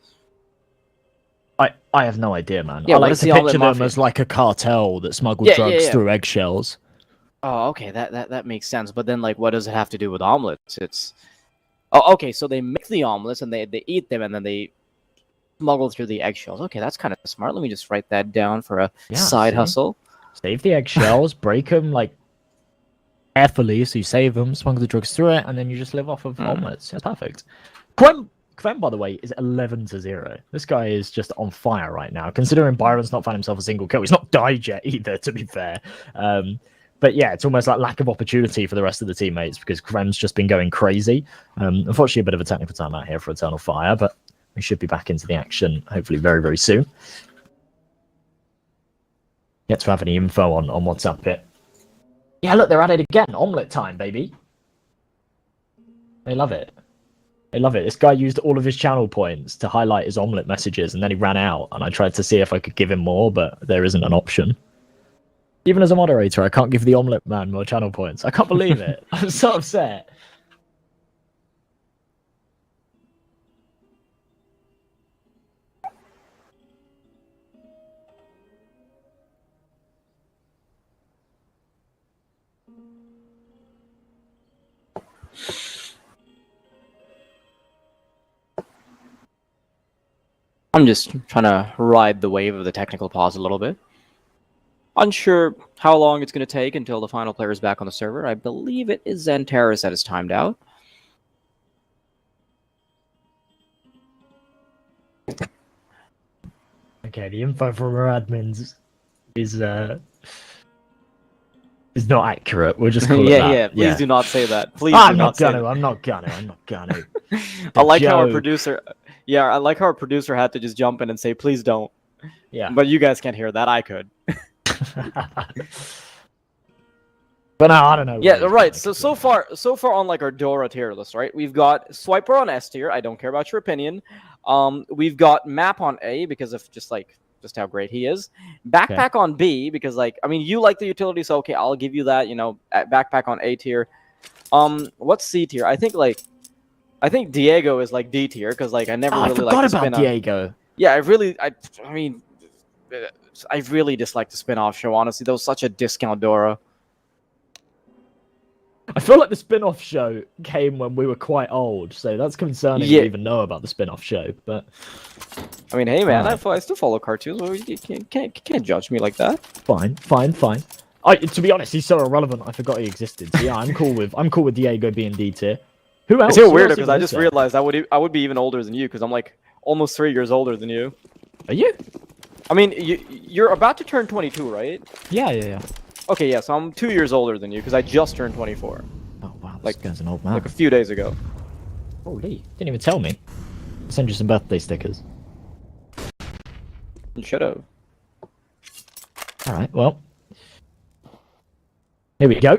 I have no idea, man. Yeah, I what like is to the picture Omelette them Mafia? as like a cartel that smuggled Yeah, drugs yeah. through eggshells. Oh, okay, that makes sense. But then, like, what does it have to do with omelets? It's okay. So they make the omelets and they eat them, and then they smuggle through the eggshells. Okay, that's kind of smart. Let me just write that down for a side hustle. Save the eggshells, break them like carefully, so you save them, smuggle the drugs through it, and then you just live off of omelets. That's perfect. Quem, by the way, is 11-0. This guy is just on fire right now. Considering Byron's not found himself a single kill, he's not died yet either, to be fair. But yeah, it's almost like lack of opportunity for the rest of the teammates because Quem's just been going crazy. Unfortunately, a bit of a technical timeout here for Eternal Fire, but we should be back into the action hopefully very, very soon. Yet to have any info on what's up here. Yeah, look, they're at it again. Omelette time, baby. They love it. They love it. This guy used all of his channel points to highlight his omelette messages, and then he ran out, and I tried to see if I could give him more, but there isn't an option. Even as a moderator, I can't give the omelette man more channel points. I can't believe it. I'm so upset. I'm just trying to ride the wave of the technical pause a little bit. Unsure how long it's going to take until the final player is back on the server. I believe it is Xantaris that is timed out. Okay, the info from our admins is not accurate. We'll just call it that. Yeah. Please do not say that. Please. I'm not gonna. I'm not gonna. I like how our producer. Yeah, I like how our producer had to just jump in and say, "Please don't." Yeah. But you guys can't hear that. I could. But no, I don't know. Yeah, right. So far on like our Dora tier list, right? We've got Swiper on S tier. I don't care about your opinion. We've got Map on A because of just how great he is. Backpack on B because I mean you like the utility, so okay, I'll give you that. You know, Backpack on A tier. What's C tier? I think Diego is like D tier because I never really forgot liked to about spin Diego. Yeah, I mean, I really dislike the spin-off show. Honestly, that was such a discount Dora. I feel like the spin-off show came when we were quite old, so that's concerning to even know about the spin-off show. But I mean, hey man, I still follow cartoons. Well, you can't judge me like that. Fine. To be honest, he's so irrelevant. I forgot he existed. So yeah, I'm cool with Diego being D tier. Who else? It's even weirder because I just realized I would be even older than you because I'm like almost 3 years older than you. Are you? I mean, you're about to turn 22, right? Yeah. Okay, yeah, so I'm 2 years older than you because I just turned 24. Oh wow, this guy's an old man. Like a few days ago. Holy, didn't even tell me. I'll send you some birthday stickers. You should have. All right, well, here we go.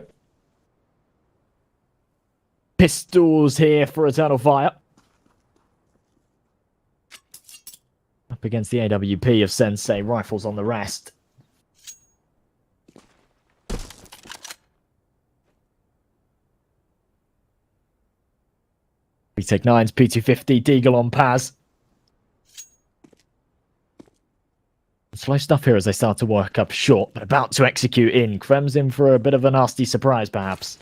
Pistols here for Eternal Fire. Up against the AWP of Sensei, rifles on the rest. Retake 9's P250, Deagle on Paz. Slow stuff here as they start to work up short, but about to execute in. Krem's in for a bit of a nasty surprise, perhaps.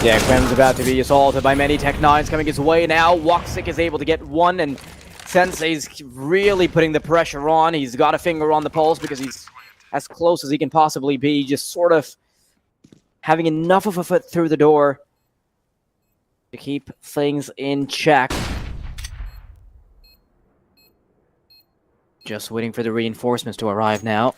Yeah, Krem's about to be assaulted by many Tech 9s coming his way now. Woxic is able to get one, and Sensei's really putting the pressure on. He's got a finger on the pulse because he's as close as he can possibly be, just sort of having enough of a foot through the door to keep things in check. Just waiting for the reinforcements to arrive now.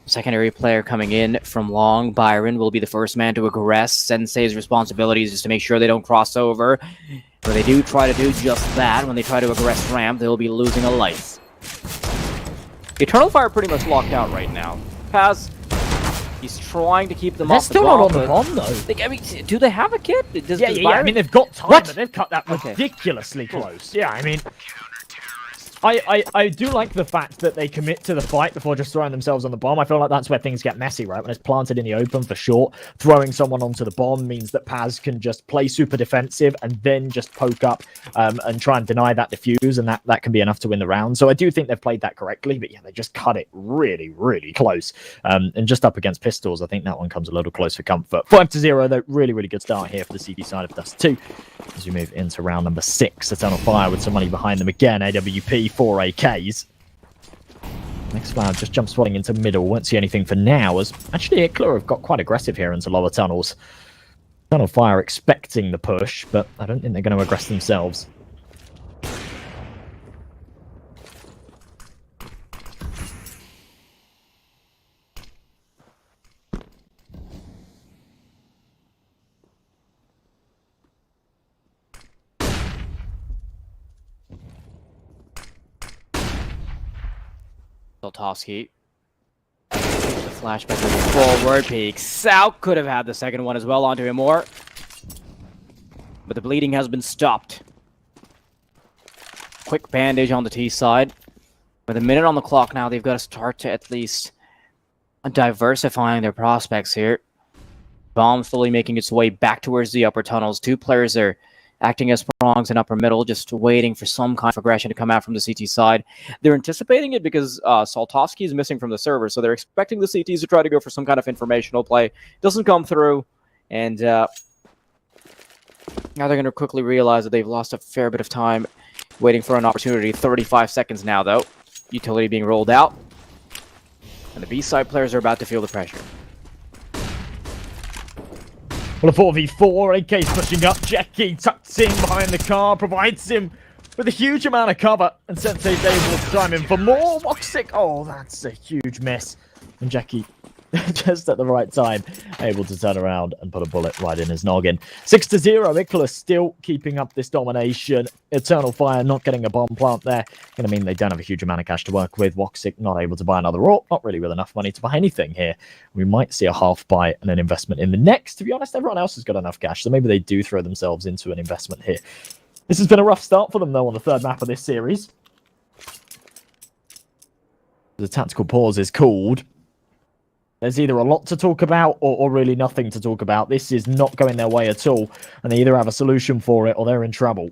Secondary player coming in from long. Byron will be the first man to aggress. Sensei's responsibility is just to make sure they don't cross over. When they do try to do just that, when they try to aggress ramp, they'll be losing a life. Eternal Fire pretty much locked out right now. Paz, he's trying to keep them off the bomb. They're still not on the bomb, though. I mean, do they have a kit? Yeah, I mean, they've got time, but they've cut that ridiculously close. Yeah, I mean... I do like the fact that they commit to the fight before just throwing themselves on the bomb. I feel like that's where things get messy, right? When it's planted in the open for short, throwing someone onto the bomb means that Paz can just play super defensive and then just poke up and try and deny that defuse, and that can be enough to win the round. So I do think they've played that correctly, but yeah, they just cut it really, really close. And just up against pistols, I think that one comes a little close for comfort. 5-0, though, really, really good start here for the CT side of Dust 2. As we move into round number 6, Eternalfire with some money behind them again. AWP, 4 AKs. Next Cloud just jump spotting into middle. Won't see anything for now, as actually IKLA have got quite aggressive here into lower tunnels. Eternalfire expecting the push, but I don't think they're going to aggress themselves. Soltovsky. The flashback moving forward. Peeks out. Could have had the second one as well onto him more. But the bleeding has been stopped. Quick bandage on the T side. With a minute on the clock now, they've got to start to at least diversifying their prospects here. Bomb slowly making its way back towards the upper tunnels. Two players are acting as prongs in upper middle, just waiting for some kind of aggression to come out from the CT side. They're anticipating it because Soltovsky is missing from the server, so they're expecting the CTs to try to go for some kind of informational play. Doesn't come through, and now they're going to quickly realize that they've lost a fair bit of time waiting for an opportunity. 35 seconds now, though. Utility being rolled out, and the B-side players are about to feel the pressure. Well, a 4v4, AK's pushing up. Jackie tucks in behind the car, provides him with a huge amount of cover, and Sensei's able to time in for more. Woxic, oh, that's a huge miss. And Jackie, just at the right time, able to turn around and put a bullet right in his noggin. 6-0, IKLA still keeping up this domination. Eternalfire not getting a bomb plant there. Going to mean they don't have a huge amount of cash to work with. Woxic not able to buy another AWP. Not really with enough money to buy anything here. We might see a half buy and an investment in the next. To be honest, everyone else has got enough cash, so maybe they do throw themselves into an investment here. This has been a rough start for them, though, on the third map of this series. The tactical pause is called. There's either a lot to talk about or really nothing to talk about. This is not going their way at all, and they either have a solution for it or they're in trouble.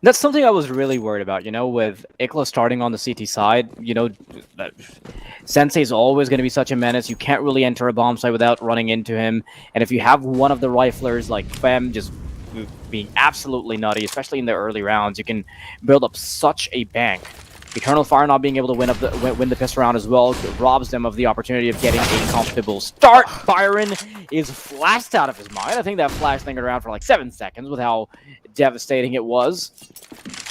That's something I was really worried about, you know, with IKLA starting on the CT side. You know, Sensei's always going to be such a menace. You can't really enter a bomb site without running into him. And if you have one of the riflers like Fem just being absolutely nutty, especially in the early rounds, you can build up such a bank. Eternalfire not being able to win the pistol round as well robs them of the opportunity of getting a comfortable start. Byron is flashed out of his mind. I think that flash lingered around for like 7 seconds with how devastating it was.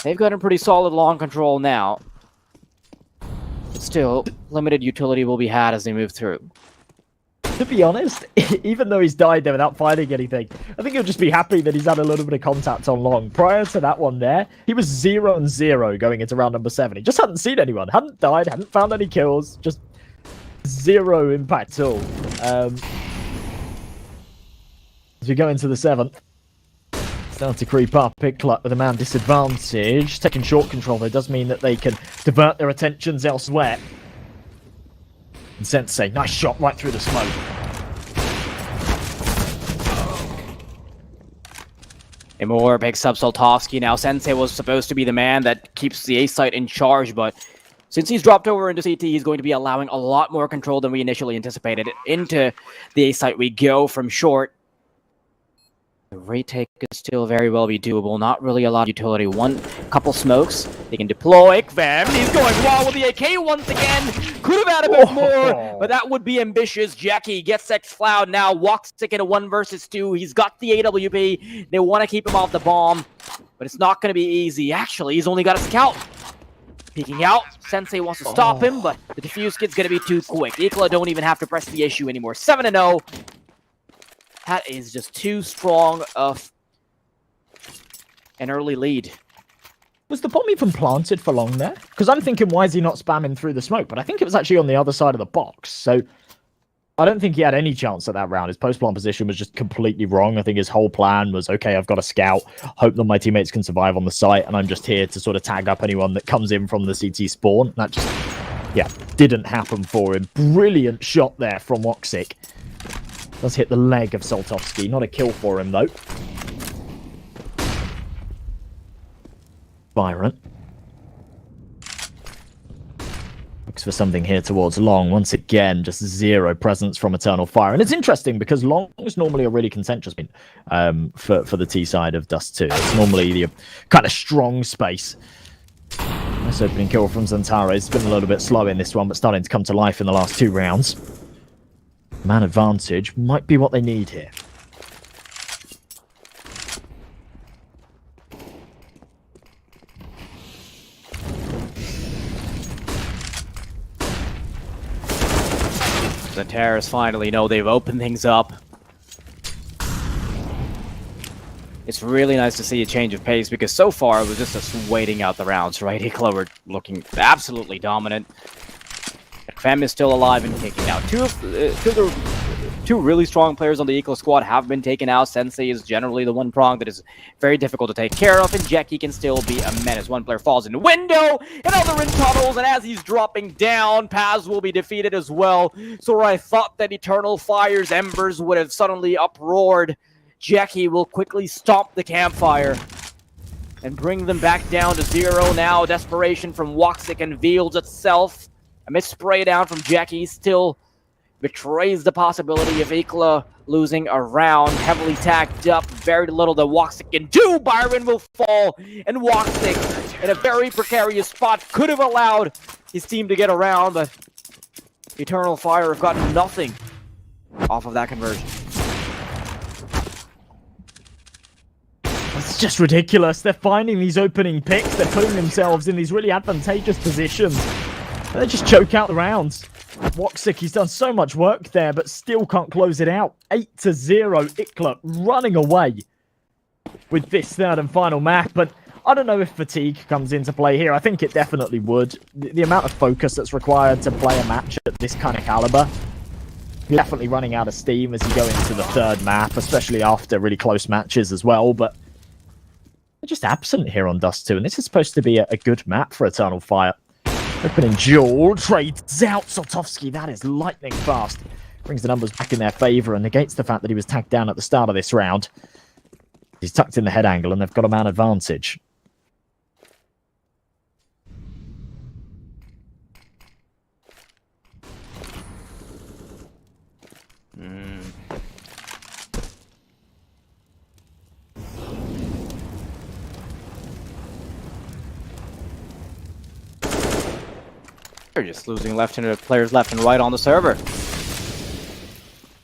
They've got a pretty solid long control now. But still, limited utility will be had as they move through. To be honest, even though he's died there without finding anything, I think he'll just be happy that he's had a little bit of contact on long. Prior to that one there, he was 0-0 going into round number 7. He just hadn't seen anyone, hadn't died, hadn't found any kills, just 0 impact at all. As we go into the 7th, starting to creep up. IKLA with a man disadvantage. Taking short control, though, does mean that they can divert their attentions elsewhere. And Sensei, nice shot right through the smoke. Imor picks up Soltovsky. Now Sensei was supposed to be the man that keeps the A site in charge, but since he's dropped over into CT, he's going to be allowing a lot more control than we initially anticipated. Into the A site we go from short. The retake could still very well be doable. Not really a lot of utility. Couple smokes. They can deploy. Fem, he's going raw with the AK once again. Could have had a bit more, but that would be ambitious. Jackie gets X Cloud now. Walks stick in a 1 versus 2. He's got the AWP. They want to keep him off the bomb, but it's not going to be easy. Actually, he's only got a scout. Peeking out. Sensei wants to stop him, but the defuse kid's going to be too quick. IKLA don't even have to press the issue anymore. 7-0. That is just too strong of an early lead. Was the bomb even planted for long there? Because I'm thinking, why is he not spamming through the smoke? But I think it was actually on the other side of the box. So I don't think he had any chance at that round. His post-plant position was just completely wrong. I think his whole plan was, okay, I've got a scout, hope that my teammates can survive on the site, and I'm just here to sort of tag up anyone that comes in from the CT spawn. That just, yeah, didn't happen for him. Brilliant shot there from Woxic. Does hit the leg of Soltovsky. Not a kill for him, though. Byron. Looks for something here towards Long. Once again, just zero presence from Eternal Fire. And it's interesting because Long is normally a really contentious point for the T side of Dust 2. It's normally the kind of strong space. Nice opening kill from Zantara. It's been a little bit slow in this one, but starting to come to life in the last 2 rounds. Man advantage might be what they need here. The Terrors finally know they've opened things up. It's really nice to see a change of pace because so far it was just us waiting out the rounds, right? IKLA were looking absolutely dominant. Fem is still alive and kicking out. Two really strong players on the IKLA squad have been taken out. Sensei is generally the one prong that is very difficult to take care of, and Jackie can still be a menace. One player falls in the window, another in tunnels, and as he's dropping down, Paz will be defeated as well. So where I thought that Eternal Fire's embers would have suddenly uproared, Jackie will quickly stomp the campfire and bring them back down to 0 now. Desperation from Woxic unveils itself. A missed spray down from Jackie still betrays the possibility of IKLA losing a round. Heavily tagged up, very little that Woxic can do. Byron will fall, and Woxic, in a very precarious spot, could have allowed his team to get around, but Eternal Fire have gotten nothing off of that conversion. It's just ridiculous. They're finding these opening picks. They're putting themselves in these really advantageous positions. And they just choke out the rounds. Woxic, he's done so much work there, but still can't close it out. 8-0, IKLA running away with this third and final map. But I don't know if fatigue comes into play here. I think it definitely would. The amount of focus that's required to play a match at this kind of caliber, you're definitely running out of steam as you go into the third map, especially after really close matches as well. But they're just absent here on Dust 2, and this is supposed to be a good map for Eternal Fire. Opening duel, trades out Soltovsky. That is lightning fast. Brings the numbers back in their favor and negates the fact that he was tagged down at the start of this round. He's tucked in the head angle and they've got a man advantage. They're just losing players left and right on the server.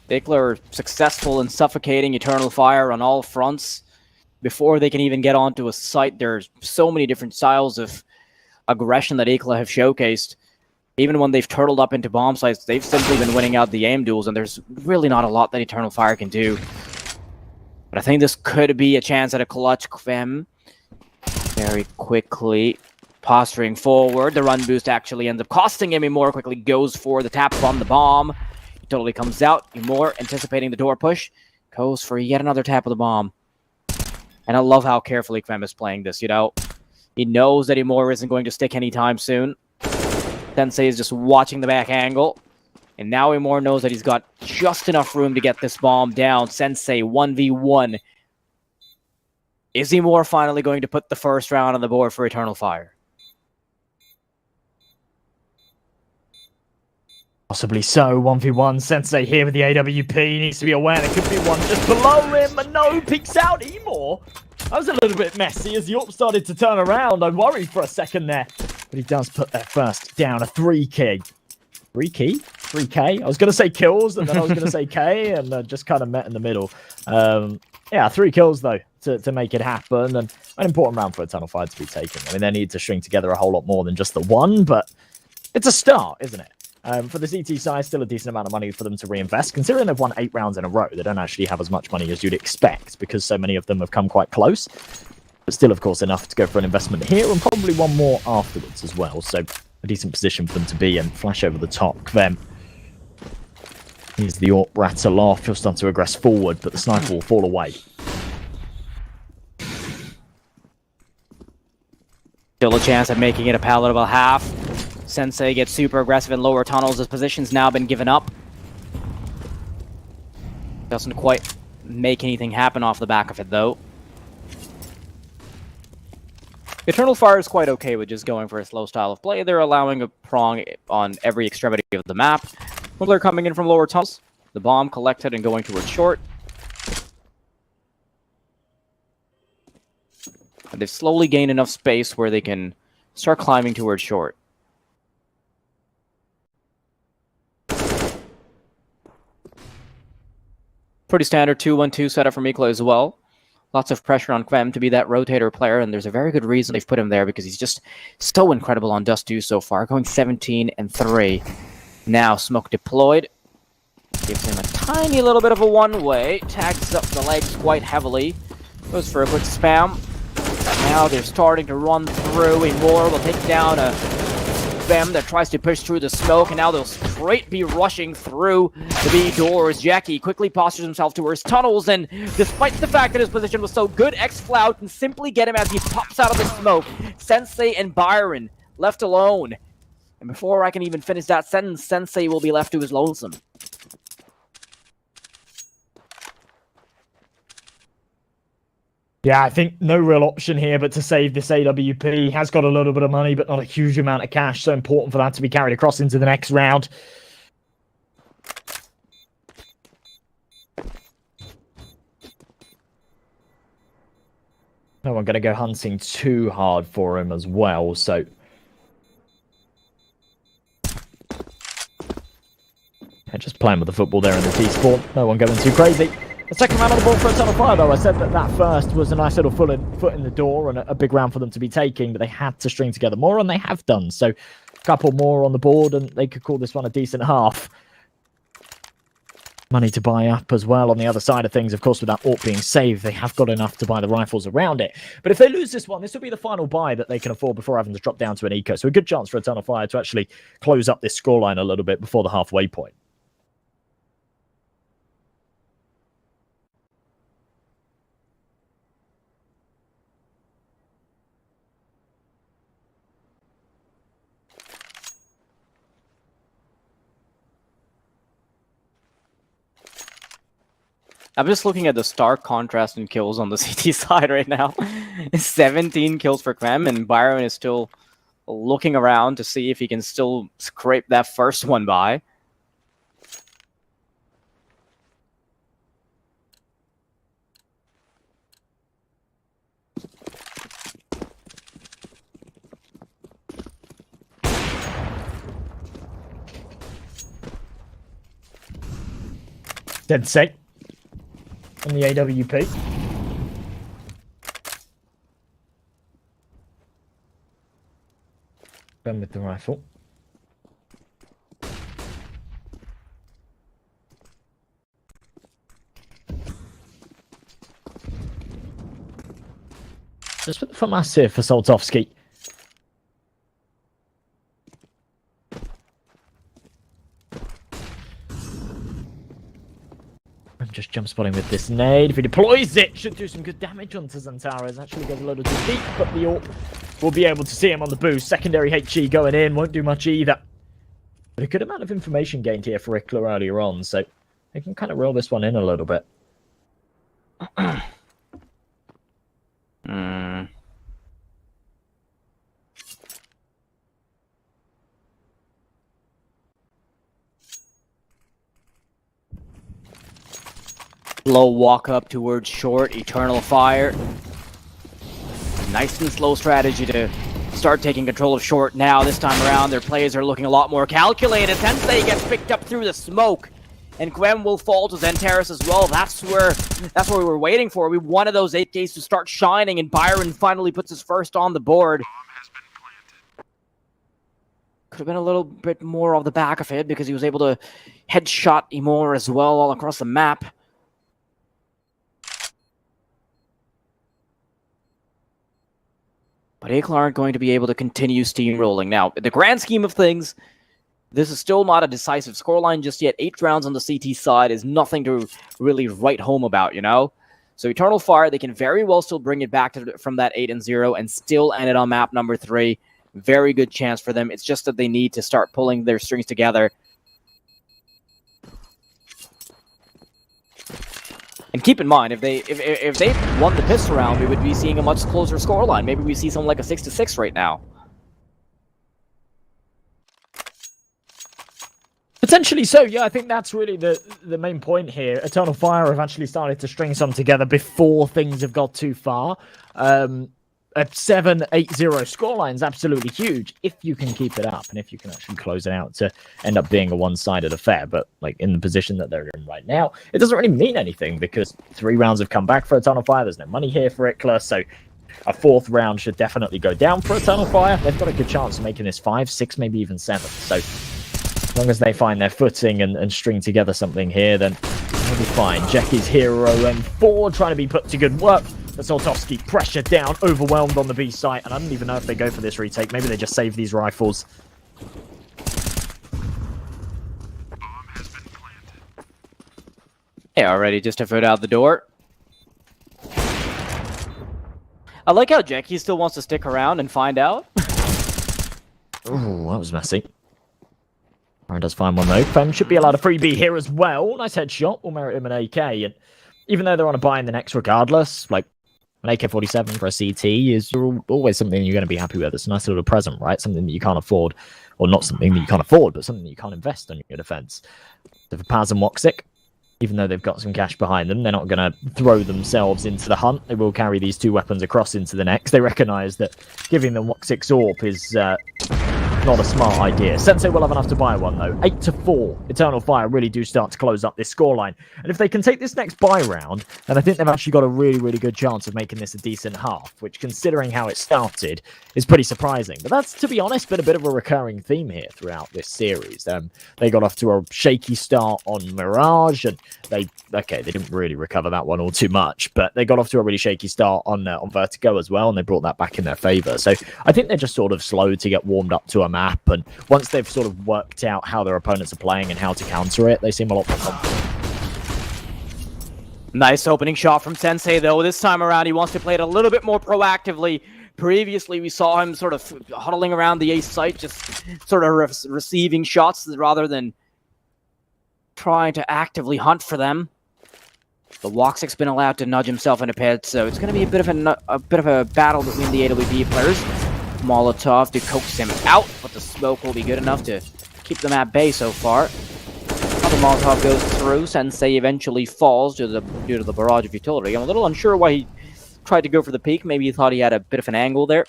IKLA are successful in suffocating Eternal Fire on all fronts before they can even get onto a site. There's so many different styles of aggression that IKLA have showcased. Even when they've turtled up into bomb sites, they've simply been winning out the aim duels, and there's really not a lot that Eternal Fire can do. But I think this could be a chance at a clutch. Kvem very quickly posturing forward. The run boost actually ends up costing him. Imor quickly goes for the tap on the bomb. He totally comes out. Imor, anticipating the door push, goes for yet another tap of the bomb. And I love how carefully Kvem is playing this, you know. He knows that Imor isn't going to stick anytime soon. Sensei is just watching the back angle. And now Imor knows that he's got just enough room to get this bomb down. Sensei 1v1. Is Imor finally going to put the first round on the board for Eternal Fire? Possibly so. 1v1. Sensei here with the AWP. He needs to be aware there could be one just below him. And no, peeks out Imor. That was a little bit messy as the AWP started to turn around. I worried for a second there. But he does put that first down. A 3K. 3K? I was going to say kills, and then I was going to say K, and just kind of met in the middle. Yeah, 3 kills, though, to make it happen. And an important round for Eternal Fire to be taken. I mean, they need to string together a whole lot more than just the one, but it's a start, isn't it? For the CT side, still a decent amount of money for them to reinvest. Considering they've won 8 rounds in a row, they don't actually have as much money as you'd expect because so many of them have come quite close. But still, of course, enough to go for an investment here and probably one more afterwards as well. So a decent position for them to be in. Flash over the top. Kvem. Here's the AWP rattle off. He'll start to aggress forward, but the sniper will fall away. Still a chance of making it a palatable half. Sensei gets super aggressive in lower tunnels. His position's now been given up. Doesn't quite make anything happen off the back of it, though. ETERNALFIRE is quite okay with just going for a slow style of play. They're allowing a prong on every extremity of the map. When they're coming in from lower tunnels, the bomb collected and going towards short. And they've slowly gained enough space where they can start climbing towards short. Pretty standard 2-1-2 setup from IKLA as well. Lots of pressure on Kvem to be that rotator player, and there's a very good reason they've put him there because he's just so incredible on Dust 2 so far, going 17-3. Now smoke deployed. Gives him a tiny little bit of a one-way. Tags up the legs quite heavily. Goes for a quick spam. Now they're starting to run through. Immortal will take down a Kvem that tries to push through the smoke, and now they'll straight be rushing through the B doors. Jackie quickly postures himself towards tunnels, and despite the fact that his position was so good, X-Flout can simply get him as he pops out of the smoke. Sensei and Byron left alone. And before I can even finish that sentence, Sensei will be left to his lonesome. Yeah, I think no real option here but to save this AWP. He has got a little bit of money, but not a huge amount of cash. So important for that to be carried across into the next round. No one going to go hunting too hard for him as well, so... yeah, just playing with the football there in the T-spawn. No one going too crazy. The second round on the ball for ETERNALFIRE, though. I said that first was a nice little foot in the door and a big round for them to be taking, but they had to string together more, and they have done. So a couple more on the board, and they could call this one a decent half. Money to buy up as well on the other side of things. Of course, with that AWP being saved, they have got enough to buy the rifles around it. But if they lose this one, this will be the final buy that they can afford before having to drop down to an eco. So a good chance for ETERNALFIRE to actually close up this scoreline a little bit before the halfway point. I'm just looking at the stark contrast in kills on the CT side right now. 17 kills for Kvem, and Byron is still looking around to see if he can still scrape that first one by. Dead set. On the AWP. Done with the rifle. Just put the front mass here for Soltovsky. Just jump spotting with this nade. If he deploys it, should do some good damage onto Zantares. Actually goes a little too deep, but the AWP will be able to see him on the boost. Secondary HE going in, won't do much either. But a good amount of information gained here for IKLA earlier on, so they can kind of roll this one in a little bit. Low walk up towards short, ETERNALFIRE. Nice and slow strategy to start taking control of short now. This time around, their plays are looking a lot more calculated. Sensei gets picked up through the smoke, and Kvem will fall to Zantares as well. That's what we were waiting for. We wanted those 8Ks to start shining, and Byron finally puts his first on the board. Could have been a little bit more off the back of it because he was able to headshot Imor as well all across the map. But IKLA aren't going to be able to continue steamrolling. Now, in the grand scheme of things, this is still not a decisive scoreline just yet. 8 rounds on the CT side is nothing to really write home about, you know? So EternalFire, they can very well still bring it back from that 8-0 and still end it on map number 3. Very good chance for them. It's just that they need to start pulling their strings together. And keep in mind, if they won the pistol round, we would be seeing a much closer scoreline. Maybe we see something like a 6-6 right now. Potentially so, yeah. I think that's really the main point here. EternalFire have actually started to string some together before things have got too far. A 7-8-0 scoreline is absolutely huge if you can keep it up and if you can actually close it out to end up being a one-sided affair. But like in the position that they're in right now, it doesn't really mean anything because 3 rounds have come back for EternalFire. There's no money here for IKLA, so a 4th round should definitely go down for EternalFire. They've got a good chance of making this 5, 6, maybe even 7. So as long as they find their footing and string together something here, then they'll be fine. Jacky's hero M4 trying to be put to good work. But Soltovsky pressure down, overwhelmed on the B site, and I don't even know if they go for this retake. Maybe they just save these rifles. Yeah, already just a foot out the door. I like how Jackie still wants to stick around and find out. Oh, that was messy. Aaron does find one though. Fem should be allowed a freebie here as well. Nice headshot. Will merit him an AK. And even though they're on a buy in the next regardless, like an AK-47 for a CT is always something you're going to be happy with. It's a nice little present, right? Something that you can't afford. Or not something that you can't afford, but something that you can't invest on your defense. So for Paz and Woxic, even though they've got some cash behind them, they're not going to throw themselves into the hunt. They will carry these 2 weapons across into the next. They recognize that giving them Woxic's AWP is not a smart idea. Sensei will have enough to buy one, though. 8-4. EternalFire really do start to close up this scoreline. And if they can take this next buy round, then I think they've actually got a really, really good chance of making this a decent half, which, considering how it started, is pretty surprising. But that's, to be honest, been a bit of a recurring theme here throughout this series. They got off to a shaky start on Mirage, and they didn't really recover that one all too much, but they got off to a really shaky start on Vertigo as well, and they brought that back in their favor. So I think they're just sort of slow to get warmed up to a map, and once they've sort of worked out how their opponents are playing and how to counter it, they seem a lot more confident. Nice opening shot from Sensei, though. This time around, he wants to play it a little bit more proactively. Previously, we saw him sort of huddling around the A site, just sort of receiving shots rather than trying to actively hunt for them. The Woxic's been allowed to nudge himself in a pit, so it's going to be a bit of a battle between the AWP players. Molotov to coax him out, but the smoke will be good enough to keep them at bay so far. The Molotov goes through. Sensei eventually falls due to the barrage of utility. I'm a little unsure why he tried to go for the peak. Maybe he thought he had a bit of an angle there.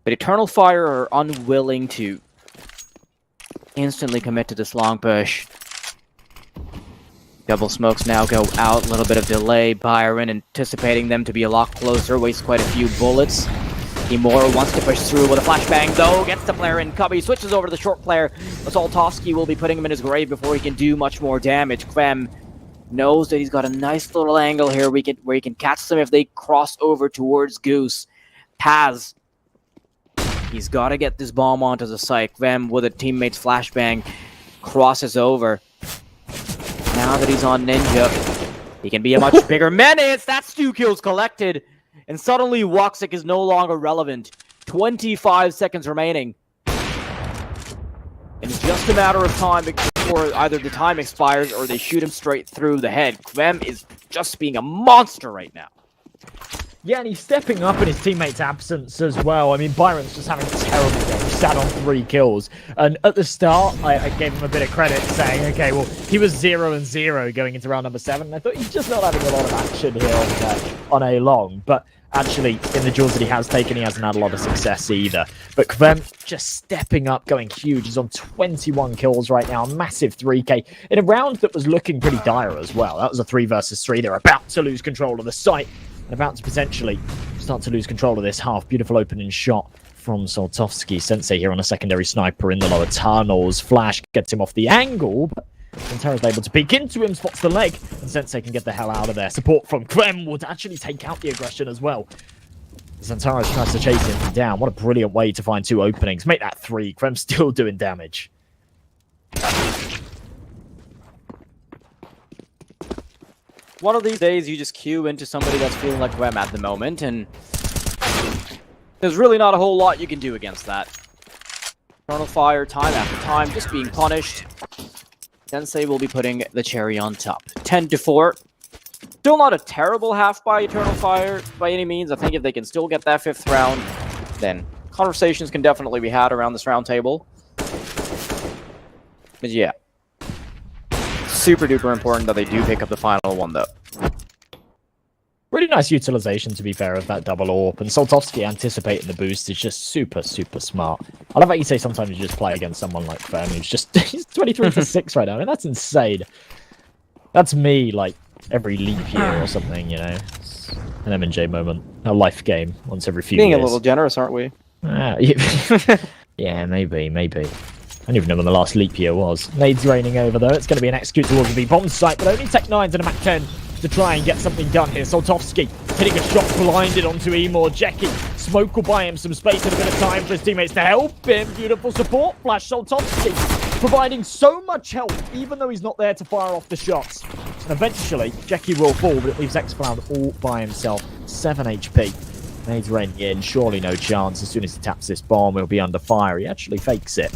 But EternalFire are unwilling to instantly commit to this long push. Double smokes now go out. A little bit of delay. Byron anticipating them to be a lot closer. Wastes quite a few bullets. Imor wants to push through with a flashbang, though. Gets the player in cover. He switches over to the short player. Soltovsky will be putting him in his grave before he can do much more damage. Kvem knows that he's got a nice little angle here where he can catch them if they cross over towards Goose. Paz. He's got to get this bomb onto the site. Kvem with a teammate's flashbang crosses over. Now that he's on Ninja, he can be a much bigger menace. That's 2 kills collected. And suddenly Woxic is no longer relevant. 25 seconds remaining. And it's just a matter of time before either the time expires or they shoot him straight through the head. Kvem is just being a monster right now. Yeah, and he's stepping up in his teammates' absence as well. I mean, Byron's just having a terrible game. He sat on 3 kills. And at the start, I gave him a bit of credit saying, okay, well, he was 0-0 going into round number 7. And I thought he's just not having a lot of action here on A long. But actually, in the duels that he has taken, he hasn't had a lot of success either. But Kvem just stepping up, going huge. He's on 21 kills right now, a massive 3K. In a round that was looking pretty dire as well. That was a 3 versus 3. They're about to lose control of the site. And about to potentially start to lose control of this half. Beautiful opening shot from Soltovsky. Sensei here on a secondary sniper in the lower tunnels. Flash gets him off the angle, but Santara's able to peek into him, spots the leg, and Sensei can get the hell out of there. Support from Krem would actually take out the aggression as well. Santara tries to chase him down. What a brilliant way to find 2 openings. Make that 3. Krem's still doing damage. One of these days, you just queue into somebody that's feeling like Krem at the moment, and there's really not a whole lot you can do against that. EternalFire, time after time, just being punished. Sensei will be putting the cherry on top. 10-4. Still not a terrible half by EternalFire by any means. I think if they can still get that 5th round, then conversations can definitely be had around this round table. But yeah. Super duper important that they do pick up the final one, though. Really nice utilization, to be fair, of that double AWP. And Soltovsky anticipating the boost is just super, super smart. I love how you say sometimes you just play against someone like Krem, who's just he's 23-6 right now. I mean, that's insane. That's me, like, every leap year or something, you know. It's an M&J moment. A life game once every few years. Being a little generous, aren't we? Yeah, maybe. I don't even know when the last leap year was. Nades raining over, though. It's going to be an execute towards the bomb site, but only Tech-9s and a Mac-10 to try and get something done here. Soltovsky hitting a shot blinded onto Emor. Jackie, Smoke will buy him some space and a bit of time for his teammates to help him. Beautiful support flash. Soltovsky providing so much help, even though he's not there to fire off the shots. And eventually, Jackie will fall, but it leaves xCloud all by himself. 7 HP. Nades raining in. Surely no chance. As soon as he taps this bomb, he'll be under fire. He actually fakes it.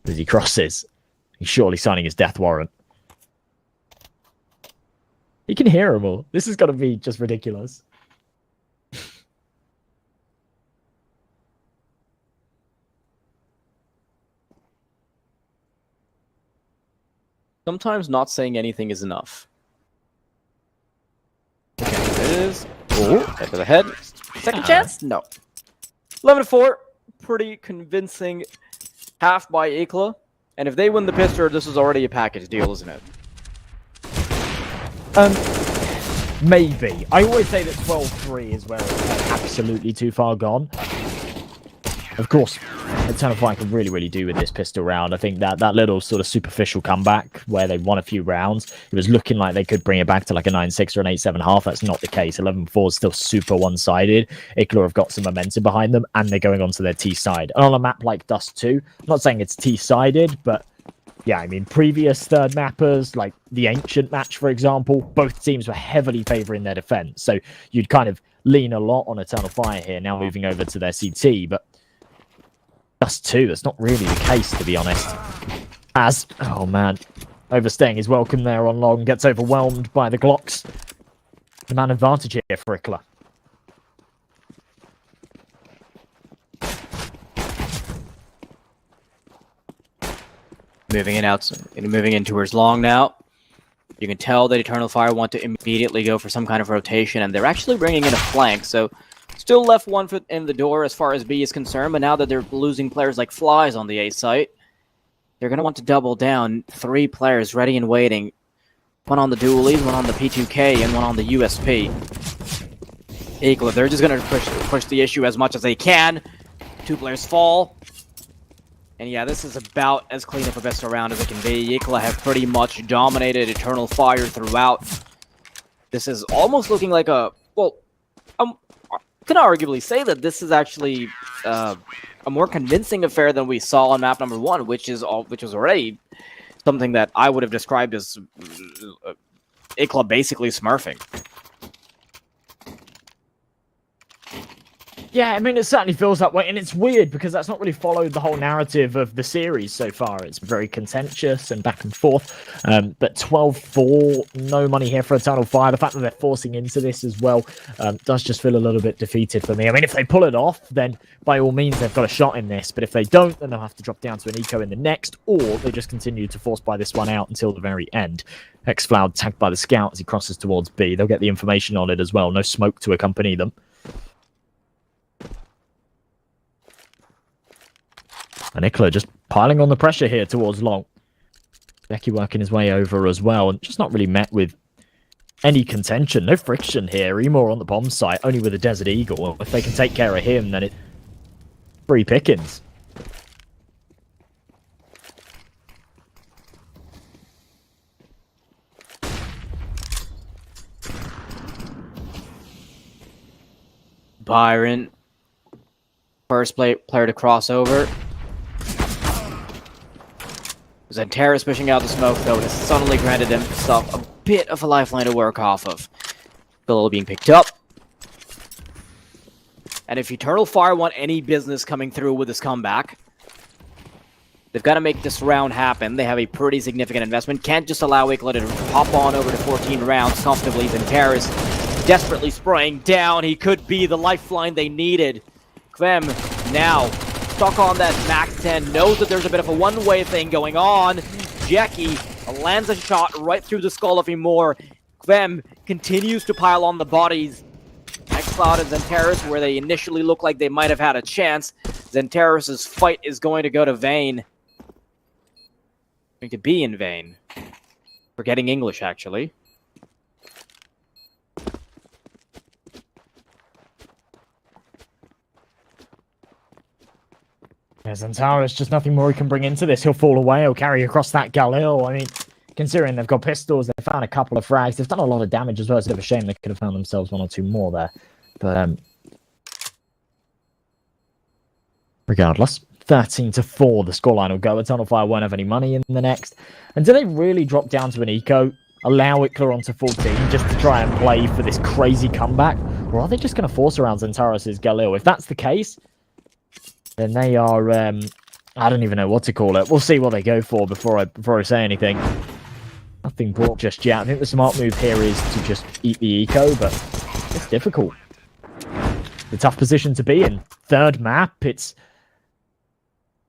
As he crosses, he's surely signing his death warrant. You can hear them all. This has got to be just ridiculous. Sometimes not saying anything is enough. Okay, there it is. Oh, head to the head. Second chance? No. 11-4. Pretty convincing half by IKLA. And if they win the pistol, this is already a package deal, isn't it? Maybe. I always say that 12-3 is where it's absolutely too far gone. Of course, EternalFire can really do with this pistol round. I think that little sort of superficial comeback where they won a few rounds, it was looking like they could bring it back to like a 9-6 or an 8-7.5. That's not the case. 11-4 is still super one-sided. IKLA have got some momentum behind them, and they're going on to their T side. And on a map like Dust 2, I'm not saying it's T-sided, but yeah, I mean, previous third mappers, like the Ancient match, for example, both teams were heavily favouring their defence. So you'd kind of lean a lot on EternalFire here, now moving over to their CT. But Dust 2, that's not really the case, to be honest. As, oh man, overstaying his welcome there on long, gets overwhelmed by the Glocks. The man advantage here for IKLA. Moving in towards long now. You can tell that EternalFire want to immediately go for some kind of rotation, and they're actually bringing in a flank, so still left 1 foot in the door as far as B is concerned, but now that they're losing players like flies on the A site, they're going to want to double down. 3 players ready and waiting. 1 on the dualies, 1 on the P2K, and 1 on the USP. IKLA, they're just going to push the issue as much as they can. 2 players fall. And yeah, this is about as clean of a best round as it can be. IKLA have pretty much dominated EternalFire throughout. This is almost looking like a... Well, I can arguably say that this is actually a more convincing affair than we saw on map number 1, which was already something that I would have described as IKLA basically smurfing. Yeah, I mean, it certainly feels that way, and it's weird because that's not really followed the whole narrative of the series so far. It's very contentious and back and forth, but 12-4, no money here for EternalFire. The fact that they're forcing into this as well does just feel a little bit defeated for me. I mean, if they pull it off, then by all means they've got a shot in this, but if they don't, then they'll have to drop down to an eco in the next, or they just continue to force buy this one out until the very end. xCloud tagged by the scout as he crosses towards B. They'll get the information on it as well. No smoke to accompany them. And IKLA just piling on the pressure here towards long. Becky working his way over as well, and just not really met with any contention. No friction here. Emor on the bomb site, only with a Desert Eagle. If they can take care of him, then it Free pickings. Byron, first player to cross over. Xantares pushing out the smoke, though, has suddenly granted himself a bit of a lifeline to work off of. Bill being picked up. And if Eternalfire want any business coming through with this comeback, they've got to make this round happen. They have a pretty significant investment. Can't just allow IKLA to hop on over to 14 rounds comfortably. Xantares desperately spraying down. He could be the lifeline they needed. Kvem now stuck on that max 10. Knows that there's a bit of a one-way thing going on. Jackie lands a shot right through the skull of Imor. Kvem continues to pile on the bodies. Xcloud and Xantares, where they initially looked like they might have had a chance. Xantares' fight is going to go to vain. Going to be in vain. Forgetting English, actually. Yeah, Xantares, just nothing more he can bring into this. He'll fall away, he'll carry across that Galil. I mean, considering they've got pistols, they've found a couple of frags, they've done a lot of damage as well. It's a bit of a shame they could have found themselves one or two more there. But, regardless, 13-4, the scoreline will go. Eternalfire won't have any money in the next. And do they really drop down to an eco, allow IKLA onto 14 just to try and play for this crazy comeback? Or are they just going to force around Xantares' Galil? If that's the case, then they are, I don't even know what to call it. We'll see what they go for before I say anything. Nothing brought just yet. I think the smart move here is to just eat the eco, but it's difficult. It's a tough position to be in. Third map, it's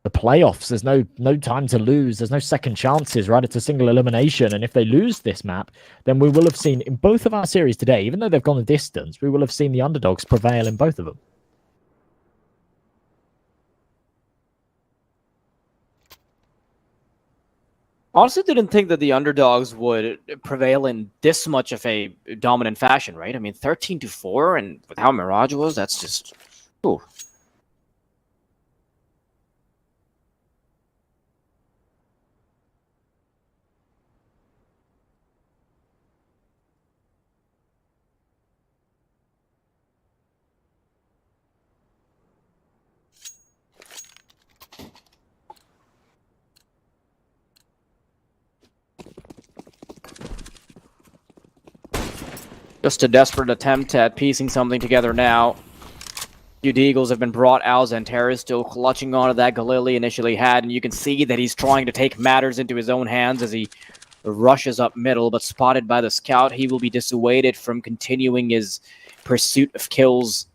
the playoffs. There's no time to lose. There's no second chances, right? It's a single elimination, and if they lose this map, then we will have seen in both of our series today, even though they've gone the distance, we will have seen the underdogs prevail in both of them. Honestly, didn't think that the underdogs would prevail in this much of a dominant fashion, right? I mean, 13-4, and with how Mirage was, that's just... Ooh. Just a desperate attempt at piecing something together now. Few Deagles have been brought out. Xantares still clutching onto that Galil initially had, and you can see that he's trying to take matters into his own hands as he rushes up middle, but spotted by the scout, he will be dissuaded from continuing his pursuit of kills.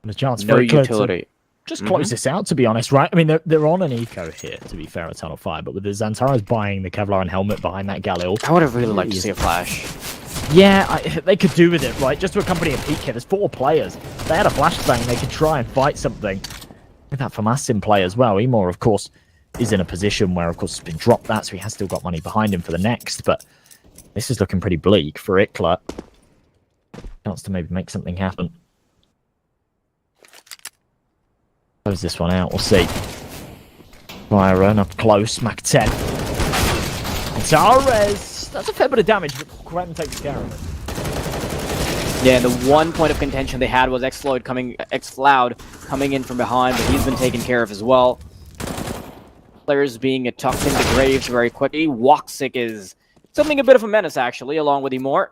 A chance no for utility. Just close this out, to be honest, right? I mean, they're on an eco here, to be fair, Eternalfire, but with the Xantares buying the Kevlar and helmet behind that Galil. I would have really liked to see a flash. Yeah, they could do with it, right? Just to accompany a peek here. There's 4 players. If they had a flashbang, they could try and fight something. With that FAMAS in play as well. Emor, of course, is in a position where, of course, has been dropped that, so he has still got money behind him for the next, but this is looking pretty bleak for IKLA. Chance to maybe make something happen. Close this one out, we'll see. Byron up close, Mac 10. Xantares! That's a fair bit of damage, but Quentin takes care of it. Yeah, the one point of contention they had was Xcloud coming in from behind, but he's been taken care of as well. Players being tucked into graves very quickly. Woxic is something a bit of a menace, actually, along with Emor.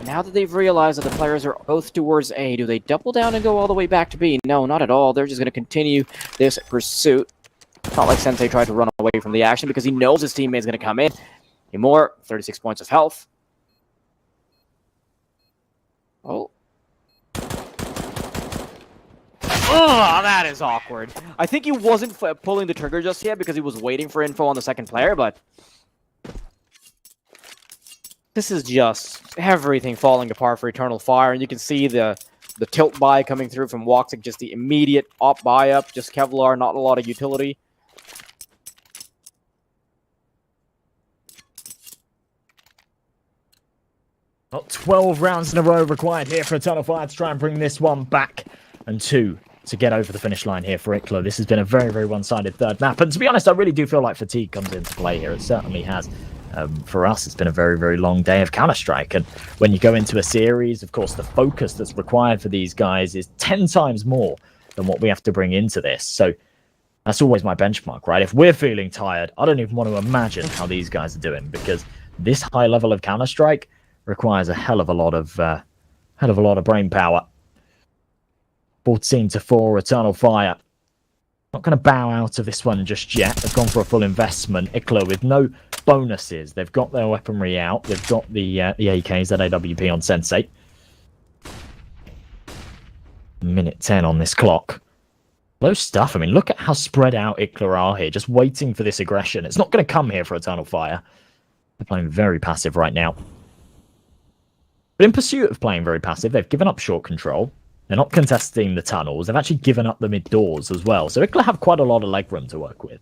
Now that they've realized that the players are both towards A, do they double down and go all the way back to B? No, not at all. They're just going to continue this pursuit. Not like Sensei tried to run away from the action because he knows his teammate's going to come in. Emor, 36 points of health. Oh. Oh, that is awkward. I think he wasn't pulling the trigger just yet because he was waiting for info on the second player, but... This is just everything falling apart for Eternalfire, and you can see the tilt buy coming through from Woxic, just the immediate op buy up, just Kevlar, not a lot of utility. Not 12 rounds in a row required here for Eternal Fire to try and bring this one back. And 2 to get over the finish line here for IKLA. This has been a very, very one-sided third map. And to be honest, I really do feel like fatigue comes into play here. It certainly has. For us, it's been a very, very long day of Counter-Strike. And when you go into a series, of course, the focus that's required for these guys is 10 times more than what we have to bring into this. So that's always my benchmark, right? If we're feeling tired, I don't even want to imagine how these guys are doing, because this high level of Counter-Strike requires a hell of a lot of brain power. 14-4, Eternal Fire. Not going to bow out of this one just yet. They've gone for a full investment. IKLA with no bonuses. They've got their weaponry out. They've got the AKs at AWP on Sensei. Minute 10 on this clock. Low stuff. I mean, look at how spread out IKLA are here, just waiting for this aggression. It's not going to come here for Eternal Fire. They're playing very passive right now. But in pursuit of playing very passive, they've given up short control. They're not contesting the tunnels. They've actually given up the mid doors as well. So IKLA have quite a lot of leg room to work with.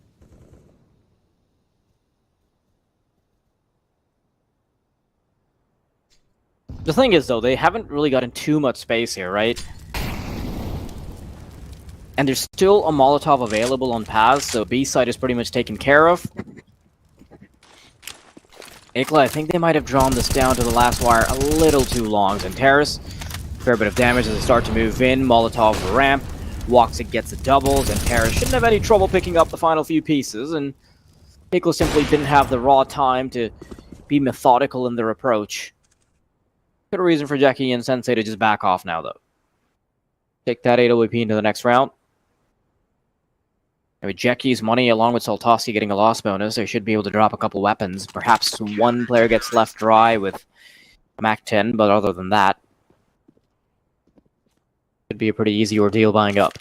The thing is, though, they haven't really gotten too much space here, right? And there's still a Molotov available on paths, so B side is pretty much taken care of. IKLA, I think they might have drawn this down to the last wire a little too long. And Terrace, fair bit of damage as they start to move in. Molotov ramp, Woxic gets the doubles, and Terrace shouldn't have any trouble picking up the final few pieces. And IKLA simply didn't have the raw time to be methodical in their approach. Good reason for Jackie and Sensei to just back off now, though. Take that 8 OAP into the next round. And with Jackie's money, along with Soltoski getting a loss bonus, they should be able to drop a couple weapons. Perhaps one player gets left dry with Mac 10, but other than that, could be a pretty easy ordeal buying up.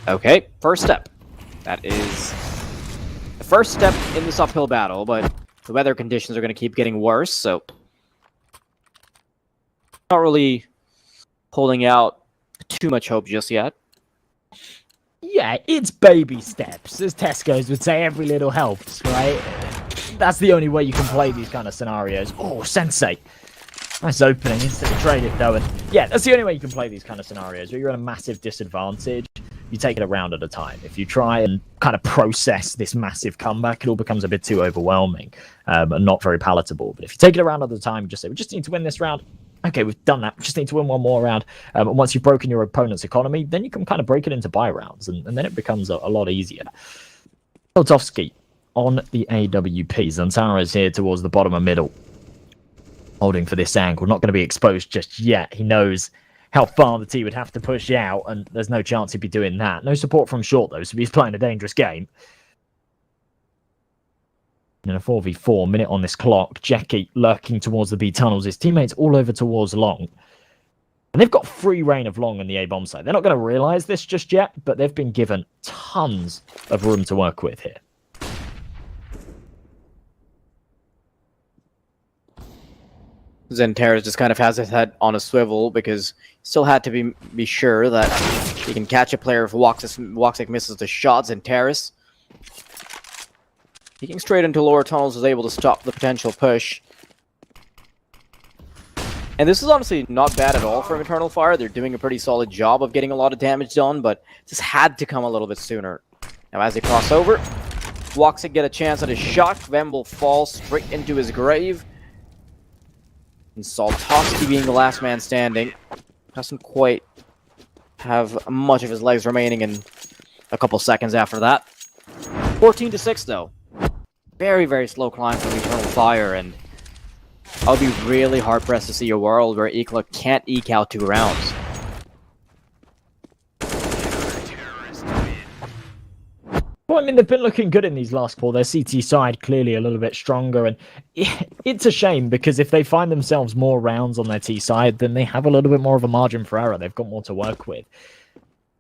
Okay, first step. That is the first step in this uphill battle, but the weather conditions are going to keep getting worse, so not really holding out too much hope just yet. Yeah, it's baby steps. As Tesco's would say, every little helps, right? That's the only way you can play these kind of scenarios. Oh, Sensei. Nice opening, instantly traded though. And yeah, that's the only way you can play these kind of scenarios. Where you're at a massive disadvantage, you take it a round at a time. If you try and kind of process this massive comeback, it all becomes a bit too overwhelming and not very palatable. But if you take it a round at a time, just say, we just need to win this round. Okay, we've done that. We just need to win one more round. And once you've broken your opponent's economy, then you can kind of break it into buy rounds, and then it becomes a lot easier. Soltoski on the AWP. Zantara is here towards the bottom and middle, holding for this angle. Not going to be exposed just yet. He knows how far the T would have to push out, and there's no chance he'd be doing that. No support from short, though, so he's playing a dangerous game. In a 4v4, minute on this clock, Jackie lurking towards the B tunnels. His teammates all over towards long. And they've got free reign of long on the A bomb side. They're not going to realize this just yet, but they've been given tons of room to work with here. Zenterra just kind of has his head on a swivel because he still had to be sure that he can catch a player if Woxic misses the shot. Zenterra peeking straight into lower tunnels is able to stop the potential push. And this is honestly not bad at all for Eternal Fire. They're doing a pretty solid job of getting a lot of damage done, but just had to come a little bit sooner. Now as they cross over, Woxic get a chance at his shot. Vemble falls straight into his grave. And Soltoski being the last man standing doesn't quite have much of his legs remaining in a couple seconds after that. 14-6 though. Very, very slow climb from Eternal Fire, and I'll be really hard-pressed to see a world where IKLA can't eke out 2 rounds. Well, I mean, they've been looking good in these last 4. Their CT side clearly a little bit stronger, and it's a shame because if they find themselves more rounds on their T side, then they have a little bit more of a margin for error. They've got more to work with.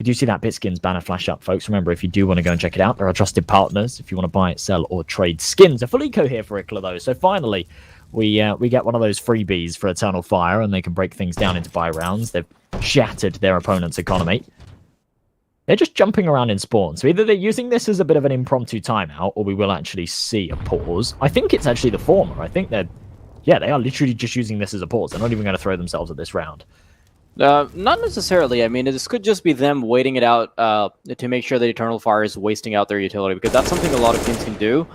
You do see that Bitskins banner flash up, folks. Remember, if you do want to go and check it out, there are trusted partners if you want to buy, sell, or trade skins. A full eco here for IKLA, though. So finally, we get one of those freebies for Eternal Fire, and they can break things down into buy rounds. They've shattered their opponent's economy. They're just jumping around in spawn. So either they're using this as a bit of an impromptu timeout, or we will actually see a pause. I think it's actually the former. I think they're... Yeah, they are literally just using this as a pause. They're not even going to throw themselves at this round. Not necessarily. I mean, this could just be them waiting it out to make sure that Eternal Fire is wasting out their utility, because that's something a lot of teams can do,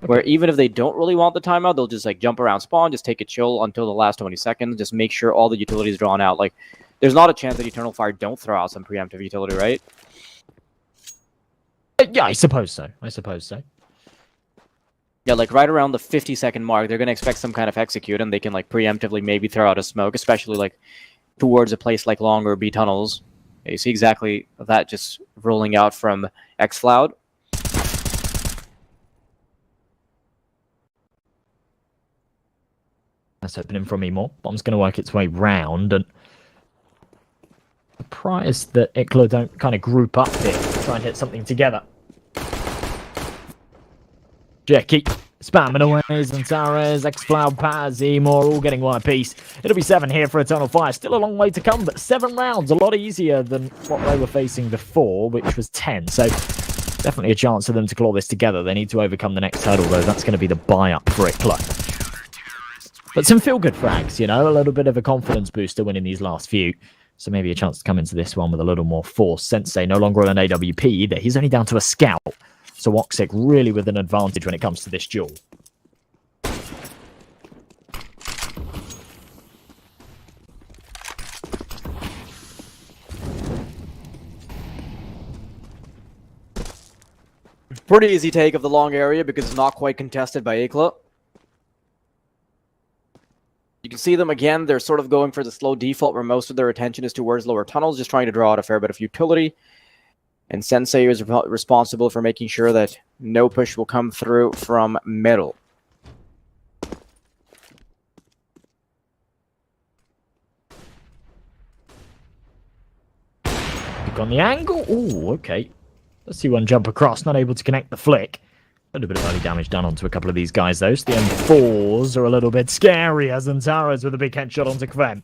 where even if they don't really want the timeout, they'll just like jump around spawn, just take a chill until the last 20 seconds, just make sure all the utility is drawn out. Like, there's not a chance that Eternal Fire don't throw out some preemptive utility, right? Yeah, I suppose so. Yeah, like right around the 50-second mark, they're going to expect some kind of execute, and they can like preemptively maybe throw out a smoke, especially like towards a place like long or B tunnels. Yeah, you see exactly that just rolling out from xFloud. That's opening from Emor. Bomb's going to work its way round, and surprised that IKLA don't kind of group up here, try and hit something together. Jackie spamming away, Zantares, xFloud, Paz, Emor, all getting one apiece. It'll be 7 here for Eternal Fire. Still a long way to come, but 7 rounds, a lot easier than what they were facing before, which was 10. So definitely a chance for them to claw this together. They need to overcome the next hurdle, though. That's going to be the buy-up for IKLA. But some feel-good frags, you know, a little bit of a confidence booster winning these last few. So maybe a chance to come into this one with a little more force. Sensei no longer on an AWP either. He's only down to a scout. So Oxic really with an advantage when it comes to this duel. Pretty easy take of the long area because it's not quite contested by IKLA. You can see them again. They're sort of going for the slow default where most of their attention is towards lower tunnels, just trying to draw out a fair bit of utility. And Sensei is responsible for making sure that no push will come through from middle. Look on the angle. Ooh, okay. Let's see one jump across. Not able to connect the flick. A little bit of early damage done onto a couple of these guys, though. So the M4s are a little bit scary as Antares with a big headshot onto Kvem.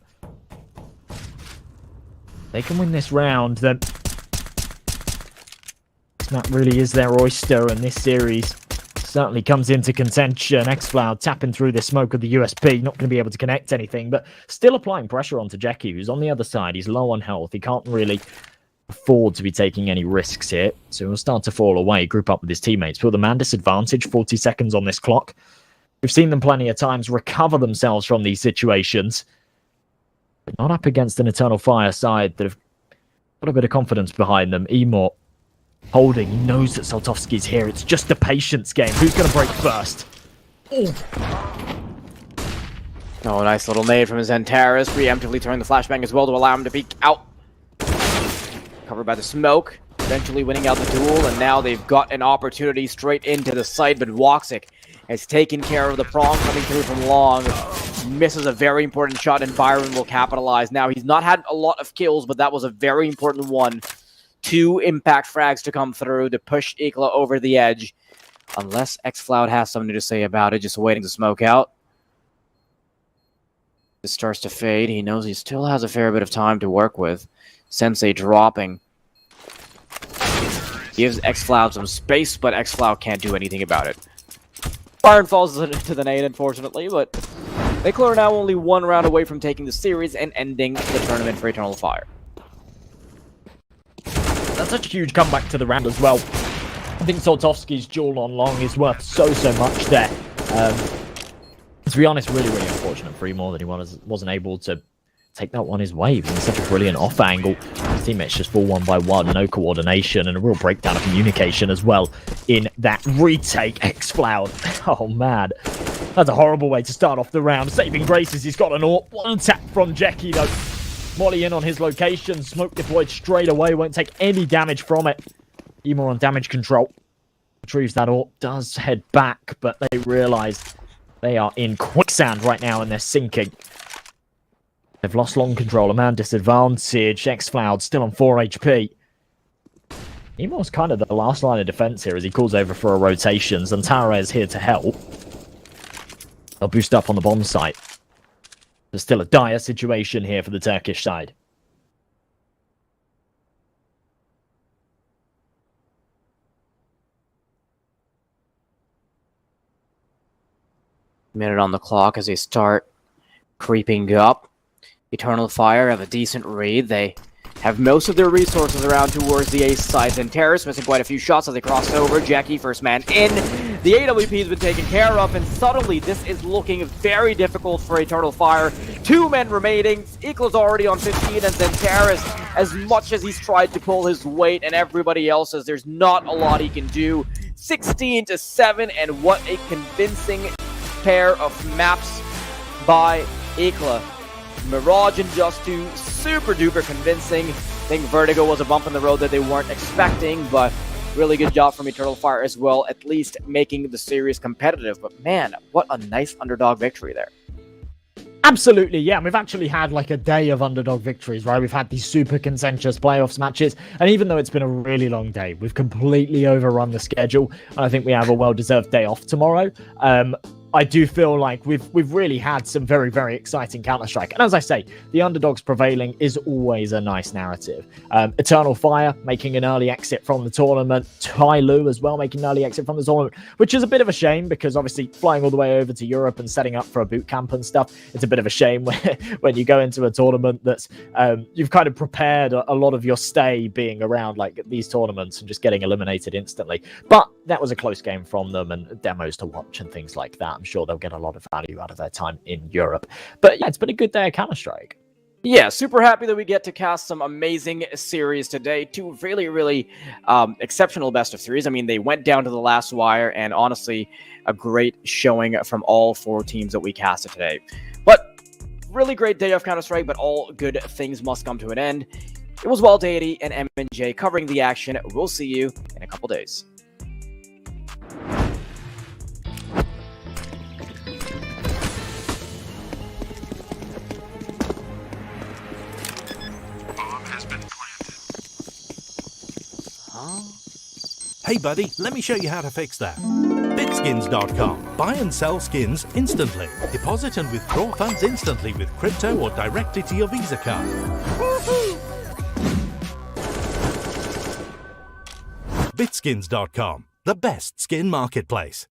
They can win this round, then that really is their oyster, and this series certainly comes into contention. xFloud tapping through the smoke of the USP, not going to be able to connect anything, but still applying pressure onto Jackie, who's on the other side. He's low on health. He can't really afford to be taking any risks here, so he'll start to fall away, group up with his teammates. But the man disadvantage, 40 seconds on this clock. We've seen them plenty of times recover themselves from these situations, but not up against an Eternal Fire side that have got a bit of confidence behind them. Emor holding, he knows that Soltovsky's here. It's just a patience game. Who's going to break first? Ooh. Oh, nice little nade from Zantares, preemptively turning the flashbang as well to allow him to peek out. Covered by the smoke, eventually winning out the duel, and now they've got an opportunity straight into the site, but Woxic has taken care of the prong coming through from long. Misses a very important shot, and Byron will capitalize. Now, he's not had a lot of kills, but that was a very important one. 2 impact frags to come through to push IKLA over the edge. Unless xFloud has something to say about it, just waiting to smoke out. It starts to fade. He knows he still has a fair bit of time to work with. Sensei dropping. Gives xFloud some space, but xFloud can't do anything about it. Byron falls into the nade, unfortunately, but IKLA are now only 1 round away from taking the series and ending the tournament for Eternal Fire. That's a huge comeback to the round as well. I think Soltovsky's duel on long is worth so much there. To be honest, really unfortunate for Emor that he wasn't able to take that one his way. He was in such a brilliant off angle. His teammates just fall one by one, no coordination, and a real breakdown of communication as well in that retake. xFloud. Oh man, that's a horrible way to start off the round. Saving graces, he's got an AWP. One tap from Jackie though. Molly in on his location, smoke deployed straight away, won't take any damage from it. Emor on damage control. Retrieves that AWP, does head back, but they realise they are in quicksand right now and they're sinking. They've lost long control, a man disadvantage. xFloud still on 4 HP. Emor's kind of the last line of defense here as he calls over for a rotation. Zantara is here to help. They'll boost up on the bomb site. There's still a dire situation here for the Turkish side. Minute on the clock as they start creeping up. Eternalfire have a decent read. They have most of their resources around towards the ace side. And Terrace missing quite a few shots as they cross over. Jackie, first man in. The AWP has been taken care of, and suddenly this is looking very difficult for Eternalfire. 2 men remaining. IKLA's already on 15, and then Terrace, as much as he's tried to pull his weight and everybody else's, there's not a lot he can do. 16-7, and what a convincing pair of maps by IKLA. Mirage and Just 2, super duper convincing. I think Vertigo was a bump in the road that they weren't expecting, but really good job from Eternalfire as well, at least making the series competitive. But man, what a nice underdog victory there. Absolutely, yeah. We've actually had like a day of underdog victories, right? We've had these super contentious playoffs matches, and even though it's been a really long day, we've completely overrun the schedule, and I think we have a well-deserved day off tomorrow. I do feel like we've really had some very, very exciting Counter-Strike. And as I say, the underdogs prevailing is always a nice narrative. Eternalfire making an early exit from the tournament. TYLOO as well making an early exit from the tournament, which is a bit of a shame because obviously flying all the way over to Europe and setting up for a boot camp and stuff, it's a bit of a shame when you go into a tournament that's you've kind of prepared a lot of your stay being around like these tournaments and just getting eliminated instantly. But that was a close game from them and demos to watch and things like that. I'm sure they'll get a lot of value out of their time in Europe. But yeah, it's been a good day of Counter-Strike. Yeah, super happy that we get to cast some amazing series today. 2 really, really exceptional best of 3s. I mean, they went down to the last wire, and honestly, a great showing from all 4 teams that we casted today. But really great day of Counter-Strike, but all good things must come to an end. It was WildDeity and M&J covering the action. We'll see you in a couple days. Hey buddy, let me show you how to fix that. Bitskins.com. Buy and sell skins instantly. Deposit and withdraw funds instantly with crypto or directly to your Visa card. Bitskins.com. The best skin marketplace.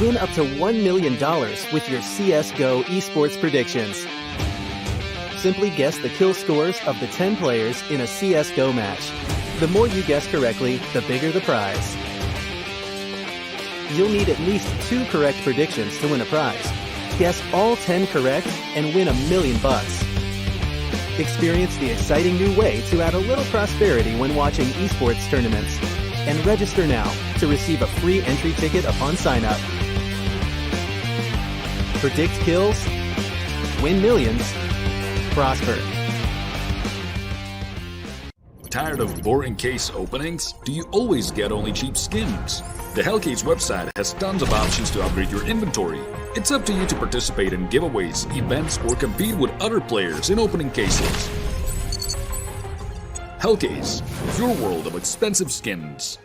Win up to $1 million with your CSGO esports predictions. Simply guess the kill scores of the 10 players in a CSGO match. The more you guess correctly, the bigger the prize. You'll need at least 2 correct predictions to win a prize. Guess all 10 correct and win $1 million. Experience the exciting new way to add a little prosperity when watching esports tournaments. And register now to receive a free entry ticket upon sign-up. Predict kills, win millions, prosper. Tired of boring case openings? Do you always get only cheap skins? The Hellcase website has tons of options to upgrade your inventory. It's up to you to participate in giveaways, events, or compete with other players in opening cases. Hellcase, your world of expensive skins.